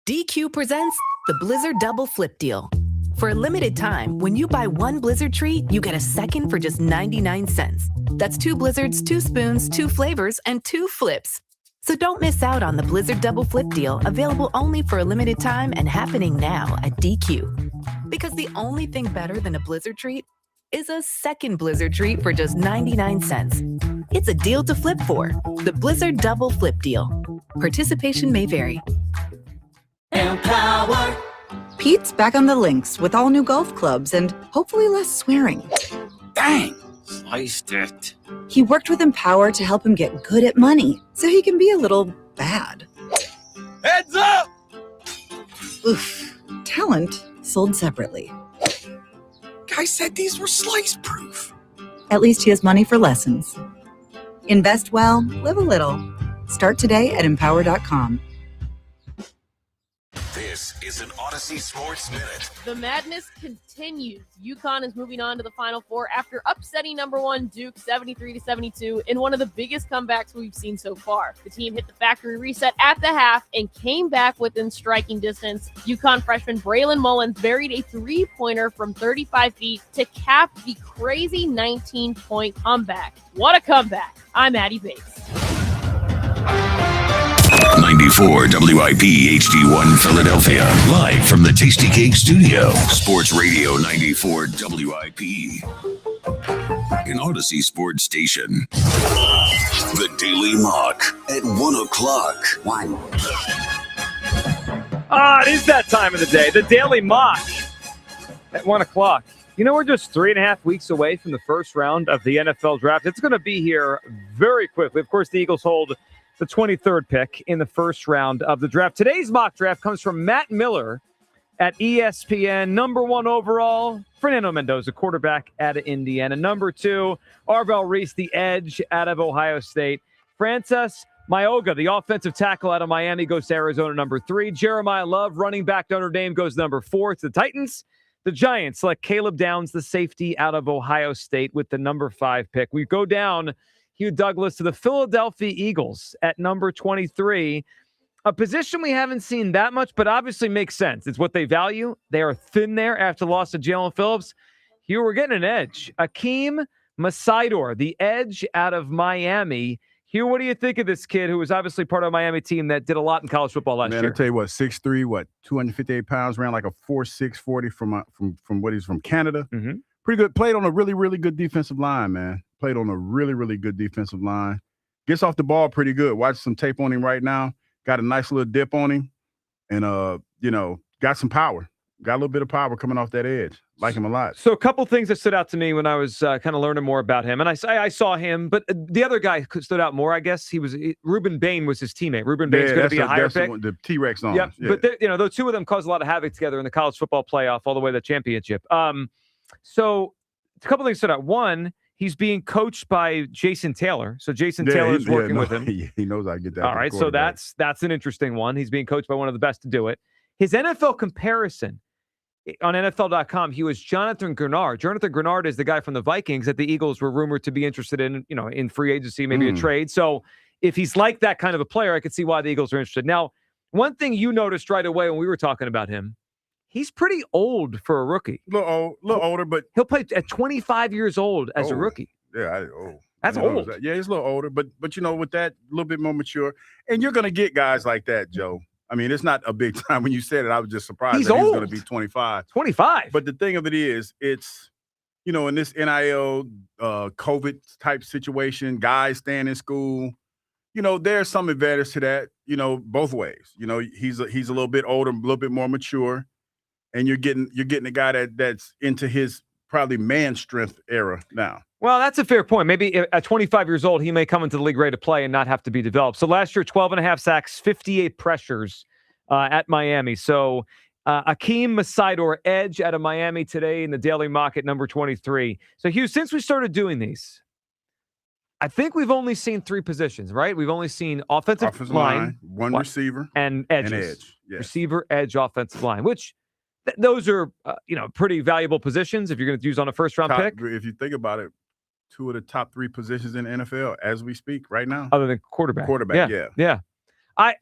DQ presents the Blizzard Double Flip Deal. For a limited time, when you buy one Blizzard treat, you get a second for just 99 cents. That's 2 Blizzards, 2 spoons, 2 flavors, and 2 flips. So don't miss out on the Blizzard Double Flip Deal, available only for a limited time and happening now at DQ. Because the only thing better than a Blizzard treat is a second Blizzard treat for just 99 cents. It's a deal to flip for. The Blizzard Double Flip Deal. Participation may vary. Empower. Pete's back on the links with all new golf clubs and hopefully less swearing. Dang, sliced it. He worked with Empower to help him get good at money so he can be a little bad. Heads up! Oof. Talent sold separately. Guy said these were slice proof. At least he has money for lessons. Invest well, live a little. Start today at empower.com. This is an Odyssey Sports Minute. The madness continues. UConn is moving on to the Final Four after upsetting number 1 Duke 73-72 in one of the biggest comebacks we've seen so far. The team hit the factory reset at the half and came back within striking distance. UConn freshman Braylon Mullins buried a three-pointer from 35 feet to cap the crazy 19-point comeback. What a comeback. I'm Addie Bates. 94 WIP HD1 Philadelphia. Live from the Tasty Cake Studio. Sports Radio 94 WIP. An Odyssey Sports Station. The Daily Mock at 1 o'clock. It is that time of the day. The Daily Mock at 1 o'clock. You know, we're just 3.5 weeks away from the first round of the NFL draft. It's going to be here very quickly. Of course, the Eagles hold the 23rd pick in the first round of the draft. Today's mock draft comes from Matt Miller at ESPN. Number 1 overall, Fernando Mendoza, quarterback out of Indiana. Number 2, Arvell Reese, the edge out of Ohio State. Francis Mayoga, the offensive tackle out of Miami, goes to Arizona. Number 3, Jeremiah Love, running back Notre Dame, goes number 4 to the Titans. The Giants select Caleb Downs, the safety out of Ohio State, with the number 5 pick. We go down Hugh Douglas to the Philadelphia Eagles at number 23, a position we haven't seen that much, but obviously makes sense. It's what they value. They are thin there after the loss to Jaylen Phillips. Here we're getting an edge. Akeem Masidor, the edge out of Miami. Hugh, what do you think of this kid who was obviously part of a Miami team that did a lot in college football last year? Man, I tell you what, 6'3", 258 pounds, ran like a 4.6 40 from what he's from Canada. Mm-hmm. Pretty good. Played on a really, really good defensive line, man. Played on a really, really good defensive line. Gets off the ball pretty good. Watch some tape on him right now. Got a nice little dip on him. And, got some power. Got a little bit of power coming off that edge. Like him a lot. So a couple things that stood out to me when I was kind of learning more about him. And I saw him, but the other guy stood out more, I guess. Ruben Bain was his teammate. Ruben Bain's going to be a higher pick. The T-Rex on. Yep. Yeah. But, the two of them caused a lot of havoc together in the college football playoff all the way to the championship. So a couple things stood out. One, he's being coached by Jason Taylor. So Jason Taylor is working with him. He knows how to get that. All right, so that's an interesting one. He's being coached by one of the best to do it. His NFL comparison on NFL.com, he was Jonathan Grenard. Jonathan Grenard is the guy from the Vikings that the Eagles were rumored to be interested in free agency, maybe a trade. So if he's like that kind of a player, I could see why the Eagles are interested. Now, one thing you noticed right away when we were talking about him, he's pretty old for a rookie. A little older, but he'll play at 25 years old as a rookie. Yeah, that's old. Yeah, he's a little older, but with that, a little bit more mature. And you're going to get guys like that, Joe. I mean, it's not a big time. When you said it, I was just surprised he's going to be 25. 25. But the thing of it is, it's, in this NIL COVID type situation, guys staying in school, there's some advantage to that, both ways. He's a little bit older, a little bit more mature, and you're getting a guy that's into his probably man strength era now. Well, that's a fair point. Maybe at 25 years old, he may come into the league ready to play and not have to be developed. So last year, 12.5 sacks, 58 pressures at Miami. So Akeem Masidor, edge out of Miami today in the Daily Mock at number 23. So, Hugh, since we started doing these, I think we've only seen 3 positions, right? We've only seen offensive line, one receiver, and edges. And edge. Yes. Receiver, edge, offensive line, which those are, pretty valuable positions if you're going to use on a first-round pick. If you think about it, 2 of the top 3 positions in the NFL as we speak right now. Other than quarterback. Yeah. I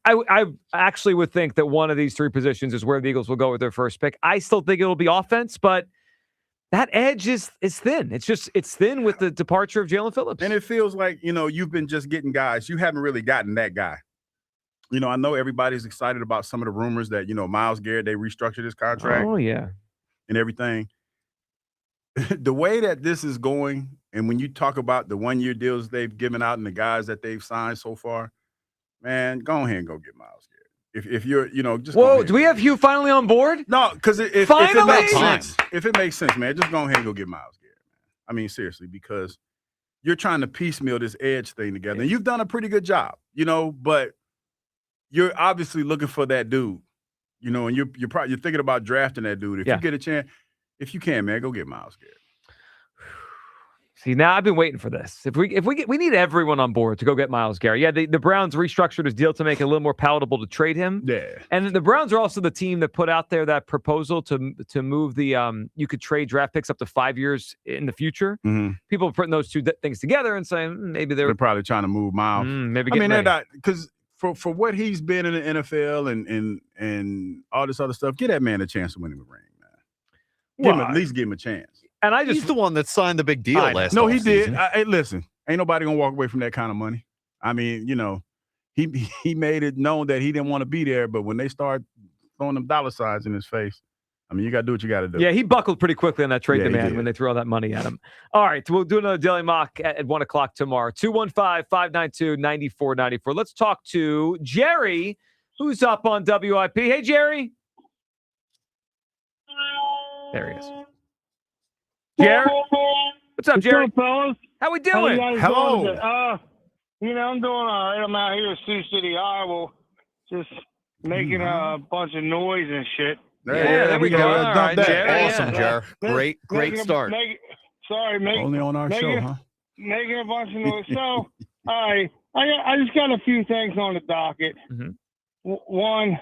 actually would think that one of these 3 positions is where the Eagles will go with their first pick. I still think it'll be offense, but that edge is thin. It's thin with the departure of Jaylen Phillips. And it feels like, you've been just getting guys. You haven't really gotten that guy. I know everybody's excited about some of the rumors that, Myles Garrett, they restructured his contract. Oh, yeah. And everything. The way that this is going, and when you talk about the 1-year deals they've given out and the guys that they've signed so far, man, go ahead and go get Myles Garrett. If you're, just whoa, do we have Hugh finally on board? No, because if it makes sense, man, just go ahead and go get Myles Garrett, man. I mean, seriously, because you're trying to piecemeal this edge thing together, and you've done a pretty good job, but you're obviously looking for that dude, and you're thinking about drafting that dude. If you get a chance, if you can, man, go get Myles Garrett. See, now I've been waiting for this. We need everyone on board to go get Myles Garrett. Yeah, the Browns restructured his deal to make it a little more palatable to trade him. Yeah, and the Browns are also the team that put out there that proposal to move the you could trade draft picks up to 5 years in the future. Mm-hmm. People are putting those two things together and saying maybe they're probably trying to move Myles. They're not, because for what he's been in the NFL and all this other stuff, give that man a chance to win him a ring, man. At least give him a chance. And he's the one that signed the big deal last. No, he did. Listen, ain't nobody gonna walk away from that kind of money. I mean, he made it known that he didn't want to be there, but when they start throwing them dollar signs in his face, I mean, you got to do what you got to do. Yeah, he buckled pretty quickly on that trade demand when they threw all that money at him. All right, we'll do another Daily Mock at 1 o'clock tomorrow. 215-592-9494. Let's talk to Jerry, who's up on WIP. Hey, Jerry. There he is. Jerry? What's up, Jerry? What's up, fellas? How we doing? Hello. I'm doing all right. I'm out here in Sioux City, Iowa, just making a bunch of noise and shit. Yeah, there we go. All right, Jerry. Awesome, Jerry. Great start. Only on our show, huh? Making a bunch of noise. So, all right, I just got a few things on the docket. Mm-hmm. One,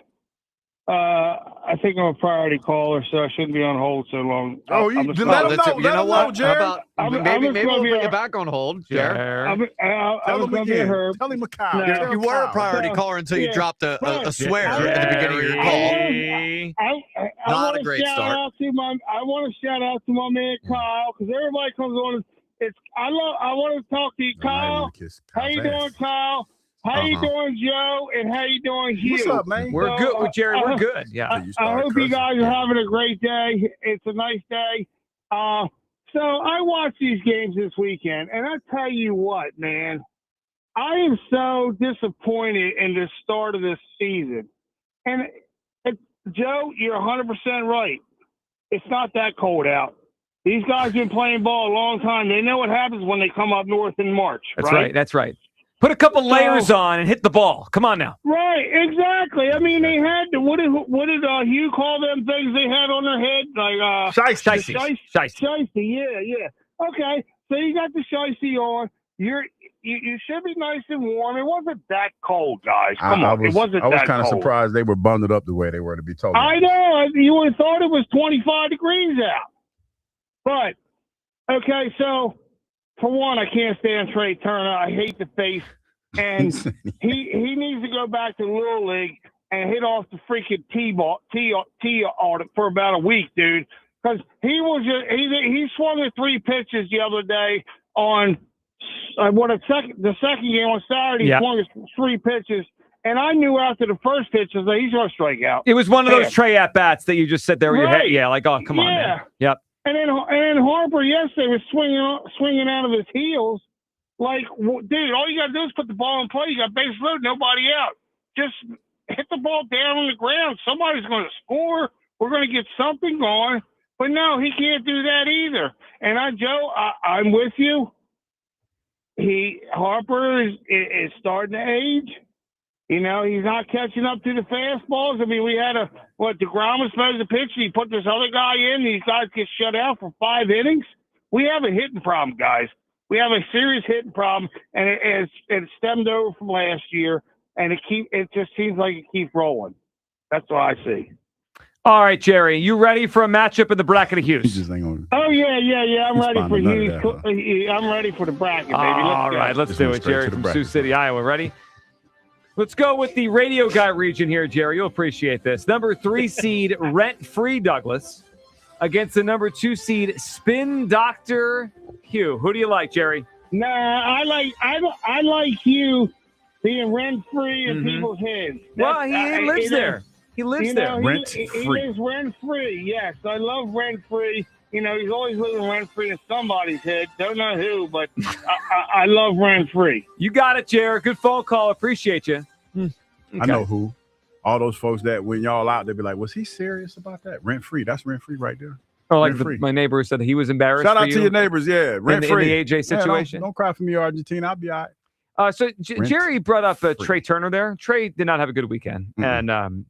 I think I'm a priority caller, so I shouldn't be on hold so long. Oh, let him know. You know what, Jerry? Maybe we'll be bring it back on hold, Jerry. Tell him again. Tell him a cow. You were a priority caller until you dropped a swear at the beginning of your call. Not a great start. I want to shout out to my man Kyle, because everybody comes on. I want to talk to you, Kyle. How you doing, Kyle? How you doing, Joe? And how you doing, Hugh? What's up, man? We're good with Jerry. We're good. Yeah. I hope you guys are having a great day. It's a nice day. So I watched these games this weekend, and I tell you what, man, I am so disappointed in the start of this season. And Joe, you're 100% right. It's not that cold out. These guys have been playing ball a long time. They know what happens when they come up north in March. That's right. That's right. Put a couple layers on and hit the ball. Come on now. Right, exactly. I mean, they had what did Hugh call them things they had on their head? Like shiesty. Shiesty, yeah. Okay, so you got the shiesty on. You should be nice and warm. It wasn't that cold, guys. Come on, it wasn't that cold. I was kind of surprised they were bundled up the way they were, to be told. I know. You would have thought it was 25 degrees out. But, okay, so... For one, I can't stand Trey Turner. I hate the face. And he needs to go back to Little League and hit off the freaking tee for about a week, dude. Because he swung at 3 pitches the other day on the second game on Saturday. He swung at 3 pitches. And I knew after the first pitch that he's going to strike out. It was one of those Trey at-bats that you just sit there with your head. Yeah, like, oh, come on, man. Yep. And then Harper yesterday was swinging out of his heels, Like, dude, all you got to do is put the ball in play. You got base load, nobody out. Just hit the ball down on the ground. Somebody's going to score. We're going to get something going. But no, he can't do that either. And Joe, I'm with you. Harper is starting to age. You know, he's not catching up to the fastballs. I mean, we had DeGrom was supposed to pitch. He put this other guy in. These guys get shut out for 5 innings. We have a hitting problem, guys. We have a serious hitting problem, and it stemmed over from last year, and it just seems like it keeps rolling. That's what I see. All right, Jerry, you ready for a matchup in the bracket of Hughes? Oh, yeah. I'm ready for Hughes. I'm ready for the bracket, baby. All right, let's do it, Jerry from Sioux City, Iowa. Ready? Let's go with the radio guy region here, Jerry. You'll appreciate this. Number 3 seed, rent-free Douglas, against the number 2 seed, Spin Doctor Hugh. Who do you like, Jerry? Nah, I like Hugh being rent-free in people's heads. Well, he lives there. He lives there. Rent-free. He lives rent-free, yes. I love rent-free. You know, he's always living rent-free in somebody's head. Don't know who, but I love rent-free. You got it, Jerry. Good phone call. Appreciate you. Okay. I know who. All those folks that when y'all out, they'll be like, was he serious about that? Rent-free. That's rent-free right there. Oh, like my neighbor said that he was embarrassed. Shout out to your neighbors, yeah. Rent-free. In the AJ situation. Yeah, don't cry for me, Argentina. I'll be all right. So Jerry brought up Trey Turner there. Trey did not have a good weekend. Mm-hmm. And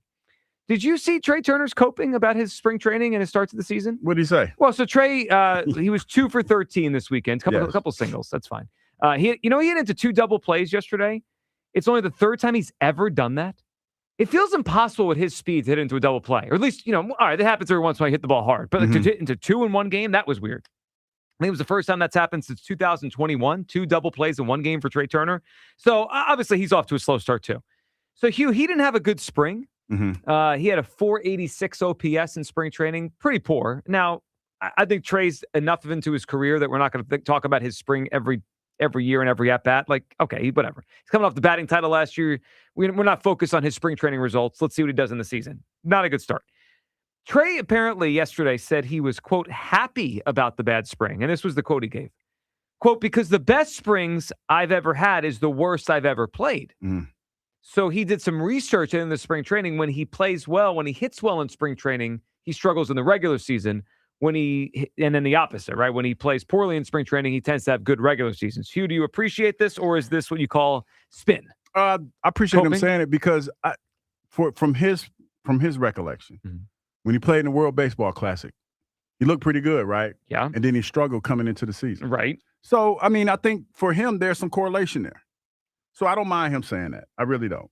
did you see Trey Turner's coping about his spring training and his starts of the season? What did he say? Well, so Trey, he was 2 for 13 this weekend. A couple singles. That's fine. He hit into 2 double plays yesterday. It's only the 3rd time he's ever done that. It feels impossible with his speed to hit into a double play. Or at least, all right, that happens every once in a while. I hit the ball hard. But to hit into 2 in one game, that was weird. I think it was the first time that's happened since 2021. 2 double plays in one game for Trey Turner. So obviously he's off to a slow start too. So Hugh, he didn't have a good spring. He had a 486 OPS in spring training. Pretty poor. Now, I think Trey's enough into his career that we're not going to talk about his spring every year and every at-bat. Like, okay, whatever. He's coming off the batting title last year. We're not focused on his spring training results. Let's see what he does in the season. Not a good start. Trey apparently yesterday said he was, quote, happy about the bad spring. And this was the quote he gave. Quote, because the best springs I've ever had is the worst I've ever played. So he did some research in the spring training. When he plays well, when he hits well in spring training, he struggles in the regular season. And then the opposite, right? When he plays poorly in spring training, he tends to have good regular seasons. Hugh, do you appreciate this, or is this what you call spin? I appreciate him saying it because from his recollection, when he played in the World Baseball Classic, he looked pretty good, right? Yeah. And then he struggled coming into the season. Right. So, I mean, I think for him, there's some correlation there. So I don't mind him saying that. I really don't.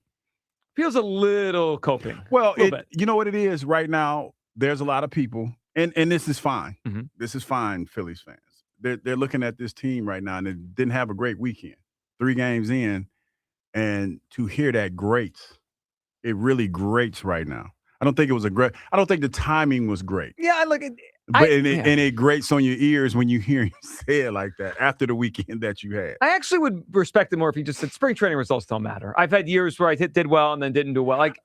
Feels a little coping. Well, you know what it is right now? There's a lot of people, and this is fine. This is fine, Phillies fans. They're looking at this team right now, and they didn't have a great weekend. 3 games in, and to hear that grates, it really grates right now. I don't think it was I don't think the timing was great. Yeah, I look at and it grates on your ears when you hear him say it like that after the weekend that you had. I actually would respect it more if he just said spring training results don't matter. I've had years where I did well and then didn't do well. Like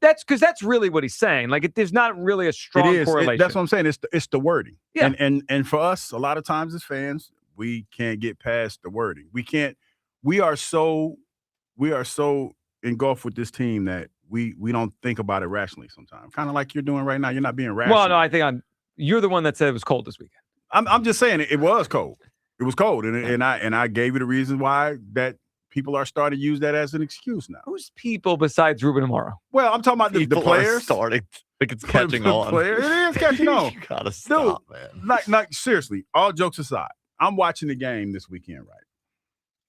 that's because that's really what he's saying. Like there's not really a strong correlation. That's what I'm saying. It's the wording. Yeah. And for us, a lot of times as fans, we can't get past the wording. We are so engulfed with this team that we don't think about it rationally sometimes. Kind of like you're doing right now. You're not being rational. Well, no, I think you're the one that said it was cold this weekend. I'm just saying it was cold. It was cold, and I gave you the reason why that people are starting to use that as an excuse now. Who's people besides Ruben Amaro? Well, I'm talking about the players. Starting. I think it's catching on. It is catching on. You gotta stop, man. Like seriously, all jokes aside, I'm watching the game this weekend, right?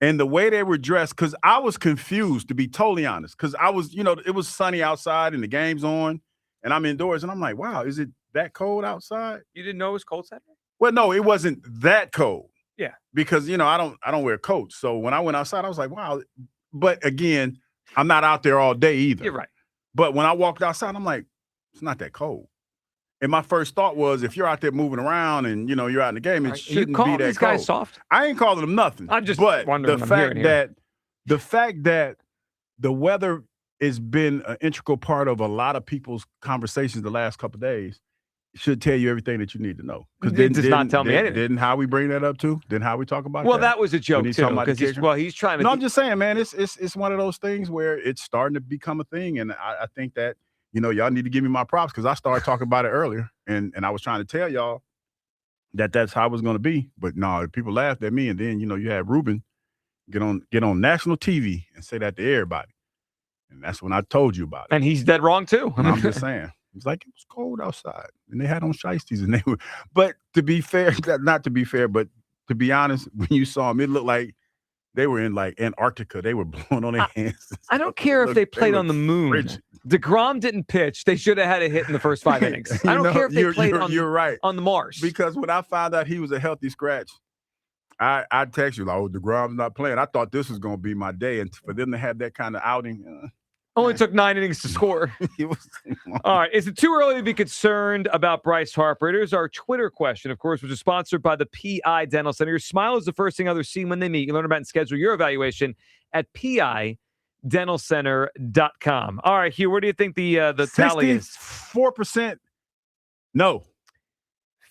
And the way they were dressed, because I was confused, to be totally honest, because I was, it was sunny outside and the game's on, and I'm indoors, and I'm like, wow, is it that cold outside? You didn't know it was cold Saturday? Well, no, it wasn't that cold. Yeah. Because, I don't wear coats. So when I went outside, I was like, wow. But again, I'm not out there all day either. You're right. But when I walked outside, I'm like, it's not that cold. And my first thought was, if you're out there moving around and, you're out in the game, it shouldn't be that cold. These guys soft? I ain't calling them nothing. I'm just the wondering. fact that the weather has been an integral part of a lot of people's conversations the last couple of days, should tell you everything that you need to know. It does not tell me anything. Didn't Howie bring that up too? Didn't Howie talk about that? Well, that was a joke too, because he's trying to. No, I'm just saying, man. It's one of those things where it's starting to become a thing, and I think that y'all need to give me my props because I started talking about it earlier, and I was trying to tell y'all that's how it was going to be. But no, people laughed at me, and then you had Ruben get on national TV and say that to everybody, and that's when I told you about it. And he's dead wrong too. I'm just saying. It's like it was cold outside, and they had on shiesties, and they were. But to be fair, not to be fair, but to be honest, when you saw them, it looked like they were in like Antarctica. They were blowing on their hands. I don't care if they played on the moon. Frigid. DeGrom didn't pitch. They should have had a hit in the first 5 innings. I don't care if they played on the Mars. Because when I found out he was a healthy scratch, I text you like, "Oh, DeGrom's not playing." I thought this was going to be my day, and for them to have that kind of outing. Only took 9 innings to score. All right. Is it too early to be concerned about Bryce Harper? Here's our Twitter question, of course, which is sponsored by the PI Dental Center. Your smile is the first thing others see when they meet. You learn about and schedule your evaluation at PIDentalCenter.com. All right, Hugh, where do you think the tally is? 4% no.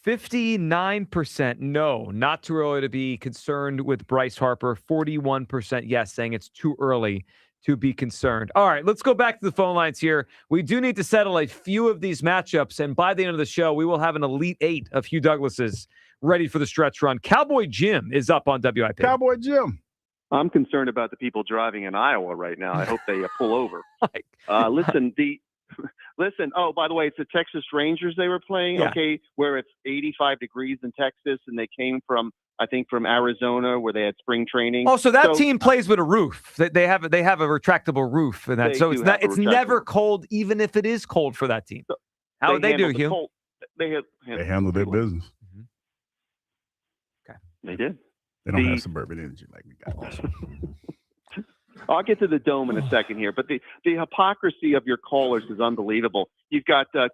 59% no. Not too early to be concerned with Bryce Harper. 41% yes, saying it's too early to be concerned. All right, let's go back to the phone lines here. We do need to settle a few of these matchups, and by the end of the show, we will have an Elite 8 of Hugh Douglas's ready for the stretch run. Cowboy Jim is up on WIP. Cowboy Jim. I'm concerned about the people driving in Iowa right now. I hope they pull over. Listen. Oh, by the way, it's the Texas Rangers they were playing. Yeah. Okay, where it's 85 degrees in Texas, and they came from Arizona, where they had spring training. Oh, so that team plays with a roof. They have a retractable roof, and that so it's never cold, even if it is cold for that team. How would they do, Hugh? They handle their business. Okay, they did. They don't have suburban energy like we got. Also. I'll get to the dome in a second here, but the hypocrisy of your callers is unbelievable. You've got that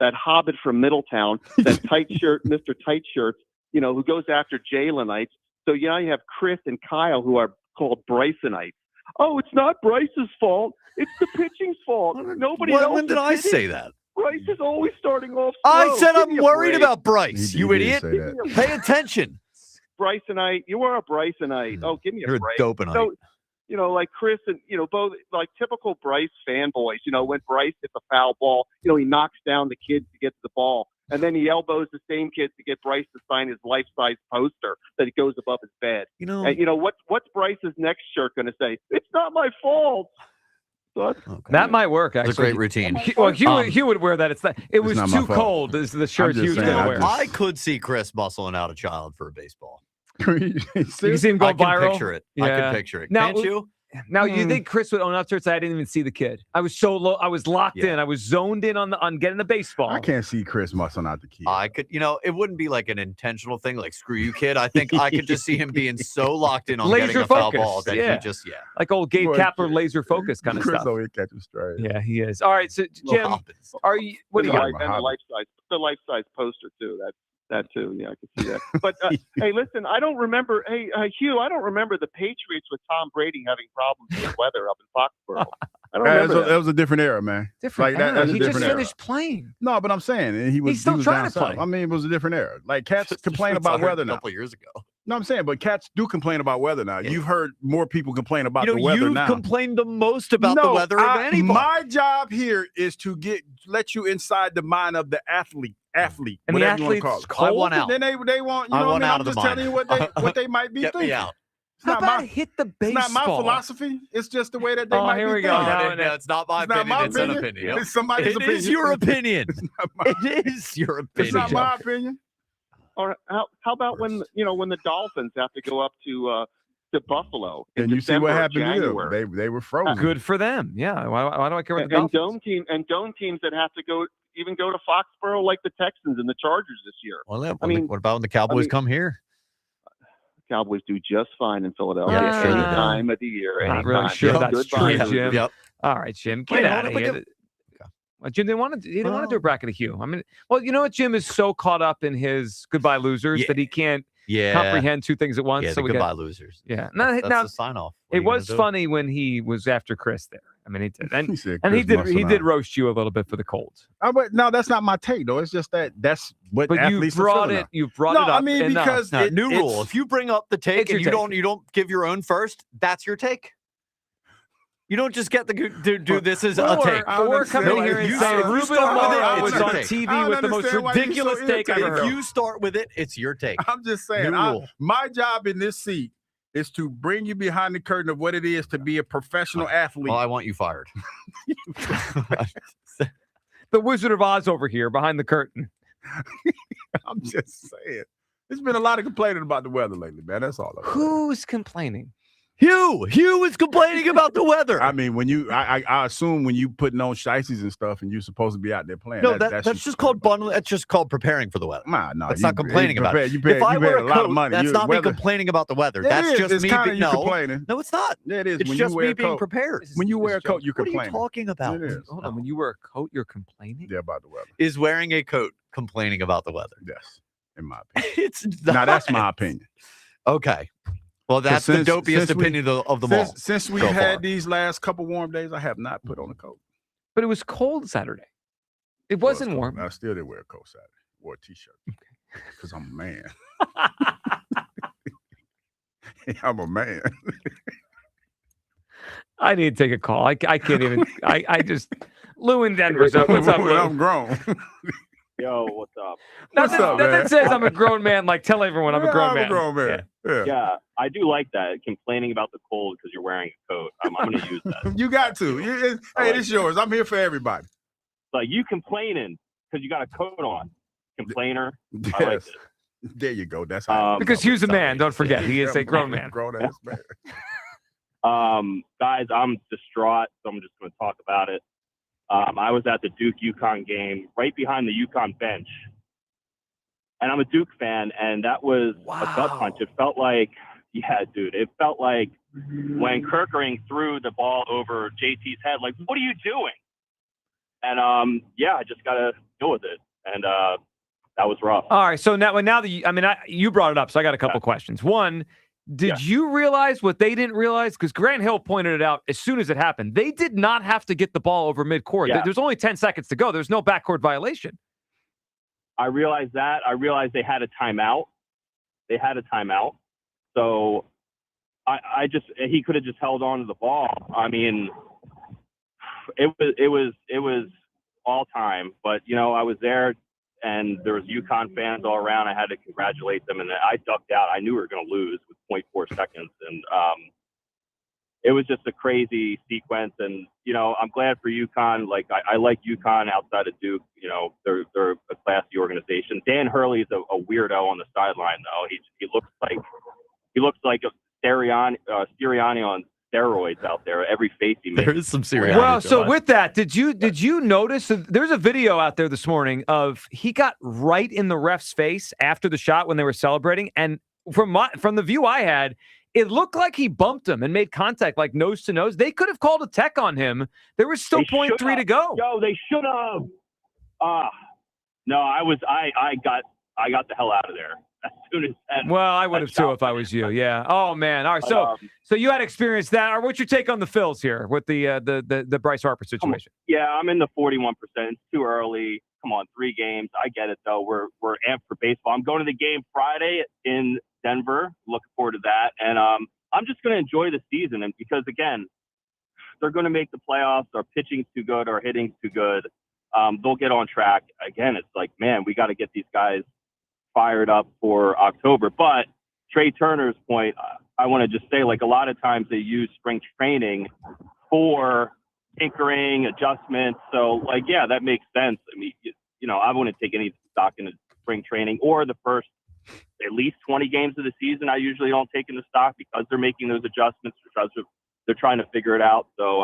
hobbit from Middletown, that tight shirt, Mr. Tight Shirts, who goes after Jaylenites. So now you have Chris and Kyle who are called Brysonites. Oh, it's not Bryce's fault. It's the pitching's fault. Nobody else. When did I say that? Bryce is always starting off slow. I said I'm worried about Bryce. You idiot. Pay attention. Brysonite. You are a Brysonite. Oh, give me a break. You're a dopenite. So, like Chris and, both like typical Bryce fanboys, when Bryce hits a foul ball, he knocks down the kids to get to the ball. And then he elbows the same kids to get Bryce to sign his life-size poster that he goes above his bed. And, what's Bryce's next shirt going to say? It's not my fault. So that might work, actually. It's a great routine. Hugh would wear that. It was too cold is the shirt Hugh was going to wear. I could see Chris muscling out a child for a baseball. You see him go viral? I can picture it. Yeah. I can picture it. Now, Can't you? Now, you think Chris would own up to it? I didn't even see the kid. I was so low. I was locked in. I was zoned in on getting the baseball. I can't see Chris muscling out the kid. I could, it wouldn't be like an intentional thing, like screw you, kid. I think I could just see him being so locked in on getting a foul ball that he just, like old Gabe Kapler laser focus kind of Chris stuff. Chris always catches straight. Yeah, he is. All right, so Jim, are you? What do you got? And the life-size poster too. That too, yeah, I can see that. But hey, listen, I don't remember. Hey, Hugh, I don't remember the Patriots with Tom Brady having problems with weather up in Foxborough. I don't remember. That was a different era, man. Different era. That's he just finished playing. No, but I'm saying he's still trying to play. I mean, it was a different era. Like cats complain about weather now. A couple years ago. No, I'm saying, but cats do complain about weather now. You've heard more people complain about the weather now. You've complained the most about the weather of anybody. My job here is to let you inside the mind of the athlete. And the athlete's cold. I want out. Then they want, you know what I mean? I'm just telling you what they might be Get thinking. me out. How about hit the baseball? It's not my philosophy. It's just the way that they might here be we go. thinking. No, it's not my opinion. It's an opinion. It's somebody's opinion. It is your opinion. It is your opinion. It's not my opinion. Or how about when the Dolphins have to go up to Buffalo? And you see what happened to them. They were frozen. Good for them. Yeah. Why do I care about the Dolphins? Dome teams that have to go to Foxborough like the Texans and the Chargers this year. Well, what about when the Cowboys come here? Cowboys do just fine in Philadelphia any time of the year. Not really sure that's true, Jim. Yep. All right, Jim, get out of here. Jim didn't want to do a bracket of Hugh. I mean, well, you know what? Jim is so caught up in his goodbye losers that he can't comprehend two things at once. Yeah, so goodbye losers. Yeah, that's the sign off. It was funny when he was after Chris there. I mean, he did. And, He said and he Chris did Musselman. roast you a little bit for the Colts. But no, that's not my take, though. It's just that's what But you athletes brought are it. feeling You brought now. it No, up. I mean, enough. because No, new rule. If you bring up the take your and you take. don't give your own first, that's your take. You don't just get to do this as a take. Or come in here and You say start Ruben with it, Amaro it's was your on take. TV with the most ridiculous take I ever If heard. you start with it, it's your take. I'm just saying, New rule. my job in this seat is to bring you behind the curtain of what it is to be a professional athlete. Well, I want you fired. The Wizard of Oz over here behind the curtain. I'm just saying. There's been a lot of complaining about the weather lately, man. That's all. Who's complaining? Hugh is complaining about the weather. I mean, when you, I assume when you putting on shiesties and stuff, and you're supposed to be out there playing. No, that's just called bundling. That's just called preparing for the weather. No, that's not complaining about it. If I wear a coat, that's not me complaining about the weather. That's just me being complaining. No, it's not. Yeah, it is. It's when just you wear me a being coat. prepared. When you wear a coat, you're What are you complaining. talking about? It is. Hold on. When you wear a coat, you're complaining? Yeah, about the weather. Is wearing a coat complaining about the weather? Yes, in my opinion. It's now that's my opinion. Okay. Well, that's the dopiest opinion of them all. Since we've so had far. these last couple warm days, I have not put on a coat. But it was cold Saturday. It wasn't warm. I still didn't wear a coat Saturday. Wore a t-shirt because I'm a man. I'm a man. I need to take a call. I can't even. I just. Lou in Denver's up. What's up, Lou? I'm grown. Yo, what's up? Nothing says I'm a grown man. Like, tell everyone I'm a grown man. I'm a grown man. Yeah, I do like that. Complaining about the cold because you're wearing a coat. I'm going to use that. You got to. Hey, it's yours. I'm here for everybody. Like, you complaining because you got a coat on. Complainer. Yes. I like it. There you go. That's how. Because Hugh's a man. Don't forget, he is a grown man. Grown ass man. Guys, I'm distraught, so I'm just going to talk about it. I was at the Duke-UConn game right behind the UConn bench. And I'm a Duke fan, and that was a gut punch. It felt like, it felt like when Kirkering threw the ball over JT's head, like, what are you doing? And, I just got to deal with it. And that was rough. All right, so now that you brought it up, so I got a couple questions. One, did you realize what they didn't realize? Because Grant Hill pointed it out as soon as it happened. They did not have to get the ball over midcourt. Yeah. There's only 10 seconds to go. There's no backcourt violation. I realized that. I realized they had a timeout. So he could have just held on to the ball. I mean, it was all time, but I was there and there was UConn fans all around. I had to congratulate them, and I ducked out. I knew we were going to lose with 0.4 seconds, and it was just a crazy sequence. And I'm glad for UConn. Like I like UConn outside of Duke. They're a classy organization. Dan Hurley's a weirdo on the sideline, though. He looks like a Sirianni on steroids out there. Every face he makes. There is some serious. Well, so with that, did you notice? There's a video out there this morning of he got right in the ref's face after the shot when they were celebrating, and from the view I had, it looked like he bumped him and made contact, like nose to nose. They could have called a tech on him. There was still 0.3 to go. Yo, they should have. No, I got the hell out of there as soon as that. Well, I would have too if I was you. Yeah. Oh man. All right. So you had experienced that. Or what's your take on the Phils here with the Bryce Harper situation? Yeah, I'm in the 41%. It's too early. Come on, 3 games. I get it though. We're amped for baseball. I'm going to the game Friday in Denver. Looking forward to that. And I'm just going to enjoy the season. And because again, they're going to make the playoffs. Our pitching's too good. Our hitting's too good. They'll get on track. Again, it's like, man, we got to get these guys fired up for October. But Trey Turner's point, I want to just say, like, a lot of times they use spring training for tinkering, adjustments. So, like, yeah, that makes sense. I mean, I wouldn't take any stock in the spring training or the first at least 20 games of the season. I usually don't take into stock because they're making those adjustments because they're trying to figure it out. So,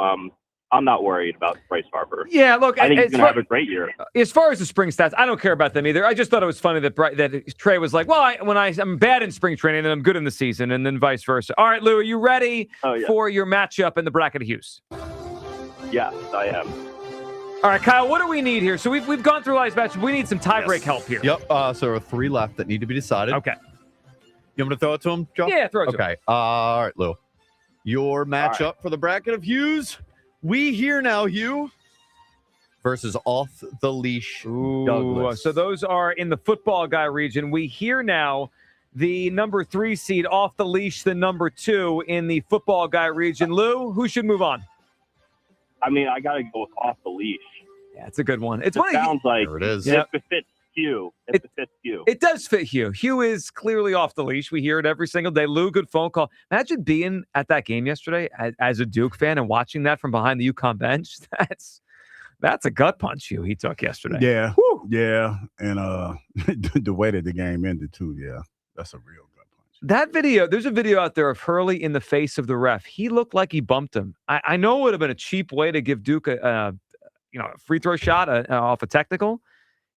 I'm not worried about Bryce Harper. Yeah, look, I think he's going to have a great year. As far as the spring stats, I don't care about them either. I just thought it was funny that Trey was like, well, I'm bad in spring training and I'm good in the season, and then vice versa. All right, Lou, are you ready for your matchup in the bracket of Hughes? Yes, I am. All right, Kyle, what do we need here? So we've gone through last match. We need some tiebreak help here. Yep. So there are 3 left that need to be decided. Okay. You want me to throw it to him, Joe? Yeah, throw it to him. Okay. All right, Lou. Your matchup for the bracket of Hughes We Here Now, Hugh versus Off the Leash Douglas. So those are in the football guy region. We Hear Now, the number 3 seed, Off the Leash, the number 2 in the football guy region. Lou, who should move on? I mean, I got to go with Off the Leash. Yeah, it's a good one. It sounds like there it is. It fits Hugh. It fits Hugh. It does fit Hugh. Hugh is clearly off the leash. We hear it every single day. Lou, good phone call. Imagine being at that game yesterday as a Duke fan and watching that from behind the UConn bench. That's a gut punch he took yesterday. Yeah. Yeah. And the way that the game ended too, yeah. That's a real gut punch. That video, there's a video out there of Hurley in the face of the ref. He looked like he bumped him. I know it would have been a cheap way to give Duke a free throw shot off a technical.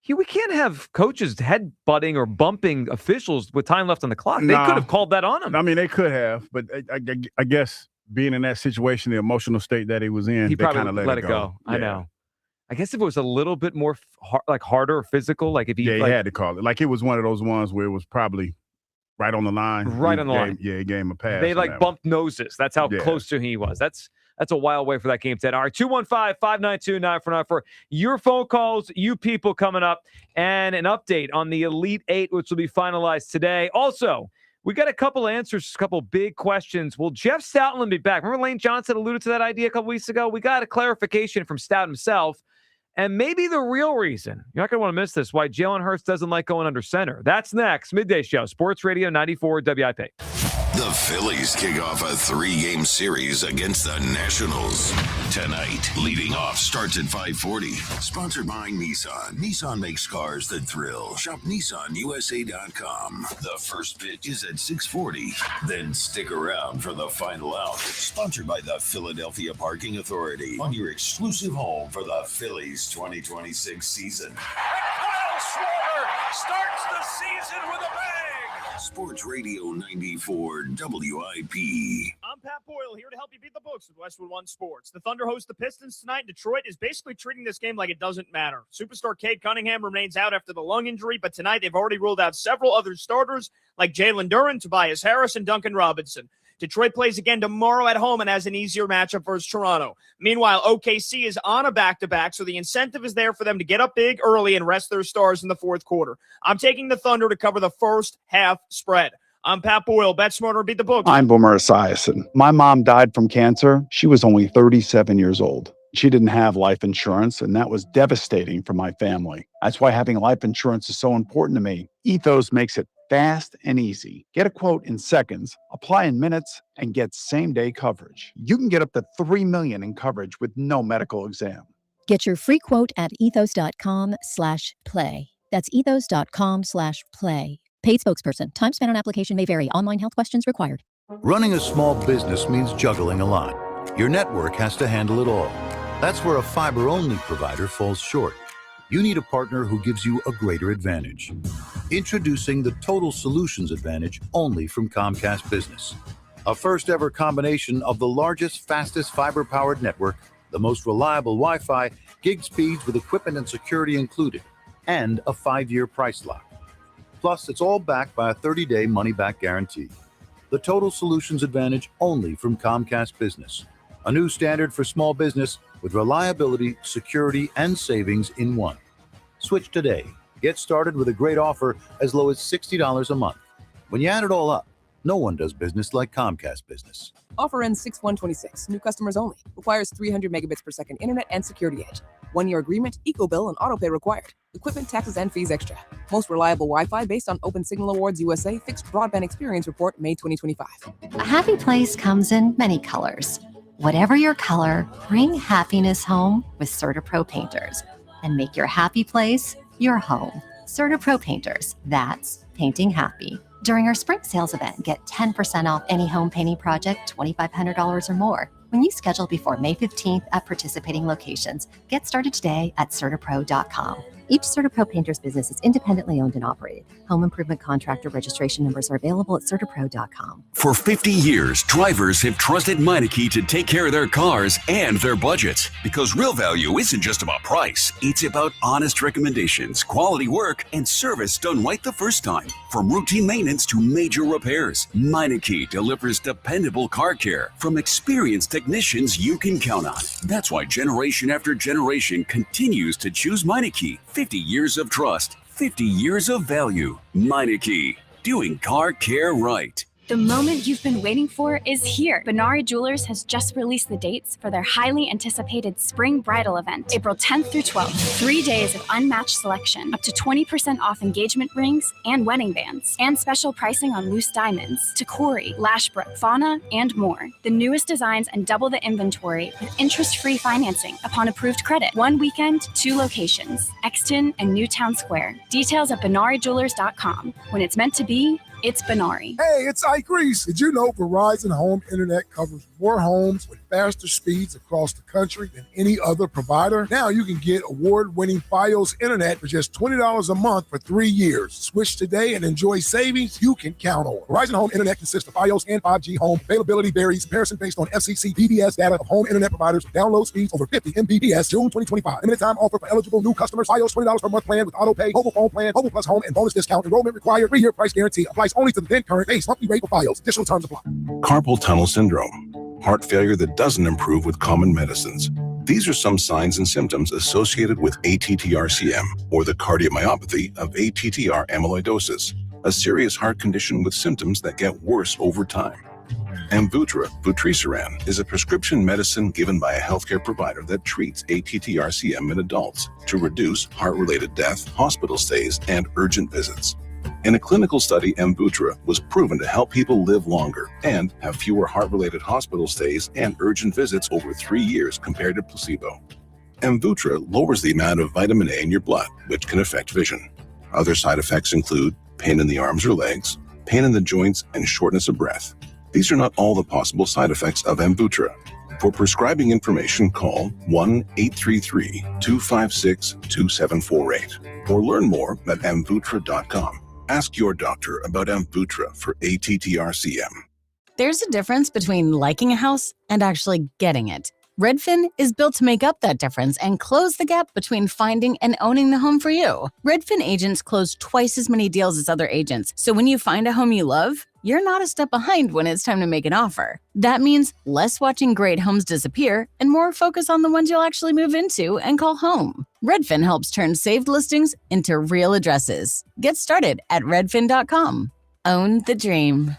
We can't have coaches head-butting or bumping officials with time left on the clock. They could have called that on him. I mean, they could have, but I guess being in that situation, the emotional state that he was in, he they probably kind of let it go. I know. I guess if it was a little bit more harder or physical, like if he he had to call it. Like it was one of those ones where it was probably right on the line. Right on the line. Yeah, he gave him a pass. They bumped noses. That's how close to he was. That's a wild way for that game to end. All right, 215-592-9494. Your phone calls, you people coming up, and an update on the Elite Eight, which will be finalized today. Also, we got a couple answers, a couple big questions. Will Jeff Stoutland be back? Remember Lane Johnson alluded to that idea a couple weeks ago? We got a clarification from Stout himself, and maybe the real reason, you're not going to want to miss this, why Jaylen Hurts doesn't like going under center. That's next. Midday Show, Sports Radio 94 WIP. The Phillies kick off a 3-game series against the Nationals. Tonight, leading off starts at 5:40. Sponsored by Nissan. Nissan makes cars that thrill. Shop NissanUSA.com. The first pitch is at 6:40. Then stick around for the final out. Sponsored by the Philadelphia Parking Authority. On your exclusive home for the Phillies 2026 season. Kyle Schwarber starts the season with a bang. Sports Radio 94 WIP. I'm Pat Boyle here to help you beat the books with Westwood One Sports. The Thunder host the Pistons tonight. Detroit is basically treating this game like it doesn't matter. Superstar Cade Cunningham remains out after the lung injury, but tonight they've already ruled out several other starters like Jalen Duren, Tobias Harris, and Duncan Robinson. Detroit plays again tomorrow at home and has an easier matchup versus Toronto. Meanwhile, OKC is on a back-to-back, so the incentive is there for them to get up big early and rest their stars in the fourth quarter. I'm taking the Thunder to cover the first half spread. I'm Pat Boyle. Bet smarter, beat the books. I'm Boomer Esiason. My mom died from cancer. She was only 37 years old. She didn't have life insurance, and that was devastating for my family. That's why having life insurance is so important to me. Ethos makes it fast and easy. Get a quote in seconds, apply in minutes, and get same-day coverage. You can get up to $3 million in coverage with no medical exam. Get your free quote at ethos.com/play. That's ethos.com/play. Paid spokesperson. Time spent on application may vary. Online health questions required. Running a small business means juggling a lot. Your network has to handle it all. That's where a fiber-only provider falls short. You need a partner who gives you a greater advantage. Introducing the Total Solutions Advantage only from Comcast Business. A first-ever combination of the largest, fastest fiber-powered network, the most reliable Wi-Fi, gig speeds with equipment and security included, and a 5-year price lock. Plus, it's all backed by a 30-day money-back guarantee. The Total Solutions Advantage only from Comcast Business. A new standard for small business with reliability, security, and savings in one. Switch today. Get started with a great offer as low as $60 a month. When you add it all up, no one does business like Comcast Business. Offer ends 6/1/26. New customers only. Requires 300 megabits per second internet and security edge. 1-year agreement, eco-bill, and auto pay required. Equipment, taxes, and fees extra. Most reliable Wi-Fi based on Open Signal Awards USA Fixed Broadband Experience Report, May 2025. A happy place comes in many colors. Whatever your color, bring happiness home with CertaPro Painters and make your happy place your home. CertaPro Painters, that's painting happy. During our spring sales event, get 10% off any home painting project, $2,500 or more. When you schedule before May 15th at participating locations, get started today at CertaPro.com. Each CertaPro Painters business is independently owned and operated. Home improvement contractor registration numbers are available at CertaPro.com. For 50 years, drivers have trusted Meineke to take care of their cars and their budgets. Because real value isn't just about price, it's about honest recommendations, quality work, and service done right the first time. From routine maintenance to major repairs, Meineke delivers dependable car care from experienced technicians you can count on. That's why generation after generation continues to choose Meineke. 50 years of trust, 50 years of value. Meineke, doing car care right. The moment you've been waiting for is here. Benari Jewelers has just released the dates for their highly anticipated spring bridal event, April 10th through 12th. 3 days of unmatched selection, up to 20% off engagement rings and wedding bands, and special pricing on loose diamonds, Takori, Lashbrook, Fauna, and more. The newest designs and double the inventory with interest-free financing upon approved credit. 1 weekend, 2 locations, Exton and Newtown Square. Details at BenariJewelers.com. When it's meant to be, it's Benari. Hey, it's Ike Reese. Did you know Verizon Home Internet covers more homes with faster speeds across the country than any other provider? Now you can get award-winning Fios Internet for just $20 a month for 3 years. Switch today and enjoy savings you can count on. Verizon Home Internet consists of Fios and 5G home. Availability varies. Comparison based on FCC PBS data of home internet providers. Download speeds over 50 Mbps. June 2025. Limited time offer for eligible new customers. Fios $20 per month plan with auto pay, mobile phone plan, mobile plus home, and bonus discount. Enrollment required. 3-year price guarantee. Applies only to the then current base monthly rate for Fios. Additional terms apply. Carpal tunnel syndrome, heart failure that doesn't improve with common medicines. These are some signs and symptoms associated with ATTR-CM, or the cardiomyopathy of ATTR amyloidosis, a serious heart condition with symptoms that get worse over time. Amvuttra, vutrisiran, is a prescription medicine given by a healthcare provider that treats ATTR-CM in adults to reduce heart-related death, hospital stays, and urgent visits. In a clinical study, Amvuttra was proven to help people live longer and have fewer heart-related hospital stays and urgent visits over 3 years compared to placebo. Amvuttra lowers the amount of vitamin A in your blood, which can affect vision. Other side effects include pain in the arms or legs, pain in the joints, and shortness of breath. These are not all the possible side effects of Amvuttra. For prescribing information, call 1-833-256-2748 or learn more at amvuttra.com. Ask your doctor about Amvuttra for ATTR-CM. There's a difference between liking a house and actually getting it. Redfin is built to make up that difference and close the gap between finding and owning the home for you. Redfin agents close twice as many deals as other agents, so when you find a home you love, you're not a step behind when it's time to make an offer. That means less watching great homes disappear and more focus on the ones you'll actually move into and call home. Redfin helps turn saved listings into real addresses. Get started at redfin.com. Own the dream.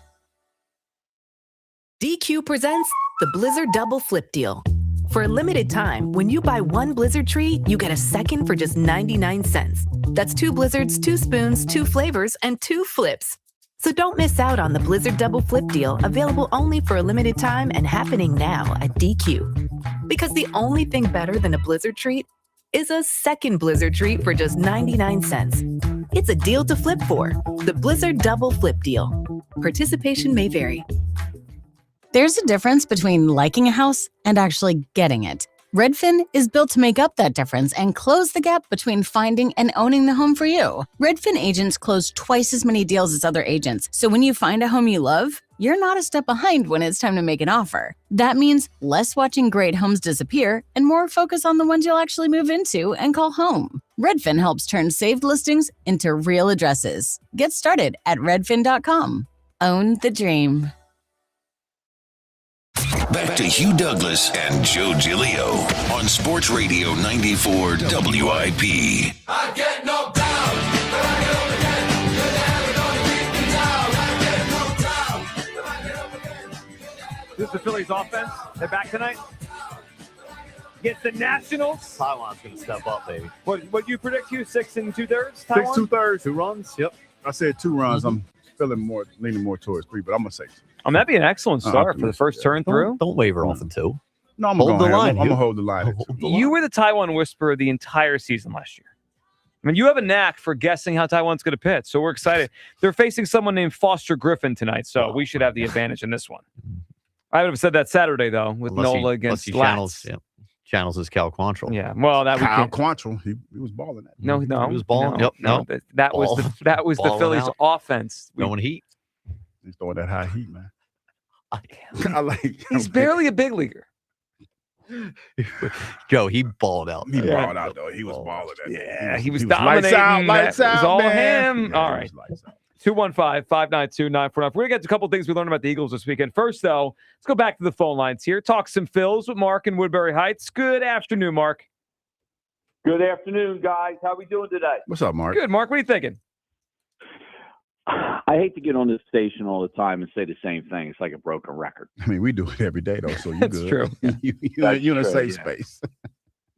DQ presents the Blizzard Double Flip Deal. For a limited time, when you buy 1 Blizzard treat, you get a second for just 99 cents. That's 2 Blizzards, 2 spoons, 2 flavors, and 2 flips. So don't miss out on the Blizzard Double Flip Deal, available only for a limited time and happening now at DQ. Because the only thing better than a Blizzard treat is a second Blizzard treat for just 99 cents. It's a deal to flip for. The Blizzard Double Flip Deal. Participation may vary. There's a difference between liking a house and actually getting it. Redfin is built to make up that difference and close the gap between finding and owning the home for you. Redfin agents close twice as many deals as other agents, so when you find a home you love, you're not a step behind when it's time to make an offer. That means less watching great homes disappear and more focus on the ones you'll actually move into and call home. Redfin helps turn saved listings into real addresses. Get started at redfin.com. Own the dream. Back to Hugh Douglas and Joe Giglio on Sports Radio 94 WIP. I get knocked down, but I get up again. You're never gonna keep me down. I get knocked down, but I get up again. This is the Phillies offense. They're back tonight against the Nationals. Taiwan's going to step up, baby. What you predict, Hugh? 6 2/3? 6 2/3. 2 runs? Yep. I said 2 runs. I'm leaning more towards 3, but I'm going to say 2. That'd be an excellent start for the first turn through. Don't waver off in 2. No, I'm hold going the line. I'm going to hold the line. You were the Taiwan whisperer the entire season last year. I mean, you have a knack for guessing how Taiwan's going to pitch, so we're excited. They're facing someone named Foster Griffin tonight, so we should have the advantage in this one. I would have said that Saturday, though, with Nola against Latz. channels his Cal Quantrill. Yeah, well, that Kyle Quantrill, he was balling that. No, He was balling. No, that was the Balling Phillies' out. offense. Going heat. He's throwing that high heat, man. I like. He's barely a big leaguer. Joe, he balled out. He balled out though. He was balling that. Yeah, he was Lights dominating. out, lights That was out, all man. him. Yeah, All he right. was lights out. 215-592-9494. We're going to get to a couple things we learned about the Eagles this weekend. First, though, let's go back to the phone lines here. Talk some Phils with Mark in Woodbury Heights. Good afternoon, Mark. Good afternoon, guys. How we doing today? What's up, Mark? Good, Mark. What are you thinking? I hate to get on this station all the time and say the same thing. It's like a broken record. I mean, we do it every day though, so you're That's good. true. You're in a true, safe yeah. space.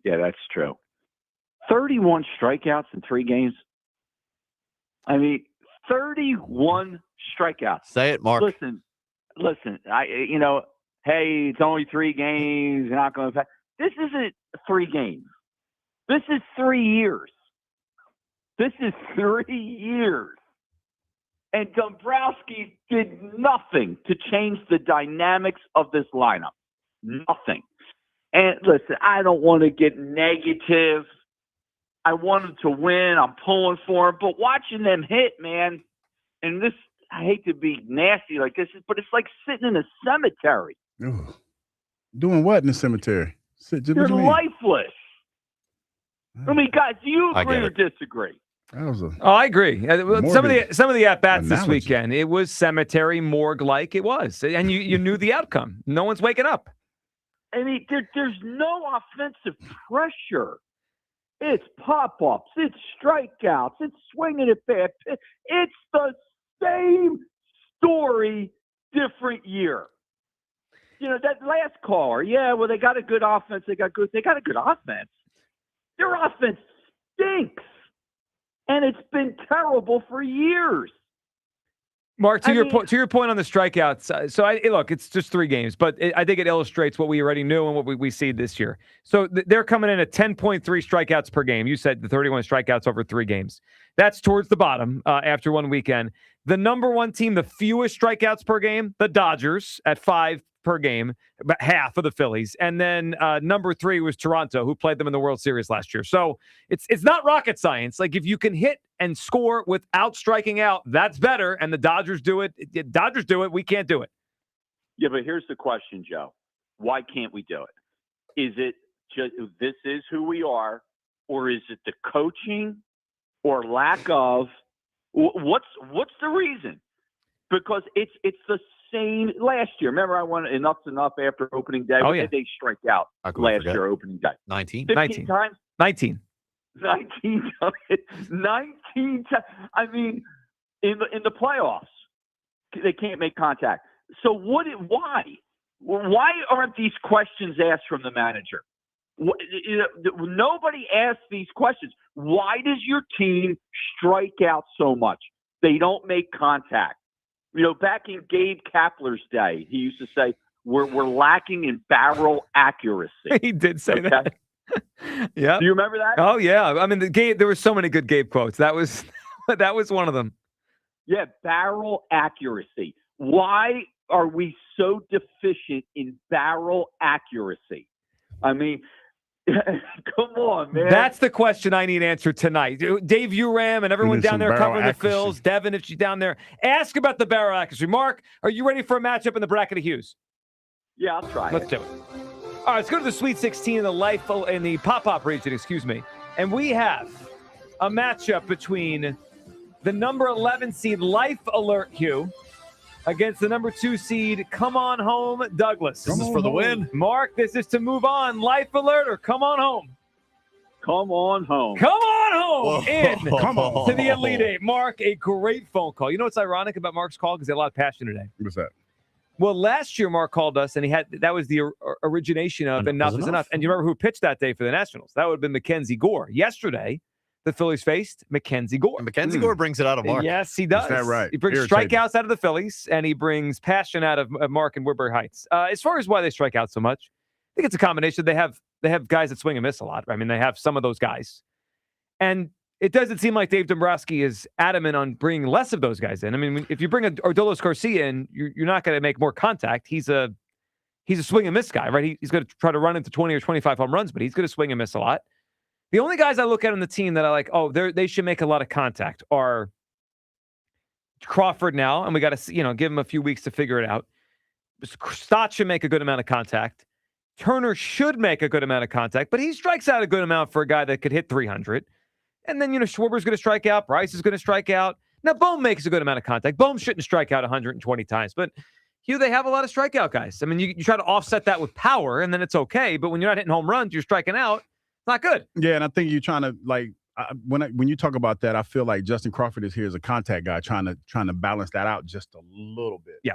Yeah, that's true. 31 strikeouts in 3 games. I mean, 31 strikeouts. Say it, Mark. Listen. Hey, it's only 3 games. You're not going to. This isn't 3 games. This is 3 years. This is 3 years. And Dombrowski did nothing to change the dynamics of this lineup. Nothing. And listen, I don't want to get negative. I want them to win. I'm pulling for them. But watching them hit, man, and this, I hate to be nasty like this, but it's like sitting in a cemetery. Ugh. Doing what in the cemetery? They're lifeless. I mean, guys, do you I agree get or it. disagree? That was a I agree. Some of the at-bats this analogy. weekend, it was cemetery morgue-like. It was. And you knew the outcome. No one's waking up. I mean, there's no offensive pressure. It's pop-ups. It's strikeouts. It's swinging at bad pitch. It's the same story, different year. You know, that last caller, yeah, well, they got a good offense. They got a good offense. Their offense stinks. And it's been terrible for years. Mark, to your point on the strikeouts. Look, it's just 3 games, but I think it illustrates what we already knew and what we see this year. So they're coming in at 10.3 strikeouts per game. You said the 31 strikeouts over 3 games. That's towards the bottom after 1 weekend. The number 1 team, the fewest strikeouts per game, the Dodgers at 5 per game, about half of the Phillies. And then number 3 was Toronto, who played them in the World Series last year. So it's not rocket science. Like, if you can hit and score without striking out, that's better. And the Dodgers do it. Dodgers do it. We can't do it. Yeah, but here's the question, Joe. Why can't we do it? Is it just this is who we are, or is it the coaching or lack of? What's the reason? Because it's the same last year. Remember, I won Enough's Enough after opening day. Oh, What yeah. did they strike out last year opening day? 19. 15 times? 19. 19 times. 19 times. I mean, in the playoffs, they can't make contact. So why? Why aren't these questions asked from the manager? Nobody asks these questions. Why does your team strike out so much? They don't make contact. You know, back in Gabe Kapler's day, he used to say, we're lacking in barrel accuracy. He did say that. Yeah. Do you remember that? Oh, yeah. I mean, there were so many good Gabe quotes. That was one of them. Yeah, barrel accuracy. Why are we so deficient in barrel accuracy? I mean, come on, man. That's the question I need answered tonight. Dave Uram and everyone down there covering the Phils. Devin, if she's down there, ask about the barrel accuracy. Mark, are you ready for a matchup in the bracket of Hughes? Yeah, I'll try. Let's do it. All right, let's go to the Sweet 16 in the pop-up region, excuse me. And we have a matchup between the number 11 seed Life Alert Hugh against the number 2 seed Come On Home Douglas. This is for the win. Mark, this is to move on. Life Alert or Come On Home? Come on home. Come on home. In Come on. to the Elite Eight. Mark, a great phone call. You know what's ironic about Mark's call? Because he had a lot of passion today. What's that? Well, last year Mark called us, and that was the origination of Enough is Enough. And you remember who pitched that day for the Nationals? That would have been Mackenzie Gore. Yesterday, the Phillies faced Mackenzie Gore. And Mackenzie Gore brings it out of Mark. Yes, he does. Is that right? He brings Irritating. strikeouts out of the Phillies, and he brings passion out of Mark in Woodbury Heights. As far as why they strike out so much, I think it's a combination. They have guys that swing and miss a lot. I mean, they have some of those guys. And it doesn't seem like Dave Dombrowski is adamant on bringing less of those guys in. I mean, if you bring Ordolos Garcia in, you're not going to make more contact. He's a He's a swing and miss guy, right? He's going to try to run into 20 or 25 home runs, but he's going to swing and miss a lot. The only guys I look at on the team that I like, they should make a lot of contact are Crawford now, and we got to, give him a few weeks to figure it out. Stott should make a good amount of contact. Turner should make a good amount of contact, but he strikes out a good amount for a guy that could hit 300. And then, Schwarber's going to strike out. Bryce is going to strike out. Now, Bohm makes a good amount of contact. Bohm shouldn't strike out 120 times, but Hugh, they have a lot of strikeout guys. I mean, you try to offset that with power, and then it's okay. But when you're not hitting home runs, you're striking out. It's not good. Yeah, and I think you're trying to when you talk about that, I feel like Justin Crawford is here as a contact guy, trying to balance that out just a little bit. Yeah,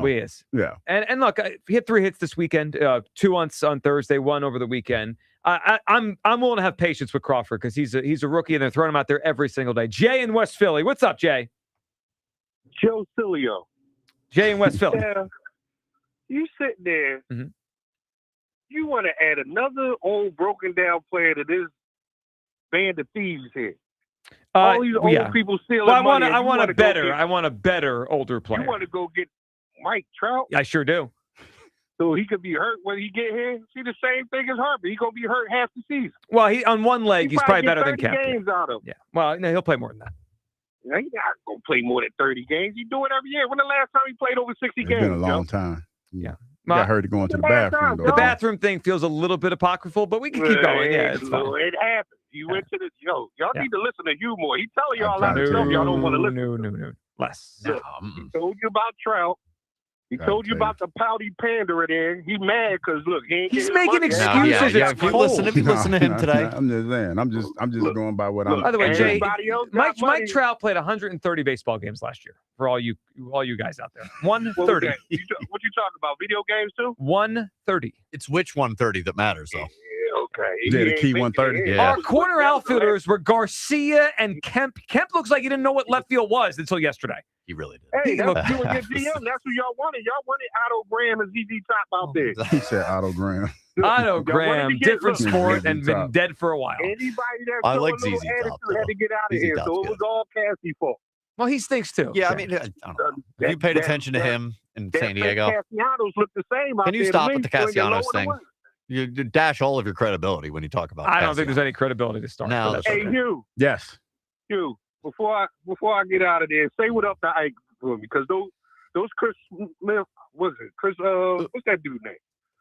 he is. Yeah, and look, he hit 3 hits this weekend, 2 on Thursday, 1 over the weekend. I'm willing to have patience with Crawford because he's a rookie, and they're throwing him out there every single day. Jay in West Philly, what's up, Jay? Joe Cilio. Jay in West Philly. Yeah, you sit there. Mm-hmm. You want to add another old broken down player to this band of thieves here. All these old people stealing money. I want a better older player. You want to go get Mike Trout? I sure do. So he could be hurt when he get here. See, the same thing as Harper. He's gonna be hurt half the season. Well, he on one leg, he's probably better than Kemp. Games out of him. Yeah. Well, no, he'll play more than that. He's not gonna play more than 30 games. He do it every year. When the last time he played over 60 games? It's been a long time. Yeah. He got hurt going to the bathroom. The bathroom thing feels a little bit apocryphal, but we can keep going. Yeah, it's fine. It happens. You went to the y'all need to listen to Hugh more. He telling y'all out of stuff y'all don't want to listen. No. Less. He told you about Trout. He told you about the pouty pander in. He mad because look, he's making excuses. If you listen to him today, I'm just saying. I'm just going by what I'm. By the way, Jay, Mike Trout played 130 baseball games last year. For all you guys out there, 130. What you talking about? Video games too? 130. It's which 130 that matters, though. Okay. Yeah, the key 130. Our corner outfielders were Garcia and Kemp. Kemp looks like he didn't know what left field was until yesterday. He really did. Hey, that's you and your GM. That's who y'all wanted. Y'all wanted Otto Graham and ZZ Top out there. He said Otto Graham. Otto Graham, different sport, and been dead for a while. Anybody that I like ZZ Top had to get out of here, so it was all Cassie's fault. Well, he stinks too. Yeah, I mean, I don't know. Have you paid attention to him in San Diego? Castellanos look the same. Can you stop with the Castellanos thing? You dash all of your credibility when you talk about. I don't think there's any credibility to start. No, hey, Hugh. Yes. Hugh. Before I get out of there, say what up to Ike for me, because those Chris Smith, what's that dude name?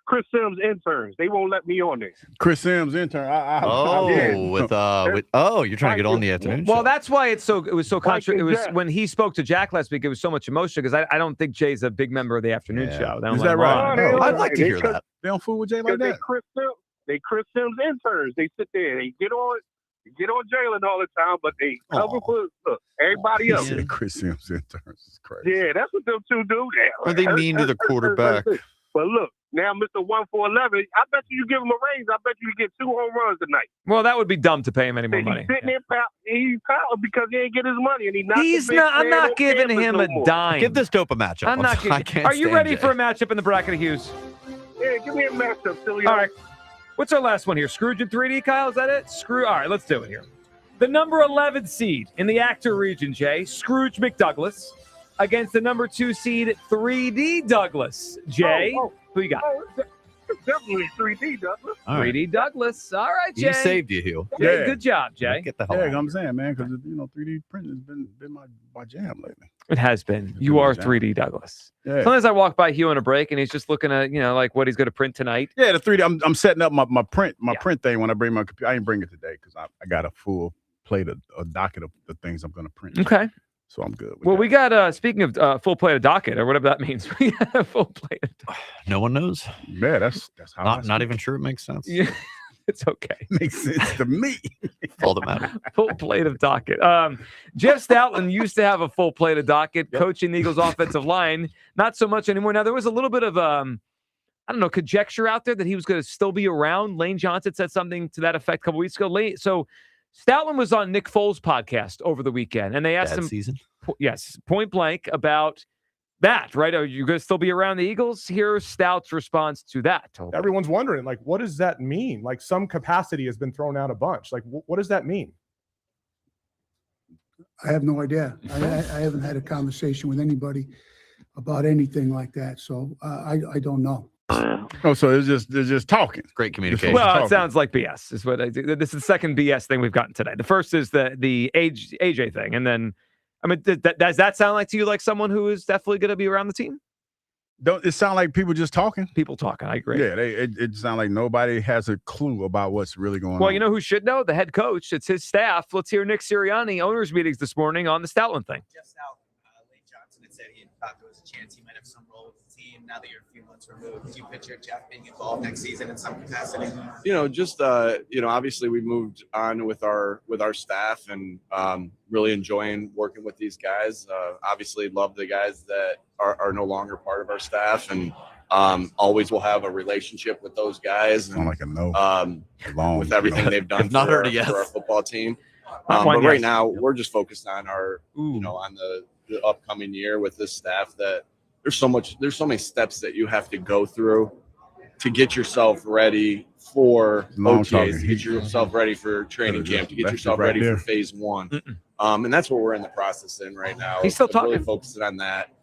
Chris Sims interns. They won't let me on there. Chris Sims intern. You're trying to get on the afternoon show. Well, that's why it was so controversial. It was when he spoke to Jack last week. It was so much emotion because I don't think Jay's a big member of the afternoon show. Is that right? I'd like to hear that. They don't fool with Jay like that. They Chris Sims interns. They sit there. They get on Jaylen all the time, but they cover for everybody else. Chris Sims interns is crazy. Yeah, that's what them two do. Are they mean to the quarterback? But look, now Mr. 1-for-11, I bet you give him a raise. I bet you get 2 home runs tonight. Well, that would be dumb to pay him any more money. He's sitting there, he's pouting because he ain't get his money, and I'm not giving him a dime. Give this dope a matchup. I'm not giving. Are you ready for a matchup in the bracket of Hughes? Yeah, give me a matchup, silly. All right. What's our last one here? Scrooge in 3D, Kyle? Is that it? All right, let's do it here. The number 11 seed in the actor region, Jay, Scrooge McDouglas, against the number 2 seed, 3D Douglas. Jay, who you got? It's definitely 3D Douglas. 3D Douglas. All right, Jay. You saved you, Hugh. Yeah, good job, Jay. Get the hell out. I'm saying, man, because 3D printing has been my jam lately. It has been. You are 3D Douglas. Yeah. Sometimes I walk by Hugh on a break and he's just looking at, like what he's going to print tonight. Yeah, the 3D. I'm setting up my print thing when I bring my computer. I didn't bring it today because I got a full plate of a docket of the things I'm going to print. Okay. So I'm good. Well, we got, speaking of full plate of docket or whatever that means, we got a full plate of docket. No one knows. Yeah, that's how not even sure it makes sense. Yeah, it's okay. Makes sense to me. All that matters. Full plate of docket. Jeff Stoutland used to have a full plate of docket, coaching the Eagles offensive line. Not so much anymore. Now, there was a little bit of, conjecture out there that he was going to still be around. Lane Johnson said something to that effect a couple weeks ago. So Stoutland was on Nick Foles' podcast over the weekend, and they asked him, yes, point blank about that, right? Are you going to still be around the Eagles? Here's Stout's response to that. Everyone's wondering, what does that mean? Some capacity has been thrown out a bunch. What does that mean? I have no idea. I haven't had a conversation with anybody about anything like that, so I don't know. Oh, so they're just talking. Great communication. Well, it sounds like BS is what I do. This is the second BS thing we've gotten today. The first is the AJ thing. And then, I mean, does that sound like to you like someone who is definitely going to be around the team? Don't it sound like people just talking? People talking. I agree. Yeah, it sounds like nobody has a clue about what's really going on. Well, you know who should know? The head coach. It's his staff. Let's hear Nick Sirianni, owners' meetings this morning on the Stoutland thing. Just out, Lane Johnson had said he thought there was a chance he might have some role with the team. Now that you're a few months removed, do you picture Jeff being involved next season in some capacity? Just obviously we moved on with our staff and really enjoying working with these guys. Obviously love the guys that are no longer part of our staff, and always will have a relationship with those guys. And, like a no. With everything they've done Not for heard it yet. our football team. Not But one right yet. now we're just focused on our, on the upcoming year with this staff, that there's so many steps that you have to go through to get yourself ready for OTAs, to get yourself ready for training camp, to get yourself ready for phase one. And that's what we're in the process in right now. He's still talking. Really focusing on that.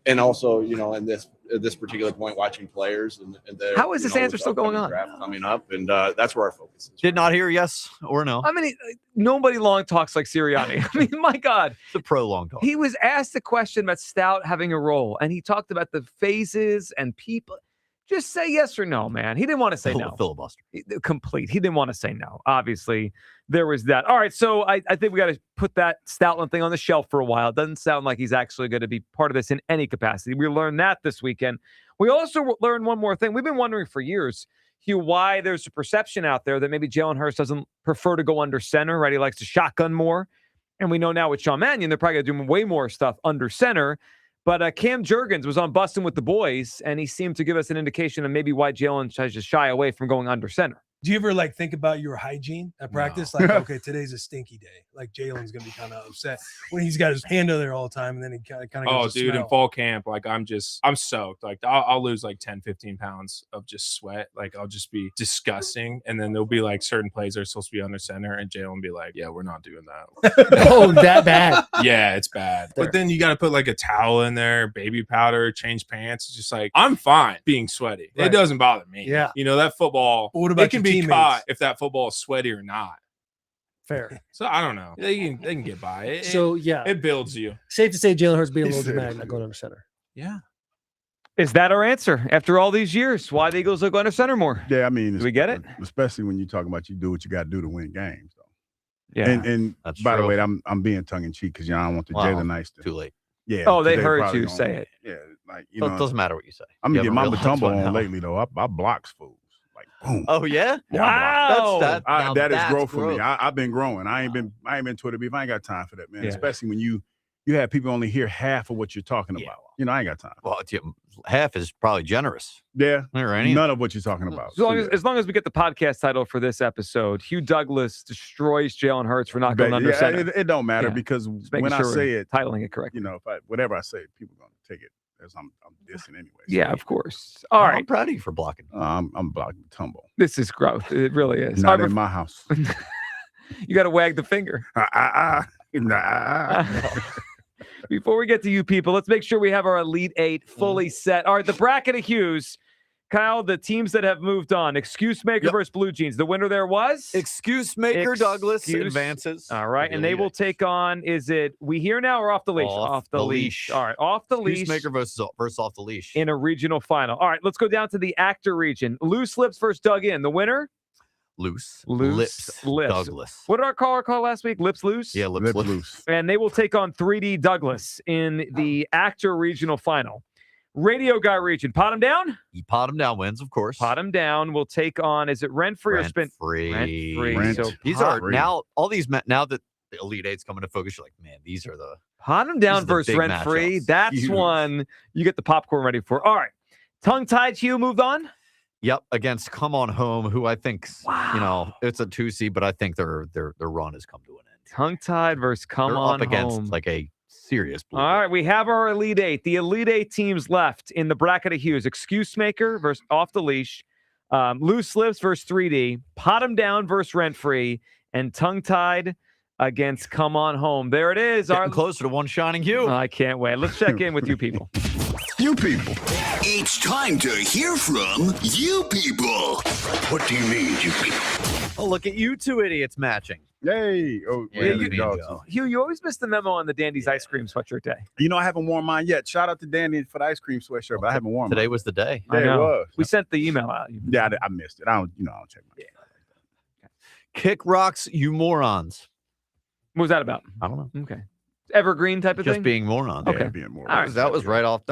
And also, in this particular point, watching players and How is this answer still going on? Draft coming up, and that's where our focus is. Did not hear yes or no. I mean, nobody long talks like Sirianni. I mean, my God. It's a pro long talk. He was asked a question about Stout having a role, and he talked about the phases and people. Just say yes or no, man. He didn't want to say no. Filibuster. Complete. He didn't want to say no. Obviously, there was that. All right, so I think we got to put that Stoutland thing on the shelf for a while. It doesn't sound like he's actually going to be part of this in any capacity. We learned that this weekend. We also learned one more thing. We've been wondering for years, Hugh, why there's a perception out there that maybe Jaylen Hurts doesn't prefer to go under center, right? He likes to shotgun more. And we know now with Sean Mannion, they're probably going to do way more stuff under center. But Cam Jurgens was on Bustin' with the Boys, and he seemed to give us an indication of maybe why Jaylen tries to shy away from going under center. Do you ever think about your hygiene at practice? Like, okay, today's a stinky day. Like Jalen's gonna be kind of upset when he's got his hand in there all the time, and then he kind of Oh, dude, in fall camp, I'm soaked. Like I'll lose 10, 15 pounds of just sweat. Like I'll just be disgusting. And then there'll be certain plays that are supposed to be under center, and Jaylen will be like, "Yeah, we're not doing that." Oh, that bad? Yeah, it's bad. But then you got to put a towel in there, baby powder, change pants. It's just I'm fine being sweaty. Right. It doesn't bother me. Yeah. That football. But what about it can your be teammates? caught if that football is sweaty or not. Fair. So I don't know. They can get by. It builds you. Safe to say Jalen Hurts being a little dramatic, not going under center. Yeah. Is that our answer after all these years? Why the Eagles look under center more? Yeah, I mean, do we get it? Especially when you talk about you do what you got to do to win games. Though. Yeah. And That's by true. the way, I'm being tongue in cheek because I don't want the Jalen Nice to. Too late. Yeah. Oh, they 'cause heard probably you gonna- say it. Yeah, So it doesn't matter what you say. I'm You gonna get my haven't realized Matumbo what on hell. lately though. I blocks fools. Boom. Oh yeah. Wow. That is that's growth for me. growth. I've been growing. I ain't been Twitter beef. I ain't got time for that, man. Yeah. Especially when you have people only hear half of what you're talking about. I ain't got time. Well, half is probably generous. Yeah. All right. None of what you're talking about. As long as we get the podcast title for this episode, Hugh Douglas destroys Jalen Hurts for not going under center. It don't matter Yeah. because Just making when I sure say we're it, titling it correctly. whatever I say, people gonna take it as I'm dissing anyway. Yeah, of course. All right. I'm proud of you for blocking. I'm blocking Tumbo. This is growth. It really is. Not All right, in my house. You got to wag the finger. Nah. Before we get to you people, let's make sure we have our Elite Eight fully set. All right, the bracket of Hughes. Kyle, the teams that have moved on. Excuse Maker versus Blue Jeans. The winner there was? Excuse Maker Douglas advances. All right, and they will take on, is it We Here Now or Off the Leash? Off the leash. All right, Off the Excuse Leash. Maker versus Off the Leash. In a regional final. All right, let's go down to the actor region. Loose Lips versus Dug In. The winner? Loose Lips. Douglas. What did our caller call last week? Lips Loose? Yeah, Lips Loose. And they will take on 3D Douglas in the actor regional final. Radio Guy region. Pot him down? Pot him down wins, of course. Pot him down will take on, is it Rent Free or Spin? Rent-free. So These are now, all these, now that the Elite Eight's coming to focus, you're like, man, these are the. Pot him down these are the versus big Rent Free. matchups. That's Huge. one you get the popcorn ready for. All right. Tongue-tied Hugh moved on? Yep, against Come On Home, who I think, it's a 2C, but I think their run has come to an end. Tongue-tied versus Come They're On up against Home. a serious blue. All right, we have our Elite Eight. The Elite Eight teams left in the bracket of Hughes. Excuse Maker versus Off the Leash. Loose Lips versus 3D. Pot 'em Down versus Rent Free. And Tongue-tied against Come On Home. There it is. Getting closer to one shining hue. I can't wait. Let's check in with you people. You people. It's time to hear from you people. What do you mean, you people? Oh, look at you two idiots matching. Yay. Oh, Yeah, Hugh, you always miss the memo on the Dandy's ice cream sweatshirt day. You know, I haven't worn mine yet. Shout out to Dandy for the ice cream sweatshirt, but I haven't worn mine. Today was the day. I Yeah, know. it was. We sent the email out. Yeah, I missed it. I don't check my Kick rocks, you morons. What was that about? I don't know. Okay. Evergreen type of Just thing? being morons. Okay. being morons. All right. That was right off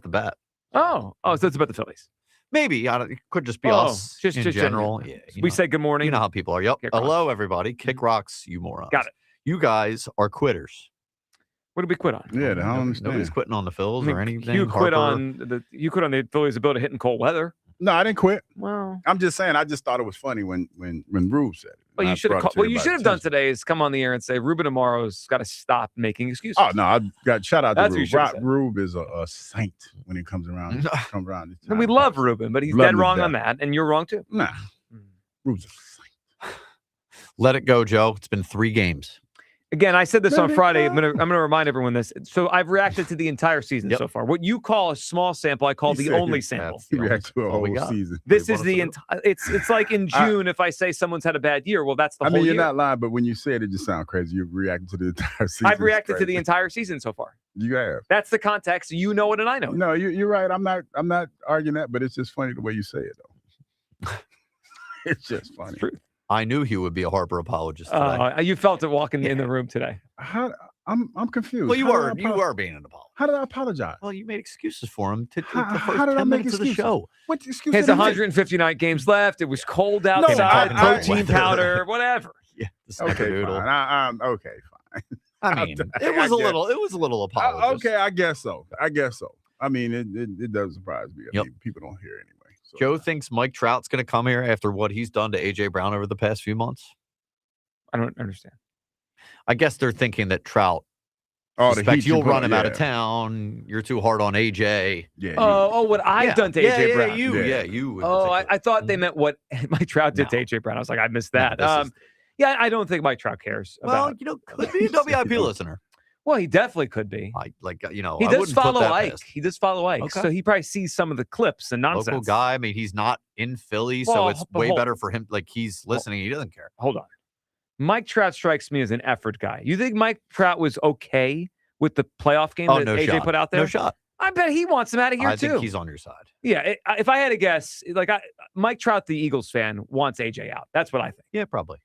the bat. Oh, so it's about the Phillies. Maybe. It could just be Oh, us just in general. general. Yeah, We say good morning. You know how people are. Yep. Kick rocks. Hello, everybody. Kick rocks, you morons. Got it. You guys are quitters. What did we quit on? Yeah, I don't understand. Nobody's quitting on the Phils or anything. You quit Harper. on the Phillies' ability to hit in cold weather. No, I didn't quit. Well, I'm just saying. I just thought it was funny when Rube said it. Well, And I you should have. brought it to What you everybody's should have done attention. today is come on the air and say Ruben Amaro's got to stop making excuses. Oh no, I got shout out That's to what you Rube. should have said. Rube is a saint when he comes around. Comes around. And we love Ruben, but he's Love dead him to wrong death. on that, and you're wrong too. Nah, Rube's a Let it go, Joe. It's been 3 games. Again, I said this Let on it Friday. go. I'm gonna remind everyone this. So I've reacted to the entire season so far. What you call a small sample, I call He the said only that's sample. He reacts to a all we whole got. season. This is the entire. It's like in June if I say someone's had a bad year. Well, that's the I whole mean, you're year. not lying, but when you say it just sounds crazy. You're reacting to the entire season. I've reacted to It's the crazy. entire season so far. You have. That's the context. You know it, and I know it. No, you're right. I'm not arguing that, but it's just funny the way you say it, though. It's just funny. True. I knew he would be a Harper apologist today. You felt it walking in the room today. I'm confused. Well, you How did I were being an apologist. How did I apologize? Well, you made excuses for him to the How first did I 10 make minutes of the excuses? show. What excuse? He has did I make? 159 games left. It was cold No, outside. I- protein powder, whatever. Yeah, the Okay, snickerdoodle. fine. Okay, fine. I mean, it was a little apologist. Okay, I guess so. I mean, it does surprise me. I mean, people don't hear anyway. So. Joe thinks Mike Trout's going to come here after what he's done to A.J. Brown over the past few months. I don't understand. I guess they're thinking that Trout the suspects heat you you'll put run on, him out of yeah. town. You're too hard on A.J. Yeah. What I've done to AJ Brown. You. Oh, I thought they meant what Mike Trout did to AJ Brown. I was like, I missed that. Yeah, I don't think Mike Trout cares. Well, about could be a WIP listener. Well, he definitely could be. He He I does wouldn't put follow that Ike. past. He does follow Ike. Okay. So he probably sees some of the clips and nonsense. Local guy. I mean, he's not in Philly, so Well, it's but way hold- better for him. Like, he's listening. He doesn't care. Hold on. Mike Trout strikes me as an effort guy. You think Mike Trout was okay with the playoff game that no AJ shot. put out there? No shot. I bet he wants him out of here I too. think he's on your side. Yeah, if I had to guess, Mike Trout, the Eagles fan, wants AJ out. That's what I think. Yeah, probably.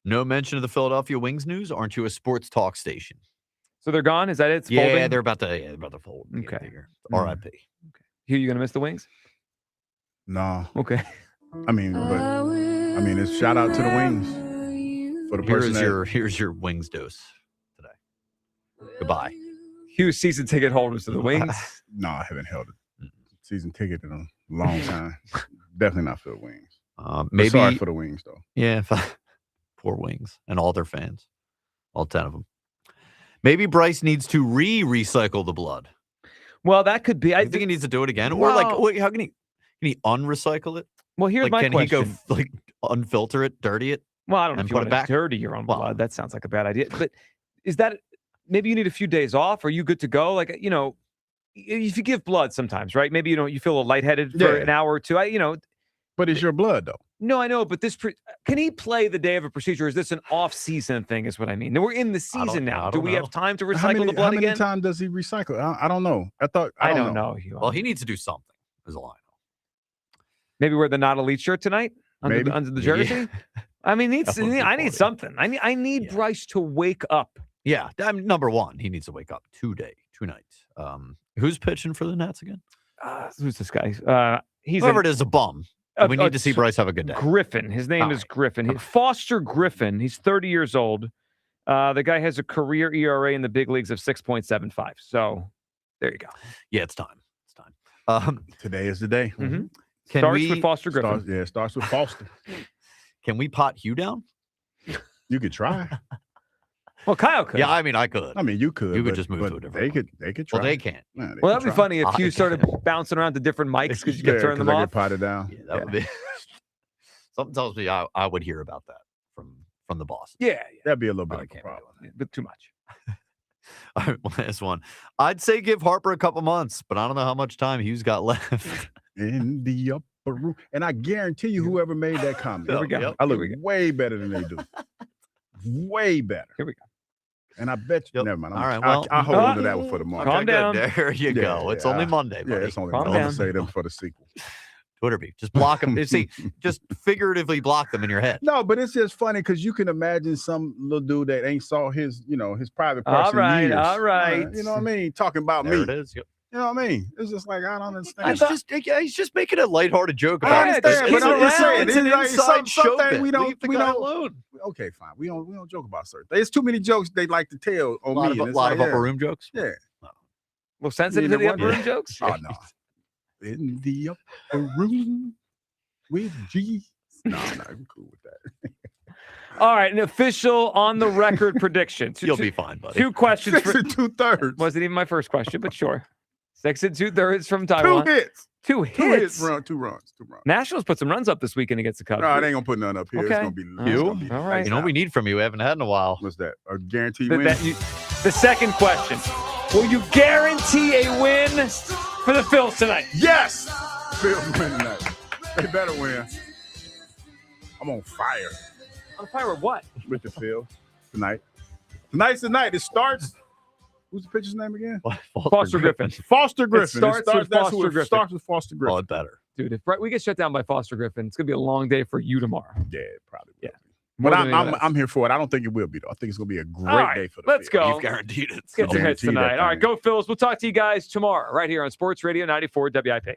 No mention of the Philadelphia Wings news. Aren't you a sports talk station? So they're gone? Is that it? It's Yeah, folding? they're about to fold. Okay. R.I.P. Hugh, you going to miss the Wings? No. Okay. I mean, it's shout out to the Wings for the person. Here's your Wings dose today. Goodbye. Hugh, season ticket holders to the Wings. No, I haven't held a season ticket in a long time. Definitely not for the Wings. Maybe sorry for the Wings though. Yeah, poor Wings and all their fans, all 10 of them. Maybe Bryce needs to recycle the blood. Well, that could be. I think he needs to do it again, Well- or how can he unrecycle it? Well, here's my can question. he go unfilter it, dirty it? Well, I don't know and if you put want it to back. dirty your own blood. That sounds like a bad idea. But is that maybe you need a few days off? Are you good to go? Like, if you give blood sometimes, right? Maybe you feel a little lightheaded for an hour or two. But it's your blood though. No, I know, but can he play the day of a procedure? Or is this an off-season thing? Is what I mean. We're in the season now. Do we have time to recycle the blood How many again? times does he recycle? I don't know. I don't know. Well, he needs to do something. Is all I know. Maybe wear the not elite shirt tonight under Maybe. the jersey. Yeah. I mean, I need something. I need Bryce to wake up. Yeah, number one, he needs to wake up tonight. Who's pitching for the Nats again? Who's this guy? He's Whoever it is, a bum. We need to see Bryce have a good day. Griffin. His name is Griffin. Foster Griffin. He's 30 years old. The guy has a career ERA in the big leagues of 6.75. So there you go. Yeah, it's time. It's time. Today is the day. Mm-hmm. Can Starts with Foster Griffin. It starts with Foster. Can we pot Hugh down? You could try. Well, Kyle could. Yeah, I mean, I could. I mean, you could. You could just move to a different one. They could try. Well, they can't. Yeah, Well, that'd be funny if I Hugh started can't. bouncing around to different mics because you kept turning them I off. get potted down. Yeah, that would be. Something tells me I would hear about that from the boss. Yeah, That'd be a little bit of a can't problem. but too much. All right, last one. I'd say give Harper a couple months, but I don't know how much time Hugh's got left. In the upper room. And I guarantee you, whoever made that comment, Here we go. Yep. I look way better than they do. Way better. Here we go. And I bet you, never mind. All right, well, I'll hold on to that one for tomorrow. Calm down. There you go. It's only Monday, buddy. Yeah, it's only Calm Monday. I'll down. say them for the sequel. Twitter beef. Just block them. See, just figuratively block them in your head. No, but it's just funny because you can imagine some little dude that ain't saw his private parts All right, in years. all right. You know what I mean? Talking about There me. it is. Yep. You know what I mean? It's just like, I don't understand. He's just making a lighthearted joke I about it. understand, but I'm just saying, It's an like inside show something bit. we don't Leave the guy alone. Okay, fine. We don't joke about certain things. There's too many jokes they like to tell on me. A lot of upper room jokes. Yeah. Well, sensitive to the upper room jokes? Oh, no. In the upper room with G. No, I'm cool with that. All right, an official on the record prediction. You'll be fine, buddy. 2 questions 6 and 2/3. Wasn't even my first question, but sure. 6 and 2/3 from Taiwan. 2 hits. 2 hits. 2 runs. Nationals put some runs up this weekend against the Cubs. No, they ain't gonna put none up here. Okay. It's gonna be All right. You know what we need from you? We haven't had in a while. What's that? A guaranteed The, win? the second question. Will you guarantee a win for the Phils tonight? Yes! Phil's winning tonight. They better win. I'm on fire. On fire with what? With the Phils tonight. Tonight's the night. It starts. Who's the pitcher's name again? Foster Griffin. Foster Griffin. Starts with that's Foster who it Griffin. starts with Foster Griffin. Oh, it better. Dude, if we get shut down by Foster Griffin, it's going to be a long day for you tomorrow. Yeah, it probably will. Yeah. But More than anyone else. I'm here for it. I don't think it will be, though. I think it's going to be a great All right, day for the let's Phils. go. You've guaranteed it. Let's get some hits Guaranteed that tonight. All right, thing. go Phils. We'll talk to you guys tomorrow right here on Sports Radio 94 WIP.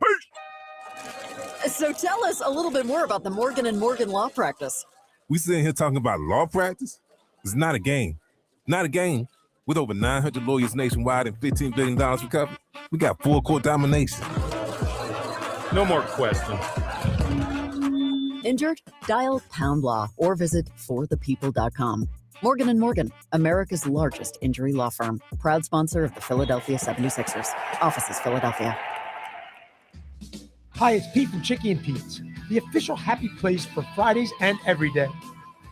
So tell us a little bit more about the Morgan & Morgan Law Practice. We sitting here talking about law practice? It's not a game. Not a game. With over 900 lawyers nationwide and $15 billion recovered, we got full court domination. No more questions. Injured? Dial Pound Law or visit forthepeople.com. Morgan & Morgan, America's largest injury law firm. Proud sponsor of the Philadelphia 76ers. Offices, Philadelphia. Hi, it's Pete from Chicky and Pete's, the official happy place for Fridays and every day.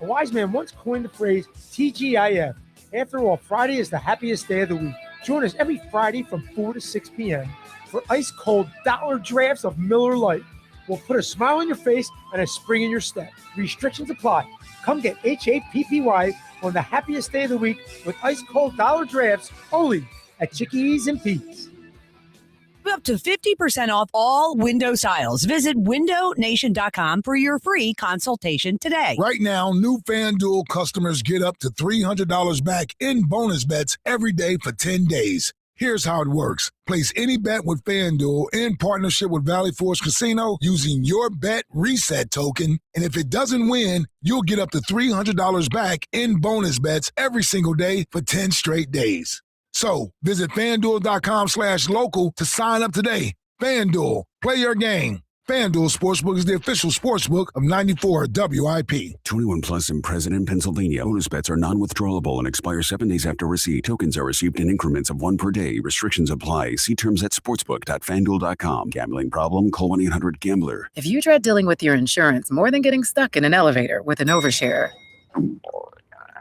A wise man once coined the phrase TGIF. After all, Friday is the happiest day of the week. Join us every Friday from 4 to 6 p.m. for ice-cold dollar drafts of Miller Lite. We'll put a smile on your face and a spring in your step. Restrictions apply. Come get HAPPY on the happiest day of the week with ice-cold dollar drafts only at Chickies and Pete's. Up to 50% off all window styles. Visit windownation.com for your free consultation today. Right now, new FanDuel customers get up to $300 back in bonus bets every day for 10 days. Here's how it works. Place any bet with FanDuel in partnership with Valley Forge Casino using your bet reset token. And if it doesn't win, you'll get up to $300 back in bonus bets every single day for 10 straight days. So visit FanDuel.com/local to sign up today. FanDuel, play your game. FanDuel Sportsbook is the official sportsbook of 94 WIP. 21 plus and present in Pennsylvania. Bonus bets are non-withdrawable and expire 7 days after receipt. Tokens are received in increments of 1 per day. Restrictions apply. See terms at sportsbook.fanduel.com. Gambling problem? Call 1-800-GAMBLER. If you dread dealing with your insurance more than getting stuck in an elevator with an overshare,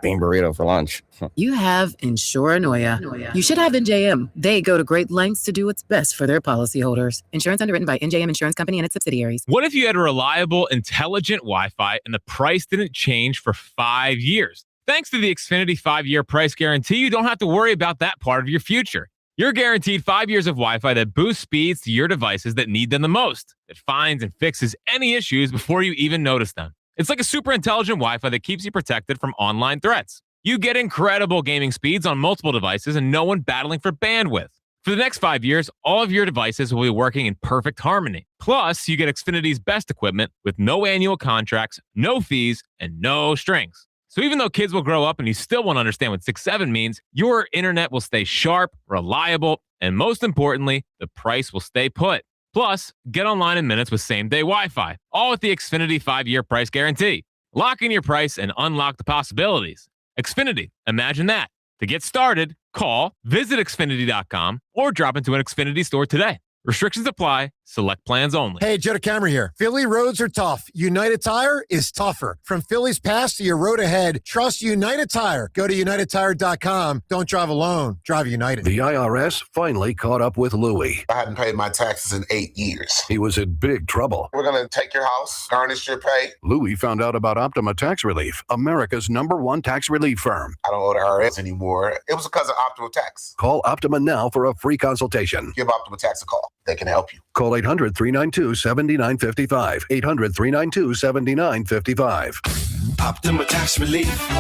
bean burrito for lunch. you have Insuranoia. You should have NJM. They go to great lengths to do what's best for their policyholders. Insurance underwritten by NJM Insurance Company and its subsidiaries. What if you had reliable, intelligent Wi-Fi and the price didn't change for 5 years? Thanks to the Xfinity 5-year price guarantee, you don't have to worry about that part of your future. You're guaranteed 5 years of Wi-Fi that boosts speeds to your devices that need them the most. It finds and fixes any issues before you even notice them. It's like a super intelligent Wi-Fi that keeps you protected from online threats. You get incredible gaming speeds on multiple devices and no one battling for bandwidth. For the next 5 years, all of your devices will be working in perfect harmony. Plus, you get Xfinity's best equipment with no annual contracts, no fees, and no strings. So even though kids will grow up and you still won't understand what 6-7 means, your internet will stay sharp, reliable, and most importantly, the price will stay put. Plus, get online in minutes with same-day Wi-Fi, all with the Xfinity 5-year price guarantee. Lock in your price and unlock the possibilities. Xfinity, imagine that. To get started, call, visit Xfinity.com, or drop into an Xfinity store today. Restrictions apply. Select plans only. Hey, Joe DeCamera here. Philly roads are tough. United Tire is tougher. From Philly's past to your road ahead, trust United Tire. Go to UnitedTire.com. Don't drive alone. Drive United. The IRS finally caught up with Louie. I hadn't paid my taxes in 8 years. He was in big trouble. We're going to take your house, garnish your pay. Louie found out about Optima Tax Relief, America's #1 tax relief firm. I don't owe the IRS anymore. It was because of Optima Tax. Call Optima now for a free consultation. Give Optima Tax a call. They can help you. Call 800-392-7955. 800-392-7955. Optima Tax Relief.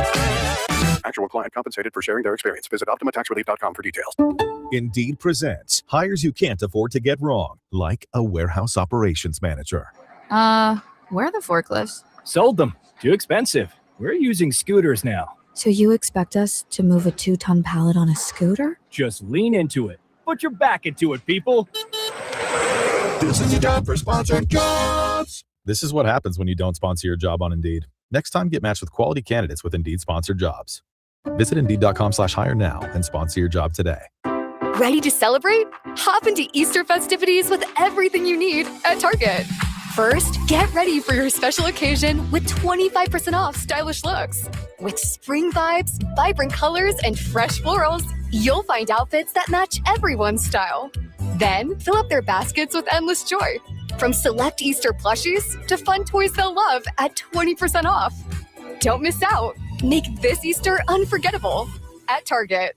Actual client compensated for sharing their experience. Visit OptimaTaxRelief.com for details. Indeed presents hires you can't afford to get wrong, like a warehouse operations manager. Where are the forklifts? Sold them. Too expensive. We're using scooters now. So you expect us to move a 2-ton pallet on a scooter? Just lean into it. Put your back into it, people. This is your job for sponsored jobs. This is what happens when you don't sponsor your job on Indeed. Next time, get matched with quality candidates with Indeed sponsored jobs. Visit Indeed.com/hire now and sponsor your job today. Ready to celebrate? Hop into Easter festivities with everything you need at Target. First, get ready for your special occasion with 25% off stylish looks. With spring vibes, vibrant colors, and fresh florals, you'll find outfits that match everyone's style. Then, fill up their baskets with endless joy. From select Easter plushies to fun toys they'll love at 20% off. Don't miss out. Make this Easter unforgettable at Target.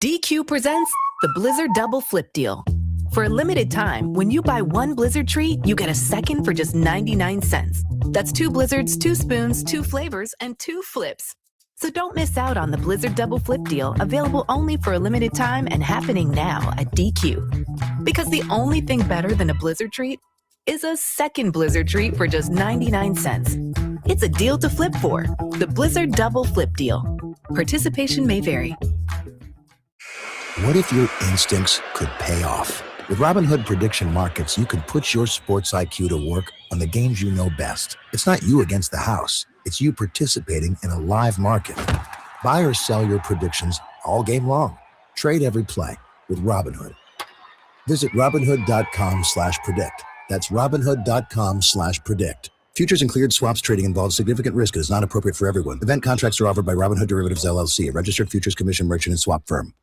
DQ presents the Blizzard Double Flip Deal. For a limited time, when you buy one Blizzard treat, you get a second for just 99 cents. That's 2 Blizzards, 2 spoons, 2 flavors, and 2 flips. So don't miss out on the Blizzard Double Flip Deal, available only for a limited time and happening now at DQ. Because the only thing better than a Blizzard treat is a second Blizzard treat for just 99 cents. It's a deal to flip for. The Blizzard Double Flip Deal. Participation may vary. What if your instincts could pay off? With Robinhood Prediction Markets, you could put your sports IQ to work on the games you know best. It's not you against the house. It's you participating in a live market. Buy or sell your predictions all game long. Trade every play with Robinhood. Visit Robinhood.com/predict. That's Robinhood.com/predict. Futures and cleared swaps trading involves significant risk and is not appropriate for everyone. Event contracts are offered by Robinhood Derivatives LLC, a registered futures commission merchant and swap firm.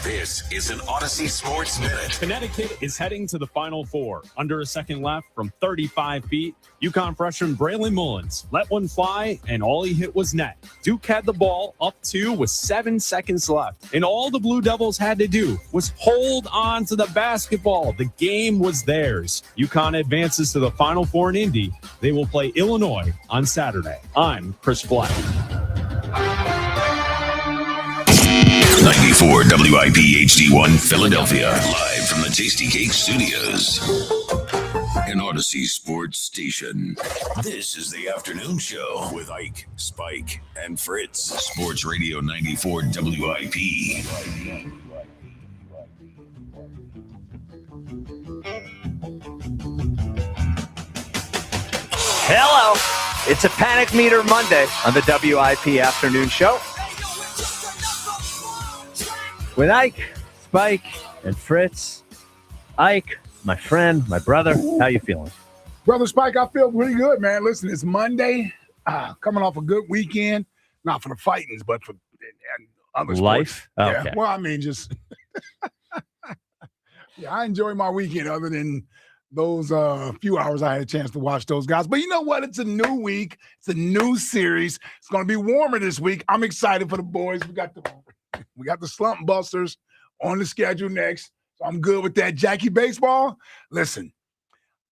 This is an Odyssey Sports Minute. Connecticut is heading to the Final Four. Under a second left from 35 feet, UConn freshman Braylon Mullins let one fly, and all he hit was net. Duke had the ball up 2 with 7 seconds left, and all the Blue Devils had to do was hold on to the basketball. The game was theirs. UConn advances to the Final Four in Indy. They will play Illinois on Saturday. I'm Chris Black. 94 WIP HD1 Philadelphia, live from the Tasty Cake Studios. An Odyssey Sports Station. This is the afternoon show with Ike, Spike, and Fritz. Sports Radio 94 WIP. Hello. It's a Panic Meter Monday on the WIP afternoon show. With Ike, Spike, and Fritz. Ike, my friend, my brother, how you feeling? Brother Spike, I feel pretty good, man. Listen, it's Monday, coming off a good weekend. Not for the fightings, but for other Life? sports. Okay. Yeah, well, I mean, just yeah, I enjoy my weekend other than those few hours I had a chance to watch those guys. But you know what? It's a new week. It's a new series. It's going to be warmer this week. I'm excited for the boys. We got the Slump Busters on the schedule next. So I'm good with that. Jackie Baseball, listen,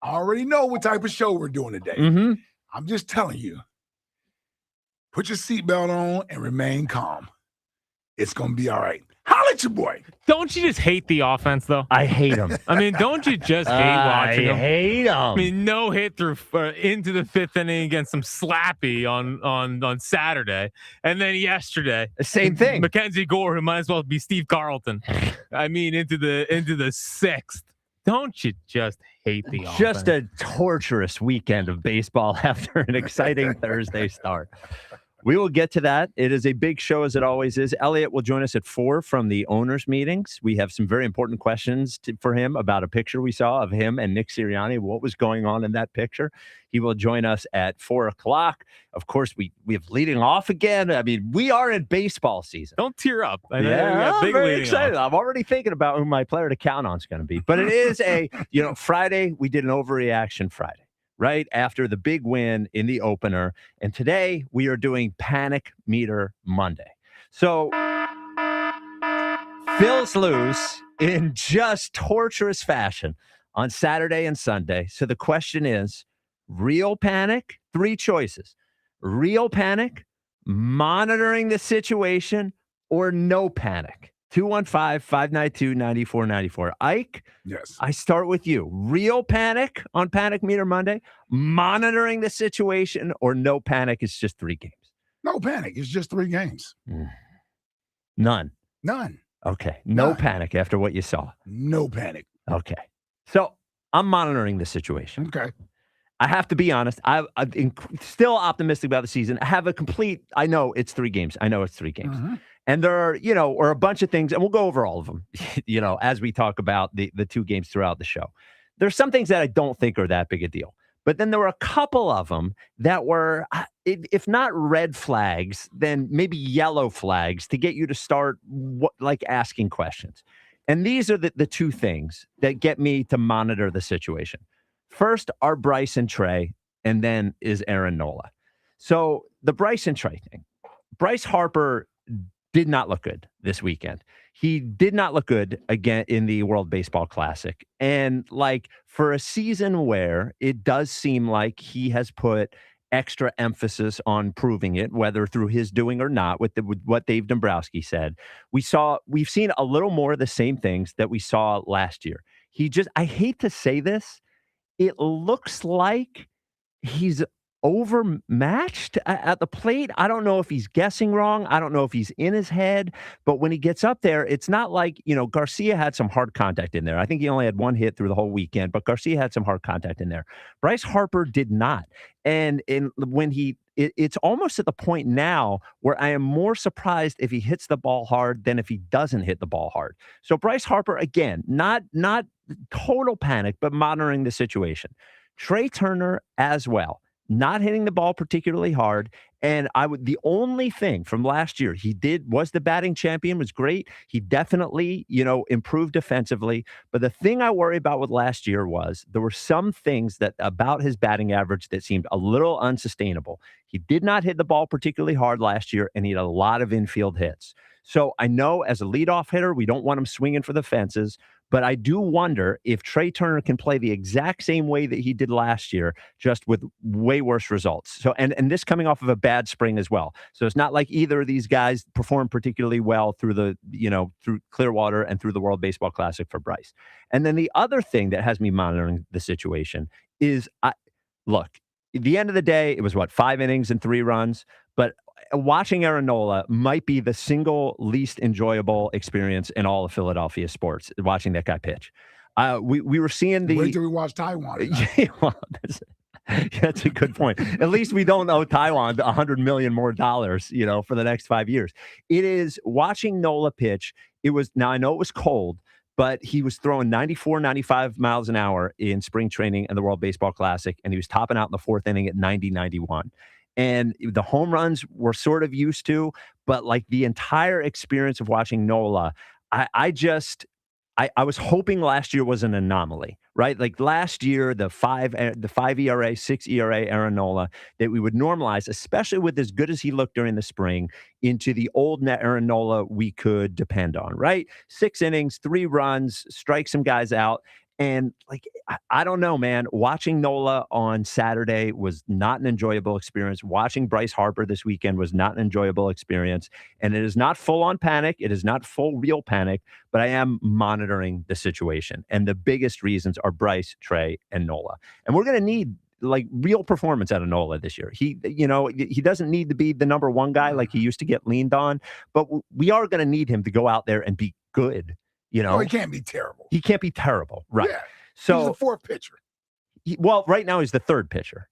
I already know what type of show we're doing today. Mm-hmm. I'm just telling you, put your seatbelt on and remain calm. It's going to be all right. Holla at your boy. Don't you just hate the offense, though? I hate him. I mean, don't you just hate watching him? I hate him. I mean, no hit through into the 5th inning against some slappy on Saturday, and then yesterday, same thing. Mackenzie Gore, who might as well be Steve Carlton. I mean, into the 6th. Don't you just hate the offense? Just a torturous weekend of baseball after an exciting Thursday start. We will get to that. It is a big show, as it always is. Eliot will join us at 4 from the owners' meetings. We have some very important questions for him about a picture we saw of him and Nick Sirianni. What was going on in that picture? He will join us at 4 o'clock. Of course, we have leading off again. I mean, we are in baseball season. Don't tear up. I know I'm big very leading excited. off. I'm already thinking about who my player to count on is going to be. But it is Friday, we did an overreaction Friday, right after the big win in the opener. And today we are doing Panic Meter Monday. So Phils lose in just torturous fashion on Saturday and Sunday. So the question is, real panic? 3 choices. Real panic, monitoring the situation, or no panic. 215-592-9494. Ike, yes. I start with you. Real panic on Panic Meter Monday, monitoring the situation, or no panic, it's just 3 games? No panic. It's just 3 games. None. Okay. No panic after what you saw. No panic. Okay. So I'm monitoring the situation. Okay. I have to be honest. I'm still optimistic about the season. I know it's 3 games. Mm-hmm. And there are, or a bunch of things, and we'll go over all of them, as we talk about the 2 games throughout the show. There's some things that I don't think are that big a deal. But then there were a couple of them that were, if not red flags, then maybe yellow flags to get you to start asking questions. And these are the 2 things that get me to monitor the situation. First are Bryce and Trey, and then is Aaron Nola. So the Bryce and Trey thing. Bryce Harper did not look good this weekend. He did not look good again in the World Baseball Classic. And for a season where it does seem like he has put extra emphasis on proving it, whether through his doing or not, with what Dave Dombrowski said, we've seen a little more of the same things that we saw last year. I hate to say this, it looks like he's overmatched at the plate. I don't know if he's guessing wrong. I don't know if he's in his head. But when he gets up there, it's not like, Garcia had some hard contact in there. I think he only had 1 hit through the whole weekend, but Garcia had some hard contact in there. Bryce Harper did not. And when it's almost at the point now where I am more surprised if he hits the ball hard than if he doesn't hit the ball hard. So Bryce Harper, again, not total panic, but monitoring the situation. Trey Turner as well. Not hitting the ball particularly hard. And the only thing from last year was the batting champion, was great. He definitely, improved defensively. But the thing I worry about with last year was there were some things about his batting average that seemed a little unsustainable. He did not hit the ball particularly hard last year, and he had a lot of infield hits. So I know as a leadoff hitter, we don't want him swinging for the fences, but I do wonder if Trey Turner can play the exact same way that he did last year, just with way worse results. So, and this coming off of a bad spring as well. So it's not like either of these guys performed particularly well through through Clearwater and through the World Baseball Classic for Bryce. And then the other thing that has me monitoring the situation is, look, at the end of the day, it was 5 innings and 3 runs, but watching Aaron Nola might be the single least enjoyable experience in all of Philadelphia sports, watching that guy pitch. We were seeing Wait till we watch Taiwan. Well, that's a good point. At least we don't owe Taiwan $100 million more, for the next 5 years. It is watching Nola pitch. Now I know it was cold, but he was throwing 94, 95 miles an hour in spring training and the World Baseball Classic, and he was topping out in the 4th inning at 90, 91. And the home runs we're sort of used to, but the entire experience of watching Nola, I was hoping last year was an anomaly, right? Last year, the 5 ERA, 6 ERA Aaron Nola, that we would normalize, especially with as good as he looked during the spring, into the old Aaron Nola we could depend on, right? 6 innings, 3 runs, strike some guys out. And I don't know, man, watching Nola on Saturday was not an enjoyable experience. Watching Bryce Harper this weekend was not an enjoyable experience. And it is not full on panic. It is not full real panic, but I am monitoring the situation. And the biggest reasons are Bryce, Trey, and Nola. And we're going to need real performance out of Nola this year. He doesn't need to be the number 1 guy like he used to get leaned on, but we are going to need him to go out there and be good. He can't be terrible. He can't be terrible, right? Yeah. So he's the 4th pitcher. Right now he's the 3rd pitcher.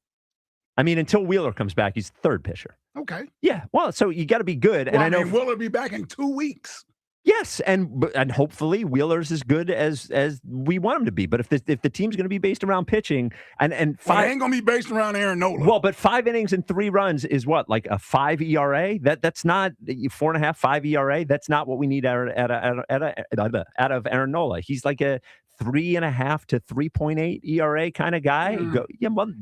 I mean, until Wheeler comes back, he's the 3rd pitcher. Okay. Yeah. Well, so you got to be good. Well, And I know Wheeler be back in 2 weeks. Yes, and hopefully Wheeler's as good as we want him to be. But if the team's going to be based around pitching and Well, five, it ain't going to be based around Aaron Nola. well, but 5 innings and 3 runs is what, like a 5 ERA? That's not 4.5, 5 ERA. That's not what we need out of Aaron Nola. He's like a 3.5 to 3.8 ERA kind of guy.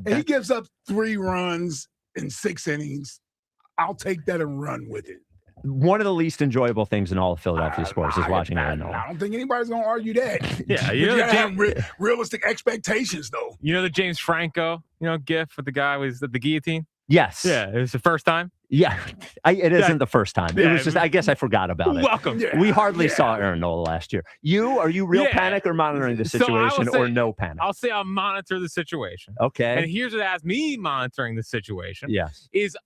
He gives up 3 runs in 6 innings. I'll take that and run with it. One of the least enjoyable things in all of Philadelphia sports is watching Aaron Nola. I don't think anybody's going to argue that. Yeah, you gotta have realistic expectations, though. You know the James Franco, gif with the guy was at the guillotine? Yes. Yeah, it was the first time. Yeah, it isn't the first time. Yeah, it was just, I guess I forgot about it. Welcome. Yeah, we hardly saw Aaron Nola last year. Are you real panic or monitoring the situation or no panic? I'll say I'll monitor the situation. Okay. And here's what has me monitoring the situation. Yes. Is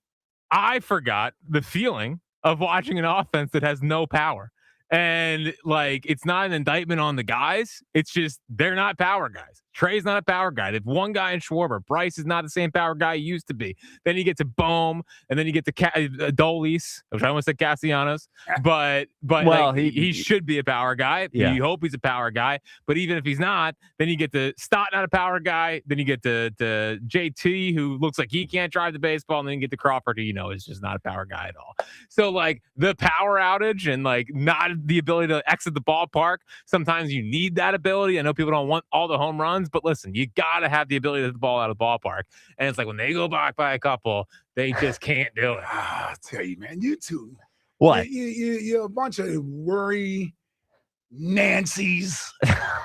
I forgot the feeling of watching an offense that has no power. And it's not an indictment on the guys. It's just they're not power guys. Trey's not a power guy. They've one guy in Schwarber. Bryce is not the same power guy he used to be. Then you get to Bohm, and then you get to Dolis, which I almost said Castellanos. But well, he should be a power guy. Yeah. You hope he's a power guy. But even if he's not, then you get to Stott, not a power guy. Then you get to JT, who looks like he can't drive the baseball. And then you get to Crawford, who is just not a power guy at all. So the power outage and not the ability to exit the ballpark. Sometimes you need that ability. I know people don't want all the home runs, but listen, you got to have the ability to hit the ball out of the ballpark. And it's when they go back by a couple, they just can't do it. I'll tell you, man, you two. What? You're a bunch of worry Nancy's.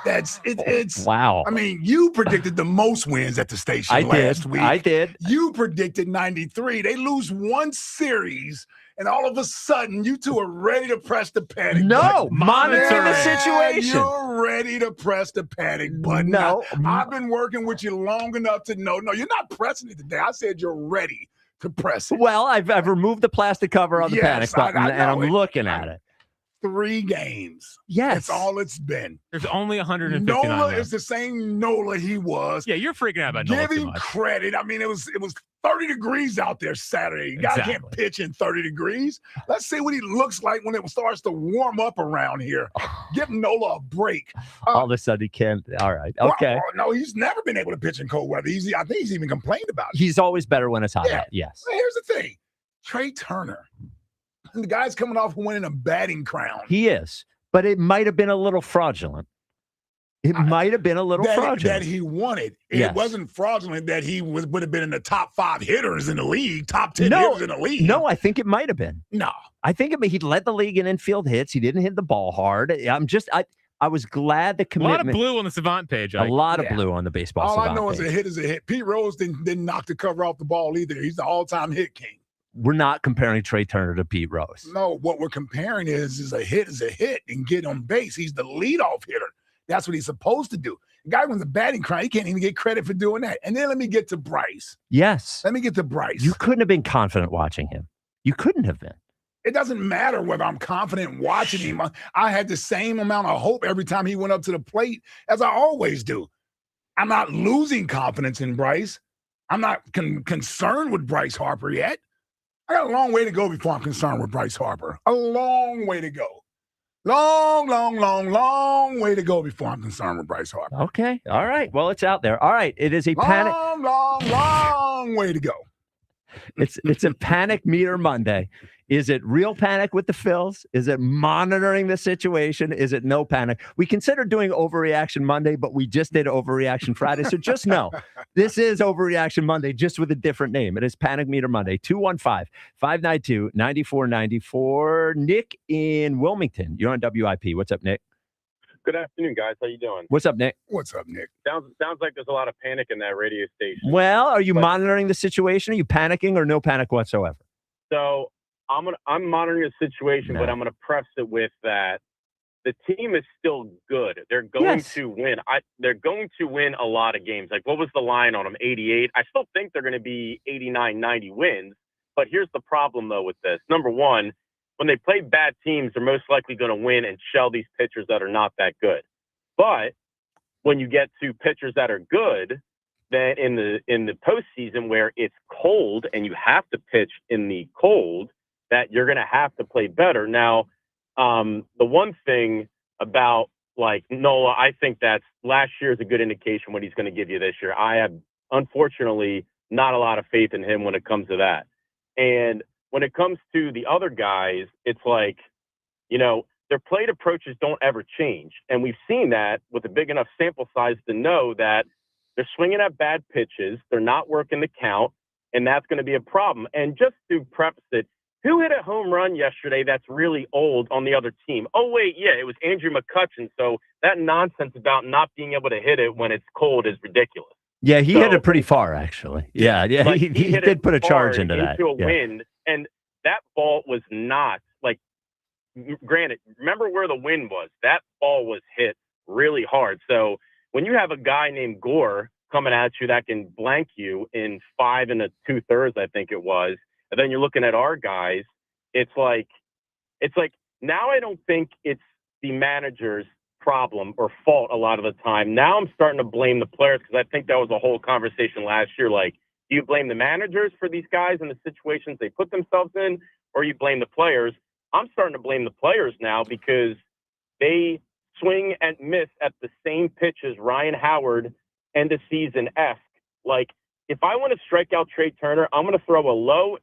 It's wow. I mean, you predicted the most wins at the station last week. I did. You predicted 93. They lose one series, and all of a sudden, you two are ready to press the panic button. Monitor the situation. You're ready to press the panic button. No. I've been working with you long enough to know. No, you're not pressing it today. I said you're ready to press it. Well, I've removed the plastic cover on the panic button, and I'm looking at it. 3 games. Yes. That's all it's been. There's only 159. Nola is the same Nola he was. Yeah, you're freaking out about Nola Give too him much. credit. I mean, it was 30 degrees out there Saturday. Guy can't pitch in 30 degrees. Let's see what he looks like when it starts to warm up around here. Give Nola a break. All of a sudden he can't. All right. Okay. No, he's never been able to pitch in cold weather. I think he's even complained about it. He's always better when it's hot out. Yes. Well, here's the thing. Trey Turner. And the guy's coming off winning a batting crown. He is. But it might have been a little fraudulent. It might have been a little fraudulent. That he wanted. It wasn't fraudulent that he would have been in the top 5 hitters in the league, top 10 hitters in the league. No, I think it might have been. No. I think he led the league in infield hits. He didn't hit the ball hard. I was glad the commitment. A lot of blue on the Savant page. A lot of blue on the baseball All Savant I know page. is a hit is a hit. Pete Rose didn't knock the cover off the ball either. He's the all-time hit king. We're not comparing Trey Turner to Pete Rose. No, what we're comparing is a hit and get on base. He's the leadoff hitter. That's what he's supposed to do. The guy wins a batting crown. He can't even get credit for doing that. And then let me get to Bryce. Yes. Let me get to Bryce. You couldn't have been confident watching him. You couldn't have been. It doesn't matter whether I'm confident watching him. I had the same amount of hope every time he went up to the plate as I always do. I'm not losing confidence in Bryce. I'm not concerned with Bryce Harper yet. I got a long way to go before I'm concerned with Bryce Harper. A long way to go. Long way to go before I'm concerned with Bryce Harper. Okay. All right. Well, it's out there. All right. It is a panic. Long way to go. It's a panic meter Monday. Is it real panic with the Phils? Is it monitoring the situation? Is it no panic? We considered doing Overreaction Monday, but we just did Overreaction Friday. So just know this is Overreaction Monday, just with a different name. It is Panic Meter Monday. 215-592-9494. Nick in Wilmington. You're on WIP. What's up, Nick? Good afternoon, guys. How you doing? What's up, Nick? What's up, Nick? Sounds like there's a lot of panic in that radio station. Well, are you monitoring the situation? Are you panicking or no panic whatsoever? So I'm monitoring the situation, but I'm gonna preface it with that the team is still good. They're going to win. They're going to win a lot of games. Like, what was the line on them? 88. I still think they're going to be 89, 90 wins. But here's the problem, though, with this. Number one, when they play bad teams, they're most likely going to win and shell these pitchers that are not that good. But when you get to pitchers that are good, that in the postseason where it's cold and you have to pitch in the cold, that you're going to have to play better. Now, the one thing about like Nola, I think that last year is a good indication what he's going to give you this year. I have, unfortunately, not a lot of faith in him when it comes to that. And when it comes to the other guys, it's like, you know, their plate approaches don't ever change. And we've seen that with a big enough sample size to know that they're swinging at bad pitches. They're not working the count, and that's going to be a problem. And just to preface it, who hit a home run yesterday that's really old on the other team? Oh, wait, yeah, it was Andrew McCutchen. So that nonsense about not being able to hit it when it's cold is ridiculous. Yeah, he hit it pretty far, actually. Yeah, like, he did put a charge into that. Into a wind, and that ball was not, like, granted, remember where the wind was. That ball was hit really hard. So when you have a guy named Gore coming at you that can blank you in 5 2/3, I think it was, and then you're looking at our guys, it's like now I don't think it's the manager's problem or fault a lot of the time. Now I'm starting to blame the players because I think that was a whole conversation last year. Like, do you blame the managers for these guys and the situations they put themselves in, or you blame the players? I'm starting to blame the players now because they swing and miss at the same pitch as Ryan Howard end of season-esque. Like, if I want to strike out Trey Turner, I'm going to throw a low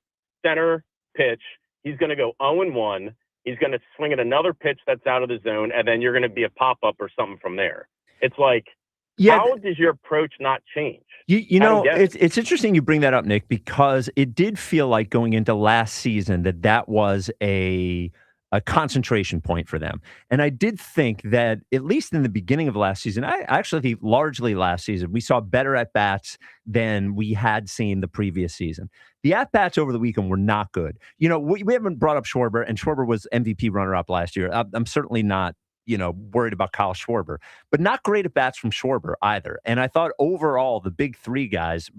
center pitch. He's going to go 0-1. He's going to swing at another pitch that's out of the zone, and then you're going to be a pop-up or something from there. It's like, how does your approach not change? You know, it's interesting you bring that up, Nick, because it did feel like going into last season that was a concentration point for them. And I did think that, at least in the beginning of last season, I actually think largely last season, we saw better at-bats than we had seen the previous season. The at-bats over the weekend were not good. You know, we haven't brought up Schwarber, and Schwarber was MVP runner-up last year. I'm certainly not, worried about Kyle Schwarber, but not great at-bats from Schwarber either. And I thought overall, the big three guys,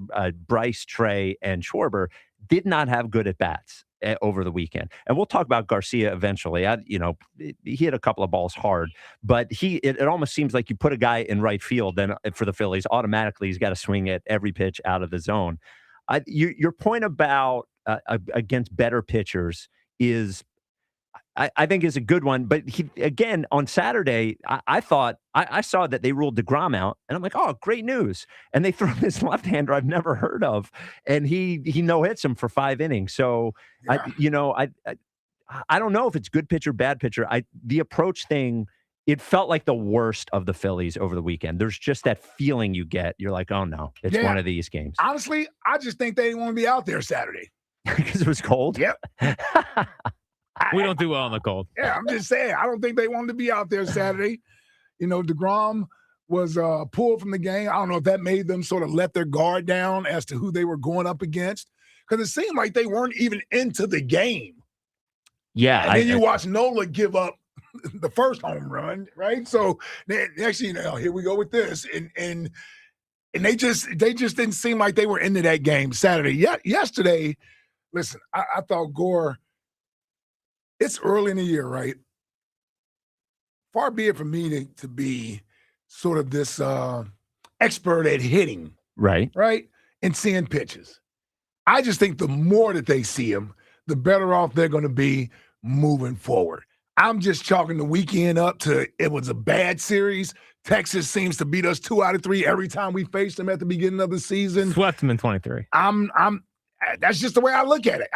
Bryce, Trey, and Schwarber, did not have good at-bats over the weekend. And we'll talk about Garcia eventually. He hit a couple of balls hard, but it almost seems like you put a guy in right field, then for the Phillies, automatically he's got to swing at every pitch out of the zone. Your point about against better pitchers is, I think, is a good one. But again, on Saturday, I thought I saw that they ruled DeGrom out, and I'm like, oh, great news. And they threw him this left-hander I've never heard of, and he no-hits him for 5 innings. So, yeah. I don't know if it's good pitcher, bad pitcher. The approach thing, it felt like the worst of the Phillies over the weekend. There's just that feeling you get. You're like, oh, no, it's one of these games. Honestly, I just think they didn't want to be out there Saturday. Because it was cold? Yep. We don't do well in the cold. Yeah, I'm just saying. I don't think they wanted to be out there Saturday. DeGrom was pulled from the game. I don't know if that made them sort of let their guard down as to who they were going up against, because it seemed like they weren't even into the game. Yeah. And then you watch Nola give up the first home run, right? So next thing you know, here we go with this. And they just didn't seem like they were into that game Saturday. Yesterday, listen, I thought Gore, it's early in the year, right? Far be it from me to be sort of this expert at hitting. Right. And seeing pitches. I just think the more that they see him, the better off they're going to be moving forward. I'm just chalking the weekend up to it was a bad series. Texas seems to beat us 2 out of 3 every time we faced them at the beginning of the season. Swept them in 23. That's just the way I look at it.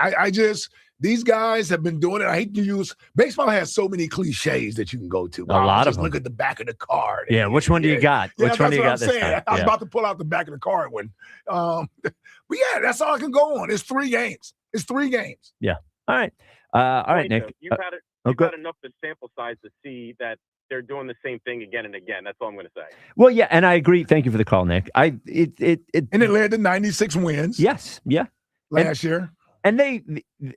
These guys have been doing it. I hate to use baseball has so many cliches that you can go to. A lot of them. Look at the back of the card. Yeah, which one do you got? Which one do you got this time? I was about to pull out the back of the card one. But yeah, that's all I can go on. It's 3 games. Yeah. All right. All right, Nick. You've had enough of sample size to see that they're doing the same thing again and again. That's all I'm going to say. Well, yeah, and I agree. Thank you for the call, Nick. And it led to 96 wins. Yes. Yeah. Last year. And they,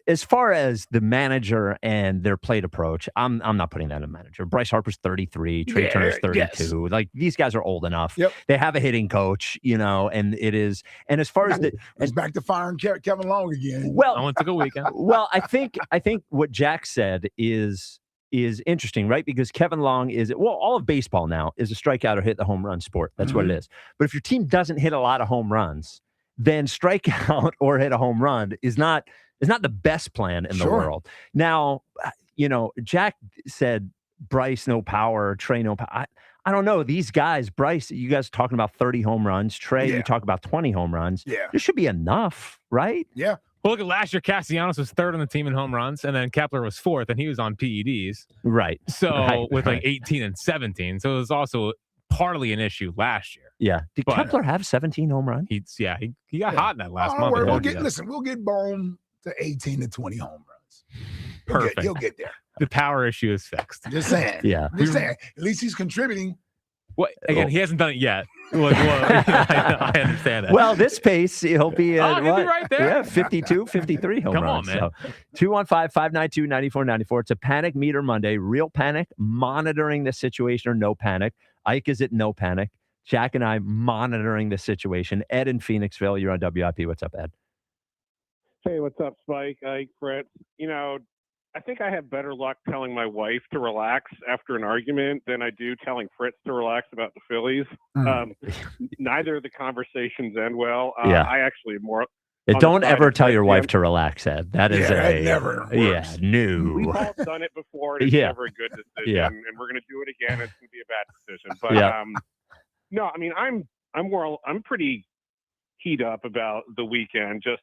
as far as the manager and their plate approach, I'm not putting that in a manager. Bryce Harper's 33, Trey Turner's 32. Yes. Like, these guys are old enough. Yep. They have a hitting coach, and it is. And as far as it's back to firing Kevin Long again. Well, I went to go weekend. Well, I think what Jack said is is interesting, right? Because Kevin Long all of baseball now is a strikeout or hit the home run sport. That's what it is. But if your team doesn't hit a lot of home runs, then strikeout or hit a home run is not the best plan in the world. Now, Jack said Bryce no power, Trey no power. I don't know. These guys, Bryce, you guys are talking about 30 home runs. Trey, you talk about 20 home runs. Yeah. There should be enough, right? Yeah. Well, look at last year. Castellanos was third on the team in home runs, and then Kepler was fourth, and he was on PEDs. Right. So with like 18 and 17. So it was also partly an issue last year. Yeah. Did Kepler have 17 home runs? He got hot in that last month. We'll get Bone to 18 to 20 home runs. Perfect. He'll get there. The power issue is fixed. Just saying. Yeah. Just saying. At least he's contributing. Well, again, he hasn't done it yet. I understand that. Well, this pace, he'll be he'll be right there. Yeah, 52, 53 home runs. Come on, man. So 215-592-9494. It's a Panic Meter Monday. Real panic, monitoring the situation, or no panic. Ike is at no panic. Jack and I monitoring the situation. Ed in Phoenixville, you're on WIP. What's up, Ed? Hey, what's up, Spike? Ike, Fritz. I think I have better luck telling my wife to relax after an argument than I do telling Fritz to relax about the Phillies. Neither of the conversations end well. I actually am more. Don't ever tell your wife to relax, Ed. That is never works. Yeah, no. We've all done it before, and it's never a good decision. Yeah. And we're going to do it again. It's going to be a bad decision. But no, I mean, I'm pretty heat up about the weekend, just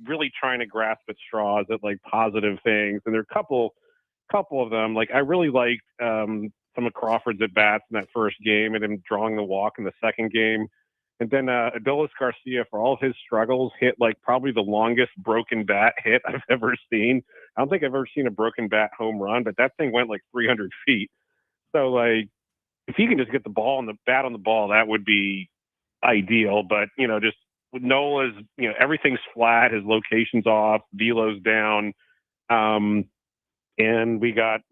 really trying to grasp at straws at like positive things, and there are a couple of them. Like I really liked some of Crawford's at bats in that first game, and him drawing the walk in the second game, and then Adolis Garcia, for all of his struggles, hit like probably the longest broken bat hit I've ever seen. I don't think I've ever seen a broken bat home run, but that thing went like 300 feet. So like if he can just get the ball and the bat on the ball, that would be ideal. But just with Nola's, everything's flat, his location's off, velo's down, and we got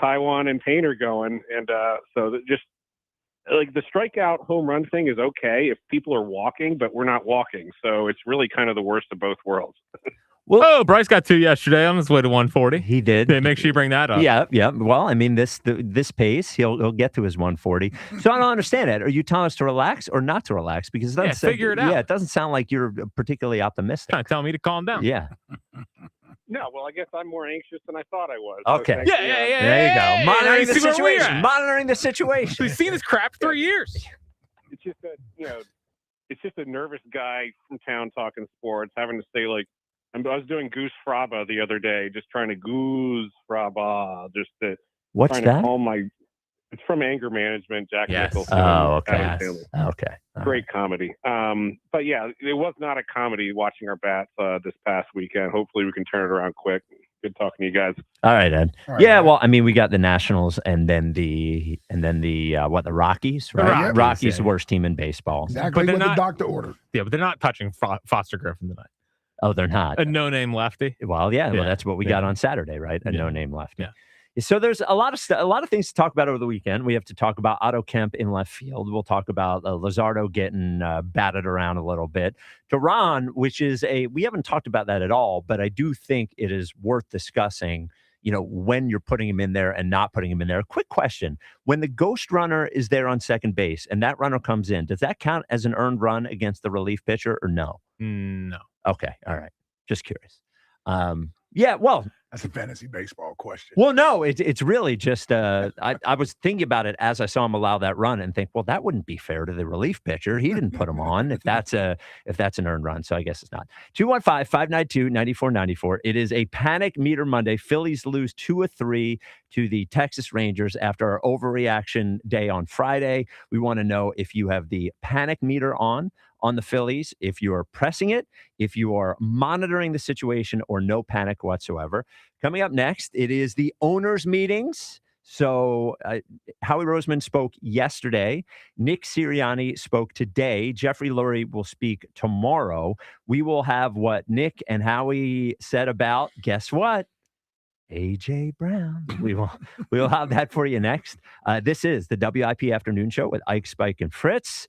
Taiwan and Painter going, and so just like the strikeout home run thing is okay if people are walking, but we're not walking, so it's really kind of the worst of both worlds. Well, Bryce got 2 yesterday on his way to 140. He did. Make sure you bring that up. Yeah. Well, I mean, this pace, he'll get to his 140. So I don't understand it. Are you telling us to relax or not to relax? Because it doesn't figure it out. Yeah, it doesn't sound like you're particularly optimistic. Trying to tell me to calm down. Yeah. No, well, I guess I'm more anxious than I thought I was. Okay. So yeah. There you go. Monitoring the situation. Monitoring the situation. We've seen this crap for years. It's just it's just a nervous guy from town talking sports, having to say like, I was doing Goose Fraba the other day, just trying to Goose Fraba, just to What's trying that? to calm my. It's from Anger Management, Jack Nicholson. Oh, okay. Adam Sandler. Okay. Great comedy. But yeah, it was not a comedy watching our bats this past weekend. Hopefully we can turn it around quick. Good talking to you guys. All right, Ed. Well, I mean, we got the Nationals and then the Rockies, right? Rockies, the worst team in baseball. Exactly what the doctor ordered. Yeah, but they're not touching Foster Griffin tonight. Oh, they're not. A no-name lefty. Well, well, that's what we got on Saturday, right? A no-name lefty. Yeah. So there's a lot of things to talk about over the weekend. We have to talk about Otto Kemp in left field. We'll talk about Luzardo getting batted around a little bit. Duran, which is we haven't talked about that at all, but I do think it is worth discussing, when you're putting him in there and not putting him in there. Quick question. When the ghost runner is there on second base and that runner comes in, does that count as an earned run against the relief pitcher or no? No. Okay. All right. Just curious. Yeah, well, that's a fantasy baseball question. Well, no, it's really just I was thinking about it as I saw him allow that run and think, well, that wouldn't be fair to the relief pitcher. He didn't put him on if that's an earned run. So I guess it's not. 215-592-9494. It is a Panic Meter Monday. Phillies lose 2 of 3 to the Texas Rangers after our overreaction day on Friday. We want to know if you have the panic meter on the Phillies, if you are pressing it, if you are monitoring the situation, or no panic whatsoever. Coming up next, it is the owners' meetings. So Howie Roseman spoke yesterday. Nick Sirianni spoke today. Jeffrey Lurie will speak tomorrow. We will have what Nick and Howie said about, guess what? A.J. Brown. We'll have that for you next. This is the WIP Afternoon Show with Ike, Spike, and Fritz.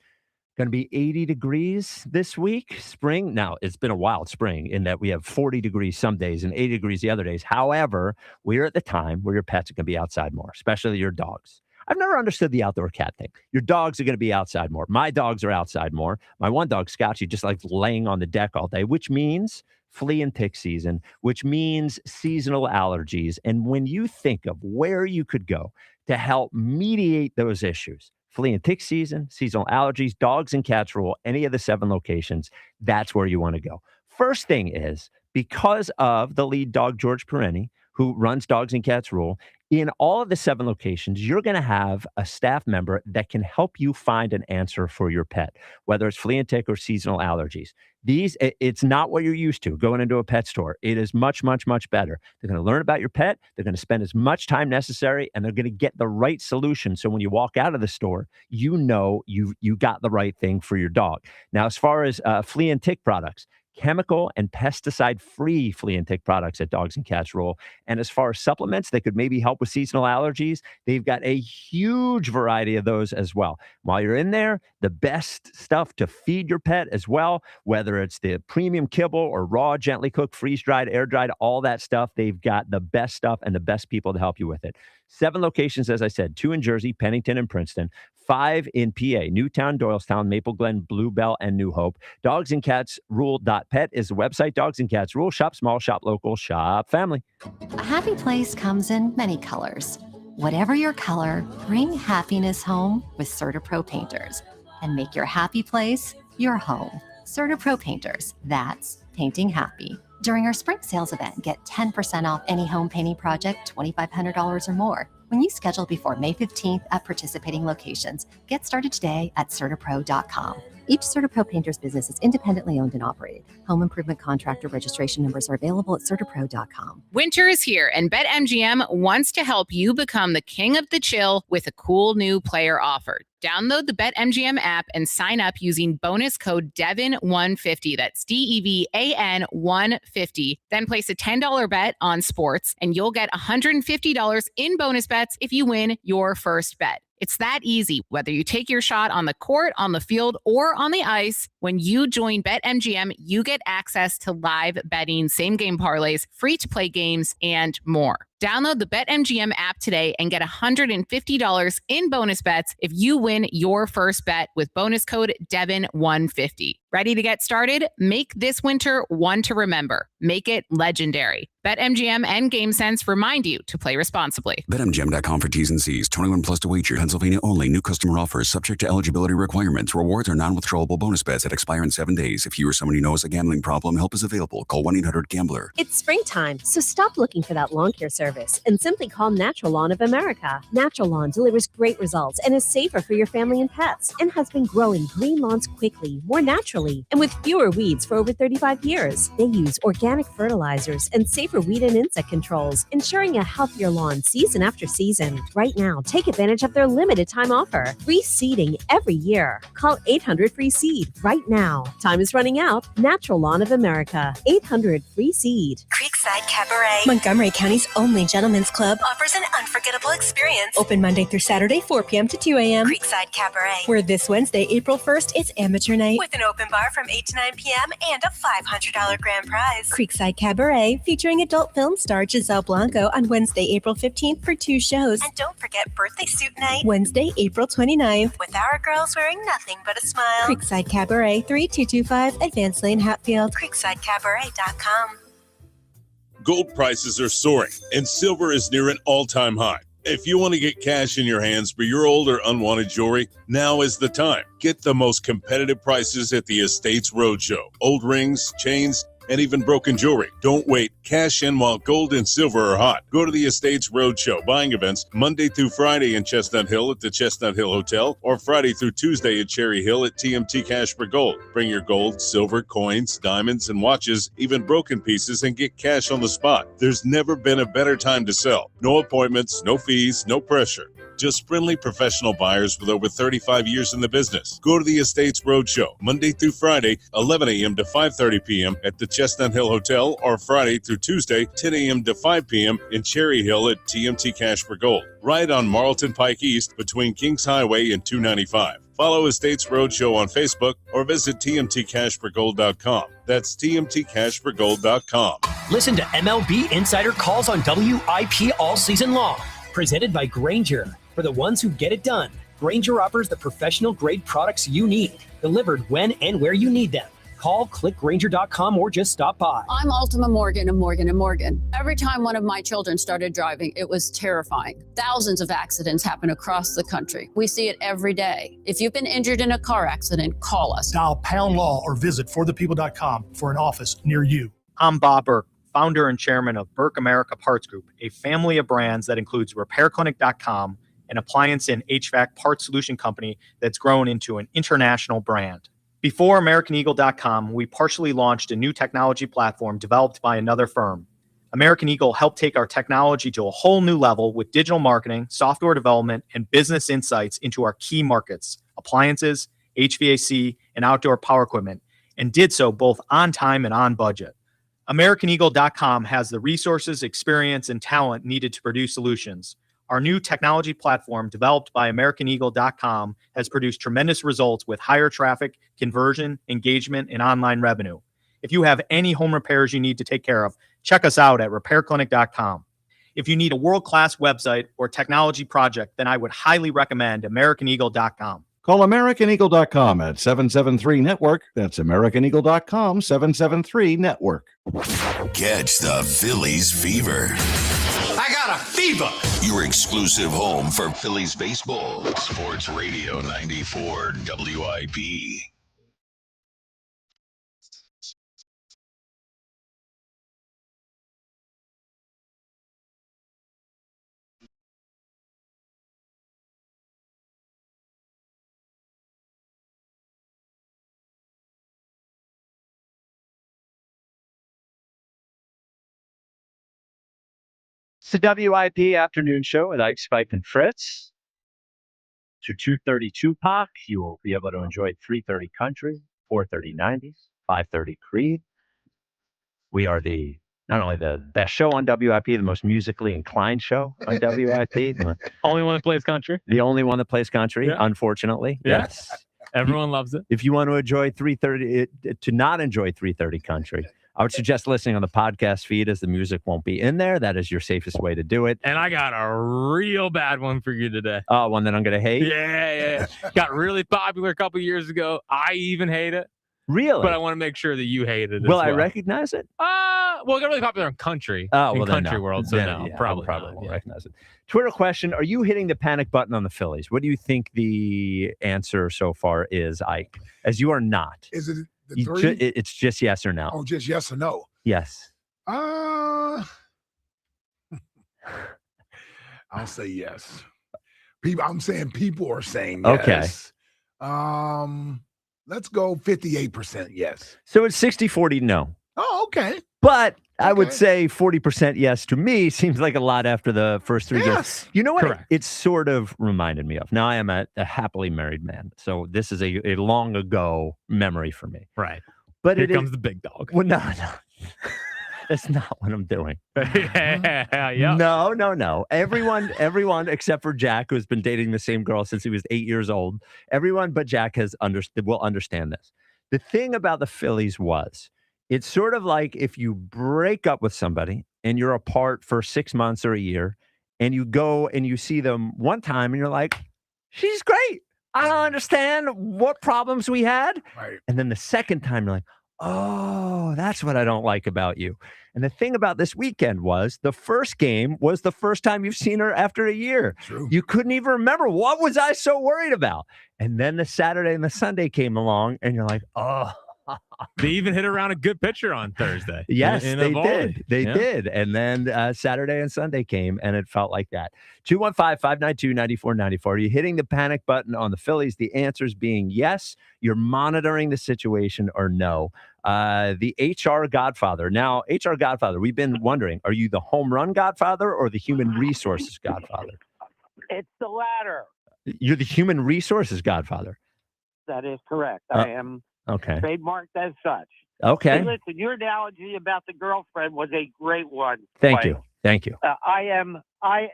Going to be 80 degrees this week, spring. Now, it's been a wild spring in that we have 40 degrees some days and 80 degrees the other days. However, we're at the time where your pets are going to be outside more, especially your dogs. I've never understood the outdoor cat thing. Your dogs are going to be outside more. My dogs are outside more. My one dog, Scotchy, just likes laying on the deck all day, which means flea and tick season, which means seasonal allergies. And when you think of where you could go to help mediate those issues, flea and tick season, seasonal allergies, dogs and cats rule, any of the 7 locations, that's where you want to go. First thing is, because of the lead dog, George Perenni, who runs Dogs and Cats Rule, in all of the 7 locations, you're going to have a staff member that can help you find an answer for your pet, whether it's flea and tick or seasonal allergies. It's not what you're used to going into a pet store. It is much, much, much better. They're going to learn about your pet. They're going to spend as much time necessary, and they're going to get the right solution. So when you walk out of the store, you know you got the right thing for your dog. Now, as far as flea and tick products, chemical and pesticide-free flea and tick products at Dogs and Cats Rule. And as far as supplements that could maybe help with seasonal allergies, they've got a huge variety of those as well. While you're in there, the best stuff to feed your pet as well, whether it's the premium kibble or raw, gently cooked, freeze-dried, air-dried, all that stuff, they've got the best stuff and the best people to help you with it. 7 locations, as I said, 2 in Jersey, Pennington, and Princeton, 5 in PA, Newtown, Doylestown, Maple Glen, Bluebell, and New Hope. Dogsandcatsrule.pet is the website. Dogs and Cats Rule. Shop small, shop local, shop family. A happy place comes in many colors. Whatever your color, bring happiness home with CertaPro Painters and make your happy place your home. CertaPro Painters, that's painting happy. During our spring sales event, get 10% off any home painting project, $2,500 or more. When you schedule before May 15th at participating locations, get started today at CertaPro.com. Each CertaPro Painters business is independently owned and operated. Home improvement contractor registration numbers are available at CertaPro.com. Winter is here, and BetMGM wants to help you become the king of the chill with a cool new player offer. Download the BetMGM app and sign up using bonus code DEVON150. That's DEVAN 150. Then place a $10 bet on sports, and you'll get $150 in bonus bets if you win your first bet. It's that easy. Whether you take your shot on the court, on the field, or on the ice, when you join BetMGM, you get access to live betting, same-game parlays, free-to-play games, and more. Download the BetMGM app today and get $150 in bonus bets if you win your first bet with bonus code DEVON150. Ready to get started? Make this winter one to remember. Make it legendary. BetMGM and GameSense remind you to play responsibly. BetMGM.com for T's and C's. 21 plus to wager. Pennsylvania only. New customer offers subject to eligibility requirements. Rewards are non-withdrawable bonus bets that expire in 7 days. If you or someone you know has a gambling problem, help is available. Call 1-800-GAMBLER. It's springtime, so stop looking for that lawn care service and simply call Natural Lawn of America. Natural Lawn delivers great results and is safer for your family and pets and has been growing green lawns quickly, more naturally, and with fewer weeds for over 35 years. They use organic fertilizers and safer weed and insect controls, ensuring a healthier lawn season after season. Right now, take advantage of their limited time offer. Free seeding every year. Call 800-FREE-SEED right now. Time is running out. Natural Lawn of America. 800-FREE-SEED. Creekside Cabaret, Montgomery County's only gentlemen's club, offers an unforgettable experience. Open Monday through Saturday, 4 p.m. to 2 a.m. Creekside Cabaret, where this Wednesday, April 1st, it's amateur night with an open bar from 8 to 9 p.m. and a $500 grand prize. Creekside Cabaret, featuring adult film star Giselle Blanco on Wednesday, April 15th for 2 shows. And don't forget birthday suit night, Wednesday, April 29th, with our girls wearing nothing but a smile. Creekside Cabaret, 3225 Advanced Lane, Hatfield. CreeksideCabaret.com. Gold prices are soaring, and silver is near an all-time high. If you want to get cash in your hands for your old or unwanted jewelry, now is the time. Get the most competitive prices at the Estates Roadshow. Old rings, chains, and even broken jewelry. Don't wait. Cash in while gold and silver are hot. Go to the Estates Roadshow buying events Monday through Friday in Chestnut Hill at the Chestnut Hill Hotel, or Friday through Tuesday at Cherry Hill at TMT Cash for Gold. Bring your gold, silver, coins, diamonds, and watches, even broken pieces, and get cash on the spot. There's never been a better time to sell. No appointments, no fees, no pressure. Just friendly professional buyers with over 35 years in the business. Go to the Estates Roadshow Monday through Friday, 11 a.m. to 5:30 p.m. at the Chestnut Hill Hotel, or Friday through Tuesday, 10 a.m. to 5 p.m. in Cherry Hill at TMT Cash for Gold. Right on Marlton Pike East between Kings Highway and 295. Follow Estates Roadshow on Facebook or visit tmtcashforgold.com. That's tmtcashforgold.com. Listen to MLB Insider Calls on WIP all season long. Presented by Grainger. For the ones who get it done, Grainger offers the professional-grade products you need, delivered when and where you need them. Call, click Grainger.com, or just stop by. I'm Ultima Morgan of Morgan & Morgan. Every time one of my children started driving, it was terrifying. Thousands of accidents happen across the country. We see it every day. If you've been injured in a car accident, call us. Dial pound law or visit forthepeople.com for an office near you. I'm Bob Burke, founder and chairman of Burke America Parts Group, a family of brands that includes RepairClinic.com, an appliance and HVAC parts solution company that's grown into an international brand. Before AmericanEagle.com, we partially launched a new technology platform developed by another firm. American Eagle helped take our technology to a whole new level with digital marketing, software development, and business insights into our key markets, appliances, HVAC, and outdoor power equipment, and did so both on time and on budget. AmericanEagle.com has the resources, experience, and talent needed to produce solutions. Our new technology platform, developed by AmericanEagle.com, has produced tremendous results with higher traffic, conversion, engagement, and online revenue. If you have any home repairs you need to take care of, check us out at RepairClinic.com. If you need a world-class website or technology project, then I would highly recommend AmericanEagle.com. Call AmericanEagle.com at 773-NETWORK. That's AmericanEagle.com, 773-NETWORK. Catch the Phillies fever. I got a fever. Your exclusive home for Phillies baseball. Sports Radio 94 WIP. It's the WIP afternoon show with Ike, Spike, and Fritz. To 2:30 Tupac, you will be able to enjoy 3:30 Country, 4:30 90s, 5:30 Creed. We are not only the best show on WIP, the most musically inclined show on WIP. Only one that plays country. The only one that plays country, unfortunately. Yeah. Yes. Everyone loves it. If you want to enjoy 3:30, to not enjoy 3:30 Country, I would suggest listening on the podcast feed, as the music won't be in there. That is your safest way to do it. And I got a real bad one for you today. Oh, one that I'm going to hate? Yeah. Got really popular a couple years ago. I even hate it. Really? But I want to make sure that you hate it. Will I recognize it? Well, it got really popular in country. Oh, well, in country world. So then, no, yeah, probably won't recognize it. Twitter question: are you hitting the panic button on the Phillies? What do you think the answer so far is, Ike? As you are not. Is it the three? It's just yes or no. Oh, just yes or no. Yes. I'll say yes. I'm saying people are saying yes. Okay. Let's go 58% yes. So it's 60-40 no. Oh, okay. But I would say 40% yes to me seems like a lot after the first three games. You know what? Correct. It sort of reminded me of. Now I am a happily married man, so this is a long ago memory for me. Right. But here comes the big dog. Well, no. That's not what I'm doing. Yeah. No. Everyone except for Jack, who has been dating the same girl since he was 8 years old. Everyone but Jack will understand this. The thing about the Phillies was, it's sort of like if you break up with somebody and you're apart for 6 months or a year, and you go and you see them one time and you're like, she's great. I don't understand what problems we had. Right. And then the second time you're like, oh, that's what I don't like about you. And the thing about this weekend was the first game was the first time you've seen her after a year. True. You couldn't even remember. What was I so worried about? And then the Saturday and the Sunday came along and you're like, oh. They even hit around a good pitcher on Thursday. Yes, in they Evolve. did. They did. And then Saturday and Sunday came, and it felt like that. 215-592-9494. Are you hitting the panic button on the Phillies? The answers being yes. You're monitoring the situation, or no. The HR Godfather. Now, HR Godfather, we've been wondering, are you the home run Godfather or the human resources Godfather? It's the latter. You're the human resources Godfather. That is correct. I am okay. trademarked as such. Okay. Hey, listen, your analogy about the girlfriend was a great one. Thank Clay. you. Thank you. I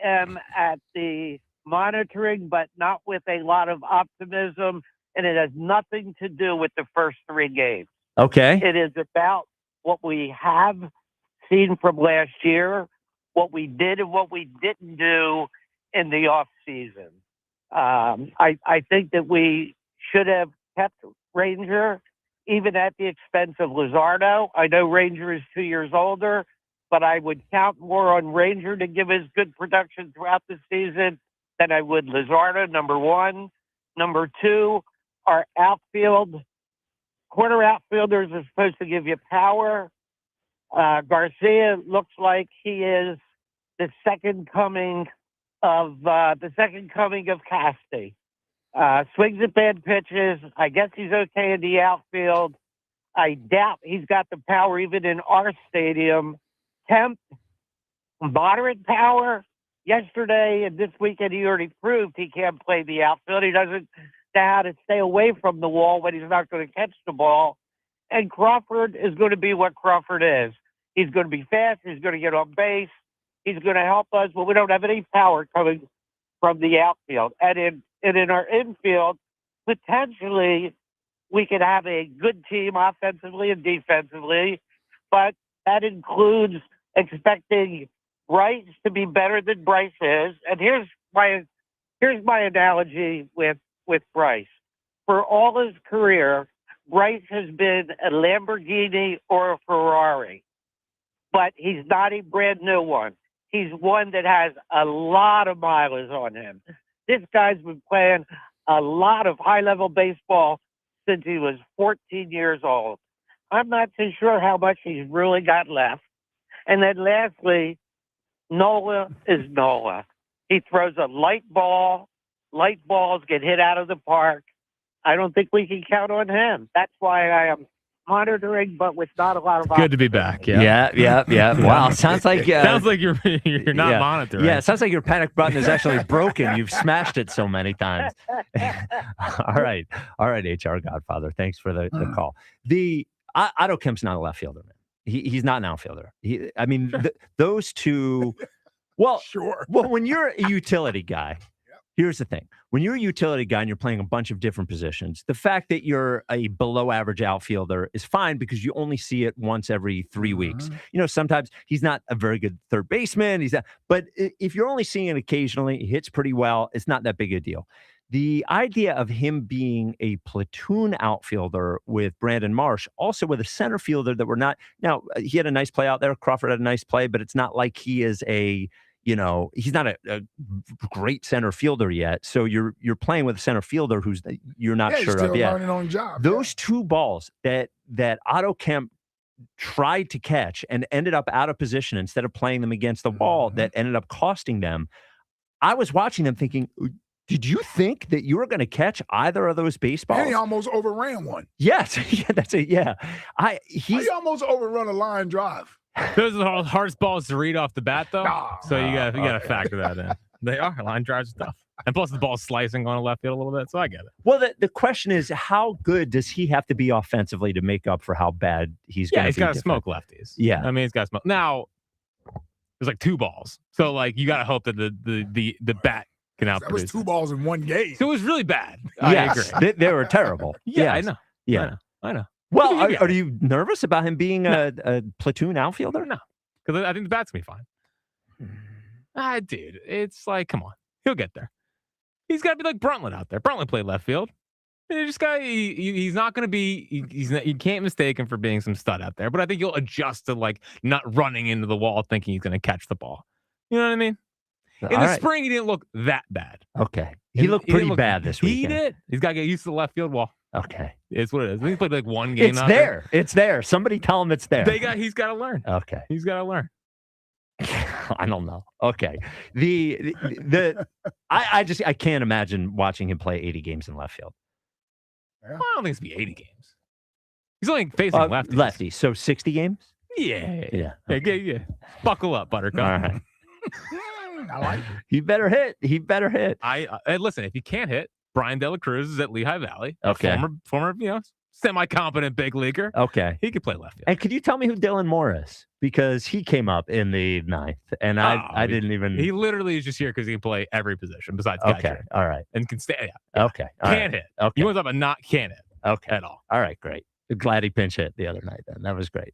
am at the monitoring, but not with a lot of optimism. and it has nothing to do with the first 3 games. Okay. It is about what we have seen from last year, what we did and what we didn't do in the off season. I think that we should have kept Ranger, even at the expense of Luzardo. I know Ranger is 2 years older, but I would count more on Ranger to give us good production throughout the season than I would Luzardo, number one. Number two, our corner outfielders are supposed to give you power. Garcia looks like he is the second coming of Casty. Swings at bad pitches. I guess he's okay in the outfield. I doubt he's got the power even in our stadium. Kemp, moderate power. Yesterday and this weekend, he already proved he can't play the outfield. He doesn't know how to stay away from the wall when he's not going to catch the ball. And Crawford is going to be what Crawford is. He's going to be fast. He's going to get on base. He's going to help us, but we don't have any power coming from the outfield. And in our infield, potentially, we could have a good team offensively and defensively, but that includes expecting Bryce to be better than Bryce is. And here's my analogy with Bryce. For all his career, Bryce has been a Lamborghini or a Ferrari, but he's not a brand new one. He's one that has a lot of mileage on him. This guy's been playing a lot of high-level baseball since he was 14 years old. I'm not too sure how much he's really got left. And then lastly, Nola is Nola. He throws a light ball. Light balls get hit out of the park. I don't think we can count on him. That's why I am monitoring, but with not a lot of Good to be back. Yeah. Yeah. Wow. Sounds like sounds like you're not monitoring. Yeah. It sounds like your panic button is actually broken. You've smashed it so many times. All right, HR Godfather. Thanks for the call. Otto Kemp's not a left fielder, man. He's not an outfielder. Those two. Well, sure. Well, when you're a utility guy. Here's the thing. When you're a utility guy and you're playing a bunch of different positions, the fact that you're a below average outfielder is fine because you only see it once every 3 weeks. Sometimes he's not a very good third baseman. But if you're only seeing it occasionally, he hits pretty well. It's not that big a deal. The idea of him being a platoon outfielder with Brandon Marsh, also with a center fielder that we're not. Now, he had a nice play out there. Crawford had a nice play, but it's not like he is he's not a great center fielder yet. So you're playing with a center fielder who's you're not sure of yet. Learning on the job. Those two balls that Otto Kemp tried to catch and ended up out of position instead of playing them against the wall that ended up costing them. I was watching them thinking, did you think that you were going to catch either of those baseballs? And he almost overran one. Yes. That's it. Yeah. He almost overrun a line drive. Those are the hardest balls to read off the bat, though. So you got to factor that in. They are line drives and stuff, and plus the ball's slicing on a left field a little bit. So I get it. Well, the question is, how good does he have to be offensively to make up for how bad he's going to be? He's got to smoke lefties. Yeah, I mean he's got to smoke. Now there's like 2 balls, so like you got to hope that the bat can outproduce. That was 2 balls in one game. So it was really bad. Yes, I agree. They were terrible. Yeah, yes. I know. Yeah, I know. Well, are you nervous about him being a platoon outfielder? No, because I think the bat's going to be fine. Dude, it's like, come on. He'll get there. He's got to be like Bruntlett out there. Bruntlett played left field. He's not going to be, you can't mistake him for being some stud out there, but I think you'll adjust to like not running into the wall thinking he's going to catch the ball. You know what I mean? In the spring, he didn't look that bad. Okay. He looked pretty bad this weekend. He did. He's got to get used to the left field wall. Okay. It's what it is. He played like one game. It's there. It's there. Somebody tell him it's there. He's got to learn. Okay. He's got to learn. I don't know. Okay. I can't imagine watching him play 80 games in left field. Yeah. I don't think it's be 80 games. He's only facing lefties. Lefties. So 60 games? Yeah. Okay. Yeah. Buckle up, Buttercup. All right. I like it. He better hit. Listen, if you can't hit, Brian De La Cruz is at Lehigh Valley. Okay. Former semi-competent big leaguer. Okay. He could play left field. And could you tell me who Dylan Moore is? Because he came up in the 9th, and I didn't even. He literally is just here because he can play every position besides Okay. catcher. All right. And can stay. Yeah. Okay. All Can't right. hit. Okay. He went up and can't hit. Okay. At all. All right. Great. Glad he pinch hit the other night. Then that was great.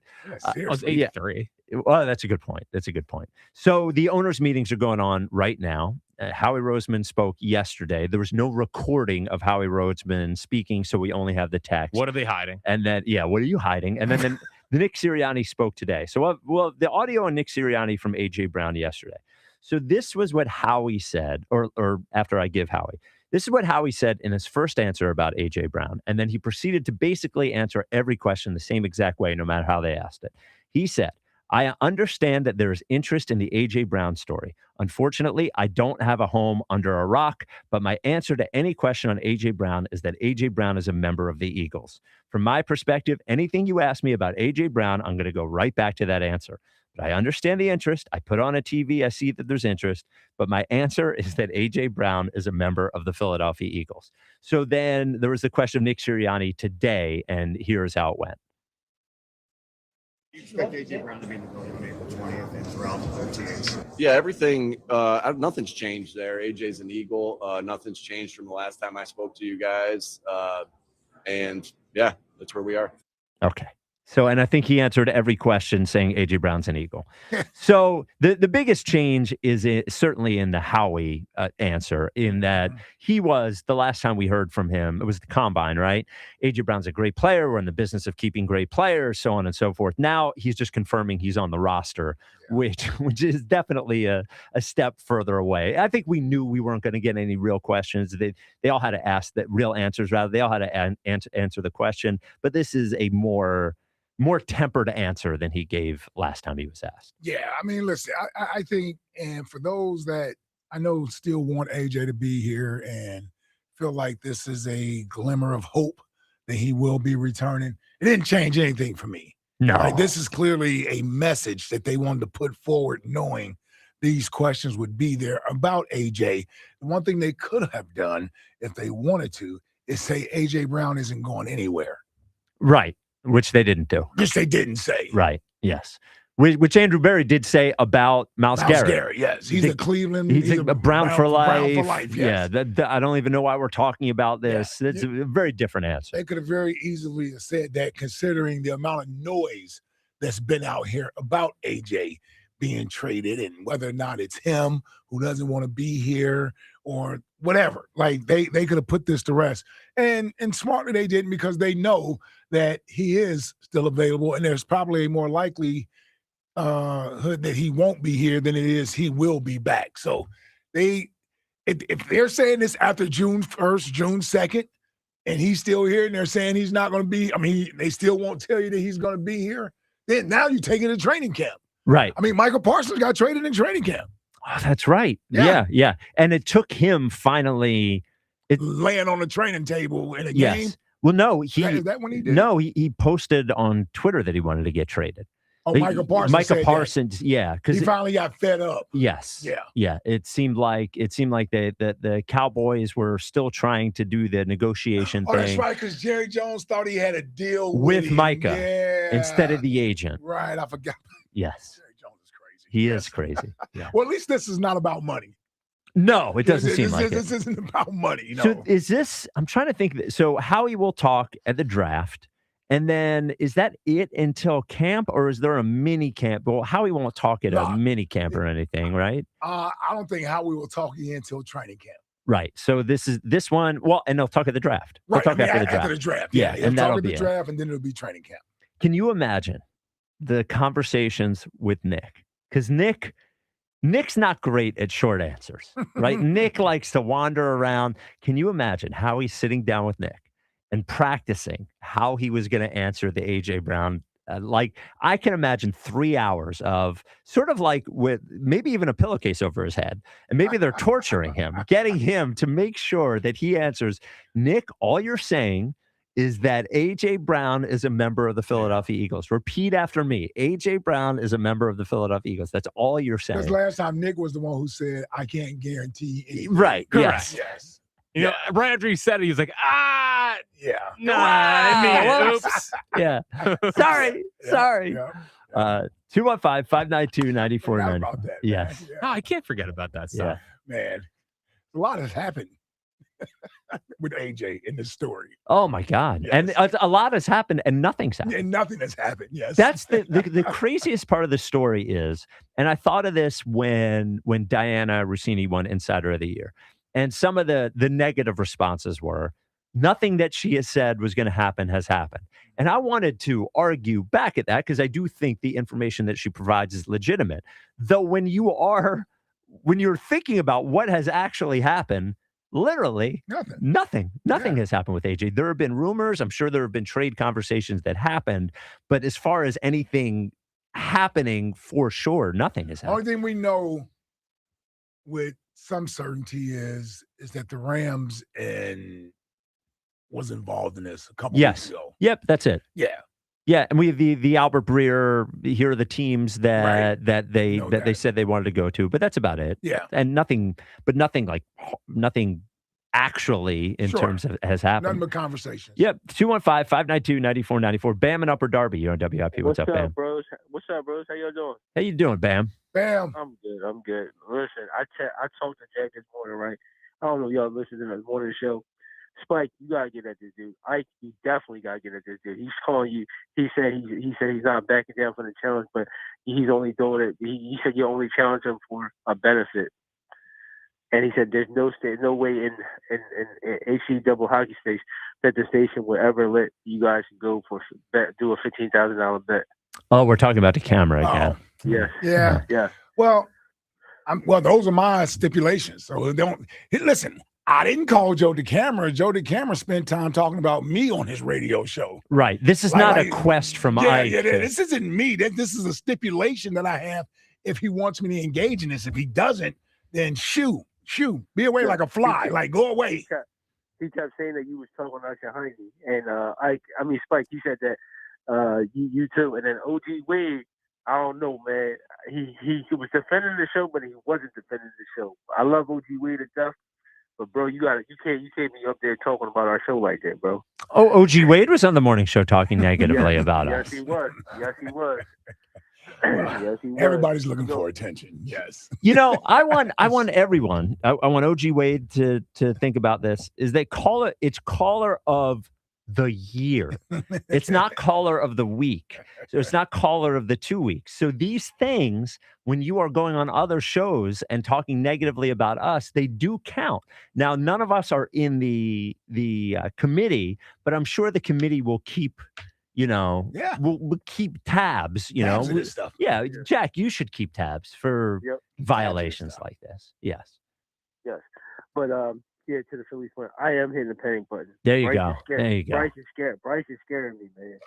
It was 8-3. Well, that's a good point. So the owners' meetings are going on right now. Howie Roseman spoke yesterday. There was no recording of Howie Roseman speaking, so we only have the text. What are they hiding? And then, what are you hiding? And then the Nick Sirianni spoke today. So, the audio on Nick Sirianni from A.J. Brown yesterday. So this was what Howie said, or after I give Howie. This is what Howie said in his first answer about A.J. Brown. And then he proceeded to basically answer every question the same exact way, no matter how they asked it. He said, I understand that there is interest in the A.J. Brown story. Unfortunately, I don't have a home under a rock, but my answer to any question on A.J. Brown is that A.J. Brown is a member of the Eagles. From my perspective, anything you ask me about A.J. Brown, I'm going to go right back to that answer. But I understand the interest. I put on a TV. I see that there's interest. But my answer is that A.J. Brown is a member of the Philadelphia Eagles. So then there was the question of Nick Sirianni today, and here's how it went. You expect A.J. Brown to be in the building on April 20th and throughout the 13th? Yeah, everything, nothing's changed there. AJ's an Eagle. Nothing's changed from the last time I spoke to you guys. And yeah, that's where we are. Okay. So, and I think he answered every question saying A.J. Brown's an Eagle. So the biggest change is certainly in the Howie answer, in that he was, the last time we heard from him, it was the Combine, right? A.J. Brown's a great player. We're in the business of keeping great players, so on and so forth. Now he's just confirming he's on the roster, which is definitely a step further away. I think we knew we weren't going to get any real questions. They all had to ask that real answers, rather. They all had to answer the question. But this is a more tempered answer than he gave last time he was asked. Yeah, I mean, listen, I think, and for those that I know still want AJ to be here and feel like this is a glimmer of hope that he will be returning, it didn't change anything for me. No. Like, this is clearly a message that they wanted to put forward, knowing these questions would be there about AJ. The one thing they could have done, if they wanted to, is say AJ Brown isn't going anywhere. Right. Which they didn't do. Which they didn't say. Right. Yes. Which Andrew Berry did say about Myles Garrett. Yes. He's a Cleveland. He's a Brown for life. Brown for life, yes. Yeah. I don't even know why we're talking about this. Yeah. It's a very different answer. They could have very easily said that, considering the amount of noise that's been out here about AJ being traded, and whether or not it's him who doesn't want to be here or whatever. Like, they could have put this to rest. And smartly they didn't, because they know that he is still available, and there's probably a more likely hood that he won't be here than it is he will be back. So if they're saying this after June 1st, June 2nd, and he's still here, and they're saying he's not going to be, I mean, they still won't tell you that he's going to be here, then now you take it to training camp. Right. I mean, Michael Parsons got traded in training camp. Oh, that's right. Yeah. And it took him finally laying on the training table in a yes. game. Well, no, is that when he did? No, he posted on Twitter that he wanted to get traded. Oh, Michael Parsons. Yeah, because he finally got fed up. Yes. Yeah. It seemed like the Cowboys were still trying to do the negotiation thing. That's right, because Jerry Jones thought he had a deal with him. Micah instead of the agent. Right, I forgot. Yes. Jerry Jones is crazy. He is crazy. Yeah. Well, at least this is not about money. No, it doesn't seem like it. This isn't about money, you know. So is this? I'm trying to think. So Howie will talk at the draft, and then is that it until camp, or is there a mini camp? Well, Howie won't talk at a mini camp or anything, right? I don't think Howie will talk again until training camp. Right. So this one. Well, and they'll talk at the draft. They'll Right. talk after the draft. After the draft. Yeah, He'll and that'll talk at be the draft, and then it'll be training camp. Can you imagine the conversations with Nick? Because Nick's not great at short answers, right? Nick likes to wander around. Can you imagine how he's sitting down with Nick and practicing how he was going to answer the A.J. Brown? Like, I can imagine 3 hours of sort of like with maybe even a pillowcase over his head. And maybe they're torturing him, getting him to make sure that he answers. Nick, all you're saying is that A.J. Brown is a member of the Philadelphia Eagles. Repeat after me. A.J. Brown is a member of the Philadelphia Eagles. That's all you're saying. Because last time Nick was the one who said, I can't guarantee anything. Right. Correct. Yes. You know, right after he said it, he was like, that. Yeah. Nah, I mean, oops. Yeah. Sorry. Sorry. 215-592-9494. Yes. No, I can't forget about that stuff. Man, a lot has happened with AJ in this story. Oh my God. And a lot has happened and nothing's happened. And nothing has happened. Yes. That's the craziest part of the story is, and I thought of this when Diana Rossini won Insider of the Year. And some of the negative responses were, nothing that she has said was going to happen has happened. And I wanted to argue back at that because I do think the information that she provides is legitimate. Though when you're thinking about what has actually happened, literally nothing has happened with AJ. There have been rumors. I'm sure there have been trade conversations that happened. But as far as anything happening for sure, nothing has happened. Only thing we know with some certainty is that the Rams was involved in this a couple weeks ago. Yep, that's it. Yeah. Yeah, and we have the Albert Breer. Here are the teams that they said they wanted to go to, but that's about it. Yeah, and nothing actually in terms of has happened. Nothing but conversations. Yep, 215-592-9494. Bam and Upper Darby. You're on WIP. What's up, Bam? Bros? What's up, bros? How y'all doing? How you doing, Bam? Bam. I'm good. Listen, I talked to Jack this morning, right? I don't know if y'all listened to the morning show. Spike, you gotta get at this dude. Ike, you definitely gotta get at this dude. He's calling you. He said he's not backing down for the challenge, but he's only doing it. He said you only challenge him for a benefit, and he said there's no way in HC double hockey space that the station would ever let you guys go for do a $15,000 bet. Oh, we're talking about the camera again. Yes. Yeah. Well, those are my stipulations. So listen. I didn't call Joe DeCamera. Joe DeCamera spent time talking about me on his radio show. Right. This is not a quest from Ike. Yeah, this isn't me. This is a stipulation that I have if he wants me to engage in this. If he doesn't, then shoo. Be away like a fly. Like, go away. He kept saying that you was talking about your honey. And Spike, you said that you too. And then OG Wade, I don't know, man. He was defending the show, but he wasn't defending the show. I love OG Wade to death. But bro, you can't be up there talking about our show like that, bro. Oh, OG Wade was on the morning show talking negatively about us. Yes, he was. Yes, he was. Everybody's looking for attention. Yes. You know, I want everyone. I want OG Wade to think about this. Is they call it? It's caller of the year. It's not caller of the week. So it's not caller of the 2 weeks. So these things, when you are going on other shows and talking negatively about us, they do count. Now, none of us are in the committee, but I'm sure the committee will keep, we'll keep tabs, stuff. Yeah, Jack, you should keep tabs for violations like this. Yes. But yeah, to the Phillies point, I am hitting the panic button. There you go. Bryce is scared. Bryce is scaring me, man.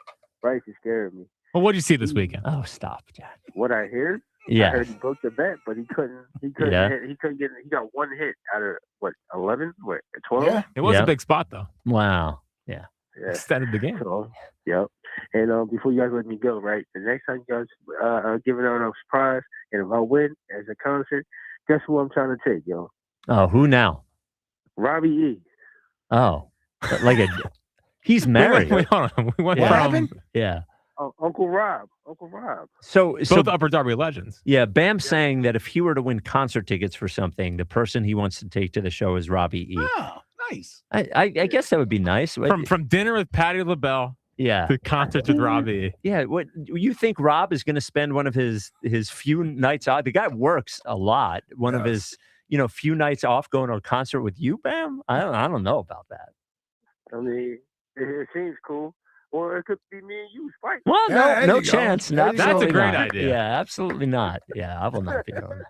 Bryce is scaring me. Well, what did you see this weekend? Oh, stop, Jack. What I hear? Yeah. I heard he booked the bet, but he couldn't hit. He couldn't get. He got one hit out of 11? 12? Yeah. It was a big spot though. Wow. Yeah. Extended the game. So, yep. And before you guys let me go, right? The next time you guys are giving out a surprise, and if I win as a concert, guess who I'm trying to take, yo? Oh, who now? Robbie E. Oh, he's married. Wait, hold on. We went from Uncle Rob. So both Upper Darby legends. Yeah, Bam's saying that if he were to win concert tickets for something, the person he wants to take to the show is Robbie E. Oh, nice. I guess that would be nice. From dinner with Patti LaBelle. Yeah. To concerts with Robbie. Yeah. What you think Rob is going to spend one of his few nights off? The guy works a lot. One of his few nights off going to a concert with you, Bam? I don't know about that. I mean, it seems cool. Or it could be me and you, Spike. Well, no chance. That's a great idea. Yeah, absolutely not. Yeah, I will not be doing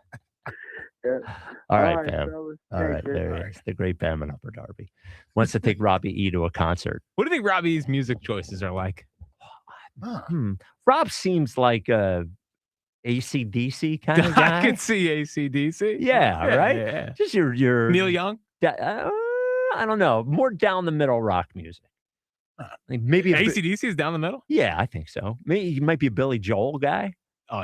that. All right, Bam. All right, there he is. The great Bam and Upper Darby. Wants to take Robbie E to a concert. What do you think Robbie's music choices are like? Rob seems like a AC/DC kind of guy. I could see AC/DC. Yeah, right? Yeah. Just your Neil Young? I don't know. More down the middle rock music. Like maybe AC/DC is down the middle? Yeah, I think so. Maybe he might be a Billy Joel guy.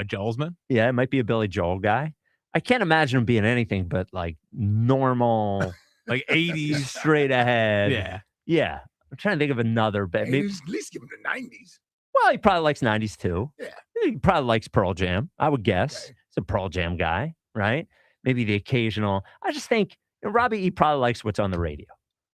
Joel's-man? Yeah, it might be a Billy Joel guy. I can't imagine him being anything but like normal, like 80s straight ahead. Yeah. I'm trying to think of another band. Maybe, At least give him the 90s. well, he probably likes 90s too. Yeah. He probably likes Pearl Jam, I would guess. Okay. He's a Pearl Jam guy, right? Maybe the occasional. I just think Robbie E. probably likes what's on the radio.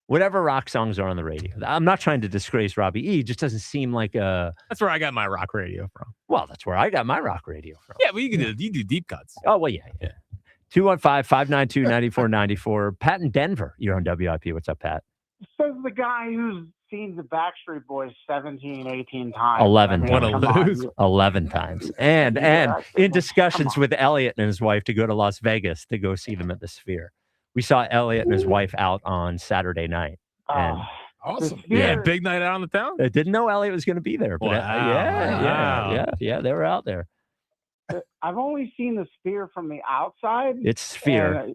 Whatever rock songs are on the radio. I'm not trying to disgrace Robbie E. It just doesn't seem like a. That's where I got my rock radio from. Well, that's where I got my rock radio from. Yeah, but you do deep cuts. Oh, well, yeah. 215-592-9494. Pat in Denver, you're on WIP. What's up, Pat? Says the guy who's seen the Backstreet Boys 17, 18 times. 11 I mean, times. come on. 11 times. And in discussions with Eliot and his wife to go to Las Vegas to go see them at the Sphere. We saw Eliot and his wife out on Saturday night. And awesome. Yeah, big night out on the town. I didn't know Eliot was going to be there. But Wow. yeah, they were out there. I've only seen the Sphere from the outside. It's Sphere.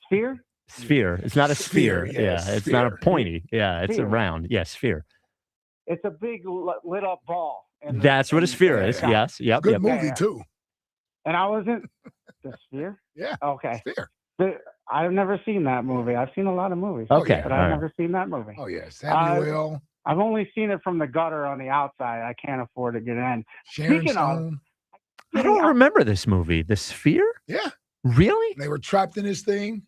Sphere? Sphere. It's not a sphere. Yes, It's sphere. not a pointy. Yeah, it's a Sphere. round. Yeah, sphere. It's a big lit up ball. That's what a sphere is. Yeah. Yes. Yep. Good yep. movie, too. And I wasn't. The Sphere? Yeah. Okay. Sphere. I've never seen that movie. I've seen a lot of movies. Okay, But all I've right. never seen that movie. Oh, yeah. Samuel. I've only seen it from the gutter on the outside. I can't afford to get in. Sharon Speaking of, Stone. I don't remember this movie. The Sphere? Yeah. Really? They were trapped in this thing.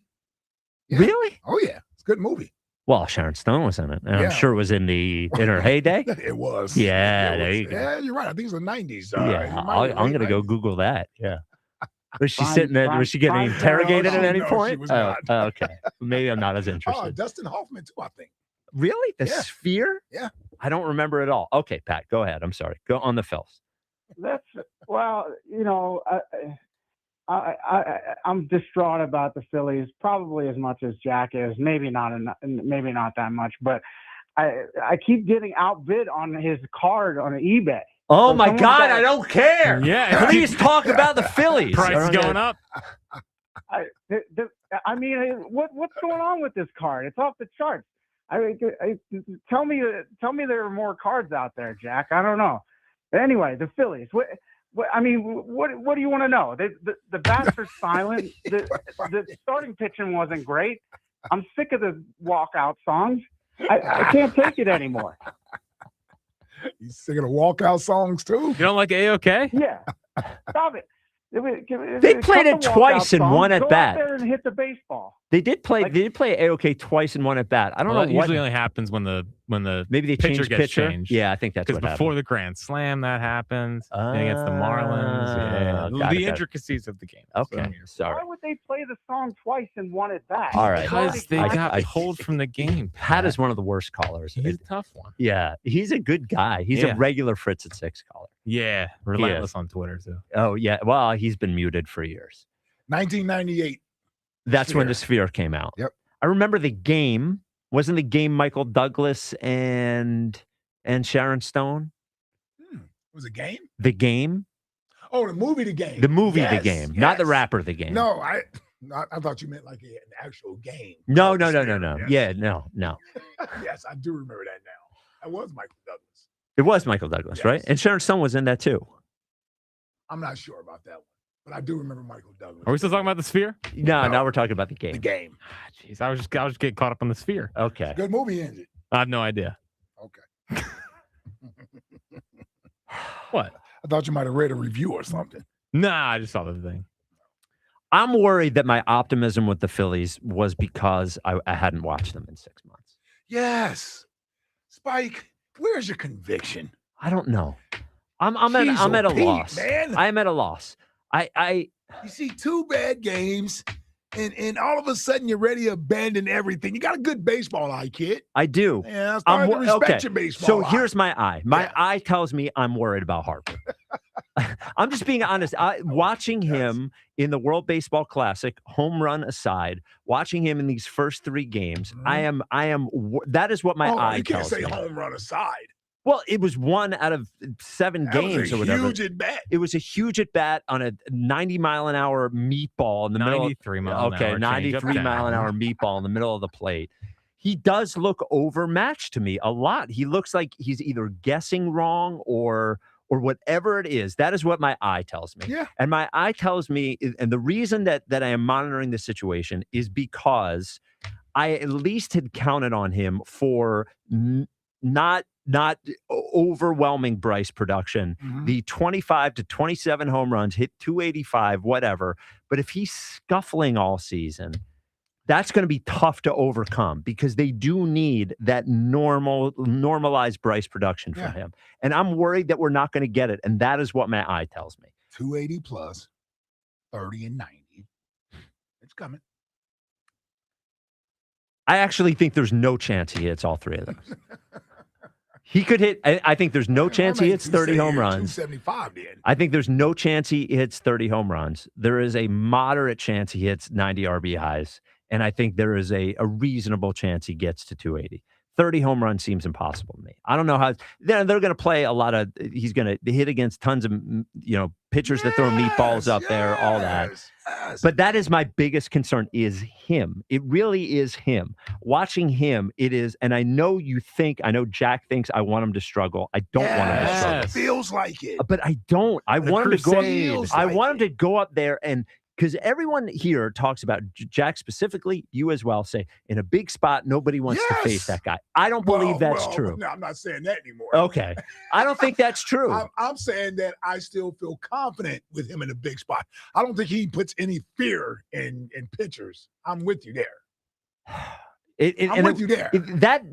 Yeah. Really? Oh, yeah. It's a good movie. Well, Sharon Stone was in it. And Yeah. I'm sure it was in her heyday. It was. Yeah, It there was. you go. Yeah, you're right. I think it was the 90s. Yeah, I'm going to go Google that. Yeah. Was she Fine, sitting there? fine, Was she getting fine. interrogated No, at any no, point? she was not. Okay. Maybe I'm not as Oh, interested. Dustin Hoffman, too, I think. Really? The Yeah. Sphere? Yeah. I don't remember at all. Okay, Pat, go ahead. I'm sorry. Go on the Phils. That's I'm distraught about the Phillies, probably as much as Jack is. Maybe not that much, but I keep getting outbid on his card on eBay. Oh So my someone God, said- I don't care. Yeah. Please talk about the Phillies. Price is going up. I mean, what's going on with this card? It's off the charts. Tell me there are more cards out there, Jack. I don't know. But anyway, the Phillies. What do you want to know? The bats are silent. The starting pitching wasn't great. I'm sick of the walkout songs. I can't take it anymore. You singing the walkout songs, too? You don't like A-OK? Yeah. Stop it. They played it twice and one at Go bat. out there and hit the baseball. They did play. They did play AOK twice and one at bat. I don't Well, know that what. usually only happens when the Maybe they pitcher changed gets pitcher. changed. Yeah, I think that's Because what before happened. the Grand Slam that happens against the Marlins. Yeah. got The it. intricacies of the game. Okay, sorry. Why would they play the song twice and one at bat? All right. Because they I- got I- pulled from the game. Pat is one of the worst callers. He's a tough one. Yeah, he's a good guy. He's Yeah. a regular Fritz at 6 caller. Yeah, relentless on Twitter too. Oh yeah. Well, he's been muted for years. 1998. That's when Sphere. the Sphere came out. Yep. I remember the game. Wasn't the game Michael Douglas and Sharon Stone? It was a game? The game? Oh, the movie The Game. The movie The Yes, Game, not the yes. rapper The Game. No, I thought you meant like an actual game. No. Yes. Yeah, no. Yes, I do remember that now. That was Michael Douglas. It was Michael Douglas, right? And Sharon Stone was in that too. I'm not sure about that one, but I do remember Michael Douglas. Are we still talking about the Sphere? No, now we're talking about the game. The Game. Jeez, I was just getting caught up on the Sphere. Okay. Good movie, isn't it? I have no idea. Okay. What? I thought you might have read a review or something. Nah, I just saw the thing. I'm worried that my optimism with the Phillies was because I hadn't watched them in 6 months. Yes. Spike, where's your conviction? I don't know. I'm Jeez, at a Pete, loss. man. I am at a loss. You see 2 bad games, and all of a sudden you're ready to abandon everything. You got a good baseball eye, kid. I do. Yeah, I'm starting to respect your baseball So eye. here's my eye. My eye tells me I'm worried about Harper. I'm just being honest. Watching him in the World Baseball Classic, home run aside, watching him in these first 3 games, I am. That is what my eye you can't tells say me. home run aside. Well, it was 1 out of 7 That games was a or whatever. huge at bat. It was a huge at bat on a 90-mile-an-hour meatball in the middle. 93 mile an Okay, hour, 93 mile an hour meatball in the middle of the plate. He does look overmatched to me a lot. He looks like he's either guessing wrong or whatever it is. That is what my eye tells me. Yeah. And my eye tells me, and the reason that I am monitoring the situation is because I at least had counted on him for not overwhelming Bryce production. The 25 to 27 home runs, hit 285, whatever. But if he's scuffling all season, that's going to be tough to overcome because they do need that normalized Bryce production from him. And I'm worried that we're not going to get it. And that is what my eye tells me. 280 plus, 30 and 90. It's coming. I actually think there's no chance he hits all three of those. He could hit. I think there's no chance he hits 30 home runs. 275 then. I think there's no chance he hits 30 home runs. There is a moderate chance he hits 90 RBIs. And I think there is a reasonable chance he gets to 280. 30 home runs seems impossible to me. I don't know how they're going to play a lot of. He's going to hit against tons of pitchers that throw meatballs up there, all that. But that is my biggest concern is him. It really is him. Watching him, it is. And I know Jack thinks I want him to struggle. I don't want him to struggle. It feels like it. But I don't. I want him to go up. I want him it. to go up there and. Because everyone here talks about Jack specifically, you as well, say in a big spot, nobody wants to face that guy. I don't believe that's true. No, I'm not saying that anymore. Okay. I don't think that's true. I'm saying that I still feel confident with him in a big spot. I don't think he puts any fear in pitchers. I'm with you there. I'm with you there.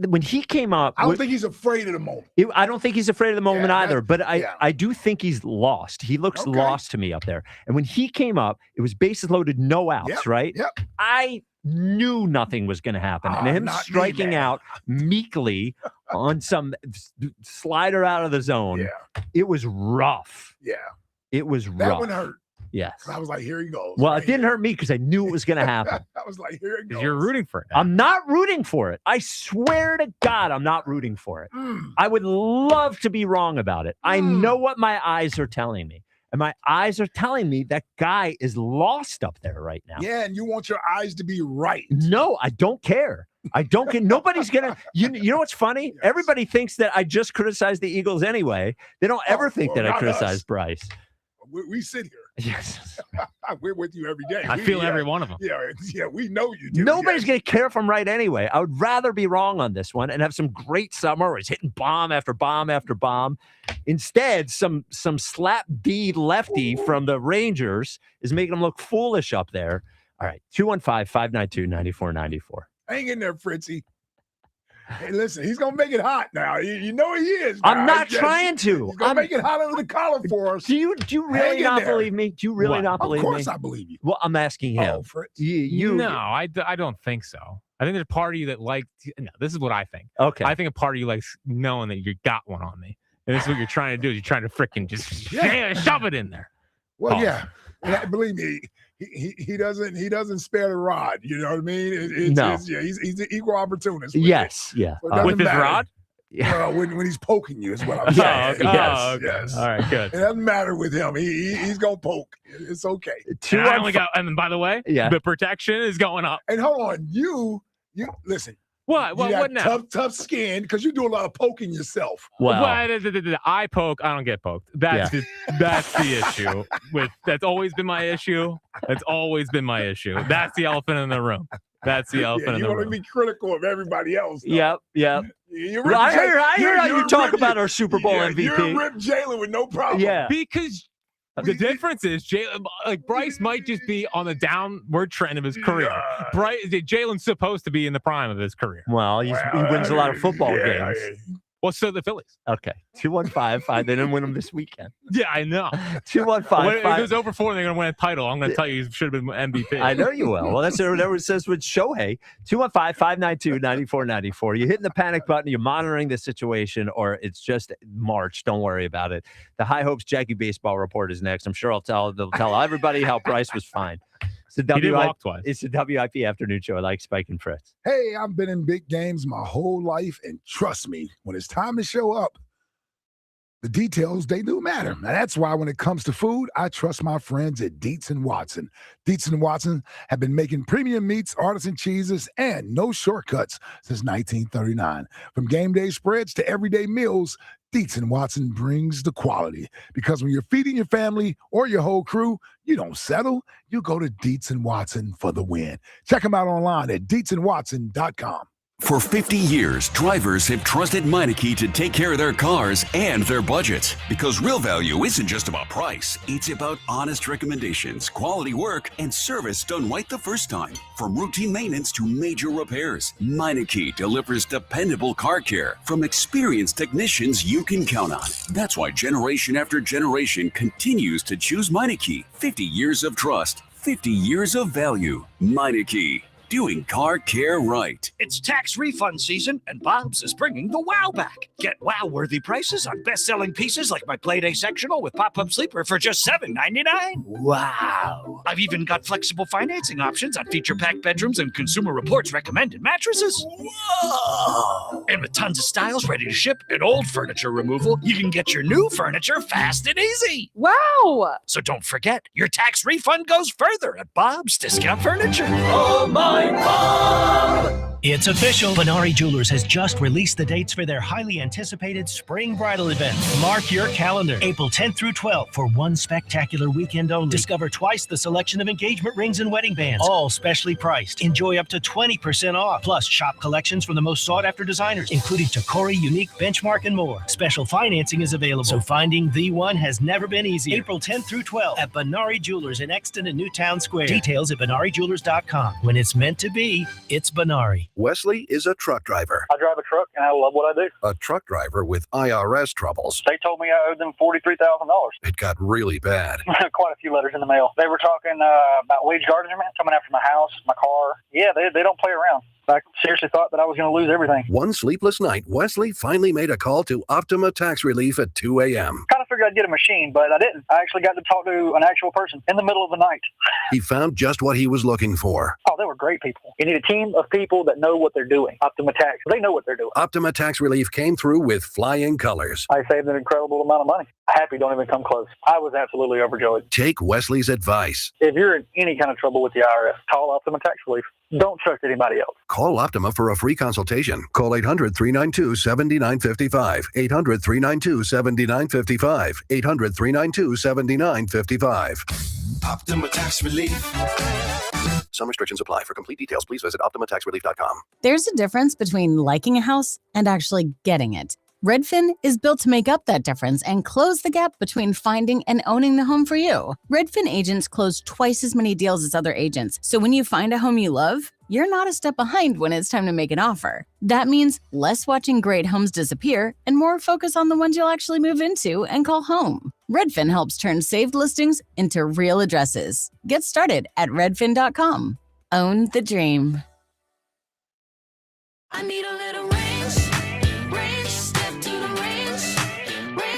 When he came up, I don't think he's afraid of the moment. I don't think he's afraid of the moment either. But I do think he's lost. He looks lost to me up there. And when he came up, it was bases loaded, no outs, right? Yep. I knew nothing was going to happen. And him striking out meekly on some slider out of the zone, it was rough. Yeah. It was rough. That one hurt. Yes. I was like, here he goes. Well, it didn't hurt me because I knew it was going to happen. I was like, here it goes. You're rooting for it. I'm not rooting for it. I swear to God, I'm not rooting for it. I would love to be wrong about it. I know what my eyes are telling me. And my eyes are telling me that guy is lost up there right now. Yeah, and you want your eyes to be right. No, I don't care. I don't care. Nobody's going to. You know what's funny? Yes. Everybody thinks that I just criticize the Eagles anyway. They don't ever think that I criticize Bryce. We sit here. Yes. We're with you every day. I feel every one of them. Yeah, we know you do. Nobody's going to care if I'm right anyway. I would rather be wrong on this one and have some great summer where he's hitting bomb after bomb after bomb. Instead, some slap D lefty from the Rangers is making him look foolish up there. All right, 215-592-9494. Hang in there, Fritzy. Hey, listen, he's going to make it hot now. You know he is. Now. I'm not trying to. He's going to make it hot under the collar for us. Do you really not believe me? Do you really not believe me? Of course I believe you. Well, I'm asking him. Oh, Fritz. No, I don't think so. I think there's a part of you that this is what I think. Okay. I think a part of you likes knowing that you got one on me. And this is what you're trying to do. Is you're trying to freaking just shove it in there. Well, yeah. Believe me, he doesn't spare the rod. You know what I mean? No. He's an equal opportunist. Yes, yeah. So with his rod? Yeah. When he's poking you is what I'm saying. Yes. All right, good. It doesn't matter with him. He's gonna poke. It's okay. And by the way, the protection is going up. And hold on, you listen. What? You What now? Tough skin because you do a lot of poking yourself. Well, the eye poke, I don't get poked. That's the issue. That's always been my issue. That's always been my issue. That's the elephant in the room. That's the elephant in the room. You want to be critical of everybody else. Though. Yep. I hear how you talk about our Super Bowl MVP. You're Rip Jaylen with no problem. Yeah. Because the difference is Bryce might just be on the downward trend of his career. Jaylen's supposed to be in the prime of his career. Well, he wins a lot of football games. Well, so the Phillies. Okay. 215-5. They didn't win them this weekend. Yeah, I know. 215-5. If it was over 4 and they're going to win a title, I'm going to tell you should have been MVP. I know you will. Well, that's what it says with Shohei. 215-592-9494. You're hitting the panic button. You're monitoring the situation, or it's just March. Don't worry about it. The High Hopes Jackie Baseball Report is next. I'm sure they'll tell everybody how Bryce was fine. It's the WIP afternoon show. I like Spike and Fritz. Hey, I've been in big games my whole life, and trust me, when it's time to show up, the details, they do matter. Now, that's why when it comes to food, I trust my friends at Dietz & Watson. Dietz & Watson have been making premium meats, artisan cheeses, and no shortcuts since 1939. From game day spreads to everyday meals, Dietz & Watson brings the quality, because when you're feeding your family or your whole crew, you don't settle. You go to Dietz & Watson for the win. Check them out online at DietzandWatson.com. For 50 years, drivers have trusted Meineke to take care of their cars and their budgets. Because real value isn't just about price, it's about honest recommendations, quality work, and service done right the first time. From routine maintenance to major repairs, Meineke delivers dependable car care from experienced technicians you can count on. That's why generation after generation continues to choose Meineke. 50 years of trust, 50 years of value. Meineke. Doing car care right. It's tax refund season, and Bob's is bringing the wow back. Get wow-worthy prices on best-selling pieces like my Play-Day sectional with pop-up sleeper for just $7.99. Wow! I've even got flexible financing options on feature-packed bedrooms and Consumer Reports recommended mattresses. Whoa! And with tons of styles ready to ship and old furniture removal, you can get your new furniture fast and easy. Wow! So don't forget, your tax refund goes further at Bob's Discount Furniture. Oh my Bob! It's official. Benari Jewelers has just released the dates for their highly anticipated spring bridal event. Mark your calendar. April 10th through 12th for one spectacular weekend only. Discover twice the selection of engagement rings and wedding bands, all specially priced. Enjoy up to 20% off. Plus, shop collections from the most sought-after designers, including Tacori, Unique, Benchmark, and more. Special financing is available, so finding the one has never been easier. April 10th through 12th at Benari Jewelers in Exton and Newtown Square. Details at BenariJewelers.com. When it's meant to be, it's Benari. Wesley is a truck driver. I drive a truck and I love what I do. A truck driver with IRS troubles. They told me I owed them $43,000. It got really bad. Quite a few letters in the mail. They were talking about wage garnishment, coming after my house, my car. Yeah, they don't play around. I seriously thought that I was going to lose everything. One sleepless night, Wesley finally made a call to Optima Tax Relief at 2 a.m. Kind of figured I'd get a machine, but I didn't. I actually got to talk to an actual person in the middle of the night. He found just what he was looking for. Oh, they were great people. You need a team of people that know what they're doing. Optima Tax, they know what they're doing. Optima Tax Relief came through with flying colors. I saved an incredible amount of money. Happy don't even come close. I was absolutely overjoyed. Take Wesley's advice. If you're in any kind of trouble with the IRS, call Optima Tax Relief. Don't trust anybody else. Call Optima for a free consultation. Call 800-392-7955. 800-392-7955. 800-392-7955. Optima Tax Relief. Some restrictions apply. For complete details, please visit OptimaTaxRelief.com. There's a difference between liking a house and actually getting it. Redfin is built to make up that difference and close the gap between finding and owning the home for you. Redfin agents close twice as many deals as other agents, so when you find a home you love, you're not a step behind when it's time to make an offer. That means less watching great homes disappear and more focus on the ones you'll actually move into and call home. Redfin helps turn saved listings into real addresses. Get started at redfin.com. Own the dream. I need a little range. Step to the range.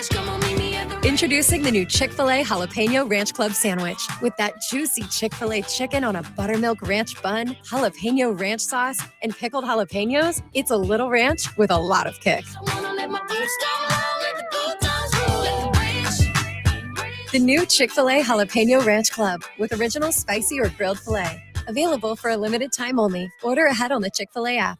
Come on, meet me at the Introducing the new Chick-fil-A Jalapeno Ranch Club Sandwich. With that juicy Chick-fil-A chicken on a buttermilk ranch bun, jalapeno ranch sauce, and pickled jalapenos, it's a little ranch with a lot of kick. The new Chick-fil-A Jalapeno Ranch Club with original spicy or grilled filet. Available for a limited time only. Order ahead on the Chick-fil-A app.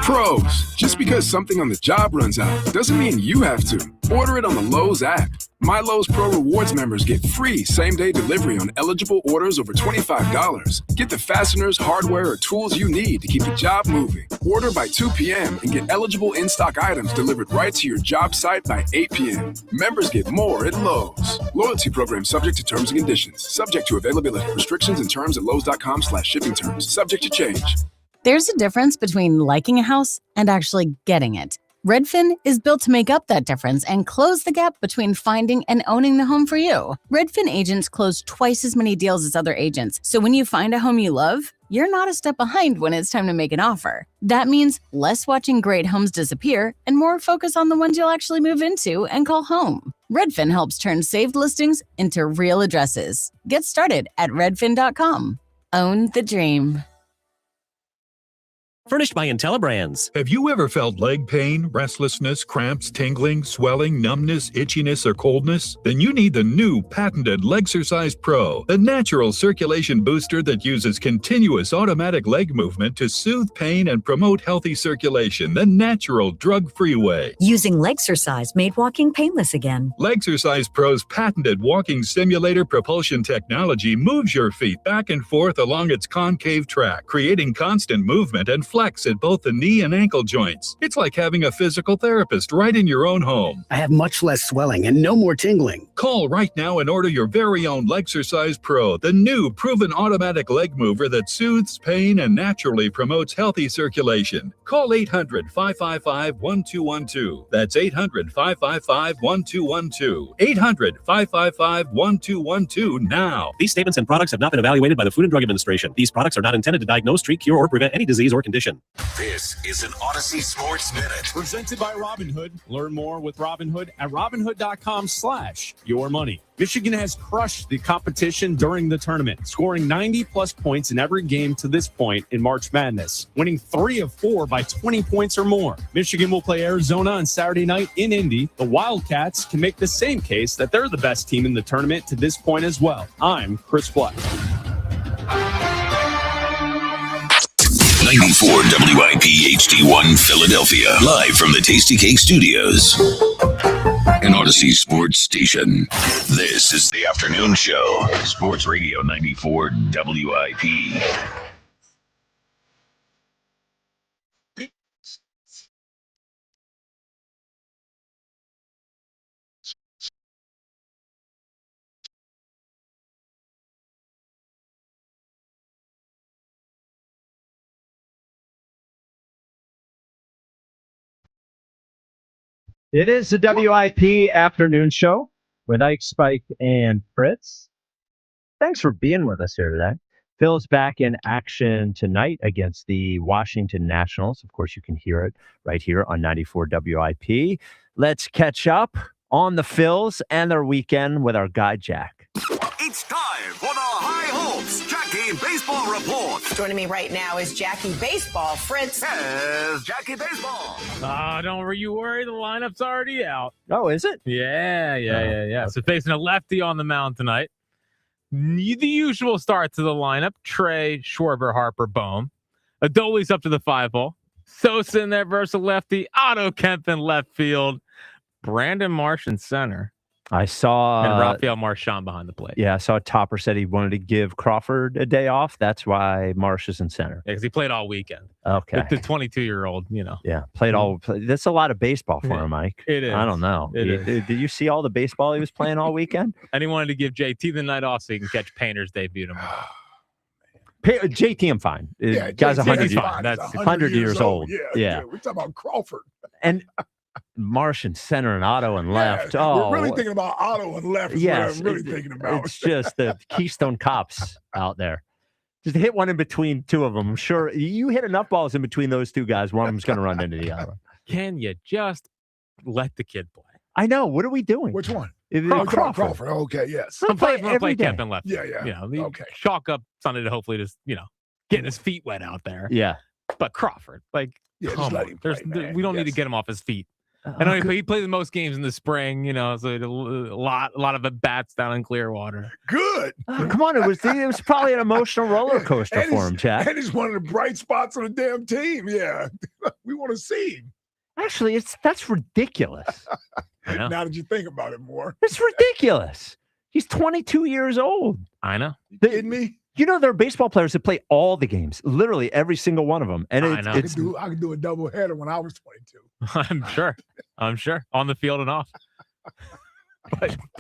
Pros, just because something on the job runs out doesn't mean you have to. Order it on the Lowe's app. My Lowe's Pro Rewards members get free same-day delivery on eligible orders over $25. Get the fasteners, hardware, or tools you need to keep the job moving. Order by 2 p.m. and get eligible in-stock items delivered right to your job site by 8 p.m. Members get more at Lowe's. Loyalty program subject to terms and conditions. Subject to availability. Restrictions and terms at lowes.com/shipping terms. Subject to change. There's a difference between liking a house and actually getting it. Redfin is built to make up that difference and close the gap between finding and owning the home for you. Redfin agents close twice as many deals as other agents, so when you find a home you love, you're not a step behind when it's time to make an offer. That means less watching great homes disappear and more focus on the ones you'll actually move into and call home. Redfin helps turn saved listings into real addresses. Get started at redfin.com. Own the dream. Furnished by IntelliBrands. Have you ever felt leg pain, restlessness, cramps, tingling, swelling, numbness, itchiness, or coldness? Then you need the new patented Legsercise Pro, the natural circulation booster that uses continuous automatic leg movement to soothe pain and promote healthy circulation the natural drug-free way. Using Legsercise made walking painless again. Legsercise Pro's patented walking simulator propulsion technology moves your feet back and forth along its concave track, creating constant movement and flex at both the knee and ankle joints. It's like having a physical therapist right in your own home. I have much less swelling and no more tingling. Call right now and order your very own Legsercise Pro, the new proven automatic leg mover that soothes pain and naturally promotes healthy circulation. Call 800-555-1212. That's 800-555-1212. 800-555-1212 now. These statements and products have not been evaluated by the Food and Drug Administration. These products are not intended to diagnose, treat, cure, or prevent any disease or condition. This is an Odyssey Sports Minute. Presented by Robinhood. Learn more with Robinhood at Robinhood.com/yourmoney. Michigan has crushed the competition during the tournament, scoring 90-plus points in every game to this point in March Madness, winning 3 of 4 by 20 points or more. Michigan will play Arizona on Saturday night in Indy. The Wildcats can make the same case that they're the best team in the tournament to this point as well. I'm Chris Black. 94 WIP HD1 Philadelphia, live from the Tasty Cake Studios. An Odyssey Sports Station. This is the afternoon show. Sports Radio 94 WIP. It is the WIP afternoon show with Ike, Spike, and Fritz. Thanks for being with us here today. Phil's back in action tonight against the Washington Nationals. Of course, you can hear it right here on 94 WIP. Let's catch up on the Phils and their weekend with our guy, Jack. It's time for the High Hopes Jackie Baseball Report. Joining me right now is Jackie Baseball. Fritz. Yes, Jackie Baseball. Don't you worry. The lineup's already out. Oh, is it? Yeah. So facing a lefty on the mound tonight. The usual start to the lineup: Trey, Schwarber, Harper, Bohm. Adolis up to the 5-hole. Sosa in there versus a lefty. Otto Kemp in left field. Brandon Marsh in center. I saw and Rafael Marchand behind the plate. Yeah, I saw Topper said he wanted to give Crawford a day off. That's why Marsh is in center. Yeah, because he played all weekend. Okay. The 22-year-old, Yeah, played all. That's a lot of baseball for him, Mike. It is. I don't know. Did you see all the baseball he was playing all weekend? And he wanted to give JT the night off so he can catch Painter's debut tomorrow. JT, I'm fine. Yeah, guy's 100. fine. That's 100 years old. Yeah. We're talking about Crawford. And Marsh in center and Otto and left. Oh, we're really thinking about Otto and left. Yes, I'm really thinking about. It's just the Keystone Cops out there. Just hit one in between two of them. I'm sure you hit enough balls in between those two guys. One of them's going to run into the other. Can you just let the kid play? I know. What are we doing? Which one? Crawford. Okay, yes. I'm going to play Kemp and left. Yeah. Okay. Chalk up Sunday to hopefully just getting his feet wet out there. Yeah. But Crawford, just let him play, we don't need to get him off his feet. And he played the most games in the spring, so a lot of at bats down in Clearwater. Good. Come on, it was probably an emotional roller coaster for him, Jack. And he's one of the bright spots on the damn team. Yeah, we want to see him. Actually, that's ridiculous. Now that you think about it more, it's ridiculous. He's 22 years old. I know. You kidding me? There are baseball players that play all the games, literally every single one of them. And I could do a double header when I was 22. I'm sure on the field and off.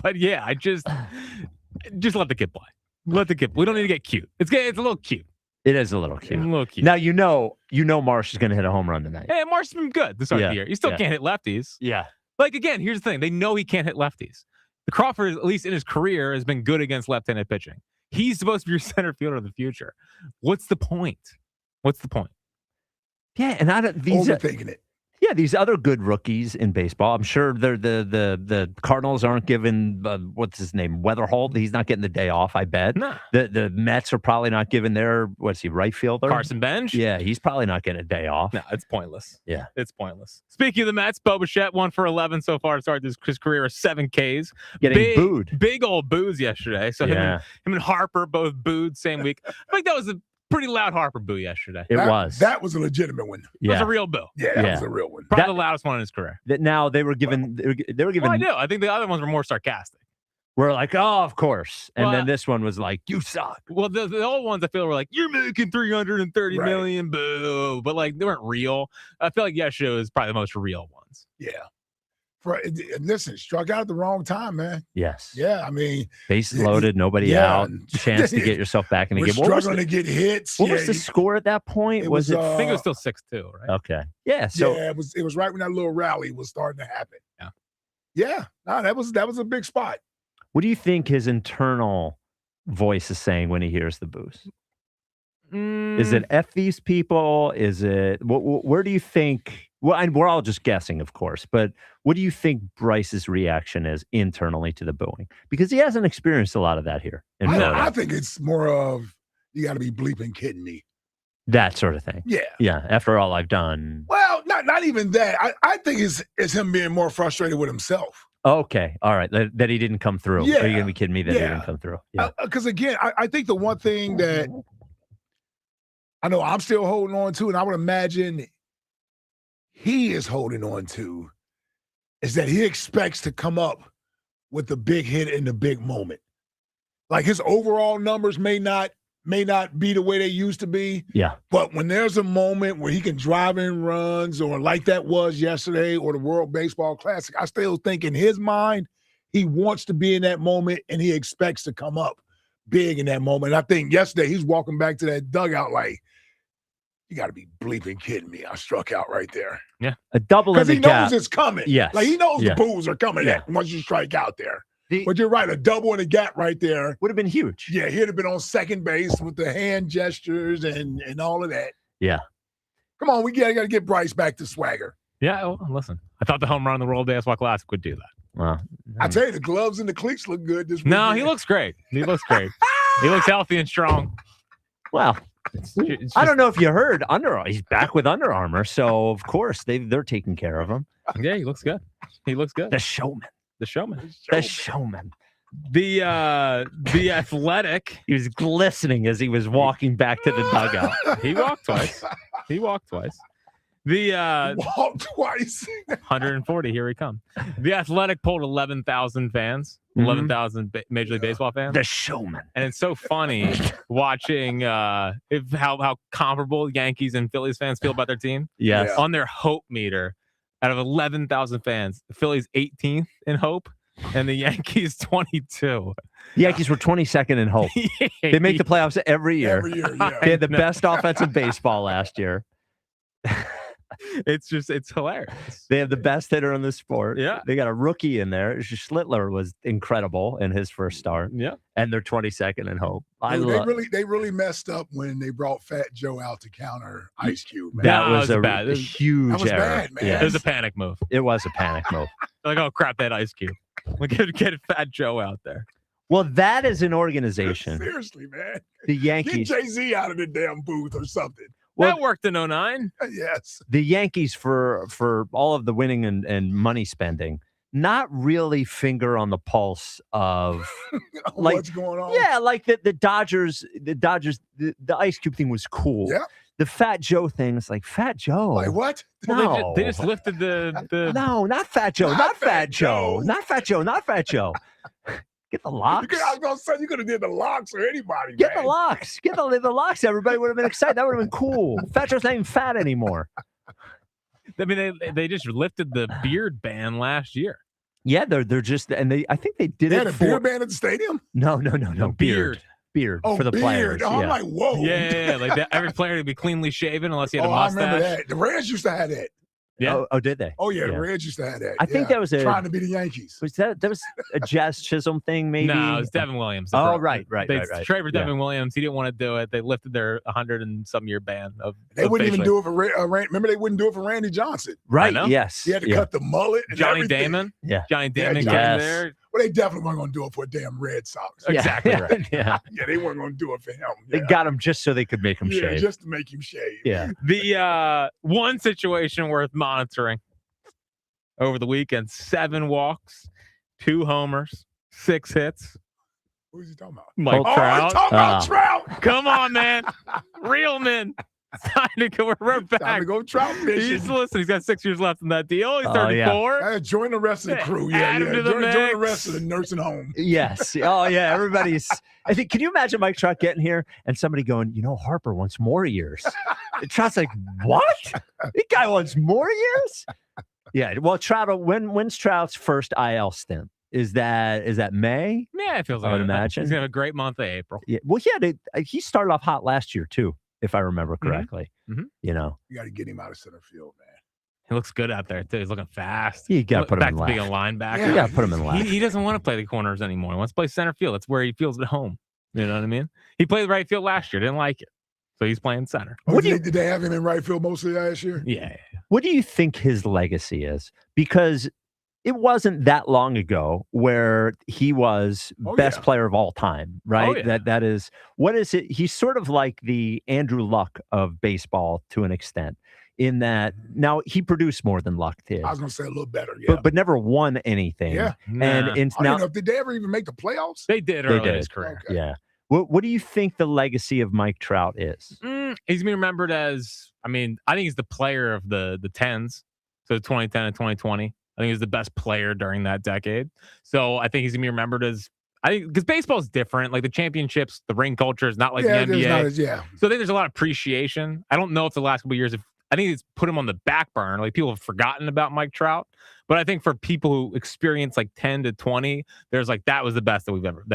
but yeah, I just let the kid play. Let the kid. We don't need to get cute. It's a little cute. It is a little cute. Now you know Marsh is going to hit a home run tonight. Hey, Marsh's been good this start of the year. He still can't hit lefties. Yeah. Again, here's the thing: they know he can't hit lefties. The Crawford, at least in his career, has been good against left-handed pitching. He's supposed to be your center fielder of the future. What's the point? Yeah, and overthinking it. Yeah, Yeah, these other good rookies in baseball. I'm sure they're the Cardinals aren't giving what's his name, Weatherholt. He's not getting the day off. I bet. No. The Mets are probably not giving their right fielder Carson Bench. Yeah, he's probably not getting a day off. No, it's pointless. Yeah, it's pointless. Speaking of the Mets, Bo Bichette 1 for 11 so far to start his career with 7 Ks. Getting booed. Big old boos yesterday. So him and Harper both booed same week. I think that was a pretty loud Harper boo yesterday. That was a legitimate one. It was a real boo. Yeah, that was a real one. Probably the loudest one in his career. That now they were given. Well, I do. I think the other ones were more sarcastic. We're like, oh, of course. And then this one was like, you suck. Well, the old ones I feel were like, you're making $330 million, boo. But like they weren't real. I feel like yesterday was probably the most real ones. Yeah. Listen, struck out at the wrong time, man. Yes. Yeah, I mean, bases loaded, nobody out, chance to get yourself back in the game. Struggling to get hits. What was the score at that point? It was it? I think it was still 6-2, right? Okay. Yeah. So it was right when that little rally was starting to happen. Yeah. Yeah. No, that was a big spot. What do you think his internal voice is saying when he hears the boos? Is it F these people? Is it where do you think? Well, and we're all just guessing, of course, but what do you think Bryce's reaction is internally to the booing? Because he hasn't experienced a lot of that here in Philadelphia. I think it's more of you got to be bleeping kidding me. That sort of thing. Yeah. Yeah. After all I've done. Well, not even that. I think it's him being more frustrated with himself. Okay. All right. That he didn't come through. Yeah. Are you going to be kidding me that he didn't come through? Yeah. Because again, I think the one thing that I know I'm still holding on to, and I would imagine he is holding on to, is that he expects to come up with the big hit in the big moment. Like his overall numbers may not be the way they used to be. Yeah. But when there's a moment where he can drive in runs, or like that was yesterday, or the World Baseball Classic, I still think in his mind, he wants to be in that moment and he expects to come up big in that moment. I think yesterday he's walking back to that dugout like, you got to be bleeping kidding me. I struck out right there. Yeah. A double in the Because he gap. knows it's coming. Yes. Like he knows Yeah. the boos are coming Yeah. at once you strike out there. But you're right. A double in the gap right there would have been huge. Yeah. He'd have been on second base with the hand gestures and all of that. Yeah. Come on. We got to get Bryce back to swagger. Yeah. Well, listen, I thought the home run in the World Baseball Classic would do that. Well, I tell you, the gloves and the cleats look good this week. No, he looks great. He looks great. He looks healthy and strong. Well, It's I don't know if you heard he's back with Under Armour, so of course they're taking care of him. Yeah, he looks good. He looks good. The showman. The showman. The showman. The Athletic. He was glistening as he was walking back to the dugout. He walked twice. The walked twice. 140. Here we come. The Athletic polled 11,000 fans, 11,000 Major League Baseball fans. The showman. And it's so funny watching how comparable Yankees and Phillies fans feel about their team. Yes. On their hope meter, out of 11,000 fans, the Phillies 18th in hope, and the Yankees 22. The Yankees were 22nd in hope. They make the playoffs every year. Every year, yeah. They had the best offensive baseball last year. It's hilarious. They have the best hitter in the sport. Yeah. They got a rookie in there. Schlittler was incredible in his first start. Yeah. And they're 22nd in hope. They really messed up when they brought Fat Joe out to counter Ice Cube, man. That was a bad. huge That was error. bad, man. Yes. It was a panic move. It was a panic move. Like, oh crap, that Ice Cube. Like, get Fat Joe out there. Well, that is an organization. Seriously, man. The Get Yankees. Jay-Z out of the damn booth or something. Well, that worked in 09. Yes. The Yankees, for all of the winning and money spending, not really finger on the pulse of like what's going on. Yeah, like the Dodgers, the Ice Cube thing was cool. Yeah. The Fat Joe thing is like Fat Joe. Like what? No, They just lifted the no, not Fat Joe, not Fat Joe, not Fat Joe, not Fat Joe. Get the locks. I was gonna say you could have did the locks or anybody. Get man. the locks. Get the locks. Everybody would have been excited. That would have been cool. Fat Joe's not even fat anymore. I mean, they just lifted the beard ban last year. Yeah, they're just, and I think they did They it had a for beer band at the stadium? No, beard Oh, for the beard. players. Oh, yeah. I'm like, whoa. Yeah. Like that, every player would be cleanly shaven unless he had a I mustache. remember that. The Reds used to have that. Yeah. Oh, did they? Oh, yeah, the Reds used to have that. I think that was trying to be the Yankees. Was that was a Jazz Chisholm thing, maybe? No, it was Devin Williams. Oh, right. They traded Devin Williams. He didn't want to do it. They lifted their 100 and some year ban of. They wouldn't even do it for remember they wouldn't do it for Randy Johnson. Right. Yes. He had to cut the mullet. And Johnny everything. Damon. Yeah. Johnny Damon came there. Well, they definitely weren't going to do it for a damn Red Sox. Exactly right. Yeah. Yeah, they weren't going to do it for him. They got him just so they could make him Yeah, shave. just to make him shave. Yeah. The one situation worth monitoring over the weekend: 7 walks, 2 homers, 6 hits. Who's he talking about? Mike Oh, Trout. he's talking about Trout. Come on, man. Real men. It's time to go. We're back. Time to go Trout fishing. He's got 6 years left in that deal. He's Oh, 34. Join the rest of the crew. Add him to the Join the mix. rest of the nursing home. Yes. Oh, yeah. Everybody's. I think. Can you imagine Mike Trout getting here and somebody going, Harper wants more years? Trout's like, what? This guy wants more years? Yeah. Well, Trout. When's Trout's first IL stint? Is that May? Yeah, it feels like I would imagine he's gonna have a great month of April. Yeah. Well, he started off hot last year too, if I remember correctly. Mm-hmm. You got to get him out of center field, man. He looks good out there too. He's looking fast. You got to put him back in to being a left. linebacker. Yeah. You got to put him in left. He doesn't want to play the corners anymore. He wants to play center field. That's where he feels at home. You know what I mean? He played right field last year. Didn't like it, so he's playing center. Did they have him in right field mostly last year? Yeah. What do you think his legacy is? Because it wasn't that long ago where he was best player of all time, right? Oh, yeah. That is, what is it? He's sort of like the Andrew Luck of baseball to an extent, in that now he produced more than Luck did. I was going to say a little better, yeah. But never won anything. Yeah. And I don't know. Did they ever even make the playoffs? They did early in his career. Okay. Yeah. What do you think the legacy of Mike Trout is? He's going to be remembered as, I think he's the player of the 10s, so 2010 and 2020. I think he's the best player during that decade. So I think he's going to be remembered as, because baseball is different. Like the championships, the ring culture is not like the NBA. So I think there's a lot of appreciation. I don't know if the last couple of years, I think it's put him on the back burner. Like people have forgotten about Mike Trout. But I think for people who experience like 10 to 20, there's like, that was the best that we've ever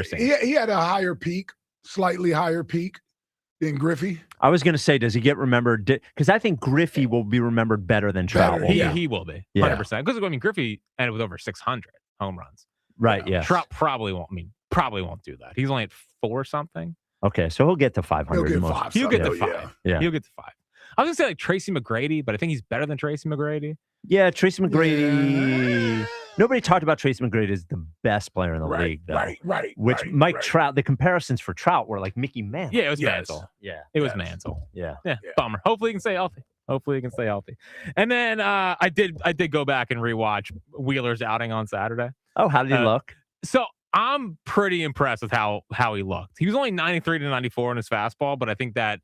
seen. He had a higher peak, slightly higher peak than Griffey. I was going to say, does he get remembered? Because I think Griffey will be remembered better than Trout. He will be 100%. Because Griffey ended with over 600 home runs. Right. Yeah. Trout probably won't do that. He's only at 4 something. Okay, so he'll get to 500. He'll get 5. He'll get to 5. Yeah. He'll get to 5. I was going to say like Tracy McGrady, but I think he's better than Tracy McGrady. Yeah, Tracy McGrady. Nobody talked about Tracy McGrady as the best player in the league, though. Right. Mike Trout, the comparisons for Trout were like Mickey Mantle. Yeah, it was Mantle. Yeah. It was Mantle. Yeah. Bummer. Hopefully he can stay healthy. And then I did go back and rewatch Wheeler's outing on Saturday. Oh, how did he look? So I'm pretty impressed with how he looked. He was only 93 to 94 in his fastball, but I think that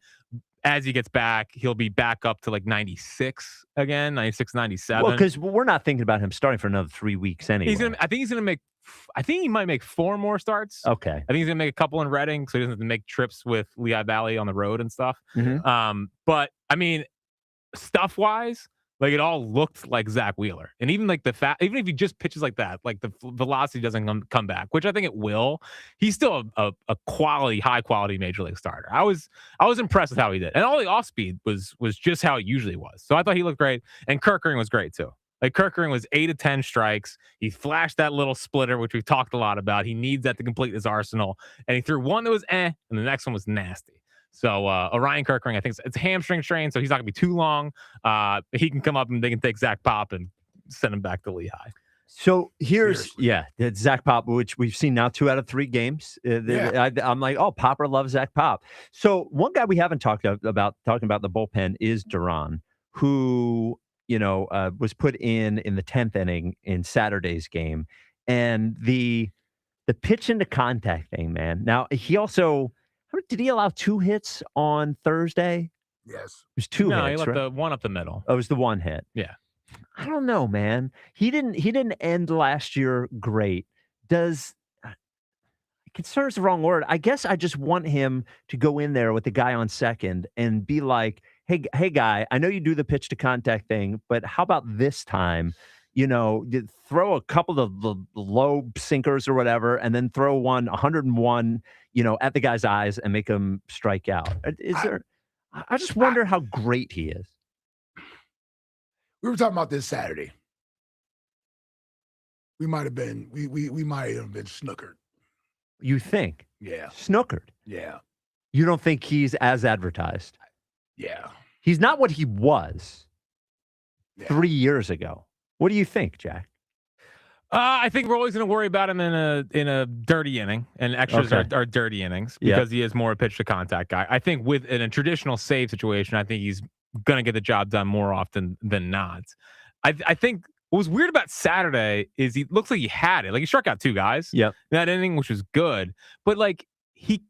as he gets back, he'll be back up to like 96 again, 96, 97. Well, because we're not thinking about him starting for another 3 weeks anyway. I think he might make 4 more starts. Okay. I think he's going to make a couple in Reading, so he doesn't have to make trips with Lehigh Valley on the road and stuff. Mhm. But I mean, stuff-wise, like it all looked like Zach Wheeler. And even like even if he just pitches like that, like the velocity doesn't come back, which I think it will, he's still a quality, high quality major league starter. I was impressed with how he did. And all the off speed was just how it usually was. So I thought he looked great. And Kerkering was great too. Like Kerkering was 8 of 10 strikes. He flashed that little splitter, which we've talked a lot about. He needs that to complete his arsenal. And he threw one that was and the next one was nasty. So Orion Kerkering, I think it's a hamstring strain, so he's not going to be too long. He can come up and they can take Zach Pop and send him back to Lehigh. So here's, Zach Pop, which we've seen now 2 out of 3 games. I'm like, oh, Popper loves Zach Pop. So one guy we haven't talking about the bullpen is Duran, who, was put in the 10th inning in Saturday's game. And the pitch into contact thing, man. Now, he also... Did he allow 2 hits on Thursday? Yes. It was 2 hits. No, he let right? the one up the middle. Oh, it was the 1 hit. Yeah. I don't know, man. He didn't end last year great. Concern is the wrong word. I guess I just want him to go in there with the guy on second and be like, hey guy, I know you do the pitch to contact thing, but how about this time? Throw a couple of the low sinkers or whatever, and then throw 101, at the guy's eyes and make him strike out. I just wonder how great he is. We were talking about this Saturday. We might have been snookered. You think? Yeah. Snookered? Yeah. You don't think he's as advertised? Yeah. He's not what he was 3 years ago. What do you think, Jack? I think we're always going to worry about him in a dirty inning, and extras are dirty innings because he is more a pitch to contact guy. I think in a traditional save situation, I think he's going to get the job done more often than not. I think what was weird about Saturday is he looks like he had it. Like he struck out 2 guys in that inning, which was good. But like he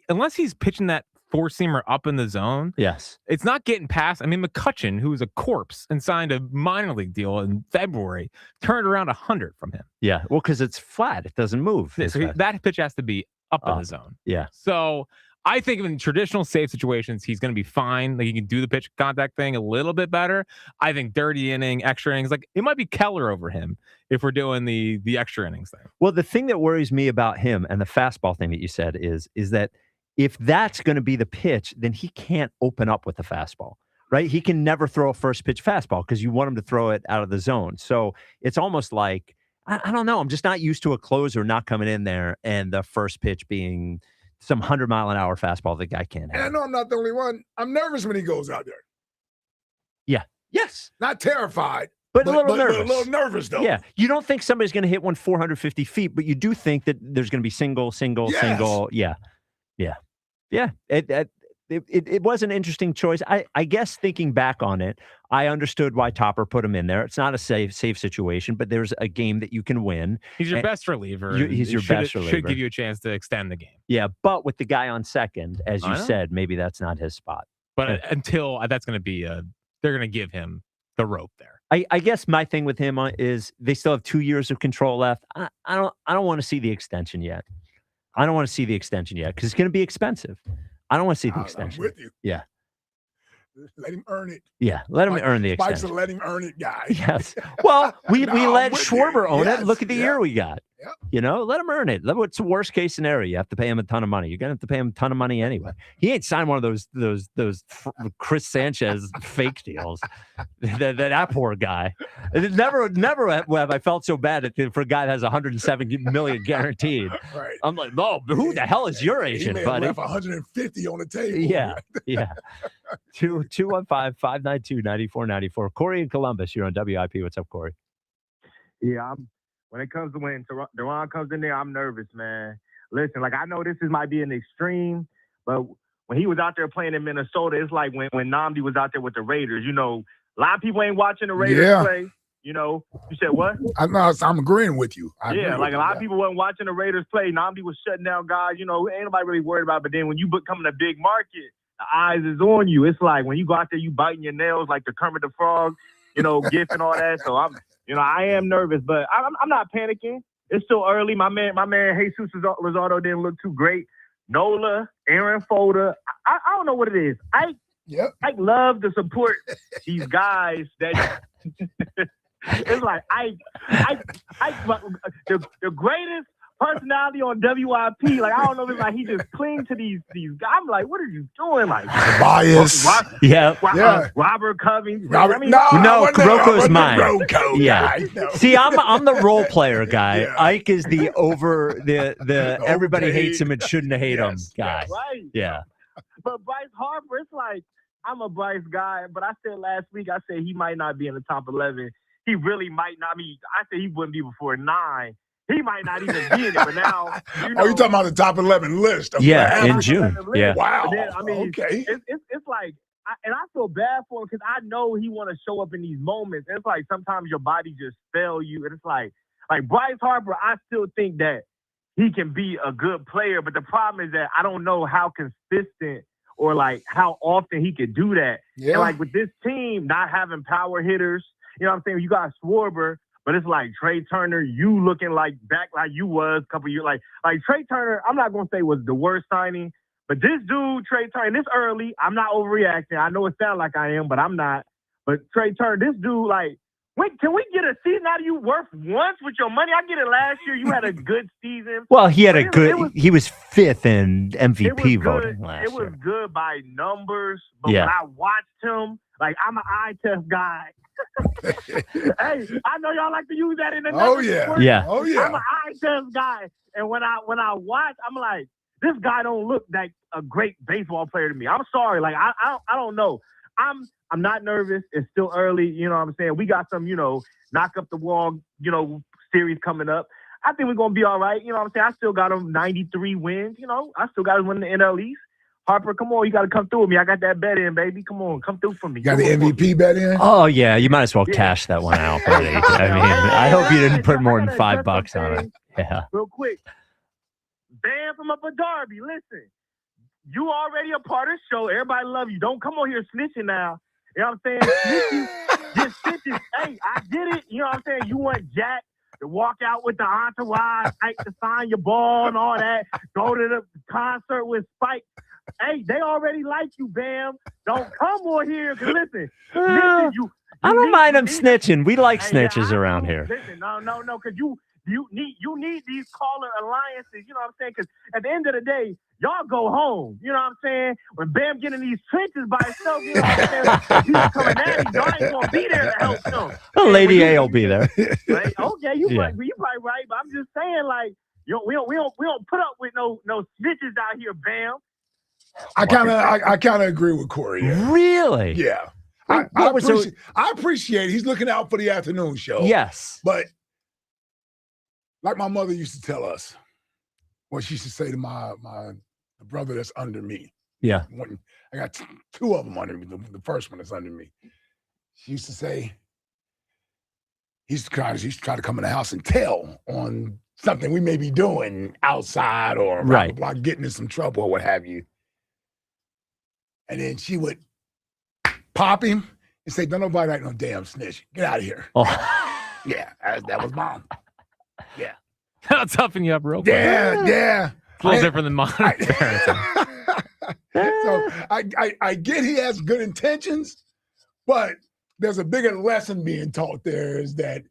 unless he's pitching that 4-seamer up in the zone, it's not getting past. I mean, McCutchen, who was a corpse and signed a minor league deal in February, turned around 100 from him. Yeah, well, because it's flat. It doesn't move. So that pitch has to be up in the zone. Yeah. So I think in traditional save situations, he's going to be fine. Like he can do the pitch contact thing a little bit better. I think dirty inning, extra innings, like it might be Keller over him if we're doing the extra innings thing. Well, the thing that worries me about him and the fastball thing that you said is that if that's going to be the pitch, then he can't open up with the fastball, right? He can never throw a first pitch fastball because you want him to throw it out of the zone. So it's almost like, I don't know. I'm just not used to a closer not coming in there and the first pitch being some 100-mile-an-hour fastball the guy can't And I have. know I'm not the only one. I'm nervous when he goes out there. Yeah. Yes. Not terrified. But a little nervous. A little nervous, though. Yeah. You don't think somebody's going to hit one 450 feet, but you do think that there's going to be single. Yeah. Yeah. Yeah. It was an interesting choice. I guess thinking back on it, I understood why Topper put him in there. It's not a safe situation, but there's a game that you can win. He's your best reliever. He's your best reliever. Should give you a chance to extend the game. Yeah, but with the guy on second, as you said, maybe that's not his spot. But until that's going to be they're going to give him the rope there. I guess my thing with him is they still have 2 years of control left. I don't want to see the extension yet. Because it's going to be expensive. I don't want to see the extension. I'm with you. Yeah. Let him earn it. Yeah, let him earn the extension. Spike's a let him earn it guy. Yes. Well, we let Schwarber own it. Look at the year we got. Yep. You know, let him earn it. What's the worst case scenario? You have to pay him a ton of money. You're gonna have to pay him a ton of money anyway. He ain't signed one of those Chris Sanchez fake deals. That poor guy. Never have I felt so bad for a guy that has 107 million guaranteed. Right. I'm like, no, who the hell is your He agent, may have buddy? left 150 on the table. Yeah. 215-592-9494. Corey in Columbus, you're on WIP. What's up, Corey? Yeah, when it comes to when Duran comes in there, I'm nervous, man. Listen, like I know this might be an extreme, but when he was out there playing in Minnesota, it's like when Namdi was out there with the Raiders. You know, a lot of people ain't watching the Raiders play. You know, you said what? I'm agreeing with you. A lot of people wasn't watching the Raiders play. Namdi was shutting down guys. You know, ain't nobody really worried about it. But then when you become in a big market, the eyes is on you. It's like when you go out there, you biting your nails like the Kermit the Frog, you know, gif and all that. So I am nervous, but I'm not panicking. It's still early. My man Jesus Luzardo didn't look too great. Nola, Aaron Folder. I don't know what it is. I love to support these guys that it's like the greatest personality on WIP. Like I don't know if it's like he just cling to these guys. I'm like, what are you doing? Like bias. Robert Covington. Kuroko is mine. Yeah. See, I'm the role player guy. Yeah. Ike is the everybody hates him and shouldn't hate him guy. Right. Yeah. But Bryce Harper, it's like I'm a Bryce guy, but I said last week he might not be in the top 11. He really might not. I mean, I said he wouldn't be before 9. He might not even be in it, but now you know. Oh, you're talking about the top 11 list? In June. Yeah. Wow. Then, I mean, okay. It's like, I feel bad for him because I know he want to show up in these moments. It's like sometimes your body just fail you, and it's like Bryce Harper. I still think that he can be a good player, but the problem is that I don't know how consistent or like how often he could do that. Yeah. And like with this team not having power hitters, you know what I'm saying? You got Schwarber. But it's like Trey Turner, you looking like back like you was a couple years. Like Trey Turner, I'm not going to say was the worst signing. But this dude, Trey Turner, this early, I'm not overreacting. I know it sounds like I am, but I'm not. But Trey Turner, this dude, like, wait, can we get a season out of you worth once with your money? I get it last year. You had a good season. Well, he had he was 5th in MVP voting last year. It was good by numbers. But when I watched him, like, I'm an eye test guy. Hey, I know y'all like to use that in the Oh, yeah. Yeah. Oh, yeah. I'm an eye test guy, and when I watch, I'm like, this guy don't look like a great baseball player to me. I'm sorry, like I don't know. I'm not nervous. It's still early. You know what I'm saying? We got some, knock up the wall, series coming up. I think we're gonna be all right. You know what I'm saying? I still got him 93 wins. I still got him winning the NL East. Harper, come on, you got to come through with me. I got that bet in, baby. Come on, come through for me. You got the MVP bet in? Oh, yeah. You might as well cash that one out, buddy. I mean, I hope you didn't put more than $5 on it. Yeah. Real quick. Bam from Upper Darby. Listen, you already a part of the show. Everybody love you. Don't come on here snitching now. You know what I'm saying? Snitches, just snitches. Hey, I get it. You know what I'm saying? You want Jack to walk out with the entourage, like to sign your ball and all that. Go to the concert with Spike. Hey, they already like you, Bam. Don't come on here. Cause listen, I don't mind them snitching. We like snitches around here. Listen, no, because you need these caller alliances. You know what I'm saying? Because at the end of the day, y'all go home. You know what I'm saying? When Bam get in these trenches by himself, you know what I'm saying? He's coming at him. Y'all ain't gonna be there to help him. Well, Lady A will be there. Right? Okay, you probably right, but I'm just saying, like, we don't put up with no snitches out here, Bam. I kind of agree with Corey. Yeah. Really? Yeah. I appreciate it. He's looking out for the afternoon show. Yes. But like my mother used to tell us, what she used to say to my brother that's under me. Yeah. When I got two of them under me. The first one that's under me. She used to say, he used to try to come in the house and tell on something we may be doing outside or right, getting in some trouble or what have you. And then she would pop him and say, "Don't nobody like no damn snitch. Get out of here." Oh. Yeah, that was mom. Yeah. That'll toughen you up real quick. Yeah. It's a little different than modern parenting. So I get he has good intentions, but there's a bigger lesson being taught there is that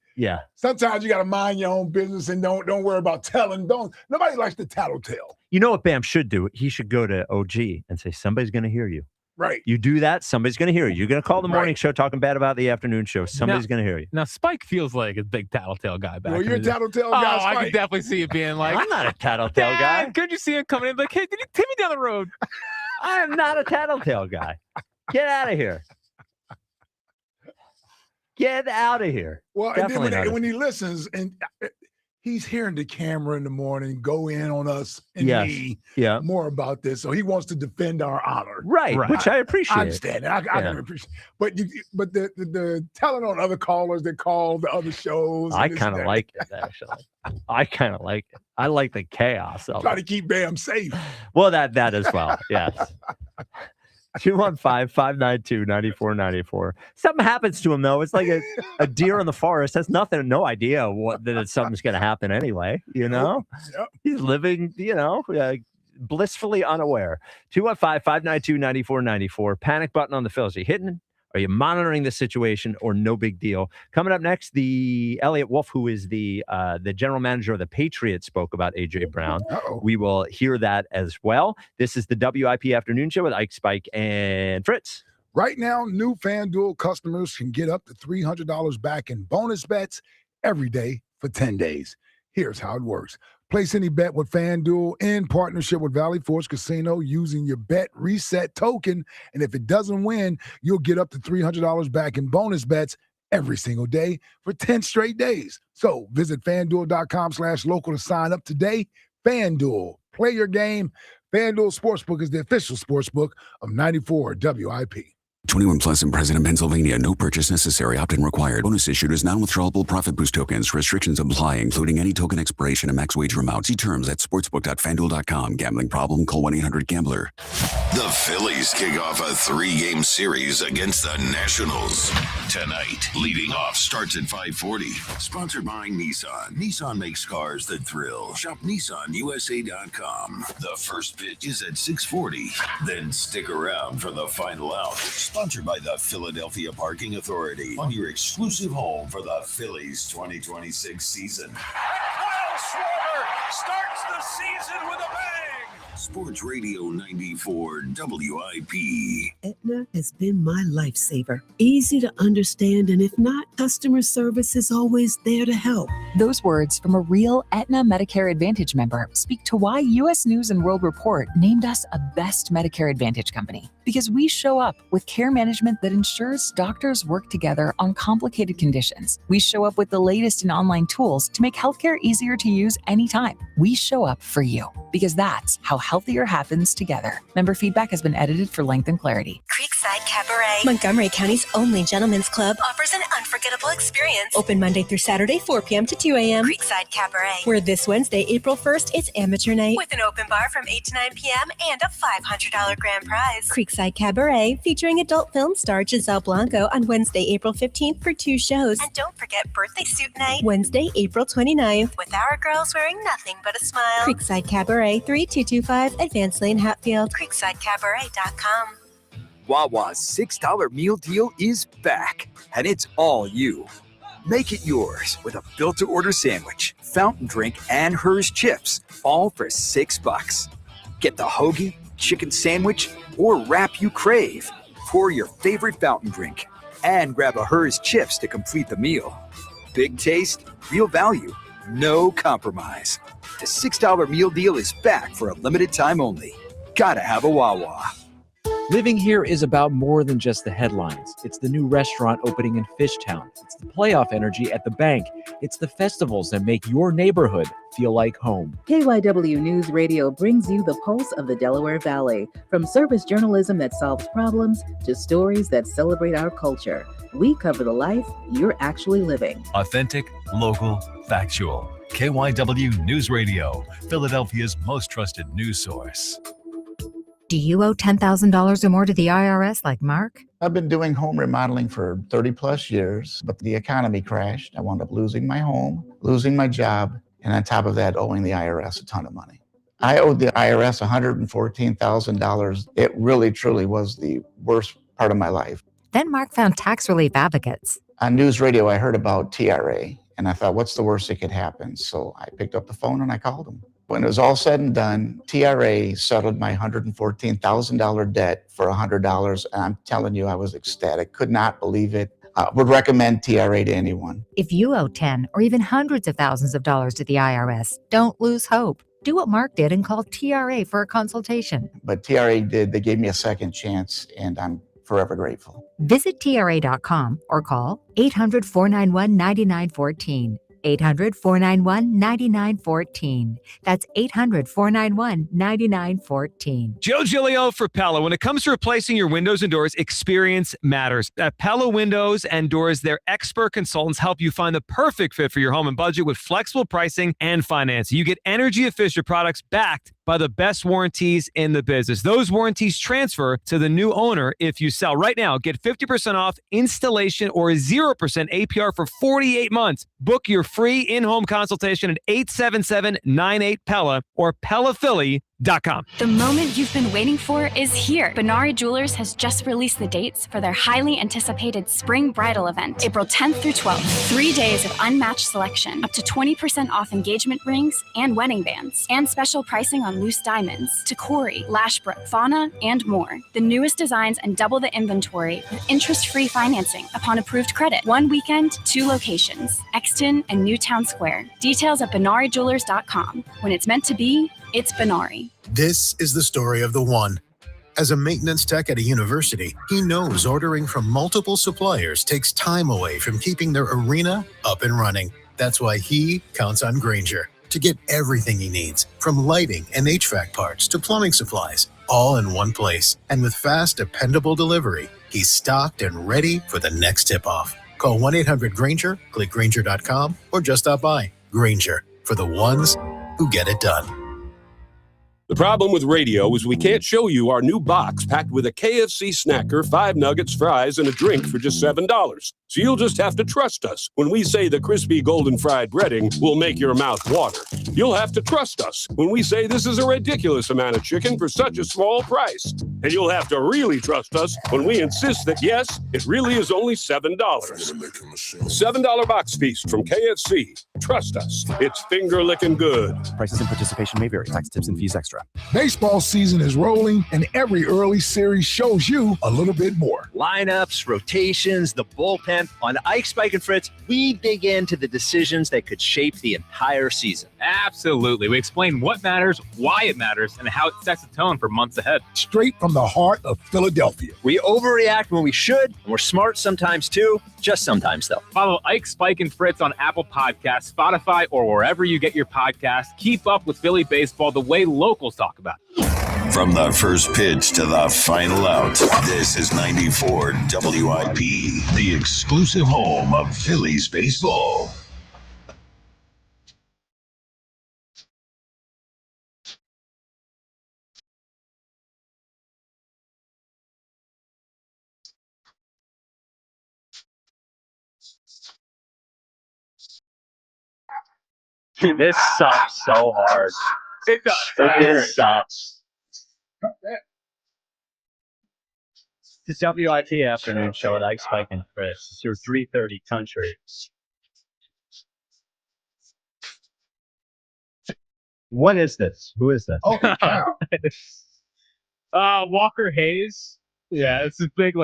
sometimes you got to mind your own business and don't worry about telling. Nobody likes to tattletale. You know what Bam should do? He should go to OG and say, somebody's going to hear you. Right. You do that, somebody's going to hear you. You're going to call the morning show talking bad about the afternoon show. Somebody's going to hear you. Now, Spike feels like a big tattletale guy back Well, you're a tattletale guy, Spike. I could definitely see it being like, I'm not a tattletale guy. Could you see him coming in like, hey, did you take me down the road? I am not a tattletale guy. Get out of here. Get out of here. Well, definitely and then when he listens and he's hearing the camera in the morning go in on us and me more about this. So he wants to defend our honor. Right. Which I appreciate. I understand that. I can appreciate it. But the telling on other callers that call the other shows. I kind of like it, actually. I kind of like it. I like the chaos of Try to keep Bam safe. Well, that as well. Yes. 215-592-9494. Something happens to him, though. It's like a deer in the forest. Has nothing, no idea that something's going to happen anyway. You know? Yep. He's living, blissfully unaware. 215-592-9494. Panic button on the Phillies. Are you hitting? Are you monitoring the situation or no big deal? Coming up next, the Eliot Wolf, who is the general manager of the Patriots, spoke about A.J. Brown. We will hear that as well. This is the WIP Afternoon Show with Ike, Spike, and Fritz. Right now, new FanDuel customers can get up to $300 back in bonus bets every day for 10 days. Here's how it works. Place any bet with FanDuel in partnership with Valley Forge Casino using your bet reset token. And if it doesn't win, you'll get up to $300 back in bonus bets every single day for 10 straight days. So visit FanDuel.com/local to sign up today. FanDuel, play your game. FanDuel Sportsbook is the official sportsbook of 94 WIP. 21 plus and present in Pennsylvania. No purchase necessary. Opt-in required. Bonus issued as non-withdrawable profit boost tokens. Restrictions apply, including any token expiration and max wager amount. See terms at sportsbook.fanduel.com. Gambling problem? Call 1-800-GAMBLER. The Phillies kick off a 3-game series against the Nationals. Tonight, leading off starts at 5:40. Sponsored by Nissan. Nissan makes cars that thrill. Shop NissanUSA.com. The first pitch is at 6:40. Then stick around for the final out. Sponsored by the Philadelphia Parking Authority, on your exclusive home for the Phillies 2026 season. Kyle Schwarber starts the season with a bang. Sports Radio 94 WIP. Aetna has been my lifesaver. Easy to understand, and if not, customer service is always there to help. Those words from a real Aetna Medicare Advantage member speak to why U.S. News & World Report named us a best Medicare Advantage company. Because we show up with care management that ensures doctors work together on complicated conditions. We show up with the latest in online tools to make healthcare easier to use anytime. We show up for you, because that's how healthier happens together. Member feedback has been edited for length and clarity. Creekside Cabaret, Montgomery County's only gentlemen's club, offers an unforgettable experience. Open Monday through Saturday, 4 p.m. to 2 a.m. Creekside Cabaret, where this Wednesday, April 1st, it's amateur night with an open bar from 8 to 9 p.m. and a $500 grand prize. Creekside Cabaret, featuring adult film star Giselle Blanco on Wednesday, April 15th for 2 shows. And don't forget birthday suit night, Wednesday, April 29th, with our girls wearing nothing but a smile. Creekside Cabaret, 3225 Advanced Lane, Hatfield. CreeksideCabaret.com. Wawa's $6 meal deal is back, and it's all you. Make it yours with a built-to-order sandwich, fountain drink, and Hers chips, all for $6. Get the hoagie, chicken sandwich, or wrap you crave. Pour your favorite fountain drink, and grab a Hers chips to complete the meal. Big taste, real value, no compromise. The $6 meal deal is back for a limited time only. Gotta have a Wawa. Living here is about more than just the headlines. It's the new restaurant opening in Fishtown. It's the playoff energy at the bank. It's the festivals that make your neighborhood feel like home. KYW News Radio brings you the pulse of the Delaware Valley. From service journalism that solves problems to stories that celebrate our culture. We cover the life you're actually living. Authentic, local, factual. KYW News Radio, Philadelphia's most trusted news source. Do you owe $10,000 or more to the IRS like Mark? I've been doing home remodeling for 30 plus years, but the economy crashed. I wound up losing my home, losing my job, and on top of that, owing the IRS a ton of money. I owed the IRS $114,000. It really, truly was the worst part of my life. Then Mark found tax relief advocates. On news radio, I heard about TRA, and I thought, what's the worst that could happen? So I picked up the phone and I called them. When it was all said and done, TRA settled my $114,000 debt for $100, and I'm telling you, I was ecstatic. Could not believe it. Would recommend TRA to anyone. If you owe 10 or even hundreds of thousands of dollars to the IRS, don't lose hope. Do what Mark did and call TRA for a consultation. But TRA did. They gave me a second chance, and I'm forever grateful. Visit TRA.com or call 800-491-9914. 800-491-9914. That's 800-491-9914. Joe Giglio for Pella. When it comes to replacing your windows and doors, experience matters. At Pella Windows and Doors, their expert consultants help you find the perfect fit for your home and budget with flexible pricing and financing. You get energy-efficient products backed by the best warranties in the business. Those warranties transfer to the new owner if you sell. Right now, get 50% off installation or 0% APR for 48 months. Book your free in-home consultation at 877-98-PELLA or PellaPhilly.com. The moment you've been waiting for is here. Benari Jewelers has just released the dates for their highly anticipated spring bridal event, April 10th through 12th. 3 days of unmatched selection, up to 20% off engagement rings and wedding bands, and special pricing on loose diamonds, Tacori, Lashbrook, Fauna, and more. The newest designs and double the inventory with interest-free financing upon approved credit. 1 weekend, 2 locations, Exton and Newtown Square. Details at BenariJewelers.com. When it's meant to be, it's Benari. This is the story of the one. As a maintenance tech at a university, he knows ordering from multiple suppliers takes time away from keeping their arena up and running. That's why he counts on Grainger to get everything he needs, from lighting and HVAC parts to plumbing supplies, all in one place. And with fast, dependable delivery, he's stocked and ready for the next tip-off. Call 1-800-GRAINGER, click Grainger.com, or just stop by. Grainger, for the ones who get it done. The problem with radio is we can't show you our new box packed with a KFC snacker, 5 nuggets, fries, and a drink for just $7. So you'll just have to trust us when we say the crispy golden fried breading will make your mouth water. You'll have to trust us when we say this is a ridiculous amount of chicken for such a small price. And you'll have to really trust us when we insist that, yes, it really is only $7. $7 box feast from KFC. Trust us, it's finger-licking good. Prices and participation may vary. Tax, tips, and fees extra. Baseball season is rolling, and every early series shows you a little bit more. Lineups, rotations, the bullpen. On Ike, Spike, and Fritz, we dig into the decisions that could shape the entire season. Absolutely. We explain what matters, why it matters, and how it sets a tone for months ahead. Straight from the heart of Philadelphia. We overreact when we should, and we're smart sometimes too, just sometimes though. Follow Ike, Spike, and Fritz on Apple Podcasts, Spotify, or wherever you get your podcasts. Keep up with Philly baseball the way locals talk about it. From the first pitch to the final out, this is 94 WIP, the exclusive home of Phillies baseball. This sucks so hard. It does. It sucks. This WIP afternoon show at Ike, Spike, and Chris. It's your 3:30 country. What is this? Who is this? Oh, cow. Walker Hayes. Yeah, it's a big,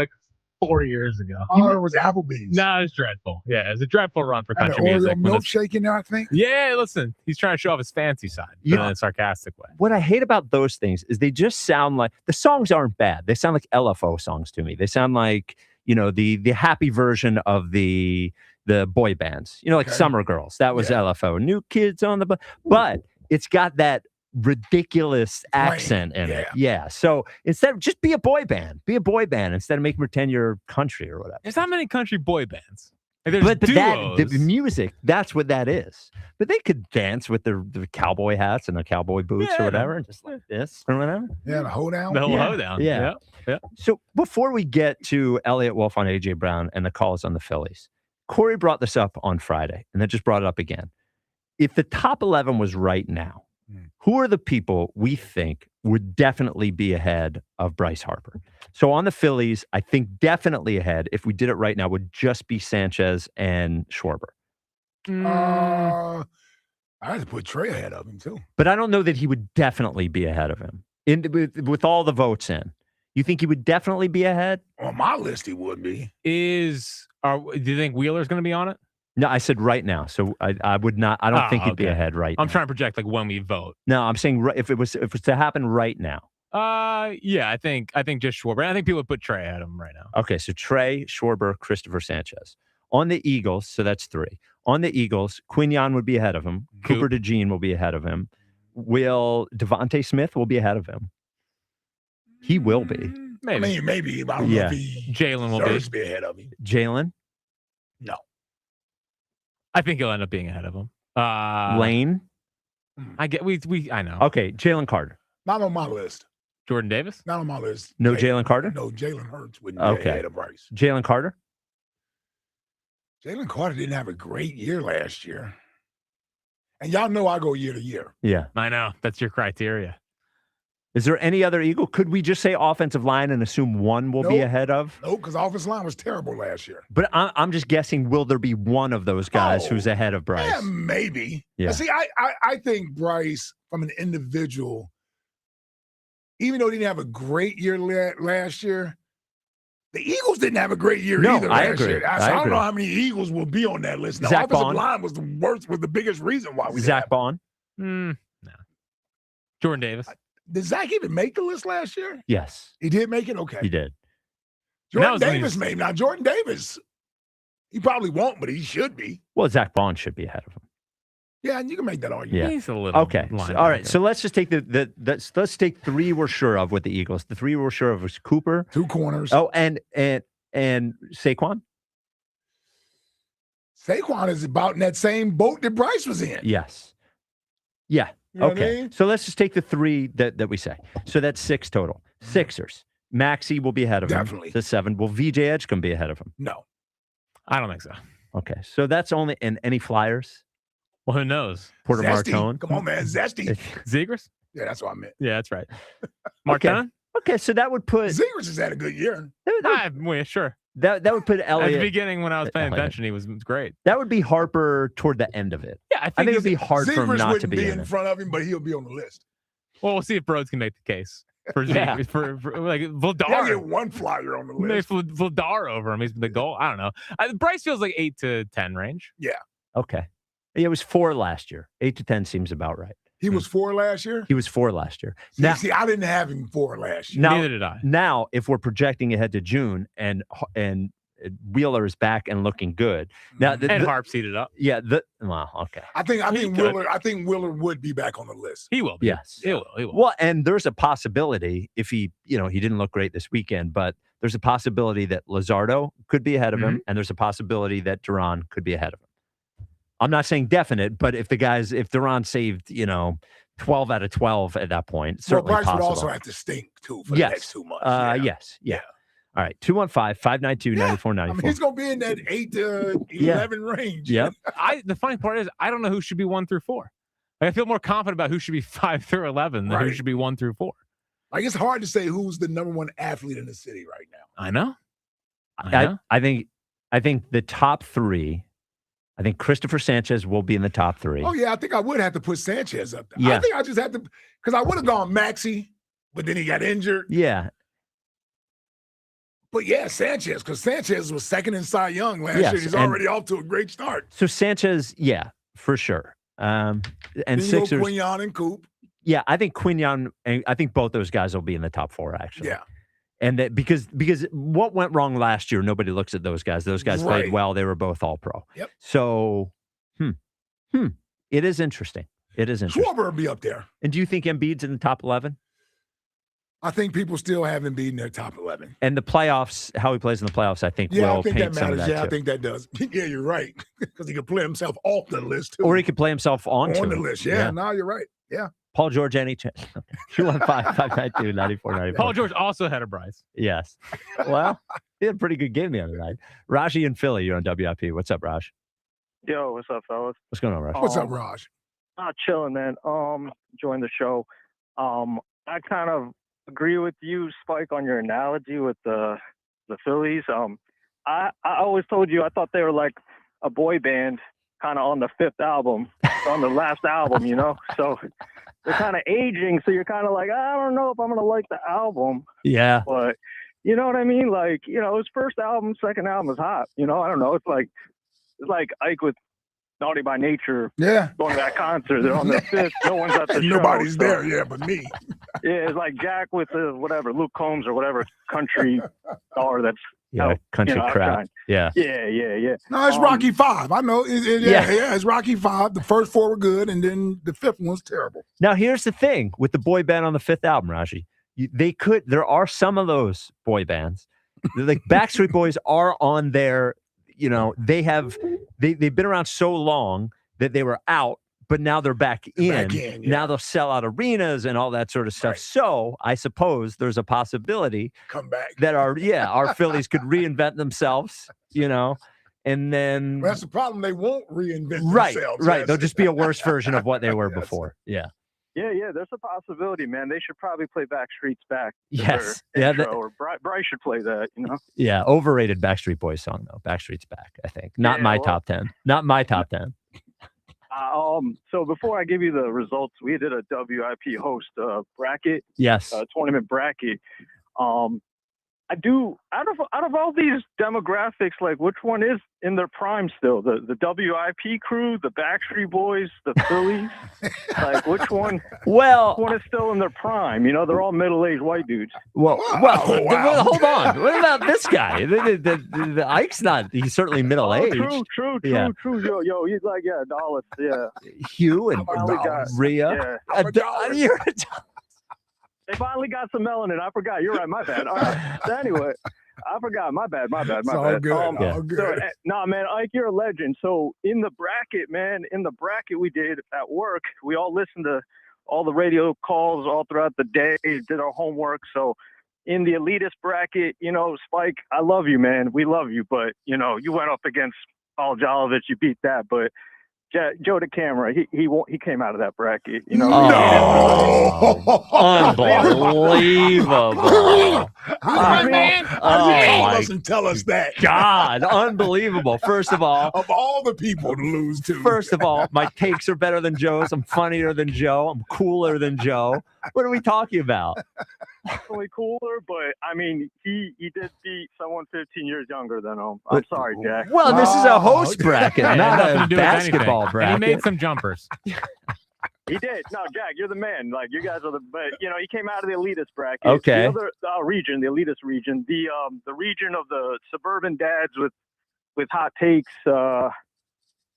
4 years ago. Oh, it was Applebee's. No, it's dreadful. Yeah, it's a dreadful run for And country the Oreo music. milkshake in there, I think. Yeah, listen, he's trying to show off his fancy side, but in a sarcastic way. What I hate about those things is they just sound like the songs aren't bad. They sound like LFO songs to me. They sound like, the happy version of the boy bands, like Summer Girls. That was LFO. New Kids on the bus. But it's got that ridiculous accent in it. Yeah. So instead of just be a boy band instead of making pretend you're country or whatever. There's not many country boy bands. But the music, that's what that is. But they could dance with the cowboy hats and the cowboy boots or whatever, and just like this or whatever. Yeah, the hoedown. The whole hoedown. Yeah. So before we get to Eliot Wolf on AJ Brown and the calls on the Phillies, Corey brought this up on Friday and then just brought it up again. If the top 11 was right now, who are the people we think would definitely be ahead of Bryce Harper? So on the Phillies, I think definitely ahead, if we did it right now, would just be Sanchez and Schwarber. I had to put Trey ahead of him, too. But I don't know that he would definitely be ahead of him. With all the votes in. You think he would definitely be ahead? On my list, he would be. Do you think Wheeler's going to be on it? No, I said right now. So I would not. I don't think he'd be ahead right now. I'm trying to project when we vote. No, I'm saying if it was to happen right now. Yeah, I think just Schwarber. I think people would put Trey ahead of him right now. Okay, so Trey, Schwarber, Christopher Sanchez. On the Eagles, so that's 3. On the Eagles, Quinyon would be ahead of him. Cooper DeJean will be ahead of him. Devontae Smith will be ahead of him. He will be. Maybe. I don't know if Jaylen will be ahead of him. Jaylen? No. I think he'll end up being ahead of him. Lane? I know. Okay, Jalen Carter. Not on my list. Jordan Davis? Not on my list. No Jalen Carter? No, Jalen Hurts wouldn't be ahead of Bryce. Jalen Carter? Jalen Carter didn't have a great year last year. And y'all know I go year to year. Yeah. I know. That's your criteria. Is there any other Eagle? Could we just say offensive line and assume one will be ahead of? No, because offensive line was terrible last year. But I'm just guessing, will there be one of those guys who's ahead of Bryce? Yeah, maybe. Yeah. See, I think Bryce, from an individual, even though he didn't have a great year last year, the Eagles didn't have a great year either last year. I don't know how many Eagles will be on that list. The offensive line was the worst, was the biggest reason why we Zach Bond? No. Jordan Davis. Did Zach even make the list last year? Yes. He did make it? Okay. He did. Jordan Davis made. Now, Jordan Davis, he probably won't, but he should be. Well, Zach Bond should be ahead of him. Yeah, and you can make that argument. Yeah. He's a little okay. So, all right. So let's just take let's take 3 we're sure of with the Eagles. The 3 we're sure of was Cooper. 2 corners. Oh, and Saquon? Saquon is about in that same boat that Bryce was in. Yes. Yeah. You know okay. what I mean? So let's just take the 3 that we say. So that's 6 total. Sixers. Maxey will be ahead of him. Definitely. The 7. Will VJ Edgecombe be ahead of him? No. I don't think so. Okay. So that's only in any Flyers? Well, who knows? Porter Zesty. Martone. Come on, man. Zesty. Zegras? Yeah, that's what I meant. Yeah, that's right. Martin? Okay, so that would put Zegers has had a good year. Yeah, sure. That would put Eliot At the beginning when I was paying attention, he was great. That would be Harper toward the end of it. Yeah, I think it would be hard for him Zegers not to wouldn't be be in in it. front of him, but he'll be on the list. Well, we'll see if Rhodes can make the case for Yeah. Zegers, for like He'll Vladar. get one flyer on the Maybe list. Vladar over him. He's the goal. I don't know. Bryce feels like 8 to 10 range. Yeah. Okay. Yeah, it was 4 last year. 8 to 10 seems about right. He was 4 last year? He was 4 last year. See, I didn't have him 4 last year. Neither did I. Now, if we're projecting ahead to June and Wheeler is back and looking good. Now, and Harp seated up. Yeah. Well, okay. I think Wheeler would be back on the list. He will be. Yes. He will. Well, and there's a possibility if he didn't look great this weekend, but there's a possibility that Luzardo could be ahead of him, and there's a possibility that Duran could be ahead of him. I'm not saying definite, but if Duran saved, 12 out of 12 at that point, certainly Bryce possible. would also have to stink too for the next 2 months. Yes. Yeah. All right. 215-592-9494. I mean, he's going to be in that 8 to 11 range. Yep. The funny part is, I don't know who should be 1 through 4. Like, I feel more confident about who should be 5 through 11 than who should be 1 through 4. Like, it's hard to say who's the number one athlete in the city right now. I know. I think the top 3. I think Christopher Sanchez will be in the top 3. Oh, yeah, I think I would have to put Sanchez up there. Yeah. I think I just have to, because I would have gone Maxey, but then he got injured. Yeah. But yeah, Sanchez, because Sanchez was second in Cy Young last year. He's already off to a great start. So Sanchez, yeah, for sure. And then Sixers, you go Quignon and Coop. Yeah, I think Quignon, and I think both those guys will be in the top 4, actually. Yeah. And that because what went wrong last year, nobody looks at those guys. Those guys played well. They were both all pro. Yep. So, it is interesting. It is interesting. Schwarber will be up there. And do you think Embiid's in the top 11? I think people still have Embiid in their top 11. And the playoffs, how he plays in the playoffs, I think will paint some of that Yeah, too. I think that does. Yeah, you're right. Because he can play himself off the list too. Or he could play himself on onto the it. list. Yeah, no, you're right. Yeah. Paul George, any chance? 215-592-9494. Paul George also had a Bryce. Yes. Well, he had a pretty good game the other night. Raji in Philly, you're on WIP. What's up, Raj? Yo, what's up, fellas? What's going on, Raj? What's up, Raj? Chilling, man. Enjoying the show. I kind of agree with you, Spike, on your analogy with the Phillies. I always told you I thought they were like a boy band, kind of on the 5th album, on the last album, So they're kind of aging, so you're kind of like, I don't know if I'm gonna like the album. Yeah. But you know what I mean? Like, his first album, second album is hot. I don't know. It's like Ike with Naughty by Nature. Yeah. Going to that concert. They're on the 5th. No one's at the show. Nobody's so. there, yeah, but me. Yeah, it's like Jack with the whatever, Luke Combs or whatever country star that's country crap. Yeah. Yeah. No, it's Rocky 5. I know. It's Rocky 5. The first 4 were good, and then the 5th one's terrible. Now, here's the thing with the boy band on the 5th album, Raji. There are some of those boy bands. Like Backstreet Boys are on their, they've been around so long that they were out, but now they're back in. Now they'll sell out arenas and all that sort of stuff. Right. So I suppose there's a possibility come back that our Phillies could reinvent themselves, and then that's the problem. They won't reinvent themselves. Right. They'll just be a worse version of what they were before. Yeah. Yeah, there's a possibility, man. They should probably play Backstreet's Back. Yes. Or Bryce should play that, Yeah, overrated Backstreet Boys song, though. Backstreet's Back, I think. Not my top 10. Not my top 10. So before I give you the results, we did a WIP host bracket. Yes. Tournament bracket. I do out of all these demographics, like which one is in their prime still? The WIP crew, the Backstreet Boys, the Phillies? Like which one? Well, which one is still in their prime? They're all middle-aged white dudes. Well, hold on. What about this guy? The Ike's not. He's certainly middle-aged. True. Yo, he's like Dallas. Yeah. Hugh and Rhea. Yeah. They finally got some melanin. I forgot. You're right. My bad. All right. So anyway, I forgot. My bad. My bad. All good. All good. So, man, Ike, you're a legend. So in the bracket we did at work, we all listened to all the radio calls all throughout the day, did our homework. So in the elitist bracket, Spike, I love you, man. We love you. But, you went up against Paul Jolovich. You beat that. But Joe DeCamera, he came out of that bracket. You know. Unbelievable. Man, how do you call us and tell us that? God, unbelievable. First of all, of all the people to lose to. First of all, my takes are better than Joe's. I'm funnier than Joe. I'm cooler than Joe. What are we talking about? Definitely cooler, but I mean, he did beat someone 15 years younger than him. I'm sorry, Jack. Well, this is a host bracket, not a basketball bracket. And he made some jumpers. He did. No, Jack, you're the man. Like, you guys are the. But he came out of the elitist bracket. Okay. The other region, the elitist region, the region of the suburban dads with hot takes.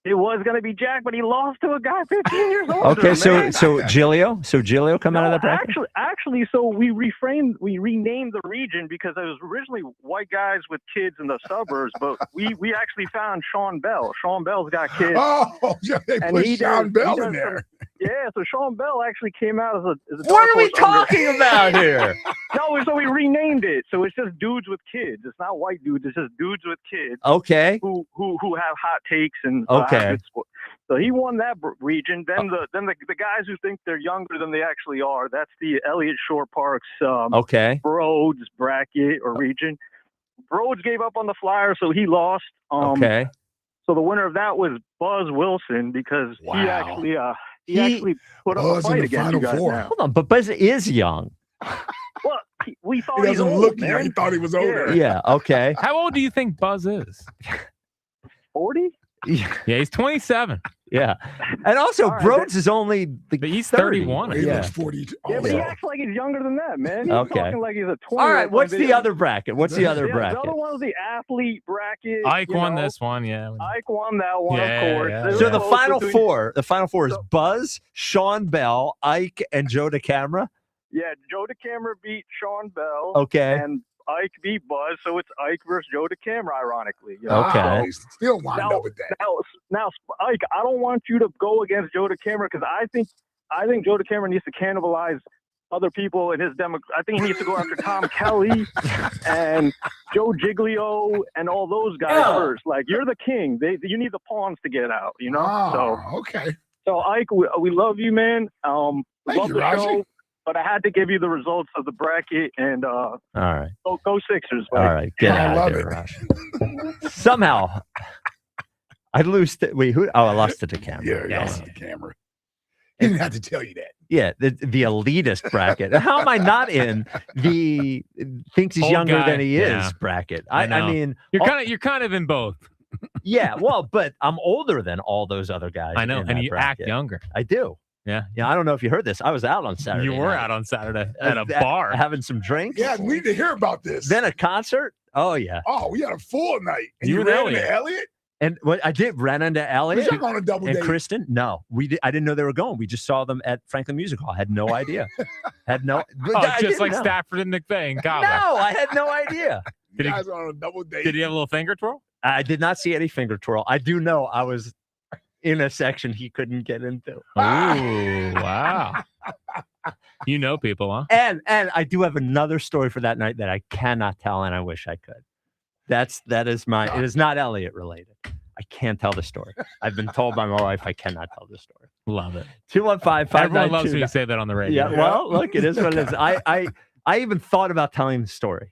It was going to be Jack, but he lost to a guy 15 years older. Okay, so man. Gilio come out of that bracket? Actually, so we renamed the region because it was originally white guys with kids in the suburbs, but we actually found Sean Bell. Sean Bell's got kids. Oh, yeah, they put Sean Bell in there. Yeah, so Sean Bell actually came out as a What are we talking about here? No, so we renamed it. So it's just dudes with kids. It's not white dudes. It's just dudes with kids. Okay. Who have hot takes and okay. So he won that region. Then the guys who think they're younger than they actually are. That's the Eliot Shorr-Parks Broads bracket or region. Broads gave up on the Flyers, so he lost. Okay. So the winner of that was Buzz Wilson because he actually put up a fight against you guys now. Hold on, but Buzz is young. Well, we thought he doesn't look young. He thought he was older. Yeah. Okay. How old do you think Buzz is? 40? Yeah, he's 27. Yeah. And also, right, Broads is only he's 30. 31. He looks 40. Yeah, but he acts like he's younger than that, man. He's talking like he's a 20. All right, what's the other bracket? What's the other bracket? The other one was the athlete bracket. Ike won this one, yeah. Ike won that one, of course. Yeah. So the final four is Buzz, Sean Bell, Ike, and Joe DeCamera? Yeah, Joe DeCamera beat Sean Bell. Okay. And Ike beat Buzz, so it's Ike versus Joe DeCamera, ironically. Okay. Still wind up with that. Now, Ike, I don't want you to go against Joe DeCamera because I think Joe DeCamera needs to cannibalize other people in his demo. I think he needs to go after Tom Kelly and Joe Giglio and all those guys first. Like, you're the king. You need the pawns to get out, you know? Okay. So, Ike, we love you, man. Love you, the Raji. show. But I had to give you the results of the bracket, and all right, go Sixers. All right, get out of here, Rash. Somehow, I lose. Wait, who? Oh, I lost to DeCamera. Yeah, you lost to DeCamera. He didn't have to tell you that. Yeah, the elitist bracket. How am I not in the thinks he's Old younger guy. than he is Yeah. bracket? I I mean, you're kind of in both. Yeah, well, but I'm older than all those other guys. I know, in and that you bracket. act younger. I do. Yeah. Yeah, I don't know if you heard this. I was out on Saturday. You were night. out on Saturday at a bar. having some drinks. Yeah, we need to hear about this. Then a concert. Oh yeah. Oh, we had a full night. And You you and ran Elliot. into Elliot? And what I did ran into Elliot Was y'all on a double and date? Kristen. No, I didn't know they were going. We just saw them at Franklin Music Hall. Had no idea. Had no. Oh, I just didn't like know. Stafford and McVay and Cowboy. No, I had no idea. You guys are on a double date. Did he have a little finger twirl? I did not see any finger twirl. I do know I was in a section he couldn't get into. Ooh, wow. You know people, huh? And I do have another story for that night that I cannot tell, and I wish I could. That is my. It is not Elliot related. I can't tell the story. I've been told by my wife I cannot tell the story. Love it. 215-592. Everyone loves when you say that on the radio. Yeah. Well, look, it is what it is. I even thought about telling the story,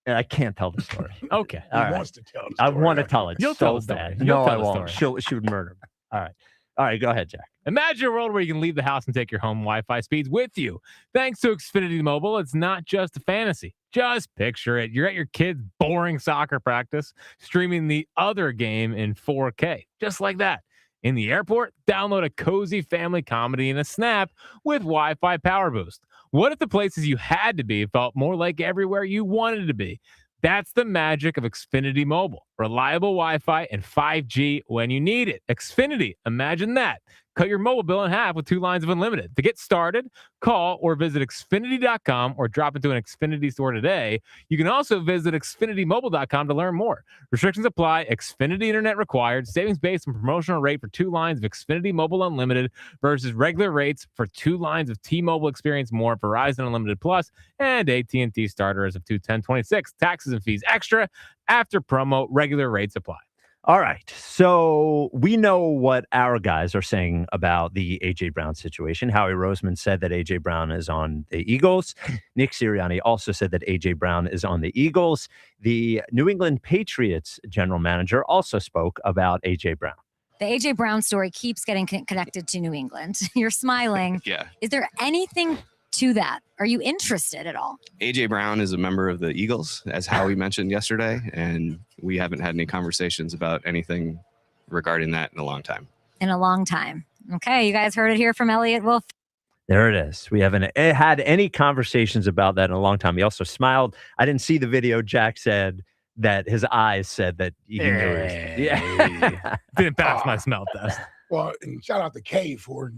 and I can't tell the story. Okay. All right. wants to tell the I story. want to tell it. You'll so tell the story. bad. You'll No, tell I the won't. story. She would murder me. All right. All right. Go ahead, Jack. Imagine a world where you can leave the house and take your home Wi-Fi speeds with you. Thanks to Xfinity Mobile, it's not just a fantasy. Just picture it. You're at your kid's boring soccer practice, streaming the other game in 4K. Just like that. In the airport, download a cozy family comedy in a snap with Wi-Fi Power Boost. What if the places you had to be felt more like everywhere you wanted to be? That's the magic of Xfinity Mobile. Reliable Wi-Fi and 5G when you need it. Xfinity, imagine that. Cut your mobile bill in half with 2 lines of unlimited. To get started, call or visit Xfinity.com or drop into an Xfinity store today. You can also visit XfinityMobile.com to learn more. Restrictions apply. Xfinity Internet required. Savings based on promotional rate for 2 lines of Xfinity Mobile Unlimited versus regular rates for 2 lines of T-Mobile Experience More, Verizon Unlimited Plus, and AT&T starters of $210.26. Taxes and fees extra. After promo, regular rates apply. All right. So we know what our guys are saying about the A.J. Brown situation. Howie Roseman said that A.J. Brown is on the Eagles. Nick Sirianni also said that A.J. Brown is on the Eagles. The New England Patriots general manager also spoke about A.J. Brown. The A.J. Brown story keeps getting connected to New England. You're smiling. Yeah. Is there anything to that? Are you interested at all? A.J. Brown is a member of the Eagles, as Howie mentioned yesterday, and we haven't had any conversations about anything regarding that in a long time. In a long time. Okay, you guys heard it here from Eliot Wolf. There it is. We haven't had any conversations about that in a long time. He also smiled. I didn't see the video. Jack said that his eyes said that he knew it. Yeah. Didn't pass my smell test. Well, and shout out to Kay for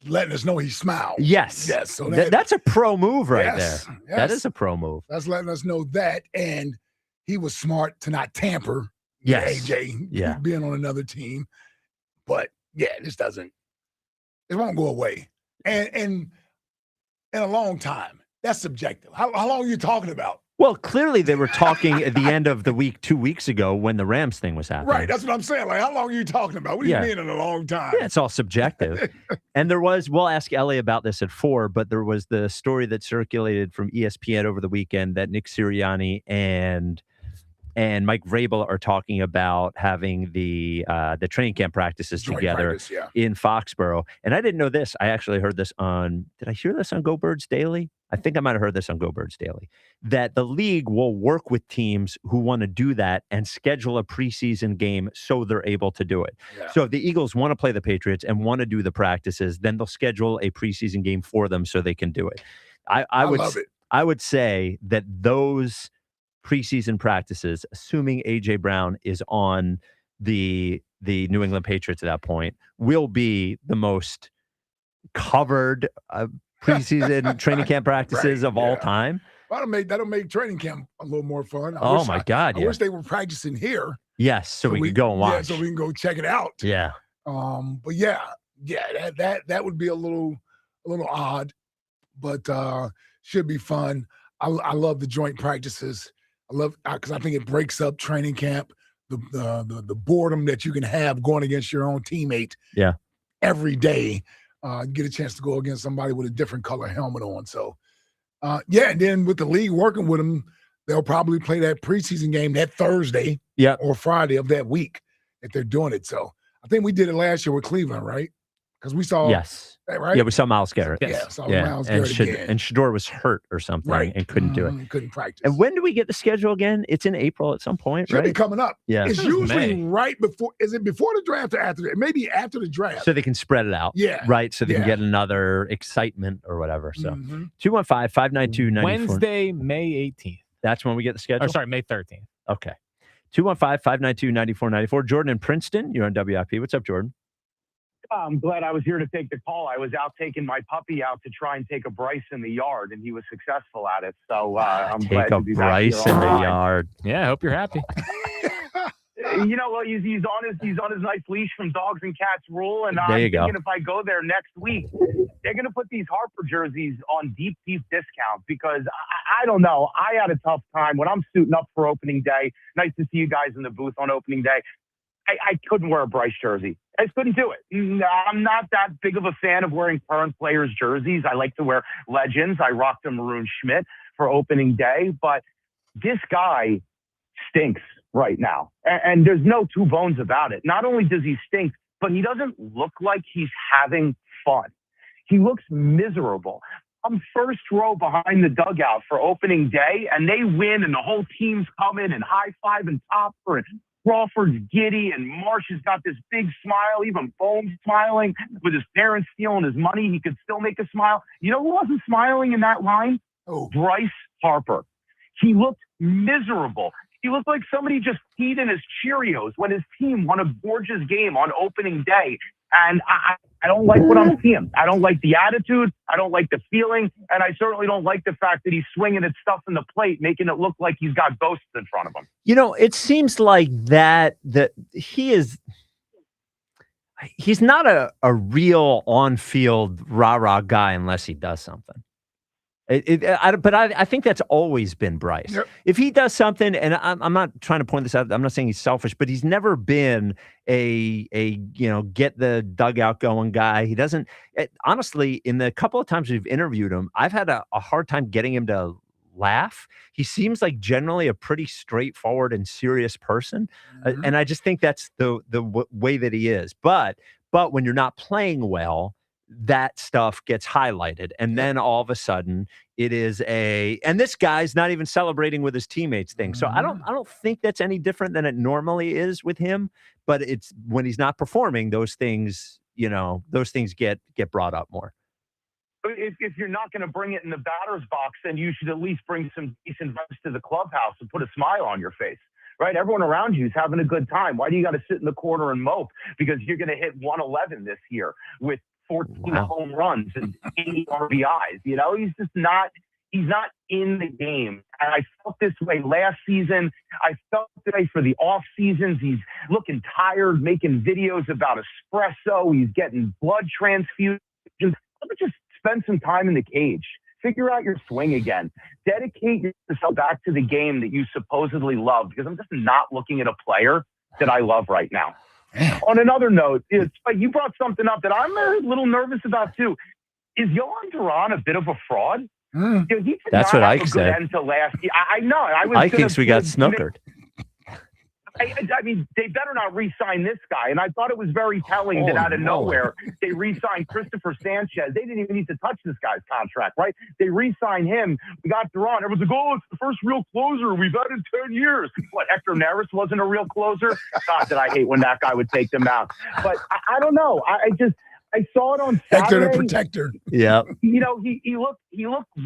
letting us know he smiled. Yes. Yes. So that's a pro move right there. Yes. That is a pro move. That's letting us know that. And he was smart to not tamper with Yes. AJ being on another team. But yeah, it won't go away. And in a long time, that's subjective. How long are you talking about? Well, clearly they were talking at the end of the week 2 weeks ago when the Rams thing was happening. Right. That's what I'm saying. Like, how long are you talking about? What do you mean in a long time? Yeah, it's all subjective. And we'll ask Ellie about this at 4, but there was the story that circulated from ESPN over the weekend that Nick Sirianni and Mike Vrabel are talking about having the training camp practices together in Foxborough. And I didn't know this. I actually heard this did I hear this on Go Birds Daily? I think I might have heard this on Go Birds Daily, that the league will work with teams who want to do that and schedule a preseason game so they're able to do it. Yeah. So if the Eagles want to play the Patriots and want to do the practices, then they'll schedule a preseason game for them so they can do it. I would say that those preseason practices, assuming A.J. Brown is on the New England Patriots at that point, will be the most covered preseason training camp practices of all time. That'll make training camp a little more fun. I wish they were practicing here. Yes, so we could go and watch. Yeah, so we can go check it out. Yeah. But that would be a little odd, but should be fun. I love the joint practices. Because I think it breaks up training camp, the boredom that you can have going against your own teammate. Yeah. Every day, get a chance to go against somebody with a different color helmet on. So, and then with the league working with them, they'll probably play that preseason game that Thursday or Friday of that week if they're doing it. So I think we did it last year with Cleveland, right? Because we saw that, right? Yeah, we saw Myles Garrett. Yes. Myles Garrett again. And Shador was hurt or something and couldn't do it. Couldn't practice. And when do we get the schedule again? It's in April at some point, Should right? be coming up. Yeah. It's usually right before. Is it before the draft or after? It may be after the draft. So they can spread it out. Yeah. Right. So they can get another excitement or whatever. So 215-592-94. Wednesday, May 18th. That's when we get the schedule? Or sorry, May 13th. Okay. 215-592-9494. Jordan in Princeton, you're on WIP. What's up, Jordan? I'm glad I was here to take the call. I was out taking my puppy out to try and take a Bryce in the yard, and he was successful at it. So I'm glad to be back here. Take a Bryce in the yard. Yeah, I hope you're happy. You know what? He's on his nice leash from Dogs and Cats Rule, and I'm thinking if I go there next week, they're going to put these Harper jerseys on deep discount because I don't know. I had a tough time when I'm suiting up for opening day. Nice to see you guys in the booth on opening day. I couldn't wear a Bryce jersey. I just couldn't do it. I'm not that big of a fan of wearing current players' jerseys. I like to wear legends. I rocked a Maroon Schmidt for opening day, but this guy stinks right now. And there's no two bones about it. Not only does he stink, but he doesn't look like he's having fun. He looks miserable. I'm first row behind the dugout for opening day, and they win, and the whole team's coming and high-five and Topper, and Crawford's giddy, and Marsh has got this big smile, even Bohm's smiling. With his parents stealing his money, he could still make a smile. You know who wasn't smiling in that line? Oh, Bryce Harper. He looked miserable. He looked like somebody just peed in his Cheerios when his team won a gorgeous game on opening day. And I don't like what I'm seeing. I don't like the attitude. I don't like the feeling. And I certainly don't like the fact that he's swinging at stuff in the plate, making it look like he's got ghosts in front of him. You know, it seems like that he's not a real on-field rah-rah guy unless he does something. But I think that's always been Bryce. Yep. If he does something, and I'm not trying to point this out, I'm not saying he's selfish, but he's never been a get the dugout going guy. He doesn't. Honestly, in the couple of times we've interviewed him, I've had a hard time getting him to laugh. He seems like generally a pretty straightforward and serious person, and I just think that's the way that he is. But when you're not playing well, that stuff gets highlighted, and then all of a sudden it is and this guy's not even celebrating with his teammates thing. So I don't think that's any different than it normally is with him, but it's when he's not performing, those things get brought up more. If you're not going to bring it in the batter's box, then you should at least bring some decent vibes to the clubhouse and put a smile on your face. Right? Everyone around you is having a good time. Why do you got to sit in the corner and mope? Because you're going to hit 111 this year with 14 home runs and 80 RBIs. He's just not. He's not in the game. And I felt this way last season. I felt this way for the off seasons. He's looking tired, making videos about espresso. He's getting blood transfusions. Just spend some time in the cage. Figure out your swing again. Dedicate yourself back to the game that you supposedly love, because I'm just not looking at a player that I love right now. On another note, you brought something up that I'm a little nervous about too. Is Yohan Duran a bit of a fraud? That's what Ike said. End to last year. I know. Ike thinks we got snookered. I mean, they better not re-sign this guy. And I thought it was very telling that out of nowhere, they re-signed Christopher Sanchez. They didn't even need to touch this guy's contract, right? They re-signed him. We got Duran. Everyone's like, oh, it's the first real closer we've had in 10 years. What, Hector Neris wasn't a real closer? God, did I hate when that guy would take them out. But I don't know. I saw it on Saturday. Hector the protector. Yeah. He looked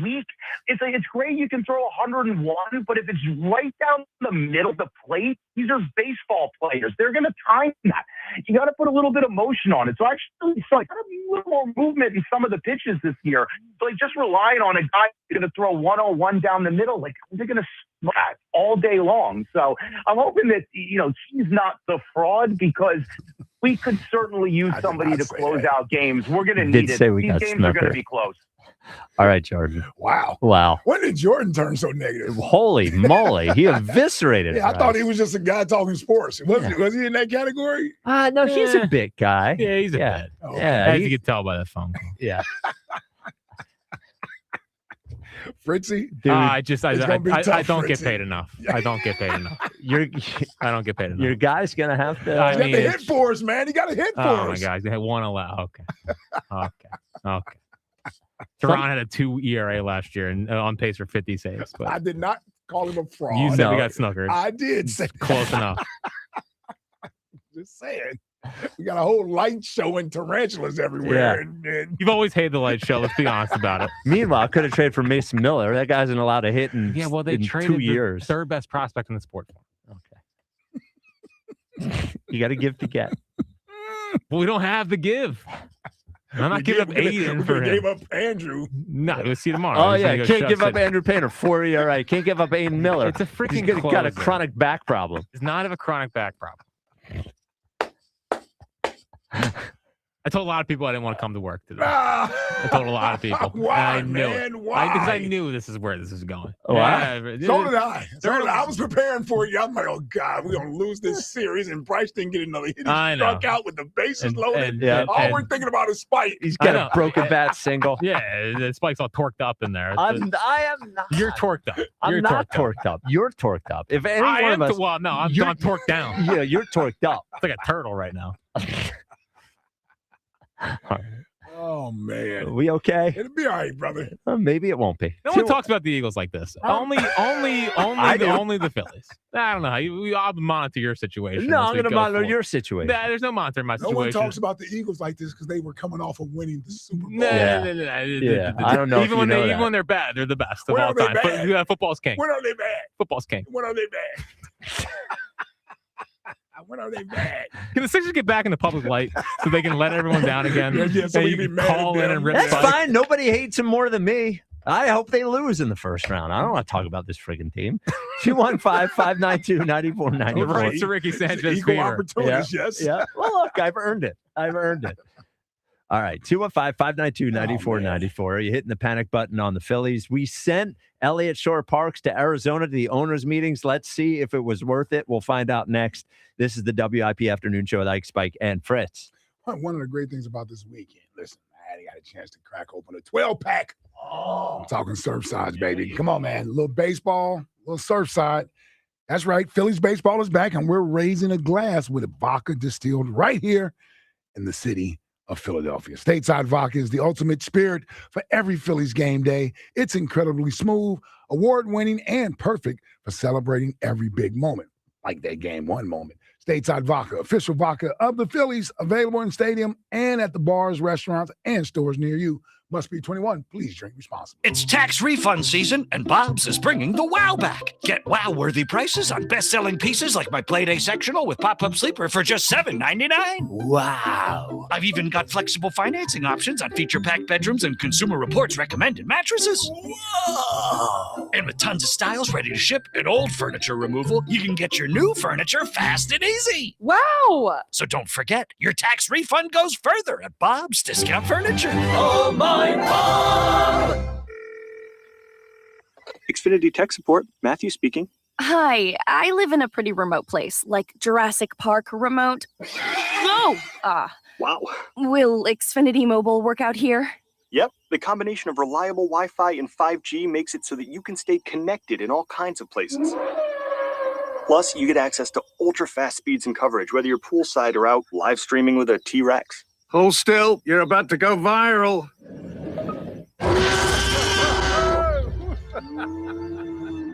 weak. It's great you can throw 101, but if it's right down the middle of the plate, these are baseball players. They're going to time that. You got to put a little bit of motion on it. So actually, got to be a little more movement in some of the pitches this year. So just relying on a guy who's going to throw 101 down the middle, they're going to smack all day long. So I'm hoping that he's not the fraud, because we could certainly use somebody to close out games. We're going to need it. These games are going to be close. All right, Jordan. Wow. When did Jordan turn so negative? Holy moly. He eviscerated I thought he was just a guy talking sports. Was he in that category? No, he's a bit guy. Yeah, he's a bit. Oh, yeah, as you could tell by that phone call. Yeah. Fritzy? Dude, I don't get Fritzy. paid enough. I don't get paid enough. I don't get paid enough. Your guy's going to have to. You got to hit for us, man. You got to hit for us. Oh, my God. They had one allowed. Okay. Duran had a 2 ERA last year and on pace for 50 saves. But I did not call him a fraud. you said we got snookered. I did say Close enough. Just saying. We got a whole light show and tarantulas everywhere. Yeah. And You've always hated the light show. Let's be honest about it. Meanwhile, could have traded for Mason Miller. That guy's not allowed to hit in, they in traded 2 years. the third best prospect in the sport. Okay. You got to give to get. Well, we don't have the give. I'm not giving up Aiden for him. Gave up Andrew. No, we'll see tomorrow. Oh, yeah. Can't give up Andrew Painter. 4 ERA. Can't give up Aiden Miller. It's a freaking He's got a chronic back problem. It's not of a chronic back problem. I told a lot of people I didn't want to come to work today. I told a lot of people. Why, I knew man? it. Why? Because I knew this is where this is going. Why? So did I. I was preparing for you. I'm like, oh, God, we're going to lose this series. And Bryce didn't get another hit. He struck out with the bases loaded. All we're thinking about is Spike. He's got a broken bat single. Yeah, the Spike's all torqued up in there. I am not. You're torqued up. I'm not torqued up. You're torqued up. If any I one am. of us, Well, no, I'm torqued down. Yeah, you're torqued up. It's like a turtle right now. Oh, man. We okay? It'll be all right, brother. Maybe it won't be. No one talks about the Eagles like this. Only the Phillies. I don't know. I'll monitor your situation. No, I'm going to monitor your situation. There's no monitoring my situation. No one talks about the Eagles like this because they were coming off of winning the Super Bowl. Yeah, I don't know. Even when they're bad, they're the best of all time. Football's king. When are they bad? Football's king. When are they bad? When are they bad? Can the Sixers get back in the public light so they can let everyone down again? So you can call in and rip. That's fine. Nobody hates him more than me. I hope they lose in the first round. I don't want to talk about this friggin' team. 215-592-9494. Right to Ricky Sanchez. Equal opportunities, yes. Yeah. Well, look, I've earned it. All right, 215-592-9494. Are you hitting the panic button on the Phillies? We sent Eliot Shorr-Parks to Arizona to the owners' meetings. Let's see if it was worth it. We'll find out next. This is the WIP Afternoon Show with Ike, Spike, and Fritz. One of the great things about this weekend, listen, I got a chance to crack open a 12-pack. I'm talking Surfsides, baby. Come on, man. A little baseball, a little Surfside. That's right. Phillies baseball is back, and we're raising a glass with a vodka distilled right here in the city of Philadelphia. Stateside vodka is the ultimate spirit for every Phillies game day. It's incredibly smooth, award-winning, and perfect for celebrating every big moment, like that Game 1 moment. Stateside vodka, official vodka of the Phillies, available in stadium and at the bars, restaurants, and stores near you. Must be 21. Please drink responsibly. It's tax refund season, and Bob's is bringing the wow back. Get wow-worthy prices on best-selling pieces like my Playday sectional with pop-up sleeper for just $7.99. Wow. I've even got flexible financing options on feature-packed bedrooms and Consumer Reports recommended mattresses. Whoa. And with tons of styles ready to ship and old furniture removal, you can get your new furniture fast and easy. Wow. So don't forget, your tax refund goes further at Bob's Discount Furniture. Oh, my Bob! Xfinity Tech Support, Matthew speaking. Hi, I live in a pretty remote place, like Jurassic Park remote. No! Wow. Will Xfinity Mobile work out here? Yep, the combination of reliable Wi-Fi and 5G makes it so that you can stay connected in all kinds of places. Plus, you get access to ultra-fast speeds and coverage, whether you're poolside or out live streaming with a T-Rex. Hold still, you're about to go viral.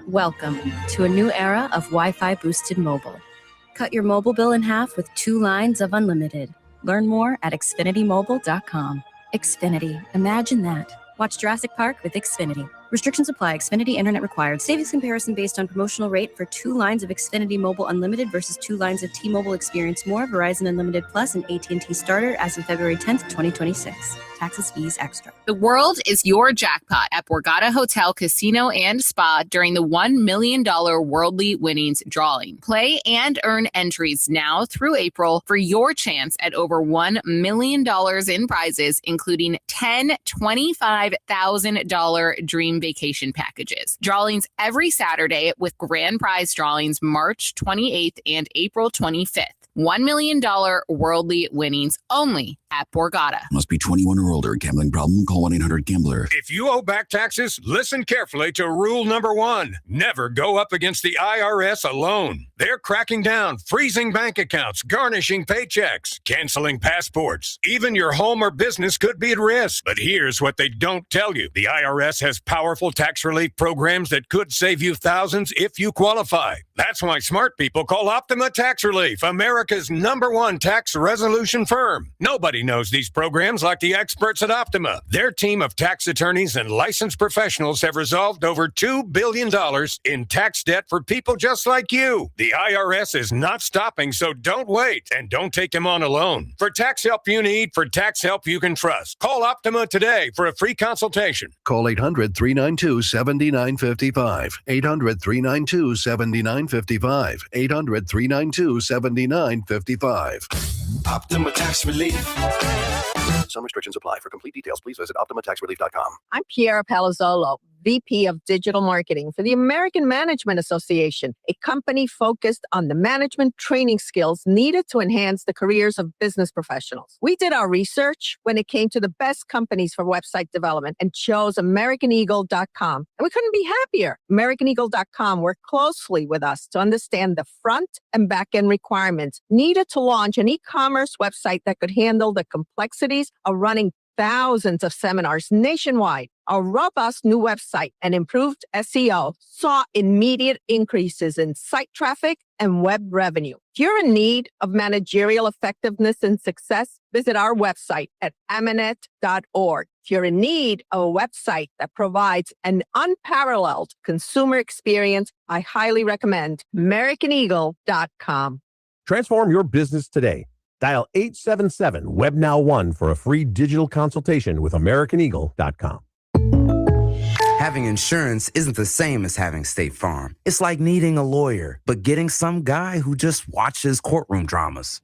Welcome to a new era of Wi-Fi boosted mobile. Cut your mobile bill in half with 2 lines of unlimited. Learn more at xfinitymobile.com. Xfinity, imagine that. Watch Jurassic Park with Xfinity. Restrictions apply. Xfinity Internet required. Savings comparison based on promotional rate for 2 lines of Xfinity Mobile Unlimited versus 2 lines of T-Mobile Experience More, Verizon Unlimited Plus, and AT&T Starter as of February 10th, 2026. Taxes, fees, extra. The world is your jackpot at Borgata Hotel, Casino, and Spa during the $1 million Worldly Winnings drawing. Play and earn entries now through April for your chance at over $1 million in prizes, including 10 $25,000 dream vacation packages. Drawings every Saturday with grand prize drawings March 28th and April 25th. $1 million Worldly Winnings only at Borgata. Must be 21 or older. Gambling problem? Call 1-800-GAMBLER. If you owe back taxes, listen carefully to rule number 1. Never go up against the IRS alone. They're cracking down, freezing bank accounts, garnishing paychecks, canceling passports. Even your home or business could be at risk. But here's what they don't tell you. The IRS has powerful tax relief programs that could save you thousands if you qualify. That's why smart people call Optima Tax Relief, America's #1 tax resolution firm. Nobody knows these programs like the experts at Optima. Their team of tax attorneys and licensed professionals have resolved over $2 billion in tax debt for people just like you. The IRS is not stopping, so don't wait and don't take them on alone. For tax help you need, for tax help you can trust, call Optima today for a free consultation. Call 800-392-7955. 800-392-7955. 800-392-7955. Optima Tax Relief. Some restrictions apply. For complete details, please visit OptimaTaxRelief.com. I'm Piera Palazzolo, VP of Digital Marketing for the American Management Association, a company focused on the management training skills needed to enhance the careers of business professionals. We did our research when it came to the best companies for website development and chose AmericanEagle.com. And we couldn't be happier. AmericanEagle.com worked closely with us to understand the front and back end requirements needed to launch an e-commerce website that could handle the complexities of running thousands of seminars nationwide. Our robust new website and improved SEO saw immediate increases in site traffic and web revenue. If you're in need of managerial effectiveness and success, visit our website at amanet.org. If you're in need of a website that provides an unparalleled consumer experience, I highly recommend AmericanEagle.com. Transform your business today. Dial 877-WEBNOW1 for a free digital consultation with AmericanEagle.com. Having insurance isn't the same as having State Farm. It's like needing a lawyer, but getting some guy who just watches courtroom dramas.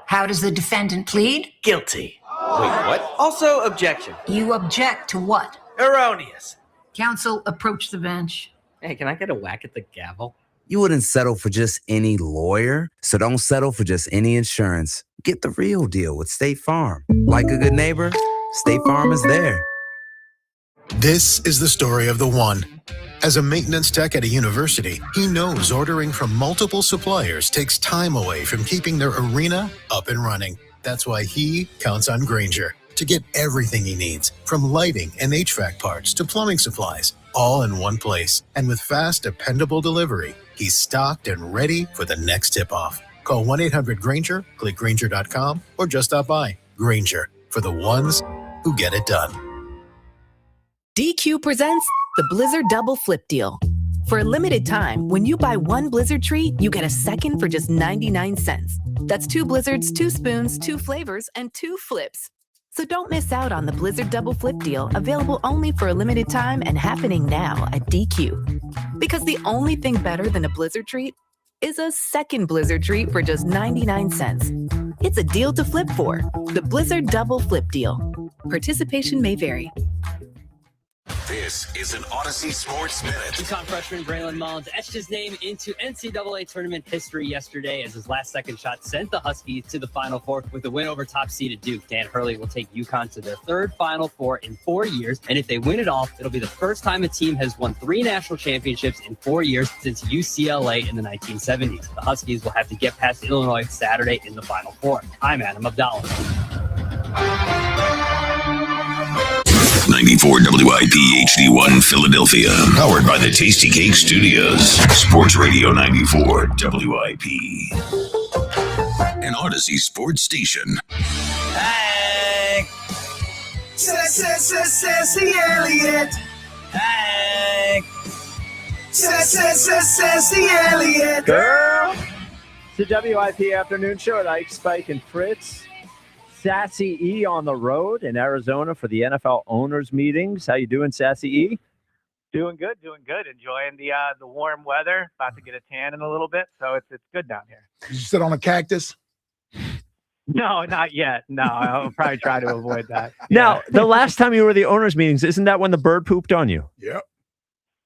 How does the defendant plead? Guilty. Wait, what? Also, objection. You object to what? Erroneous. Counsel, approach the bench. Hey, can I get a whack at the gavel? You wouldn't settle for just any lawyer, so don't settle for just any insurance. Get the real deal with State Farm. Like a good neighbor, State Farm is there. This is the story of the one. As a maintenance tech at a university, he knows ordering from multiple suppliers takes time away from keeping their arena up and running. That's why he counts on Grainger to get everything he needs, from lighting and HVAC parts to plumbing supplies, all in one place. And with fast, dependable delivery, he's stocked and ready for the next tip-off. Call 1-800-GRAINGER, click Grainger.com, or just stop by. Grainger, for the ones who get it done. DQ presents the Blizzard Double Flip Deal. For a limited time, when you buy one Blizzard treat, you get a second for just 99 cents. That's 2 Blizzards, 2 spoons, 2 flavors, and 2 flips. So don't miss out on the Blizzard Double Flip Deal, available only for a limited time and happening now at DQ. Because the only thing better than a Blizzard treat is a second Blizzard treat for just 99 cents. It's a deal to flip for. The Blizzard Double Flip Deal. Participation may vary. This is an Odyssey Sports Minute. UConn freshman Braylon Mullins etched his name into NCAA tournament history yesterday as his last-second shot sent the Huskies to the Final Four with a win over top-seeded Duke. Dan Hurley will take UConn to their third Final Four in 4 years, and if they win it all, it'll be the first time a team has won 3 national championships in 4 years since UCLA in the 1970s. The Huskies will have to get past Illinois Saturday in the Final Four. I'm Adam Abdallah. 94 WIP HD1 Philadelphia. Powered by the Tasty Cake Studios. Sports Radio 94 WIP. An Odyssey sports station. Hey! Sassy Eliot. Hey! Sassy Eliot. Girl! It's the WIP afternoon show at Ike, Spike, and Fritz. Sassy E on the road in Arizona for the NFL owners meetings. How you doing, Sassy E? Doing good. Enjoying the warm weather. About to get a tan in a little bit, so it's good down here. Did you sit on a cactus? No, not yet. No, I'll probably try to avoid that. Now, the last time you were at the owners meetings, isn't that when the bird pooped on you? Yep.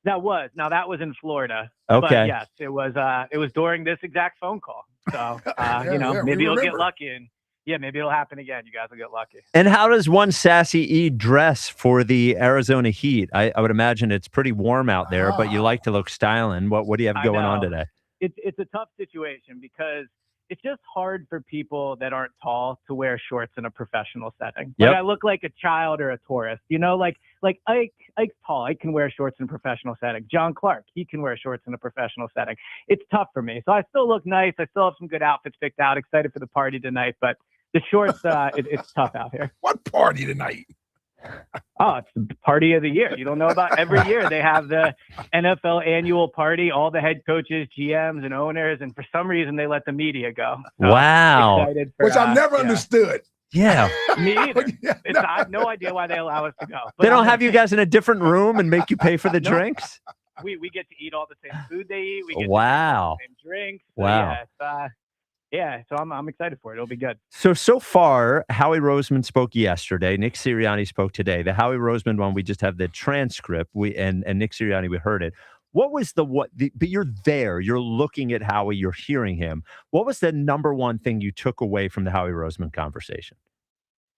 That was in Florida. Okay. But yes, it was during this exact phone call. So maybe you'll get lucky and. Yeah, maybe it'll happen again. You guys will get lucky. And how does one Sassy E dress for the Arizona heat? I would imagine it's pretty warm out there, but you like to look styling. What do you have going on today? It's a tough situation because it's just hard for people that aren't tall to wear shorts in a professional setting. Yep. Like I look like a child or a tourist, like Ike's tall. Ike can wear shorts in a professional setting. John Clark, he can wear shorts in a professional setting. It's tough for me. So I still look nice. I still have some good outfits picked out. Excited for the party tonight, but the shorts, it's tough out here. What party tonight? Oh, it's the party of the year. You don't know about every year they have the NFL annual party, all the head coaches, GMs, and owners, and for some reason they let the media go. So wow. Which I've never understood. Yeah. Me either. I have no idea why they allow us to go. But They don't have you guys in a different room and make you pay for the drinks? We get to eat all the same food they eat. We get wow. to eat the same drinks. So Wow. So I'm excited for it. It'll be good. So far, Howie Roseman spoke yesterday. Nick Sirianni spoke today. The Howie Roseman one, we just have the transcript. And Nick Sirianni, we heard it. What was but you're there. You're looking at Howie. You're hearing him. What was the number one thing you took away from the Howie Roseman conversation?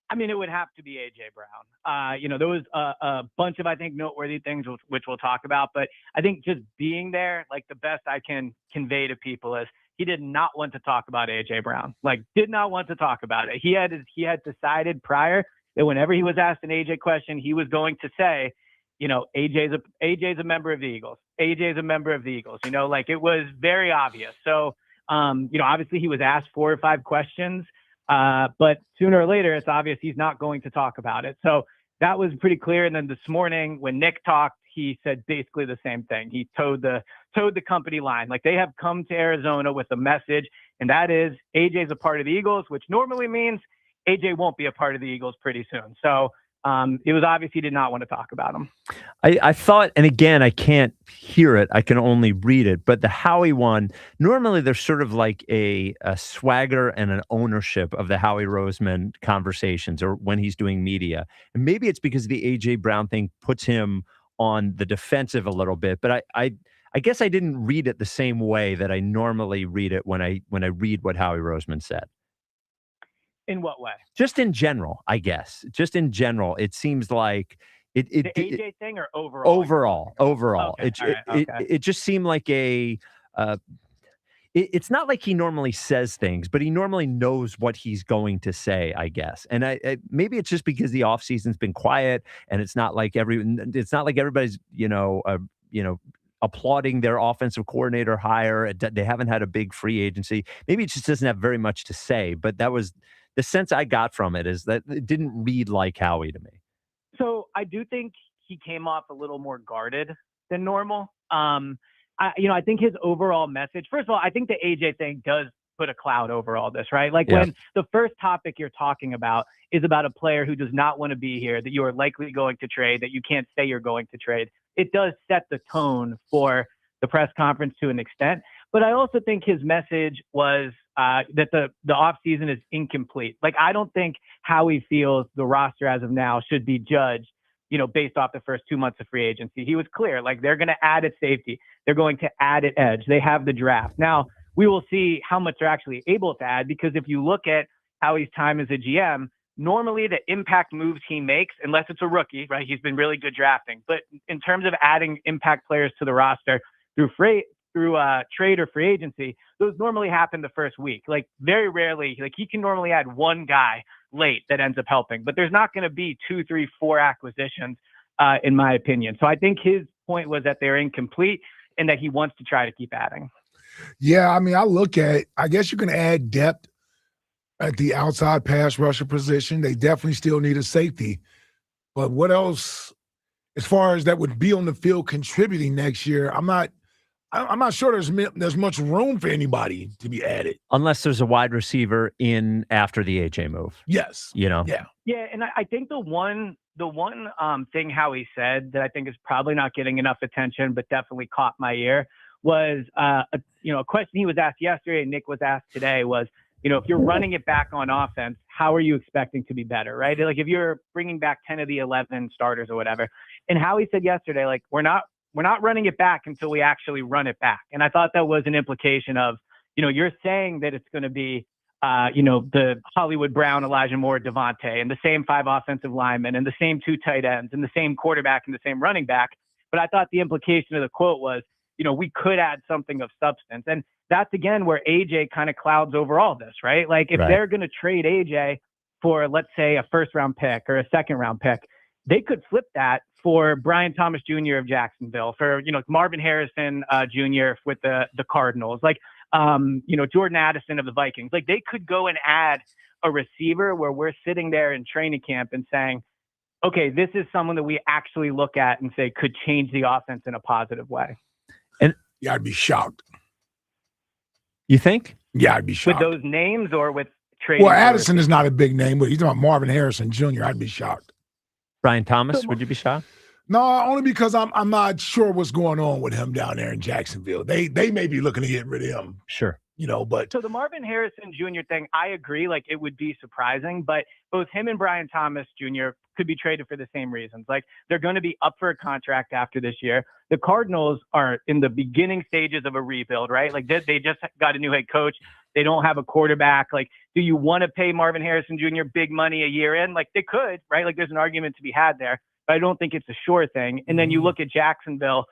I mean, it would have to be A.J. Brown. There was a bunch of, I think, noteworthy things, which we'll talk about. But I think just being there, like the best I can convey to people is, he did not want to talk about A.J. Brown. Did not want to talk about it. He had decided prior that whenever he was asked an A.J. question, he was going to say, A.J.'s a member of the Eagles. A.J.'s a member of the Eagles. It was very obvious. So, obviously he was asked 4 or 5 questions, but sooner or later, it's obvious he's not going to talk about it. So that was pretty clear. And then this morning when Nick talked, he said basically the same thing. He towed the company line. They have come to Arizona with a message, and that is AJ's a part of the Eagles, which normally means AJ won't be a part of the Eagles pretty soon. So it was obvious he did not want to talk about him. I thought, and again, I can't hear it. I can only read it. But the Howie one, normally there's sort of like a swagger and an ownership of the Howie Roseman conversations or when he's doing media. And maybe it's because the A.J. Brown thing puts him on the defensive a little bit. But I guess I didn't read it the same way that I normally read it when I read what Howie Roseman said. In what way? Just in general, I guess. Just in general, it seems like The AJ thing or overall? Overall. Okay, It just seemed like it's not like he normally says things, but he normally knows what he's going to say, I guess. And I maybe it's just because the offseason's been quiet and it's not like everybody's, applauding their offensive coordinator hire. They haven't had a big free agency. Maybe it just doesn't have very much to say, but that was the sense I got from it, is that it didn't read like Howie to me. So I do think he came off a little more guarded than normal. I think his overall message, first of all, I think the AJ thing does put a cloud over all this, right? Like when the first topic you're talking about is about a player who does not want to be here, that you are likely going to trade, that you can't say you're going to trade, it does set the tone for the press conference to an extent. But I also think his message was that the offseason is incomplete. Like, I don't think how he feels the roster as of now should be judged, based off the first 2 months of free agency. He was clear, like, they're going to add at safety. They're going to add at edge. They have the draft. Now, we will see how much they're actually able to add, because if you look at Howie's time as a GM, normally the impact moves he makes, unless it's a rookie, right? He's been really good drafting. But in terms of adding impact players to the roster through trade or free agency, those normally happen the first week. Like, very rarely, like, he can normally add one guy late that ends up helping, but there's not going to be 2, 3, 4 acquisitions, in my opinion. So I think his point was that they're incomplete and that he wants to try to keep adding. Yeah, I mean, I guess you can add depth at the outside pass rusher position. They definitely still need a safety. But what else, as far as that would be on the field contributing next year, I'm not sure there's much room for anybody to be added. Unless there's a wide receiver in after the AJ move. Yes. Yeah. Yeah, and I think the one thing Howie said that I think is probably not getting enough attention, but definitely caught my ear, was a question he was asked yesterday and Nick was asked today was, if you're running it back on offense, how are you expecting to be better, right? Like, if you're bringing back 10 of the 11 starters or whatever. And Howie said yesterday, like, we're not running it back until we actually run it back. And I thought that was an implication of, you're saying that it's going to be, the Hollywood Brown, Elijah Moore, Devontae, and the same 5 offensive linemen and the same 2 tight ends and the same quarterback and the same running back. But I thought the implication of the quote was, we could add something of substance. And that's, again, where AJ kind of clouds over all this, right? Like, if they're going to trade AJ for, let's say, a first-round pick or a second-round pick, they could flip that for Brian Thomas Jr. of Jacksonville, for, Marvin Harrison Jr. with the Cardinals, like, Jordan Addison of the Vikings. Like, they could go and add a receiver where we're sitting there in training camp and saying, okay, this is someone that we actually look at and say could change the offense in a positive way. And yeah, I'd be shocked. You think? Yeah, I'd be shocked. With those names or with trading? Well, Addison is not a big name, but he's talking about Marvin Harrison Jr. I'd be shocked. Brian Thomas, would you be shocked? No, only because I'm not sure what's going on with him down there in Jacksonville. They may be looking to get rid of him. Sure. But so the Marvin Harrison Jr. thing, I agree. Like, it would be surprising, but both him and Brian Thomas Jr. could be traded for the same reasons. Like, they're going to be up for a contract after this year. The Cardinals are in the beginning stages of a rebuild, right? Like, they just got a new head coach. They don't have a quarterback. Like, do you want to pay Marvin Harrison Jr. big money a year in? Like, they could, right? Like, there's an argument to be had there, but I don't think it's a sure thing. And then you look at Jacksonville.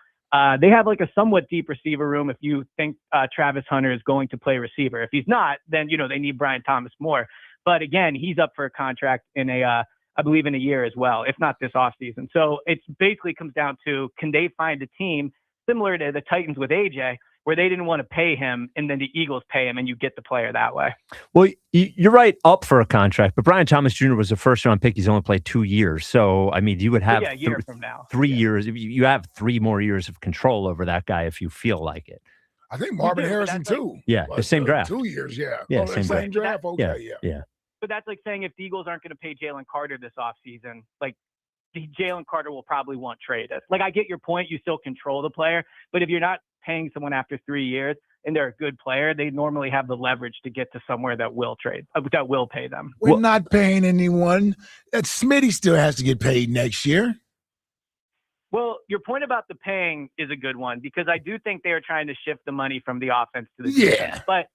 They have like a somewhat deep receiver room if you think Travis Hunter is going to play receiver. If he's not, then, they need Brian Thomas more. But again, he's up for a contract in I believe in a year as well, if not this offseason. So it basically comes down to, can they find a team similar to the Titans with AJ, where they didn't want to pay him and then the Eagles pay him and you get the player that way? Well, you're right, up for a contract, but Brian Thomas Jr. was a first-round pick. He's only played 2 years. So, I mean, you would have a year from now. 3 years. You have 3 more years of control over that guy if you feel like it. I think Marvin Harrison, too. Yeah, the same draft. 2 years, yeah. Yeah, same draft. Okay, yeah. But but that's like saying if the Eagles aren't going to pay Jalen Carter this offseason, like Jalen Carter will probably want traded. Like, I get your point. You still control the player, but if you're not paying someone after 3 years and they're a good player, they normally have the leverage to get to somewhere that will that will pay them. We're not paying anyone. That Smitty still has to get paid next year. Well, your point about the paying is a good one, because I do think they are trying to shift the money from the offense to the defense. But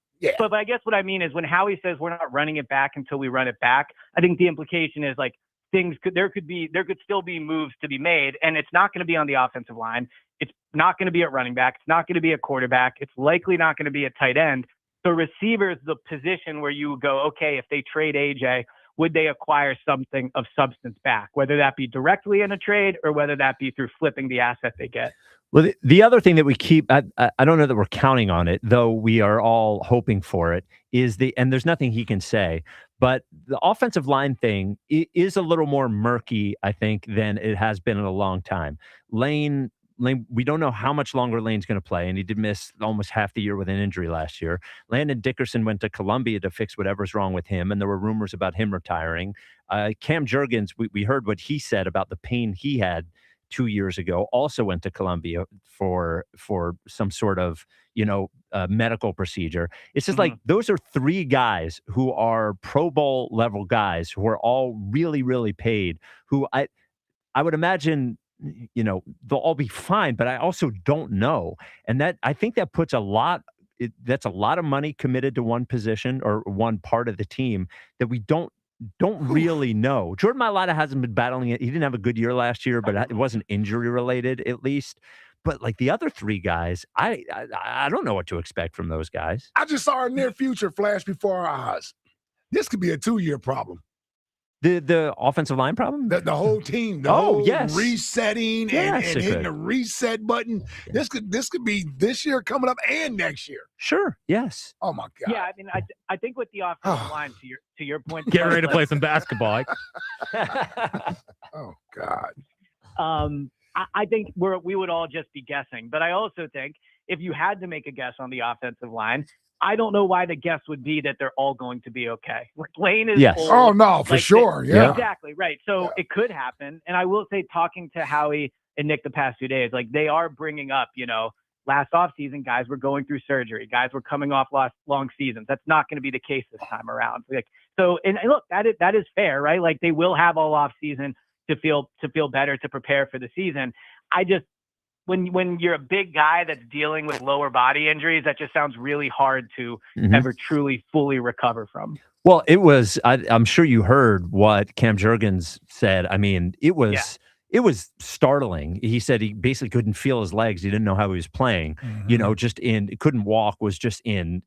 I guess what I mean is when Howie says we're not running it back until we run it back, I think the implication is like there could still be moves to be made, and it's not going to be on the offensive line. It's not going to be at running back. It's not going to be a quarterback. It's likely not going to be a tight end. So receiver is the position where you go, okay, if they trade AJ, would they acquire something of substance back, whether that be directly in a trade or whether that be through flipping the asset they get? Well, the other thing that we keep, I don't know that we're counting on it, though we are all hoping for it, is and there's nothing he can say, but the offensive line thing is a little more murky, I think, than it has been in a long time. Lane, we don't know how much longer Lane's going to play, and he did miss almost half the year with an injury last year. Landon Dickerson went to Columbia to fix whatever's wrong with him, and there were rumors about him retiring. Cam Jurgens, we heard what he said about the pain he had 2 years ago, also went to Columbia for some sort of, medical procedure. It's just like those are three guys who are Pro Bowl level guys who are all really, really paid, who I would imagine, they'll all be fine, but I also don't know. And that, I think that puts that's a lot of money committed to one position or one part of the team that we don't really know. Jordan Mailata hasn't been battling it. He didn't have a good year last year, but it wasn't injury related, at least. But like the other three guys, I don't know what to expect from those guys. I just saw our near future flash before our eyes. This could be a 2-year problem. The offensive line problem? The whole team. The whole resetting and hitting the reset button. This could be this year coming up and next year. Sure. Yes. Oh my God. Yeah, I mean, I think with the offensive line, to your point, get ready to play some basketball. Oh God. I think we would all just be guessing, but I also think if you had to make a guess on the offensive line, I don't know why the guess would be that they're all going to be okay. Lane is old. Oh, no, for sure. Yeah. Exactly. Right. So it could happen. And I will say, talking to Howie and Nick the past 2 days, like they are bringing up, last offseason, guys were going through surgery. Guys were coming off long seasons. That's not going to be the case this time around. And look, that is fair, right? Like they will have all offseason to feel better, to prepare for the season. I just, when you're a big guy that's dealing with lower body injuries, that just sounds really hard to ever truly fully recover from. Well, it was, I'm sure you heard what Cam Jurgens said. I mean, it was startling. He said he basically couldn't feel his legs. He didn't know how he was playing, couldn't walk, was just in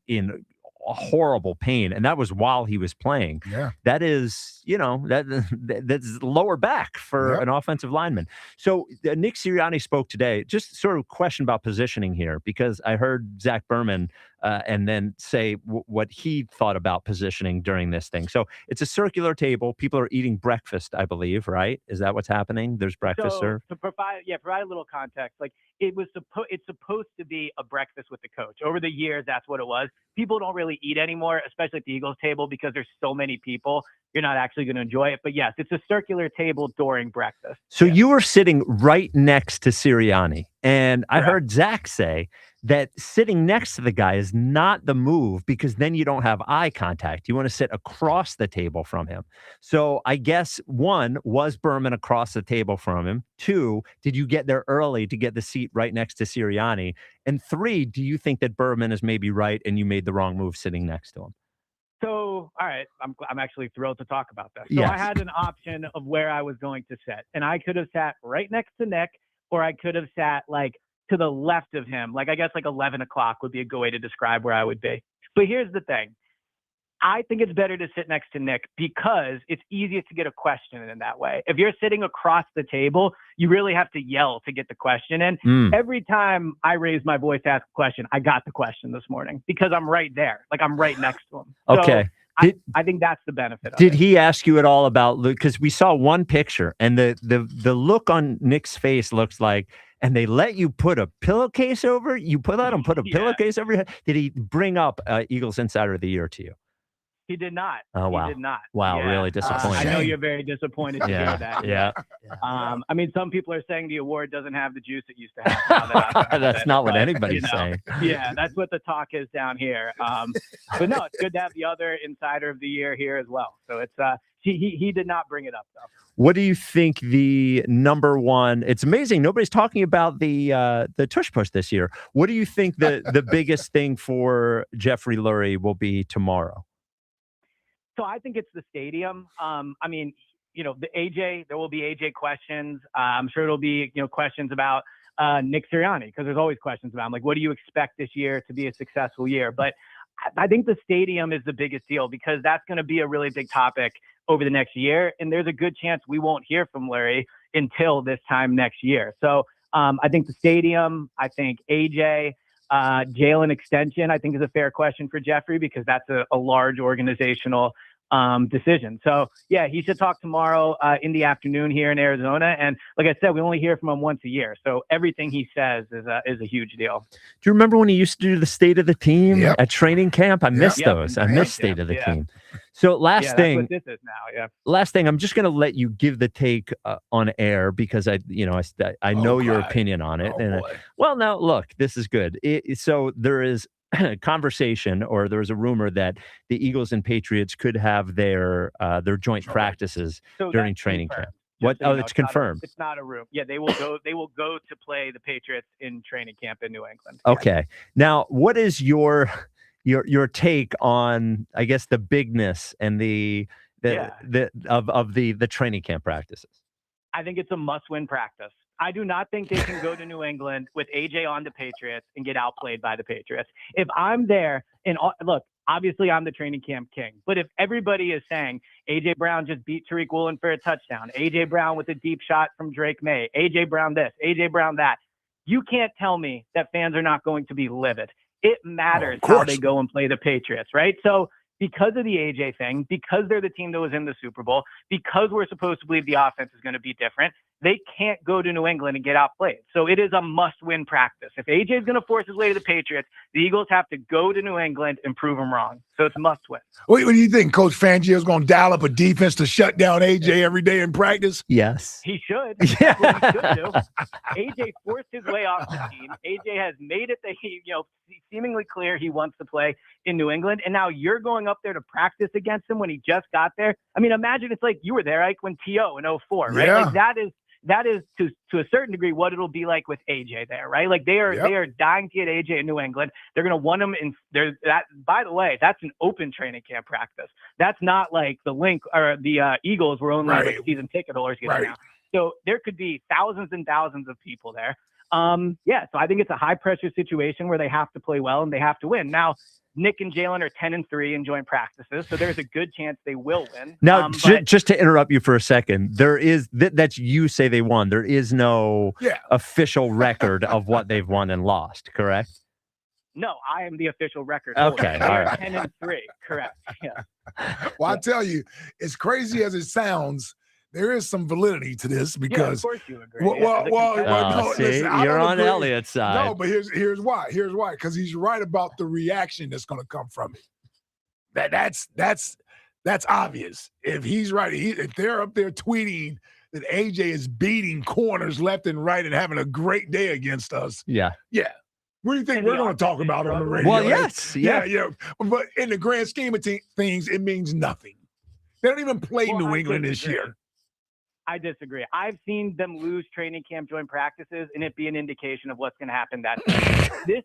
a horrible pain. And that was while he was playing. Yeah. That is, that's lower back for an offensive lineman. So Nick Sirianni spoke today, just sort of question about positioning here, because I heard Zach Berman and then say what he thought about positioning during this thing. So it's a circular table. People are eating breakfast, I believe, right? Is that what's happening? There's breakfast served? To provide a little context, like it's supposed to be a breakfast with the coach. Over the years, that's what it was. People don't really eat anymore, especially at the Eagles table, because there's so many people. You're not actually going to enjoy it. But yes, it's a circular table during breakfast. So you were sitting right next to Sirianni. And I heard Zach say that sitting next to the guy is not the move, because then you don't have eye contact. You want to sit across the table from him. So I guess, one, was Berman across the table from him? Two, did you get there early to get the seat right next to Sirianni? And three, do you think that Berman is maybe right and you made the wrong move sitting next to him? So, all right, I'm actually thrilled to talk about that. So I had an option of where I was going to sit, and I could have sat right next to Nick, or I could have sat like to the left of him. Like, I guess like 11 o'clock would be a good way to describe where I would be. But here's the thing. I think it's better to sit next to Nick because it's easiest to get a question in that way. If you're sitting across the table, you really have to yell to get the question in. Every time I raise my voice to ask a question, I got the question this morning because I'm right there. Like, I'm right next to him. Okay. So I think that's the benefit of it. Did he ask you at all about, because we saw one picture and the look on Nick's face looks like, and they let you put a pillowcase over, you put a pillowcase over your head. Did he bring up Eagles Insider of the Year to you? He did not. Oh, wow. He did not. Wow, Yeah. really disappointing. I know you're very disappointed to hear that. Yeah. I mean, some people are saying the award doesn't have the juice it used to have. Now that I've That's said not it, what but, anybody's saying. Yeah, that's what the talk is down here. But no, it's good to have the other insider of the year here as well. So it's he did not bring it up though. What do you think the number one? It's amazing. Nobody's talking about the tush push this year. What do you think the biggest thing for Jeffrey Lurie will be tomorrow? So I think it's the stadium. I mean, the AJ, there will be AJ questions. I'm sure it'll be, questions about Nick Sirianni, because there's always questions about him. Like, what do you expect this year to be a successful year? But I think the stadium is the biggest deal, because that's going to be a really big topic over the next year. And there's a good chance we won't hear from Lurie until this time next year. So I think the stadium, I think AJ, Jaylen extension, I think is a fair question for Jeffrey, because that's a large organizational decision. So yeah, he should talk tomorrow in the afternoon here in Arizona. And like I said, we only hear from him once a year. So everything he says is a huge deal. Do you remember when he used to do the state of the team at training camp? I missed those. I missed state of the team. So last thing, that's what this is now. Yeah. Last thing, I'm just going to let you give the take on air, because I know your opinion on it. Well, now look, this is good. So there is conversation, or there was a rumor that the Eagles and Patriots could have their joint practices during training camp. What? Oh, it's confirmed. It's not a room. Yeah, they will go. They will go to play the Patriots in training camp in New England. Okay. Now, what is your take on, I guess, the bigness and the training camp practices? I think it's a must-win practice. I do not think they can go to New England with AJ on the Patriots and get outplayed by the Patriots. If I'm there, and look, obviously I'm the training camp king, but if everybody is saying AJ Brown just beat Tariq Woolen for a touchdown, AJ Brown with a deep shot from Drake May, AJ Brown this, AJ Brown that, you can't tell me that fans are not going to be livid. It matters how they go and play the Patriots, right? So because of the AJ thing, because they're the team that was in the Super Bowl, because we're supposed to believe the offense is going to be different, they can't go to New England and get outplayed. So it is a must-win practice. If AJ is going to force his way to the Patriots, the Eagles have to go to New England and prove them wrong. So it's must-win. What do you think? Coach Fangio's going to dial up a defense to shut down AJ every day in practice? Yes. He should. That's what he should do. AJ forced his way off the team. AJ has made it that seemingly clear he wants to play in New England. And now you're going up there to practice against him when he just got there. I mean, imagine it's like you were there, like when T.O. in 2004, right? Yeah. Like that is to a certain degree what it'll be like with AJ there, right? Like they are dying to get AJ in New England. They're going to want him in there. That, by the way, that's an open training camp practice. That's not like the Link or the Eagles were only like season ticket holders getting out. So there could be thousands and thousands of people there. So I think it's a high pressure situation where they have to play well and they have to win. Now, Nick and Jaylen are 10-3 in joint practices, so there's a good chance they will win. Now, just to interrupt you for a second, there is that's you say they won. There is no official record of what they've won and lost, correct? No, I am the official record. Okay, all right. 10-3, correct. Yeah. Well, I tell you, as crazy as it sounds, there is some validity to this because. Of course you agree. You're on Eliot's side. No, but here's why. Here's why. Because he's right about the reaction that's going to come from it. That's obvious. If he's right, if they're up there tweeting that AJ is beating corners left and right and having a great day against us. Yeah. What do you think we're going to talk about on the radio? Well, yes. Yeah. But in the grand scheme of things, it means nothing. They don't even play New England this year. I disagree. I've seen them lose training camp joint practices and it be an indication of what's going to happen that day.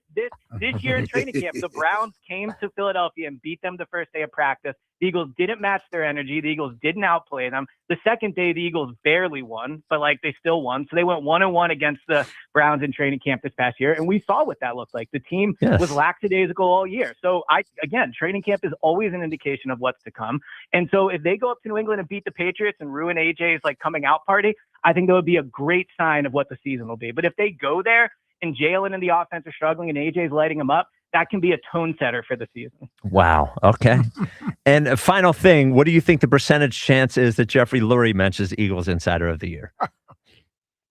This year in training camp, the Browns came to Philadelphia and beat them the first day of practice. The Eagles didn't match their energy. The Eagles didn't outplay them. The second day, the Eagles barely won, but they still won. So they went 1-1 against the Browns in training camp this past year. And we saw what that looked like. The team was lackadaisical all year. So training camp is always an indication of what's to come. And so if they go up to New England and beat the Patriots and ruin AJ's coming out party, I think that would be a great sign of what the season will be. But if they go there and Jaylen and the offense are struggling and AJ's lighting them up, that can be a tone setter for the season. Wow. Okay. And a final thing, what do you think the percentage chance is that Jeffrey Lurie mentions Eagles Insider of the Year?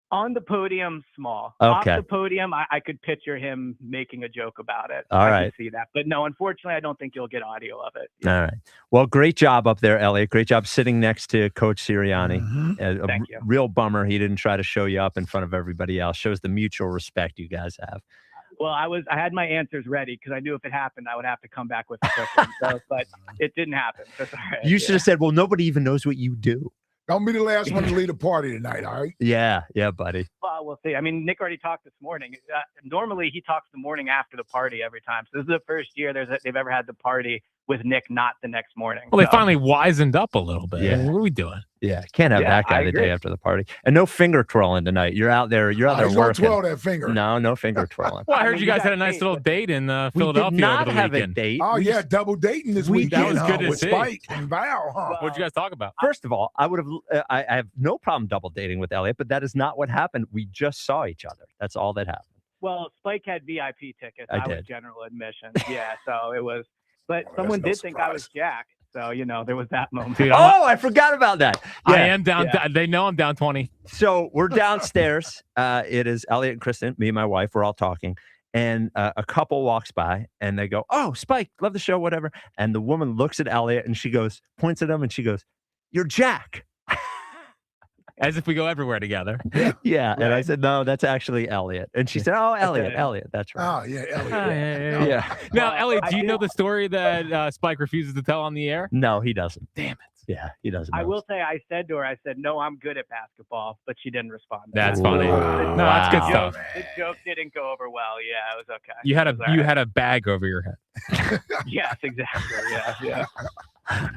On the podium, small. Okay. Off the podium, I could picture him making a joke about it. All I right. could see that. But no, unfortunately, I don't think you'll get audio of it. All right. Well, great job up there, Eliot. Great job sitting next to Coach Sirianni. Thank you. Real bummer he didn't try to show you up in front of everybody else. Shows the mutual respect you guys have. Well, I had my answers ready because I knew if it happened, I would have to come back with a quick one. So, but it didn't happen. That's all right. You should have said, well, nobody even knows what you do. Don't be the last one to lead a party tonight, all right? Yeah, buddy. Well, we'll see. I mean, Nick already talked this morning. Normally, he talks the morning after the party every time. So this is the first year they've ever had the party with Nick not the next morning. Well, they finally wisened up a little bit. Yeah. What are we doing? Yeah, can't have that guy the day after the party. And no finger twirling tonight. You're out there. You're out there working. Don't twirl that finger. No finger twirling. Well, I heard you guys had a nice little date in Philadelphia. We did not over the have weekend. a date. Oh, yeah, double dating this That weekend was good to with see. Spike and Val, huh? What'd you guys talk about? First of all, I have no problem double dating with Eliot, but that is not what happened. We just saw each other. That's all that happened. Well, Spike had VIP tickets. I was did. general admission. Yeah, so it was. But someone did think I was Jack. So, there was that moment. Dude, I forgot about that. Yeah. I am down. They know I'm down 20. So we're downstairs. It is Eliot and Kristen, me and my wife. We're all talking. And a couple walks by and they go, "Oh, Spike, love the show, whatever." And the woman looks at Eliot and she goes, points at him and she goes, "You're Jack." As if we go everywhere together. Yeah. And I said, "No, that's actually Eliot." And she said, "Oh, Eliot. That's right." Oh, yeah, Eliot. Yeah. Now, Eliot, do you know the story that Spike refuses to tell on the air? No, he doesn't. Damn it. Yeah, he doesn't know. I will say I said to her, "No, I'm good at basketball," but she didn't respond. That's funny. No, that's good stuff. The joke didn't go over well. Yeah, it was okay. You had It was all right. had a bag over your head. Yes, exactly. Yeah.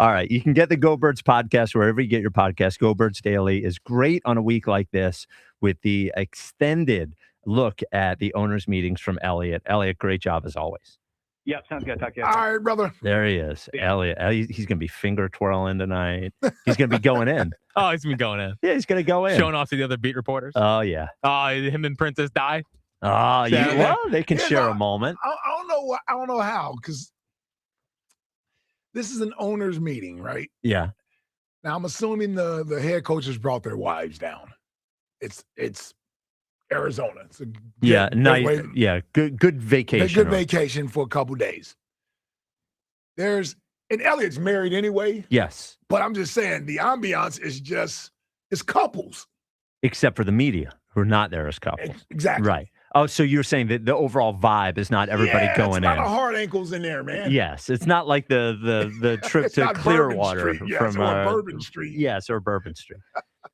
All right. You can get the Go Birds podcast wherever you get your podcast. Go Birds Daily is great on a week like this with the extended look at the owners' meetings from Eliot. Eliot, great job as always. Yep, sounds good. Talk to you. All right, brother. There he is. Eliot. He's going to be finger twirling tonight. He's going to be going in. Oh, he's been going in. Yeah, he's going to go in. Showing off to the other beat reporters. Oh, yeah. Him and Princess Di. Oh, yeah. Well, they can share a moment. I don't know how, because this is an owners meeting, right? Yeah. Now I'm assuming the head coaches brought their wives down. It's Arizona. It's a good vacation. A good vacation for a couple days. And Eliot's married anyway. Yes. But I'm just saying the ambiance is couples. Except for the media who are not there as couples. Exactly. Right. Oh, so you're saying that the overall vibe is not everybody going in. It's not a hard ankles in there, man. Yes. It's not like the trip to Clearwater from or Bourbon Street. Yes, or Bourbon Street.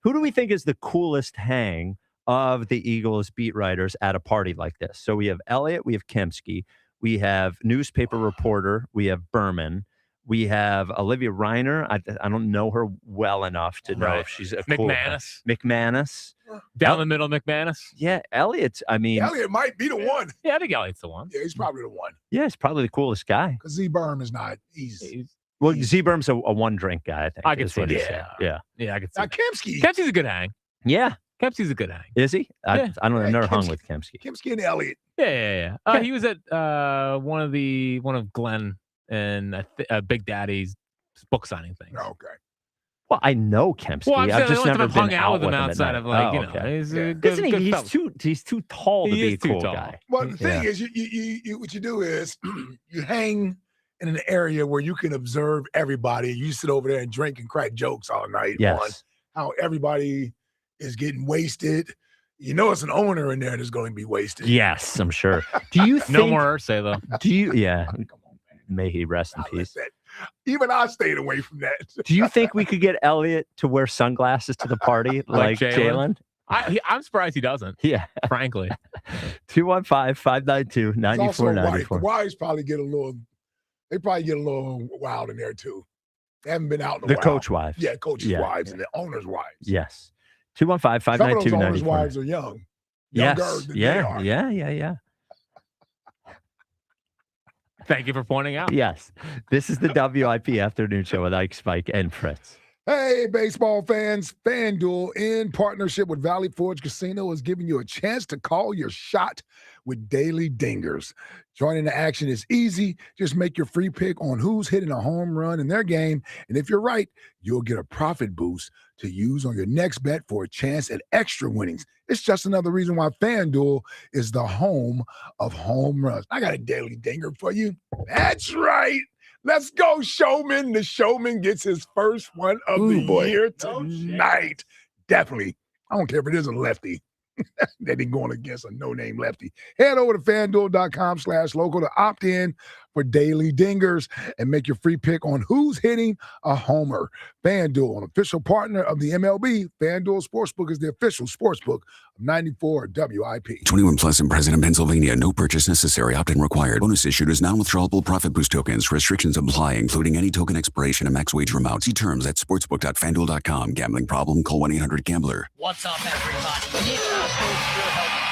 Who do we think is the coolest hang of the Eagles beat writers at a party like this? So we have Eliot, we have Kemsky, we have newspaper reporter, we have Berman, we have Olivia Reiner. I don't know her well enough to know if she's a McManus. McManus. Down the middle, McManus. Yeah, Eliot might be the one. Yeah, I think Eliot's the one. Yeah, he's probably the one. Yeah, he's probably the coolest guy. Because Z-Berm is not. Well, Z-Berm's a one-drink guy, I think. I could see that. Yeah. Yeah, I could see Now, Kemsky. Kempsey's a good hang. Yeah. Kempsey's a good hang. Is he? Yeah. I don't know. I've never hung with Kemsky. Kemsky and Eliot. Yeah. He was at one of Glenn and Big Daddy's book signing things. Okay. Well, I know Kemsky. Well, I've just never been hung out with him at outside night. of like he's a good. Isn't he? Good He's too tall to be a cool guy. Well, the thing is, you what you do is you hang in an area where you can observe everybody. You sit over there and drink and crack jokes all night on how everybody is getting wasted. You know, it's an owner in there that's going to be wasted. Yes, I'm sure. Do you think, no more Ursay though? Do you? Yeah. May he rest in peace. Even I stayed away from that. Do you think we could get Eliot to wear sunglasses to the party like Jaylen? I'm surprised he doesn't. Yeah. Frankly. 215-592-9494. The wives probably get a little wild in there too. They haven't been out in a while. The coach wives. Yeah, coaches' wives and the owners' wives. Yes. 215-592-9494. Some of those owners' wives are young. Younger than they are. Yeah. Thank you for pointing out. Yes. This is the WIP Afternoon Show with Ike, Spike, and Fritz. Hey, baseball fans, FanDuel, in partnership with Valley Forge Casino, is giving you a chance to call your shot with daily dingers. Joining the action is easy. Just make your free pick on who's hitting a home run in their game, and if you're right, you'll get a profit boost to use on your next bet for a chance at extra winnings. It's just another reason why FanDuel is the home of home runs. I got a daily dinger for you. That's right. Let's go, Showman. The Showman gets his first one of the year tonight. Definitely. I don't care if it is a lefty. They've been going against a no-name lefty. Head over to FanDuel.com/local to opt in for daily dingers and make your free pick on who's hitting a homer. FanDuel, an official partner of the MLB. FanDuel Sportsbook is the official sportsbook of 94 WIP. 21 plus in President, Pennsylvania. No purchase necessary. Opt-in required. Bonus issued as non-withdrawable profit boost tokens. Restrictions apply, including any token expiration and max wager amount. See terms at sportsbook.fanduel.com. Gambling problem? Call 1-800-GAMBLER. What's up, everybody? It's your host,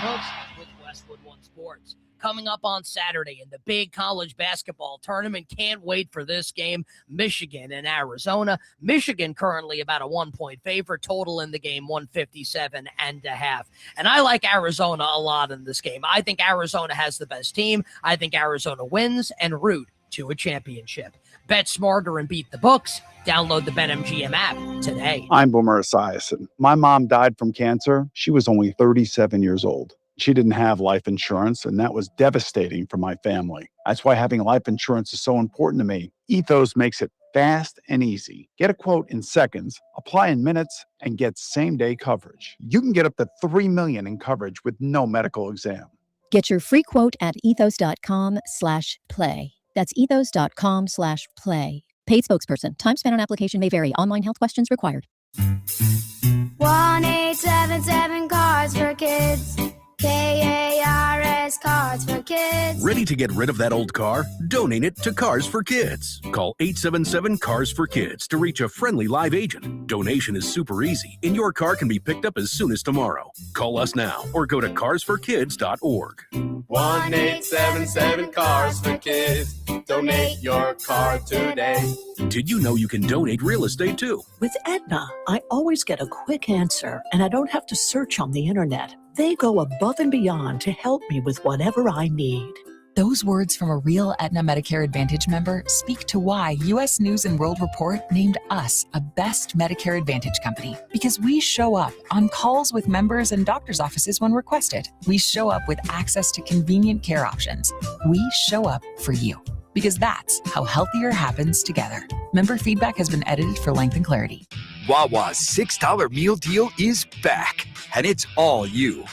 Brooks with Westwood One Sports. Coming up on Saturday in the big college basketball tournament. Can't wait for this game. Michigan and Arizona. Michigan currently about a 1-point favorite. Total in the game, 157.5. And I like Arizona a lot in this game. I think Arizona has the best team. I think Arizona wins and route to a championship. Bet smarter and beat the books. Download the BetMGM app today. I'm Boomer Esiason. My mom died from cancer. She was only 37 years old. She didn't have life insurance, and that was devastating for my family. That's why having life insurance is so important to me. Ethos makes it fast and easy. Get a quote in seconds, apply in minutes, and get same-day coverage. You can get up to $3 million in coverage with no medical exam. Get your free quote at ethos.com/play. That's ethos.com/play. Paid spokesperson. Time spent on application may vary. Online health questions required. 1-877 Cards for Kids. KARS Cards for Kids. Ready to get rid of that old car? Donate it to Cars for Kids. Call 877 Cars for Kids to reach a friendly live agent. Donation is super easy, and your car can be picked up as soon as tomorrow. Call us now or go to carsforkids.org. 1-877 Cars for Kids. Donate your car today. Did you know you can donate real estate too? With Aetna, I always get a quick answer, and I don't have to search on the internet. They go above and beyond to help me with whatever I need. Those words from a real Aetna Medicare Advantage member speak to why U.S. News & World Report named us a best Medicare Advantage company. Because we show up on calls with members and doctors' offices when requested. We show up with access to convenient care options. We show up for you. Because that's how healthier happens together. Member feedback has been edited for length and clarity. Wawa's $6 meal deal is back, and it's all you.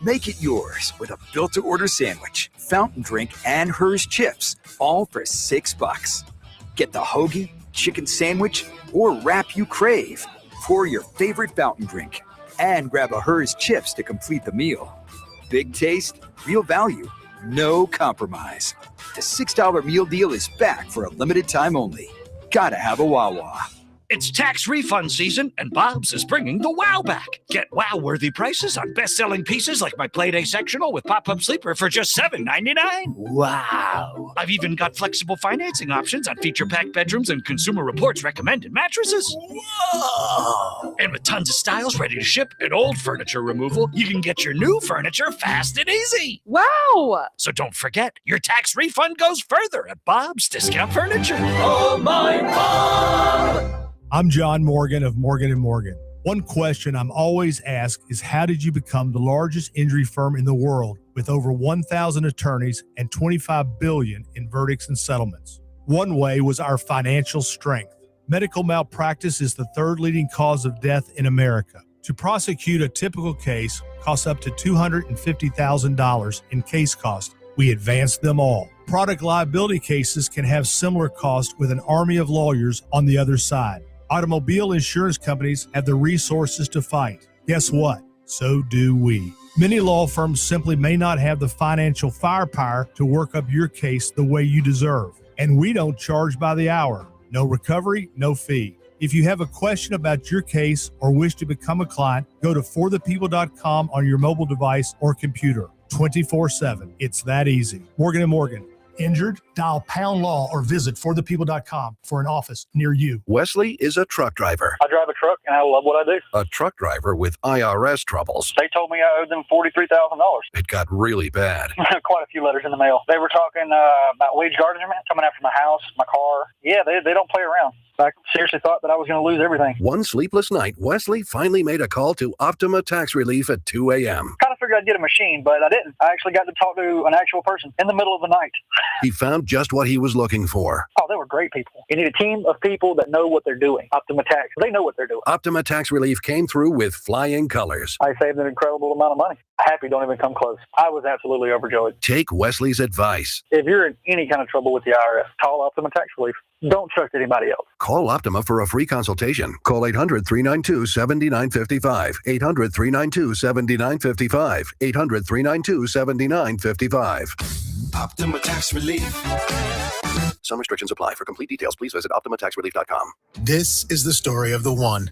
Make it yours with a built-to-order sandwich, fountain drink, and Hers chips, all for $6. Get the hoagie, chicken sandwich, or wrap you crave. Pour your favorite fountain drink, and grab a Hers chips to complete the meal. Big taste, real value, no compromise. The $6 meal deal is back for a limited time only. Gotta have a Wawa. It's tax refund season, and Bob's is bringing the wow back. Get wow-worthy prices on best-selling pieces like my Playday sectional with pop-up sleeper for just $7.99. Wow. I've even got flexible financing options on feature-packed bedrooms and Consumer Reports recommended mattresses. Whoa. And with tons of styles ready to ship and old furniture removal, you can get your new furniture fast and easy. Wow. So don't forget, your tax refund goes further at Bob's Discount Furniture. Oh, my Bob. I'm John Morgan of Morgan & Morgan. One question I'm always asked is, how did you become the largest injury firm in the world with over 1,000 attorneys and $25 billion in verdicts and settlements? One way was our financial strength. Medical malpractice is the third leading cause of death in America. To prosecute a typical case costs up to $250,000 in case costs. We advance them all. Product liability cases can have similar costs with an army of lawyers on the other side. Automobile insurance companies have the resources to fight. Guess what? So do we. Many law firms simply may not have the financial firepower to work up your case the way you deserve. And we don't charge by the hour. No recovery, no fee. If you have a question about your case or wish to become a client, go to forthepeople.com on your mobile device or computer. 24/7. It's that easy. Morgan & Morgan. Injured? Dial #law or visit forthepeople.com for an office near you. Wesley is a truck driver. I drive a truck and I love what I do. A truck driver with IRS troubles. They told me I owed them $43,000. It got really bad. Quite a few letters in the mail. They were talking about wage garnishment coming after my house, my car. Yeah, they don't play around. I seriously thought that I was going to lose everything. One sleepless night, Wesley finally made a call to Optima Tax Relief at 2 a.m. Kind of figured I'd get a machine, but I didn't. I actually got to talk to an actual person in the middle of the night. He found just what he was looking for. Oh, they were great people. You need a team of people that know what they're doing. Optima Tax, they know what they're doing. Optima Tax Relief came through with flying colors. I saved an incredible amount of money. Happy don't even come close. I was absolutely overjoyed. Take Wesley's advice. If you're in any kind of trouble with the IRS, call Optima Tax Relief. Don't trust anybody else. Call Optima for a free consultation. Call 800-392-7955. 800-392-7955. 800-392-7955. Optima Tax Relief. Some restrictions apply. For complete details, please visit OptimaTaxRelief.com. This is the story of the one.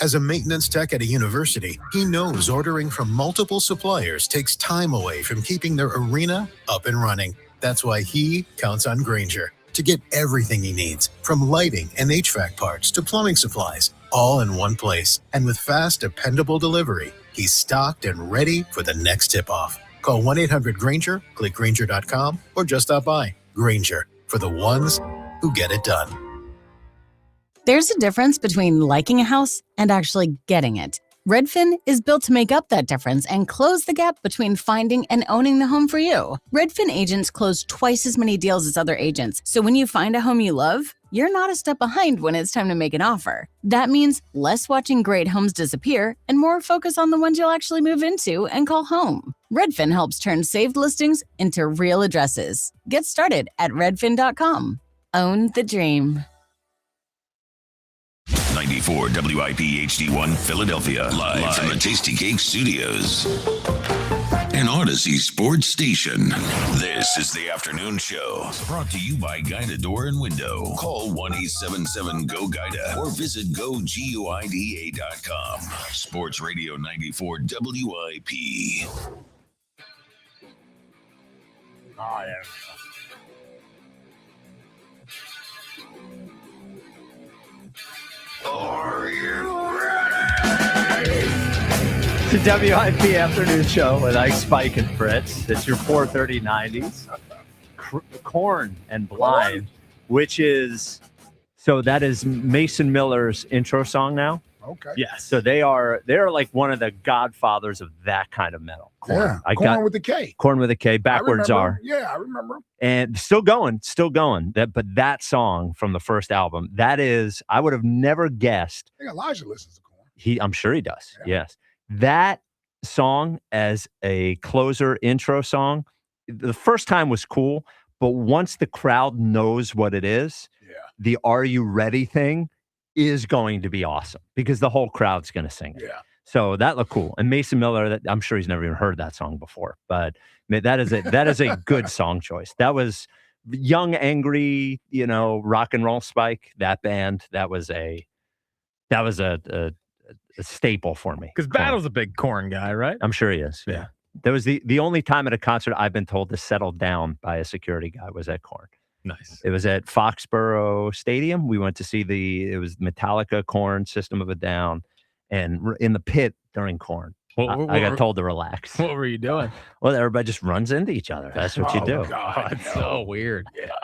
As a maintenance tech at a university, he knows ordering from multiple suppliers takes time away from keeping their arena up and running. That's why he counts on Grainger to get everything he needs, from lighting and HVAC parts to plumbing supplies, all in one place. And with fast, dependable delivery, he's stocked and ready for the next tip-off. Call 1-800-GRAINGER, click Grainger.com, or just stop by. Grainger, for the ones who get it done. There's a difference between liking a house and actually getting it. Redfin is built to make up that difference and close the gap between finding and owning the home for you. Redfin agents close twice as many deals as other agents, so when you find a home you love, you're not a step behind when it's time to make an offer. That means less watching great homes disappear and more focus on the ones you'll actually move into and call home. Redfin helps turn saved listings into real addresses. Get started at redfin.com. Own the dream. 94 WIP HD1 Philadelphia. Live from the Tasty Cake Studios. An Odyssey sports station. This is the afternoon show. Brought to you by Guida Door and Window. Call 1-877-GO-GUIDA or visit GoGuida.com. Sports Radio 94 WIP. Oh, yeah. Are you ready? It's a WIP afternoon show with Ike, Spike, and Fritz. It's your 4:30 90s. Corn and Blind, which is, so that is Mason Miller's intro song now. Okay. Yes. So they're like one of the godfathers of that kind of metal. Corn. Yeah. Corn with a K. Corn with a K. Backwards R. Yeah, I remember. And still going. But that song from the first album, that is, I would have never guessed. I think Elijah listens to Corn. I'm sure he does. Yeah. Yes. That song as a closer intro song, the first time was cool, but once the crowd knows what it is, the "Are You Ready" thing is going to be awesome because the whole crowd's going to sing it. Yeah. So that looked cool. And Mason Miller, I'm sure he's never even heard that song before, but that is a good song choice. That was young, angry, rock and roll Spike. That band, that was a staple for me. Because Battle's a big Corn guy, right? I'm sure he is. Yeah. That was the only time at a concert I've been told to settle down by a security guy was at Corn. Nice. It was at Foxborough Stadium. We went to see it was Metallica, Korn, System of a Down, and in the pit during Corn. I got told to relax. What were you doing? Well, everybody just runs into each other. That's what you do. God, it's so weird. Yeah.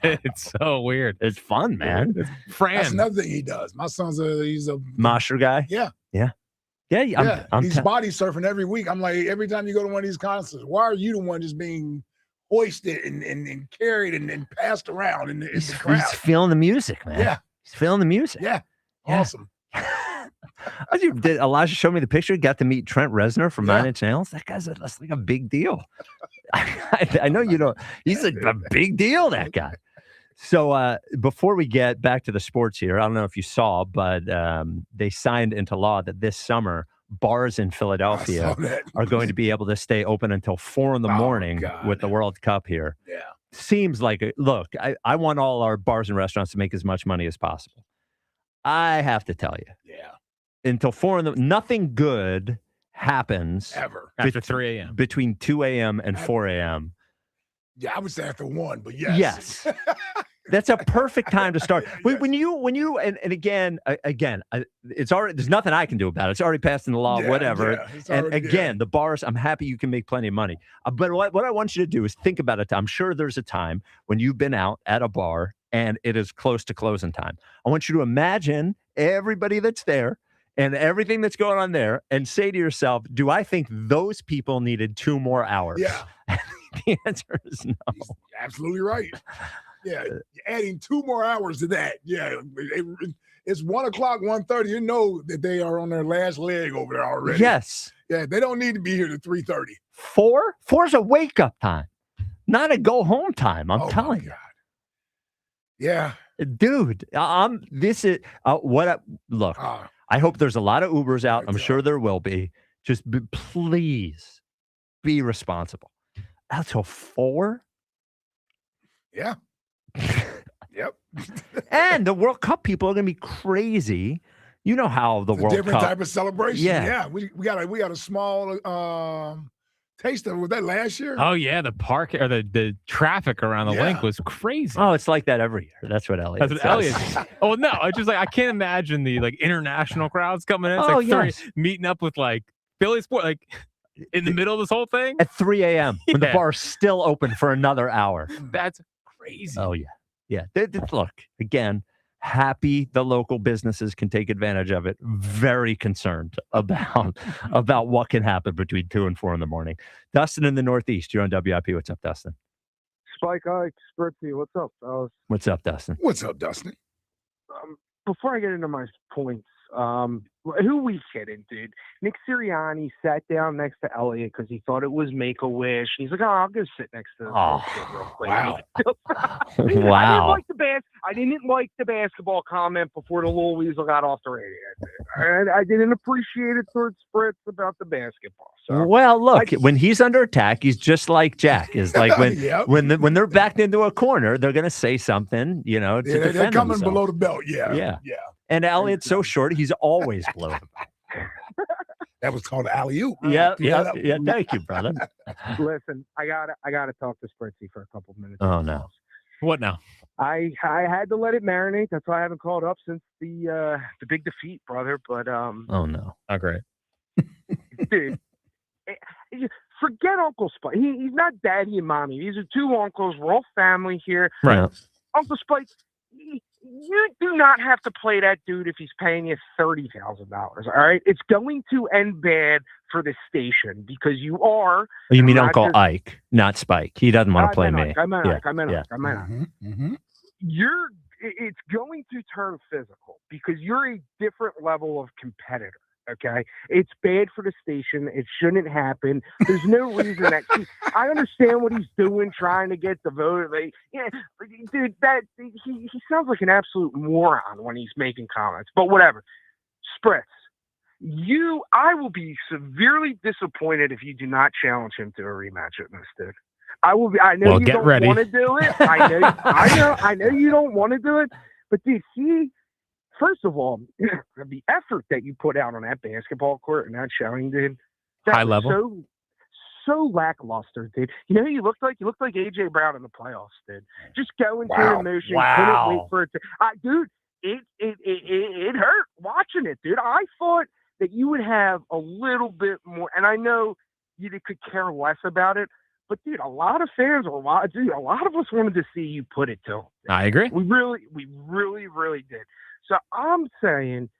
It's so weird. It's fun, man. That's another thing he does. My son's he's a Mosher guy. Yeah. Yeah. Yeah. He's body surfing every week. I'm like, every time you go to one of these concerts, why are you the one just being hoisted and carried and passed around in the crowd? He's feeling the music, man. Yeah. He's feeling the music. Yeah. Awesome. Did Elijah show me the picture? Got to meet Trent Reznor from 9 Inch Nails. That guy's that's like a big deal. I know you know. He's a big deal, that guy. So before we get back to the sports here, I don't know if you saw, but they signed into law that this summer bars in Philadelphia are going to be able to stay open until 4 a.m. with the World Cup here. Yeah. Seems like look, I want all our bars and restaurants to make as much money as possible. I have to tell you. Yeah. Until 4 a.m. nothing good happens ever after 3 a.m. Between 2 a.m. and 4 a.m. Yeah, I would say after 1, but yes. Yes. That's a perfect time to start. When you and again, it's already, there's nothing I can do about it. It's already passed in the law, whatever. And again, the bars, I'm happy you can make plenty of money. But what I want you to do is think about it. I'm sure there's a time when you've been out at a bar and it is close to closing time. I want you to imagine everybody that's there and everything that's going on there and say to yourself, do I think those people needed 2 more hours? Yeah. The answer is no. He's absolutely right. Yeah, adding 2 more hours to that. Yeah, it's 1 o'clock, 1:30. You know that they are on their last leg over there already. Yes. Yeah, they don't need to be here to 3:30. 4's a wake up time, not a go home time. I'm telling you. Yeah, dude. Look. I hope there's a lot of Ubers out. I'm sure there will be. Just please be responsible. Out till 4. Yeah. Yep. And the World Cup people are going to be crazy. You know how the World Cup. Different type of celebration. Yeah. We got a small taste of that last year. Oh yeah, the park or the traffic around the link was crazy. Oh, it's like that every year. That's what Eliot says. Oh no, I just I can't imagine the international crowds coming in. It's meeting up with Philly sport in the middle of this whole thing at 3 a.m. when the bar's still open for another hour. That's crazy. Oh yeah. Yeah. Look, again, happy the local businesses can take advantage of it. Very concerned about what can happen between 2 and 4 in the morning. Dustin in the Northeast, you're on WIP. What's up, Dustin? Spike Ike, Spritzy. What's up, fellas? What's up, Dustin? What's up, Dustin? Before I get into my points, who we kidding, dude? Nick Sirianni sat down next to Eliot because he thought it was Make-A-Wish. He's like, I'll go sit next to this kid real quick. Wow. Wow. I didn't like the basketball comment before the little weasel got off the radio. I didn't appreciate it towards Spritz about the basketball. So well, look, when he's under attack, he's just like Jack. Is like when they're backed into a corner, they're going to say something, to defend they're coming themselves. below the belt. Yeah. And Eliot's so short, he's always below the belt. That was called alley-oop. Yeah. Thank you, brother. Listen, I gotta talk to Spritzy for a couple minutes. Oh no. What now? I had to let it marinate. That's why I haven't called up since the big defeat, brother. But oh no, not great, dude. Forget Uncle Spike. He's not daddy and mommy. These are 2 uncles. We're all family here. Right. Uncle Spike, you do not have to play that dude if he's paying you $30,000. All right, it's going to end bad for the station because you are. You mean Uncle Ike, not Spike? He doesn't want to play me. I meant Ike. Mm-hmm. It's going to turn physical because you're a different level of competitor. Okay, it's bad for the station. It shouldn't happen. There's no reason that I understand what he's doing, trying to get the vote. Dude, he sounds like an absolute moron when he's making comments. But whatever, Spritz, I will be severely disappointed if you do not challenge him to a rematch with this dude. I will be. I know you don't want to do it. I know you don't want to do it. But dude, first of all, the effort that you put out on that basketball court and that showing, dude, high level, so lackluster, dude. You know who you looked like? You looked like AJ Brown in the playoffs, dude. Just going through the motion, couldn't wait for it to. Dude, it hurt watching it, dude. I thought that you would have a little bit more, and I know you could care less about it, but dude, a lot of fans a lot of us wanted to see you put it to him. I agree. We really did. So I'm saying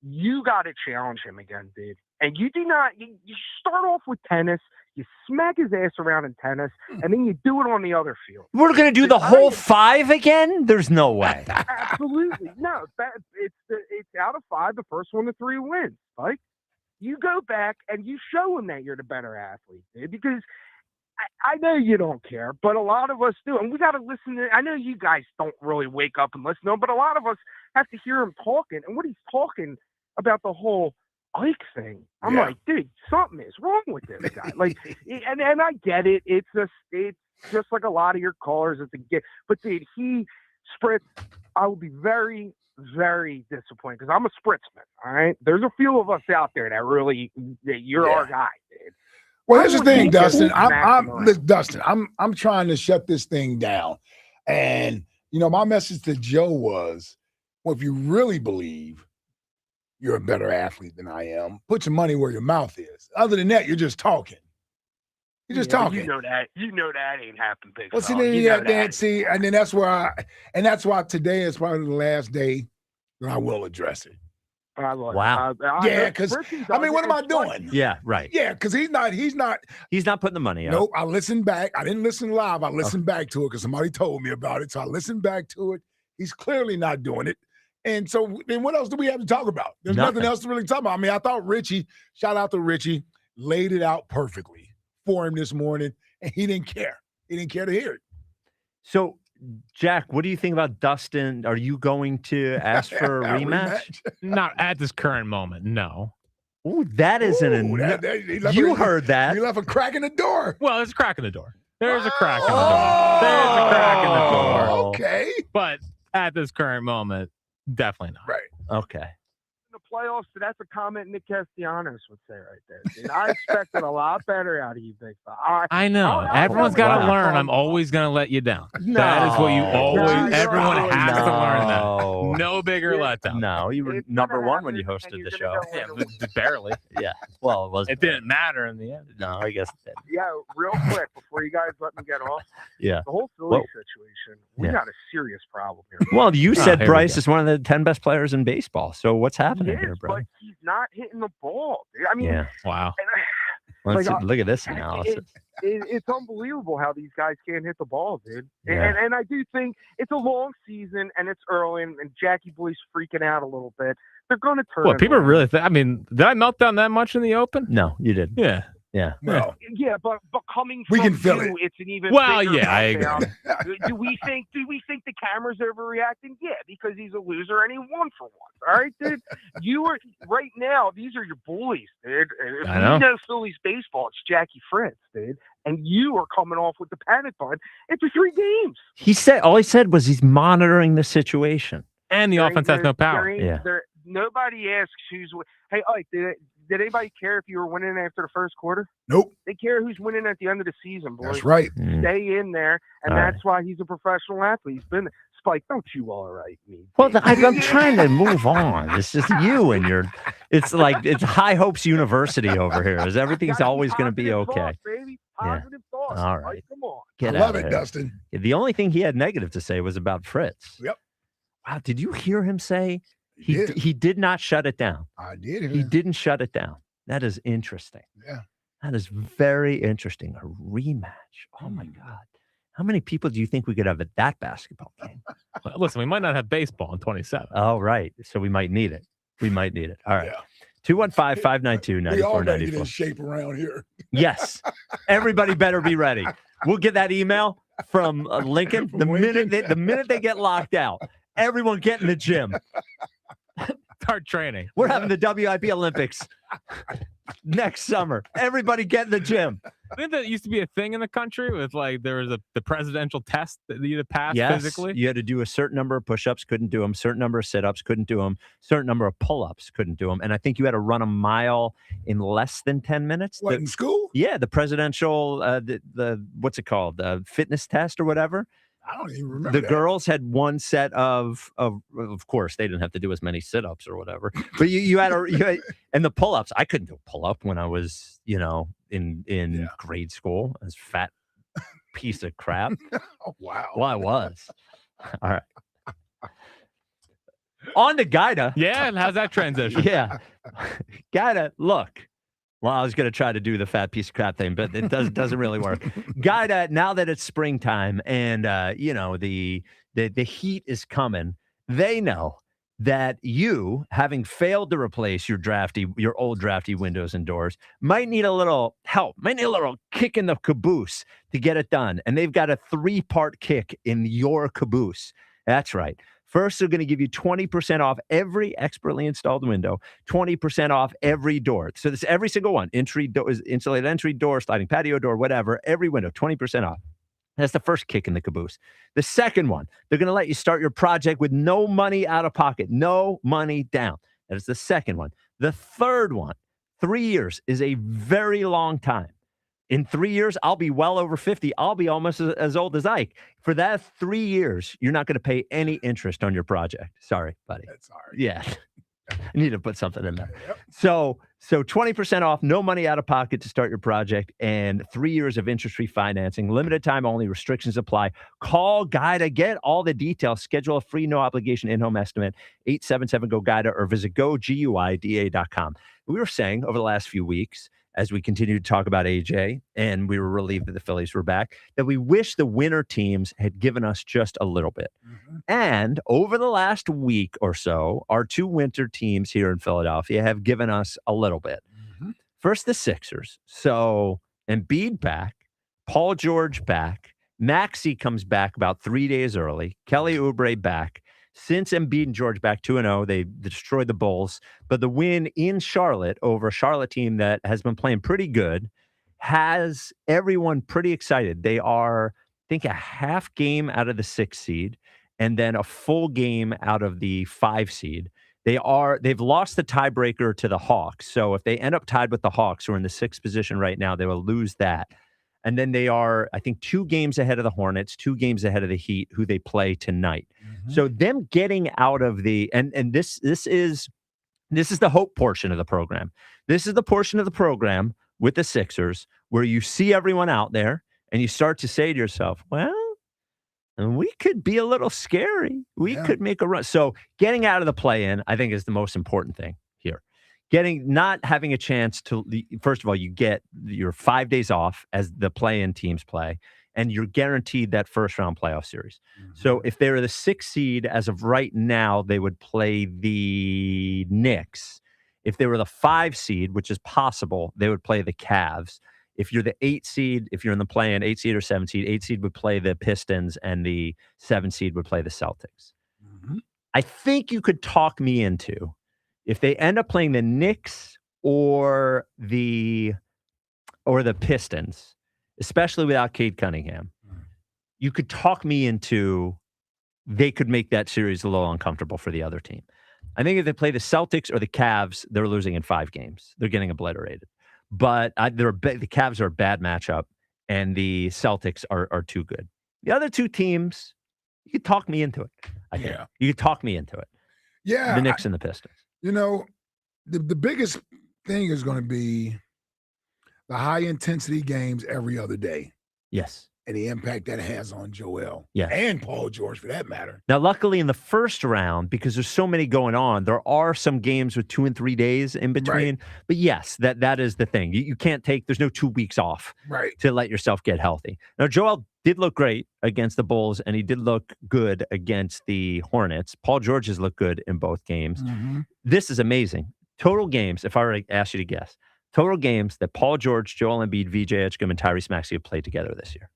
you got to challenge him again, dude. And you do not, you start off with tennis, you smack his ass around in tennis, and then you do it on the other field. We're going to do the whole 5 again? There's no way. Absolutely. No, it's out of 5, the first 1 to 3 wins. Like, you go back and you show him that you're the better athlete, dude, because I know you don't care, but a lot of us do. And we got to listen to, I know you guys don't really wake up and listen to him, but a lot of us have to hear him talking. And what he's talking about the whole Ike thing, I'm like, dude, something is wrong with this guy. Like, and I get it. It's just like a lot of your callers. It's a gift. But dude, Spritz, I will be very, very disappointed because I'm a Spritzman. All right. There's a few of us out there that you're our guy, dude. Well, here's the thing, Dustin. Dustin. I'm trying to shut this thing down. And, my message to Joe was, well, if you really believe you're a better athlete than I am, put your money where your mouth is. Other than that, you're just talking. You're just talking. You know that ain't happened, big Well, see, fella. and then that's why today is probably the last day that I will address it. Wow. Yeah, because what am I doing? Yeah, right. Yeah, because he's not putting the money out. Nope. I listened back. I didn't listen live. I listened back to it because somebody told me about it. So I listened back to it. He's clearly not doing it. And so then what else do we have to talk about? There's nothing else to really talk about. I mean, I thought Richie, shout out to Richie, laid it out perfectly for him this morning, and he didn't care. He didn't care to hear it. So, Jack, what do you think about Dustin? Are you going to ask for a rematch? Not at this current moment, no. Ooh, that isn't you heard that. You left a crack in the door. Well, there's a crack in the door. There's a crack in the door. There's a crack in the door. Okay. But at this current moment, definitely not. Right. Okay. In the playoffs, that's a comment Nick Castellanos would say right there. Dude, I expected a lot better out of you, big fella. I know. Everyone's got to learn. I'm always going to let you down. That is what you always. Everyone has to learn that. No bigger letdown. No, you were number one when you hosted the show. Yeah, barely. Yeah. Well, it was. It didn't matter in the end. No, I guess it did. Yeah, real quick before you guys let me get off. Yeah. The whole Phillies situation, we got a serious problem here. Well, you said Bryce is one of the 10 best players in baseball. So what's happening here, bro? But he's not hitting the ball. Dude. I mean, wow. Look at this analysis. It's unbelievable how these guys can't hit the ball, dude. Yeah. And I do think it's a long season and it's early, and Jackie Boy's freaking out a little bit. They're going to turn. Well, people really think. I mean, did I melt down that much in the open? No, you did. Yeah. Yeah. Well, yeah, but coming we from can feel you, it. it's an even bigger I agree. meltdown. Do we think the camera's overreacting? Yeah, because he's a loser and he won for once. All right, dude. You are right now. These are your bullies, dude. If I know. you know Phillies baseball, it's Jackie Fritz, dude. And you are coming off with the panic button. It's 3 games. All he said was he's monitoring the situation. And the offense has no power. Nobody asks who's. Hey, Ike, did anybody care if you were winning after the first quarter? Nope. They care who's winning at the end of the season, boys. That's right. Stay in there, and All that's why he's a professional athlete. He's been Spike. Don't you all right me? Well, I'm trying to move on. It's just you and your. It's like it's High Hopes University over here. Is everything's always going to be okay? Thoughts, baby. Positive thoughts. All right. Mike, come on. Get I out love of it, here. Dustin. The only thing he had negative to say was about Fritz. Yep. Wow. Did you hear him say he did not shut it down? I did. He didn't shut it down. That is interesting. Yeah. That is very interesting. A rematch. Oh my God. How many people do you think we could have at that basketball game? Well, listen, we might not have baseball in 27. Oh, right. So we might need it. All right. Yeah. 215-592-9494. We all gotta get in shape around here. Yes. Everybody better be ready. We'll get that email from Lincoln the minute they get locked out. Everyone get in the gym. Start training. We're having the WIP Olympics next summer. Everybody get in the gym. I think that used to be a thing in the country with there was the presidential test that you had to pass physically. You had to do a certain number of push-ups, couldn't do them. Certain number of sit-ups, couldn't do them. Certain number of pull-ups, couldn't do them. And I think you had to run a mile in less than 10 minutes. What, in school? Yeah, the presidential, the what's it called? The fitness test or whatever. I don't even remember. The that. girls had one set of course they didn't have to do as many sit-ups or whatever, but you had and the pull-ups. I couldn't do a pull-up when I was in grade school. I was a fat piece of crap. Oh, wow. Well, I was. All right. On to Guida. Yeah, and how's that transition? Yeah, Guida. Look. Well, I was going to try to do the fat piece of crap thing, but it doesn't really work. Guida, now that it's springtime and the heat is coming, they know that you, having failed to replace your old drafty windows and doors, might need a little help, might need a little kick in the caboose to get it done. And they've got a 3-part kick in your caboose. That's right. First, they're going to give you 20% off every expertly installed window, 20% off every door. So this every single one, insulated entry door, sliding patio door, whatever, every window, 20% off. That's the first kick in the caboose. The second one, they're going to let you start your project with no money out of pocket, no money down. That is the second one. The third one, 3 years is a very long time. In 3 years, I'll be well over 50. I'll be almost as old as Ike. For that 3 years, you're not going to pay any interest on your project. Sorry, buddy. That's all right. Yeah. I need to put something in there. Yep. So 20% off, no money out of pocket to start your project, and 3 years of interest-free financing. Limited time only. Restrictions apply. Call GUIDA. Get all the details. Schedule a free, no-obligation in-home estimate. 877-GO-GUIDA or visit GoGUIDA.com. We were saying over the last few weeks, as we continue to talk about AJ, and we were relieved that the Phillies were back, that we wish the winter teams had given us just a little bit. Mm-hmm. And over the last week or so, our 2 winter teams here in Philadelphia have given us a little bit. Mm-hmm. First, the Sixers. So Embiid back, Paul George back, Maxey comes back about 3 days early, Kelly Oubre back. Since Embiid and George back 2-0, they destroyed the Bulls. But the win in Charlotte over a Charlotte team that has been playing pretty good has everyone pretty excited. They are, I think, a half game out of the 6th seed and then a full game out of the 5 seed. They've lost the tiebreaker to the Hawks. So if they end up tied with the Hawks, who are in the 6th position right now, they will lose that. And then they are, I think, 2 games ahead of the Hornets, 2 games ahead of the Heat, who they play tonight. Mm-hmm. So them getting out of the and this is the hope portion of the program. This is the portion of the program with the Sixers where you see everyone out there and you start to say to yourself, well, we could be a little scary. We could make a run. So getting out of the play-in, I think, is the most important thing here. Not having a chance to, first of all, you get your 5 days off as the play-in teams play, and you're guaranteed that first-round playoff series. Mm-hmm. So if they're the 6th seed, as of right now, they would play the Knicks. If they were the 5 seed, which is possible, they would play the Cavs. If you're the 8 seed, if you're in the play-in, 8 seed or 7 seed, 8 seed would play the Pistons, and the 7 seed would play the Celtics. Mm-hmm. I think you could talk me into, if they end up playing the Knicks or the Pistons, especially without Cade Cunningham, you could talk me into they could make that series a little uncomfortable for the other team. I think if they play the Celtics or the Cavs, they're losing in 5 games. They're getting obliterated. But the Cavs are a bad matchup, and the Celtics are too good. The other 2 teams, you could talk me into it. I think. You could talk me into it. Yeah. The Knicks and the Pistons. You know, the biggest thing is going to be the high-intensity games every other day. Yes. And the impact that has on Joel. Yeah. And Paul George, for that matter. Now, luckily, in the first round, because there's so many going on, there are some games with 2 and 3 days in between. Right. But yes, that is the thing. You can't there's no 2 weeks off to let yourself get healthy. Now, Joel did look great against the Bulls, and he did look good against the Hornets. Paul George has looked good in both games. Mm-hmm. This is amazing. Total games, if I were to ask you to guess, total games that Paul George, Joel Embiid, VJ Edgecombe, and Tyrese Maxey have played together this year.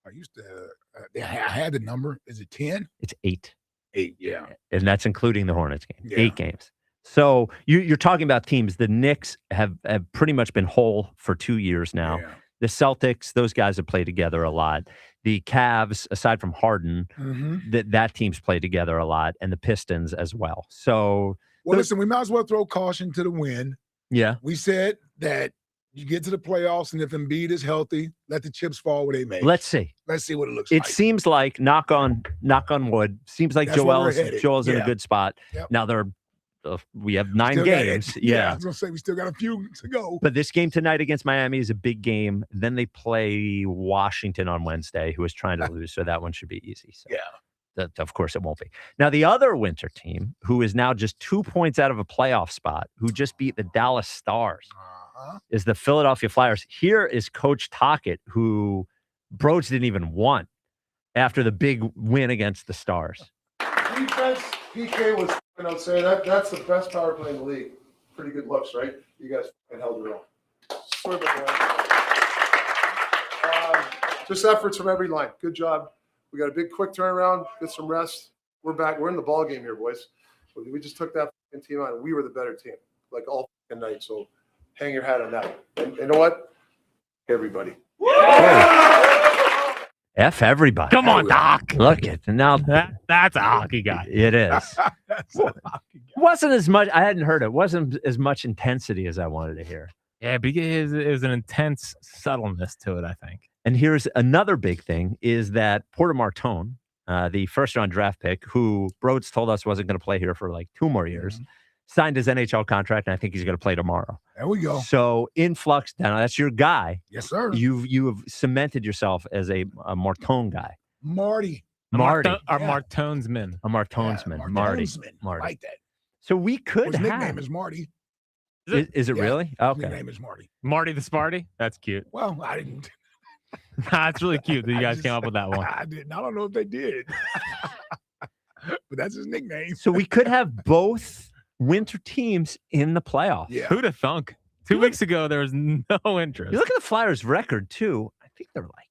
I used to, I had the number. Is it 10? It's 8. 8, yeah. And that's including the Hornets game. Yeah. 8 games. So you're talking about teams. The Knicks have pretty much been whole for 2 years now. Yeah. The Celtics, those guys have played together a lot. The Cavs, aside from Harden, that team's played together a lot, and the Pistons as well. So, listen, we might as well throw caution to the wind. Yeah. We said that you get to the playoffs, and if Embiid is healthy, let the chips fall where they may. Let's see. Let's see what it looks like. It seems like, knock on wood, seems like Joel's in a good spot. Yep. Now we have 9 games. Yeah, I was going to say we still got a few to go. But this game tonight against Miami is a big game. Then they play Washington on Wednesday, who is trying to lose, so that one should be easy. So. Yeah. That, of course, it won't be. Now, the other winter team, who is now just 2 points out of a playoff spot, who just beat the Dallas Stars, is the Philadelphia Flyers. Here is Coach Tocchet, who Broach didn't even want after the big win against the Stars. Defense, PK was, say that's the best power play in the league. Pretty good looks, right? You guys held your own. Swear by the way. Just efforts from every line. Good job. We got a big quick turnaround, get some rest. We're back. We're in the ball game here, boys. We just took that team out, and we were the better team, like all night. So hang your hat on that. And you know what? Everybody. F everybody. Come on, Doc. Look it. Now that's a hockey guy. It is. Wasn't as much. I hadn't heard it. Wasn't as much intensity as I wanted to hear. Yeah, because it was an intense subtleness to it, I think. And here's another big thing is that Porter Martone, the first-round draft pick, who Broads told us wasn't going to play here for like 2 more years, signed his NHL contract, and I think he's going to play tomorrow. There we go. So influx, now that's your guy. Yes, sir. You have cemented yourself as a Martone guy. Marty. Martonesman. A Martonesman. Marty. I like that. So we could His have. nickname is Marty. Is it really? Okay. His name is Marty. Marty the Sparty? That's cute. Well, I didn't. That's really cute that you guys came up with that one. I didn't. I don't know if they did. But that's his nickname. So we could have both winter teams in the playoffs. Yeah. Who'd have thunk? 2 weeks ago, there was no interest. You look at the Flyers' record, too. I think they're like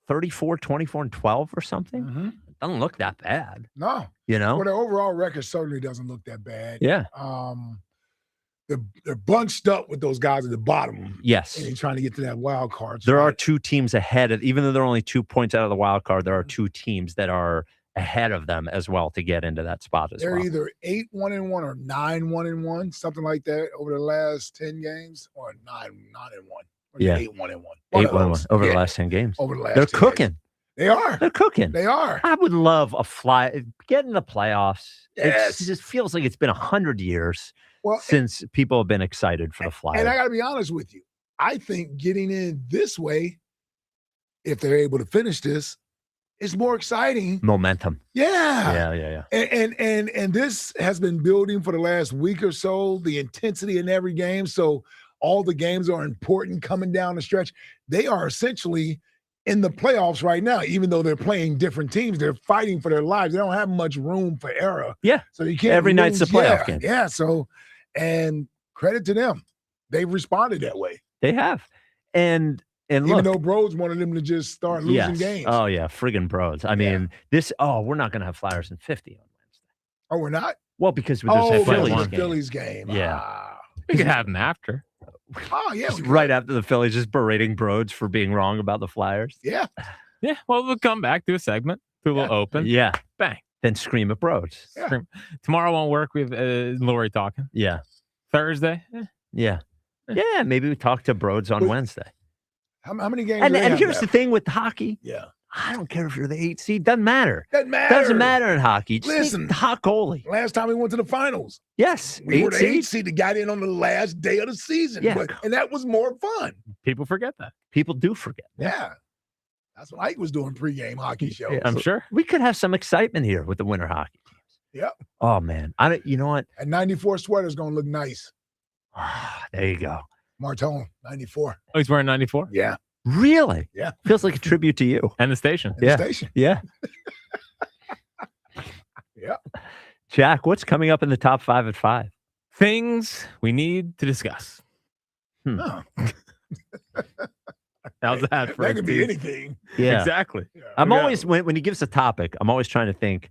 34, 24, and 12 or something. It doesn't look that bad. No. You know? Well, the overall record certainly doesn't look that bad. Yeah. They're bunched up with those guys at the bottom. Yes. And they're trying to get to that wild card. There are 2 teams ahead of, even though they're only 2 points out of the wild card, there are 2 teams that are ahead of them as well to get into that spot as They're well. either 8-1-1 or 9-1-1, something like that over the last 10 games, or 9-1. Or Yeah. 8-1-1. 8-1-1 over the last 10 games. Over the last They're 10 cooking. games. They are. They're cooking. They are. I would love get in the playoffs. Yes. It just feels like it's been 100 years Well, since people have been excited for the Flyers. And I got to be honest with you. I think getting in this way, if they're able to finish this, is more exciting. Momentum. Yeah. Yeah. And this has been building for the last week or so, the intensity in every game. So all the games are important coming down the stretch. They are essentially in the playoffs right now, even though they're playing different teams. They're fighting for their lives. They don't have much room for error. Yeah. So you can't Every night's a playoff game. Yeah. So, and credit to them. They've responded that way. They have. And even look, though Broads wanted them to just start losing games. Oh, yeah. Friggin' Broads. I mean, we're not going to have Flyers in 50 on Wednesday. Oh, we're not? Well, because there's that Phillies game. Yeah. We could have them after. Oh, yeah. Right after the Phillies, just berating Broads for being wrong about the Flyers. Yeah. Yeah. Well, we'll come back, do a segment, do a little open. Yeah. Bang. Then scream at Broads. Yeah. Scream. Tomorrow won't work. We have Lori talking. Yeah. Thursday. Yeah. Yeah. Maybe we talk to Broads on Wednesday. How many games? And here's the thing with hockey. Yeah. I don't care if you're the 8th seed. Doesn't matter. Doesn't matter. Doesn't matter in hockey. Just Listen, need hot goalie. Last time we went to the finals. Yes. We were the 8th seed. seed that got in on the last day of the season. Yeah. And that was more fun. People forget that. People do forget. Yeah. That's what Ike was doing pregame hockey shows. Yeah, I'm sure. We could have some excitement here with the winter hockey teams. Yep. Oh, man. You know what? And 94 sweater's going to look nice. There you go. Martone, 94. Oh, he's wearing 94? Yeah. Really? Yeah. Feels like a tribute to you. And the station. And the station. Yeah. Yeah. Jack, what's coming up in the top 5 at 5? Things we need to discuss. Oh. How's that for That could be anything. Yeah. Exactly. Yeah. I'm always, when he gives a topic, I'm always trying to think,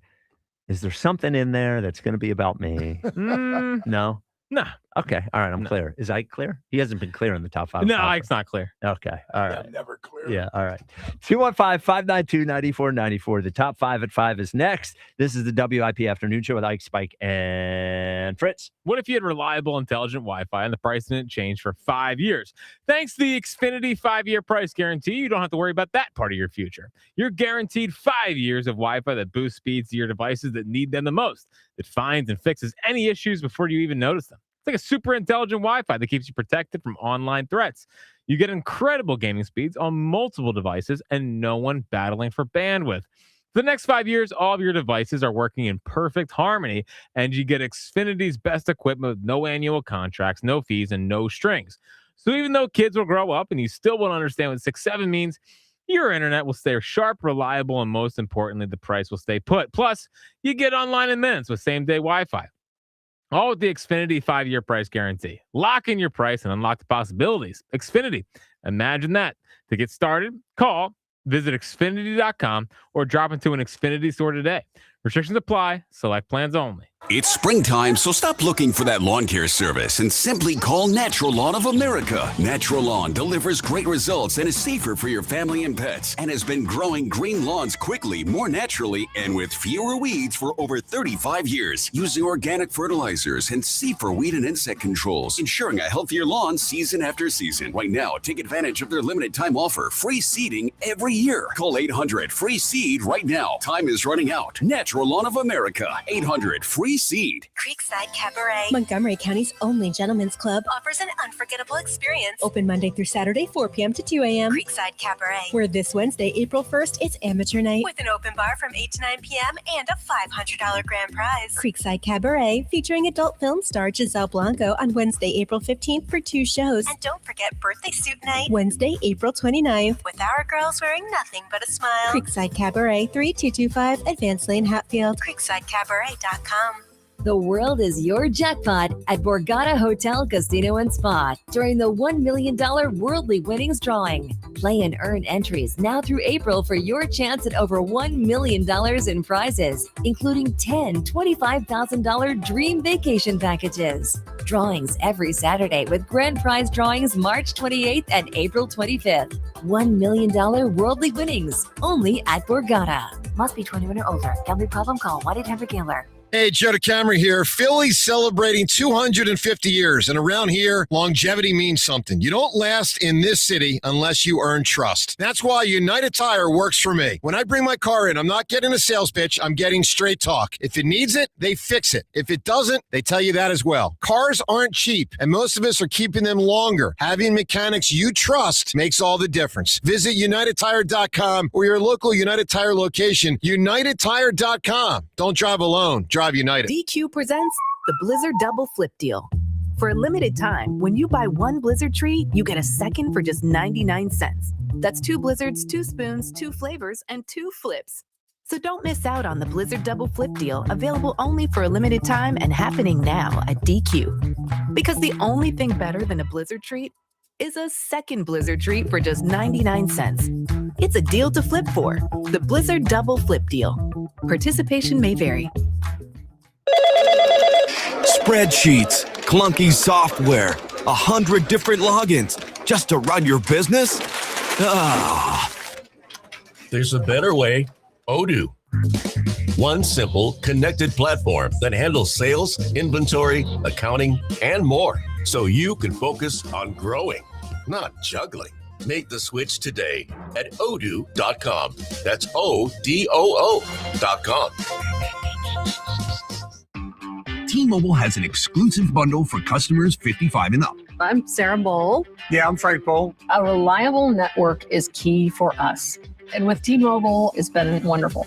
is there something in there that's going to be about me? No? No. Okay. All right. I'm clear. Is Ike clear? He hasn't been clear in the top 5. No, Ike's not clear. Okay. All right. I'm never clear. Yeah. All right. 215-592-9494. The top 5 at 5 is next. This is the WIP Afternoon Show with Ike, Spike, and Fritz. What if you had reliable, intelligent Wi-Fi and the price didn't change for 5 years? Thanks to the Xfinity 5-year price guarantee, you don't have to worry about that part of your future. You're guaranteed 5 years of Wi-Fi that boosts speeds to your devices that need them the most. It finds and fixes any issues before you even notice them. It's like a super intelligent Wi-Fi that keeps you protected from online threats. You get incredible gaming speeds on multiple devices and no one battling for bandwidth. For the next 5 years, all of your devices are working in perfect harmony, and you get Xfinity's best equipment with no annual contracts, no fees, and no strings. So even though kids will grow up and you still won't understand what 6-7 means, your internet will stay sharp, reliable, and most importantly, the price will stay put. Plus, you get online in minutes with same-day Wi-Fi. All with the Xfinity 5-year price guarantee. Lock in your price and unlock the possibilities. Xfinity. Imagine that. To get started, visit Xfinity.com or drop into an Xfinity store today. Restrictions apply. Select plans only. It's springtime, so stop looking for that lawn care service and simply call Natural Lawn of America. Natural Lawn delivers great results and is safer for your family and pets, and has been growing green lawns quickly, more naturally, and with fewer weeds for over 35 years, using organic fertilizers and safer weed and insect controls, ensuring a healthier lawn season after season. Right now, take advantage of their limited time offer, free seeding every year. Call 800-FREE-SEED right now. Time is running out. Natural Lawn of America, 800-FREE-SEED. Creekside Cabaret, Montgomery County's only gentlemen's club, offers an unforgettable experience. Open Monday through Saturday, 4 p.m. to 2 a.m. Creekside Cabaret, where this Wednesday, April 1st, it's amateur night with an open bar from 8 to 9 p.m. and a $500 grand prize. Creekside Cabaret, featuring adult film star Giselle Blanco on Wednesday, April 15th for 2 shows. And don't forget birthday suit night, Wednesday, April 29th, with our girls wearing nothing but a smile. Creekside Cabaret, 3225 Advanced Lane, Hatfield. CreeksideCabaret.com. The world is your jackpot at Borgata Hotel, Casino and Spa during the $1 million Worldly Winnings drawing. Play and earn entries now through April for your chance at over $1 million in prizes, including 10 $25,000 dream vacation packages. Drawings every Saturday with grand prize drawings March 28th and April 25th. $1 million Worldly Winnings only at Borgata. Must be 21 or older. Gambling problem? Call 1-800-GAMBLER. Hey, Joe DeCamera here. Phillies celebrating 250 years, and around here, longevity means something. You don't last in this city unless you earn trust. That's why United Tire works for me. When I bring my car in, I'm not getting a sales pitch. I'm getting straight talk. If it needs it, they fix it. If it doesn't, they tell you that as well. Cars aren't cheap, and most of us are keeping them longer. Having mechanics you trust makes all the difference. Visit UnitedTire.com or your local United Tire location. UnitedTire.com. Don't drive alone. Drive United. DQ presents the Blizzard Double Flip Deal. For a limited time, when you buy one Blizzard tree, you get a second for just 99 cents. That's 2 Blizzards, 2 spoons, 2 flavors, and 2 flips. So don't miss out on the Blizzard Double Flip Deal, available only for a limited time and happening now at DQ. Because the only thing better than a Blizzard treat is a second Blizzard treat for just 99 cents. It's a deal to flip for. The Blizzard Double Flip Deal. Participation may vary. Spreadsheets, clunky software, 100 different logins just to run your business? Ah. There's a better way. Odoo. One simple, connected platform that handles sales, inventory, accounting, and more, so you can focus on growing, not juggling. Make the switch today at odoo.com. That's ODOO.com. T-Mobile has an exclusive bundle for customers 55 and up. I'm Sarah Bowl. Yeah, I'm Frank Bowl. A reliable network is key for us. And with T-Mobile, it's been wonderful.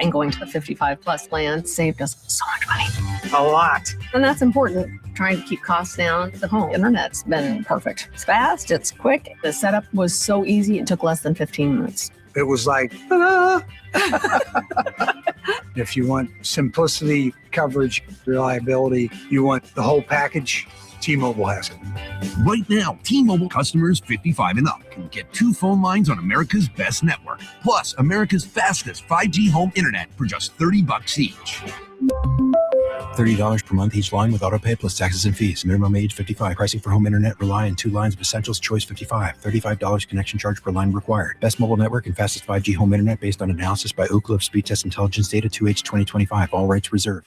And going to the 55 plus plan saved us so much money. A lot. And that's important. Trying to keep costs down. The home internet's been perfect. It's fast, it's quick. The setup was so easy, it took less than 15 minutes. It was like, ta-da! If you want simplicity, coverage, reliability, you want the whole package, T-Mobile has it. Right now, T-Mobile customers 55 and up can get 2 phone lines on America's best network, plus America's fastest 5G home internet for just $30 each. $30 per month each line with autopay plus taxes and fees. Minimum age 55. Pricing for home internet rely on 2 lines of essentials. Choice 55. $35 connection charge per line required. Best mobile network and fastest 5G home internet based on analysis by Ookla of Speed Test Intelligence data 2H 2025. All rights reserved.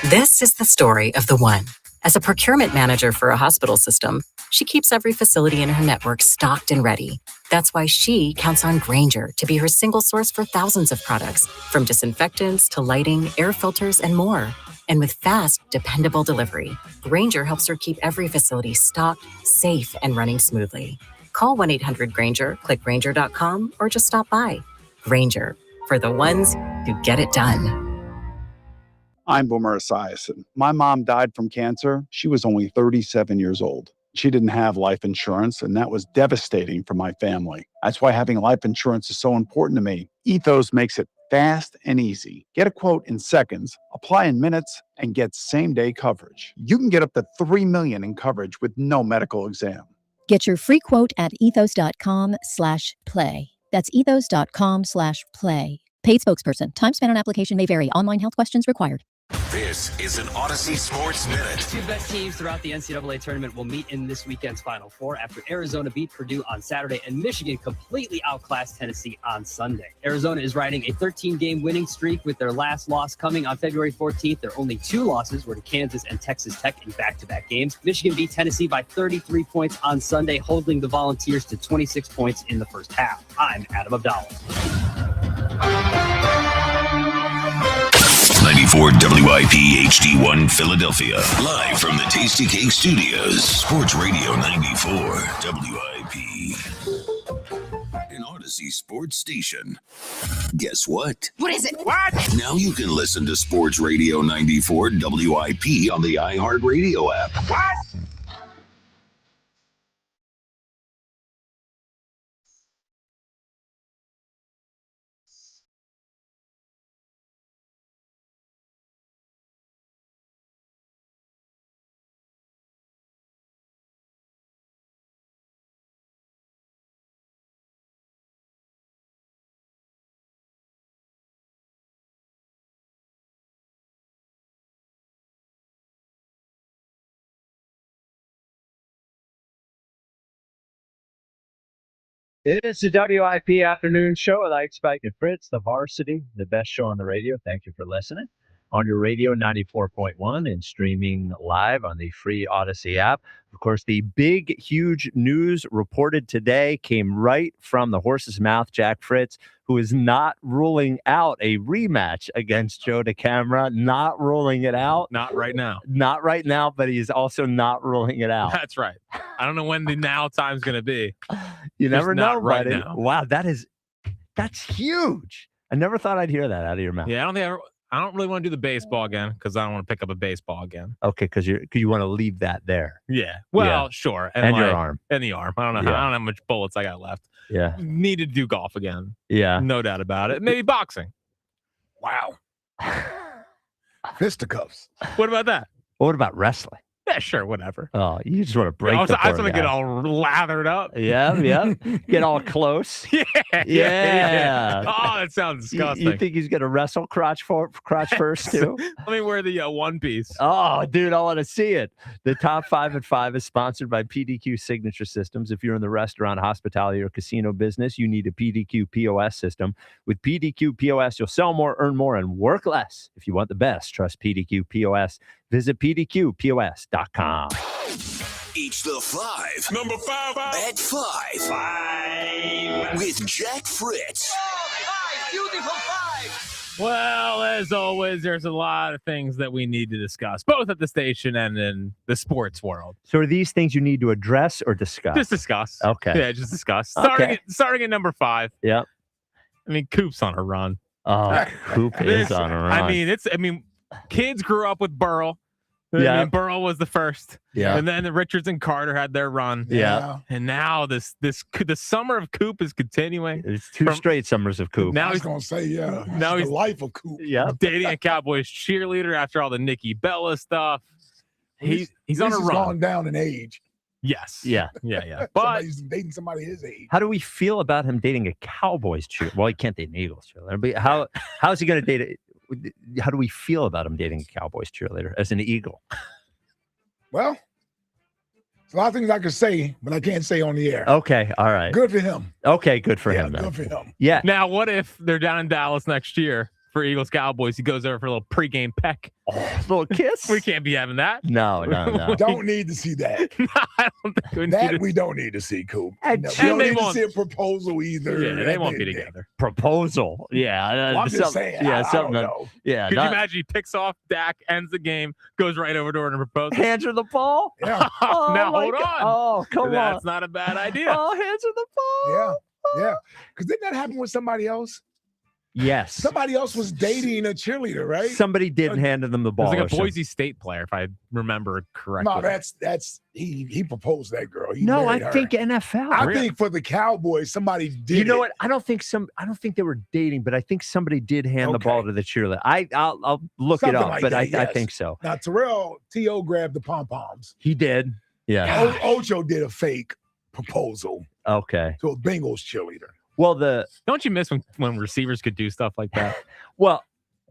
This is the story of the one. As a procurement manager for a hospital system, she keeps every facility in her network stocked and ready. That's why she counts on Grainger to be her single source for thousands of products, from disinfectants to lighting, air filters, and more. And with fast, dependable delivery, Grainger helps her keep every facility stocked, safe, and running smoothly. Call 1-800-GRAINGER, click Grainger.com, or just stop by. Grainger, for the ones who get it done. I'm Boomer Esiason. My mom died from cancer. She was only 37 years old. She didn't have life insurance, and that was devastating for my family. That's why having life insurance is so important to me. Ethos makes it fast and easy. Get a quote in seconds, apply in minutes, and get same-day coverage. You can get up to $3 million in coverage with no medical exam. Get your free quote at ethos.com/play. That's ethos.com/play. Paid spokesperson. Time spent on application may vary. Online health questions required. This is an Odyssey Sports Minute. Two best teams throughout the NCAA tournament will meet in this weekend's Final Four after Arizona beat Purdue on Saturday and Michigan completely outclassed Tennessee on Sunday. Arizona is riding a 13-game winning streak with their last loss coming on February 14th. Their only two losses were to Kansas and Texas Tech in back-to-back games. Michigan beat Tennessee by 33 points on Sunday, holding the Volunteers to 26 points in the first half. I'm Adam Abdallah. 94 WIP HD1 Philadelphia. Live from the Tasty Cake Studios. Sports Radio 94 WIP. An Odyssey sports station. Guess what? What is it? What? Now you can listen to Sports Radio 94 WIP on the iHeartRadio app. What? It is the WIP afternoon show with Ike, Spike, and Fritz, the varsity, the best show on the radio. Thank you for listening. On your radio, 94.1, and streaming live on the free Odyssey app. Of course, the big, huge news reported today came right from the horse's mouth, Jack Fritz, who is not ruling out a rematch against Joe DeCamara, not ruling it out. Not right now. Not right now, but he's also not ruling it out. That's right. I don't know when the now time's going to be. You never know, right buddy. now. Wow, that's huge. I never thought I'd hear that out of your mouth. Yeah, I don't really want to do the baseball again because I don't want to pick up a baseball again. Okay, because you want to leave that there. Yeah. Well, Yeah. Sure. And your arm. And the arm. I don't know. Yeah. I don't know how much bullets I got left. Yeah. Need to do golf again. Yeah. No doubt about it. Maybe boxing. Wow. Fisticuffs. What about that? What about wrestling? Yeah, sure. Whatever. Oh, you just want to break I the just want to get all lathered up. Yeah. Get all close. Yeah. Oh, that sounds disgusting. You think he's going to wrestle crotch first, too? Let me wear the one piece. Oh, dude, I want to see it. The Top 5 at 5 is sponsored by PDQ Signature Systems. If you're in the restaurant, hospitality, or casino business, you need a PDQ POS system. With PDQ POS, you'll sell more, earn more, and work less. If you want the best, trust PDQ POS. Visit PDQPOS.com. Each the 5. Number 5 at 5. With Jack Fritz. Beautiful 5. Well, as always, there's a lot of things that we need to discuss, both at the station and in the sports world. So are these things you need to address or discuss? Just discuss. Okay. Yeah, just discuss. Okay. Starting at number 5. Yep. I mean, Coop's on a run. Oh, Coop is on a run. I mean, kids grew up with Burrell. Yeah. I mean, Burrell was the first. Yeah. And then the Richards and Carter had their run. Yeah. And now the summer of Coop is continuing. It's two straight summers of Coop. Now I was he's going to say, yeah. Now It's he's the life of Coop. Yeah. dating a Cowboys cheerleader after all the Nikki Bella stuff. He's on a run. Gone down in age. Yes. Yeah. But Somebody's dating somebody his age. How do we feel about him dating a Cowboys cheerleader? Well, he can't date an Eagles cheerleader. But how is he going to date it? How do we feel about him dating a Cowboys cheerleader as an Eagle? Well, there's a lot of things I could say, but I can't say on the air. Okay. All right. Good for him. Okay. Good for him. Then. Good for him. Yeah. now what if they're down in Dallas next year for Eagles Cowboys? He goes over for a little pregame peck. Little kiss? We can't be having that. No. Don't need to see that. I don't think we need That to- we don't need to see, Coop. And No, and we don't they need to won't- see a proposal either. Yeah, they won't be together. Proposal. Yeah. Well, I'm just saying. Yeah. I Something. don't know. Yeah. Could you imagine he picks off Dak, ends the game, goes right over to her and proposes? Hands her the ball? Yeah. Oh, now my hold God. on. Oh, come That's on. not a bad idea. Oh, hands her the ball. Yeah. Because didn't that happen with somebody else? Yes. Somebody else was dating a cheerleader, right? Somebody did hand them the It ball. was like or a something. Boise State player, if I remember correctly. No, that's he proposed that girl. He No, I married her. think NFL. I think for the Cowboys, somebody did. You know it. what? I don't think they were dating, but I think somebody did hand the ball to the cheerleader. I'll look Something it up, like but that, I yes. think so. Now Terrell T.O. grabbed the pom poms. He did. Yeah. Ocho did a fake proposal Okay. to a Bengals cheerleader. Well, don't you miss when receivers could do stuff like that? Well,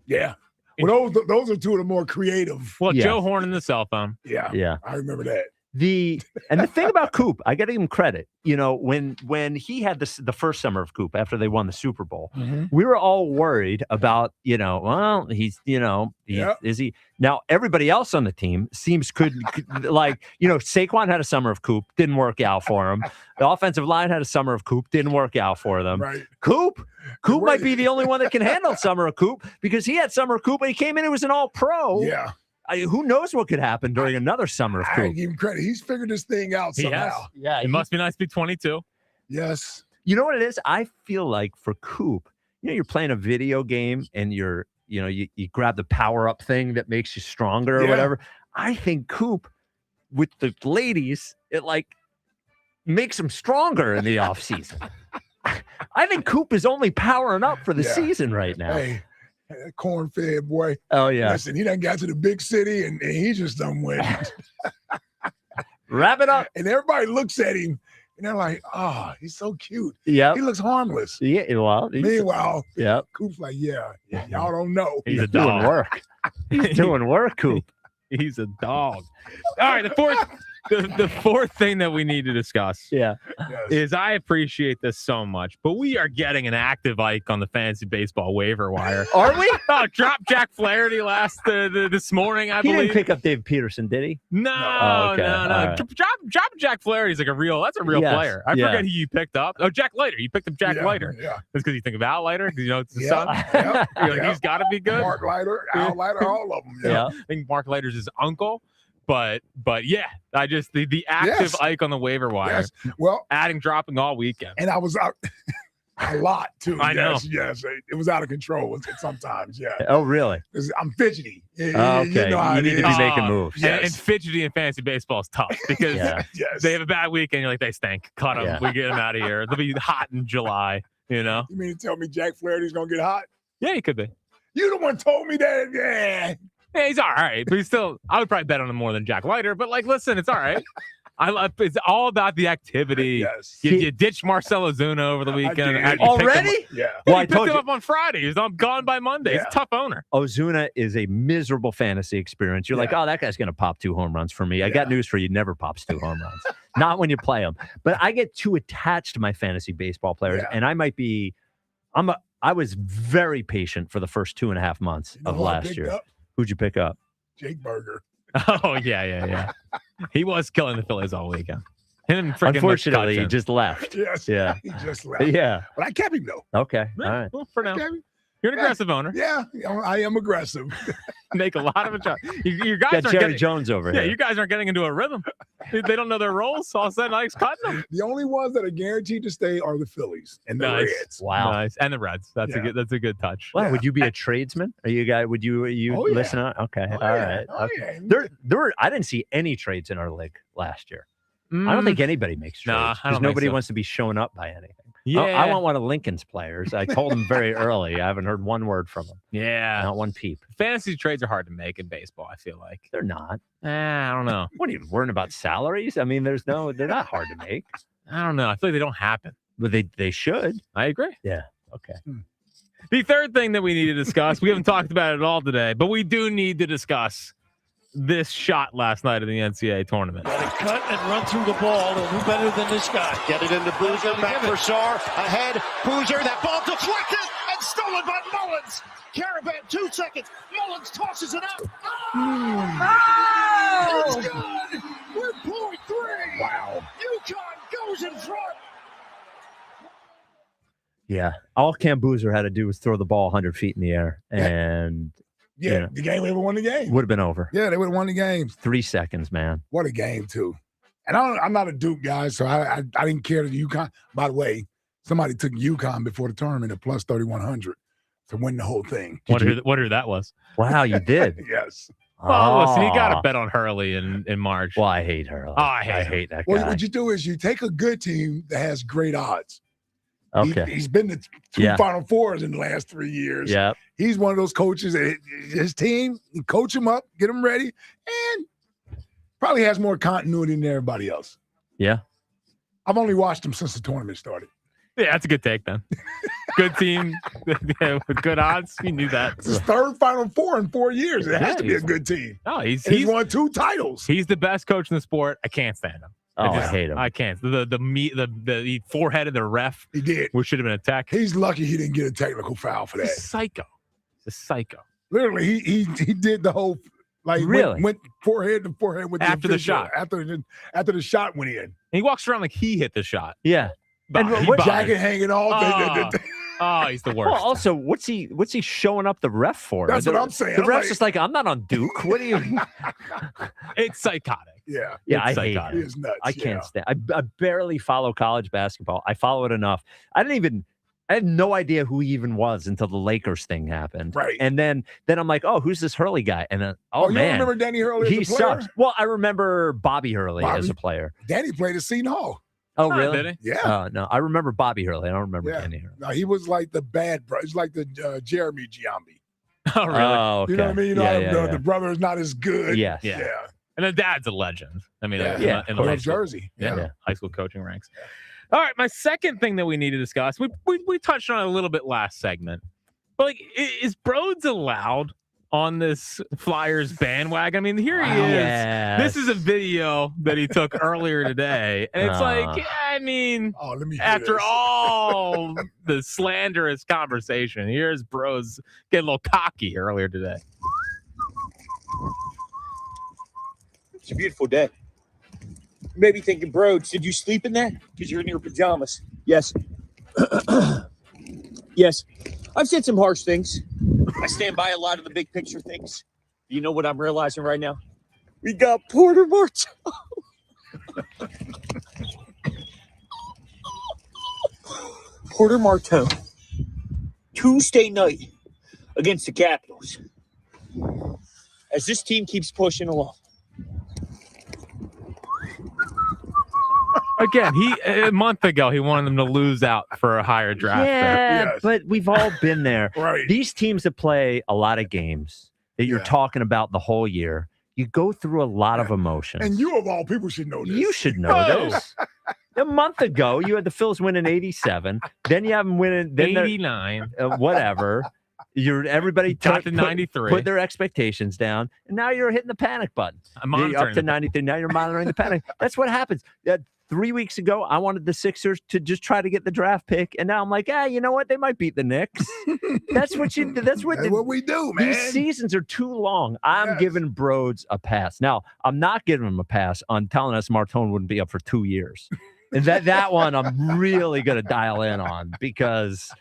yeah. Well, those are two of the more creative. Well, Joe Horn and the cell phone. Yeah. I remember that. The thing about Coop, I got to give him credit. When he had the first summer of Coop after they won the Super Bowl, we were all worried about, well, is he now? Everybody else on the team could Saquon had a summer of Coop, didn't work out for him. The offensive line had a summer of Coop, didn't work out for them. Right. Coop might be the only one that can handle summer of Coop because he had summer of Coop and he came in. It was an All-Pro. Yeah. Who knows what could happen during another summer of Coop? I give him credit. He's figured this thing out somehow. Yeah, it must be nice to be 22. Yes. You know what it is? I feel like for Coop, you're playing a video game and you grab the power-up thing that makes you stronger or whatever. I think Coop, with the ladies, it makes them stronger in the offseason. I think Coop is only powering up for the season right now. Hey. That corn-fed boy. Oh, yeah. Listen, he done got to the big city, and he just done went. Wrap it up. And everybody looks at him, and they're like, oh, he's so cute. Yeah. He looks harmless. Yeah, well. Meanwhile, yep. Coop's like, y'all don't know. He's doing work. He's doing work, Coop. He's a dog. All right, the fourth thing that we need to discuss is I appreciate this so much, but we are getting an active Ike on the fantasy baseball waiver wire. Are we? Oh, dropped Jack Flaherty this morning, I believe. He didn't pick up Dave Peterson, did he? No. Right. Drop Jack Flaherty's that's a real player. I forget who you picked up. Oh, Jack Leiter. You picked up Jack Leiter. Yeah. That's because you think of Al Leiter, because it's the son. He's got to be good. Mark Leiter, Al Leiter, all of them. Yeah. I think Mark Leiter's his uncle. But yeah, I just the active Ike on the waiver wire. Yes. Well, dropping all weekend, and I was out a lot too. I know. Yes, it was out of control sometimes. Yeah. Oh, really? I'm fidgety. Okay, you need to be making moves. And fidgety in fantasy baseball is tough because they have a bad weekend. You're like, they stink. Cut them. Yeah. We get them out of here. They'll be hot in July. You mean to tell me Jack Flaherty's gonna get hot? Yeah, he could be. You the one told me that. Yeah. Yeah, he's all right, but I would probably bet on him more than Jack Leiter. But listen, it's all right. It's all about the activity. Yes. You ditched Marcelo Zuna over the weekend. Already? Yeah. Well, I picked him up on Friday. He's gone by Monday. He's a tough owner. Ozuna is a miserable fantasy experience. You're like, oh, that guy's going to pop 2 home runs for me. I got news for you. Never pops 2 home runs. Not when you play him. But I get too attached to my fantasy baseball players, and I might be I was very patient for the first 2.5 months of last year. Who'd you pick up? Jake Berger. Oh, yeah. He was killing the Phillies all weekend. Unfortunately, he just left. Yes. Yeah. He just left. Yeah. But I kept him, though. Okay. All right. Well, for now. You're an aggressive owner. Yeah, I am aggressive. Make a lot of adjustments. You guys got Jerry Jones over here. Yeah, you guys aren't getting into a rhythm. They don't know their roles. So all of a sudden, Ike's cutting them. The only ones that are guaranteed to stay are the Phillies and the Reds. Wow. Nice. And the Reds. That's a good touch. Wow. Would you be a tradesman? Are you guy? Would you listen on? Okay. All right. Okay. There were. I didn't see any trades in our league last year. I don't think anybody makes trades because nobody wants to be shown up by anything. Yeah. I want one of Lincoln's players. I told him very early. I haven't heard one word from him. Yeah. Not one peep. Fantasy trades are hard to make in baseball, I feel like. They're not. I don't know. What are you worrying about salaries? I mean, they're not hard to make. I don't know. I feel like they don't happen. But they should. I agree. Yeah. Okay. The third thing that we need to discuss, we haven't talked about it all today, but we do need to discuss this shot last night in the NCAA tournament. Got to cut and run through the ball. They'll do better than this guy. Get it into Boozer. Back for Shorr. Ahead. Boozer. That ball deflected and stolen by Mullins. Caravan, 2 seconds. Mullins tosses it out. Oh! It's good. We're point 3. Wow. UConn goes in front. Yeah. All Cam Boozer had to do was throw the ball 100 feet in the air and... Yeah, the game, they would have won the game. Would have been over. Yeah, they would have won the game. 3 seconds, man. What a game, too. And I'm not a Duke guy, so I didn't care to UConn. By the way, somebody took UConn before the tournament at plus 3,100 to win the whole thing. Wonder that was. Wow, you did? Yes. Well, listen, you got to bet on Hurley in March. Well, I hate Hurley. Oh, I hate that guy. Well, what you do is you take a good team that has great odds. Okay. He's been to 2 Final Fours in the last 3 years. Yeah. He's one of those coaches that his team, you coach him up, get him ready, and probably has more continuity than everybody else. Yeah. I've only watched him since the tournament started. Yeah, that's a good take then. Good team with good odds. We knew that. It's his third Final Four in 4 years. It has to be a good team. No, he's won 2 titles. He's the best coach in the sport. I can't stand him. I hate him. I can't. The foreheaded the ref. He did. Which should have been a tech. He's lucky he didn't get a technical foul for that. He's a psycho. He's a psycho. Literally, he did the whole went forehead to forehead with after the shot. After the shot went in. And he walks around like he hit the shot. Yeah. And what jacket hanging off? Oh, he's the worst. Well, also, what's he showing up the ref for? That's what I'm saying. The ref's just like, I'm not on Duke. What do you? It's psychotic. Yeah. Yeah, I hate it. It is nuts. I can't stand. I barely follow college basketball. I follow it enough. I had no idea who he even was until the Lakers thing happened. Right. And then I'm like, oh, who's this Hurley guy? And then, you man, remember Danny Hurley he as a player? sucks. Well, I remember Bobby Hurley as a player. Danny played at Seton Hall. Oh, really? Did he? Yeah. No, I remember Bobby Hurley. I don't remember Danny Hurley. No, he was like the bad brother. He's like the Jeremy Giambi. Oh, really? Oh, okay. You know what I mean? The brother is not as good. Yes. Yeah. And the dad's a legend. I mean, in the New Jersey. High school coaching ranks. All right, my second thing that we need to discuss, we touched on it a little bit last segment, but like, is Broads allowed on this Flyers bandwagon? I mean, here he is. Yes. This is a video that he took earlier today, and it's like, I mean, after all the slanderous conversation, here's Broads getting a little cocky earlier today. It's a beautiful day. You may be thinking, Broads, did you sleep in that? Because you're in your pajamas. Yes. Yes. I've said some harsh things. I stand by a lot of the big picture things. You know what I'm realizing right now? We got Porter Martell. Porter Martell. Tuesday night against the Capitals. As this team keeps pushing along. Again, a month ago, he wanted them to lose out for a higher draft pick. But we've all been there. Right. These teams that play a lot of games that you're talking about the whole year, you go through a lot of emotions. And you, of all people, should know this. You should know this. A month ago, you had the Phils winning 87. Then you have them winning 89. Whatever. Everybody got to 93. Put their expectations down, and now you're hitting the panic button. You're up to 93. Now you're monitoring the panic. That's what happens. 3 weeks ago, I wanted the Sixers to just try to get the draft pick, and now I'm like, you know what? They might beat the Knicks. That's what we do, man. These seasons are too long. I'm giving Broads a pass. Now, I'm not giving him a pass on telling us Martone wouldn't be up for 2 years. And that one I'm really going to dial in on, because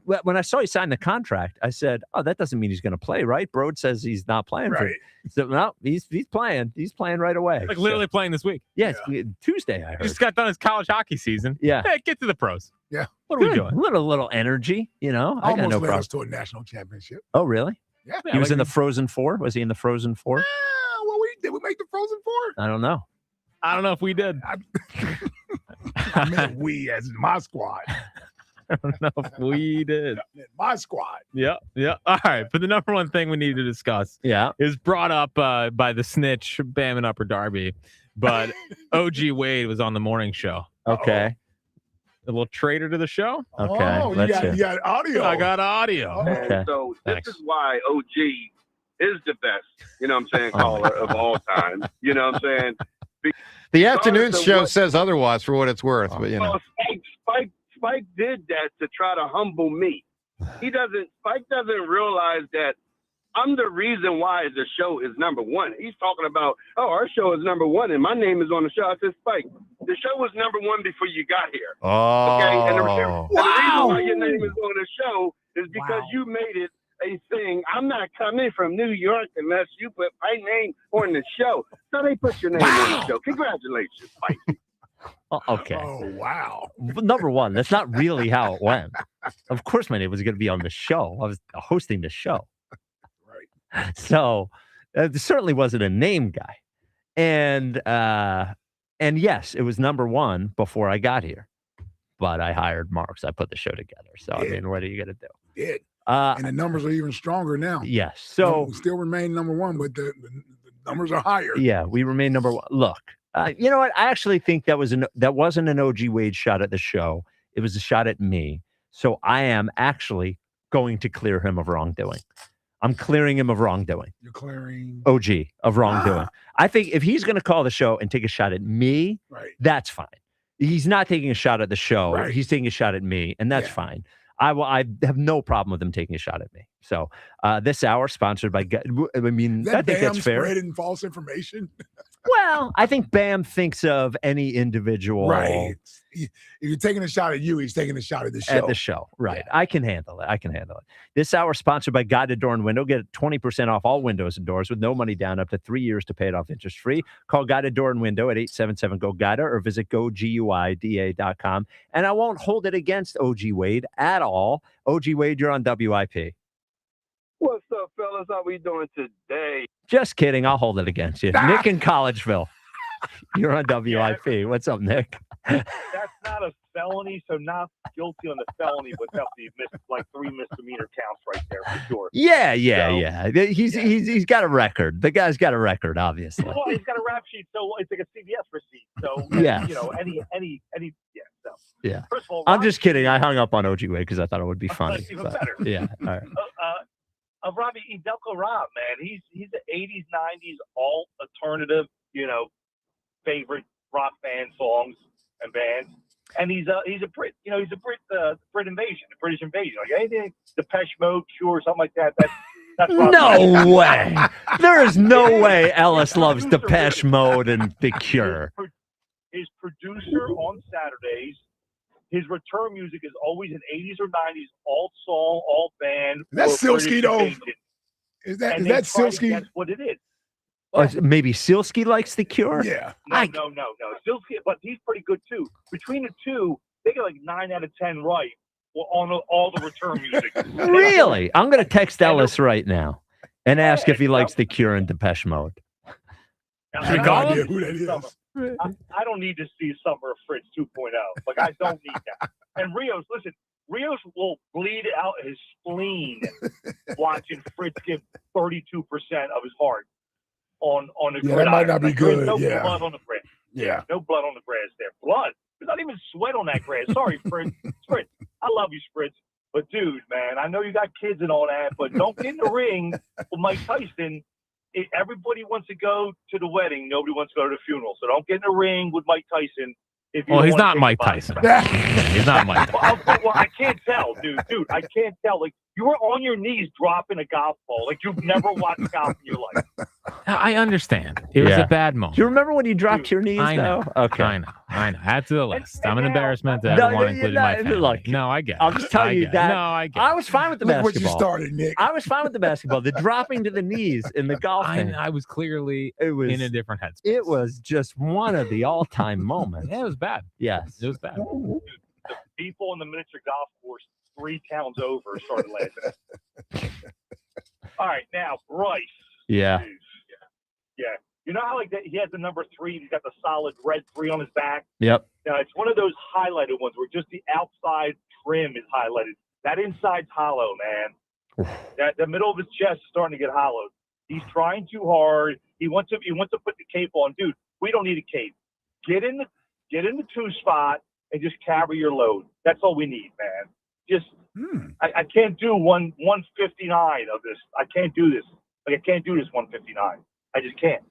when I saw he signed the contract, I said, oh, that doesn't mean he's going to play, right? Broad says he's not playing. Right. So, no, he's playing. He's playing right away. Like literally playing this week. Yeah, Tuesday, I heard. He just got done his college hockey season. Yeah. Hey, get to the pros. Yeah. What are we doing? Little energy, I got Almost no led problem. us to a national championship. Oh, really? Yeah. He was in the Frozen Four? Was he in the Frozen Four? Did we make the Frozen Four? I don't know. I don't know if we did. I meant we as in my squad. I don't know if we did. My squad. Yeah. All right. But the number one thing we need to discuss is brought up by the snitch, Bam and Upper Darby. But OG Wade was on the morning show. Okay. A little traitor to the show. Okay. Oh, you got audio. I got audio. Okay. So this is why OG is the best, caller of all time. You know what I'm saying? The afternoon show says otherwise, for what it's worth. But Well, Spike did that to try to humble me. Spike doesn't realize that I'm the reason why the show is number one. He's talking about, our show is number one, and my name is on the show. I said, Spike, the show was number one before you got here. Oh. Okay? And the reason why your name is on the show is because you made it a thing. I'm not coming from New York unless you put my name on the show. So they put your name on the show. Congratulations, Spike. Okay. Oh, wow. Number one, that's not really how it went. Of course, my name was going to be on the show. I was hosting the show. Right. So it certainly wasn't a name guy. And yes, it was number one before I got here. But I hired Marks. I put the show together. So, I mean, what are you going to do? Did. And the numbers are even stronger now. Yes. So we still remain number one, but the numbers are higher. Yeah, we remain number one. Look, you know what? I actually think that wasn't an OG Wade shot at the show. It was a shot at me. So I am actually going to clear him of wrongdoing. I'm clearing him of wrongdoing. You're clearing OG of wrongdoing. I think if he's going to call the show and take a shot at me, that's fine. He's not taking a shot at the show. Right. He's taking a shot at me, and that's fine. I have no problem with him taking a shot at me. So this hour sponsored by. I mean, I think that's fair. Spreading false information. Well, I think Bam thinks of any individual. Right. If you're taking a shot at you, he's taking a shot at the show. At the show, right. Yeah. I can handle it. This hour sponsored by Guided Door and Window. Get 20% off all windows and doors with no money down up to 3 years to pay it off interest-free. Call Guided Door and Window at 877-GO-GUIDA or visit GoGuida.com. And I won't hold it against OG Wade at all. OG Wade, you're on WIP. What's up, fellas? How we doing today? Just kidding. I'll hold it against you. Nick in Collegeville. You're on WIP. What's up, Nick? That's not a felony, so not guilty on the felony, but definitely like 3 misdemeanor counts right there for sure. Yeah. He's got a record. The guy's got a record, obviously. Well, he's got a rap sheet, so it's like a CVS receipt. So yeah, yeah. First of all, I'm just kidding. I hung up on OG Wade because I thought it would be funny. Even better. Yeah. All right. Robbie Edelko Rob, man, he's the 80s, 90s, all alternative, favorite rock band songs and bands, and he's a Brit, he's a Brit invasion, the British invasion, like anything, Depeche Mode, Cure, something like that. That's no way. There is no way Ellis loves Depeche Mode and The Cure. His producer on Saturdays. His return music is always in 80s or 90s, alt song, alt band. That's Silsky, though. Is that Silsky? That's what it is. Maybe Silsky likes The Cure? Yeah. No. Silsky, but he's pretty good, too. Between the two, they get like 9 out of 10 right on all the return music. Really? I'm going to text Ellis right now and ask if he likes The Cure and Depeche Mode. I have no idea who that is. I don't need to see Summer of Fritz 2.0. Like, I don't need that. And Rios will bleed out his spleen watching Fritz give 32% of his heart on the gridiron. That might not be good. No blood on the grass. Yeah. No blood on the grass there. Blood. There's not even sweat on that grass. Sorry, Fritz. Fritz. I love you, Fritz. But, dude, man, I know you got kids and all that, but don't get in the ring with Mike Tyson. Everybody wants to go to the wedding. Nobody wants to go to the funeral. So don't get in the ring with Mike Tyson. He's not Mike Tyson. He's not Mike Tyson. Well, I can't tell, dude. I can't tell. Like, you were on your knees dropping a golf ball. Like, you've never watched golf in your life. I understand. It was a bad moment. Do you remember when you dropped your knees, I know. though? Okay. I know. Add to the list. I'm an embarrassment to everyone, including my family. Look, no, I get it. I'm just telling you that. No, I get it. I was fine with the Look basketball. what you started, Nick. I was fine with the basketball. The dropping to the knees in the golf thing. I was clearly in a different headspace. It was just one of the all-time moments. Yeah, it was bad. Yes. It was bad. Dude, the people in the miniature golf course 3 towns over started laughing. All right, now, Bryce. Yeah. Dude. Yeah. You know how, like, that he has the number 3, he's got the solid red 3 on his back? Yep. Now, it's one of those highlighted ones where just the outside trim is highlighted. That inside's hollow, man. The middle of his chest is starting to get hollowed. He's trying too hard. He wants to put the cape on. Dude, we don't need a cape. Get in the 2 spot and just carry your load. That's all we need, man. Just I can't do 159 of this. I can't do this. Like, I can't do this 159. I just can't.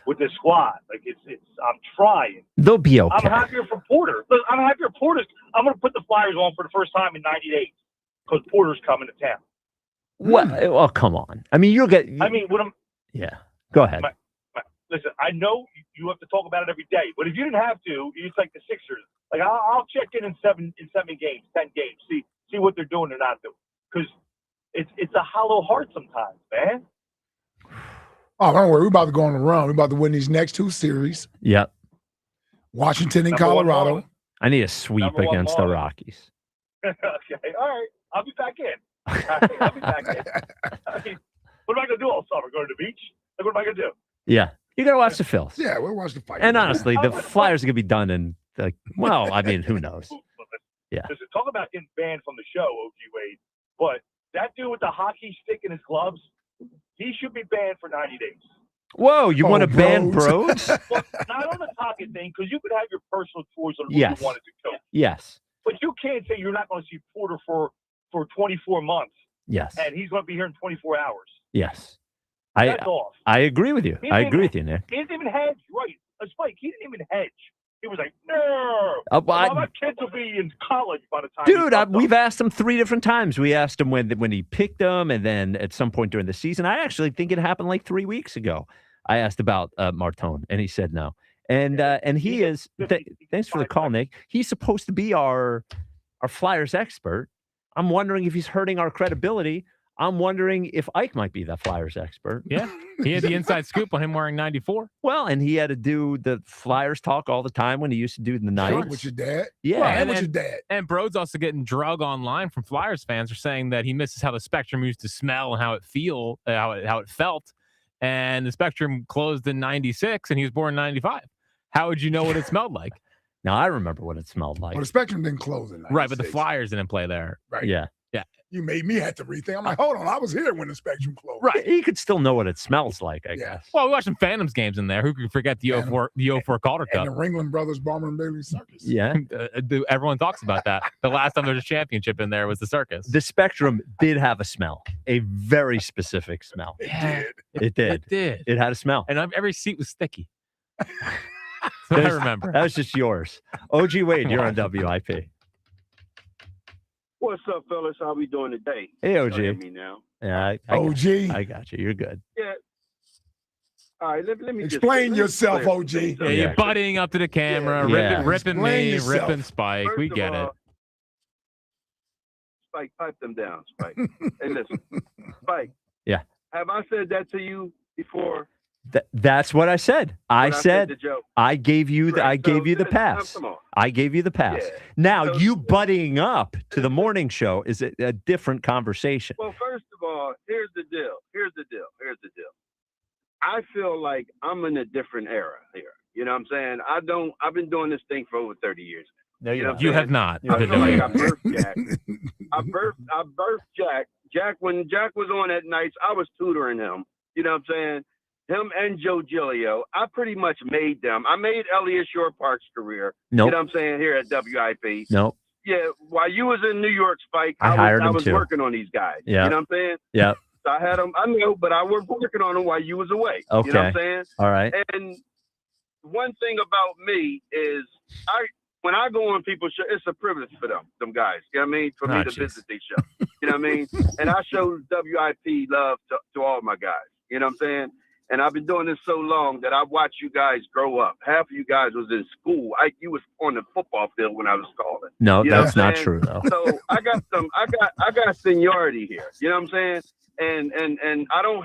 With this squad, like it's I'm trying. They'll be okay. I'm happier for Porter. Look, I'm happier for Porter. I'm going to put the Flyers on for the first time in 90 days because Porter's coming to town. What? Oh, come on. I mean, you'll get. What I'm. Yeah. Go ahead. Listen, I know you have to talk about it every day, but if you didn't have to, it's like the Sixers. Like, I'll check in 7 games, 10 games, see what they're doing or not doing, because it's a hollow heart sometimes, man. Oh, don't worry. We're about to go on a run. We're about to win these next 2 series. Yep. Washington and Colorado. I need a sweep against the Rockies. Okay. All right. I'll be back in. I'll be back in. I mean, what am I going to do all summer? Go to the beach? Like, what am I going to do? Yeah. You got to watch the Phils. Yeah, we'll watch the fight. And honestly, the Flyers are going to be done in, I mean, who knows? Yeah. Listen, talk about getting banned from the show, OG Wade. But that dude with the hockey stick in his gloves, he should be banned for 90 days. Whoa, you want to ban Bros? Well, not on the hockey thing, because you could have your personal choice on who Yes. you wanted to coach. Yes. But you can't say you're not going to see Porter for 24 months. Yes. And he's going to be here in 24 hours. Yes. That's off. I agree with you. I agree with you, Nick. He didn't even hedge, right? Spike, he didn't even hedge. He was like, no. My kids will be in college by the time. Dude, we've asked him 3 different times. We asked him when he picked them, and then at some point during the season. I actually think it happened like 3 weeks ago. I asked about Martone, and he said no. And he is. Thanks for the call, Nick. He's supposed to be our Flyers expert. I'm wondering if he's hurting our credibility. I'm wondering if Ike might be the Flyers expert. Yeah, he had the inside scoop on him wearing 94. Well, and he had to do the Flyers talk all the time when he used to do the night. With your dad? Yeah. Well, and with your dad. And Broad's also getting drug online from Flyers fans are saying that he misses how the Spectrum used to smell and how it felt. And the Spectrum closed in 96 and he was born in 95. How would you know what it smelled like? Now, I remember what it smelled like. Well, the Spectrum didn't close in 96. Right, but the Flyers didn't play there. Right. Yeah. Yeah. You made me have to rethink. I'm like, hold on, I was here when the Spectrum closed. Right. He could still know what it smells like, I guess. Well, we watched some Phantoms games in there. Who could forget the 04 Calder Cup? And the Ringling Brothers Bomber and Bailey Circus. Yeah. Everyone talks about that. The last time there was a championship in there was the circus. The Spectrum did have a smell, a very specific smell. It did. It had a smell. And every seat was sticky. I remember. That was just yours. OG Wade, you're on WIP. What's up, fellas? How we doing today? Hey, OG. You hear me now? Yeah, OG. I got you. You're good. Yeah. All right, let me explain yourself, OG. Yeah, you're buddying up to the camera, ripping me, yourself. ripping Spike. First We of get it. all, Spike, pipe them down, Spike. Hey, listen, Spike. Yeah. Have I said that to you before? That's what I said. I said to Joe. I gave you the Right, gave you the pass. come on. I gave you the pass. Yeah. Now So- you buddying up to the morning show is a different conversation. Well, first of all, here's the deal. I feel like I'm in a different era here. You know what I'm saying? I've been doing this thing for over 30 years. No, you know what I'm You saying? have not. I feel like I birthed Jack. I birthed Jack. Jack, when Jack was on at nights, I was tutoring him. You know what I'm saying? Him and Joe Giglio, I pretty much made them. I made Eliot Shorr-Parks' career. Nope. You know what I'm saying? Here at WIP. Nope. Yeah, while you was in New York, Spike, I hired I him was too. working on these guys. Yeah. You know what I'm saying? Yeah. So I had them. I know, but I was working on them while you was away. Okay. You know what I'm saying? All right. And one thing about me is when I go on people's show, it's a privilege for them guys. You know what I mean? For me to visit their show. You know what I mean? And I show WIP love to all my guys. You know what I'm saying? And I've been doing this so long that I've watched you guys grow up. Half of you guys was in school. You was on the football field when I was calling. No, You know that's what I'm not saying? true though. So I got seniority here. You know what I'm saying? And I don't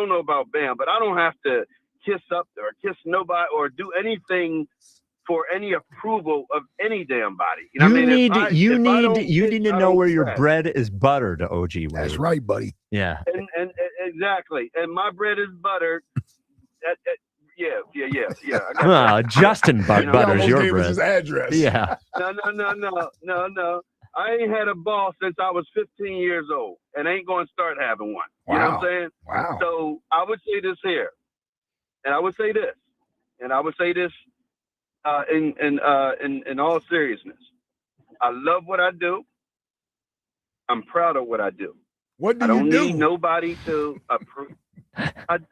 know about Bam, but I don't have to kiss up or kiss nobody or do anything for any approval of any damn body. You know what I mean? You need to know where your bread is buttered, OG Wade. That's right, buddy. Yeah. And exactly. And my bread is buttered. Yeah. Justin butters your gave us bread. his address. Yeah. No. I ain't had a boss since I was 15 years old, and ain't going to start having one. You know what I'm saying? Wow. So I would say this here, and I would say this, in all seriousness. I love what I do. I'm proud of what I do. What do I don't you do? need nobody to approve. I'm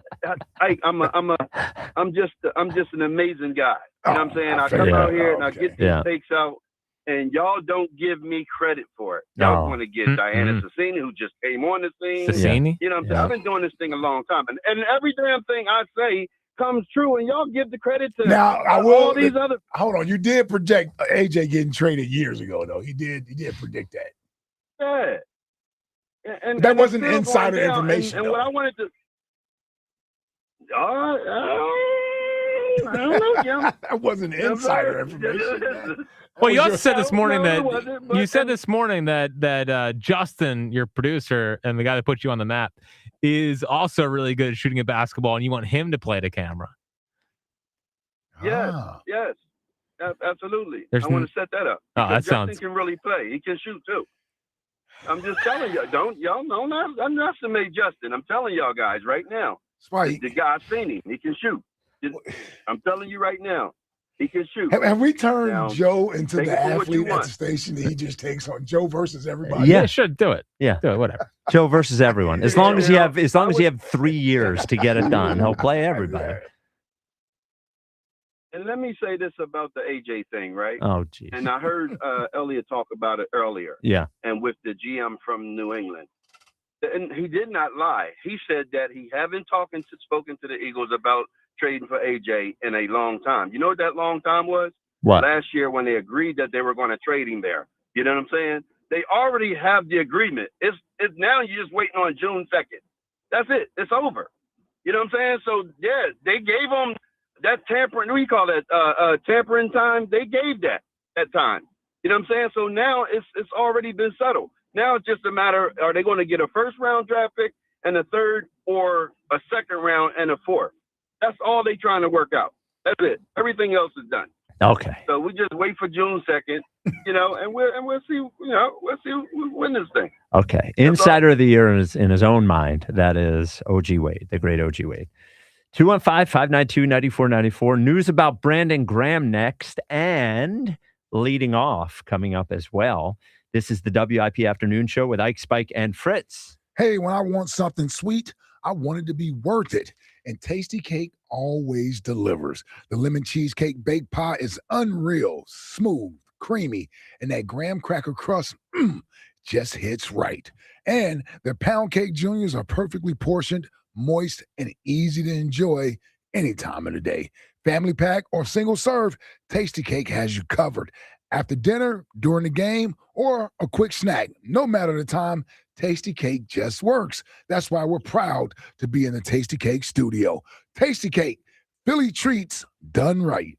just an amazing guy. You know what I'm saying? I come out here and I get these takes out, and y'all don't give me credit for it. Y'all want to get Diana Sassini, who just came on the scene. Sassini? You know what I'm saying? I've been doing this thing a long time, and every damn thing I say comes true, and y'all give the credit to Now I will. all these other. Hold on, you did project AJ getting traded years ago, though. He did predict that. Yeah. And That and wasn't it's still insider going down, information, And though. what I wanted to. I don't know, Jim. That wasn't insider information. Well, you also said this morning No, it wasn't, but- that Justin, your producer and the guy that put you on the map, is also really good at shooting a basketball, and you want him to play the camera. Yes, absolutely. There's I want to set that up. Oh, that Because Justin sounds- can really play. He can shoot too. I'm just telling you, y'all know not underestimate Justin. I'm telling y'all guys right now. Spike. The guy seen him. He can shoot. I'm telling you right now. He can shoot. Have we turned Now, Joe into take the it for what athlete you at want. the station that he just takes on? Joe versus everybody. Yeah. Should do it. Yeah. Do it. Whatever. Joe versus everyone. As long as you have 3 years to get it done, he'll play everybody. And let me say this about the AJ thing, right? Oh, geez. And I heard Eliot talk about it earlier. Yeah. And with the GM from New England. And he did not lie. He said that he haven't spoken to the Eagles about trading for AJ in a long time. You know what that long time was? What? Last year when they agreed that they were going to trade him there. You know what I'm saying? They already have the agreement. It's now you're just waiting on June 2nd. That's it. It's over. You know what I'm saying? So, yeah, they gave him that tampering, what do you call that, tampering time? They gave that time. You know what I'm saying? So now it's already been settled. Now it's just a matter, are they going to get a first-round draft pick and a third, or a second round and a fourth? That's all they're trying to work out. That's it. Everything else is done. Okay. So we just wait for June 2nd, and we'll see, we'll see who win this thing. Okay. Insider of the year is in his own mind. That is O.G. Wade, the great O.G. Wade. 215-592-9494. News about Brandon Graham next, and leading off coming up as well. This is the WIP Afternoon Show with Ike, Spike, and Fritz. Hey, when I want something sweet, I want it to be worth it. And Tasty Cake always delivers. The lemon cheesecake baked pie is unreal, smooth, creamy, and that graham cracker crust just hits right. And their pound cake juniors are perfectly portioned, moist, and easy to enjoy any time of the day. Family pack or single serve, Tasty Cake has you covered. After dinner, during the game, or a quick snack, no matter the time, Tasty Cake just works. That's why we're proud to be in the Tasty Cake studio. Tasty Cake, Philly treats done right.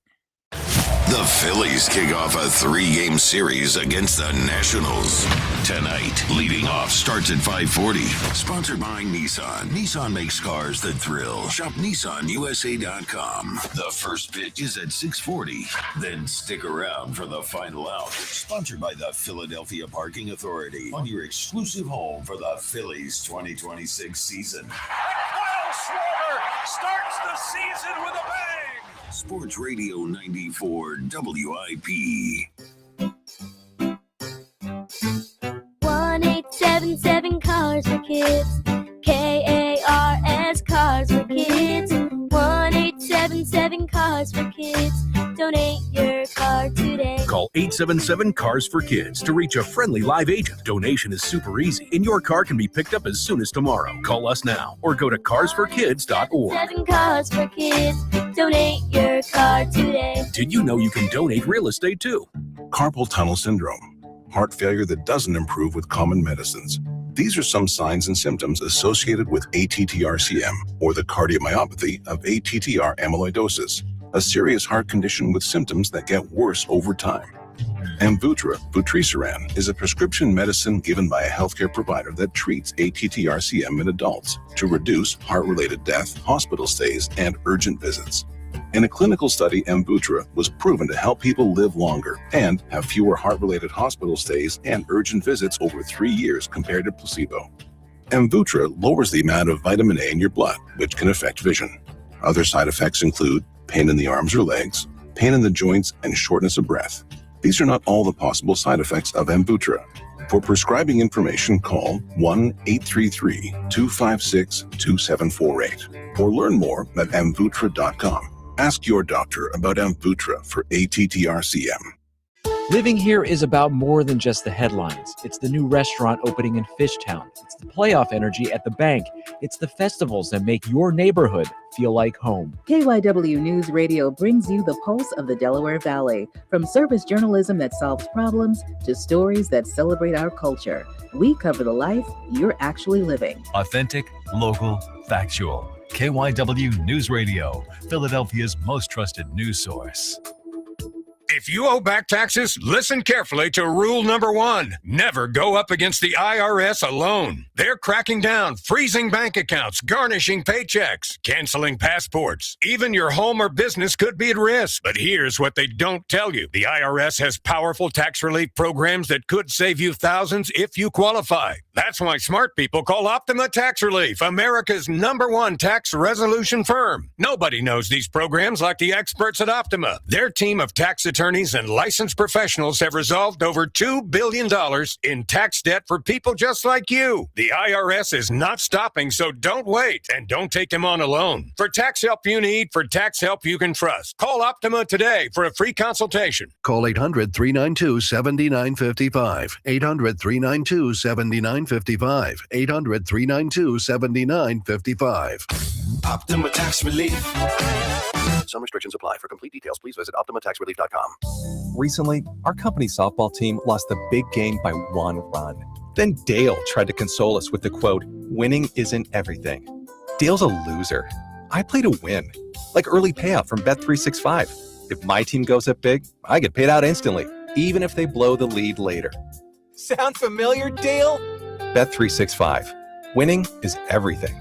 The Phillies kick off a 3-game series against the Nationals. Tonight, leading off starts at 5:40. Sponsored by Nissan. Nissan makes cars that thrill. Shop NissanUSA.com. The first pitch is at 6:40. Then stick around for the final out. Sponsored by the Philadelphia Parking Authority. On your exclusive home for the Phillies 2026 season. Kyle Schwarber starts the season with a bang. Sports Radio 94 WIP. 1877 Cars for Kids. KARS Cars for Kids. 1877 Cars for Kids. Donate your car today. Call 877-CARS-FOR-KIDS to reach a friendly live agent. Donation is super easy, and your car can be picked up as soon as tomorrow. Call us now or go to carsforkids.org. 7 Cars for Kids. Donate your car today. Did you know you can donate real estate too? Carpal tunnel syndrome, heart failure that doesn't improve with common medicines. These are some signs and symptoms associated with ATTR-CM, or the cardiomyopathy of ATTR amyloidosis, a serious heart condition with symptoms that get worse over time. Amvuttra, vutrisiran, is a prescription medicine given by a healthcare provider that treats ATTR-CM in adults to reduce heart-related death, hospital stays, and urgent visits. In a clinical study, Amvuttra was proven to help people live longer and have fewer heart-related hospital stays and urgent visits over 3 years compared to placebo. Amvuttra lowers the amount of vitamin A in your blood, which can affect vision. Other side effects include pain in the arms or legs, pain in the joints, and shortness of breath. These are not all the possible side effects of Amvuttra. For prescribing information, call 1-833-256-2748 or learn more at amvuttra.com. Ask your doctor about Amvuttra for ATTR-CM. Living here is about more than just the headlines. It's the new restaurant opening in Fishtown. It's the playoff energy at the bank. It's the festivals that make your neighborhood feel like home. KYW News Radio brings you the pulse of the Delaware Valley. From service journalism that solves problems to stories that celebrate our culture, we cover the life you're actually living. Authentic, local, factual. KYW News Radio, Philadelphia's most trusted news source. If you owe back taxes, listen carefully to rule number 1. Never go up against the IRS alone. They're cracking down, freezing bank accounts, garnishing paychecks, canceling passports. Even your home or business could be at risk. But here's what they don't tell you. The IRS has powerful tax relief programs that could save you thousands if you qualify. That's why smart people call Optima Tax Relief, America's #1 tax resolution firm. Nobody knows these programs like the experts at Optima. Their team of tax attorneys and licensed professionals have resolved over $2 billion in tax debt for people just like you. The IRS is not stopping, so don't wait, and don't take them on alone. For tax help you need, for tax help you can trust, call Optima today for a free consultation. Call 800-392-7955. 800-392-7955. 800-392-7955. Optima Tax Relief. Some restrictions apply. For complete details, please visit OptimaTaxRelief.com. Recently, our company softball team lost the big game by 1 run. Then Dale tried to console us with the quote, "Winning isn't everything." Dale's a loser. I play to win, like early payout from Bet365. If my team goes up big, I get paid out instantly, even if they blow the lead later. Sound familiar, Dale? Bet365. Winning is everything.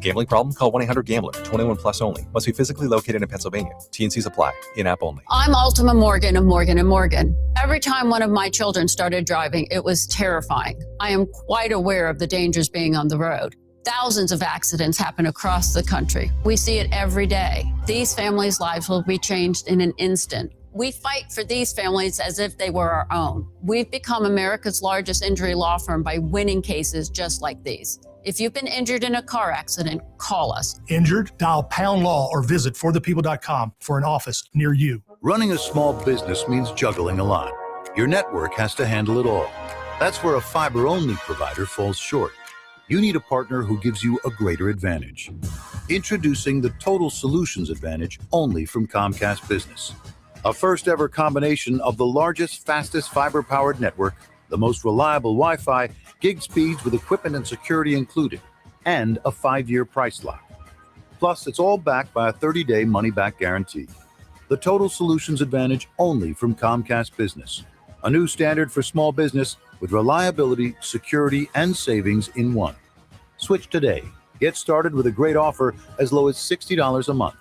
Gambling problem? Call 1-800-GAMBLER. 21 plus only. Must be physically located in Pennsylvania. T&Cs apply. In-app only. I'm Ultima Morgan of Morgan & Morgan. Every time one of my children started driving, it was terrifying. I am quite aware of the dangers being on the road. Thousands of accidents happen across the country. We see it every day. These families' lives will be changed in an instant. We fight for these families as if they were our own. We've become America's largest injury law firm by winning cases just like these. If you've been injured in a car accident, call us. Injured? Dial #law or visit forthepeople.com for an office near you. Running a small business means juggling a lot. Your network has to handle it all. That's where a fiber-only provider falls short. You need a partner who gives you a greater advantage. Introducing the Total Solutions Advantage only from Comcast Business. A first-ever combination of the largest, fastest fiber-powered network, the most reliable Wi-Fi, gig speeds with equipment and security included, and a 5-year price lock. Plus, it's all backed by a 30-day money-back guarantee. The Total Solutions Advantage only from Comcast Business. A new standard for small business with reliability, security, and savings in one. Switch today. Get started with a great offer as low as $60 a month.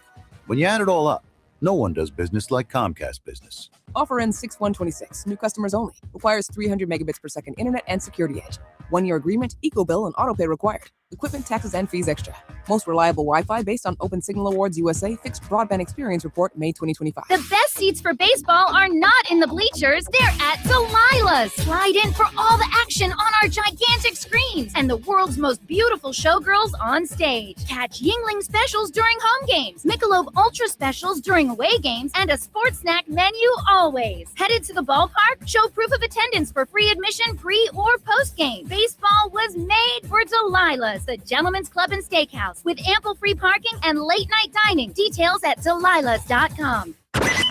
When you add it all up, no one does business like Comcast Business. Offer ends 6/1/26. New customers only. Requires 300 megabits per second internet and security edge. 1-year agreement, eco bill, and auto pay required. Equipment, taxes, and fees extra. Most reliable Wi-Fi based on Open Signal Awards USA Fixed Broadband Experience Report, May 2025. The best seats for baseball are not in the bleachers. They're at Delilah's. Slide in for all the action on our gigantic screens and the world's most beautiful showgirls on stage. Catch Yingling specials during home games, Michelob Ultra specials during away games, and a sports snack menu always. Headed to the ballpark? Show proof of attendance for free admission pre or post game. Baseball was made for Delilah's, the Gentleman's Club and Steakhouse, with ample free parking and late night dining. Details at delilahs.com.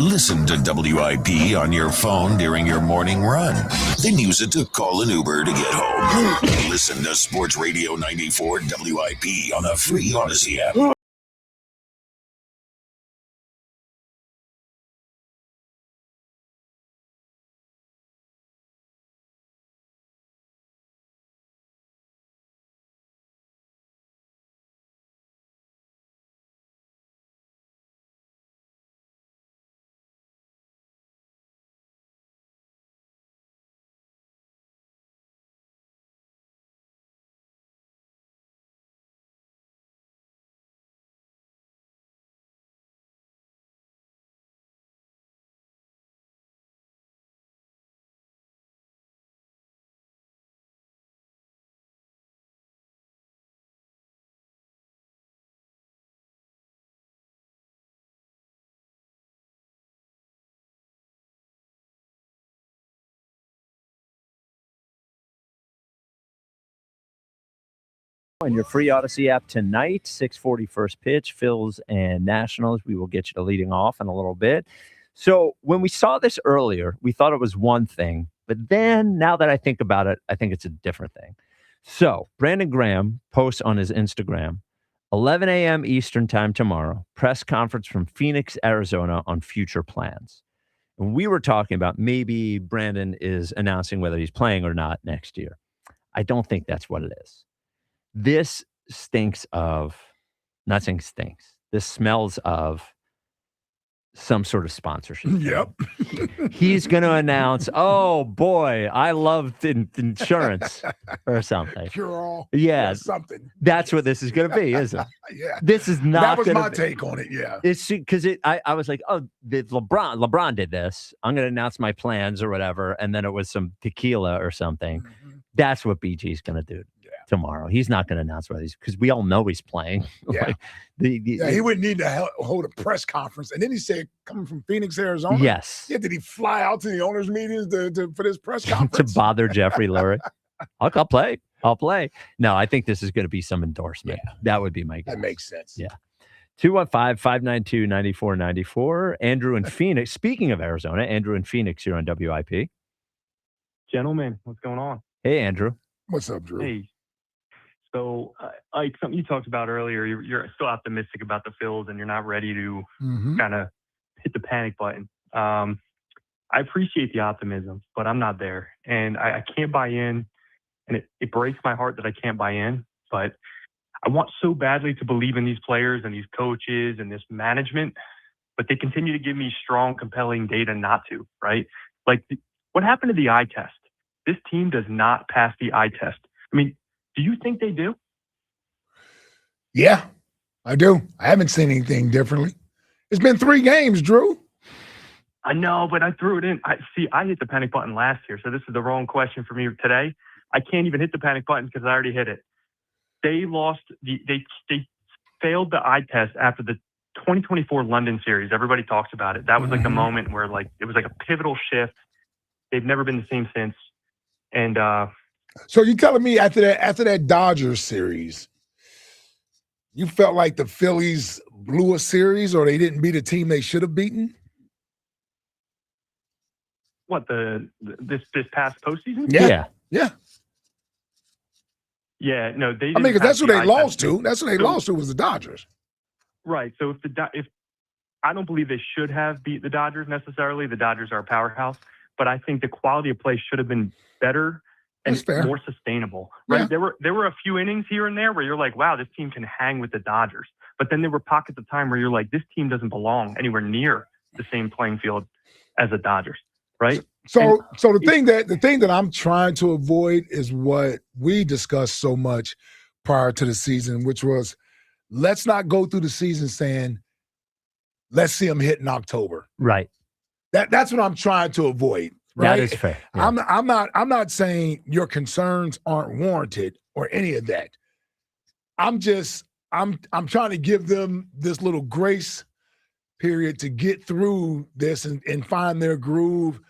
Listen to WIP on your phone during your morning run. Then use it to call an Uber to get home. Listen to Sports Radio 94 WIP on the free Odyssey app. And your free Odyssey app tonight, 6:40 first pitch, Phils and Nationals. We will get you to leading off in a little bit. So when we saw this earlier, we thought it was one thing, but then now that I think about it, I think it's a different thing. So Brandon Graham posts on his Instagram, 11 a.m. Eastern time tomorrow, press conference from Phoenix, Arizona on future plans. And we were talking about maybe Brandon is announcing whether he's playing or not next year. I don't think that's what it is. This stinks of, not saying stinks, this smells of some sort of sponsorship. Yep. He's going to announce, oh boy, I love insurance or something. Cure all. Yeah. Something. That's what this is going to be, isn't it? Yeah. This is not. That was my take on it. Yeah. It's because I was like, oh, LeBron did this. I'm going to announce my plans or whatever. And then it was some tequila or something. Mm-hmm. That's what BG's going to do tomorrow. He's not going to announce what he's, because we all know he's playing. Yeah. He wouldn't need to hold a press conference. And then he said, coming from Phoenix, Arizona. Yes. Yeah. Did he fly out to the owners' meetings for this press conference? to bother Jeffrey Lurie. I'll play. I'll play. No, I think this is going to be some endorsement. Yeah. That would be my guess. That makes sense. Yeah. 215-592-9494. Andrew in Phoenix. Speaking of Arizona, Andrew in Phoenix here on WIP. Gentlemen, what's going on? Hey, Andrew. What's up, Drew? Hey. So, like something you talked about earlier, you're still optimistic about the Phils and you're not ready to kind of hit the panic button. I appreciate the optimism, but I'm not there. And I can't buy in. And it breaks my heart that I can't buy in. But I want so badly to believe in these players and these coaches and this management. But they continue to give me strong, compelling data not to, right? Like, what happened to the eye test? This team does not pass the eye test. I mean, do you think they do? Yeah, I do. I haven't seen anything differently. It's been 3 games, Drew. I know, but I threw it in. I hit the panic button last year, so this is the wrong question for me today. I can't even hit the panic button because I already hit it. They failed the eye test after the 2024 London series. Everybody talks about it. That was like the moment where it was like a pivotal shift. They've never been the same since. And so you telling me after that Dodgers series, you felt like the Phillies blew a series or they didn't beat a team they should have beaten? What, this past postseason? Yeah. Yeah, no, they didn't. I mean, because that's who pass they the eye lost test. to. That's who they lost to was the Dodgers. Right. So if I don't believe they should have beat the Dodgers necessarily. The Dodgers are a powerhouse, but I think the quality of play should have been better and more sustainable. Right. Yeah. There were a few innings here and there where you're like, wow, this team can hang with the Dodgers. But then there were pockets of time where you're like, this team doesn't belong anywhere near the same playing field as the Dodgers. Right. So the thing that I'm trying to avoid is what we discussed so much prior to the season, which was let's not go through the season saying, let's see them hit in October. Right. That's what I'm trying to avoid. Right? That is fair. Yeah. I'm not saying your concerns aren't warranted or any of that. I'm trying to give them this little grace period to get through this and find their groove.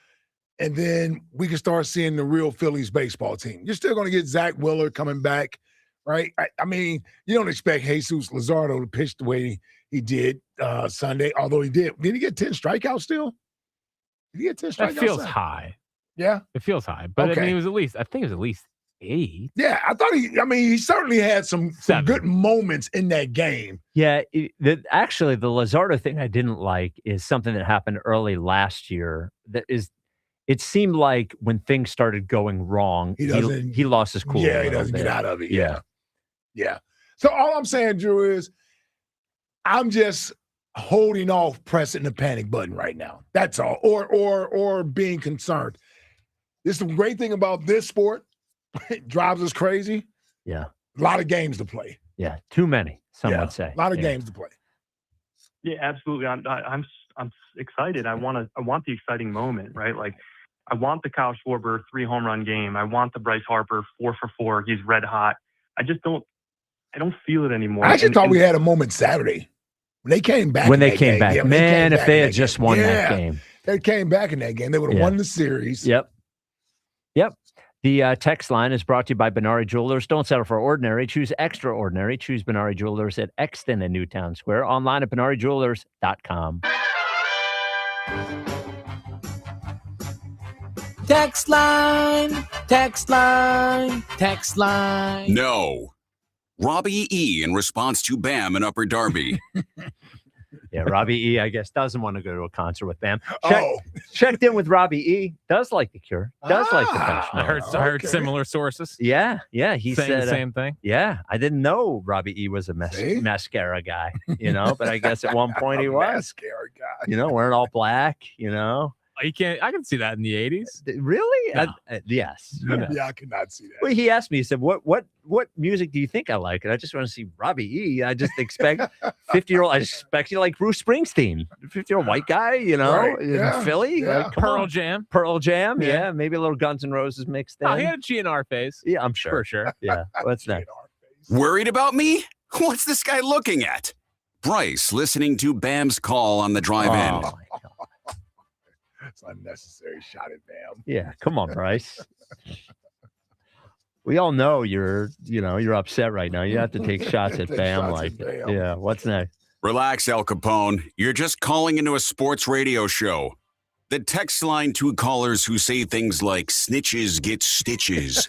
And then we can start seeing the real Phillies baseball team. You're still going to get Zach Wheeler coming back, right? I mean, you don't expect Jesus Luzardo to pitch the way he did Sunday, although he did. Did he get 10 strikeouts still? Did he get 10 strikeouts? That feels high. Yeah? It feels high. But Okay. I mean, I think it was at least 8. Yeah, I thought he certainly had some good moments in that game. Yeah, actually, the Luzardo thing I didn't like is something that happened early last year. It seemed like when things started going wrong, he lost his cool. Yeah, he doesn't get out of it. Yeah. So all I'm saying, Drew, is I'm just holding off pressing the panic button right now. That's all. Or being concerned. This is the great thing about this sport. It drives us crazy. Yeah. A lot of games to play. Yeah. Too many, some would say. A lot of games to play. Yeah, absolutely. I'm excited. I want the exciting moment, right? Like, I want the Kyle Schwarber 3 home run game. I want the Bryce Harper 4 for 4. He's red hot. I don't feel it anymore. I actually thought we had a moment Saturday when they came back. When they came back, if they had just won that game, they came back in that game. They would have won the series. Yep. The text line is brought to you by Benari Jewelers. Don't settle for ordinary. Choose extraordinary. Choose Benari Jewelers at Exton and Newtown Square. Online at BenariJewelers.com. Text line, text line, text line. No. Robbie E. in response to Bam in Upper Darby. Yeah, Robbie E., I guess, doesn't want to go to a concert with Bam. Checked in with Robbie E. Does like The Cure. Does like the Punch. I heard similar sources. Yeah. He saying said the same thing. Yeah, I didn't know Robbie E. was a mascara guy, but I guess at one point he was. Mascara guy. wearing all black, You can't. I can see that in the 80s. Really? No. Yes. Yeah, I cannot see that. Well, he asked me, he said, what music do you think I like? And I just want to see Robbie E. I just expect 50-year-old, I expect you like Bruce Springsteen, 50-year-old white guy, Right, in yeah, Philly. yeah. Like, come Pearl on. Jam. Pearl Jam, Yeah. yeah. Maybe a little Guns N' Roses mixed in. Oh, he had a GNR phase. Yeah, I'm sure. For sure. Yeah, what's next? Worried about me? What's this guy looking at? Bryce listening to Bam's call on the drive-in. Oh, my God. It's unnecessary shot at Bam. Yeah, come on, Bryce. We all know you're upset right now. You have to take shots at Take Bam shots like at Bam. Yeah, what's next? Relax, Al Capone. You're just calling into a sports radio show. The text line to callers who say things like snitches get stitches.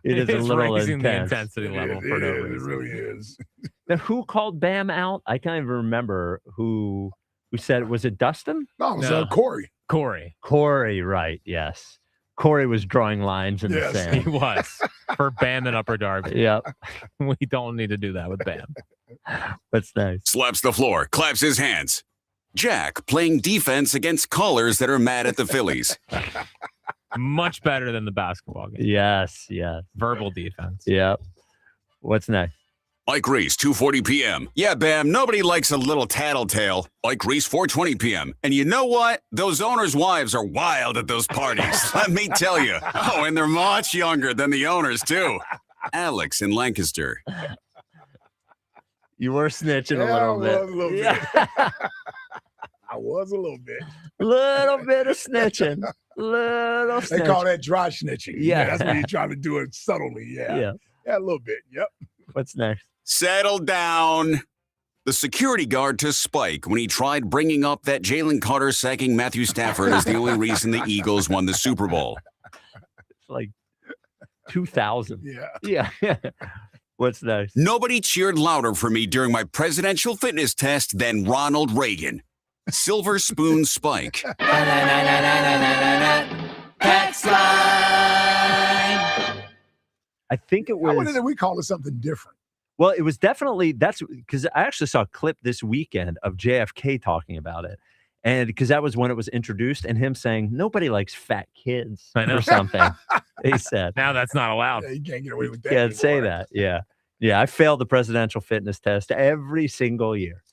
It is a little raising the intense. intensity level for no It reason. really is. Now, who called Bam out? I can't even remember who said it. Was it Dustin? No, it was No. Corey. Corey, right, yes. Corey was drawing lines in Yes. the He sand. was for Bam and Upper Darby. Yep. We don't need to do that with Bam. That's nice. Slaps the floor, claps his hands. Jack playing defense against callers that are mad at the Phillies. Much better than the basketball game. Yes. Verbal defense. Yep. What's next? Mike Reese, 2:40 p.m. Yeah, Bam, nobody likes a little tattletale. Mike Reese, 4:20 p.m. And you know what? Those owners' wives are wild at those parties. Let me tell you. Oh, and they're much younger than the owners, too. Alex in Lancaster. You were snitching Yeah, a little bit. I was a little bit. Yeah. I was a little bit. Little bit of snitching. Little They snitching. call that dry snitching. Yeah. That's when you're trying to do it subtly. Yeah. Yeah. Yeah, a little bit. Yep. What's next? Settle down. The security guard to Spike when he tried bringing up that Jalen Carter sacking Matthew Stafford is the only reason the Eagles won the Super Bowl. It's like 2000. Yeah. Yeah. What's next? Nobody cheered louder for me during my presidential fitness test than Ronald Reagan. Silver Spoon Spike. Text line. I think it I wonder was. that we call it something different. Well, it was definitely that's because I actually saw a clip this weekend of JFK talking about it. And because that was when it was introduced, and him saying nobody likes fat kids I know. or something. He said, Now that's not allowed. Yeah, you can't get away with that. can't say anymore. that. Yeah. Yeah. I failed the presidential fitness test every single year.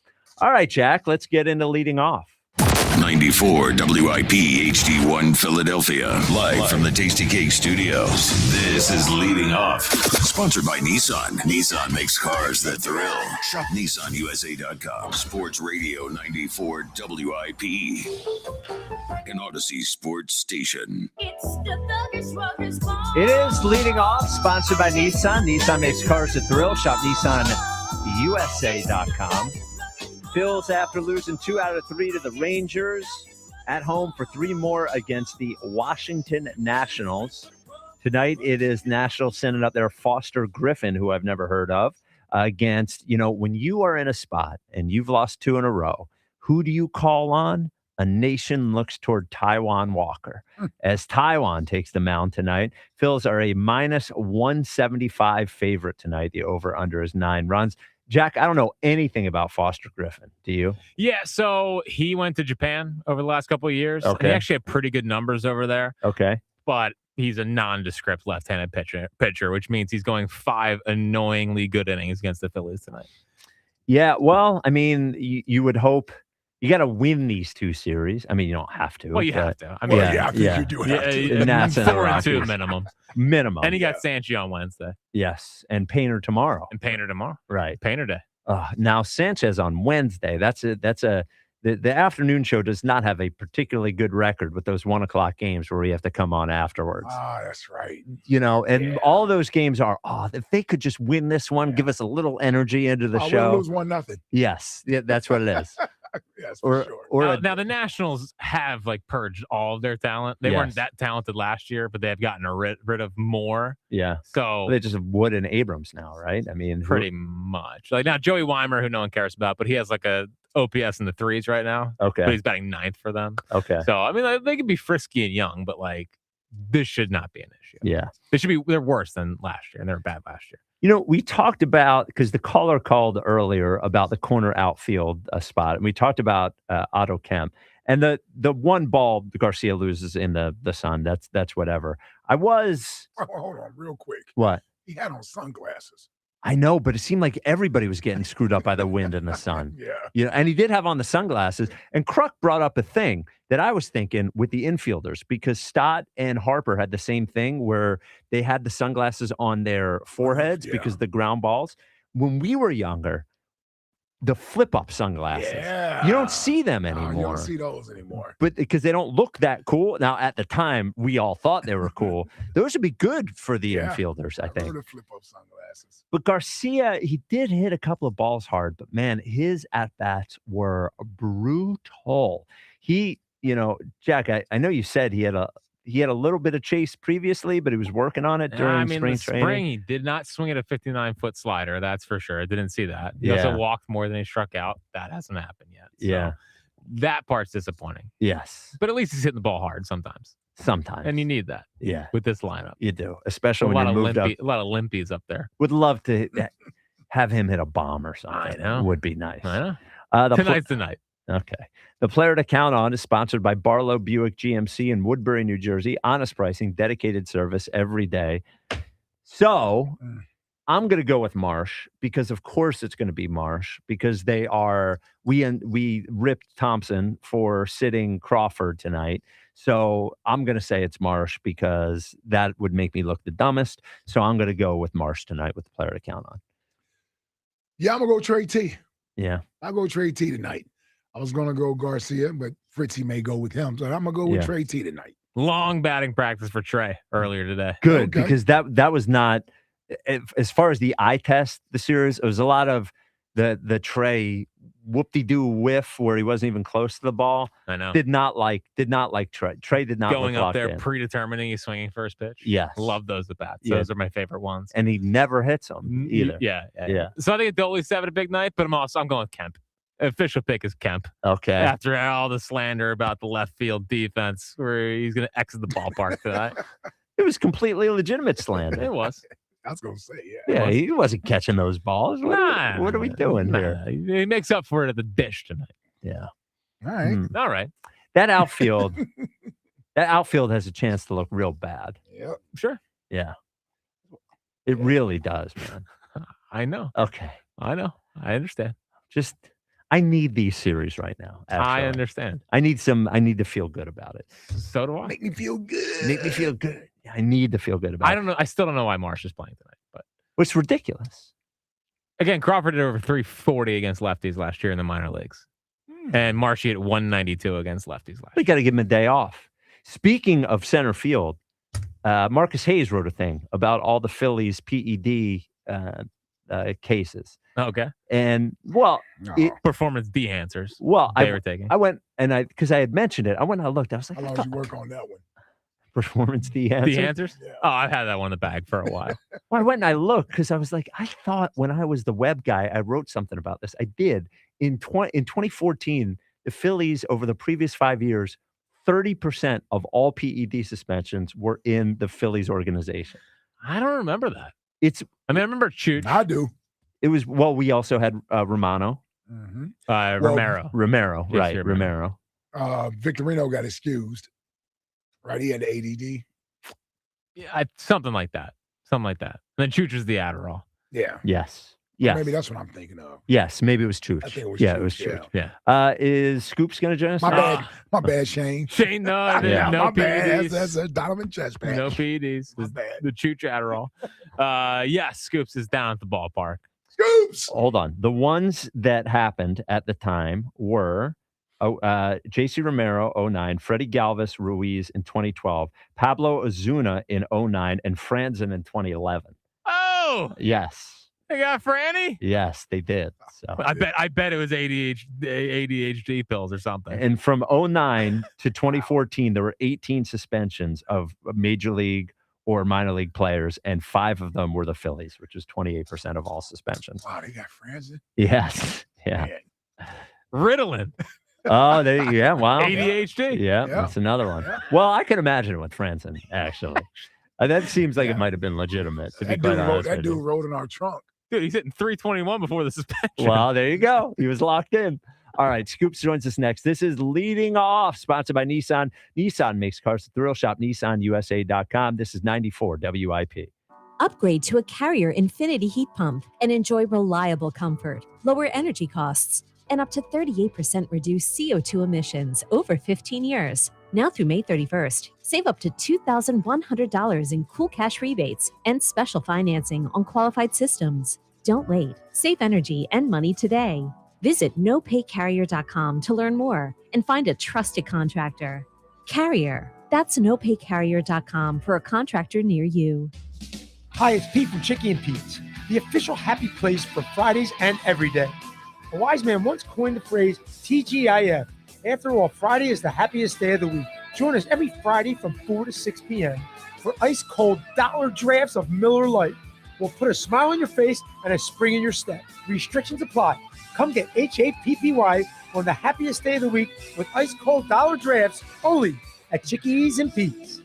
All right, Jack, let's get into leading off. 94 WIP HD1 Philadelphia. Live from the Tasty Cake Studios. This is Leading Off. Sponsored by Nissan. Nissan makes cars that thrill. Shop NissanUSA.com. Sports Radio 94 WIP. An Odyssey Sports Station. It's the Thuggers Ruggers Ball. It is leading off, sponsored by Nissan. Nissan makes cars that thrill. Shop NissanUSA.com. Phils, after losing 2 out of 3 to the Rangers, at home for 3 more against the Washington Nationals. Tonight, it is Nationals sending up their Foster Griffin, who I've never heard of, against, when you are in a spot and you've lost 2 in a row, who do you call on? A nation looks toward Taiwan Walker as Taiwan takes the mound tonight. Phils are a minus 175 favorite tonight. The over-under is 9 runs. Jack, I don't know anything about Foster Griffin. Do you? Yeah, so he went to Japan over the last couple of years. And Okay. he actually had pretty good numbers over there, Okay. but he's a nondescript left-handed pitcher, which means he's going 5 annoyingly good innings against the Phillies tonight. Yeah, well, I mean, you would hope you got to win these 2 series. I mean, you don't have to. Well, you have but- to. I mean, Well, yeah, I think you do have to. And Nats and the 4-2 Rockies. minimum. Minimum. And he got Sanchi on Wednesday Yes, and Painter tomorrow. and Painter tomorrow. Right. Painter day. Now Sanchez on Wednesday. The afternoon show does not have a particularly good record with those 1:00 games where we have to come on afterwards. Ah, that's right. And all those games are, if they could just win this one, give us a little energy into the We'll show. lose 1-0. Yes, yeah, that's what it is. Yes, for sure. Now the Nationals have purged all of their talent. They weren't Yes. that talented last year, but they have gotten rid of more. Yeah. So They just have Wood and Abrams now, right? I mean, pretty much. Now Joey Weimer, who no one cares about, but he has a OPS in the 3s right now. Okay. But he's batting 9th for them. Okay. So I mean they could be frisky and young, but this should not be an issue. Yeah. They're worse than last year, and they were bad last year. You know, we talked about, because the caller called earlier about the corner outfield spot, and we talked about Otto Kemp. And the one ball Garcia loses in the sun, that's whatever. Hold on, real quick. What? He had on sunglasses. I know, but it seemed like everybody was getting screwed up by the wind and the sun. Yeah. You know, and he did have on the sunglasses. And Kruk brought up a thing that I was thinking with the infielders, because Stott and Harper had the same thing where they had the sunglasses on their foreheads because of the ground balls. When we were younger, the flip-up sunglasses. Yeah. You don't see them anymore. You don't see those anymore. But because they don't look that cool. Now, at the time, we all thought they were cool. Those would be good for the infielders, I think. The flip-up sunglasses. But Garcia, he did hit a couple of balls hard, but man, his at-bats were brutal. He, you know, Jack, I know you said he had a little bit of chase previously, but he was working on it during spring training. He did not swing at a 59-foot slider. That's for sure. I didn't see that. He also walked more than he struck out. That hasn't happened yet. So that part's disappointing. Yes. But at least he's hitting the ball hard sometimes. And you need that. Yeah. With this lineup. You do. Especially when you moved up. A lot of limpies up there. Would love to have him hit a bomb or something. I know. Would be nice. I know. Tonight's the night. Okay. The player to count on is sponsored by Barlow Buick GMC in Woodbury, New Jersey. Honest pricing, dedicated service every day. So I'm going to go with Marsh because, of course, it's going to be Marsh because we ripped Thompson for sitting Crawford tonight. So I'm going to say it's Marsh because that would make me look the dumbest. So I'm going to go with Marsh tonight with the player to count on. Yeah, I'm going to go Trey T. Yeah. I'll go Trey T tonight. I was going to go Garcia, but Fritzy may go with him. So I'm going to go with Trey T tonight. Long batting practice for Trey earlier today. Good, because that was not, as far as the eye test, the series, it was a lot of the Trey whoop-de-doo whiff where he wasn't even close to the ball. I know. Did not like Trey. Trey did not going look up there, in. predetermining he's swinging first pitch. Yes. Love those at bats. Yeah. Those are my favorite ones. And he never hits them either. Yeah. So I think they'll always have a big night, but I'm going with Kemp. Official pick is Kemp. Okay. After all the slander about the left field defense, where he's going to exit the ballpark tonight. It was completely legitimate slander. It was. I was going to say, Yeah, he wasn't catching those balls. What are we doing here? He makes up for it at the dish tonight. Yeah. All right. All right. That outfield has a chance to look real bad. Yep. Sure. Yeah. It really does, man. I know. Okay. I know. I understand. I need these series right now. Actually. I understand. I need to feel good about it. So do I. Make me feel good. Make me feel good. I need to feel good about it. I don't know. I still don't know why Marsh is playing tonight, but it's ridiculous. Again, Crawford did over 340 against lefties last year in the minor leagues. And Marsh hit 192 against lefties last year. We got to give him a day off. Speaking of center field, Marcus Hayes wrote a thing about all the Phillies PED cases. Okay. And performance enhancers. Well, they were taking. I went and because I had mentioned it, I went and I looked. I was like, how long did you work on that one? Performance enhancers. Enhancers? Yeah. Oh, I've had that one in the bag for a while. Well, I went and I looked because I was like, I thought when I was the web guy, I wrote something about this. I did in 2014. The Phillies over the previous 5 years, 30% of all PED suspensions were in the Phillies organization. I don't remember that. I remember Chooch. I do. It was, we also had Romano. Mm-hmm. Romero. Right, Romero. Victorino got excused. Right, he had the ADD. Yeah, something like that. And then Chooch was the Adderall. Yeah. Yes. Maybe that's what I'm thinking of. Yes, maybe it was Chooch. I think it was Chooch. Chooch, It was Chooch. Yeah. Is Scoops going to join us? My bad, Shane. Shane, no, no my PEDs. bad. That's a Donovan chest patch. No PEDs. My bad. The Chooch Adderall. Yes, Scoops is down at the ballpark. Scoops! Hold on. The ones that happened at the time were J.C. Romero, 2009, Freddie Galvis Ruiz in 2012, Pablo Ozuna in 2009, and Franzen in 2011. Oh! Yes. They got Franny? Yes, they did. So I bet it was ADHD pills or something. And from 2009 to 2014, there were 18 suspensions of major league or minor league players, and 5 of them were the Phillies, which is 28% of all suspensions. Wow, they got Franzen? Yes. Yeah. Ritalin. Oh, there you go. Wow. ADHD. Yeah, that's another one. Well, I can imagine it with Franson, actually. That seems like it might have been legitimate, to be quite honest. That dude rode in our trunk. Dude, he's hitting 321 before the suspension. Well, there you go. He was locked in. All right, Scoops joins us next. This is Leading Off, sponsored by Nissan. Nissan makes cars to thrill. Shop NissanUSA.com. This is 94 WIP. Upgrade to a Carrier Infinity heat pump and enjoy reliable comfort, lower energy costs, and up to 38% reduced CO2 emissions over 15 years. Now through May 31st, save up to $2,100 in cool cash rebates and special financing on qualified systems. Don't wait. Save energy and money today. Visit nopaycarrier.com to learn more and find a trusted contractor. Carrier. That's nopaycarrier.com for a contractor near you. Hi, it's Pete from Chicky and Pete's, the official happy place for Fridays and every day. A wise man once coined the phrase TGIF. After all, Friday is the happiest day of the week. Join us every Friday from 4 to 6 p.m. for ice-cold dollar drafts of Miller Lite. We'll put a smile on your face and a spring in your step. Restrictions apply. Come get HAPPY on the happiest day of the week with ice-cold dollar drafts only at Chickies and Pete's.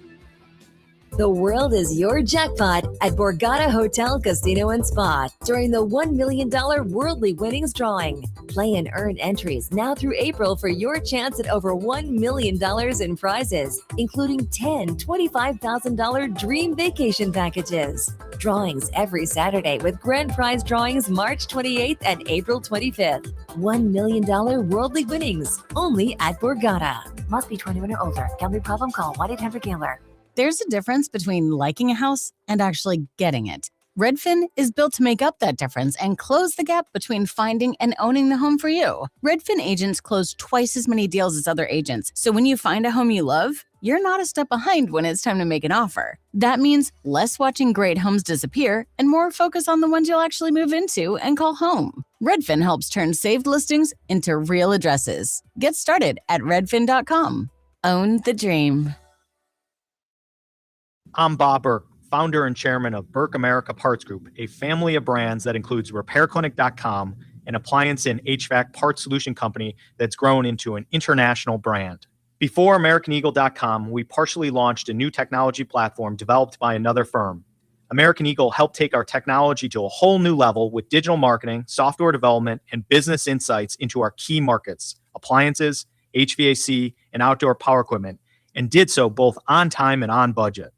The world is your jackpot at Borgata Hotel, Casino and Spa during the $1 million Worldly Winnings drawing. Play and earn entries now through April for your chance at over $1 million in prizes, including 10 $25,000 dream vacation packages. Drawings every Saturday with grand prize drawings March 28th and April 25th. $1 million Worldly Winnings only at Borgata. Must be 21 or older. Gambling problem? Call 1-800-GAMBLER. There's a difference between liking a house and actually getting it. Redfin is built to make up that difference and close the gap between finding and owning the home for you. Redfin agents close twice as many deals as other agents, so when you find a home you love, you're not a step behind when it's time to make an offer. That means less watching great homes disappear and more focus on the ones you'll actually move into and call home. Redfin helps turn saved listings into real addresses. Get started at redfin.com. Own the dream. I'm Bob Burke, founder and chairman of Burke America Parts Group, a family of brands that includes RepairClinic.com, an appliance and HVAC parts solution company that's grown into an international brand. Before AmericanEagle.com, we partially launched a new technology platform developed by another firm. American Eagle helped take our technology to a whole new level with digital marketing, software development, and business insights into our key markets, appliances, HVAC, and outdoor power equipment, and did so both on time and on budget.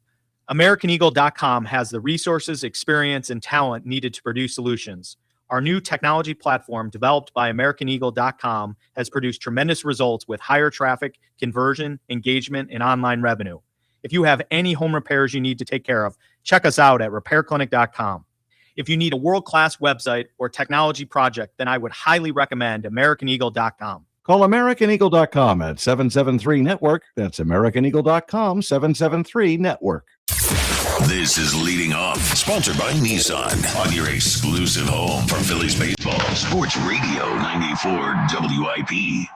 AmericanEagle.com has the resources, experience, and talent needed to produce solutions. Our new technology platform, developed by AmericanEagle.com, has produced tremendous results with higher traffic, conversion, engagement, and online revenue. If you have any home repairs you need to take care of, check us out at RepairClinic.com. If you need a world-class website or technology project, then I would highly recommend AmericanEagle.com. Call AmericanEagle.com at 773-NETWORK. That's AmericanEagle.com, 773-NETWORK. This is Leading Off, sponsored by Nissan, on your exclusive home for Phillies baseball. Sports Radio 94 WIP.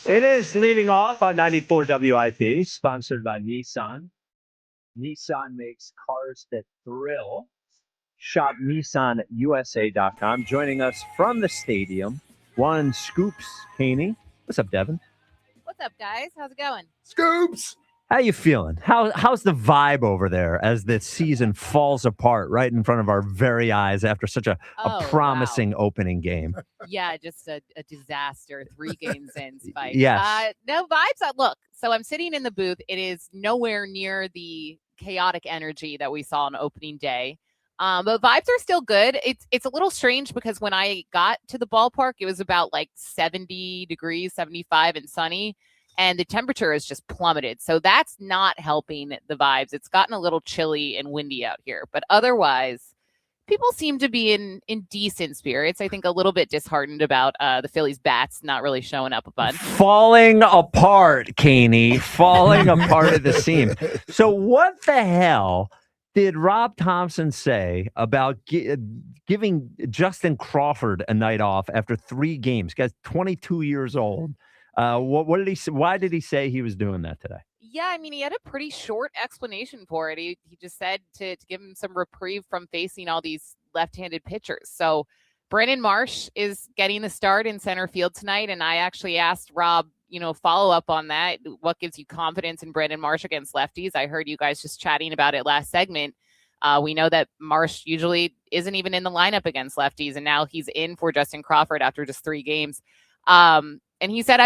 It is Leading Off on 94 WIP, sponsored by Nissan. Nissan makes cars that thrill. Shop NissanUSA.com. Joining us from the stadium, one Scoops Caney. What's up, Devin? What's up, guys? How's it going? Scoops! How you feeling? How's the vibe over there as the season falls apart right in front of our very eyes after such a promising opening game? Yeah, just a disaster. 3 games in, Spike. Yes. No vibes. Look, so I'm sitting in the booth. It is nowhere near the chaotic energy that we saw on opening day. But vibes are still good. It's a little strange because when I got to the ballpark, it was about like 70 degrees, 75 and sunny. And the temperature has just plummeted. So that's not helping the vibes. It's gotten a little chilly and windy out here. But otherwise, people seem to be in decent spirits. I think a little bit disheartened about the Phillies bats not really showing up a bunch. Falling apart, Caney. Falling apart at the seam. So what the hell did Rob Thompson say about giving Justin Crawford a night off after 3 games? Guy's 22 years old. What did he say? Why did he say he was doing that today? Yeah, I mean, he had a pretty short explanation for it. He just said to give him some reprieve from facing all these left-handed pitchers. So Brandon Marsh is getting the start in center field tonight, and I actually asked Rob, follow up on that. What gives you confidence in Brandon Marsh against lefties? I heard you guys just chatting about it last segment. We know that Marsh usually isn't even in the lineup against lefties, and now he's in for Justin Crawford after just 3 games. And he said,